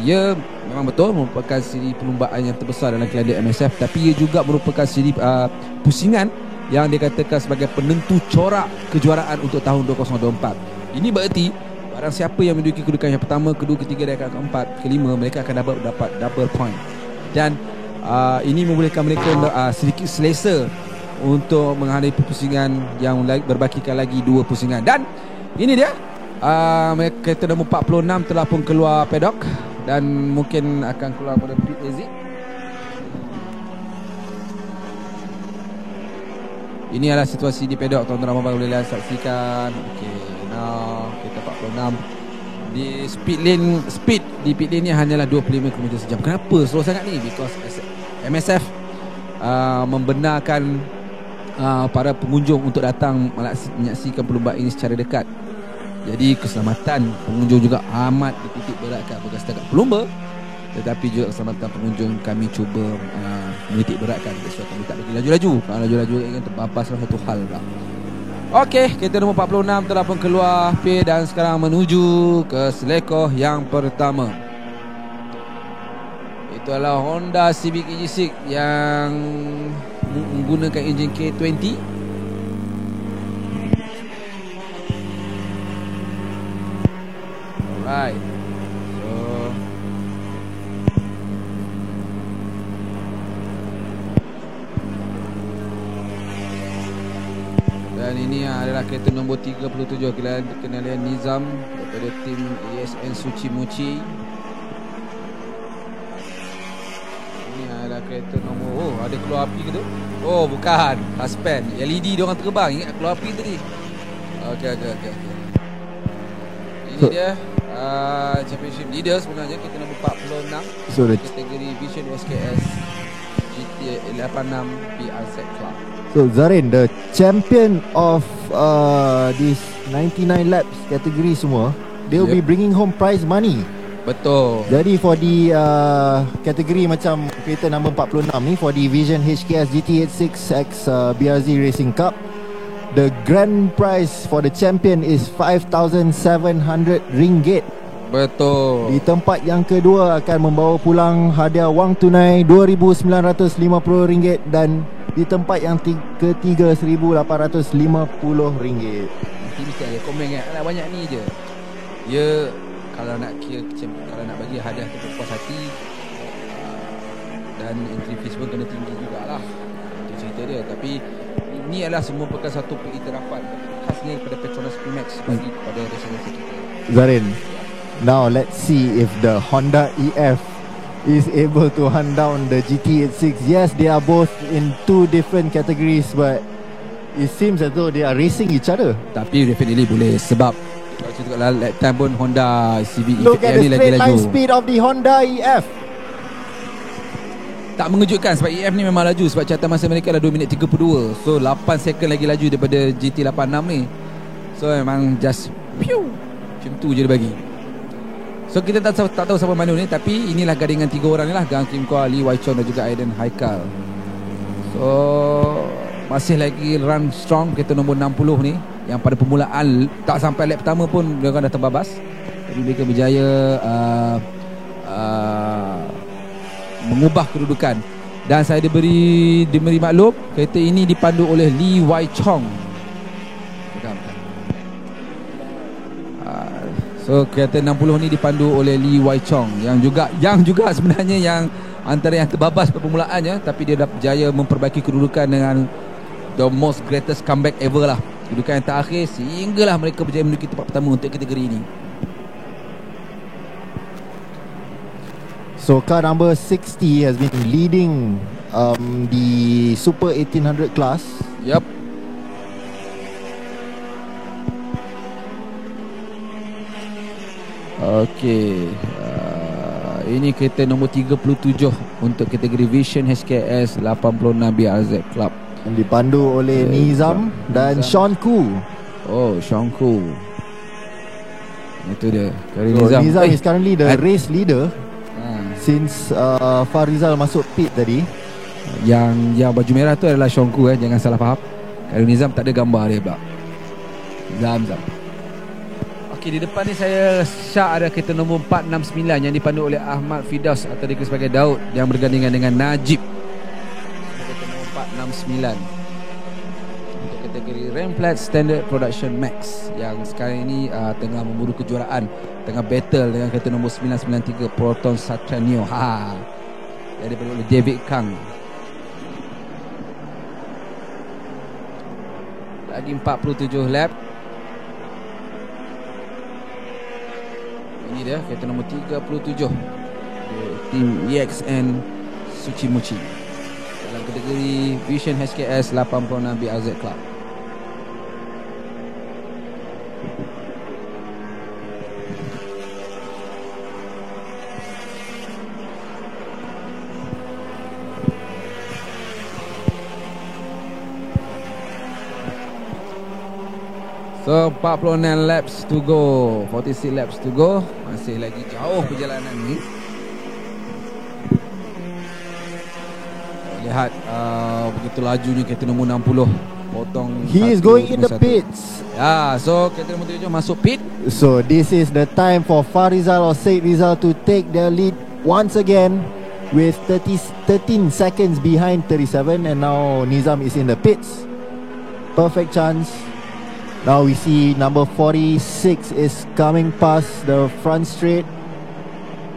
ia memang betul merupakan siri perlumbaan yang terbesar dalam kalender MSF. Tapi ia juga merupakan siri pusingan yang dikatakan sebagai penentu corak kejuaraan untuk tahun 2024. Ini bererti barang siapa yang memiliki kedudukan yang pertama, kedua, ketiga dan keempat, kelima, mereka akan dapat double point. Dan ini membolehkan mereka sedikit selesa untuk menghadapi pusingan yang berbakikan lagi 2 pusingan. Dan ini dia, kereta nombor 46 telah pun keluar paddock dan mungkin akan keluar pada pit exit. Ini adalah situasi di paddock, tuan-tuan dan puan-puan boleh lihat, saksikan. Okey, now kereta 46 di speed di pit lane ni hanyalah 25 km sejam. Kenapa slow sangat ni? Because MSF membenarkan para pengunjung untuk datang menyaksikan perlumbaan ini secara dekat. Jadi keselamatan pengunjung juga amat dititik beratkan, bukan setakat pelumba tetapi juga keselamatan pengunjung kami cuba menitik beratkan. Sebab kami tak bagi laju-laju. Kalau laju-laju ingin terbabas salah satu hal lah. Okey, kereta nombor 46 telah pun keluar pit dan sekarang menuju ke selekoh yang pertama. Itu adalah Honda Civic EG6 yang menggunakan enjin K20. Alright. So dan ini adalah kereta nombor 37 kenalian Nizam daripada tim ISN Suci Muci. Ini adalah kereta nombor, ada keluar api ke tu? Oh bukan, suspend LED diorang terbang. Ingat keluar api tadi. Okey. Ini dia championship leader sebenarnya, kereta nombor 46. So the kategori Vision SKS GT 86 BRZ Club. So Zarin, the champion of this 99 laps category semua, they'll be bringing home prize money. Betul. Jadi for the kategori macam kereta nombor 46 ni, for the Vision HKS GT86X BRZ Racing Cup, the grand prize for the champion is 5,700 ringgit. Betul. Di tempat yang kedua akan membawa pulang hadiah wang tunai 2,950 ringgit, dan di tempat yang ketiga 1,850 ringgit. Nanti mesti ada komen kan, alah banyak ni je. Ya, kalau nak kira, kalau nak bagi hadiah tu puas hati, dan entry fees pun kena tinggi jugalah. Itu cerita dia. Tapi ini adalah semua merupakan satu pengiktirafan khasnya kepada Petronas Primax bagi kepada race-race kita. Zarin, now let's see if the Honda EF is able to hunt down the GT86. Yes, they are both in two different categories, but it seems as though they are racing each other. Tapi definitely boleh, sebab kalau cerita kat lap time pun Honda CB Look at EF the ni lagi straight line laju. speed of the Honda EF. Tak mengejutkan sebab EF ni memang laju, sebab catatan masa mereka adalah 2 minit 32. So 8 second lagi laju daripada GT86 ni. So memang just piu, macam tu je dia bagi. So kita tak tahu siapa mana ni, tapi inilah gadingan 3 orang ni lah, Gang Kim Kwa, Lee Wai Chong dan juga Aiden Haikal. So masih lagi run strong kereta nombor 60 ni, yang pada permulaan tak sampai lap pertama pun dia dah terbabas, tapi mereka berjaya mengubah kedudukan. Dan saya diberi maklum kereta ini dipandu oleh Lee Wai Chong. So kereta 60 ni dipandu oleh Lee Wai Chong, yang juga sebenarnya yang antara yang terbabas pada permulaannya, tapi dia dah berjaya memperbaiki kedudukan dengan the most greatest comeback ever lah, kedudukan yang terakhir, sehinggalah mereka berjaya menduduki tempat pertama untuk kategori ini. So car number 60 has been leading the Super 1800 class. Yup. Okey, ini kereta nombor 37 untuk kategori Vision HKS 86 BRZ Club, yang dipandu oleh Nizam dan Sean Koo. Oh, Sean Koo. Itu dia. So, Nizam is currently the race leader since Farizal masuk pit tadi. Yang baju merah tu adalah Sean Koo, jangan salah faham. Kalau Nizam tak ada gambar dia pula. Zam. Okey, di depan ni saya syak ada kereta nombor 469 yang dipandu oleh Ahmad Fidaus atau dikenal sebagai Daud, yang bergandingan dengan Najib. Kereta nombor 469 untuk kategori Ramplat Standard Production Max, yang sekarang ini tengah memburu kejuaraan, tengah battle dengan kereta nombor 993 Proton Satranio. Yang dipandu oleh David Kang. Lagi 47 lap. Ini dia kereta nombor 37 tim EXN Suci Muci dalam kategori Vision HKS 86 BRZ Club. So 46 laps to go, 46 laps to go. Masih lagi jauh perjalanan ni. Lihat begitu lajunya kereta nombor 60, potong. He is going in the pits. Ya, so kereta nombor 7 masuk pit. So this is the time for Farizal or Said Rizal to take their lead once again with 13 seconds behind 37, and now Nizam is in the pits. Perfect chance. Now we see number 46 is coming past the front straight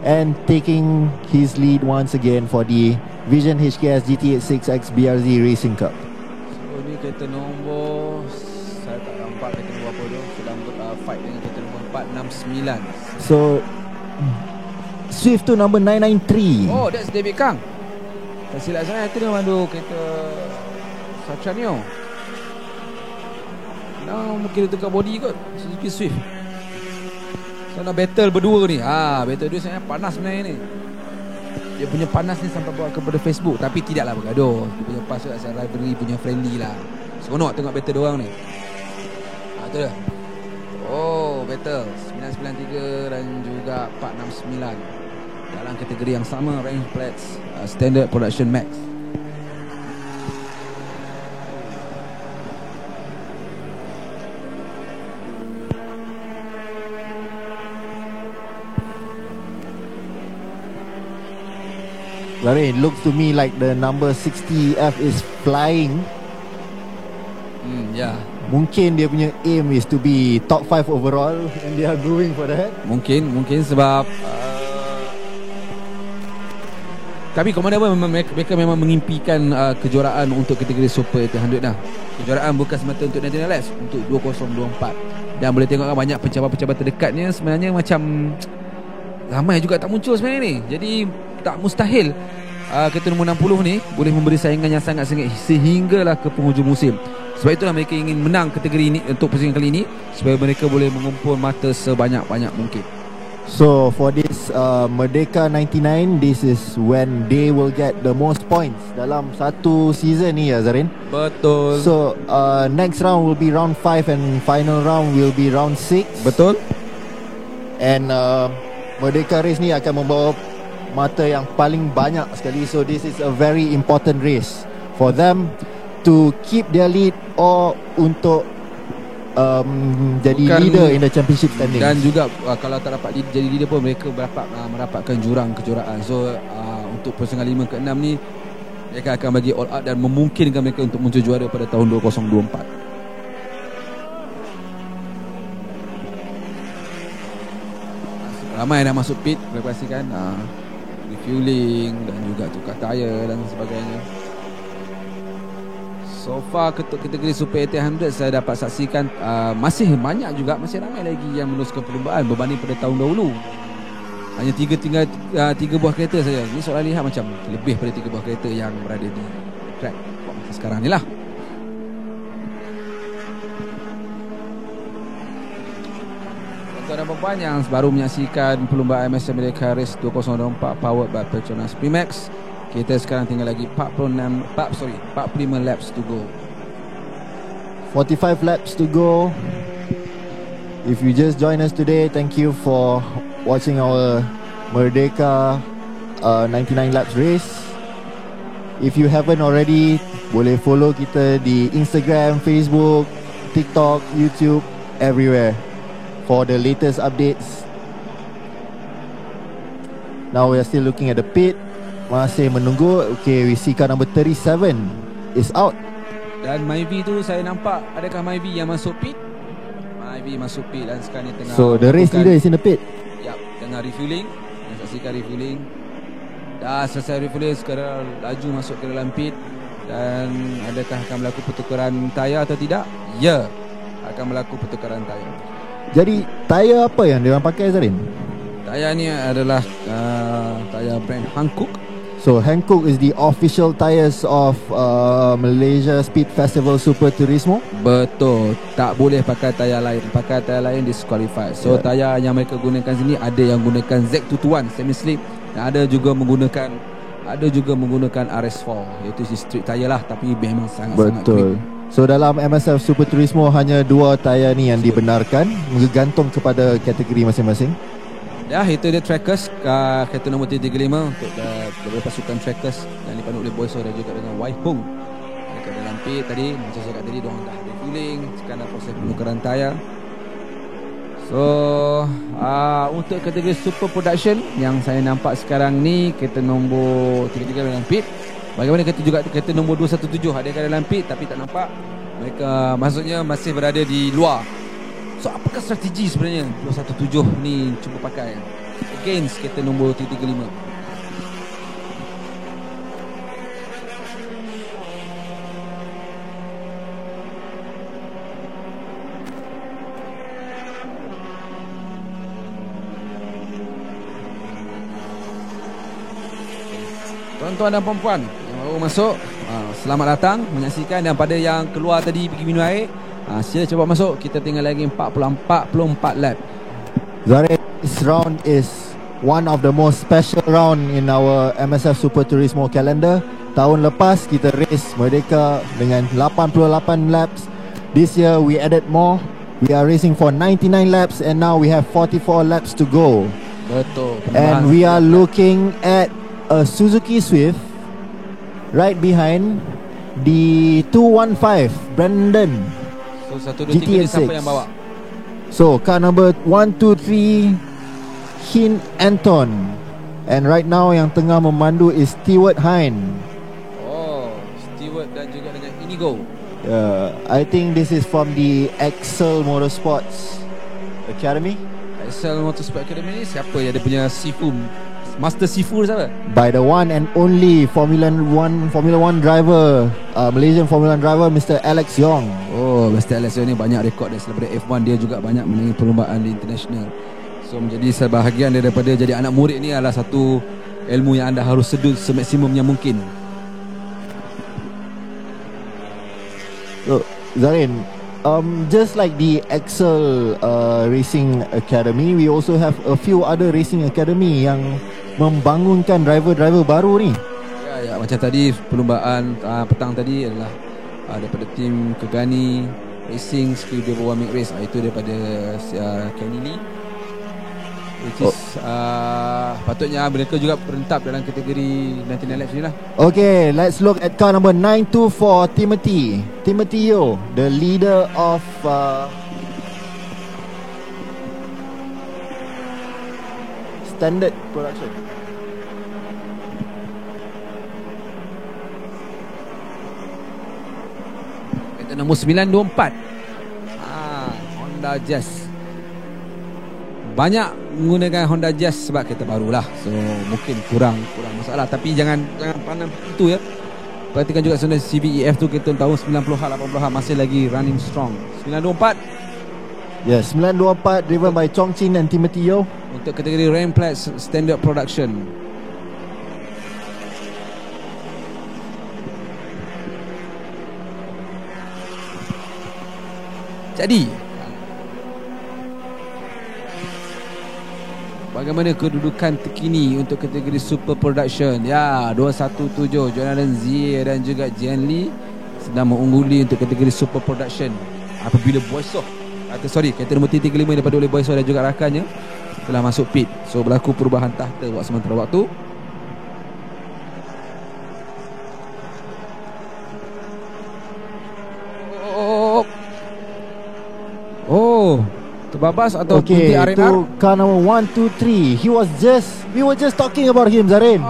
and taking his lead once again for the Vision HKS GT86X BRZ Racing Cup. So ni kereta nombor, saya tak nampak kereta nombor apa tu, sedang fight dengan kereta nombor 469. So Swift to number 993. Oh, that's David Kang. Tak silap saya, itu dia mandu kereta Seterusnya. Nah, mungkin dia tukar body kot, Suzuki Swift. So nak battle berdua ni. Battle dia sebenarnya panas sebenarnya ni. Dia punya panas ni sampai bawa kepada Facebook, tapi tidaklah bergaduh. Dia punya pas asal rivalry punya friendly lah. Seronok tengok battle diorang ni. Tu dia. Oh, battle 993 dan juga 469 dalam kategori yang sama, range plates standard production max. It looks to me like the number 60F is flying. Ya. Mungkin dia punya aim is to be top 5 overall and they are going for that. Mungkin sebab tapi komandan pun mereka memang mengimpikan kejuaraan untuk kategori Super 800 dah. Kejuaraan bukan semata untuk 99 laps, untuk 2024. Dan boleh tengok banyak pencabar-pencabar terdekatnya sebenarnya macam ramai juga tak muncul sebenarnya ni. Jadi tak mustahil kereta nombor 60 ni boleh memberi saingan yang sangat sengit sehinggalah ke penghujung musim. Sebab itulah mereka ingin menang kategori ini untuk pusingan kali ini, supaya mereka boleh mengumpul mata sebanyak-banyak mungkin. So for this Merdeka 99, this is when they will get the most points dalam satu season ni ya Zarin. Betul. So next round will be round 5 and final round will be round 6. Betul. And Merdeka Race ni akan membawa mata yang paling banyak sekali. So this is a very important race for them to keep their lead or untuk jadi leader in the championship standing. Dan juga kalau tak dapat jadi leader pun mereka mendapatkan jurang kejuaraan. So untuk pusingan 5 ke 6 ni mereka akan bagi all out dan memungkinkan mereka untuk muncul juara pada tahun 2024. Ramai yang nak masuk pit, boleh pastikan refueling dan juga tukar tayar dan sebagainya. So far kategori Super 800 saya dapat saksikan masih banyak juga, masih ramai lagi yang meneruskan perlumbaan berbanding pada tahun dahulu. Hanya tiga buah kereta saja. Ini soalan lihat macam lebih pada 3 buah kereta yang berada di track masa sekarang ni lah. Tuan dan puan yang baru menyaksikan perlumbaan MSF Merdeka Race 2024 powered by Petronas Primax. Kita sekarang tinggal lagi 45 laps to go. 45 laps to go. If you just join us today, thank you for watching our Merdeka 99 laps race. If you haven't already, boleh follow kita di Instagram, Facebook, TikTok, YouTube, everywhere for the latest updates. Now we are still looking at the pit. Masih menunggu. Okay, we see car number 37 is out. Dan Myvi tu saya nampak, adakah Myvi yang masuk pit? Myvi masuk pit dan sekarang ni tengah, so the race leader is in the pit. Yap, tengah refueling. Dan saksikan refueling. Dah selesai refueling, sekarang laju masuk ke dalam pit. Dan adakah akan berlaku pertukaran tayar atau tidak? Ya, akan berlaku pertukaran tayar. Jadi tayar apa yang diorang pakai Zarin? Tayar ni adalah tayar brand Hankook. So Hankook is the official tyres of Malaysia Speed Festival Super Turismo. Betul. Tak boleh pakai tayar lain. Pakai tayar lain disqualified. So tayar yang mereka gunakan sini, ada yang gunakan Z221 semi slip dan ada juga menggunakan RS4, iaitu street tayar lah, tapi memang sangat-sangat grip. So dalam MSF Super Turismo hanya 2 tayar ni yang dibenarkan, bergantung kepada kategori masing-masing. Ya, itu dia trackers kereta nombor 335 untuk beberapa pasukan trackers yang dipandu oleh Boy So dan juga dengan Wai Hung. Mereka dalam pit tadi, macam saya kata tadi, diorang dah refueling, sekarang dah proses penukaran tayar. So untuk kategori Super Production yang saya nampak sekarang ni, kereta nombor 33 dalam pit. Bagaimana kereta nombor 217, ada dalam pit tapi tak nampak. Mereka maksudnya masih berada di luar. So apakah strategi sebenarnya 217 ni cuba pakai against kereta nombor 335? Tuan-tuan dan puan-puan yang baru masuk, selamat datang menyaksikan. Dan pada yang keluar tadi pergi minum air, sila cuba masuk. Kita tinggal lagi 44 lap. Zarin, this round is one of the most special round in our MSF Super Turismo calendar. Tahun lepas kita race Merdeka dengan 88 laps. This year we added more. We are racing for 99 laps and now we have 44 laps to go. Betul. And we are looking at a Suzuki Swift right behind the 215 Brandon. So 1, 2, 3 ni siapa yang bawa? So car number 1, 2, 3 Hin Anton. And right now yang tengah memandu is Stewart Hein. Oh, Stewart dan juga dengan Inigo. I think this is from the Excel Motorsports Academy. Excel Motorsport Academy ni siapa yang dia punya Sifu, Master Sifu siapa? By the one and only Formula 1 driver, Malaysian Formula 1 driver, Mr. Alex Yong. Oh, Mr. Alex Yong ni banyak rekod daripada F1. Dia juga banyak menangani perlumbaan di international. So menjadi sebahagian daripada jadi anak murid ni adalah satu ilmu yang anda harus sedut semaksimumnya mungkin. So, Zarin, just like the Excel Racing Academy, we also have a few other racing academy yang membangunkan driver-driver baru ni. Ya, macam tadi perlumbaan petang tadi adalah daripada tim Kegani Racing Skill Devo Make Race. Itu daripada Kenny Lee, which is patutnya mereka juga perentap dalam kategori 99 laps ni lah. Okay, let's look at car number 924 Timothy Yo, the leader of Standard Production. Kereta nombor 924 Honda Jazz. Banyak menggunakan Honda Jazz sebab kereta baru lah. So mungkin kurang masalah. Tapi jangan pandang itu ya. Perhatikan juga sebenarnya CVEF tu kereta tahun 90-an 80-an masih lagi running strong. 924. Yes, 924 driven by Chong Chin and Timothy Yo. Untuk kategori Ramplat Standard Production. Jadi bagaimana kedudukan terkini untuk kategori Super Production? Ya, 217 Jonathan Zier dan juga Jian Lee sedang mengungguli untuk kategori Super Production. Apabila Boysoh kereta nombor 35 daripada oleh Boysoh dan juga rakannya telah masuk pit. So berlaku perubahan tahta buat sementara waktu. Terbabas atau okay, RNR? Itu car number 1, 2, 3. We were just talking about him, Zarin.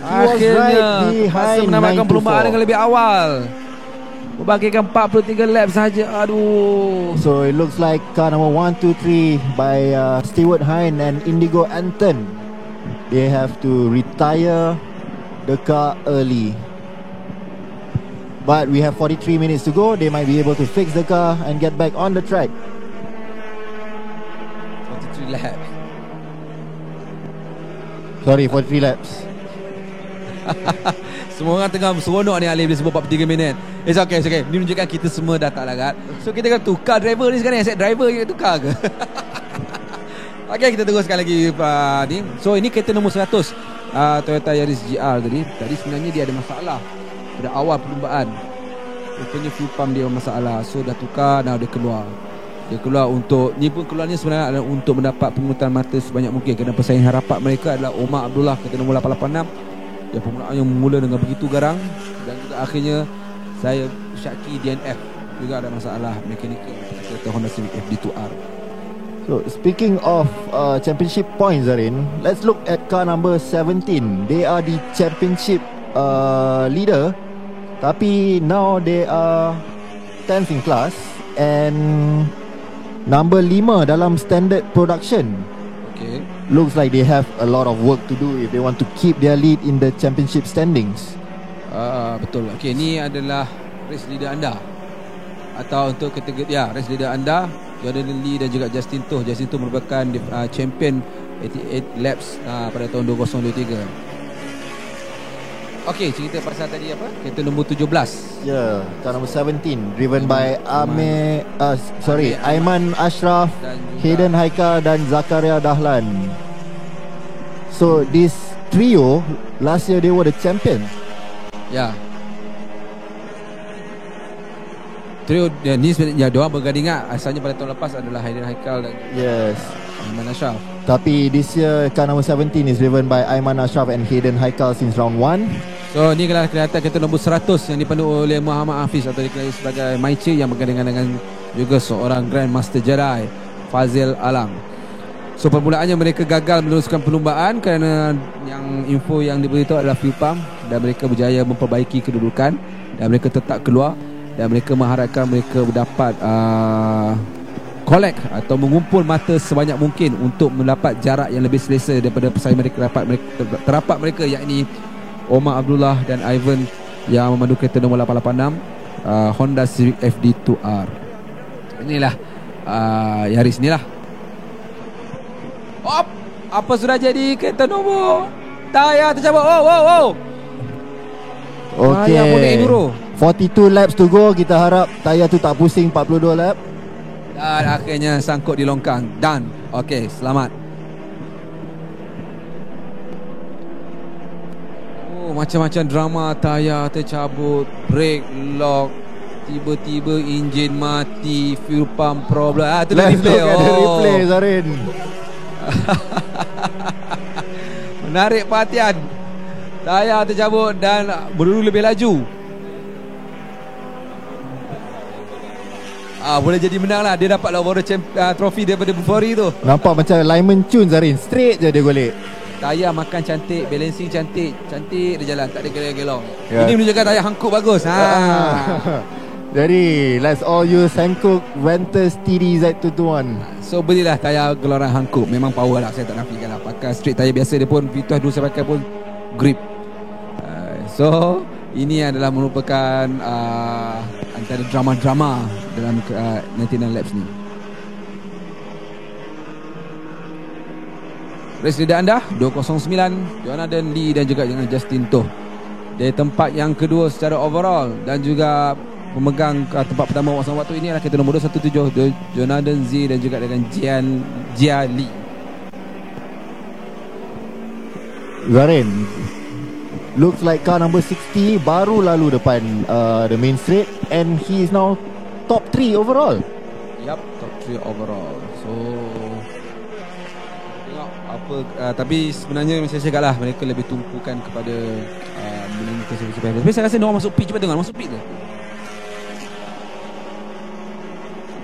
Akhirnya masa menambahkan perlumbaan dengan lebih awal. Membagikan 43 lap saja. Aduh. So it looks like car number 1, 2, 3 by Stewart Hein and Indigo Anton. They have to retire the car early. But we have 43 minutes to go. They might be able to fix the car and get back on the track. 43 laps. Sorry, 43 laps. Semua orang tengah seronok ni Alif dia sebut 43 minit. It's okay. Ni menunjukkan kita semua dah tak larat. So kita akan tukar driver ni sekarang. Set driver yang tukar ke? Okay, kita teruskan lagi ni. So ini kereta nombor 100 Toyota Yaris GR tadi. Tadi sebenarnya dia ada masalah pada awal perlumbaan. Rupanya fuel pump dia masalah. So dah tukar. Now dia keluar untuk, ni pun keluarnya sebenarnya adalah untuk mendapat pengurutan mata sebanyak mungkin. Kerana pesaing harapan mereka adalah Omar Abdullah kereta nombor 886 yang permulaan yang mula dengan begitu garang. Dan juga akhirnya saya Syaki DNF juga ada masalah mekanikal kereta Honda Civic FD2R. So speaking of championship points, Zarin, let's look at car number 17. They are the championship leader. Tapi now they are 10th in class and number 5 dalam standard production. Okay. Looks like they have a lot of work to do if they want to keep their lead in the championship standings. Betul. Okay, ni adalah race leader anda. Atau untuk kategori race leader anda, Jordan Lee dan juga Justin Toh. Justin Toh merupakan champion 88 laps pada tahun 2023. Okey, cerita pasal tadi apa? Kereta nombor 17. Ya, car nombor 17 driven by Aiman Ashraf, Hayden Haikal dan Zakaria Dahlan. So this trio last year they were the champion. Ya. Trio ni sebenarnya diorang bergandingan. Asalnya pada tahun lepas adalah Hayden Haikal dan Aiman Ashraf. Tapi this year car number 17 is driven by Aiman Ashraf and Hayden Haikal since round 1. So ni adalah kelihatan kereta nombor 100 yang dipandu oleh Muhammad Hafiz atau dikenali sebagai Maiche, yang bergandingan dengan juga seorang Grandmaster Jedi, Fazil Alam. So permulaannya mereka gagal meneruskan perlumbaan kerana yang info yang diberitahu adalah fuel pump, dan mereka berjaya memperbaiki kedudukan dan mereka tetap keluar, dan mereka mengharapkan mereka dapat collect atau mengumpul mata sebanyak mungkin untuk mendapat jarak yang lebih selesa daripada pesaing mereka terapat mereka, yakni Omar Abdullah dan Ivan yang memandu kereta nombor 886 Honda Civic FD2R. Inilah Yaris inilah. Apa sudah jadi kereta nombor? Tayar tercabut. Okay, 42 laps to go. Kita harap tayar tu tak pusing 42 lap. Dan akhirnya sangkut di longkang. Done. Okay, selamat. Macam-macam drama, tayar tercabut, brake lock, tiba-tiba enjin mati, fuel pump problem. Itu dah replay. Replay Zarin. Menarik perhatian. Tayar tercabut dan berlalu lebih laju. Boleh jadi menang lah. Dia dapat overall trophy daripada Bufori tu. Nampak macam Lyman Chun Zarin. Straight je dia golek. Tayar makan cantik, balancing cantik dia jalan, tak ada gelong-gelong. Ini menunjukkan tayar Hankook bagus. Jadi let's all use Hankook Ventus TD Z221. So belilah tayar geloran Hankook. Memang power lah, saya tak nafikan lah. Pakai straight tayar biasa dia pun, Vitus dulu saya pakai pun grip. So ini adalah merupakan antara drama-drama dalam 99 laps ni. Race leader anda 209 Jonathan Lee dan juga dengan Justin Toh. Dari tempat yang kedua secara overall dan juga pemegang tempat pertama waktu ini adalah kereta nombor 217 Jonathan Z dan juga dengan Jia Lee. Zarin, looks like car number 60 baru lalu depan the main straight and he is now top 3 overall. Yup, top 3 overall. So tapi sebenarnya saya cakap lah, mereka lebih tumpukan kepada melintas supaya. Tapi saya rasa dia orang masuk pitch. Cuba tengok masuk pitch tu.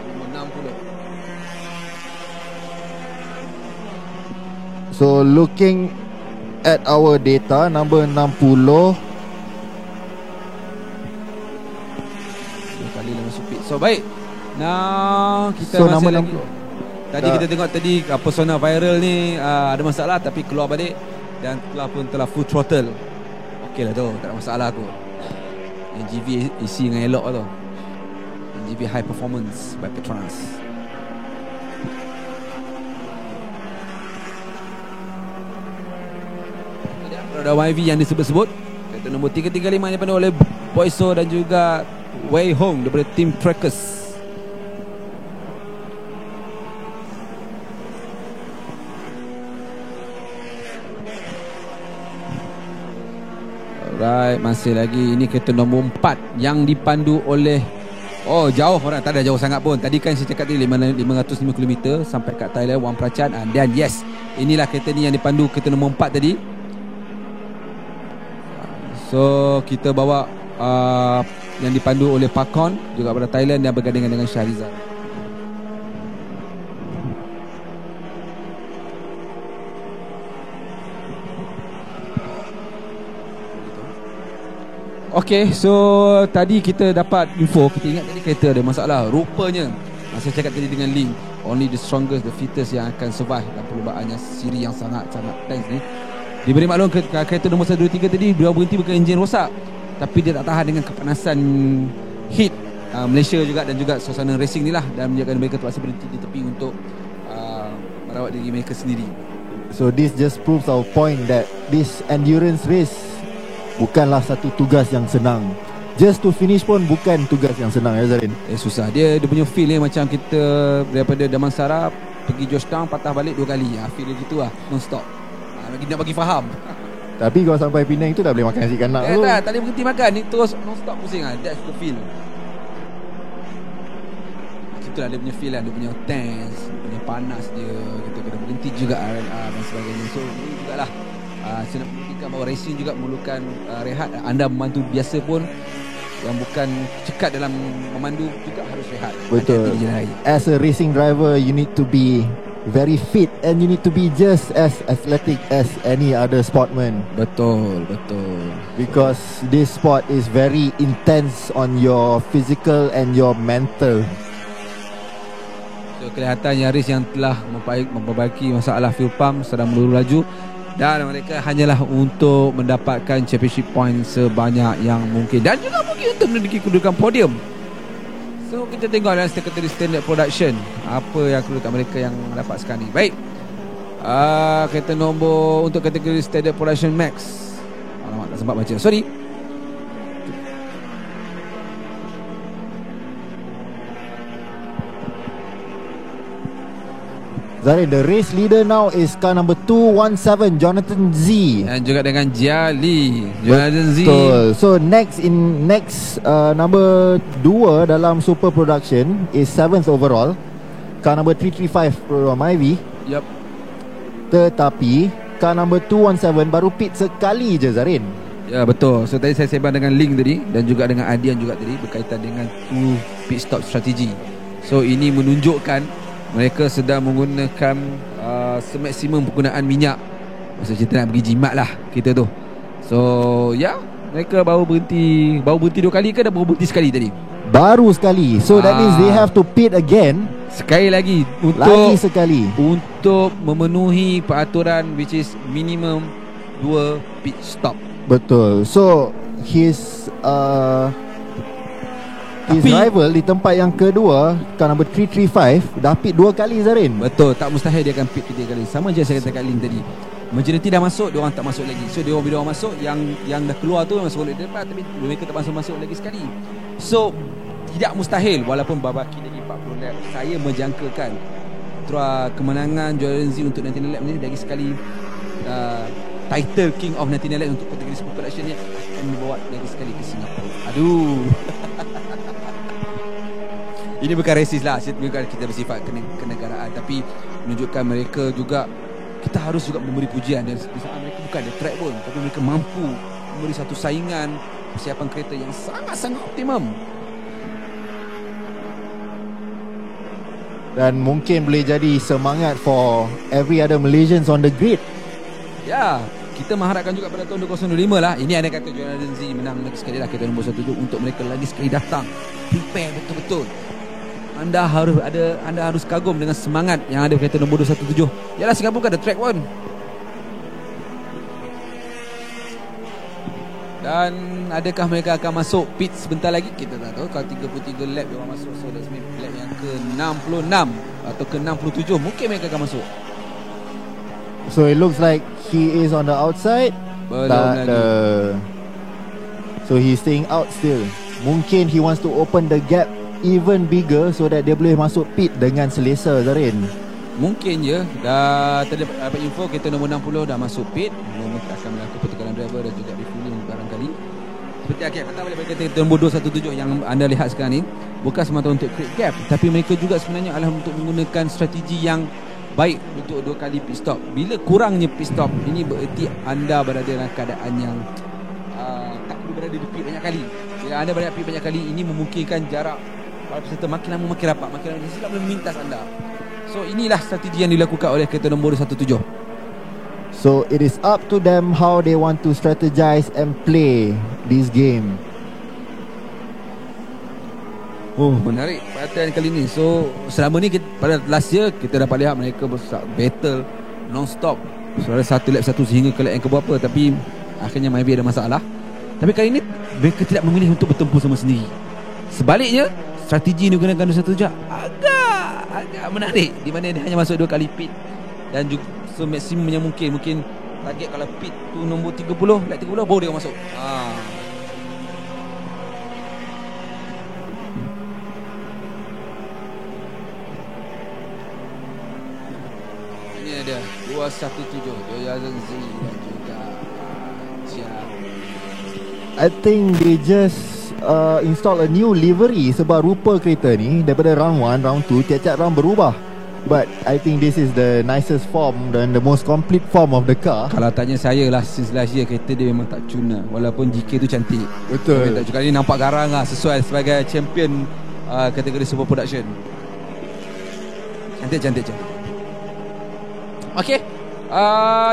Nombor 60. So looking at our data, number 60 kali dah masuk pitch. So baik. Now kita so number 60. Tadi kita tengok tadi persona viral ni ada masalah tapi keluar balik dan telah full throttle. Okey lah tu, tak ada masalah tu. NGV isi dengan elok tu. NGV High Performance by Petronas. Ada YV yang disebut-sebut. Kereta nombor 335 yang dipandu oleh Boyso dan juga Wei Hong daripada Team Trackers. Alright, masih lagi. Ini kereta nombor 4 yang dipandu oleh jauh orang. Tak ada jauh sangat pun. Tadi kan saya cakap tadi 505 km sampai kat Thailand, Wang Prachan. Dan yes, inilah kereta ni yang dipandu kereta nombor 4 tadi. So kita bawa yang dipandu oleh Pakon juga pada Thailand yang bergandingan dengan Shahrizal. Okay, so tadi kita dapat info. Kita ingat tadi kereta ada masalah. Rupanya saya cakap tadi dengan Link, only the strongest, the fittest yang akan survive dalam perlumbaan yang siri yang sangat-sangat tense ni. Diberi maklum kereta nombor 1, 2, 3 tadi dia berhenti bukan enjin rosak, tapi dia tak tahan dengan kepanasan heat Malaysia juga dan juga suasana racing ni lah, dan menyebabkan mereka terpaksa berhenti di tepi untuk merawat diri mereka sendiri. So this just proves our point that this endurance race bukanlah satu tugas yang senang. Just to finish pun bukan tugas yang senang ya Zarin. Susah. Dia punya feel ni macam kita daripada Damansara pergi Georgetown patah balik 2 kali. Feel dia gitu lah, non stop. Nak bagi faham. Tapi kalau sampai Penang tu dah boleh makan nasi kanak tu. Tak boleh berhenti makan. Ni terus non stop pusing lah. That's the feel. Itulah dia punya feel lah. Dia punya tense, dia punya panas dia. Kita kena berhenti juga dan sebagainya. So ini jugalah saya nak buktikan bahawa racing juga memerlukan rehat. Anda memandu biasa pun yang bukan cekat dalam memandu juga harus rehat. Betul. As a racing driver, you need to be very fit and you need to be just as athletic as any other sportman. Betul. Because this sport is very intense on your physical and your mental. So kelihatan Yaris yang telah memperbaiki masalah fuel pump sedang meluru laju, dan mereka hanyalah untuk mendapatkan championship point sebanyak yang mungkin dan juga mungkin untuk menduduki kedudukan podium. So kita tengok dalam kategori standard production apa yang kedudukan mereka yang dapat sekarang ni. Baik, kereta nombor untuk kategori standard production max. Alamak, tak sempat baca, sorry. Zarin, the race leader now is car number 217, Jonathan Z. Dan juga dengan Jali, Jonathan Z. Betul. So next number 2 dalam super production is 7th overall, car number 335 Program IV. Yup. Tetapi car number 217 baru pit sekali je Zarin. Ya betul. So tadi saya sembang dengan Link tadi dan juga dengan Adian juga tadi berkaitan dengan 2 pit stop strategi. So ini menunjukkan mereka sedang menggunakan semaksimum penggunaan minyak. Maksud kita nak pergi jimat lah kita tu. So mereka baru berhenti 2 kali ke dah baru berhenti sekali tadi? Baru sekali. So that means they have to pit again. Sekali lagi sekali untuk memenuhi peraturan which is minimum 2 pit stop. Betul. So his rival di tempat yang kedua, car number 335 dah pit 2 kali Zarin. Betul, tak mustahil dia akan pit 3 kali. Sama je saya kata kat Link tadi. Majoriti dah masuk, diorang tak masuk lagi. So bila diorang masuk, yang dah keluar tu masuk oleh depan, tapi mereka tak masuk lagi sekali. So tidak mustahil walaupun babaki lagi 40 lap. Saya menjangkakan kemenangan Jordan Z untuk 19 lap ni lagi sekali title King of 19 lap untuk kategori super production ni akan dibawa lagi sekali ke Singapura. Aduh. Ini bukan resis lah, bukan kita bersifat kenegaraan, tapi menunjukkan mereka juga, kita harus juga memberi pujian. Dan di saat mereka bukan ada track pun, tapi mereka mampu memberi satu saingan persiapan kereta yang sangat-sangat optimum. Dan mungkin boleh jadi semangat for every other Malaysians on the grid. Ya, kita mengharapkan juga pada tahun 2025 lah. Ini ada kata Jonathan Z menang lagi sekali lah kereta nombor 1 untuk mereka lagi sekali datang. Prepare betul-betul. Anda harus kagum dengan semangat yang ada kereta nombor 217. Yalah, Singapura kan ada track pun. Dan adakah mereka akan masuk pit sebentar lagi? Kita tak tahu. Kalau 33 lap dia orang masuk, so that's maybe lap yang ke-66 atau ke-67 mungkin mereka akan masuk. So it looks like he is on the outside. Belum lagi. So he's staying out still. Mungkin he wants to open the gap even bigger so that dia boleh masuk pit dengan selesa Zarin. Mungkin je. Dah dapat info kereta nombor 60 dah masuk pit. Mereka akan melakukan pertukaran driver dan juga refueling barangkali. Seperti akhir kata balik kereta nombor 217 yang anda lihat sekarang ni, bukan semata untuk create gap, tapi mereka juga sebenarnya adalah untuk menggunakan strategi yang baik untuk 2 kali pit stop. Bila kurangnya pit stop, ini bererti anda berada dalam keadaan yang tak perlu berada di pit banyak kali. Bila anda berada di pit banyak kali, ini memungkinkan jarak para peserta makin lama makin rapat, makin lama silap boleh memintas anda. So inilah strategi yang dilakukan oleh kereta nombor 217. So it is up to them how they want to strategize and play this game. Oh, menarik perhatian kali ni. So selama ni pada last year kita dapat lihat mereka battle non-stop, suara satu lap satu sehingga ke lap yang keberapa, tapi akhirnya maybe ada masalah. Tapi kali ni mereka tidak memilih untuk bertempur sama sendiri. Sebaliknya, strategi yang digunakan di satu jap agak menarik, di mana dia hanya masuk 2 kali pit dan juga so maksimum yang mungkin target kalau pit tu nombor 30, lap 30 baru dia masuk. Ini ada 217 Joya Zenzi dan juga Siaran. I think they just install a new livery sebab rupa kereta ni daripada round 1, round 2 tiap-tiap round berubah. But I think this is the nicest form dan the most complete form of the car. Kalau tanya saya lah, since last year kereta dia memang tak cuna, walaupun GK tu cantik. Betul. Tak juga ni nampak garang lah, sesuai sebagai champion kategori super production. Cantik. Okay,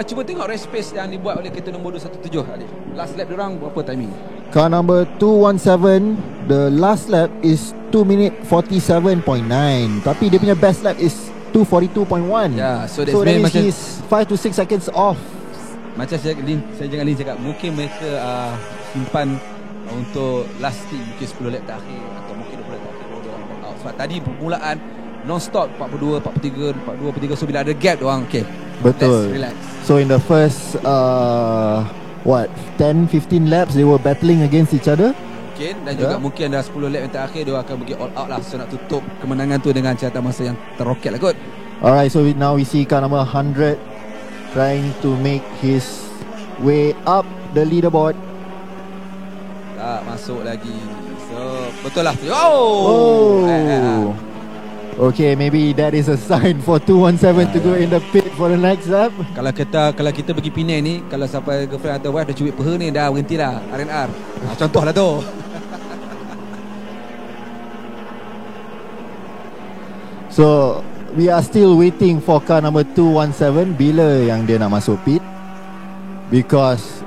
cuba tengok race pace yang dibuat oleh kereta nombor 217 Alif. Last lap diorang berapa timing? Car number 217, the last lap is 2 minute 47.9, tapi dia punya best lap is 242.1. So that means he's 5 to 6 seconds off. Macam saya jangan Lin cakap, mungkin mereka simpan untuk last team, mungkin 10 lap terakhir atau mungkin 20 lap terakhir baru diorang out. Sebab tadi permulaan non-stop 42, 43, 42, 43. So bila ada gap diorang okay, betul, relax. So in the first 10-15 laps they were battling against each other. Mungkin, dan juga mungkin ada 10 lap yang terakhir dia akan pergi all out lah. So nak tutup kemenangan tu dengan catatan masa yang teroket lah kot. Alright, so now we see car number 100 trying to make his way up the leaderboard. Tak masuk lagi. So betul lah. Okay, maybe that is a sign for 217 to go in the pit for the next lap. Kalau kita pergi Penang ni, kalau sampai girlfriend atau wife dah cubit peha ni, dah berhenti lah R&R. Contoh lah tu. So we are still waiting for car number 217 bila yang dia nak masuk pit, because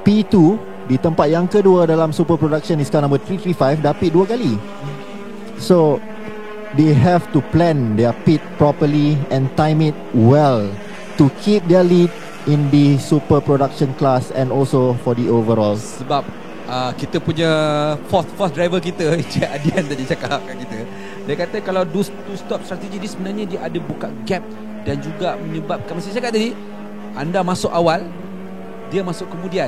P2 di tempat yang kedua dalam super production is car number 335 dah pit 2 kali. So they have to plan their pit properly and time it well to keep their lead in the super production class and also for the overall. Sebab kita punya fourth driver kita, Encik Adian tadi cakap kat kita, dia kata kalau two stop strategi ni sebenarnya dia ada buka gap dan juga menyebabkan, macam saya cakap tadi, anda masuk awal, dia masuk kemudian,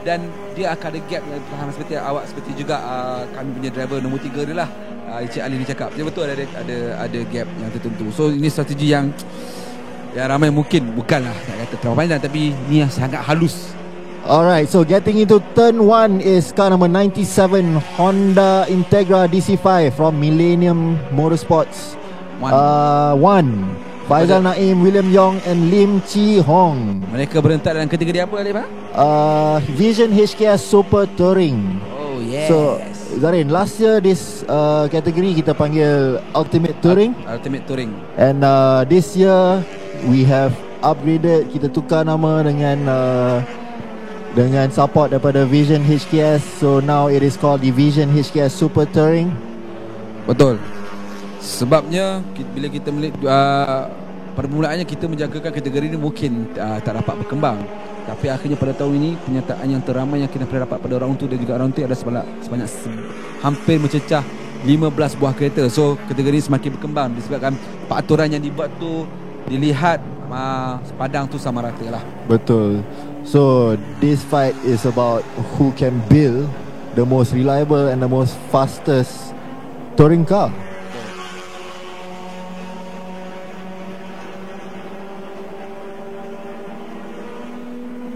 dan dia akan ada gap yang faham seperti awak, seperti juga kami punya driver nombor 3 dia lah, Encik Ali ni cakap. Dia betul ada gap yang tertentu. So ini strategi yang ramai mungkin bukanlah nak kata terlalu panjang, tapi ni yang sangat halus. Alright, so getting into turn 1 is car number 97 Honda Integra DC5 from Millennium Motorsports. Faizal Naim, William Yong and Lim Chi Hong. Mereka berentak dalam kategori apa, Alif? Vision HKS Super Touring. Oh yes. So Zarin, last year this category kita panggil Ultimate Touring. Ultimate Touring. And this year we have upgraded, kita tukar nama dengan support daripada Vision HKS. So now it is called the Vision HKS Super Touring. Betul. Sebabnya bila kita permulaannya kita menjagakan kategori ini mungkin tak dapat berkembang, tapi akhirnya pada tahun ini penyataan yang teramai yang kita pernah dapat pada round 2 dan juga round 3 ada sebanyak hampir mencecah 15 buah kereta. So kategori ini semakin berkembang disebabkan peraturan yang dibuat tu dilihat sepadang tu sama rata lah. Betul. So this fight is about who can build the most reliable and the most fastest touring car.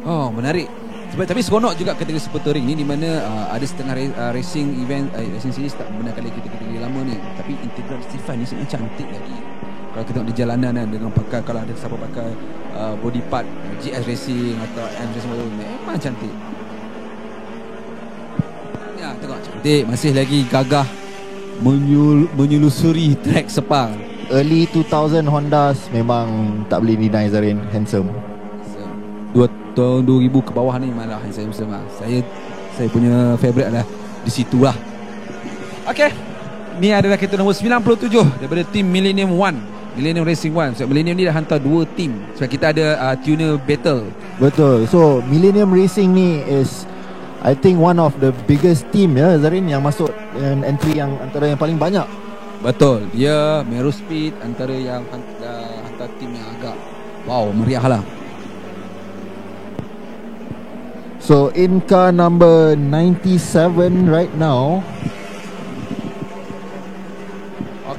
Oh, menarik. Tapi seronok juga kategori super touring ni, di mana ada setengah racing event, racing series tak menggunakan lagi kategori lama ni, tapi Integra DC5 ni sebenarnya cantik lagi. Kalau kita tengok di jalanan kan, dengan pakai, kalau ada siapa pakai body part GS Racing atau M Racing, memang cantik. Ya, tengok cantik. Masih lagi gagah menyelusuri trek Sepang. early 2000 Hondas memang tak boleh deny Zarin, handsome. tahun 2000 ke bawah ni malah handsome lah. Saya punya favourite adalah di situ lah. Okay, ni adalah kereta nombor 97 daripada tim Millennium Racing 1. So Millennium ni dah hantar 2 tim. Sebab kita ada tuner battle. Betul. So Millennium Racing ni is, I think, one of the biggest team ya Zarin, yang masuk entry yang antara yang paling banyak. Betul. Dia Mero Speed antara yang hantar tim yang agak meriah lah. So in car number 97 right now.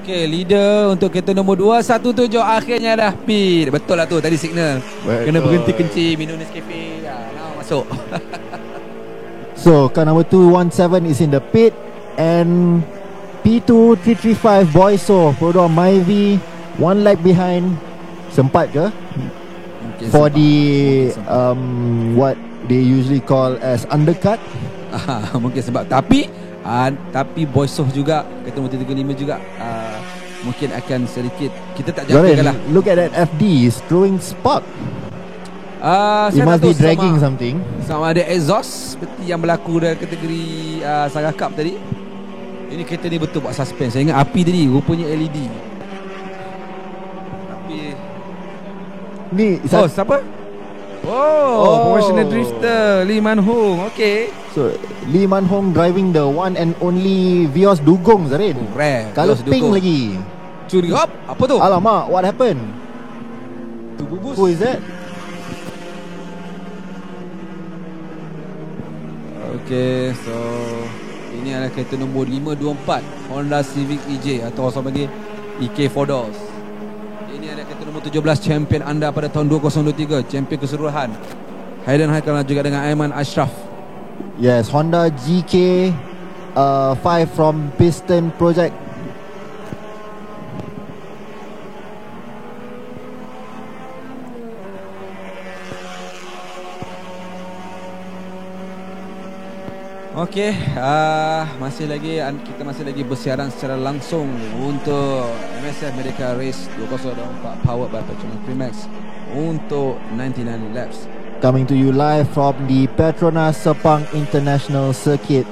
Okay, leader untuk kereta nombor 217 akhirnya dah pit. Betul lah tu tadi signal. Betul. Kena berhenti kencing, minum Nescafe. Now masuk. So car number 217 is in the pit, and P2 335 Boyso Prodom Myvi 1 lap behind. Sempat ke? For the what they usually call as undercut. Mungkin sebab tapi Boysoh juga kereta motor 35 juga mungkin akan sedikit kita tak jangkakan lah. Look at that FD, is throwing spark. He must be dragging something. Sama ada exhaust seperti yang berlaku dalam kategori Saga Cup tadi. Ini kereta ni betul buat suspense. Saya ingat api tadi rupanya LED. Api ni siapa? Professional drifter Lee Man Hong. Okay. So Lee Man Hong driving the one and only Vios Dugong Zarin. Rare. Kalau pink lagi. Curi hop. Apa tu? Alamak, what happened? Tu bubus. Who is that? Okay, so ini adalah kereta nombor 524 Honda Civic EJ atau orang panggil EK 4 doors. Ini adalah kereta nombor 17 champion anda pada tahun 2023, champion keseluruhan. Hayden Haikal juga dengan Aiman Ashraf. Yes, Honda GK 5 from Piston Project. Okey, kita masih lagi bersiaran secara langsung untuk MSF Merdeka Race 2024 powered by Petronas Primax untuk 99 laps. Coming to you live from the Petronas Sepang International Circuit.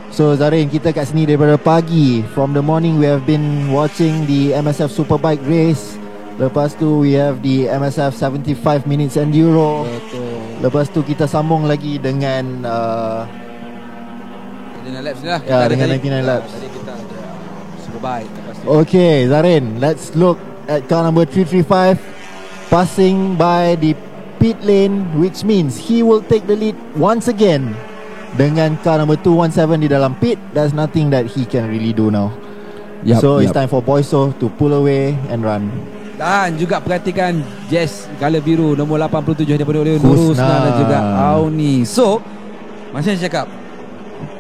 So Zarin, kita kat sini daripada pagi. From the morning we have been watching the MSF Superbike race. Lepas tu we have the MSF 75 minutes enduro. Betul. Lepas tu kita sambung lagi dengan 99 laps ni lah. Ya, dengan 99 laps. Tadi kita ada Superbike. Okay Zarin, let's look at car number 335 passing by the pit lane, which means he will take the lead once again. Dengan car number 217 di dalam pit, there's nothing that he can really do now. It's time for Boyso to pull away and run. Dan juga perhatikan Jazz Gala Biru nombor 87 daripada Husna dan juga Auni. So macam saya cakap,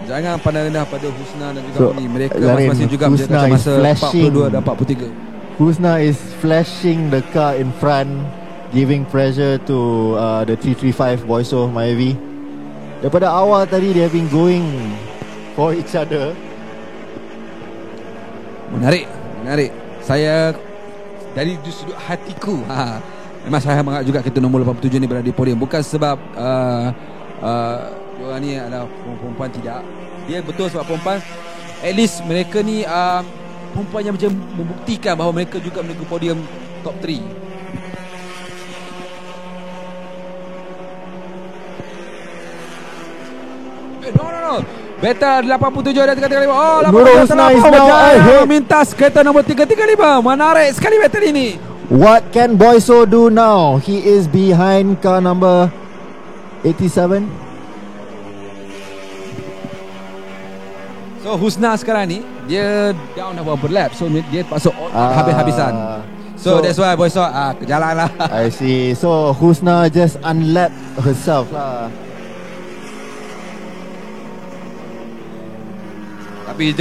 jangan pandang rendah pada Husna dan juga Auni. Mereka masing-masing juga menjaga masa 42 dan 43. Husna is flashing the car in front, giving pressure to the 335 Boyso Maevi. Daripada awal tadi they have been going for each other. Menarik. Saya dari sudut hatiku, memang saya mengagak juga kereta nombor 87 ni berada di podium. Bukan sebab diorang ni adalah perempuan, tidak. Dia betul sebab perempuan, at least mereka ni perempuan yang macam membuktikan bahawa mereka juga menuju podium top 3. No. Beta 87 dan 335. Oh, 88 mintas kereta nombor 335. Menarik sekali battle ini. What can Boyso do now? He is behind car number 87. So Husna sekarang ni dia down dah berapa lap. So dia pasal habis-habisan. So that's why Boyso ke jalan lah. I see. So Husna just unlapped herself lah. Tapi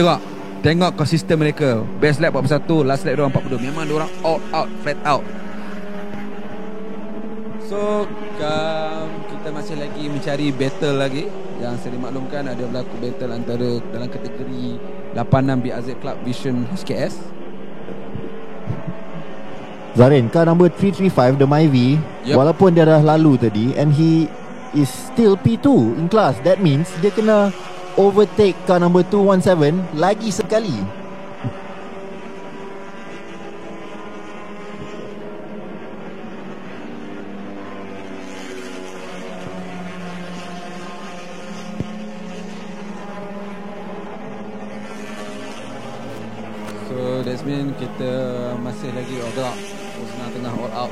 tengok konsisten mereka. Best lap 41, last lap diorang 42. Memang diorang out, flat out. So kita masih lagi mencari battle lagi. Yang saya dimaklumkan ada berlaku battle antara dalam kategori 86 BAZ Club Vision HKS. Zarin, car number 335, the Myvi, walaupun dia dah lalu tadi, and he is still P2 in class. That means dia kena overtake car number 217 lagi sekali. So that's mean kita masih lagi gerak tengah all out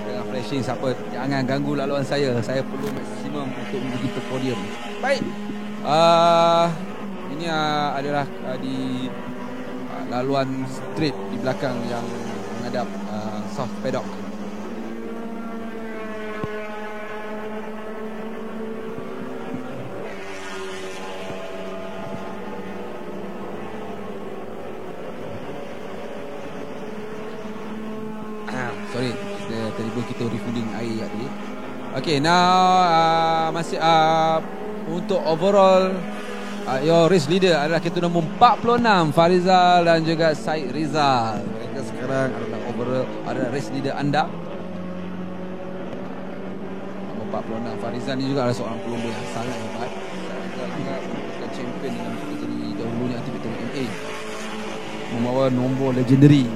dengan flashing. Siapa jangan ganggu laluan saya perlu maksimum untuk menuju ke podium. Baik, ini adalah di laluan straight di belakang yang menghadap South Paddock. Sorry, tadi pun kita refilling air tadi. Okay, now masih untuk overall your race leader adalah kereta nombor 46 Farizal dan juga Syed Rizal. Mereka sekarang adalah overall adalah race leader anda. Nombor 46 Farizal ni juga adalah seorang pelumba yang sangat hebat. Farizal juga merupakan champion dalam kategori dahulunya anti-petrol MA, membawa nombor legendary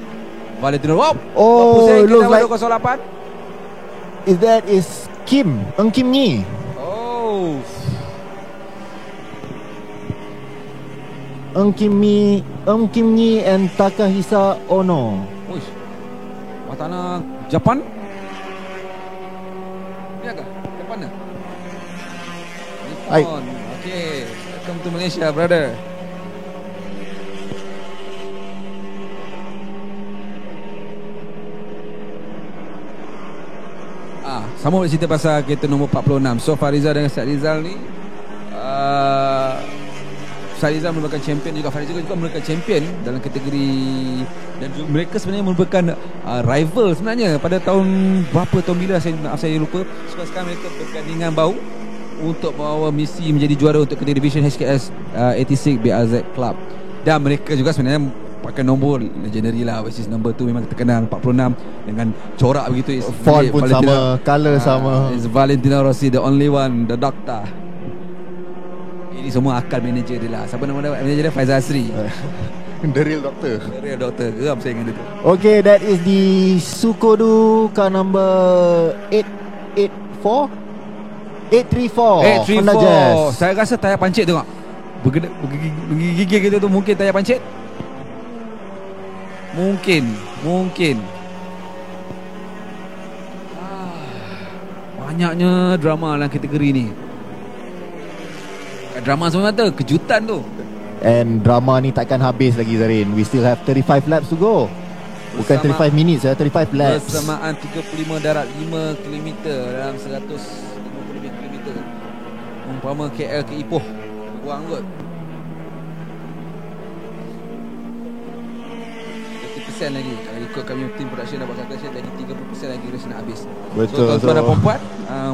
Valentino. Wow. Oh, it looks like 208. That is Kim Ni. Oh, Kim Ni and Takahisa Ono. Uish, Watana Japan. Ni agak Japan dah. Hai. Nippon. Okay, welcome to Malaysia, brother. Sama boleh cerita pasal kereta nombor 46. So Farizal dengan Syed Rizal ni, Syed Rizal merupakan champion juga, Farizal juga merupakan champion dalam kategori, dan mereka sebenarnya merupakan rival sebenarnya pada tahun berapa, tahun bila saya lupa. So sekarang mereka bergandingan bahu untuk bawa misi menjadi juara untuk kategori division HKS 86 BRZ Club. Dan mereka juga sebenarnya pakai nombor legendary lah, which is number 2 memang terkenal 46 dengan corak begitu. Font pun sama, colour sama. It's Valentino Rossi, the only one, the doctor. Ini semua akal manager dia lah. Siapa nama manager dia? Faizal Asri. The real doctor. The real doctor. Geram saya dengan dia tu. Okay, that is the Sukodu car number 834 Honda Jazz. Saya rasa tayar pancit tengok. Bergigil kita tu, mungkin tayar pancit. Mungkin banyaknya drama dalam kategori ni. Drama semata, kejutan tu. And drama ni takkan habis lagi, Zarin. We still have 35 laps to go. Bukan 35 minutes ya, 35 laps. Bersamaan 35 darat 5 km dalam 150 km. Umpama KL ke Ipoh, kurang kot. 30% lagi. Kalau ikut kami team production dapat kata saya, lagi 30% lagi race nak habis. Betul. So tuan-tuan dan puan-puan,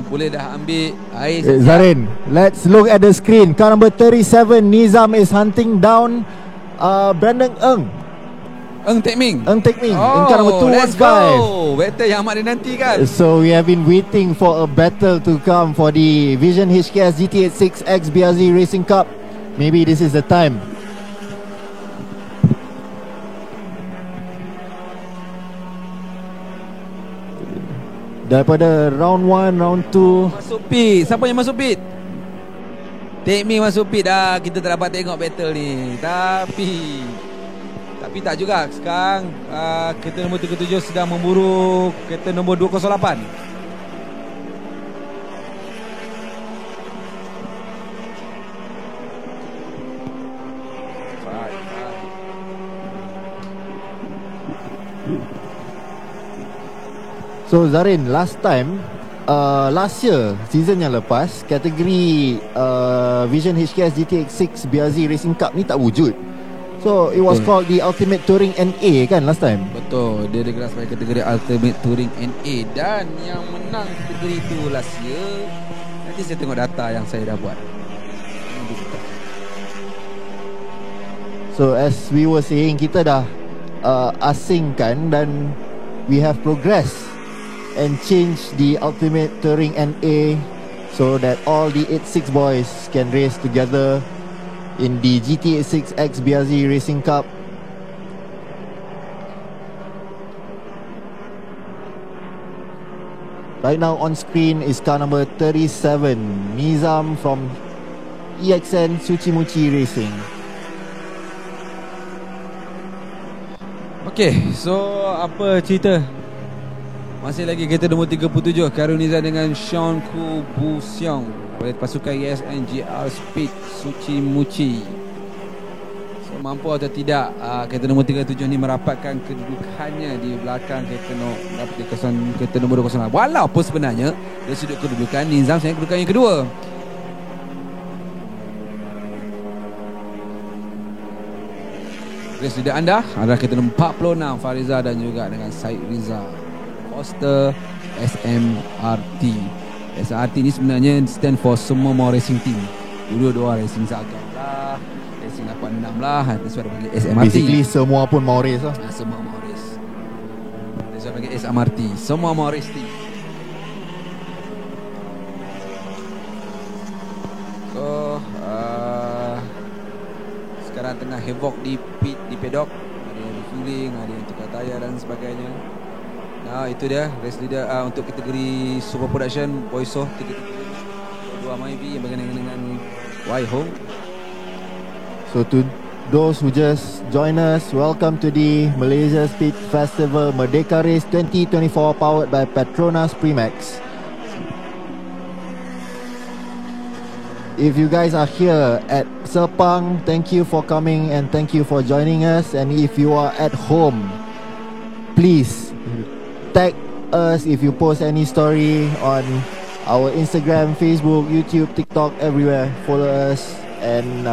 boleh dah ambil air. Zarin, let's look at the screen. Car number 37 Nizam is hunting down Brandon Eng Tekming in car number 215. Let's go. Battle yang amat dinantikan. So we have been waiting for a battle to come for the Vision HKS GT86X BRZ Racing Cup. Maybe this is the time. Daripada round 1, round 2 masuk pit. Siapa yang masuk pit? Tekming masuk pit dah. Kita tak dapat tengok battle ni. Tapi tak juga. Sekarang kereta nombor 37 sedang memburu kereta nombor 208. So Zarin, last time last year, season yang lepas, kategori Vision HKS GT86 BRZ Racing Cup ni tak wujud. So it was called the Ultimate Touring NA kan last time. Betul, dia digelar sebagai kategori Ultimate Touring NA. Dan yang menang kategori itu last year, nanti saya tengok data yang saya dah buat. So as we were saying, kita dah asingkan dan we have progressed and changed the ultimate touring NA so that all the 86 boys can race together in the GT86X BRZ Racing Cup. Right now on screen is car number 37, Nizam from EXN Suci Racing. Okay, so apa cerita? Masih lagi kereta nombor 37 Karuniza dengan Sean Ku Siong oleh pasukan ISN GR Speed Suci Muci. So mampu atau tidak kereta nombor 37 ni merapatkan kedudukannya di belakang kereta nombor 208. Walaupun sebenarnya dari sudut kedudukan Nizam sebenarnya kedudukan yang kedua. Race leader anda adalah kereta nombor 46 Fariza dan juga dengan Said Riza Foster SMRT. SMRT ni sebenarnya stand for semua more racing team. Dulu dua Racing Saga lah, Racing 86 lah, sesuai panggil SMRT. Basically semua pun mau race lah. Semua mau race. Sesuai panggil SMRT. Semua mau race team. So sekarang tengah havoc di pit, di pedok. Ada yang refueling, ada yang tukar tayar dan sebagainya. Nah, itu dia race leader untuk kategori Super Production Boyso 3 MyV yang berkenaan dengan Y Home. So to those who just join us, welcome to the Malaysia Speed Festival Merdeka Race 2024 powered by Petronas Primax. If you guys are here at Sepang, thank you for coming and thank you for joining us. And if you are at home, please tag us if you post any story on our Instagram, Facebook, YouTube, TikTok, everywhere. Follow us and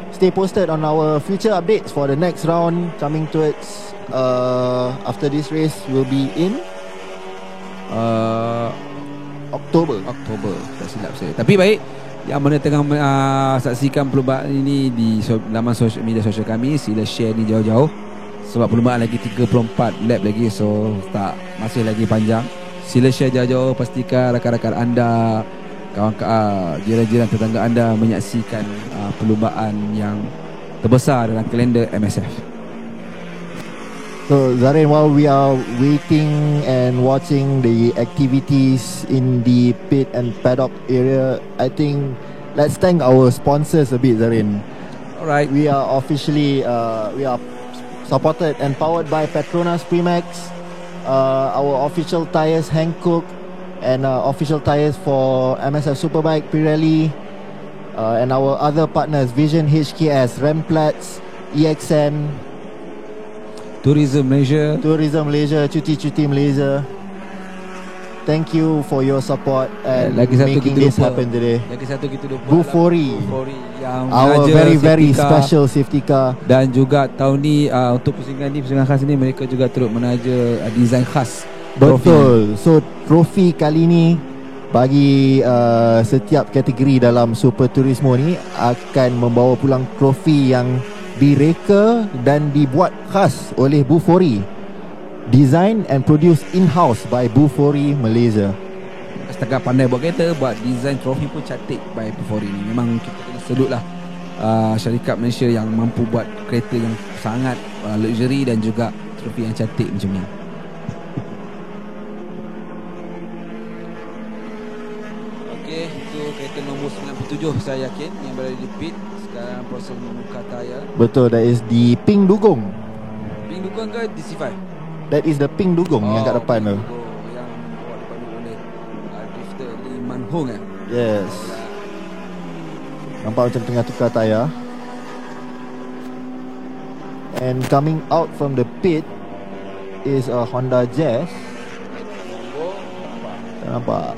stay posted on our future updates for the next round coming towards after this race will be in Oktober. Tak silap saya. Tapi baik, yang mana tengah saksikan perlumbaan ini di laman media sosial kami, sila share ni jauh-jauh sebab perlumbaan lagi 34 lap lagi, so masih lagi panjang. Sila share jauh-jauh, pastikan rakan-rakan anda, kawan-kawan, jiran-jiran tetangga anda menyaksikan perlumbaan yang terbesar dalam kalender MSF. So Zarin, while we are waiting and watching the activities in the pit and paddock area, I think let's thank our sponsors a bit, Zarin. Alright, we are officially we are supported and powered by Petronas Primax. Our official tires Hankook and official tires for MSF Superbike Pirelli, and our other partners Vision HKS, Remplats, EXN, Tourism Malaysia, Cuti Malaysia. Thank you for your support and making this happen today. Lagi satu kita lupa, Bufori yang our very special safety car. Dan juga tahun ni untuk pusingan khas ni mereka juga turut menaja design khas. Betul. So trofi kali ni bagi setiap kategori dalam Super Turismo ni akan membawa pulang trofi yang direka dan dibuat khas oleh Bufori. Design and produced in-house by Bufori Malaysia. Setakat pandai buat kereta, buat design trofi pun cantik by Bufori ni. Memang kita kena salute lah syarikat Malaysia yang mampu buat kereta yang sangat luxury dan juga trofi yang cantik macam ni. Okey, itu kereta nombor 97 saya yakin yang berada di pit. Sekarang proses membuka tayar. Betul, that is the Pink Dugong. Pink Dugong ke DC5? That is the Pink Dugong yang kat depan tu. Yang bawa dipandu oleh drifter Lee Man Hong Yes. Nampak macam tengah tukar tayar. And coming out from the pit is a Honda Jazz. Tak nampak.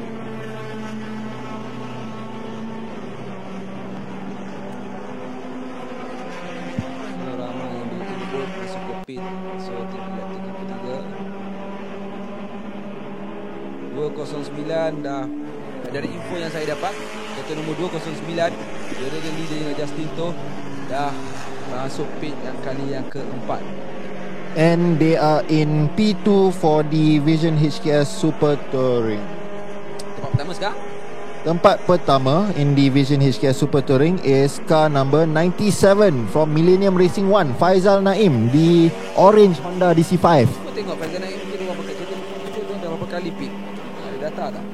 Ramai yang berjemput masuk ke pit. So tiga 209 dah. Dari info yang saya dapat, kereta nombor 209 Jeremy Lee dengan Justin Tu dah masuk pit yang kali yang keempat. and they are in P2 for the Vision HKS Super Touring. Tempat pertama sekarang. Tempat pertama in Division HKS Super Touring is car number 97 from Millennium Racing 1, Faizal Naim, di orange Honda DC5. Kau tengok Faizal Naim dia dah berapa kali pit? Ada data tak?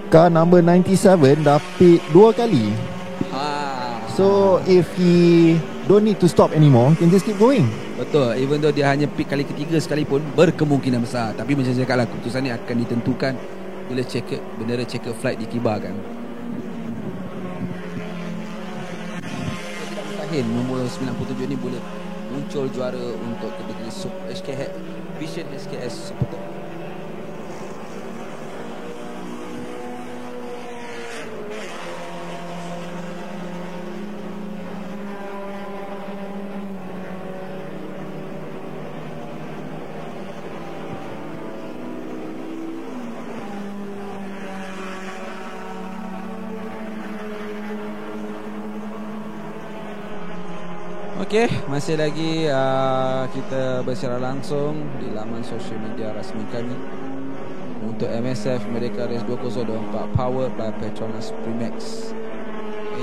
Car number 97 dah pit 2 kali. So if he don't need to stop anymore, he can just keep going. Betul, even though dia hanya pit kali ketiga sekalipun, berkemungkinan besar. Tapi macam saya cakap lah, keputusan ni akan ditentukan bila bendera checker flight dikibarkan. Tidak mustahil nombor 97 ni boleh muncul juara untuk kategori HKS Vision HKS Super Touring. Okey, masih lagi kita bersiaran langsung di laman sosial media rasmi kami untuk MSF Merdeka Race 2024 powered by Petronas Primax.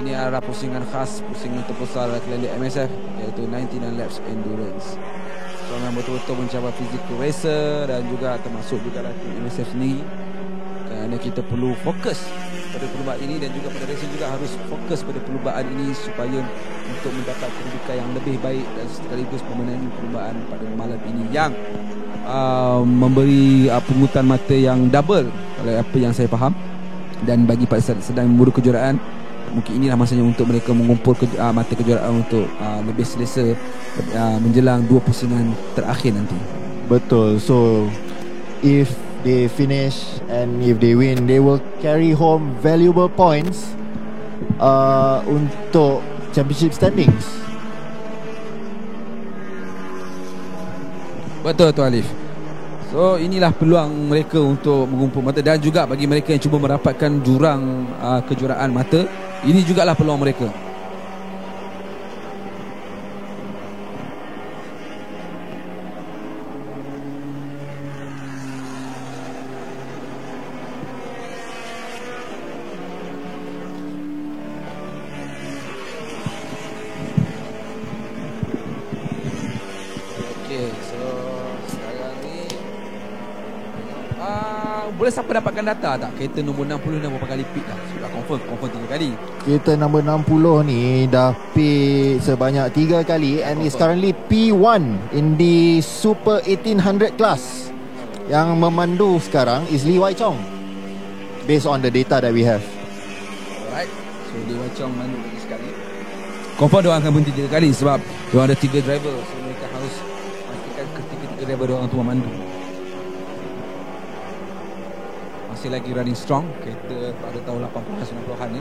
Ini adalah pusingan khas, pusingan terbesar atlet MSF, iaitu 99 laps endurance. So memang betul-betul mencapai physical racer dan juga termasuk juga tim MSF sendiri, kerana kita perlu fokus pada perlumbaan ini dan juga pada racing juga harus fokus pada perlumbaan ini supaya untuk mendapat kedudukan yang lebih baik dan sekaligus memenangi perlumbaan pada malam ini yang memberi pungutan mata yang double oleh apa yang saya faham. Dan bagi pada sedang memburu kejuaraan, mungkin inilah masanya untuk mereka mengumpul mata kejuaraan untuk lebih selesa menjelang dua pusingan terakhir nanti. Betul. So if they finish and if they win, they will carry home valuable points untuk championship standings. Betul tu Alif. So inilah peluang mereka untuk mengumpul mata, dan juga bagi mereka yang cuba merapatkan jurang kejuaraan mata, ini jugalah peluang mereka. Boleh siapa dapatkan data tak? Kereta nombor 60 dah berapa kali pit dah? Sudah confirm 3 kali. Kereta nombor 60 ni dah pit sebanyak 3 kali and is currently P1 in the Super 1800 class. Yang memandu sekarang is Lee Wai Chong, based on the data that we have. Alright. So Lee Wai Chong mandu lagi sekali. Confirm diorang akan berhenti 3 kali sebab diorang ada 3 driver. So mereka harus pastikan ketiga-tiga driver diorang tu memandu. Masih lagi running strong kereta pada tahun 80-90-an ni.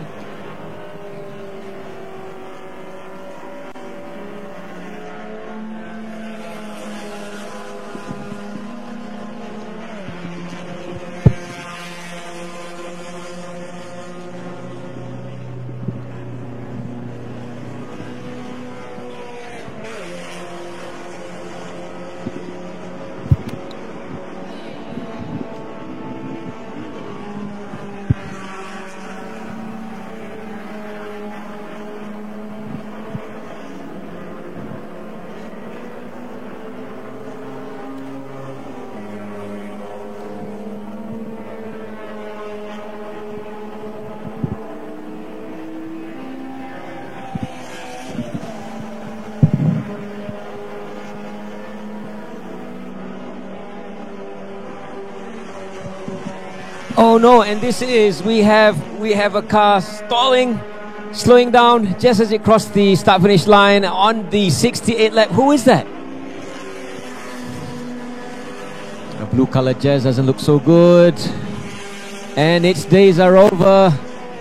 Oh no, and this is we have a car slowing down just as it crossed the start finish line on the 68 lap. Who is that? A blue colored Jazz doesn't look so good, and its days are over.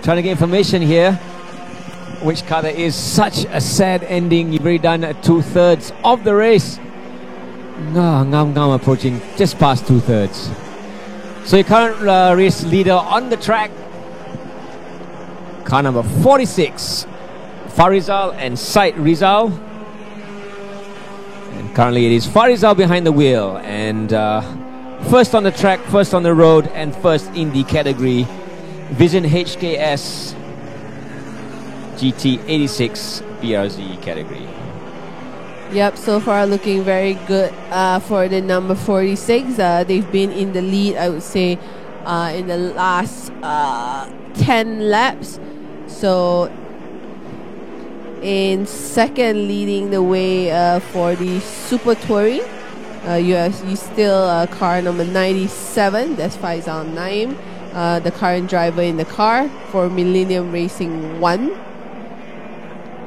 Trying to get information here. Which car that is? Such a sad ending. You've already done 2/3 of the race. Ngam approaching just past 2/3. So your current race leader on the track, car number 46, Farizal and Said Rizal. And Currently, it is Farizal behind the wheel, and first on the track, first on the road, and first in the category Vision HKS GT86 BRZ category. Yep, so far looking very good for the number 46. They've been in the lead, I would say, in the last 10 laps. So in second, leading the way for the Super Touring, you still car number 97. That's Faizal Naim, the current driver in the car for Millennium Racing 1.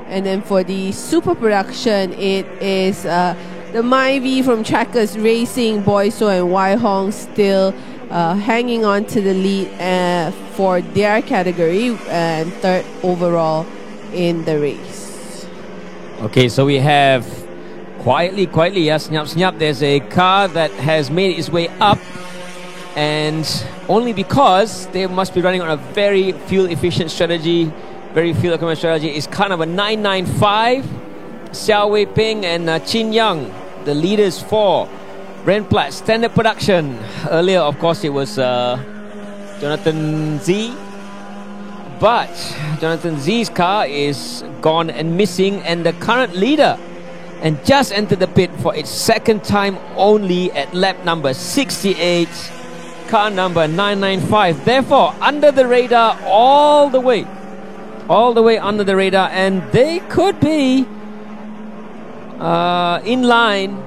And then for the super production, it is the Myvi from Trackers Racing, Boyso and Wai Hong still hanging on to the lead for their category and third overall in the race. Okay, so we have quietly, snap, there's a car that has made its way up, and only because they must be running on a very fuel efficient strategy. Very fuel economic strategy is kind of a 995. Xiao Wei Ping and Chin Yang, the leaders for Renplat standard production. Earlier, of course, it was Jonathan Z. But Jonathan Z's car is gone and missing, and the current leader and just entered the pit for its second time only at lap number 68, car number 995. Therefore, under the radar all the way under the radar, and they could be in line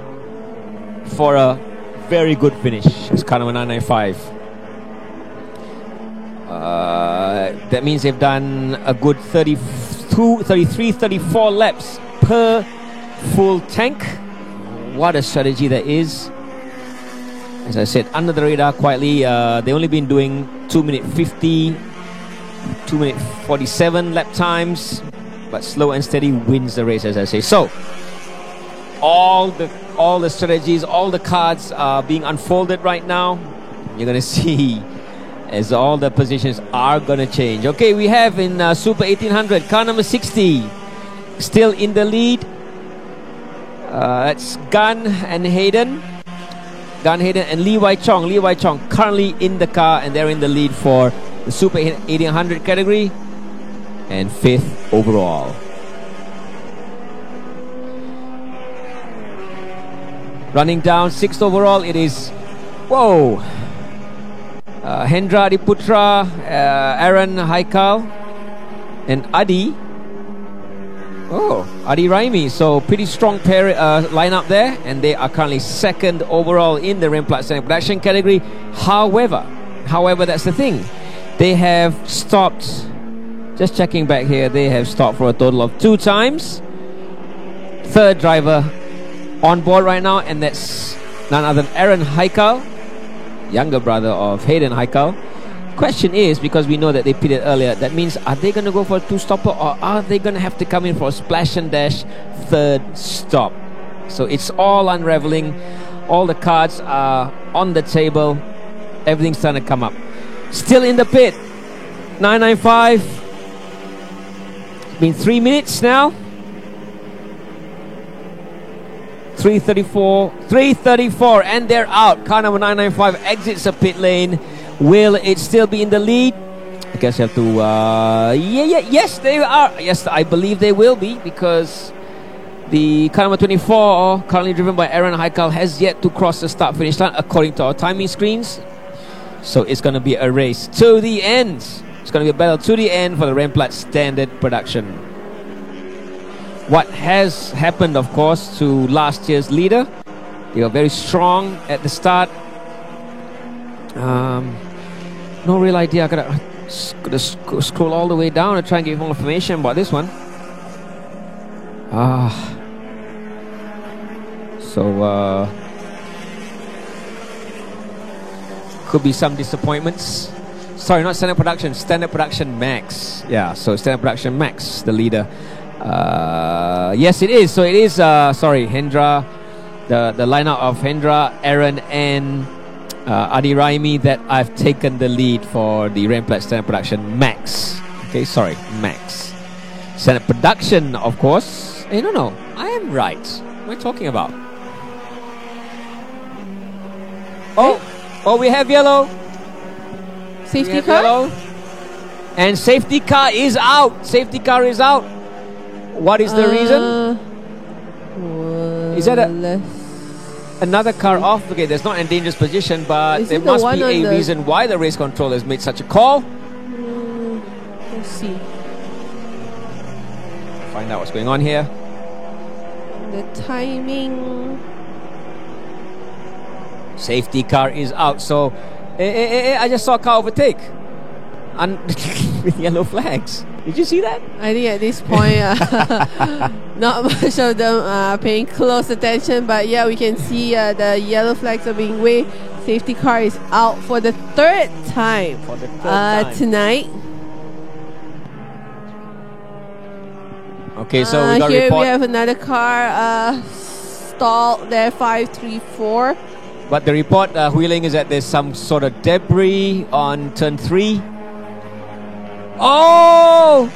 for a very good finish. It's car number 995. That means they've done a good 32, 33, 34 laps per full tank. What a strategy that is. As I said, under the radar quietly. They've only been doing 2 minute 50, 2 minute 47 lap times, but slow and steady wins the race, as I say. So all the strategies, all the cards are being unfolded right now. You're gonna see as all the positions are gonna change. Okay, we have in Super 1800 car number 60 still in the lead. That's Gan and Hayden and Lee Wai Chong. Lee Wai Chong currently in the car, and they're in the lead for the Super 1800 category and 5th overall. Running down 6th overall, it is Hendra Adiputra, Aaron Haikal, and Adi Raimi. So pretty strong pair lineup there, and they are currently 2nd overall in the Renplat standard production category. However, that's the thing. They have stopped, just checking back here, they have stopped for a total of 2 times. Third driver on board right now, and that's none other than Aaron Haikal, younger brother of Hayden Haikal. Question is, because we know that they pitted earlier, that means are they going to go for a 2-stopper, or are they going to have to come in for a splash and dash third stop? So it's all unraveling. All the cards are on the table. Everything's starting to come up. Still in the pit, 995. It's been 3 minutes now. 334, and they're out. Car number 995 exits the pit lane. Will it still be in the lead? I guess you have to. Yes, they are. Yes, I believe they will be, because the car number 24, currently driven by Aaron Haikal, has yet to cross the start-finish line according to our timing screens. So it's going to be a race to the end. It's going to be a battle to the end for the Renplat standard production. What has happened, of course, to last year's leader? They were very strong at the start. No real idea. I gotta scroll all the way down and try and get more information about this one. So could be some disappointments. Sorry, not standard production. Standard production max. Yeah, so standard production max, the leader. Yes, it is. So it is. Sorry, Hendra, the lineup of Hendra, Aaron, and Adi Raimi that I've taken the lead for the Renplat standard production max. Okay, sorry, max. Standard production, of course. No, I am right. What am I talking about? Oh, we have yellow. Safety We have car? yellow. And safety car is out. Safety car is out. What is the reason? Is that another car off? Okay, there's not a dangerous position, but Is there it the must one be on a the- reason why the race controller has made such a call. Let's see. Find out what's going on here. The timing. Safety car is out. So, I just saw a car overtake. With yellow flags. Did you see that? I think at this point, not much of them paying close attention. But yeah, we can see the yellow flags are being waved. Safety car is out for the third time, tonight. Okay, so we got a here report. we have another car stalled there, 534. But the report, Wheeling, is that there's some sort of debris on turn 3. Oh,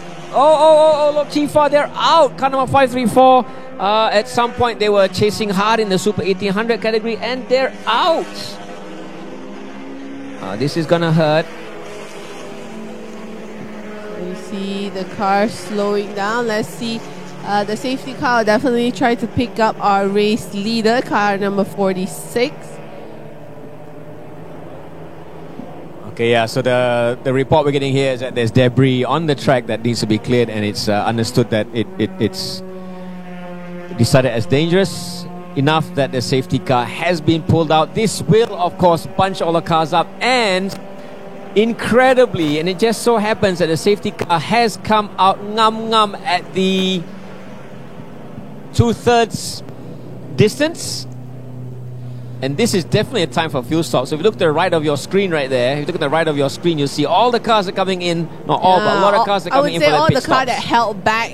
look, Chifa, they're out. Car number 534. At some point, they were chasing hard in the Super 1800 category, and they're out. This is gonna hurt. You see the car slowing down. Let's see. The safety car will definitely try to pick up our race leader, car number 46. Okay, yeah, so the report we're getting here is that there's debris on the track that needs to be cleared, and it's understood that it's decided as dangerous enough that the safety car has been pulled out. This will, of course, bunch all the cars up, and incredibly, and it just so happens that the safety car has come out ngam at the 2/3 distance. And this is definitely a time for fuel stop. So if you look to the right of your screen right there, if you look at the right of your screen, you'll see all the cars are coming in. Not all, but a lot of cars are coming in for I would say all their the pit car stops. that held back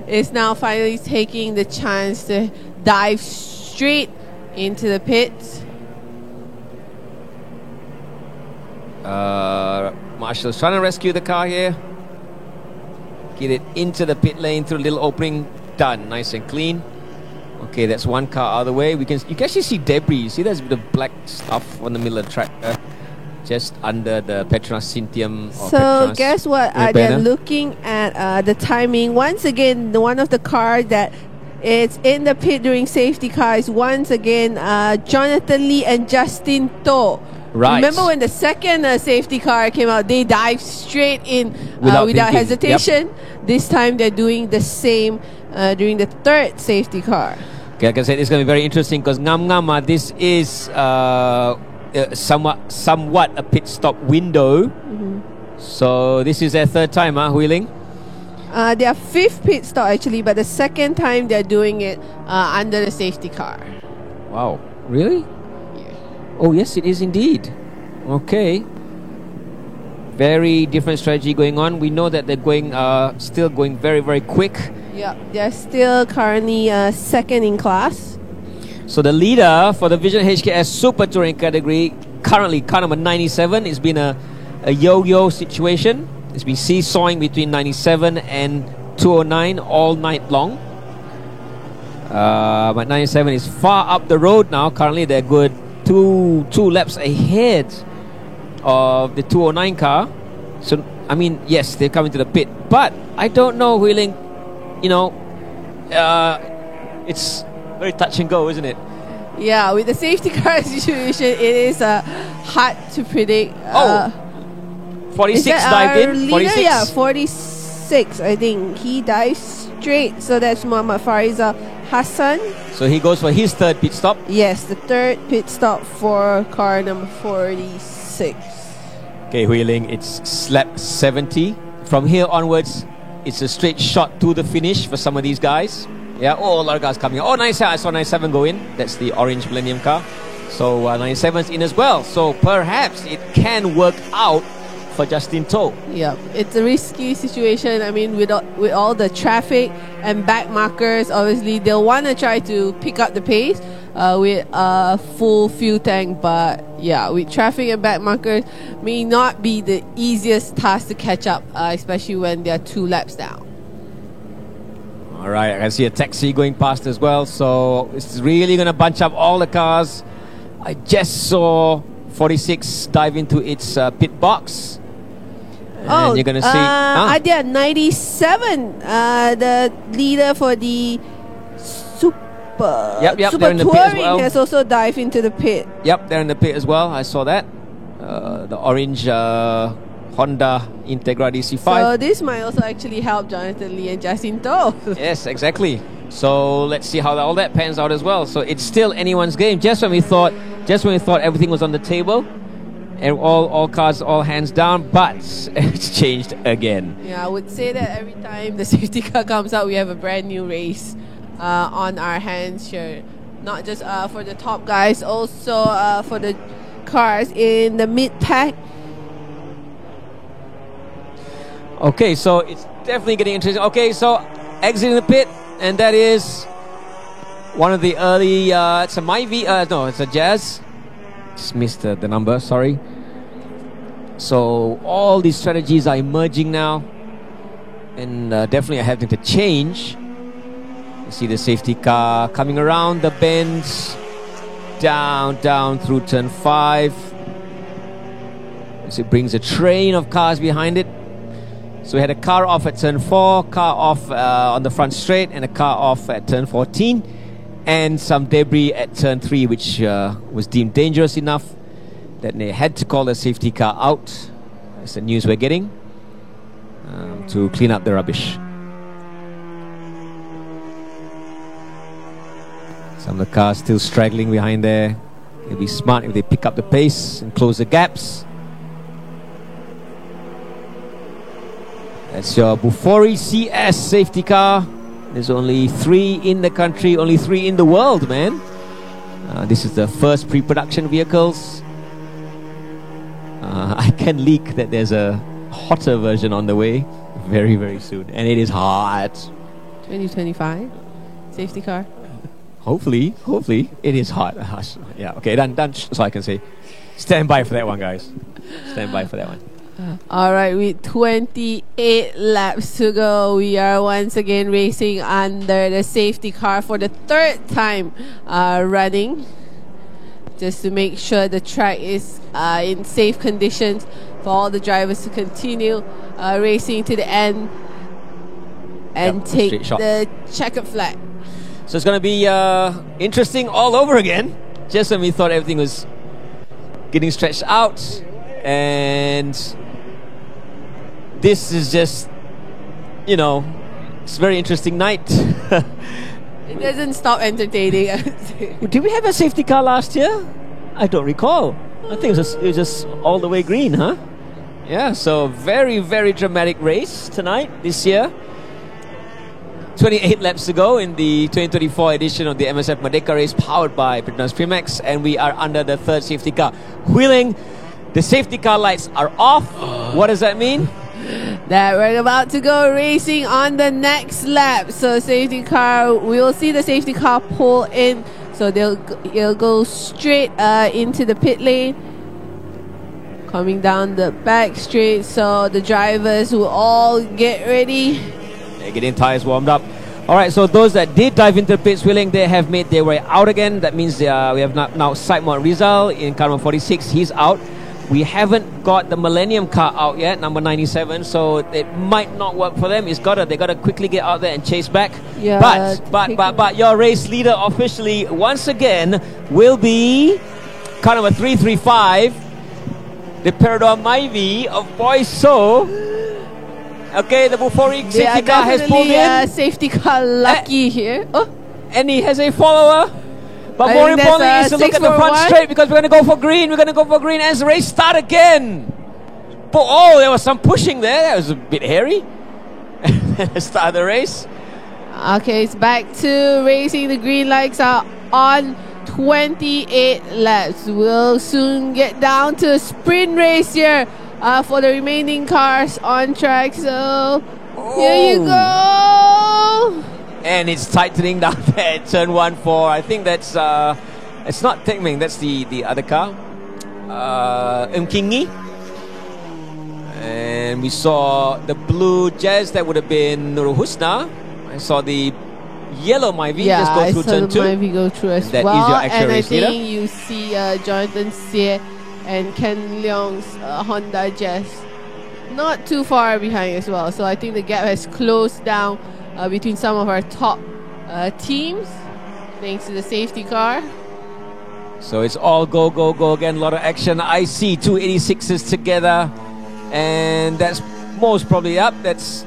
is now finally taking the chance to dive straight into the pits. Marshall's trying to rescue the car here. Get it into the pit lane through a little opening. Done. Nice and clean. Okay, that's one car out of the way. You can actually see debris. You see there's a bit of black stuff on the middle of the track just under the Petronas Cintium. So Petronas guess what? banner. They're looking at the timing. Once again, one of the cars that is in the pit during safety cars, once again, Jonathan Lee and Justin To. Right. Remember when the second safety car came out, they dived straight in Without without thinking. hesitation. This time they're doing the same during the third safety car. Okay, like I said, it's going to be very interesting because ngam, this is somewhat a pit stop window. So this is their third time, Wheeling? Their fifth pit stop actually, but the second time they're doing it under the safety car. Wow, really? Oh yes, it is indeed. Okay. Very different strategy going on. We know that they're going, still going very, very quick. Yeah, they're still currently second in class. So the leader for the Vision HKS Super Touring category, currently car number 97, it's been a yo-yo situation. It's been seesawing between 97 and 209 all night long. But 97 is far up the road now. Currently they're good two laps ahead of the 209 car. So I mean, yes, they're coming to the pit, but I don't know, Wheeling. You know, it's very touch and go, isn't it? Yeah, with the safety car situation, it is hard to predict. 46 dived in. 46. Yeah, 46. I think he dives straight. So that's Muhammad Fariza Hassan. So he goes for his third pit stop. Yes, the third pit stop for car number 46. Okay, Wheeling, it's lap 70. From here onwards, it's a straight shot to the finish for some of these guys. Yeah, a lot of guys coming. Oh, 97, I saw 97 go in. That's the orange Millennium car. So 97's in as well. So perhaps it can work out for Justin To. Yeah, it's a risky situation. I mean, with all the traffic and back markers, obviously they'll want to try to pick up the pace with a full fuel tank. But yeah, with traffic and back markers, may not be the easiest task to catch up, especially when they're 2 laps down. All right, I can see a taxi going past as well. So it's really going to bunch up all the cars I just saw 46 dive into its pit box. And you're gonna see Adia 97, the leader for the Yep, Super they're in the pit as Touring well. has also dived into the pit. Yep, they're in the pit as well. I saw that. The orange Honda Integra DC5. So this might also actually help Jonathan Lee and Jacinto. Yes, exactly. So let's see how all that pans out as well. So it's still anyone's game. Just when we thought everything was on the table, and all cards, all hands down, but it's changed again. Yeah, I would say that every time the safety car comes out, we have a brand new race on our hands here. Not just for the top guys, also for the cars in the mid pack. Okay, so it's definitely getting interesting. Okay, so exiting the pit, and that is one of the early. It's a Myvi. No, it's a Jazz. Just missed the number. Sorry. So all these strategies are emerging now, and definitely are having to change. You see the safety car coming around the bends, down through turn 5. So it brings a train of cars behind it. So we had a car off at turn 4, car off on the front straight, and a car off at turn 14, and some debris at turn 3, which was deemed dangerous enough that they had to call the safety car out. That's the news we're getting, to clean up the rubbish. Some of the cars still straggling behind there. It'll be smart if they pick up the pace and close the gaps. That's your Bufori CS safety car. There's only 3 in the country, only 3 in the world, man. This is the first pre-production vehicles. I can leak that there's a hotter version on the way very, very soon. And it is hot. 2025 safety car. Hopefully, it is hot. Yeah, okay, done. So I can say, stand by for that one, guys. Stand by for that one. Alright, with 28 laps to go, we are once again racing under the safety car for the 3rd time running, just to make sure the track is in safe conditions for all the drivers to continue racing to the end and take the checkered flag. So it's going to be interesting all over again. Just when we thought everything was getting stretched out, and this is just, it's a very interesting night. It doesn't stop entertaining. Did we have a safety car last year? I don't recall. I think it was just all the way green, huh? Yeah, so very, very dramatic race tonight, this year. 28 laps to go in the 2024 edition of the MSF Merdeka Race, powered by PETRONAS Primax, and we are under the 3rd safety car. Wheeling, the safety car lights are off. What does that mean? That we're about to go racing on the next lap. So safety car, we will see the safety car pull in. So it'll go straight into the pit lane, coming down the back straight. So the drivers will all get ready. They're getting tires warmed up. Alright, so those that did dive into the pits Wheeling, they have made their way out again. That means we have now Saimon Rizal in car number 46. He's out. We haven't got the Millennium car out yet, number 97, so it might not work for them. They gotta quickly get out there and chase back. Yeah, but your race leader officially once again will be car number 335, the Perodor Myvi of Boy So. Okay, the Bufori safety car has pulled in. Safety car lucky here. Oh. And he has a follower. But I more think importantly that's is to look at the front 641. straight, because we're going to go for green. We're going to go for green as the race start again. But, there was some pushing there. That was a bit hairy. Start the race. Okay, it's back to racing. The green lights are on. 28 laps. We'll soon get down to a sprint race here for the remaining cars on track. So here you go. And it's tightening down there at turn 1-4. I think that's it's not Tekming, that's the other car, Kingi. And we saw the blue Jazz, that would have been Nurul Husna. I saw the yellow Myvi Yeah, just go I through saw turn the 2. Myvi go through as That is well. your actual And I race leader. think you see Jonathan Seah and Ken Leong's Honda Jazz not too far behind as well. So I think the gap has closed down between some of our top teams thanks to the safety car. So it's all go, go, go again. A lot of action. I see 286s together. And that's most probably up. That's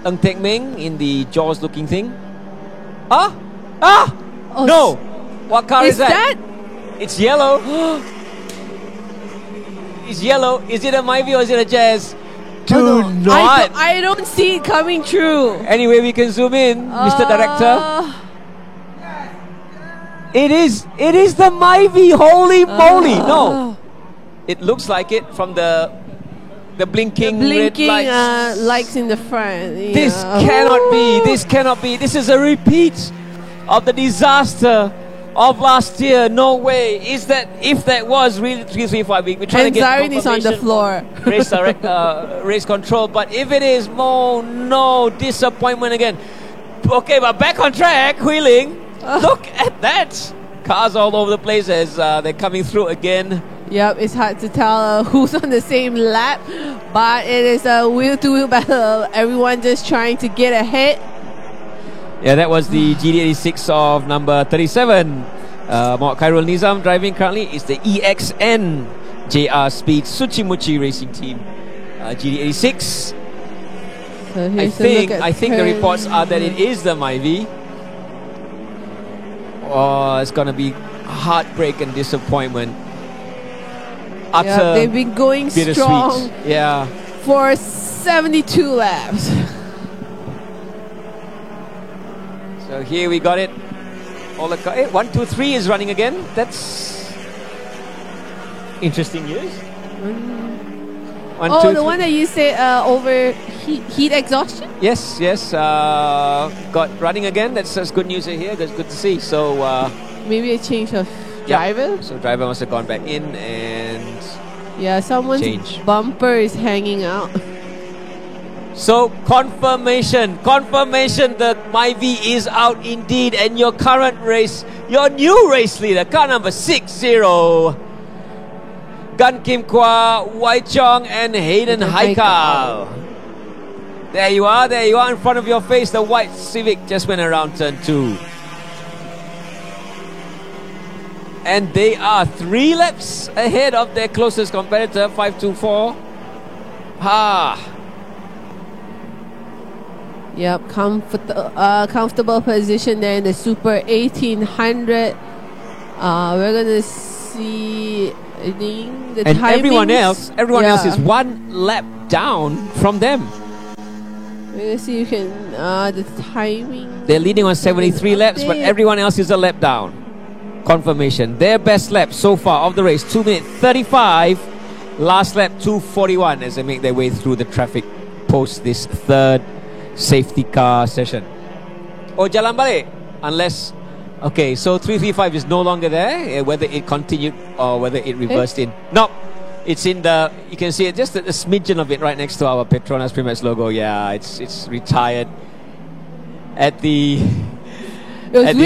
Ng Tek Ming in the Jaws looking thing. Ah! Ah! Oh, No! What car is that? It's yellow. It's yellow. Is it a Myvi or is it a Jazz? Do not. I don't see it coming through. Anyway, we can zoom in, Mr. Director. It is the Myvi. Holy moly! No, it looks like it from the blinking red lights. Lights in the front. This cannot be. This cannot be. This is a repeat of the disaster of last year. No way. Is that if that was really 335? We're trying And to get Zarin is on the floor. race direct, race control. But if it is, no disappointment again. Okay, but back on track, wheeling. Look at that. Cars all over the place as they're coming through again. Yep, it's hard to tell who's on the same lap, but it is a wheel-to-wheel battle. Everyone just trying to get ahead. Yeah, that was the GD86 of number 37. Muhammad Khairul Nizam driving currently is the EXN JR Speed Suchimuchi Racing Team GD86. So I think the reports are that it is the Myvi. Oh, it's gonna be heartbreak and disappointment. Yeah, they've been going strong for 72 laps. So here we got it. All the 1, 2, 3 is running again. That's interesting news. The one that you say over heat exhaustion? Yes. Got running again. That's good news here. That's good to see. So maybe a change of driver. So driver must have gone back in and someone's bumper is hanging out. So confirmation that Myvi is out indeed, and your new race leader, car number 60, Gan Kim Kwa, Wai Chong, and Hayden Haikal. There you are in front of your face. The white Civic just went around turn 2. And they are 3 laps ahead of their closest competitor, 524. Yep, comfortable position there in the Super 1800. We're gonna see the and timings. everyone else is 1 lap down from them. We're gonna see if you can the timing. They're leading on 73 laps, but everyone else is a lap down. Confirmation. Their best lap so far of the race, 2 minutes 35. Last lap 2:41 as they make their way through the traffic post this third safety car session. Jalan balik. Unless, okay, so 335 is no longer there. Whether it continued or whether it reversed in. No, it's in the. You can see it just a smidgen of it right next to our Petronas Primax logo. Yeah, it's retired at the. It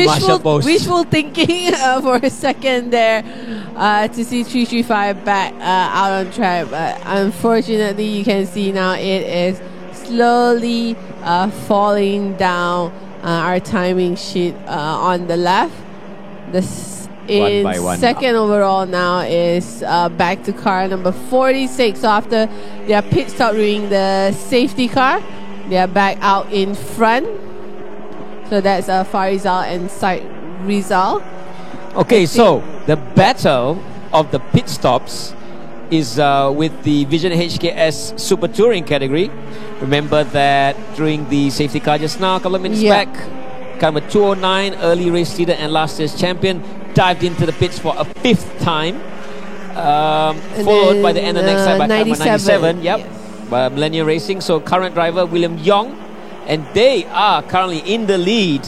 was wishful thinking for a second there to see 335 back out on track. But unfortunately, you can see now it is slowly falling down our timing sheet on the left. Second overall now is back to car number 46. So after their pit stop during the safety car, they are back out in front. So that's Farizal and Said Rizal. Okay, so the battle of the pit stops is with the Vision HKS Super Touring category. Remember that during the safety car just now, a couple of minutes back, car number 209, early race leader and last year's champion, dived into the pits for a 5th time, followed by the end of the next side by car number 97. Yep, by Millennium Racing. So current driver William Yong, and they are currently in the lead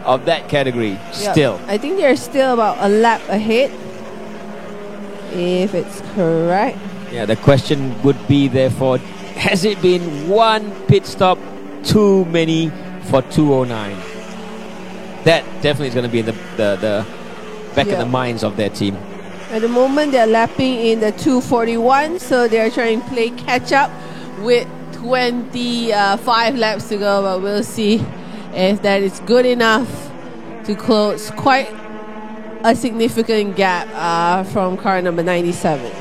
of that category still. I think they're still about a lap ahead, if it's correct. Yeah, the question would be therefore, has it been one pit stop too many for 209? That definitely is going to be in the back of the minds of their team. At the moment, they're lapping in the 2:41, so they're trying to play catch up with 25 laps to go, but we'll see if that is good enough to close quite a significant gap from car number 97.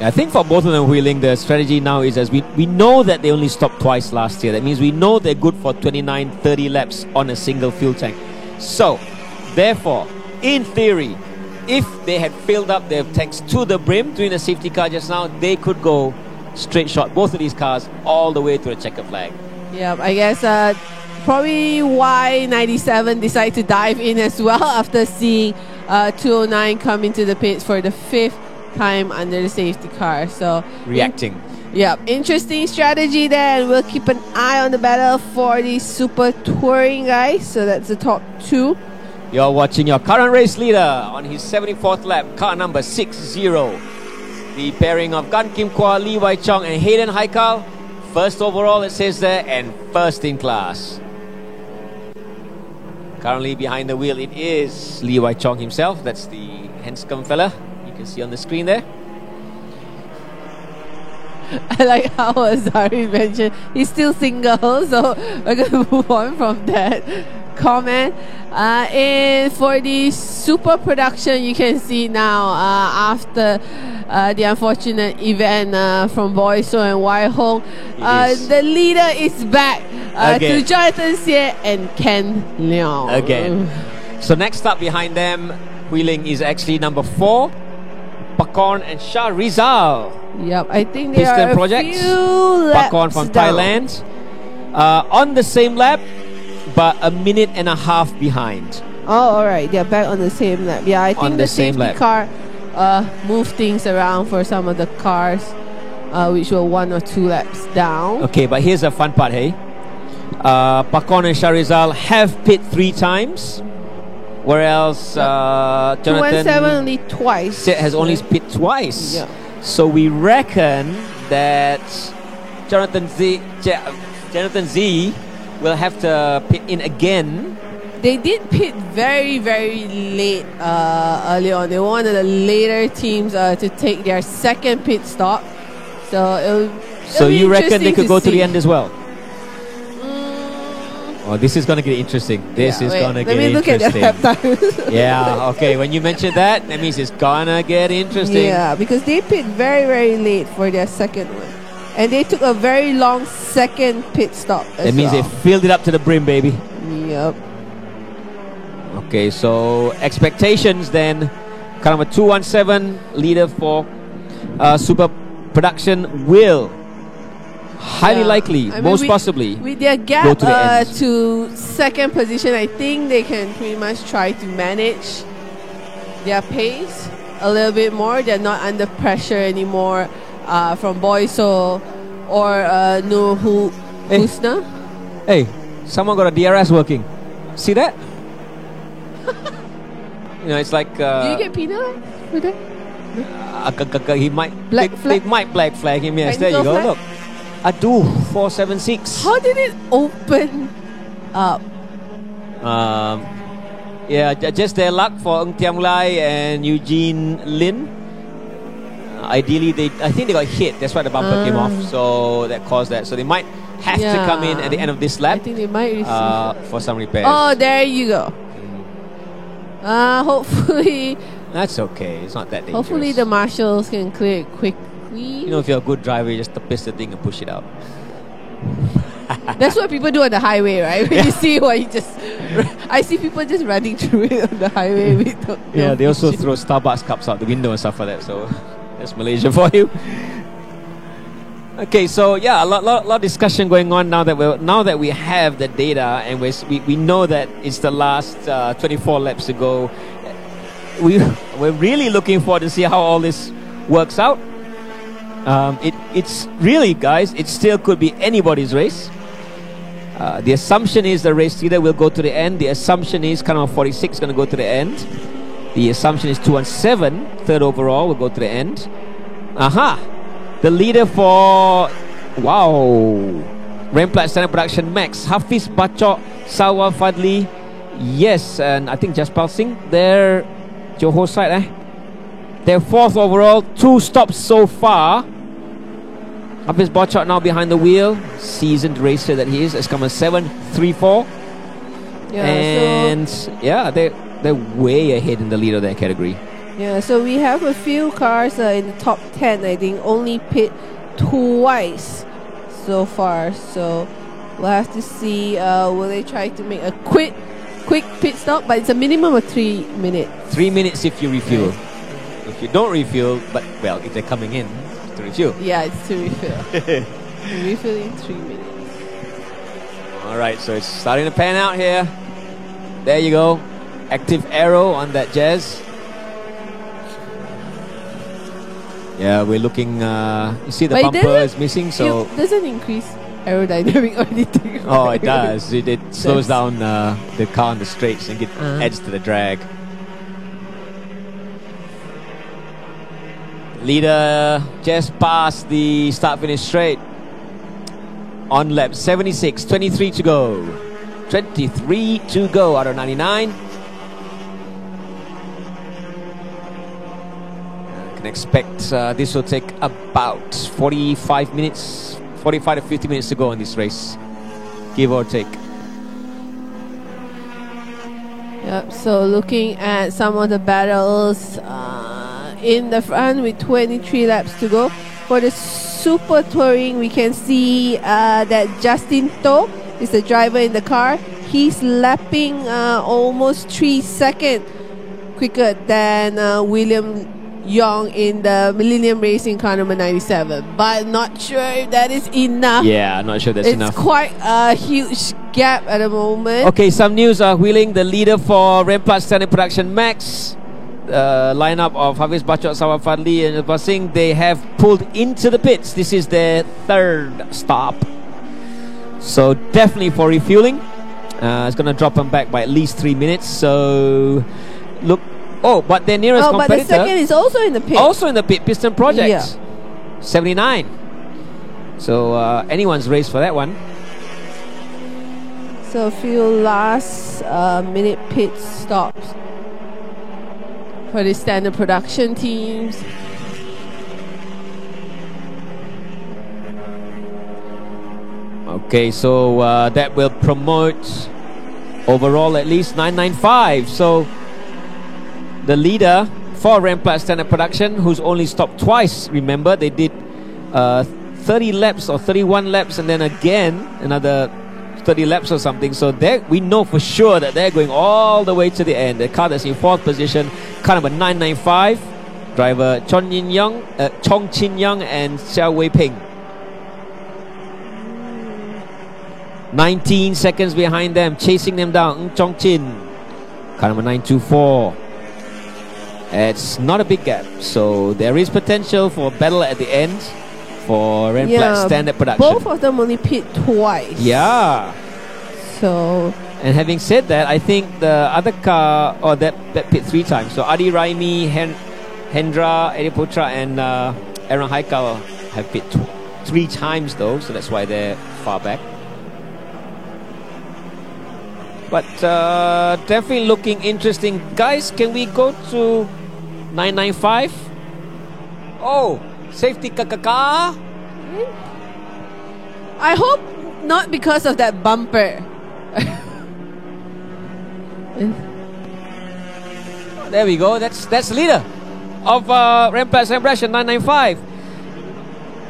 I think for both of them wheeling, the strategy now is as we know that they only stopped twice last year. That means we know they're good for 29, 30 laps on a single fuel tank. So, therefore, in theory, if they had filled up their tanks to the brim during the safety car just now, they could go straight shot, both of these cars, all the way to the checker flag. Yeah, I guess probably why 97 decided to dive in as well after seeing 209 come into the pits for the 5th time under the safety car. So reacting. Interesting strategy there, and we'll keep an eye on the battle for the Super Touring guys. So that's the top 2. You're watching your current race leader on his 74th lap, car number 60. The pairing of Gan Kim Kwa, Lee Wai Chong and Hayden Haikal. First overall, it says there, and first in class. Currently behind the wheel, it is Lee Wai Chong himself. That's the handsome fella you can see on the screen there. I like how Azari mentioned he's still single, so we're going to move on from that comment. And for the super production, you can see now after the unfortunate event from Boyso and Wai Hong, the leader is back to Jonathan Xie and Ken Leong. Again. So next up behind them, wheeling is actually number 4, Pakon and Shah Rizal. Yep, I think they Piston are Project. a few laps Pakon from down. Thailand. On the same lap, but a minute and a half behind. Oh, alright, they're back on the same lap. Yeah, I think the safety car moved things around for some of the cars, which were 1 or 2 laps down. Okay, but here's the fun part, hey. Pakon and Sharizal have pit 3 times, whereas Jonathan 217 only twice. has only pit twice. Yeah. So we reckon that Jonathan Z will have to pit in again. They did pit very, very late early on. They were one of the later teams to take their second pit stop. So it'll you be reckon they interesting could go to see. the end as well? Oh, this is going to get interesting. This is going to get interesting. Let me look at their lap times. Yeah, okay. When you mention that means it's going to get interesting. Yeah, because they pit very, very late for their second one. And they took a very long second pit stop as That means well. they filled it up to the brim, baby. Yep. Okay, so expectations then. Car number 217, leader for Super Production will highly likely, most possibly, with their go gap to the end. to second position, I think they can pretty much try to manage their pace a little bit more. They're not under pressure anymore from Boyso or Nur Husna. Hey, someone got a DRS working. See that? You know, it's like Do you get penalized for that? he might Black flag? They might black flag him. Yes, there you Technical go. flag? Look, Adu 476. How did it open up? Yeah, just their luck for Ng Tiam Lai and Eugene Lin. Ideally, I think they got hit. That's why the bumper came off. So that caused that. So they might have to come in at the end of this lap. I think they might receive for some repairs. Oh, there you go. Hopefully, That's okay. It's not that dangerous. hopefully the marshals can clear it quickly. You know, if you're a good driver, you just piss the thing and push it out. That's what people do on the highway, right? When you see what I see people just running through it on the highway with Yeah, they also throw Starbucks cups out the window and stuff like that. So that's Malaysia for you. Okay, so yeah, a lot of discussion going on now that we have the data and we know that it's the last 24 laps to go. We're really looking forward to see how all this works out. It's really, guys, it still could be anybody's race. The assumption is the race leader will go to the end. The assumption is car number 46 is going to go to the end. The assumption is 217, third overall, will go to the end. The leader for Remplat Standard Production Max, Hafiz Bachok, Sawa Fadli, Yes, and I think Jaspal Singh, they're Johor side, They're 4th overall, 2 stops so far. Hafiz Bachar now behind the wheel, seasoned racer that he is. It's come a 7.34. Yeah, and they're way ahead in the lead of that category. Yeah, so we have a few cars in the top 10, I think, only pit twice so far. So we'll have to see, will they try to make a quick pit stop, but it's a minimum of 3 minutes. 3 minutes if you refuel. If you don't refuel, if they're coming in to refuel. Yeah, it's to refill. Refill in 3 minutes. Alright, so it's starting to pan out here. There you go. Active arrow on that Jazz. Yeah, we're looking, you see the But bumper is missing, so... It doesn't increase aerodynamic or anything. Oh, it does. It slows down the car on the straights and adds to the drag. Leader just passed the start-finish straight. On lap 76, 23 to go. 23 to go out of 99. Can expect this will take about 45 minutes, 45 to 50 minutes to go in this race, give or take. Yep, so looking at some of the battles in the front with 23 laps to go. For the Super Touring, we can see that Justin To is the driver in the car. He's lapping almost 3 seconds quicker than William Young in the Millennium Racing car number 97. But not sure if that is enough. Yeah, I'm not sure that's enough. It's quite a huge gap at the moment. Okay, some news. Wheeling, the leader for Remplat Standard Production Max, lineup of Hafiz Bachar, Sawar Fadli and Jaspal Singh, they have pulled into the pits. This is their 3rd stop. So definitely for refueling. It's going to drop them back by at least 3 minutes. So look. Oh, but their nearest competitor... but the second is also in the pit. Also in the pit, Piston Project. Yeah. 79. So anyone's race for that one. So a few last minute pit stops for the standard production teams. Okay, so that will promote overall at least 995. So the leader for Remplat Standard Production, who's only stopped twice, remember, they did 30 laps or 31 laps and then again another 30 laps or something. So we know for sure that they're going all the way to the end. The car that's in 4th position, car number 995, driver Chong Chin Young and Xiao Wei Ping. 19 seconds behind them, chasing them down, Chong Chin, car number 924. It's not a big gap, so there is potential for a battle at the end for Remplat Standard Production. Both of them only pit twice. Yeah. So... And having said that, I think the other car, or that pit 3 times. So Adi Raimi, Hendra, Eddie Putra and Aaron Haikal have pit 3 times though, so that's why they're far back. But definitely looking interesting. Guys, can we go to 995? Oh, safety kakaka. I hope not because of that bumper. There we go. That's the leader of Remplat Celebration 995.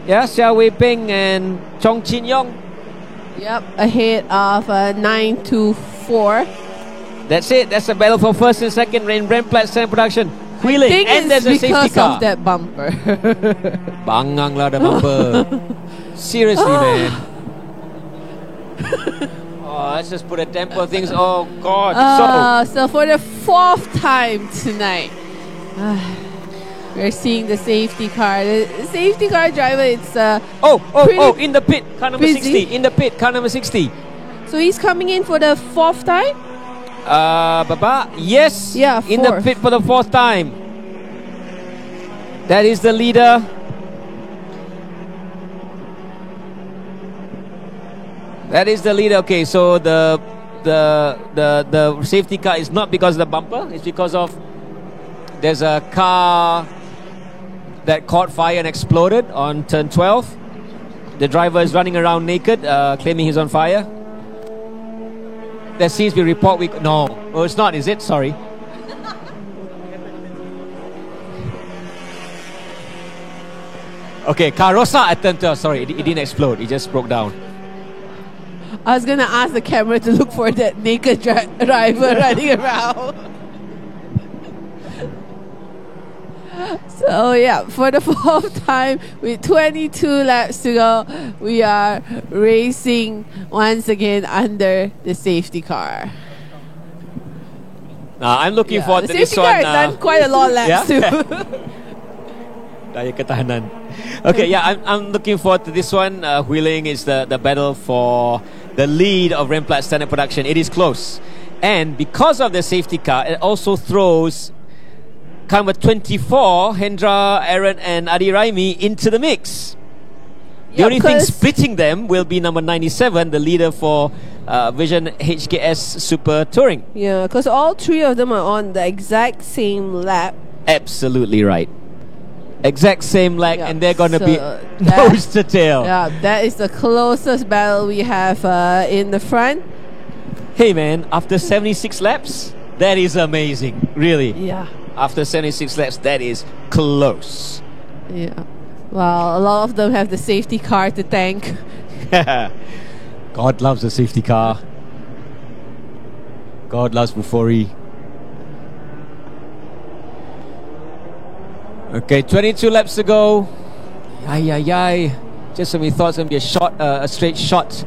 Yeah, Xiao Wei Ping and Chong Chin Yong. Yep, ahead of 924. That's it. That's the battle for 1st and 2nd in Remplat Standard Production. Wheeling, and there's a safety car. Because of that bumper. Bangang lah the bumper. Seriously, man. Oh, let's just put a tempo things. Oh God. So for the 4th time tonight, we're seeing the safety car. The safety car driver, it's in the pit, car number busy. 60. In the pit, car number 60. So he's coming in for the 4th time? Baba, yes. Yeah, in the pit for the 4th time. That is the leader. That is the leader. Okay, so the the safety car is not because of the bumper. It's because of there's a car that caught fire and exploded on turn 12. The driver is running around naked, claiming he's on fire. There seems to be a report. No, oh, it's not, is it? Sorry. Okay, car rosak at turn 12. Sorry, it didn't explode. It just broke down. I was gonna ask the camera to look for that naked driver running around. So yeah, for the fourth time with 22 laps to go, we are racing once again under the safety car. I'm looking forward to this one. The one. safety car has done quite a lot of laps too. Daya ketahanan. Okay, yeah, I'm looking forward to this one. Wheeling is the battle for the lead of Remplat Standard Production. It is close. And because of the safety car, it also throws number 24, Hendra, Aaron and Adi Raimi into the mix. The only thing splitting them will be number 97, the leader for Vision HKS Super Touring. Yeah, because all three of them are on the exact same lap. Absolutely right. Exact same leg, and they're going to be nose to tail. Yeah, that is the closest battle we have in the front. Hey man, after 76 laps, that is amazing, really. Yeah. After 76 laps, that is close. Yeah. Well, a lot of them have the safety car to thank. God loves the safety car. God loves Bufori. Okay, 22 laps to go. Yay. Just when we thought it's going to be a straight shot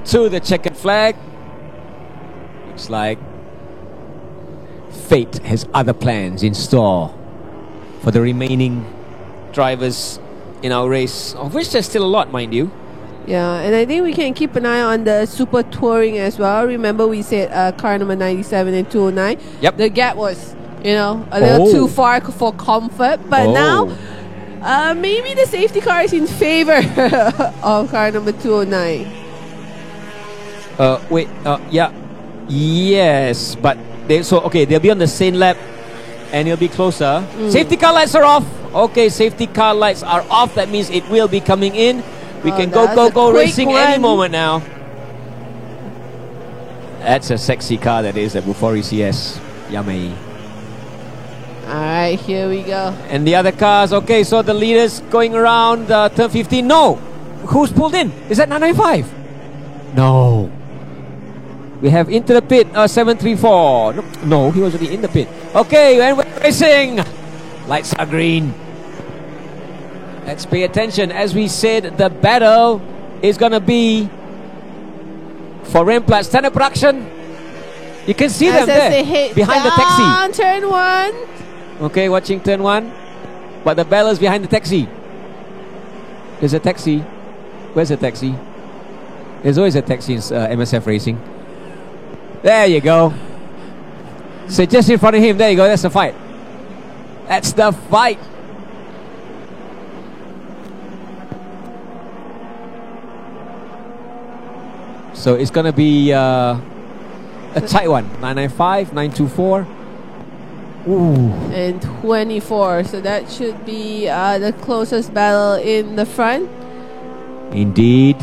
to the checkered flag. Looks like fate has other plans in store for the remaining drivers in our race, of which there's still a lot, mind you. Yeah, and I think we can keep an eye on the Super Touring as well. Remember we said car number 97 and 209. Yep. The gap was, a little too far for comfort. But now, maybe the safety car is in favor of car number 209. Yeah. Yes, but they'll be on the same lap and it'll be closer. Safety car lights are off. Okay, safety car lights are off. That means it will be coming in. We can go racing any moment now. That's a sexy car, that is, the Bufori CS. Yummy. Alright, here we go. And the other cars, okay, so the leaders going around turn 15. No! Who's pulled in? Is that 995? No. We have into the pit, 734. No, he was already in the pit. Okay, and we're racing. Lights are green. Let's pay attention. As we said, the battle is going to be for Remplat Standard Production. You can see them there behind the taxi. Turn 1. Okay, watching turn 1. But the battle is behind the taxi. There's a taxi. Where's the taxi? There's always a taxi in MSF Racing. There you go. So just in front of him, there you go. That's the fight. That's the fight. So it's going to be a tight one. 995, 924. Ooh. And 24. So that should be the closest battle in the front. Indeed.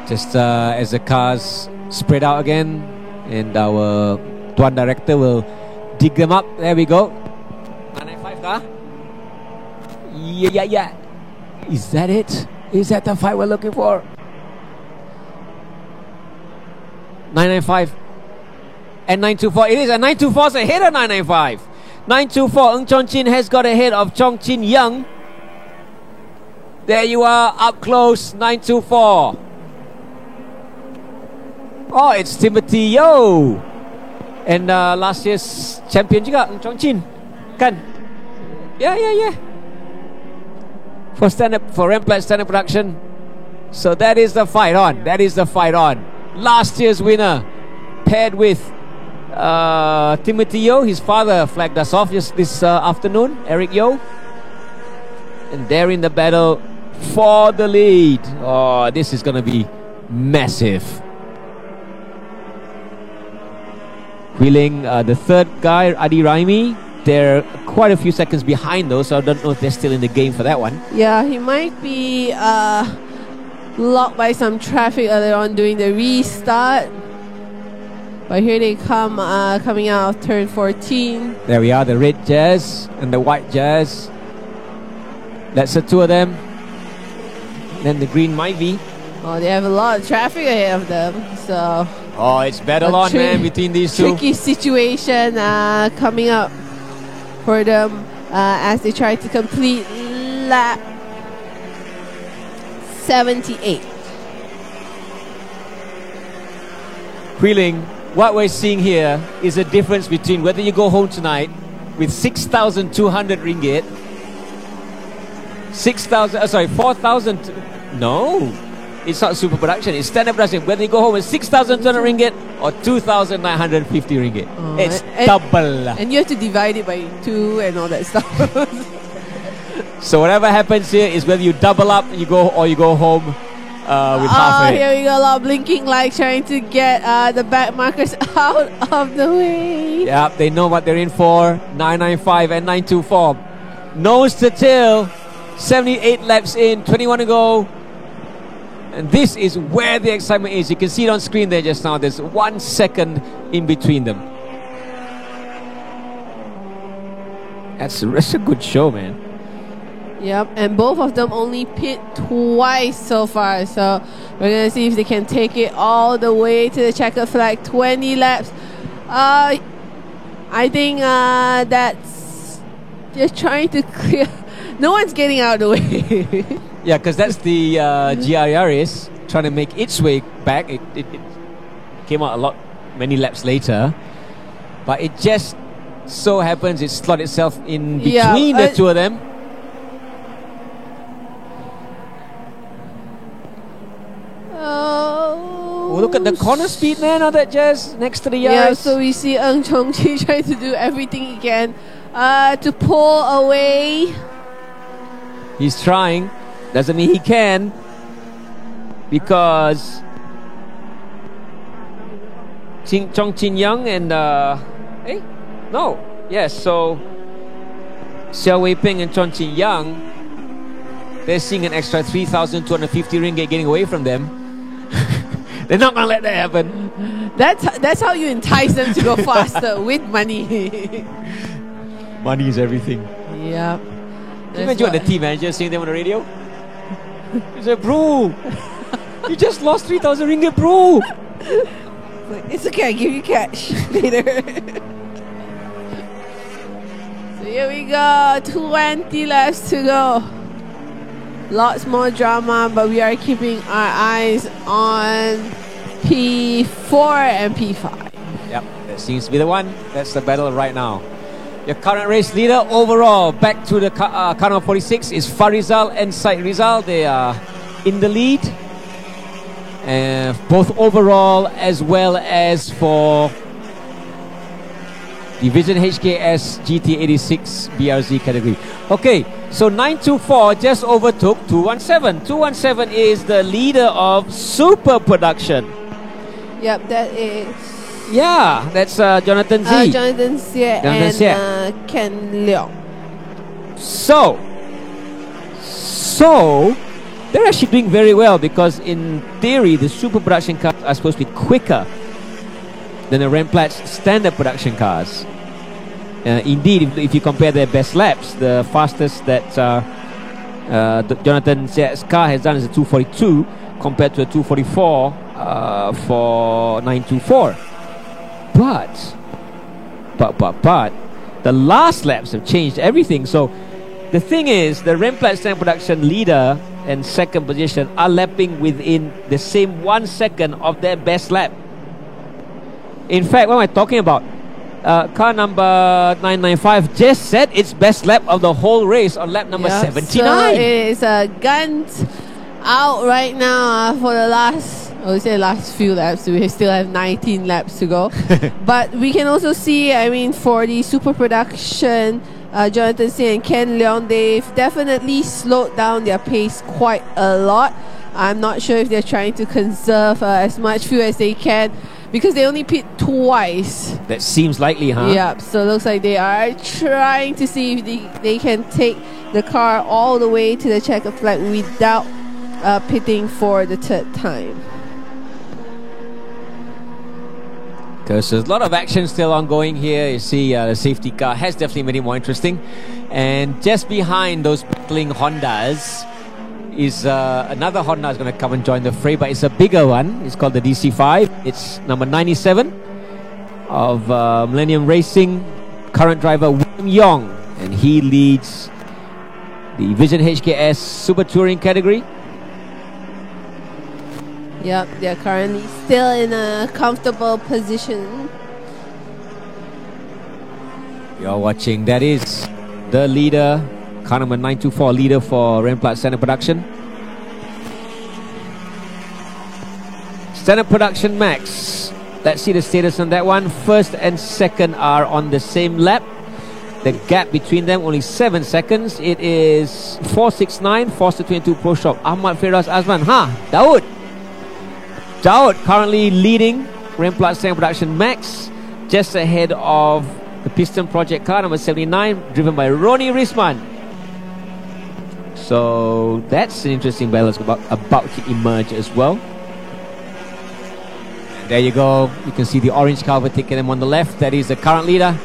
Just as the cars spread out again, and our Tuan Director will dig them up. There we go. 995 car. Yeah. Is that it? Is that the fight we're looking for? 995 and 924. It is, and 924 is ahead of 995. 924, Ng Chong Chin has got ahead of Chong Chin Young. There you are, up close, 924. Oh, it's Timothy Yo. And last year's champion juga, Ng Chong Chin. Kan? Yeah. For Remplat Standard Production. So that is the fight on. Last year's winner, paired with Timothy Yo. His father flagged us off just this afternoon, Eric Yo. And they're in the battle for the lead. Oh, this is going to be massive. Wheeling the third guy, Adi Raimi. They're quite a few seconds behind though, so I don't know if they're still in the game for that one. Yeah, he might be blocked by some traffic earlier on during the restart. But here they come, coming out of turn 14. There we are, the red Jazz and the white Jazz. That's the two of them. Then the green Myvi. Oh, they have a lot of traffic ahead of them, so... Oh, it's battle on, man, between these two. Tricky situation coming up for them as they try to complete lap 78. Wheeling, what we're seeing here is a difference between whether you go home tonight with 6,200 ringgit, 4,000. No, it's not super production, it's standard production. Whether you go home with 6,200 ringgit or 2,950 ringgit. It's double. And you have to divide it by 2 and all that stuff. So whatever happens here is whether you double up and you go home with half of it. Here we go, a lot of blinking lights trying to get the back markers out of the way. Yeah, they know what they're in for. 995 and 924. Nose to tail. 78 laps in, 21 to go. And this is where the excitement is. You can see it on screen there just now. There's 1 second in between them. That's a good show, man. Yep, and both of them only pit twice so far. So we're going to see if they can take it all the way to the checkered flag. 20 laps. I think that's... They're trying to clear... No one's getting out of the way. Yeah, because that's the GRRS trying to make its way back. It came out many laps later. But it just so happens it slot itself in between the two of them. Oh, look at the corner speed, man, on that Jazz next to the Yaris. Yeah, so we see Ng Chong Chi trying to do everything he can to pull away. He's trying. Doesn't mean he can. Because Chong Chin Young and so Xiao Wei Ping and Chong Chin Young, they're seeing an extra 3,250 ringgit getting away from them. They're not gonna let that happen. That's how you entice them to go faster, with money. Money is everything. Yeah. Can you imagine the team manager saying them on the radio? He said, bro, you just lost 3,000 ringgit, bro. It's okay, I give you cash later. So here we go, 20 laps to go. Lots more drama, but we are keeping our eyes on P4 and P5. Yep, that seems to be the one. That's the battle right now. Your current race leader overall, back to the car number 46, is Farizal and Said Rizal. They are in the lead. Both overall as well as for Division HKS GT86 BRZ category. Okay, so 924 just overtook 217. 217 is the leader of Super Production. Yep, that is... Yeah, that's Jonathan Z. Jonathan Xie and Ken Leong. So they're actually doing very well, because in theory the super production cars are supposed to be quicker than the Remplat's standard production cars. Indeed, if you compare their best laps, the fastest that Jonathan Xie's car has done is a 242 compared to a 244 for 924. But the last laps have changed everything. So the thing is, the Remplat stand production leader and second position are lapping within the same 1 second of their best lap. In fact, what am I talking about? Car number 995 just set its best lap of the whole race on lap number 79. So it's guns out right now for the last few laps. We still have 19 laps to go. But we can also see, for the super production, Jonathan Singh and Ken Leong, they've definitely slowed down their pace quite a lot. I'm not sure if they're trying to conserve as much fuel as they can. because they only pit twice. That seems likely, huh? Yep, so it looks like they are trying to see if they can take the car all the way to the checkered flag without pitting for the third time. Because there's a lot of action still ongoing here. You see the safety car has definitely made it more interesting. And just behind those battling Hondas is another Honda is going to come and join the fray, but it's a bigger one. It's called the DC5. It's number 97 of Millennium Racing, current driver William Yong, and he leads the Vision HKS Super Touring category. Yep, they're currently still in a comfortable position. You're watching, that is the leader, car number 924, leader for Remplat Standard Production. Standard Production Max. Let's see the status on that one. First and second are on the same lap. The gap between them only 7 seconds. It is 469, Forster 22 Pro Shop, Ahmad Firas Azman. Daud currently leading Remplat Standard Production Max, just ahead of the Piston Project car number 79, driven by Ronnie Risman. So that's an interesting battle about to emerge as well. And there you go. You can see the orange car overtaking them on the left. That is the current leader,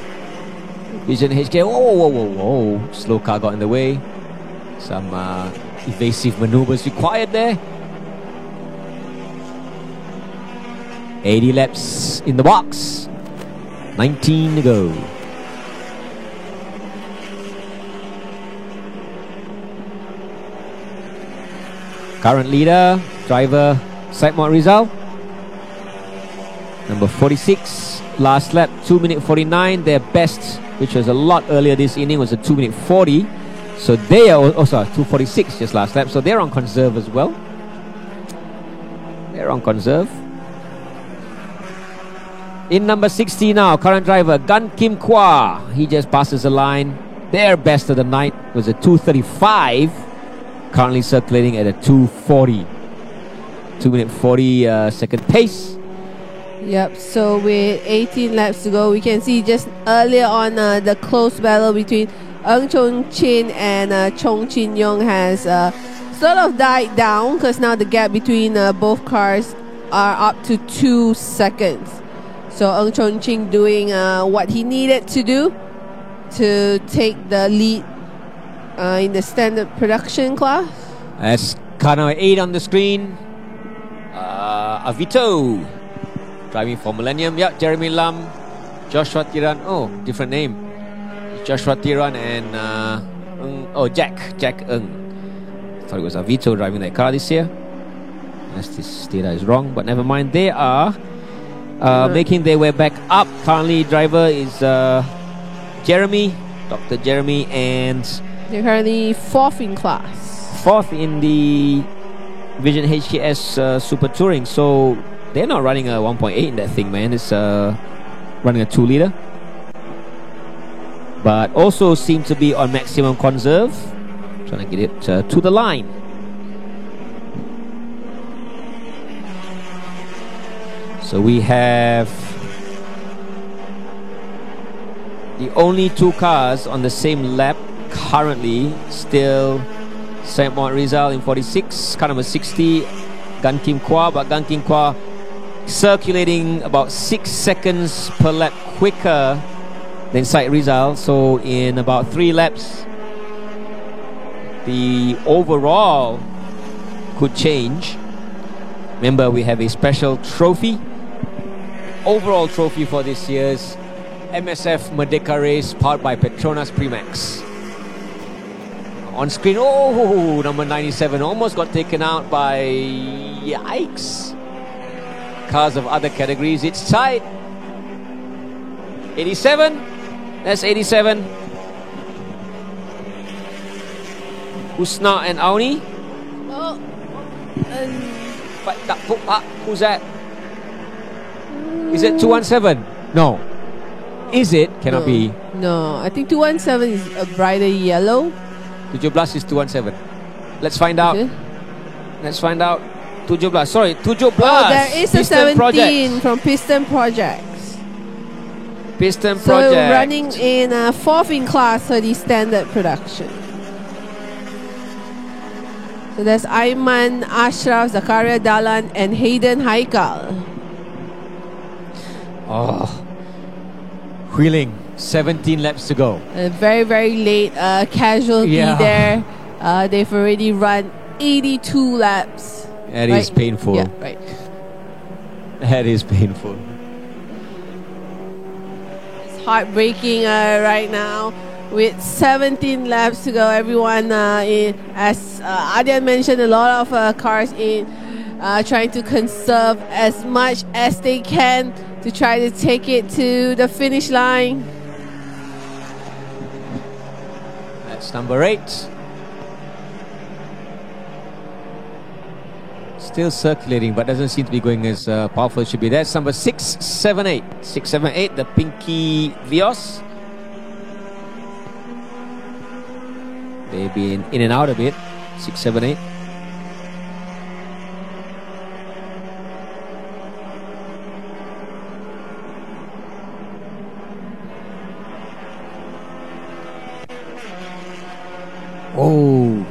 Vision HK. Whoa. Slow car got in the way. Some evasive maneuvers required there. 80 laps in the box. 19 to go. Current leader, driver Saidmot Rizal, number 46. Last lap 2 minute 49. Their best, which was a lot earlier this inning, was a 2 minute 40. So they are 2:46 just last lap. So they're on conserve as well. They're on conserve. In number 60 now, current driver Gan Kim Kwa. He just passes the line. Their best of the night was a 2:35. Currently circulating at a 2:40. 2 minute 40 second pace. Yep, so with 18 laps to go, we can see just earlier on the close battle between Ng Chong Chin and Chong Chin Yong has sort of died down, because now the gap between both cars are up to 2 seconds. So Ng Chong Chin doing what he needed to do to take the lead in the standard production class. That's car number 8 on the screen. Avito driving for Millennium. Yep, Jeremy Lam, Joshua Tiran. Oh, different name. Joshua Tiran and Jack Ng. Thought it was Avito driving that car this year. Unless this data is wrong, but never mind. They are making their way back up. Currently, driver is Jeremy, Dr. Jeremy, and they're currently 4th in class. 4th in the Vision HKS Super Touring. So they're not running a 1.8 in that thing, man. It's running a 2-liter. But also seem to be on maximum conserve. Trying to get it to the line. So we have the only 2 cars on the same lap currently. Still Saidmot Rizal in 46, car number 60, Gan Kim Kwa, but Gan Kim Kwa circulating about 6 seconds per lap quicker than Said Rizal. So in about 3 laps, the overall could change. Remember, we have a special trophy, overall trophy for this year's MSF Merdeka Race, powered by Petronas Primax. On screen, number 97 almost got taken out by, yikes, cars of other categories. It's tight. 87, that's 87. Husna and Auni. Who's that? Is it 217? No. Is it? Cannot be. No, I think 217 is a brighter yellow. 17 is 217. Let's find out. Okay. Let's find out. 17. Sorry, 17. Oh, there is a Piston 17 Project. from Piston Projects. Piston So Project. running in 4th in class for the standard production. So there's Aiman, Ashraf, Zakaria Dalan, and Hayden Haikal. Oh, wheeling. 17 laps to go. A very, very late casualty Yeah. there. They've already run 82 laps. That is Right? painful. Yeah, right. That is painful. It's heartbreaking right now. With 17 laps to go, everyone, as Adyan mentioned, a lot of cars in trying to conserve as much as they can to try to take it to the finish line. That's number 8. Still circulating, but doesn't seem to be going as powerful as it should be. That's number 678. 678, the Pinky Vios. They've been in and out a bit. 678. Oh,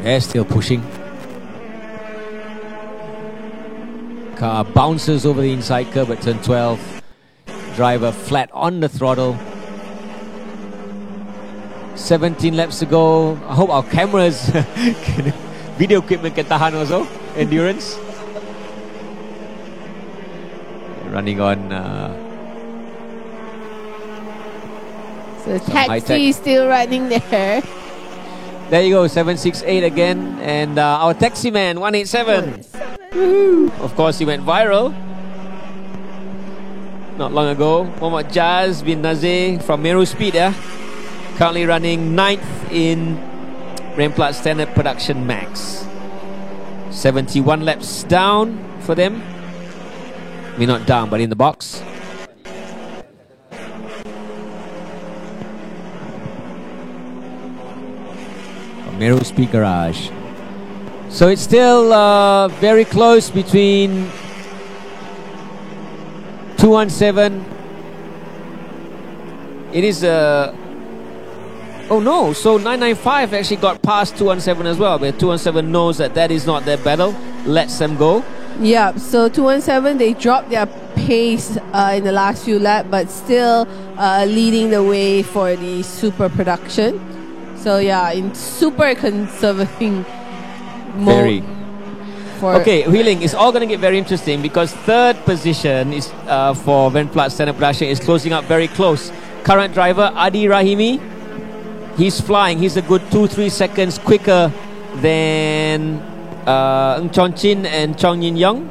they're still pushing. Car bounces over the inside curb at turn 12. Driver flat on the throttle. 17 laps to go. I hope our cameras, video equipment can tahan also. Endurance. Running on. So high taxi tech. is still running there. There you go, 768 again. And our taxi man, 187. Of course, he went viral not long ago. Muhammad Jazz bin Nazir from Meru Speed, currently running 9th in Remplat Standard Production Max. 71 laps down for them. I mean, not down, but in the box. Meru Speed Garage. So it's still very close between 217. It is oh no, so 995 actually got past 217 as well, but 217 knows that is not their battle, lets them go. Yeah, so 217, they dropped their pace in the last few laps, but still leading the way for the super production. So yeah, in super conserving mode. Very. Okay, wheeling is all going to get very interesting because third position is for Venplat Standard Production is closing up very close. Current driver Adi Rahimi, he's flying. He's a good 2-3 seconds quicker than Ng Chong Chin and Chong Yin Young.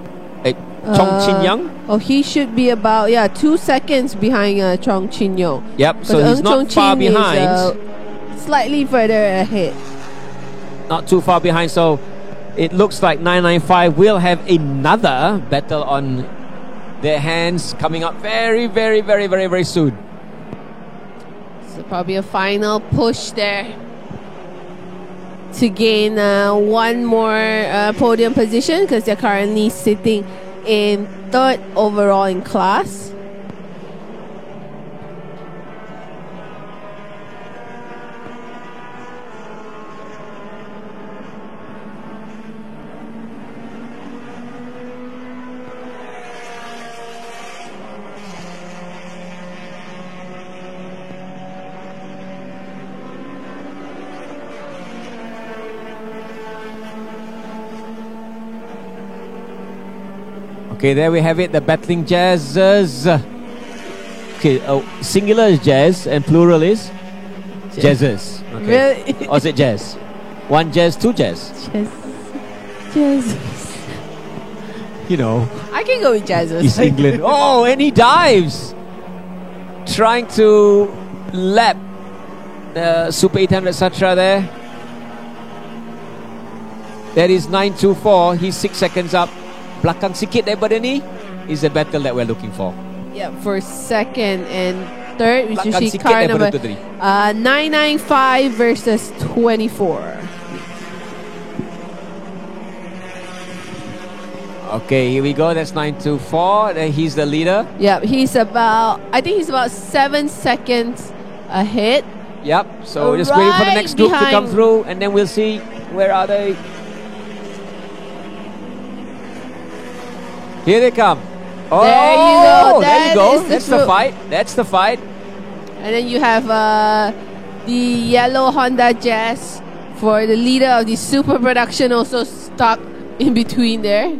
Chong Chin Young. Oh, he should be about 2 seconds behind Chong Chin Young. Yep, so he's not far behind. Is, slightly further ahead. Not too far behind, so it looks like 995 will have another battle on their hands coming up very, very, very, very, very soon. So probably a final push there to gain one more podium position because they're currently sitting in 3rd overall in class. Okay, there we have it, the battling jazzers. Okay, singular is jazz and plural is jazzers. Okay. Really? Or is it jazz? One jazz, two jazz. Jazz. You know, I can go with jazzers. East England. Oh, and he dives. Trying to lap the Super 800 Satra there. That is 924. He's 6 seconds up. Belakang sikit daripada ni is the battle that we're looking for. Yeah, for 2nd and 3rd, which Belakang is sikit car daripada number tu tadi. 995 versus 24. Okay, here we go. That's 924. He's the leader. Yep, I think he's about 7 seconds ahead. Yep, so we're just waiting for the next group to come through, and then we'll see where are they. Here they come. Oh, there you go. That's the fight. That's the fight. And then you have the yellow Honda Jazz for the leader of the super production, also stuck in between there.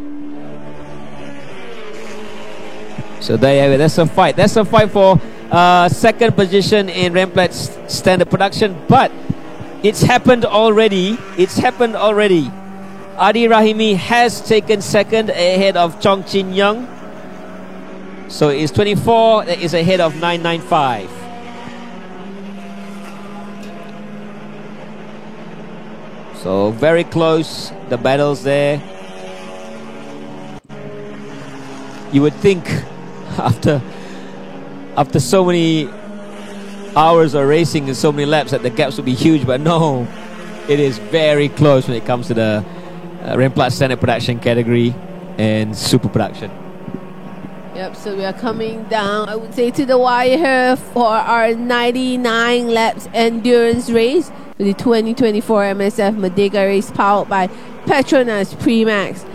So there you have it. That's a fight. That's a fight for second position in Remplat's standard production. But it's happened already. It's happened already. Adi Rahimi has taken second ahead of Chong Chin Young. So it's 24 that is ahead of 995. So very close, the battles there. You would think after so many hours of racing and so many laps that the gaps would be huge, but no, it is very close when it comes to the Remplat standard production category and super production. Yep, so we are coming down, I would say, to the wire here for our 99 laps endurance race for the 2024 MSF Merdeka Race powered by PETRONAS Primax.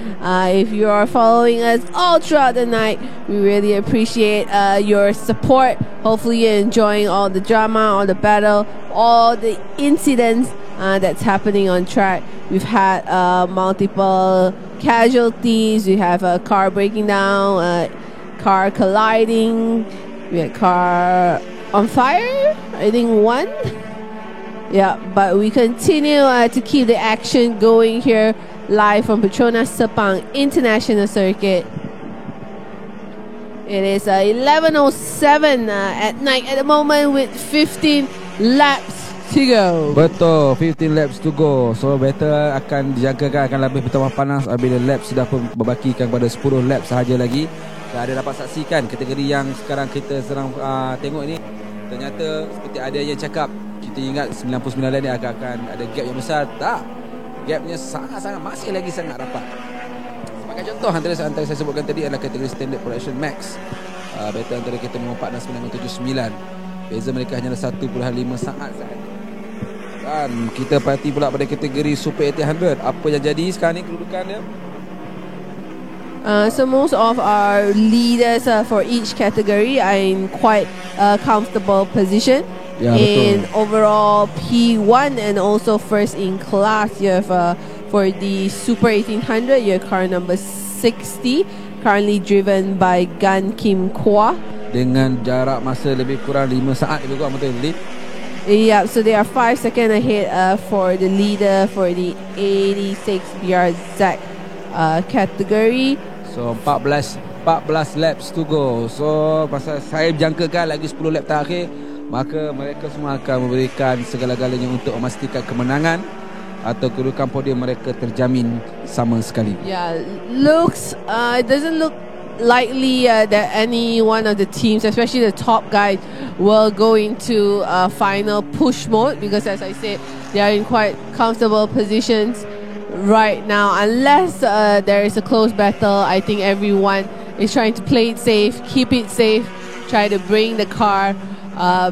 If you are following us all throughout the night, we really appreciate your support. Hopefully you're enjoying all the drama, all the battle, all the incidents that's happening on track. We've had multiple casualties. We have a car breaking down, car colliding, we had car on fire, I think one. Yeah, but we continue to keep the action going here live from Petronas Sepang International Circuit. It is 11:07 at night at the moment with 15 laps to go. Betul, 15 laps to go. So better akan dijangkakan akan lebih bertambah panas apabila laps sudah berbakikan kepada 10 laps sahaja lagi. Dan ada dapat saksikan kategori yang sekarang kita sedang tengok ni. Ternyata seperti ada yang cakap, kita ingat 99 lain ni akan ada gap yang besar. Tak, gapnya sangat-sangat masih lagi sangat rapat. Sebagai contoh, antara saya sebutkan tadi adalah kategori Standard Production Max. Better antara kereta nombor 4 dan 979. Beza mereka hanyalah 1.5 saat sahaja. Dan kita parti pula pada kategori Super 800. Apa yang jadi sekarang ni kedudukannya? So most of our leaders for each category are in quite a comfortable position. Yeah, in betul. Overall P1 and also first in class. You have for the Super 1800, your car number 60, currently driven by Gan Kim Kwa. Dengan jarak masa lebih kurang 5 saat lebih kurang, betul lead. Yeah, so they are 5 seconds ahead for the leader for the 86 BRZ category. So 14 laps to go. So pasal saya jangkakan lagi 10 lap terakhir, maka mereka semua akan memberikan segala-galanya untuk memastikan kemenangan atau kedudukan podium mereka terjamin sama sekali. Yeah, it doesn't look likely that any one of the teams, especially the top guys, will go into final push mode, because as I said, they are in quite comfortable positions right now. Unless there is a close battle, I think everyone is trying to play it safe, keep it safe, try to bring the car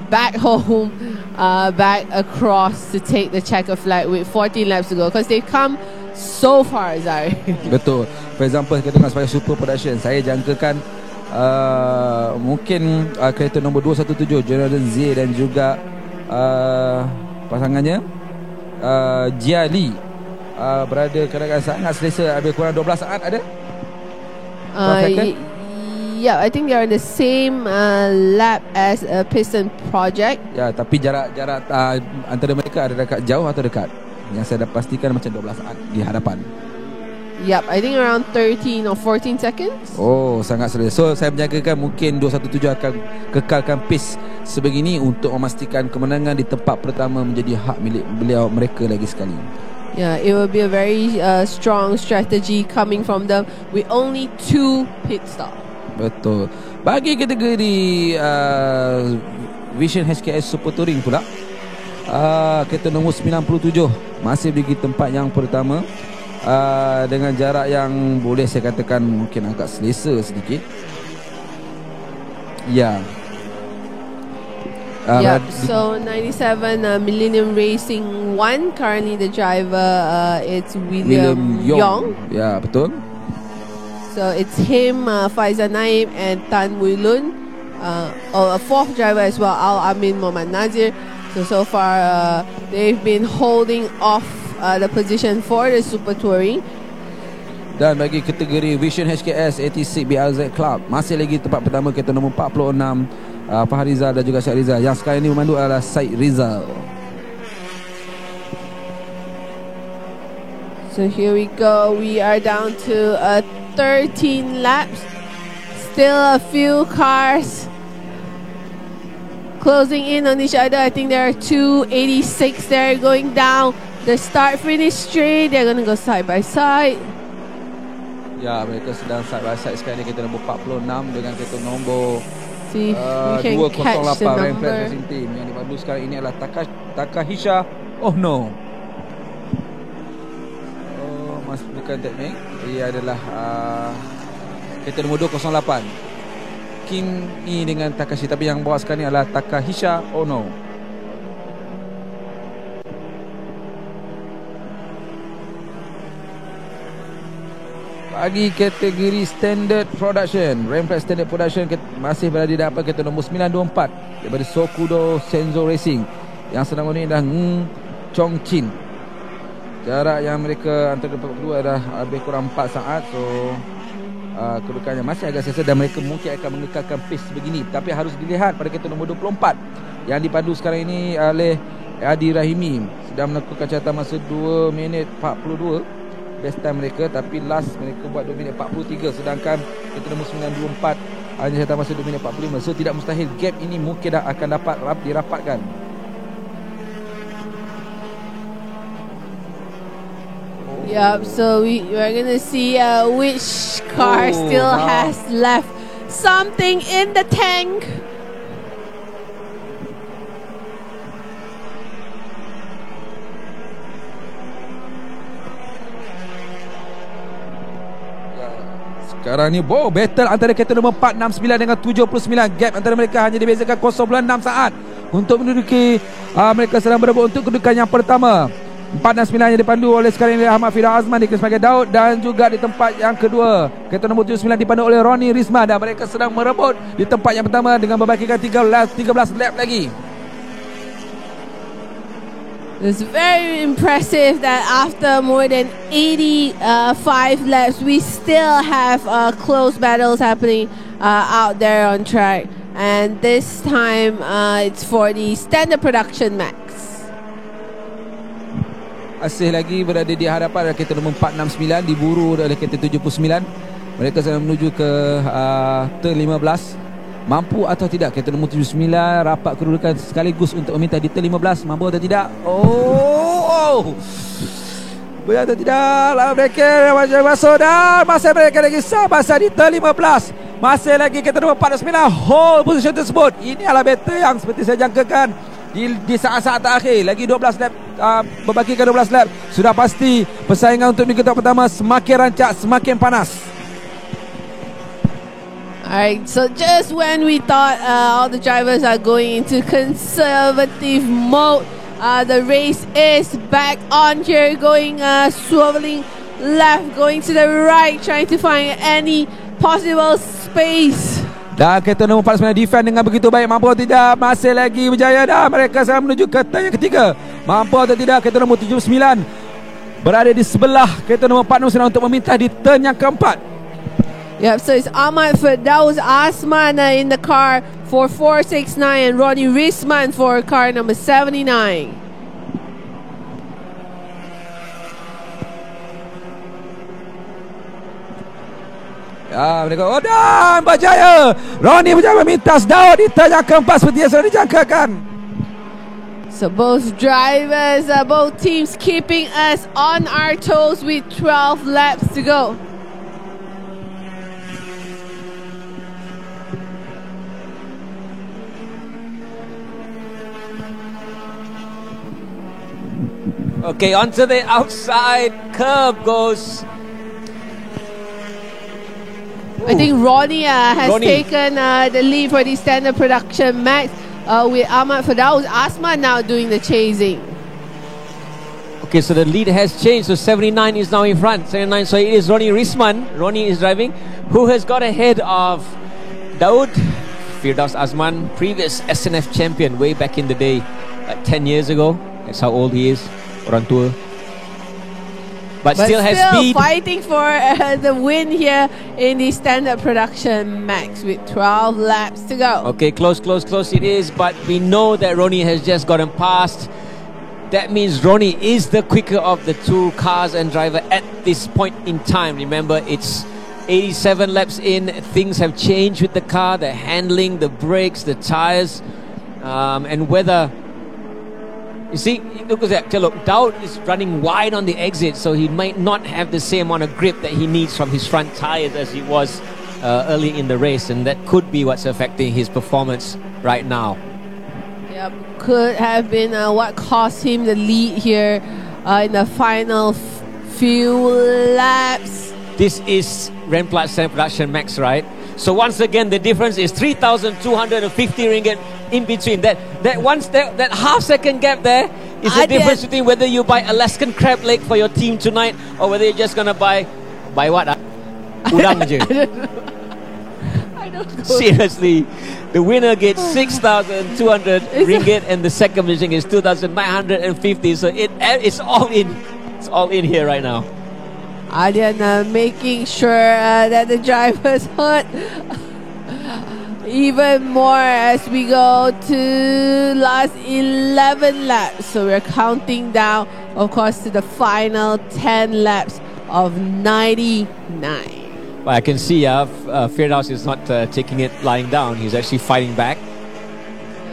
back home, back across to take the checker flag with 14 laps to go, because they've come so far, Zari. Betul. For example, kita tengok sebagai super production, saya jangkakan mungkin kereta nombor 217 Jonathan Z dan juga pasangannya Jia Lee berada kadang-kadang sangat selesa, lebih kurang 12 saat ada. Yeah, I think they are in the same lap as a Piston Project. Ya, tapi jarak antara mereka ada dekat jauh atau dekat? Yang saya dah pastikan macam 12 saat di hadapan. Yep, I think around 13 or 14 seconds. Oh, sangat selesa. So saya menjangkakan mungkin 217 akan kekalkan pace sebegini untuk memastikan kemenangan di tempat pertama menjadi hak milik mereka lagi sekali. Yeah, it will be a very strong strategy coming from them with only 2 pit stops. Betul. Bagi kategori Vision HKS Super Touring pula, kereta nombor 97 masih bagi tempat yang pertama. dengan jarak yang boleh saya katakan mungkin agak selesa sedikit. Ya. So 97 Millennium Racing 1. Currently the driver it's William Yong. Ya, betul. So it's him, Faizan Naim and Tan Wui Lun. A fourth driver as well, Al Amin Muhammad Nazir. So far they've been holding off the position for the Super Touring. Dan bagi kategori Vision HKS 86 BRZ Club, masih lagi tempat pertama kereta nombor 46, Fahad Rizal dan juga Syed Rizal. Yang sekarang ini memandu adalah Syed Rizal. So here we go. We are down to 13 laps. Still a few cars closing in on each other. I think there are 286 there going down the start-finish straight. They're going to go side by side. Ya, mereka sedang side by side sekarang ni. Kereta nombor 46 dengan kereta nombor See if we can catch the 208 Rank Flat number. Racing Team. Yang dipandu sekarang ini adalah Takahisha. Oh no, Mas bukan teknik. Ia adalah kereta nombor 208 Kim ni dengan Takashi. Tapi yang bawa sekarang ni adalah Takahisha. Oh no. Bagi kategori Standard Production, Rampart Standard Production masih berada di dapat kereta nombor 924 daripada Sokudo Senzo Racing. Yang sedang ini adalah Chong Chin. Jarak yang mereka antara tempat kedua adalah lebih kurang 4 saat. So kedudukannya masih agak selesa dan mereka mungkin akan mengekalkan pace begini. Tapi harus dilihat pada kereta nombor 24 yang dipandu sekarang ini oleh Adi Rahimi. Sedang melakukan catatan masa 2 minit 42 best time mereka, tapi last mereka buat 2 minit 43, sedangkan kereta nombor 924 hanya catatan masa 2 minit 45. So tidak mustahil gap ini mungkin dah akan dapat dirapatkan. Yep, so we're gonna see which car still has left something in the tank. Sekarang ni battle antara kereta nombor 469 dengan 79. Gap antara mereka hanya dibezakan 0.6 saat untuk menduduki mereka sedang berebut untuk kedudukan yang pertama. 469 yang dipandu oleh sekarang ini Ahmad Fida Azman dikenal sebagai Daud, dan juga di tempat yang kedua kereta nombor 79 dipandu oleh Ronnie Risma, dan mereka sedang merebut di tempat yang pertama dengan membagikan 13 lap lagi. It's very impressive that after more than 85 laps, we still have close battles happening out there on track. And this time, it's for the standard production max. Masih lagi berada di hadapan kereta nombor 469, diburu oleh kereta 79. Mereka sedang menuju ke turn 15. Mampu atau tidak kereta nombor 79 rapat kedudukan sekaligus untuk meminta di turn 15. Mampu atau tidak? Boleh atau tidak lah mereka masuk, dan masih mereka lagi sabar di turn 15. Masih lagi kereta nombor 49 hold position tersebut. Ini adalah battle yang seperti saya jangkakan di saat-saat terakhir. Lagi 12 lap, berbakikan 12 lap. Sudah pasti persaingan untuk minggu pertama semakin rancak, semakin panas. Alright, so just when we thought all the drivers are going into conservative mode, the race is back on here, going swerving left, going to the right, trying to find any possible space. Dan kereta nombor 49 defend dengan begitu baik. Mampu atau tidak? Masih lagi berjaya, dan mereka sedang menuju ke turn yang ketiga. Mampu atau tidak? Kereta nombor 79 berada di sebelah kereta nombor 49 untuk meminta di turn yang keempat. Yep, so it's Ahmad Firdaus Asman in the car for 469 and Ronnie Risman for car number 79. Ya, mereka dan berjaya. Ronnie berjaya memintas Daud di turn yang keempat seperti yang sudah dijangkakan. So both drivers, both teams keeping us on our toes with 12 laps to go. Okay, onto the outside curb goes. I think Ronnie has Ronnie. taken the lead for the standard production max with Ahmad Firdaus. Asma now doing the chasing. Okay, so the lead has changed. So 79 is now in front. 79. So it is Ronnie Risman. Ronnie is driving, who has got ahead of Daud Firdaus Azman, previous SNF champion way back in the day, like 10 years ago. That's how old he is. Orang tua. But still has speed. Fighting for the win here in the standard production max with 12 laps to go. Okay, close it is. But we know that Ronnie has just gotten past. That means Ronnie is the quicker of the two cars and driver at this point in time. Remember, it's 87 laps in. Things have changed with the car, the handling, the brakes, the tires, and whether... You see, look at that. Look, Daud is running wide on the exit, so he might not have the same amount of grip that he needs from his front tires as he was early in the race, and that could be what's affecting his performance right now. Yep, could have been what cost him the lead here in the final few laps. This is Rennplatz's production max, right? So once again, the difference is 3,250 ringgit in between. That half second gap there is the difference between whether you buy Alaskan crab leg for your team tonight or whether you're just gonna buy what? Udang je. I don't know. Seriously, the winner gets 6,200 ringgit and the second position is 2,950. So it's all in. It's all in here right now. Aryan making sure that the drivers hurt even more as we go to last 11 laps. So we're counting down, of course, to the final 10 laps of 99. Well, I can see Firdaus is not taking it lying down. He's actually fighting back.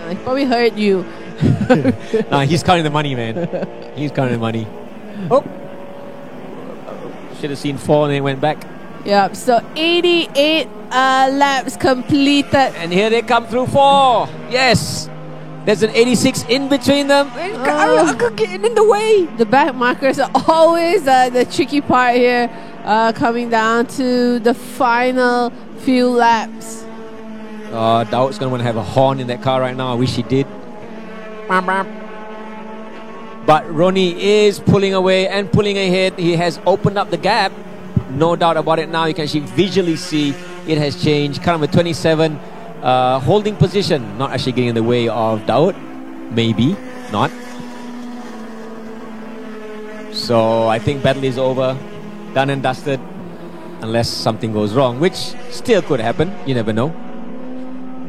He probably hurt you. Nah, he's counting the money, man. He's counting the money. Oh! Should have seen 4 and then went back. Yep, so 88 laps completed. And here they come through 4. Yes! There's an 86 in between them. I could get in the way. The back markers are always the tricky part here, coming down to the final few laps. Daud's going to want to have a horn in that car right now. I wish he did. But Ronnie is pulling away and pulling ahead. He has opened up the gap. No doubt about it now. You can actually visually see it has changed. Car number 27, holding position. Not actually getting in the way of Daud. Maybe not. So I think battle is over. Done and dusted. Unless something goes wrong, which still could happen. You never know.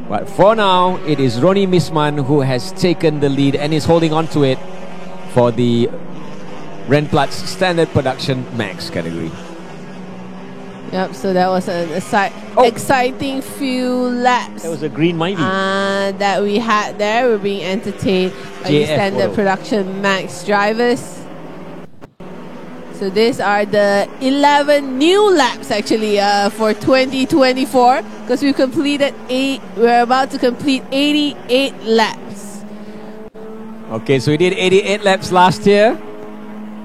But for now, it is Ronnie Misman who has taken the lead and is holding on to it for the Rennplatz Standard Production Max category. Yep, so that was an exciting few laps. That was a green mighty that we had there. We're being entertained by the Standard Production Max drivers. So these are the 11 new laps actually for 2024, because we completed we're about to complete 88 laps. Okay, so we did 88 laps last year.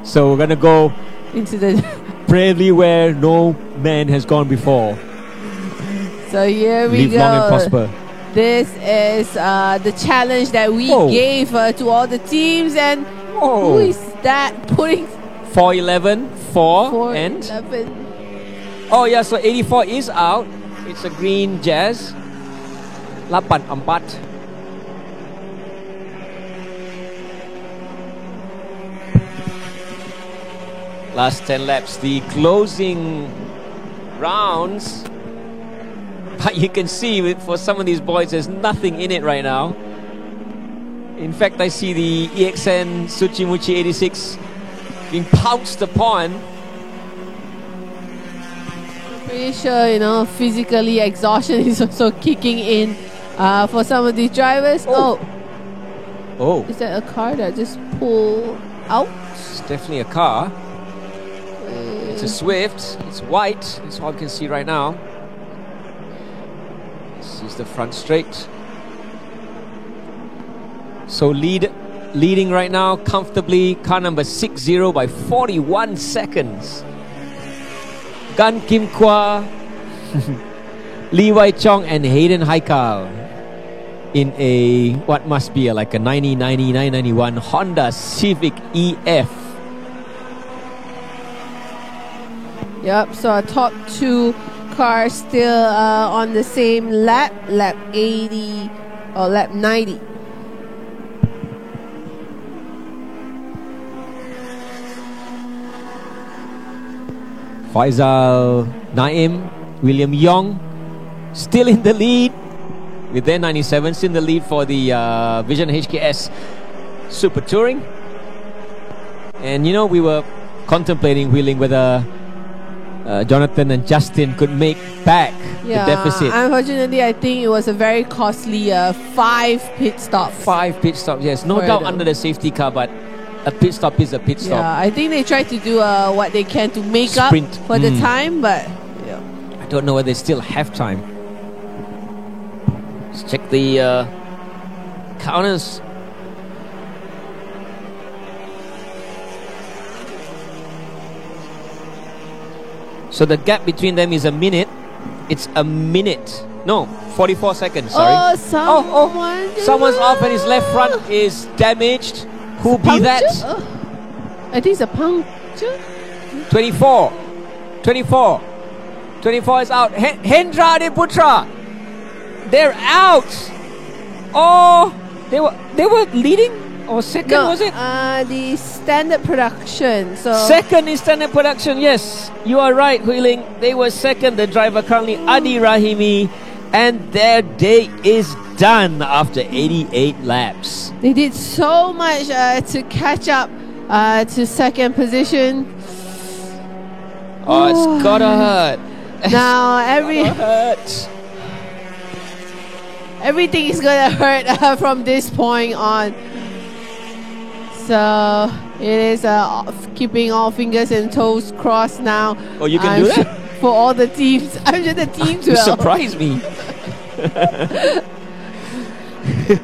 So we're gonna go into the bravely where no man has gone before. So here we Live go. long and prosper. This is the challenge that we gave to all the teams, and who is that putting 411, 4 and 11. Oh yeah, so 84 is out. It's a green Jazz. 84. Last 10 laps, the closing rounds. But you can see for some of these boys, there's nothing in it right now. In fact, I see the EXN Suchimuchi 86 being pounced upon. Pretty sure, physically exhaustion is also kicking in for some of these drivers. Oh, is that a car that just pulled out? It's definitely a car. It's a Swift. It's white. That's all I can see right now. This is the front straight. So lead leading right now comfortably. Car number 60 by 41 seconds. Gan Kim Kwa, Lee Wai Chong, and Hayden Haikal in a what must be like a 991 Honda Civic EF. Yep, so our top two cars still on the same lap 80 or lap 90. Faisal Naim, William Yong still in the lead with their 97, still in the lead for the Vision HKS Super Touring. And you know, we were contemplating, Wheeling, whether Jonathan and Justin could make back the deficit. Unfortunately, I think it was a very costly 5 pit stops. 5 pit stops, yes. No doubt under the safety car, but a pit stop is a pit stop. Yeah, I think they tried to do what they can to make Sprint. up for the time, but yeah. I don't know whether they still have time. Let's check the counters. So the gap between them is a minute. It's a minute. No, 44 seconds, sorry. Someone's off and his left front is damaged. Who be that? I think it's a puncture. 24 is out. Hendra de Putra, they're out. Oh, they were leading or second, was it? The standard production. So second is standard production. Yes, you are right, Huiling. They were second. The driver currently Adi Rahimi, and their day is done after 88 laps. They did so much to catch up to second position. Oh, it's gotta hurt. Now everything is gonna hurt from this point on. So it is keeping all fingers and toes crossed now. Oh, you can do that? For all the teams. I'm sure the teams will. You surprised me.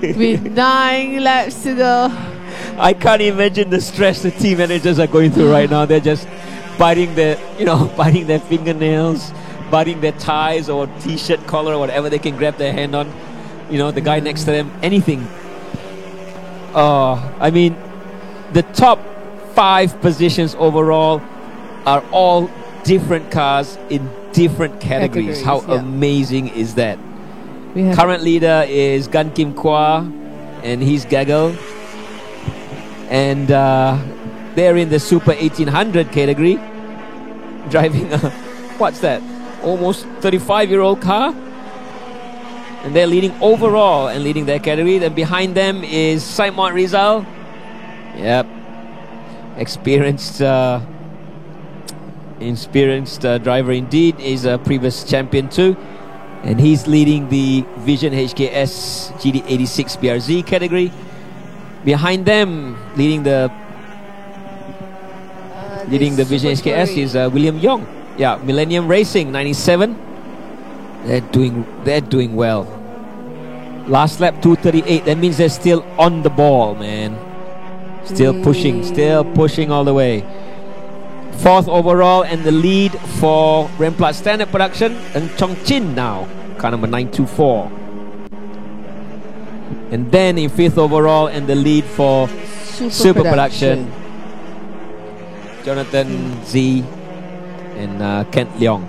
With 9 laps to go. I can't imagine the stress the team managers are going through right now. They're just biting their fingernails, biting their ties or t-shirt collar or whatever they can grab their hand on. You know, the guy next to them, anything. I mean, the top 5 positions overall are all different cars in different categories. How amazing is that? Current leader is Gan Kim Kwa, and he's Gaggle. And they're in the Super 1800 category, driving a, what's that, almost 35-year-old car. And they're leading overall and leading their category. Then behind them is Simon Rizal. Yep. Experienced driver indeed. Is a previous champion too. And he's leading the Vision HKS GD86 BRZ category. Behind them, leading the Vision HKS is William Yong. Yeah, Millennium Racing 97. They're doing well. Last lap 238. That means they're still on the ball, man. Still pushing all the way. 4th overall, and the lead for Remplat Standard Production and Chongqing now, car number 924. And then in 5th overall, and the lead for Super Production, Jonathan Z and Kent Leong.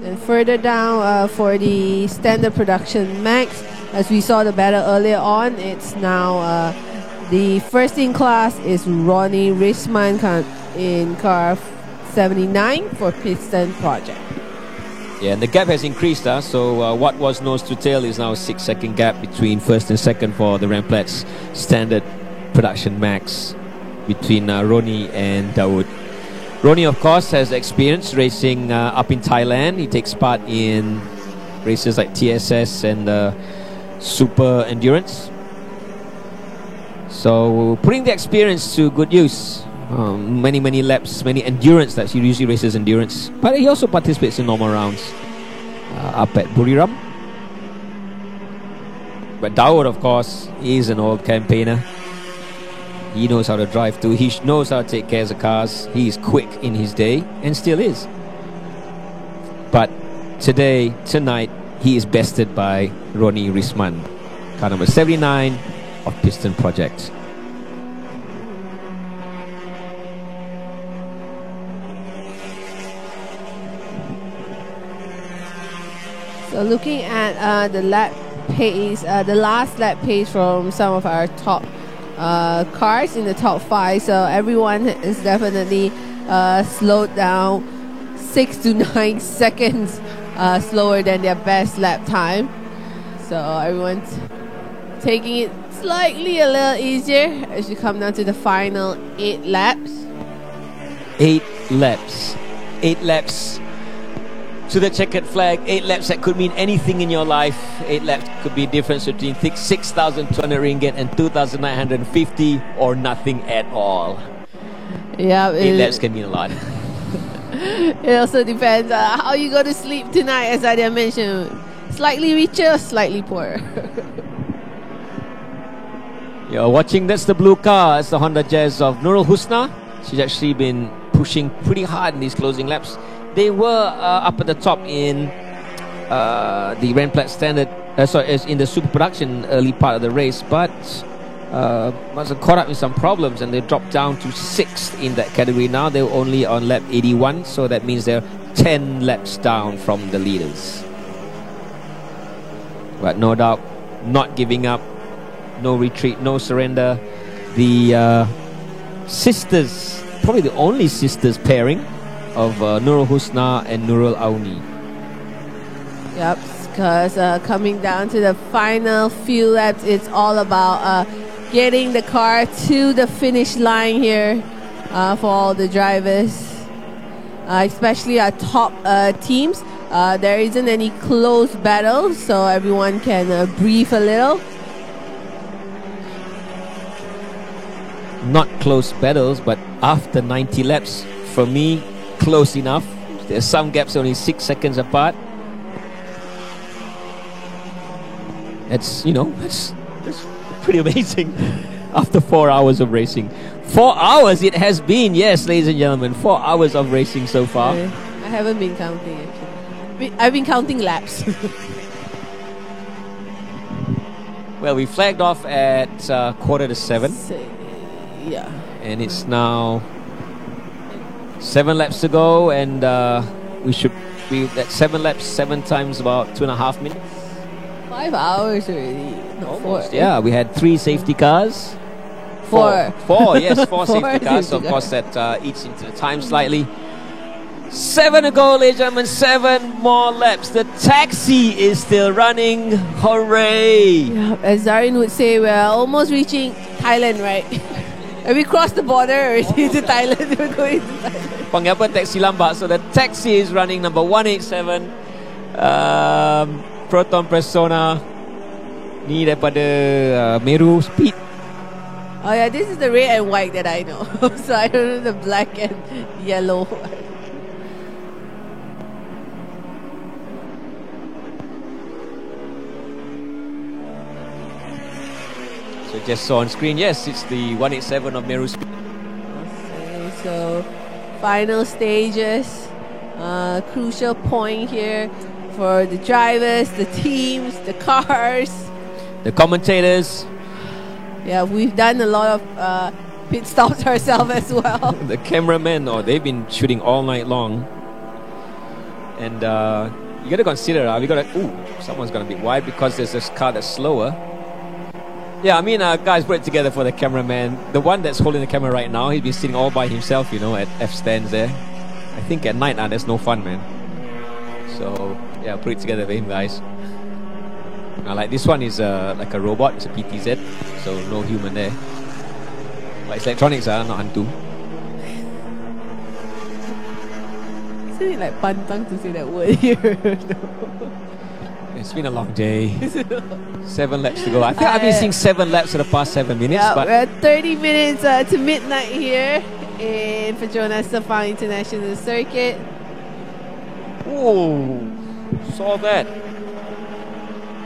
And further down for the Standard Production Max, as we saw the battle earlier on, it's now the first in class is Ronnie Risman in car 79 for Piston Project. Yeah, and the gap has increased, so what was nose to tail is now a 6-second gap between first and second for the Ramplat's Standard Production Max between Ronnie and Dawood. Ronnie, of course, has experience racing up in Thailand. He takes part in races like TSS and Super Endurance. So putting the experience to good use. Many laps, many endurance laps. He usually races endurance, but he also participates in normal rounds up at Buriram. But Daud, of course, is an old campaigner. He knows how to drive too. He knows how to take care of the cars. He is quick in his day and still is. But tonight, he is bested by Ronnie Risman, car number 79 of Piston Project. So looking at the lap pace, the last lap pace from some of our top cars in the top 5. So everyone is definitely slowed down 6 to 9 seconds slower than their best lap time. So everyone's taking it slightly a little easier as you come down to the final 8 laps. 8 laps. 8 laps to the checkered flag. 8 laps that could mean anything in your life. 8 laps could be difference between 6,200 ringgit and 2,950 or nothing at all. Yeah, 8 laps can mean a lot. It also depends how you go to sleep tonight, as I mentioned. Slightly richer, slightly poorer. You're watching, that's the blue car. It's the Honda Jazz of Nurul Husna. She's actually been pushing pretty hard in these closing laps. They were up at the top in the Rennplatt Standard, in the Super Production early part of the race, but must have caught up with some problems and they dropped down to 6th in that category. Now they're only on lap 81, so that means they're 10 laps down from the leaders. But no doubt, not giving up, no retreat, no surrender. The sisters, probably the only sisters pairing of Nurul Husna and Nurul Auni. Yep, because coming down to the final few laps, it's all about getting the car to the finish line here for all the drivers, especially our top teams. There isn't any close battles, so everyone can breathe a little. Not close battles, but after 90 laps, for me, close enough. There's some gaps only 6 seconds apart. It's, that's pretty amazing after 4 hours of racing. 4 hours it has been, yes, ladies and gentlemen. 4 hours of racing so far. I haven't been counting, actually. I've been counting laps. Well, we flagged off at 6:45. Yeah. And it's now 7 laps to go, and we should be at 7 laps, 7 times about 2.5 minutes. 5 hours already. No, almost, 4. yeah. We had 3 safety cars. 4. 4, yes, 4 4 safety cars. So, of safety course, that eats into the time slightly. 7 to go, ladies and gentlemen. 7 more laps. The taxi is still running. Hooray! Yeah, as Zarin would say, we're almost reaching Thailand, right? And we crossed the border already to Thailand. We're going to Thailand. Panggil apa taxi lambat. So the taxi is running number 187. Proton Persona. Ni daripada Meru Speed. Oh yeah, this is the red and white that I know. So I don't know the black and yellow. So just saw on screen, yes, it's the 187 of Meru Speed. Okay, so final stages, crucial point here for the drivers, the teams, the cars, the commentators. Yeah, we've done a lot of pit stops ourselves as well. The cameramen, they've been shooting all night long. And you got to consider, someone's going to be wide because there's this car that's slower. Yeah, I mean, guys, put it together for the cameraman. The one that's holding the camera right now, he's been sitting all by himself, at F stands there. I think at night, there's no fun, man. So, yeah, put it together for him, guys. Like this one is like a robot, it's a PTZ, so no human there. But it's electronics, not hantu. Isn't it like pantang to say that word here? It's been a long day. 7 laps to go. I think I've been seeing 7 laps for the past 7 minutes. Yeah, but we're at 30 minutes to midnight here in Petronas Sepang International Circuit. Oh, saw that.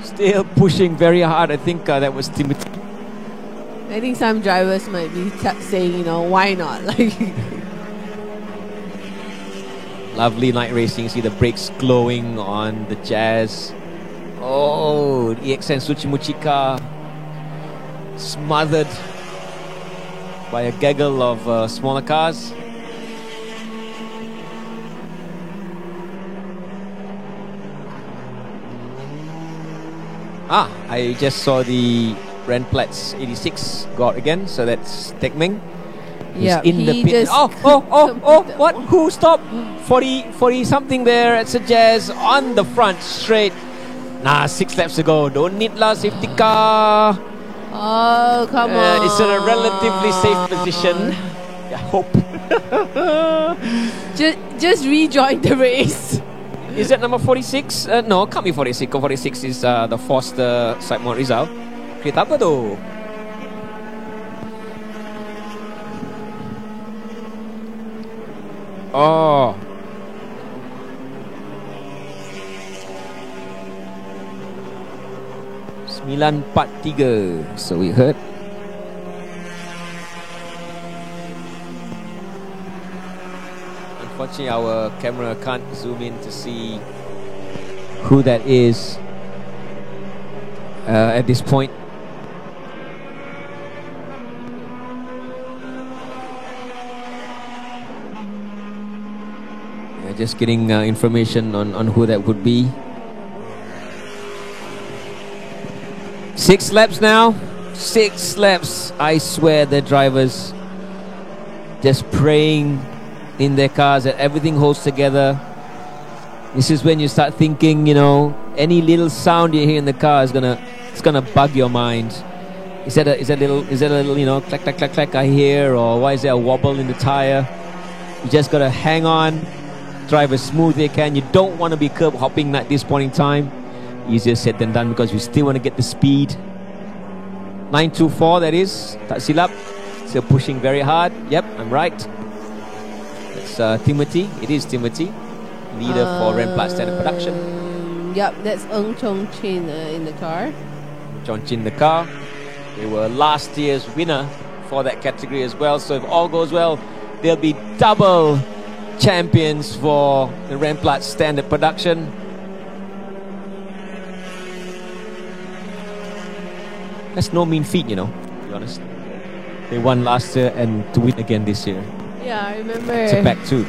Still pushing very hard. I think that was Timothy. I think some drivers might be saying, you know, why not? Like, lovely night racing. You see the brakes glowing on the Jazz. Oh, the EXN Tsuchimuchika smothered by a gaggle of smaller cars. I just saw the Rennplatz 86 got again, so that's Tekmeng. yeah, in the pit. What? Who stopped? 40 something there at Sir Jazz on the front straight. 6 laps to go. Don't need la safety car. Oh, come on. It's in a relatively safe position. I hope. just rejoin the race. Is that number 46? No, can't be 46. 46 is the Foster Simon Rizal. Kereta apa tu? Oh. Sembilan 943. So we heard. Unfortunately, our camera can't zoom in to see who that is at this point. Just getting information on who that would be. 6 laps now. 6 laps. I swear the drivers just praying in their cars that everything holds together. This is when you start thinking, you know, any little sound you hear in the car is gonna bug your mind. Is that a little, you know, clack clack clack clack I hear, or why is there a wobble in the tire? You just gotta hang on, drive as smooth as you can. You don't want to be curb hopping at this point in time. Easier said than done, because you still want to get the speed. 924, that is. Tak silap. Still pushing very hard. Yep, I'm right. That's Timothy. It is Timothy, leader for Rennplatz Standard Production. Yep, that's Ng Chong Chin in the car. Chong Chin in the car. They were last year's winner for that category as well. So if all goes well, they'll be double champions for the Rennplatz Standard Production. That's no mean feat, you know, to be honest. They won last year and to win again this year. Yeah, I remember. It's a back too.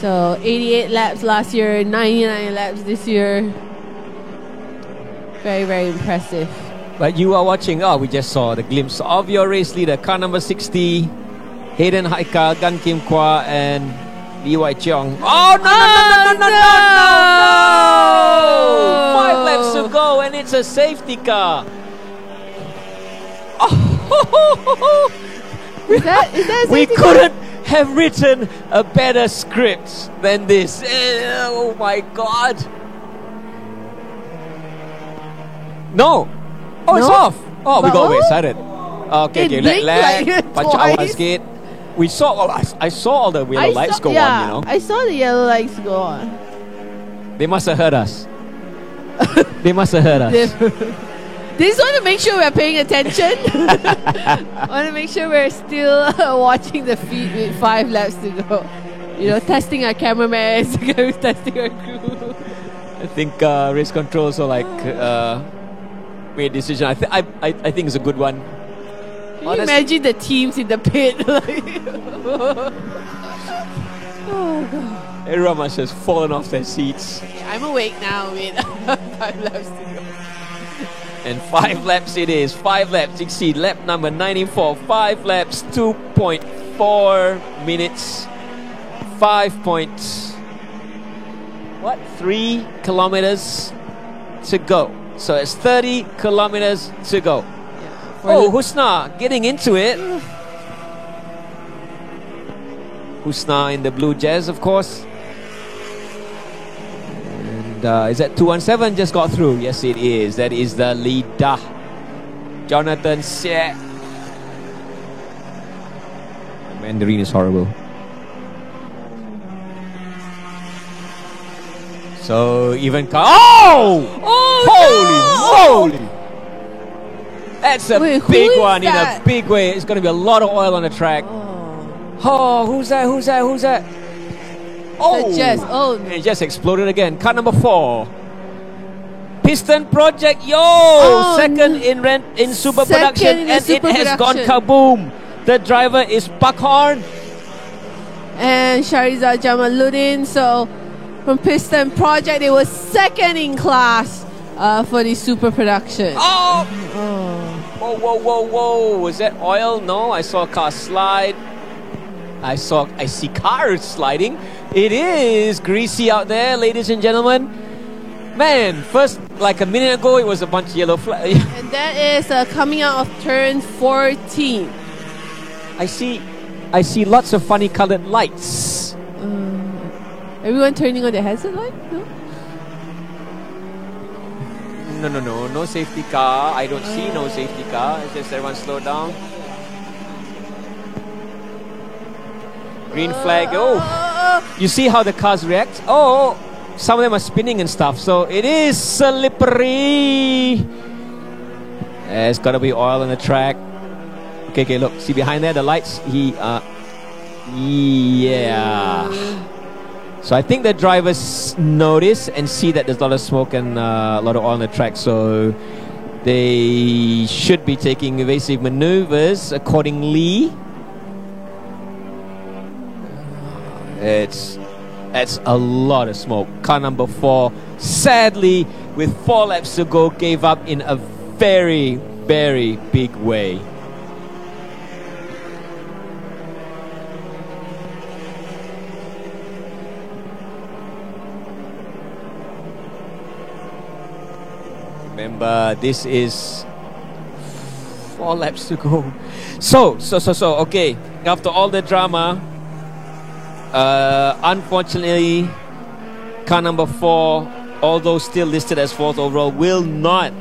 So 88 laps last year, 99 laps this year. Very, very impressive. But you are watching, we just saw the glimpse of your race leader, car number 60, Hayden Haikal, Gan Kim Kwa, and Lee Wai Cheong. Oh, no! 5 laps to go, and it's a safety car. Oh, is that a safety we car? couldn't have written a better script than this. Oh my God. No. Oh, it's No? off. Oh, we But got way oh. excited. Okay, It let blinked like baca twice. awal sikit. We saw. I saw all the yellow lights go on. You know, I saw the yellow lights go on. they must have heard us. They must have heard us. They just want to make sure we're paying attention. Want to make sure we're still watching the feed with 5 laps to go. You know, testing our cameraman, testing our crew. I think race control so made a decision. I think it's a good one. Can you imagine the teams in the pit? Oh, God. Everyone must have fallen off their seats. I'm awake now with 5 laps to go. And 5 laps it is. 5 laps. You can see lap number 94. 5 laps, 2.4 minutes. 3 kilometers to go. So it's 30 kilometers to go. Oh, Husna getting into it. Husna in the blue Jazz, of course. And is that 217 just got through? Yes, it is. That is the leader, Jonathan Xie. Mandarin is horrible. So even oh, holy moly! That's a big one in a big way. It's going to be a lot of oil on the track. Oh, who's that? Oh, and it just exploded again. Car number 4. Piston Project, second in super production, and it has gone kaboom. The driver is Bakhorn and Sharizad Jamaluddin. So from Piston Project, they were second in class for the super production. Whoa! Was that oil? No, I saw a car slide. I see cars sliding. It is greasy out there, ladies and gentlemen. Man, first, like a minute ago, it was a bunch of yellow flags. And that is coming out of turn 14. I see lots of funny colored lights. Everyone turning on their hazard light? No? No safety car. I don't see no safety car. It's just everyone slow down. Green flag. You see how the cars react? Some of them are spinning and stuff. So it is slippery. There's got to be oil on the track. Okay, look. See behind there, the lights? Yeah. So I think the drivers notice and see that there's a lot of smoke and a lot of oil on the track. So they should be taking evasive maneuvers accordingly. That's a lot of smoke. Car number 4, sadly, with 4 laps to go, gave up in a very, very big way. Remember, this is 4 laps to go. So, okay. After all the drama, unfortunately, car number 4, although still listed as 4th overall, will not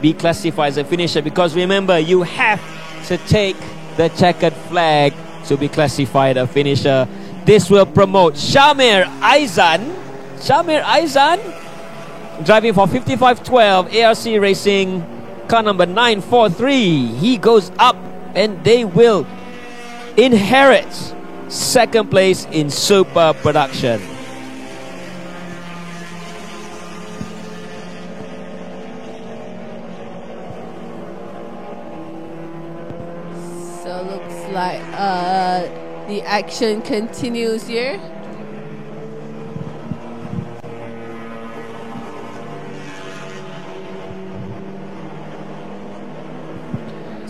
be classified as a finisher, because remember, you have to take the checkered flag to be classified a finisher. This will promote Shamir Aizan, driving for 5512 ARC Racing, car number 943. He goes up and they will inherit second place in super production. So looks like the action continues here.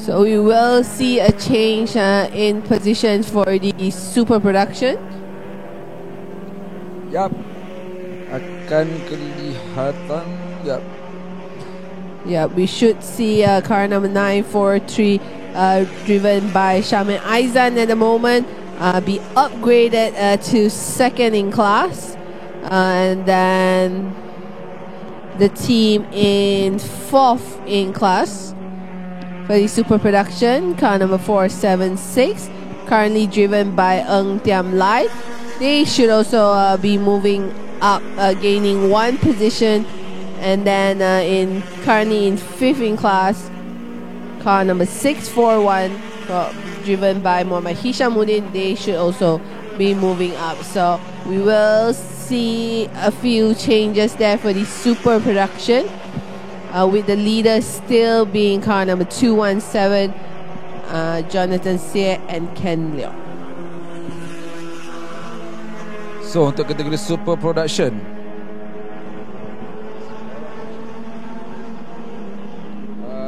So we will see a change in positions for the super production. Yap, akan kelihatan. Yap. Yeah, we should see car number 943 driven by Shaman Aizan at the moment be upgraded to second in class, and then the team in 4th in class. For the super production, car number 476, currently driven by Ng Tiam Lai. They should also be moving up, gaining 1 position, and then currently in 5th in class, car number 641, driven by Muhammad Hishamuddin. They should also be moving up. So we will see a few changes there for the super production. With the leader still being car number 217, Jonathan Sear and Ken Leong. So untuk kategori super production,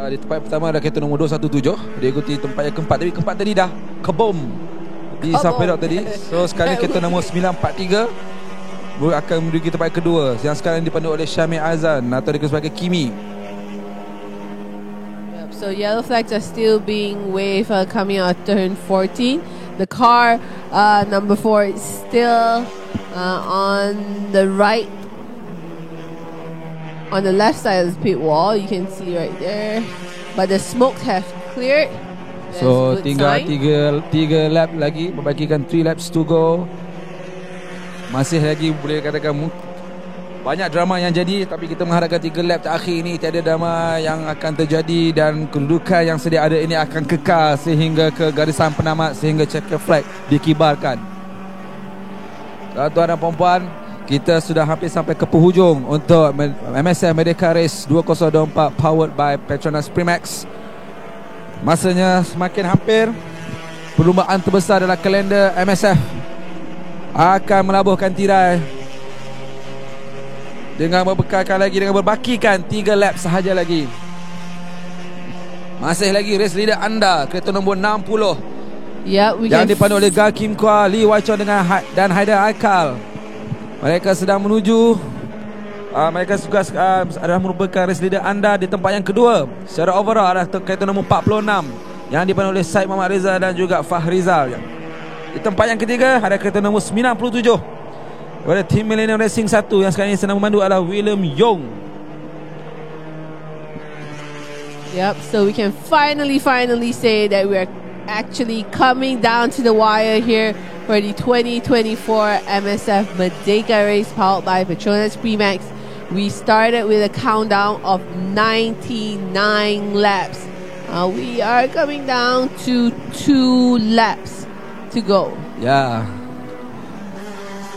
di tempat pertama ada kereta nombor 217. Dia ikuti tempat yang keempat. Tapi keempat tadi dah kebom di Sapedok tadi. So sekarang kereta nombor 943 akan menuju tempat kedua, yang sekarang dipandu oleh Syamil Azan atau dikenal sebagai Kimi. So yellow flags are still being waved coming out turn 14. The car number 4 is still on the right, on the left side of the pit wall. You can see right there, but the smoke have cleared. That's so tinggal 3 lap lagi, membagikan 3 laps to go. Masih lagi boleh katakan banyak drama yang jadi, tapi kita mengharapkan 3 lap terakhir ini tiada drama yang akan terjadi dan kedudukan yang sedia ada ini akan kekal sehingga ke garisan penamat, sehingga checker flag dikibarkan. Tuan-tuan dan puan-puan, kita sudah hampir sampai ke penghujung untuk MSF Merdeka Race 2024 powered by Petronas Primax. Masanya semakin hampir. Perlumbaan terbesar dalam kalender MSF akan melabuhkan tirai dengan berbekalkan lagi, dengan berbakikan 3 lap sahaja lagi. Masih lagi race leader anda, kereta nombor 60 yang dipandu oleh Gar Kim Kwa, Lee Wai Chon dan Haidar Aikal. Mereka sedang menuju mereka juga adalah merupakan race leader anda di tempat yang kedua. Secara overall adalah kereta nombor 46 yang dipandu oleh Syed Muhammad Reza dan juga Fahrizal. Di tempat yang ketiga ada kereta nombor 97 pada tim Millennium Racing 1 yang sekarang ini sedang memandu adalah William Yong. Yep, so we can finally say that we are actually coming down to the wire here for the 2024 MSF Merdeka Race powered by Petronas Primax. We started with a countdown of 99 laps. We are coming down to 2 laps to go. Yeah.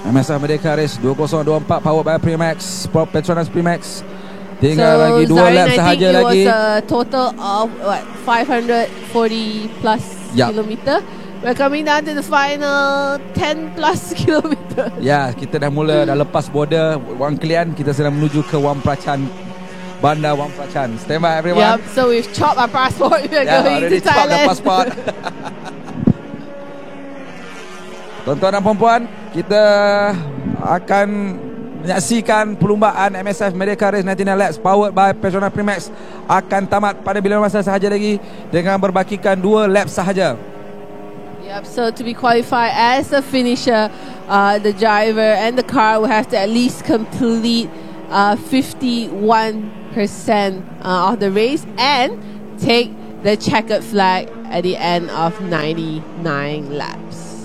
MSF Merdeka Race 2024 powered by Primax, Petronas Primax. Tinggal lagi 2 lap sahaja lagi. It was a total of 540 plus kilometer. We're coming down to the final 10 plus kilometer. Ya, kita dah mula, dah lepas border Wang Kelian. Kita sedang menuju ke Wang Pracan, Bandar Wang Pracan. Stand by everyone. Yep, so we've chopped our passport. We're going to Thailand. Passport. Tuan-tuan dan puan-puan, kita akan menyaksikan perlumbaan MSF Merdeka Race 99 laps powered by Petronas Primax akan tamat pada bila masa sahaja lagi dengan berbakikan 2 laps sahaja. Yep, so to be qualified as a finisher, the driver and the car will have to at least complete 51% of the race and take the checkered flag at the end of 99 laps.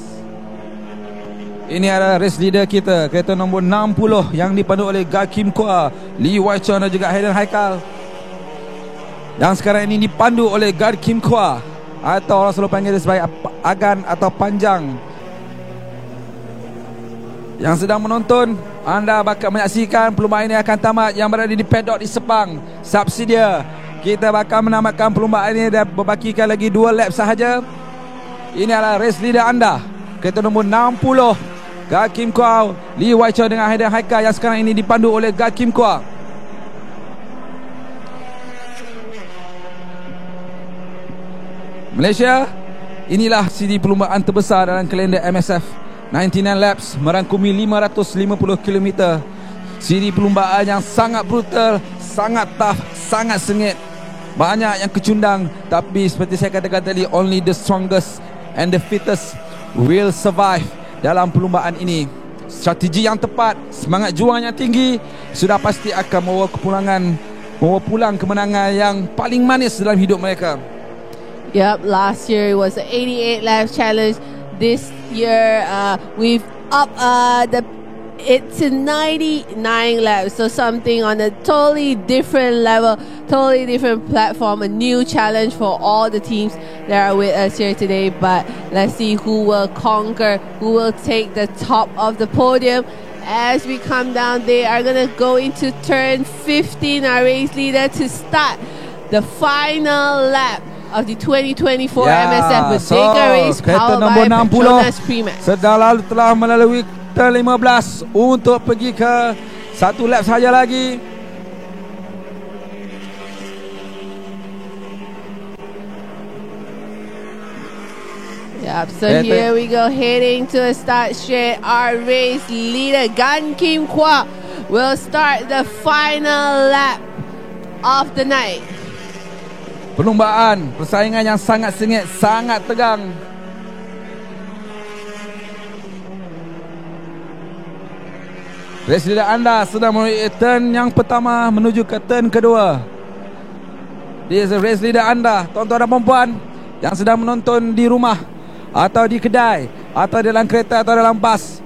Ini adalah race leader kita, kereta nombor 60 yang dipandu oleh Gar Kim Kwa, Lee Wai Chon dan juga Haidar Haikal, yang sekarang ini dipandu oleh Gar Kim Kwa, atau orang selalu panggil dia sebagai Agan atau Panjang. Yang sedang menonton, anda bakal menyaksikan perlumbaan ini akan tamat yang berada di paddock di Sepang. Subsidia. Kita bakal menamatkan perlumbaan ini dan berbakikan lagi 2 lap sahaja. Ini adalah race leader anda, kereta nombor 60 Gar Kim Kwa, Lee Wai Chon dengan Haidar Haikal, yang sekarang ini dipandu oleh Gar Kim Kwa. Malaysia, inilah CD perlumbaan terbesar dalam kalender MSF. 99 laps merangkumi 550 km. CD perlumbaan yang sangat brutal, sangat tough, sangat sengit. Banyak yang kecundang, tapi seperti saya katakan tadi, only the strongest and the fittest will survive dalam perlumbaan ini. Strategi yang tepat, semangat juang yang tinggi sudah pasti akan membawa pulang kemenangan yang paling manis dalam hidup mereka. Yep, last year it was an 88 lap challenge. This year we've upped it to 99 laps, so something on a totally different level, totally different platform, a new challenge for all the teams that are with us here today. But let's see who will conquer, who will take the top of the podium. As we come down, they are going to go into turn 15, our race leader, to start the final lap of the 2024 MSF Merdeka Race powered by Petronas Primax. Telah melalui turn 15 untuk pergi ke 1 lap sahaja lagi. Yep, so here we go, heading to a start straight. Our race leader, Gan Kim Kwa, will start the final lap of the night. Perlumbaan, persaingan yang sangat sengit, sangat tegang. Race leader anda sedang melalui turn yang pertama menuju ke turn kedua. This is race leader anda, tuan-tuan dan puan-puan yang sedang menonton di rumah atau di kedai atau dalam kereta atau dalam bas.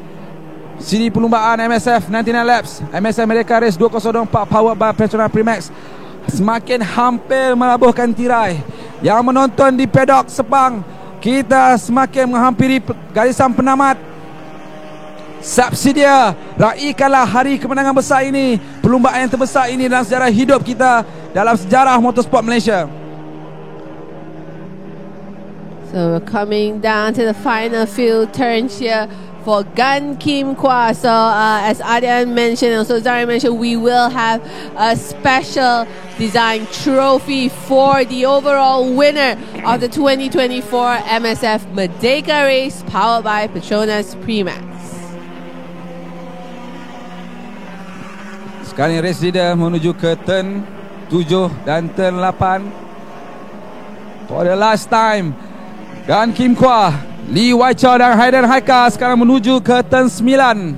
Siri perlumbaan MSF 99 laps, MSF Merdeka Race 2024 powered by PETRONAS Primax semakin hampir melabuhkan tirai. Yang menonton di pedok Sepang, kita semakin menghampiri garisan penamat. Subsidia, raikanlah hari kemenangan besar ini, perlumbaan yang terbesar ini dalam sejarah hidup kita, dalam sejarah motorsport Malaysia. So we're coming down to the final few turns here for Gan Kim Kwa. So as Ardian mentioned, also Zari mentioned, we will have a special design trophy for the overall winner of the 2024 MSF Merdeka Race powered by Petronas Primax. Sekarang race leader menuju ke turn 7 dan turn 8. For the last time, Gan Kim Kwa, Lee Wai Chow dan Hayden Haika sekarang menuju ke turn 9.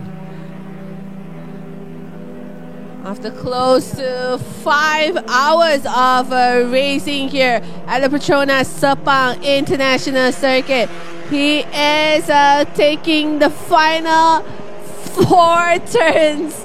After close to 5 hours of racing here at the Petronas Sepang International Circuit, he is taking the final 4 turns.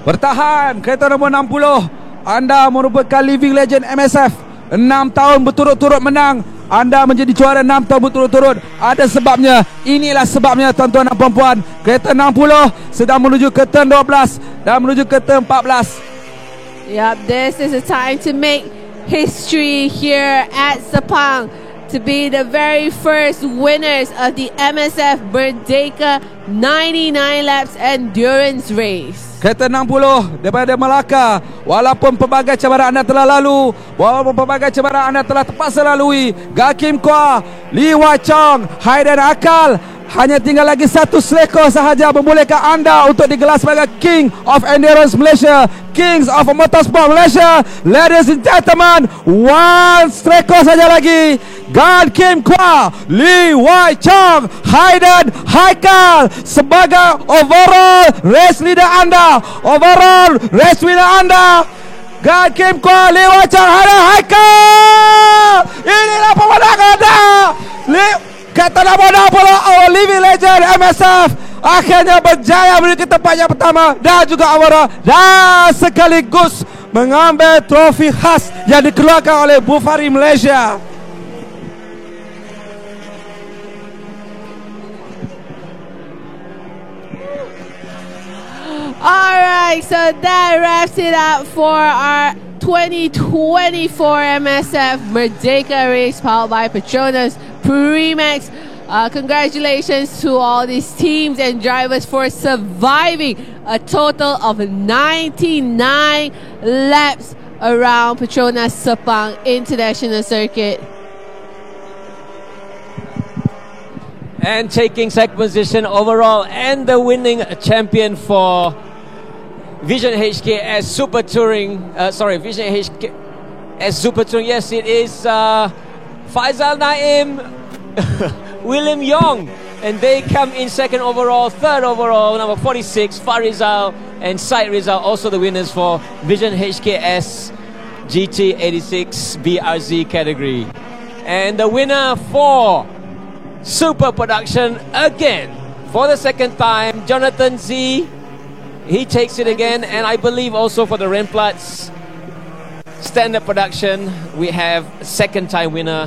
Bertahan, kereta nombor 60. Anda merupakan living legend MSF. 6 tahun berturut-turut menang. Anda menjadi juara 6 tahun berturut-turut. Ada sebabnya. Inilah sebabnya tuan-tuan dan puan-puan. Kereta 60 sedang menuju ke turn 12 dan menuju ke turn 14. Yep, this is a time to make history here at Sepang, to be the very first winners of the MSF Merdeka 99 laps endurance race. Kereta 60 daripada Mulakan. Walaupun pelbagai cabaran anda telah lalu, walaupun pelbagai cabaran anda telah terpaksa lalui, Gan Kim Kwa, Lee Wai Chong, Hayden Akal, hanya tinggal lagi satu selekor sahaja membolehkan anda untuk digelar sebagai King of Endurance Malaysia, Kings of Motorsport Malaysia. Ladies and gentlemen, one selekor saja lagi. Gan Kim Kwa, Lee Wai Chong, Hayden Haikal sebagai overall race leader anda, overall race winner anda. Gan Kim Kwa, Lee Wai Chong, Hayden Haikal. Inilah pemenang anda. Kereta nombor 60, our living legend MSF akhirnya berjaya menuju ke tempat yang pertama dan juga awara, dan sekaligus mengambil trofi khas yang dikeluarkan oleh Bufari Malaysia. Alright, so that wraps it up for our 2024 MSF Merdeka Race powered by Petronas Primax. Congratulations to all these teams and drivers for surviving a total of 99 laps around Petronas Sepang International Circuit. And taking second position overall and the winning champion for Vision HKS Super Touring, Vision HKS Super Touring, yes it is Faizal Naim, William Yong, and they come in second overall, third overall, number 46, Farizal and Said Rizal, also the winners for Vision HKS GT86 BRZ category. And the winner for Super Production again, for the second time, Jonathan Z, he takes it again. And I believe also for the Rennplatz Standard Production, we have second time winner.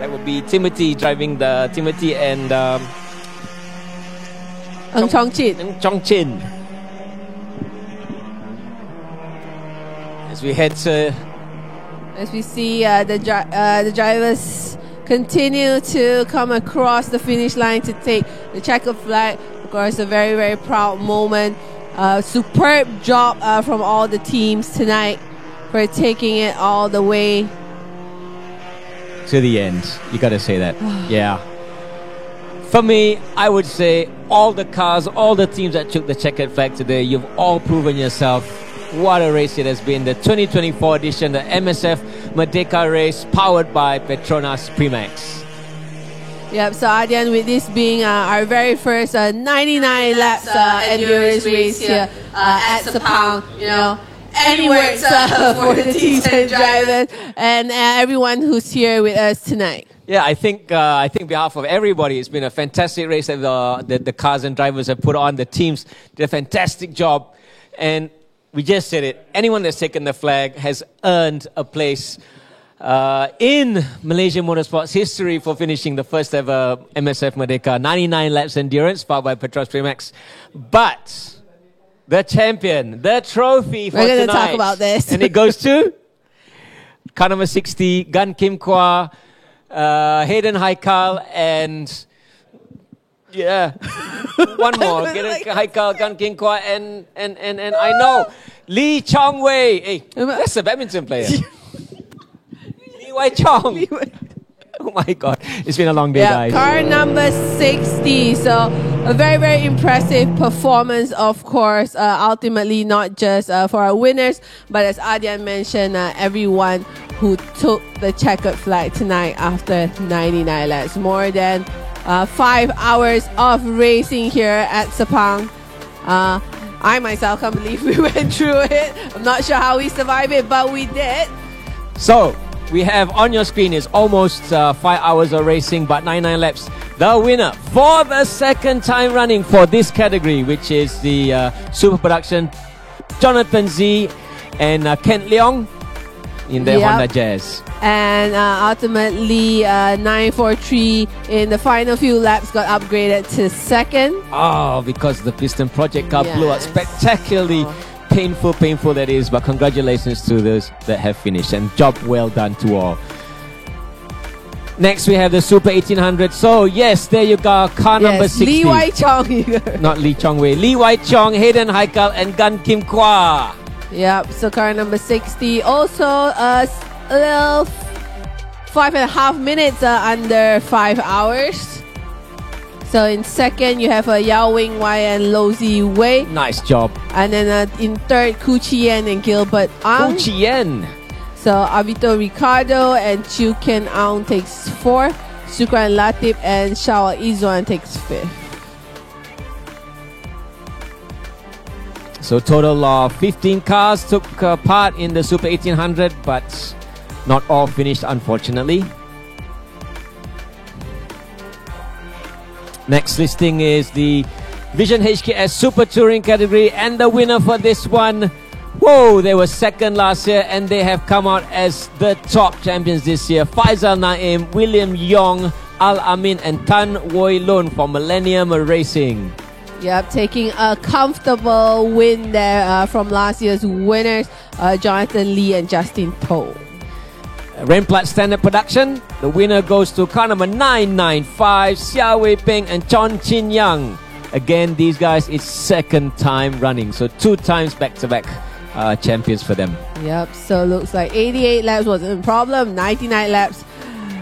That would be Timothy driving the Timothy and Chong Chin. As we head to, as we see the drivers continue to come across the finish line to take the checkered flag. Of course, a very, very proud moment. Superb job from all the teams tonight for taking it all the way to the end. You gotta say that. Yeah. For me, I would say all the cars, all the teams that took the checkered flag today, you've all proven yourself. What a race it has been. The 2024 edition, the MSF Merdeka Race, powered by Petronas Primax. Yep, so Ardian, with this being our very first 99 laps endurance race here at Sepang, you know, any words for the teams and drivers and everyone who's here with us tonight? Yeah, I think on behalf of everybody, it's been a fantastic race that the cars and drivers have put on. The teams did a fantastic job. And we just said it. Anyone that's taken the flag has earned a place in Malaysian motorsports history for finishing the first ever MSF Merdeka 99 laps endurance, powered by PETRONAS Primax. But the champion, the trophy for tonight. We're going to talk about this. And it goes to car number 60, Gan Kim Kwa, Hayden Haikal, and one more. Get a Haikal, Gan Kim Kwa, and I know Lee Chong Wei. Hey, that's a badminton player. Lee Wai Chong. Oh my God, it's been a long day, guys. Car number 60. So a very, very impressive performance, of course. Ultimately, not just for our winners, but as Adrian mentioned, everyone who took the checkered flag tonight after 99 laps. More than 5 hours of racing here at Sepang. I myself can't believe we went through it. I'm not sure how we survived it, but we did. So we have on your screen is almost 5 hours of racing, but 99 laps. The winner for the second time running for this category, which is the Super Production, Jonathan Z and Kent Leong in their Honda Jazz. And ultimately, 943 in the final few laps got upgraded to second. Oh, because the piston project car blew out spectacularly. Painful that is, but congratulations to those that have finished, and job well done to all. Next we have the Super 1800. So yes, there you go, car number 60. Lee Wai Chong. Not Lee Chong Wei. Lee Wai Chong, Hayden Haikal, and Gan Kim Kwa. Yep, so car number 60. Also a little 5.5 minutes under 5 hours. So in second, you have Yao Wing Wai and Lo Zi Wei. Nice job. And then in third, Ku Chien and Gilbert Ang. Ku Chien. So Avito Ricardo and Chiu Ken Ang takes fourth. Sukran Latif and Shawa Izwan takes fifth. So total of 15 cars took part in the Super 1800, but not all finished, unfortunately. Next listing is the Vision HKS Super Touring category, and the winner for this one, they were second last year and they have come out as the top champions this year. Faisal Naim, William Yong, Al Amin and Tan Woi Lun from Millennium Racing. Yep, taking a comfortable win there from last year's winners, Jonathan Lee and Justin Toh. Remplat Standard Production, the winner goes to car number 995, Xia Wei Peng and Chon Chin Yang. Again, these guys, it's second time running, so 2 times back-to-back champions for them. Yep, so looks like 88 laps wasn't a problem, 99 laps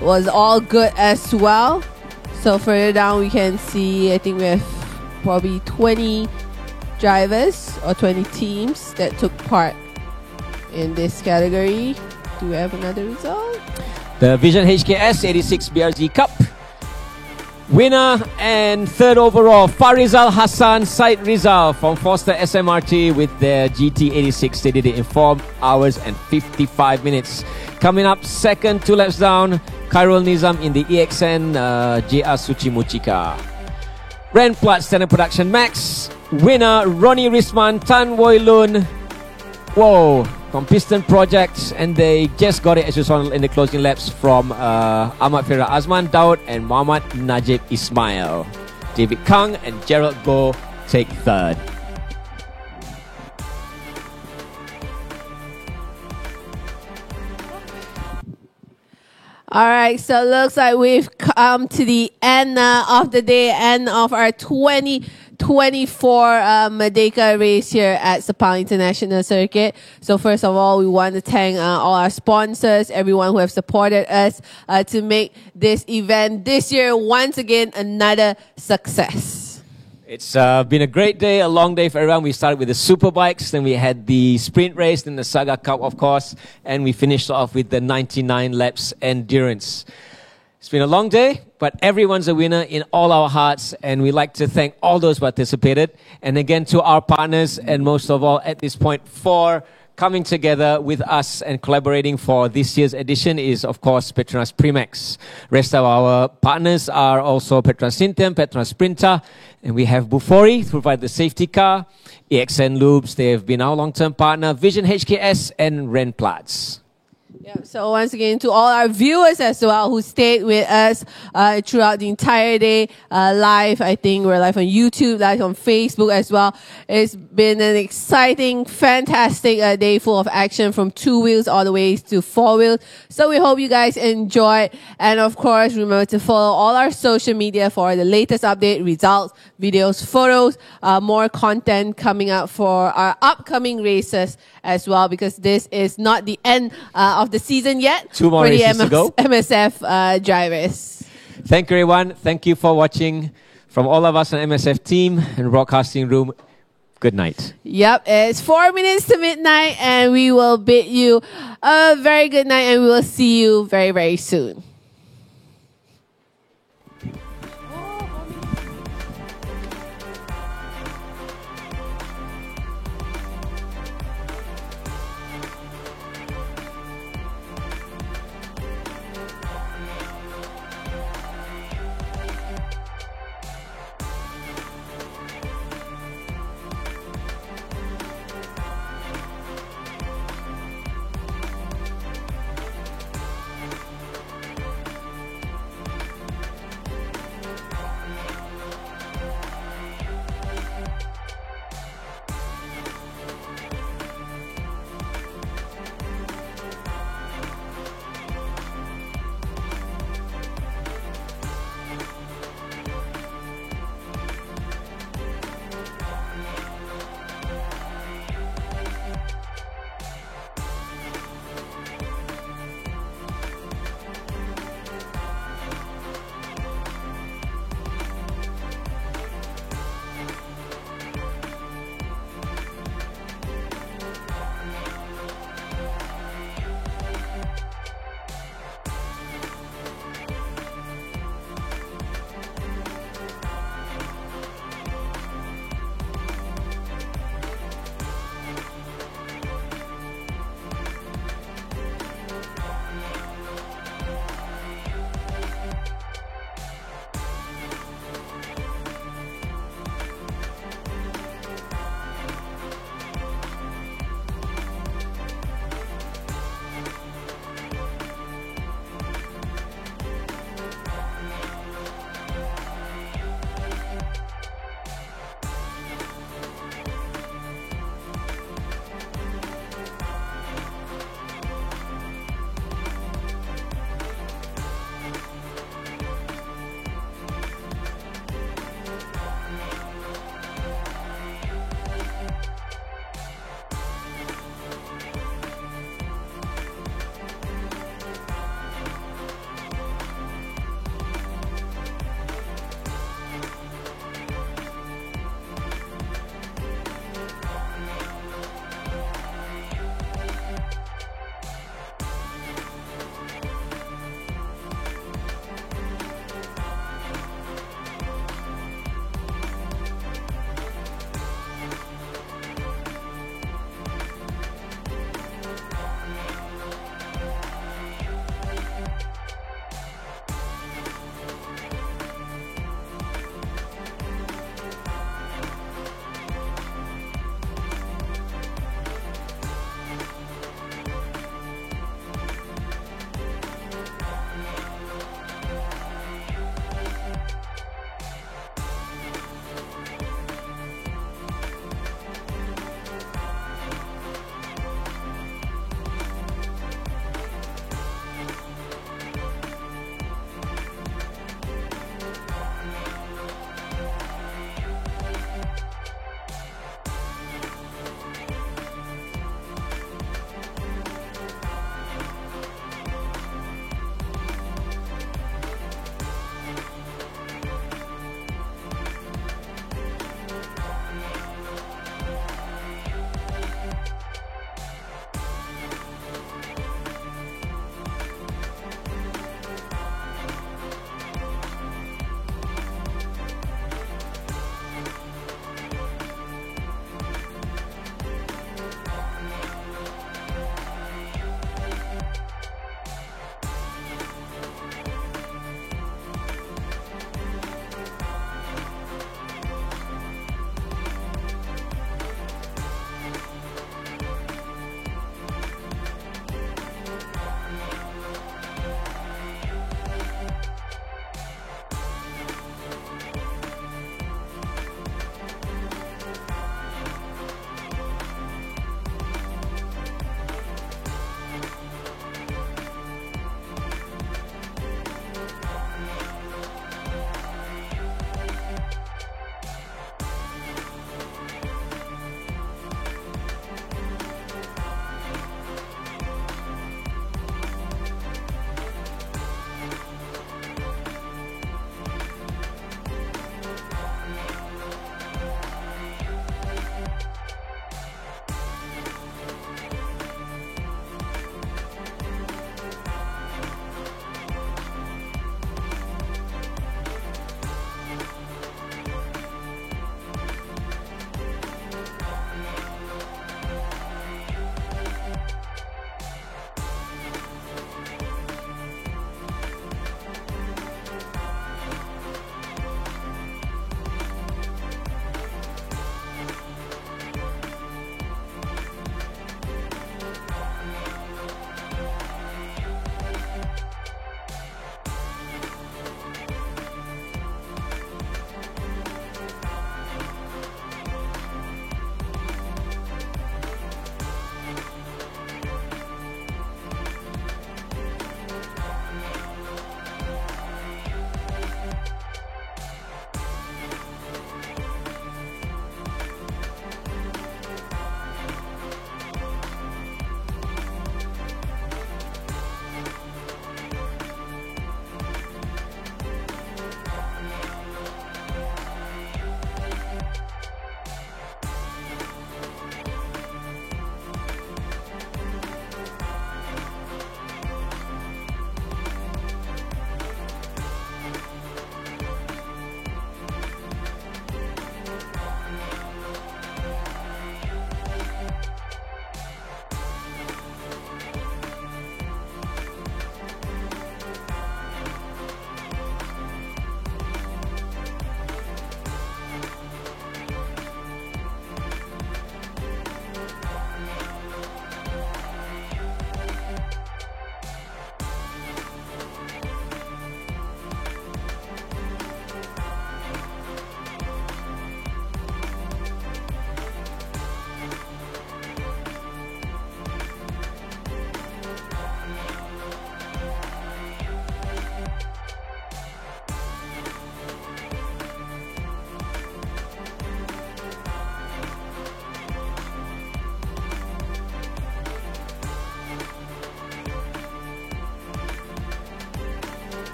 was all good as well. So further down we can see, I think we have probably 20 drivers or 20 teams that took part in this category. Do we have another result? The Vision HKS 86 BRZ Cup winner and third overall, Farizal Hassan Said Rizal from Foster SMRT with their GT86. They did it in 4 hours and 55 minutes. Coming up second, 2 laps down, Khairul Nizam in the EXN JR Suci Muchika. Remplat Standard Production Max winner, Ronnie Risman, Tan Woi Lun. From Piston Project, and they just got it, as you saw in the closing laps, from Ahmad Fira Azman Daud and Muhammad Najib Ismail. David Kang and Gerald Goh take third. All right, so it looks like we've come to the end of the day, end of our 2024 Merdeka race here at Sepang International Circuit. So first of all, we want to thank all our sponsors, everyone who have supported us to make this event this year once again another success. It's been a great day, a long day for everyone. We started with the Superbikes, then we had the sprint race, then the Saga Cup, of course, and we finished off with the 99 laps endurance. It's been a long day, but everyone's a winner in all our hearts, and we'd like to thank all those who participated. And again, to our partners, and most of all, at this point, for coming together with us and collaborating for this year's edition is, of course, Petronas Primax. Rest of our partners are also Petronas Sintem, Petronas Sprinter, and we have Bufori to provide the safety car, EXN Lubes, they have been our long-term partner, Vision HKS, and Renplats. Yeah, so once again, to all our viewers as well who stayed with us throughout the entire day, live, I think we're live on YouTube, live on Facebook as well. It's been an exciting, fantastic day full of action from 2 wheels all the way to 4 wheels. So we hope you guys enjoyed. And of course, remember to follow all our social media for the latest update, results, videos, photos, more content coming up for our upcoming races as well, because this is not the end of the season yet. 2 more for the races to go. MSF drivers. Thank you, everyone. Thank you for watching. From all of us on MSF team and broadcasting room, good night. Yep, it's 4 minutes to midnight, and we will bid you a very good night, and we will see you very, very soon.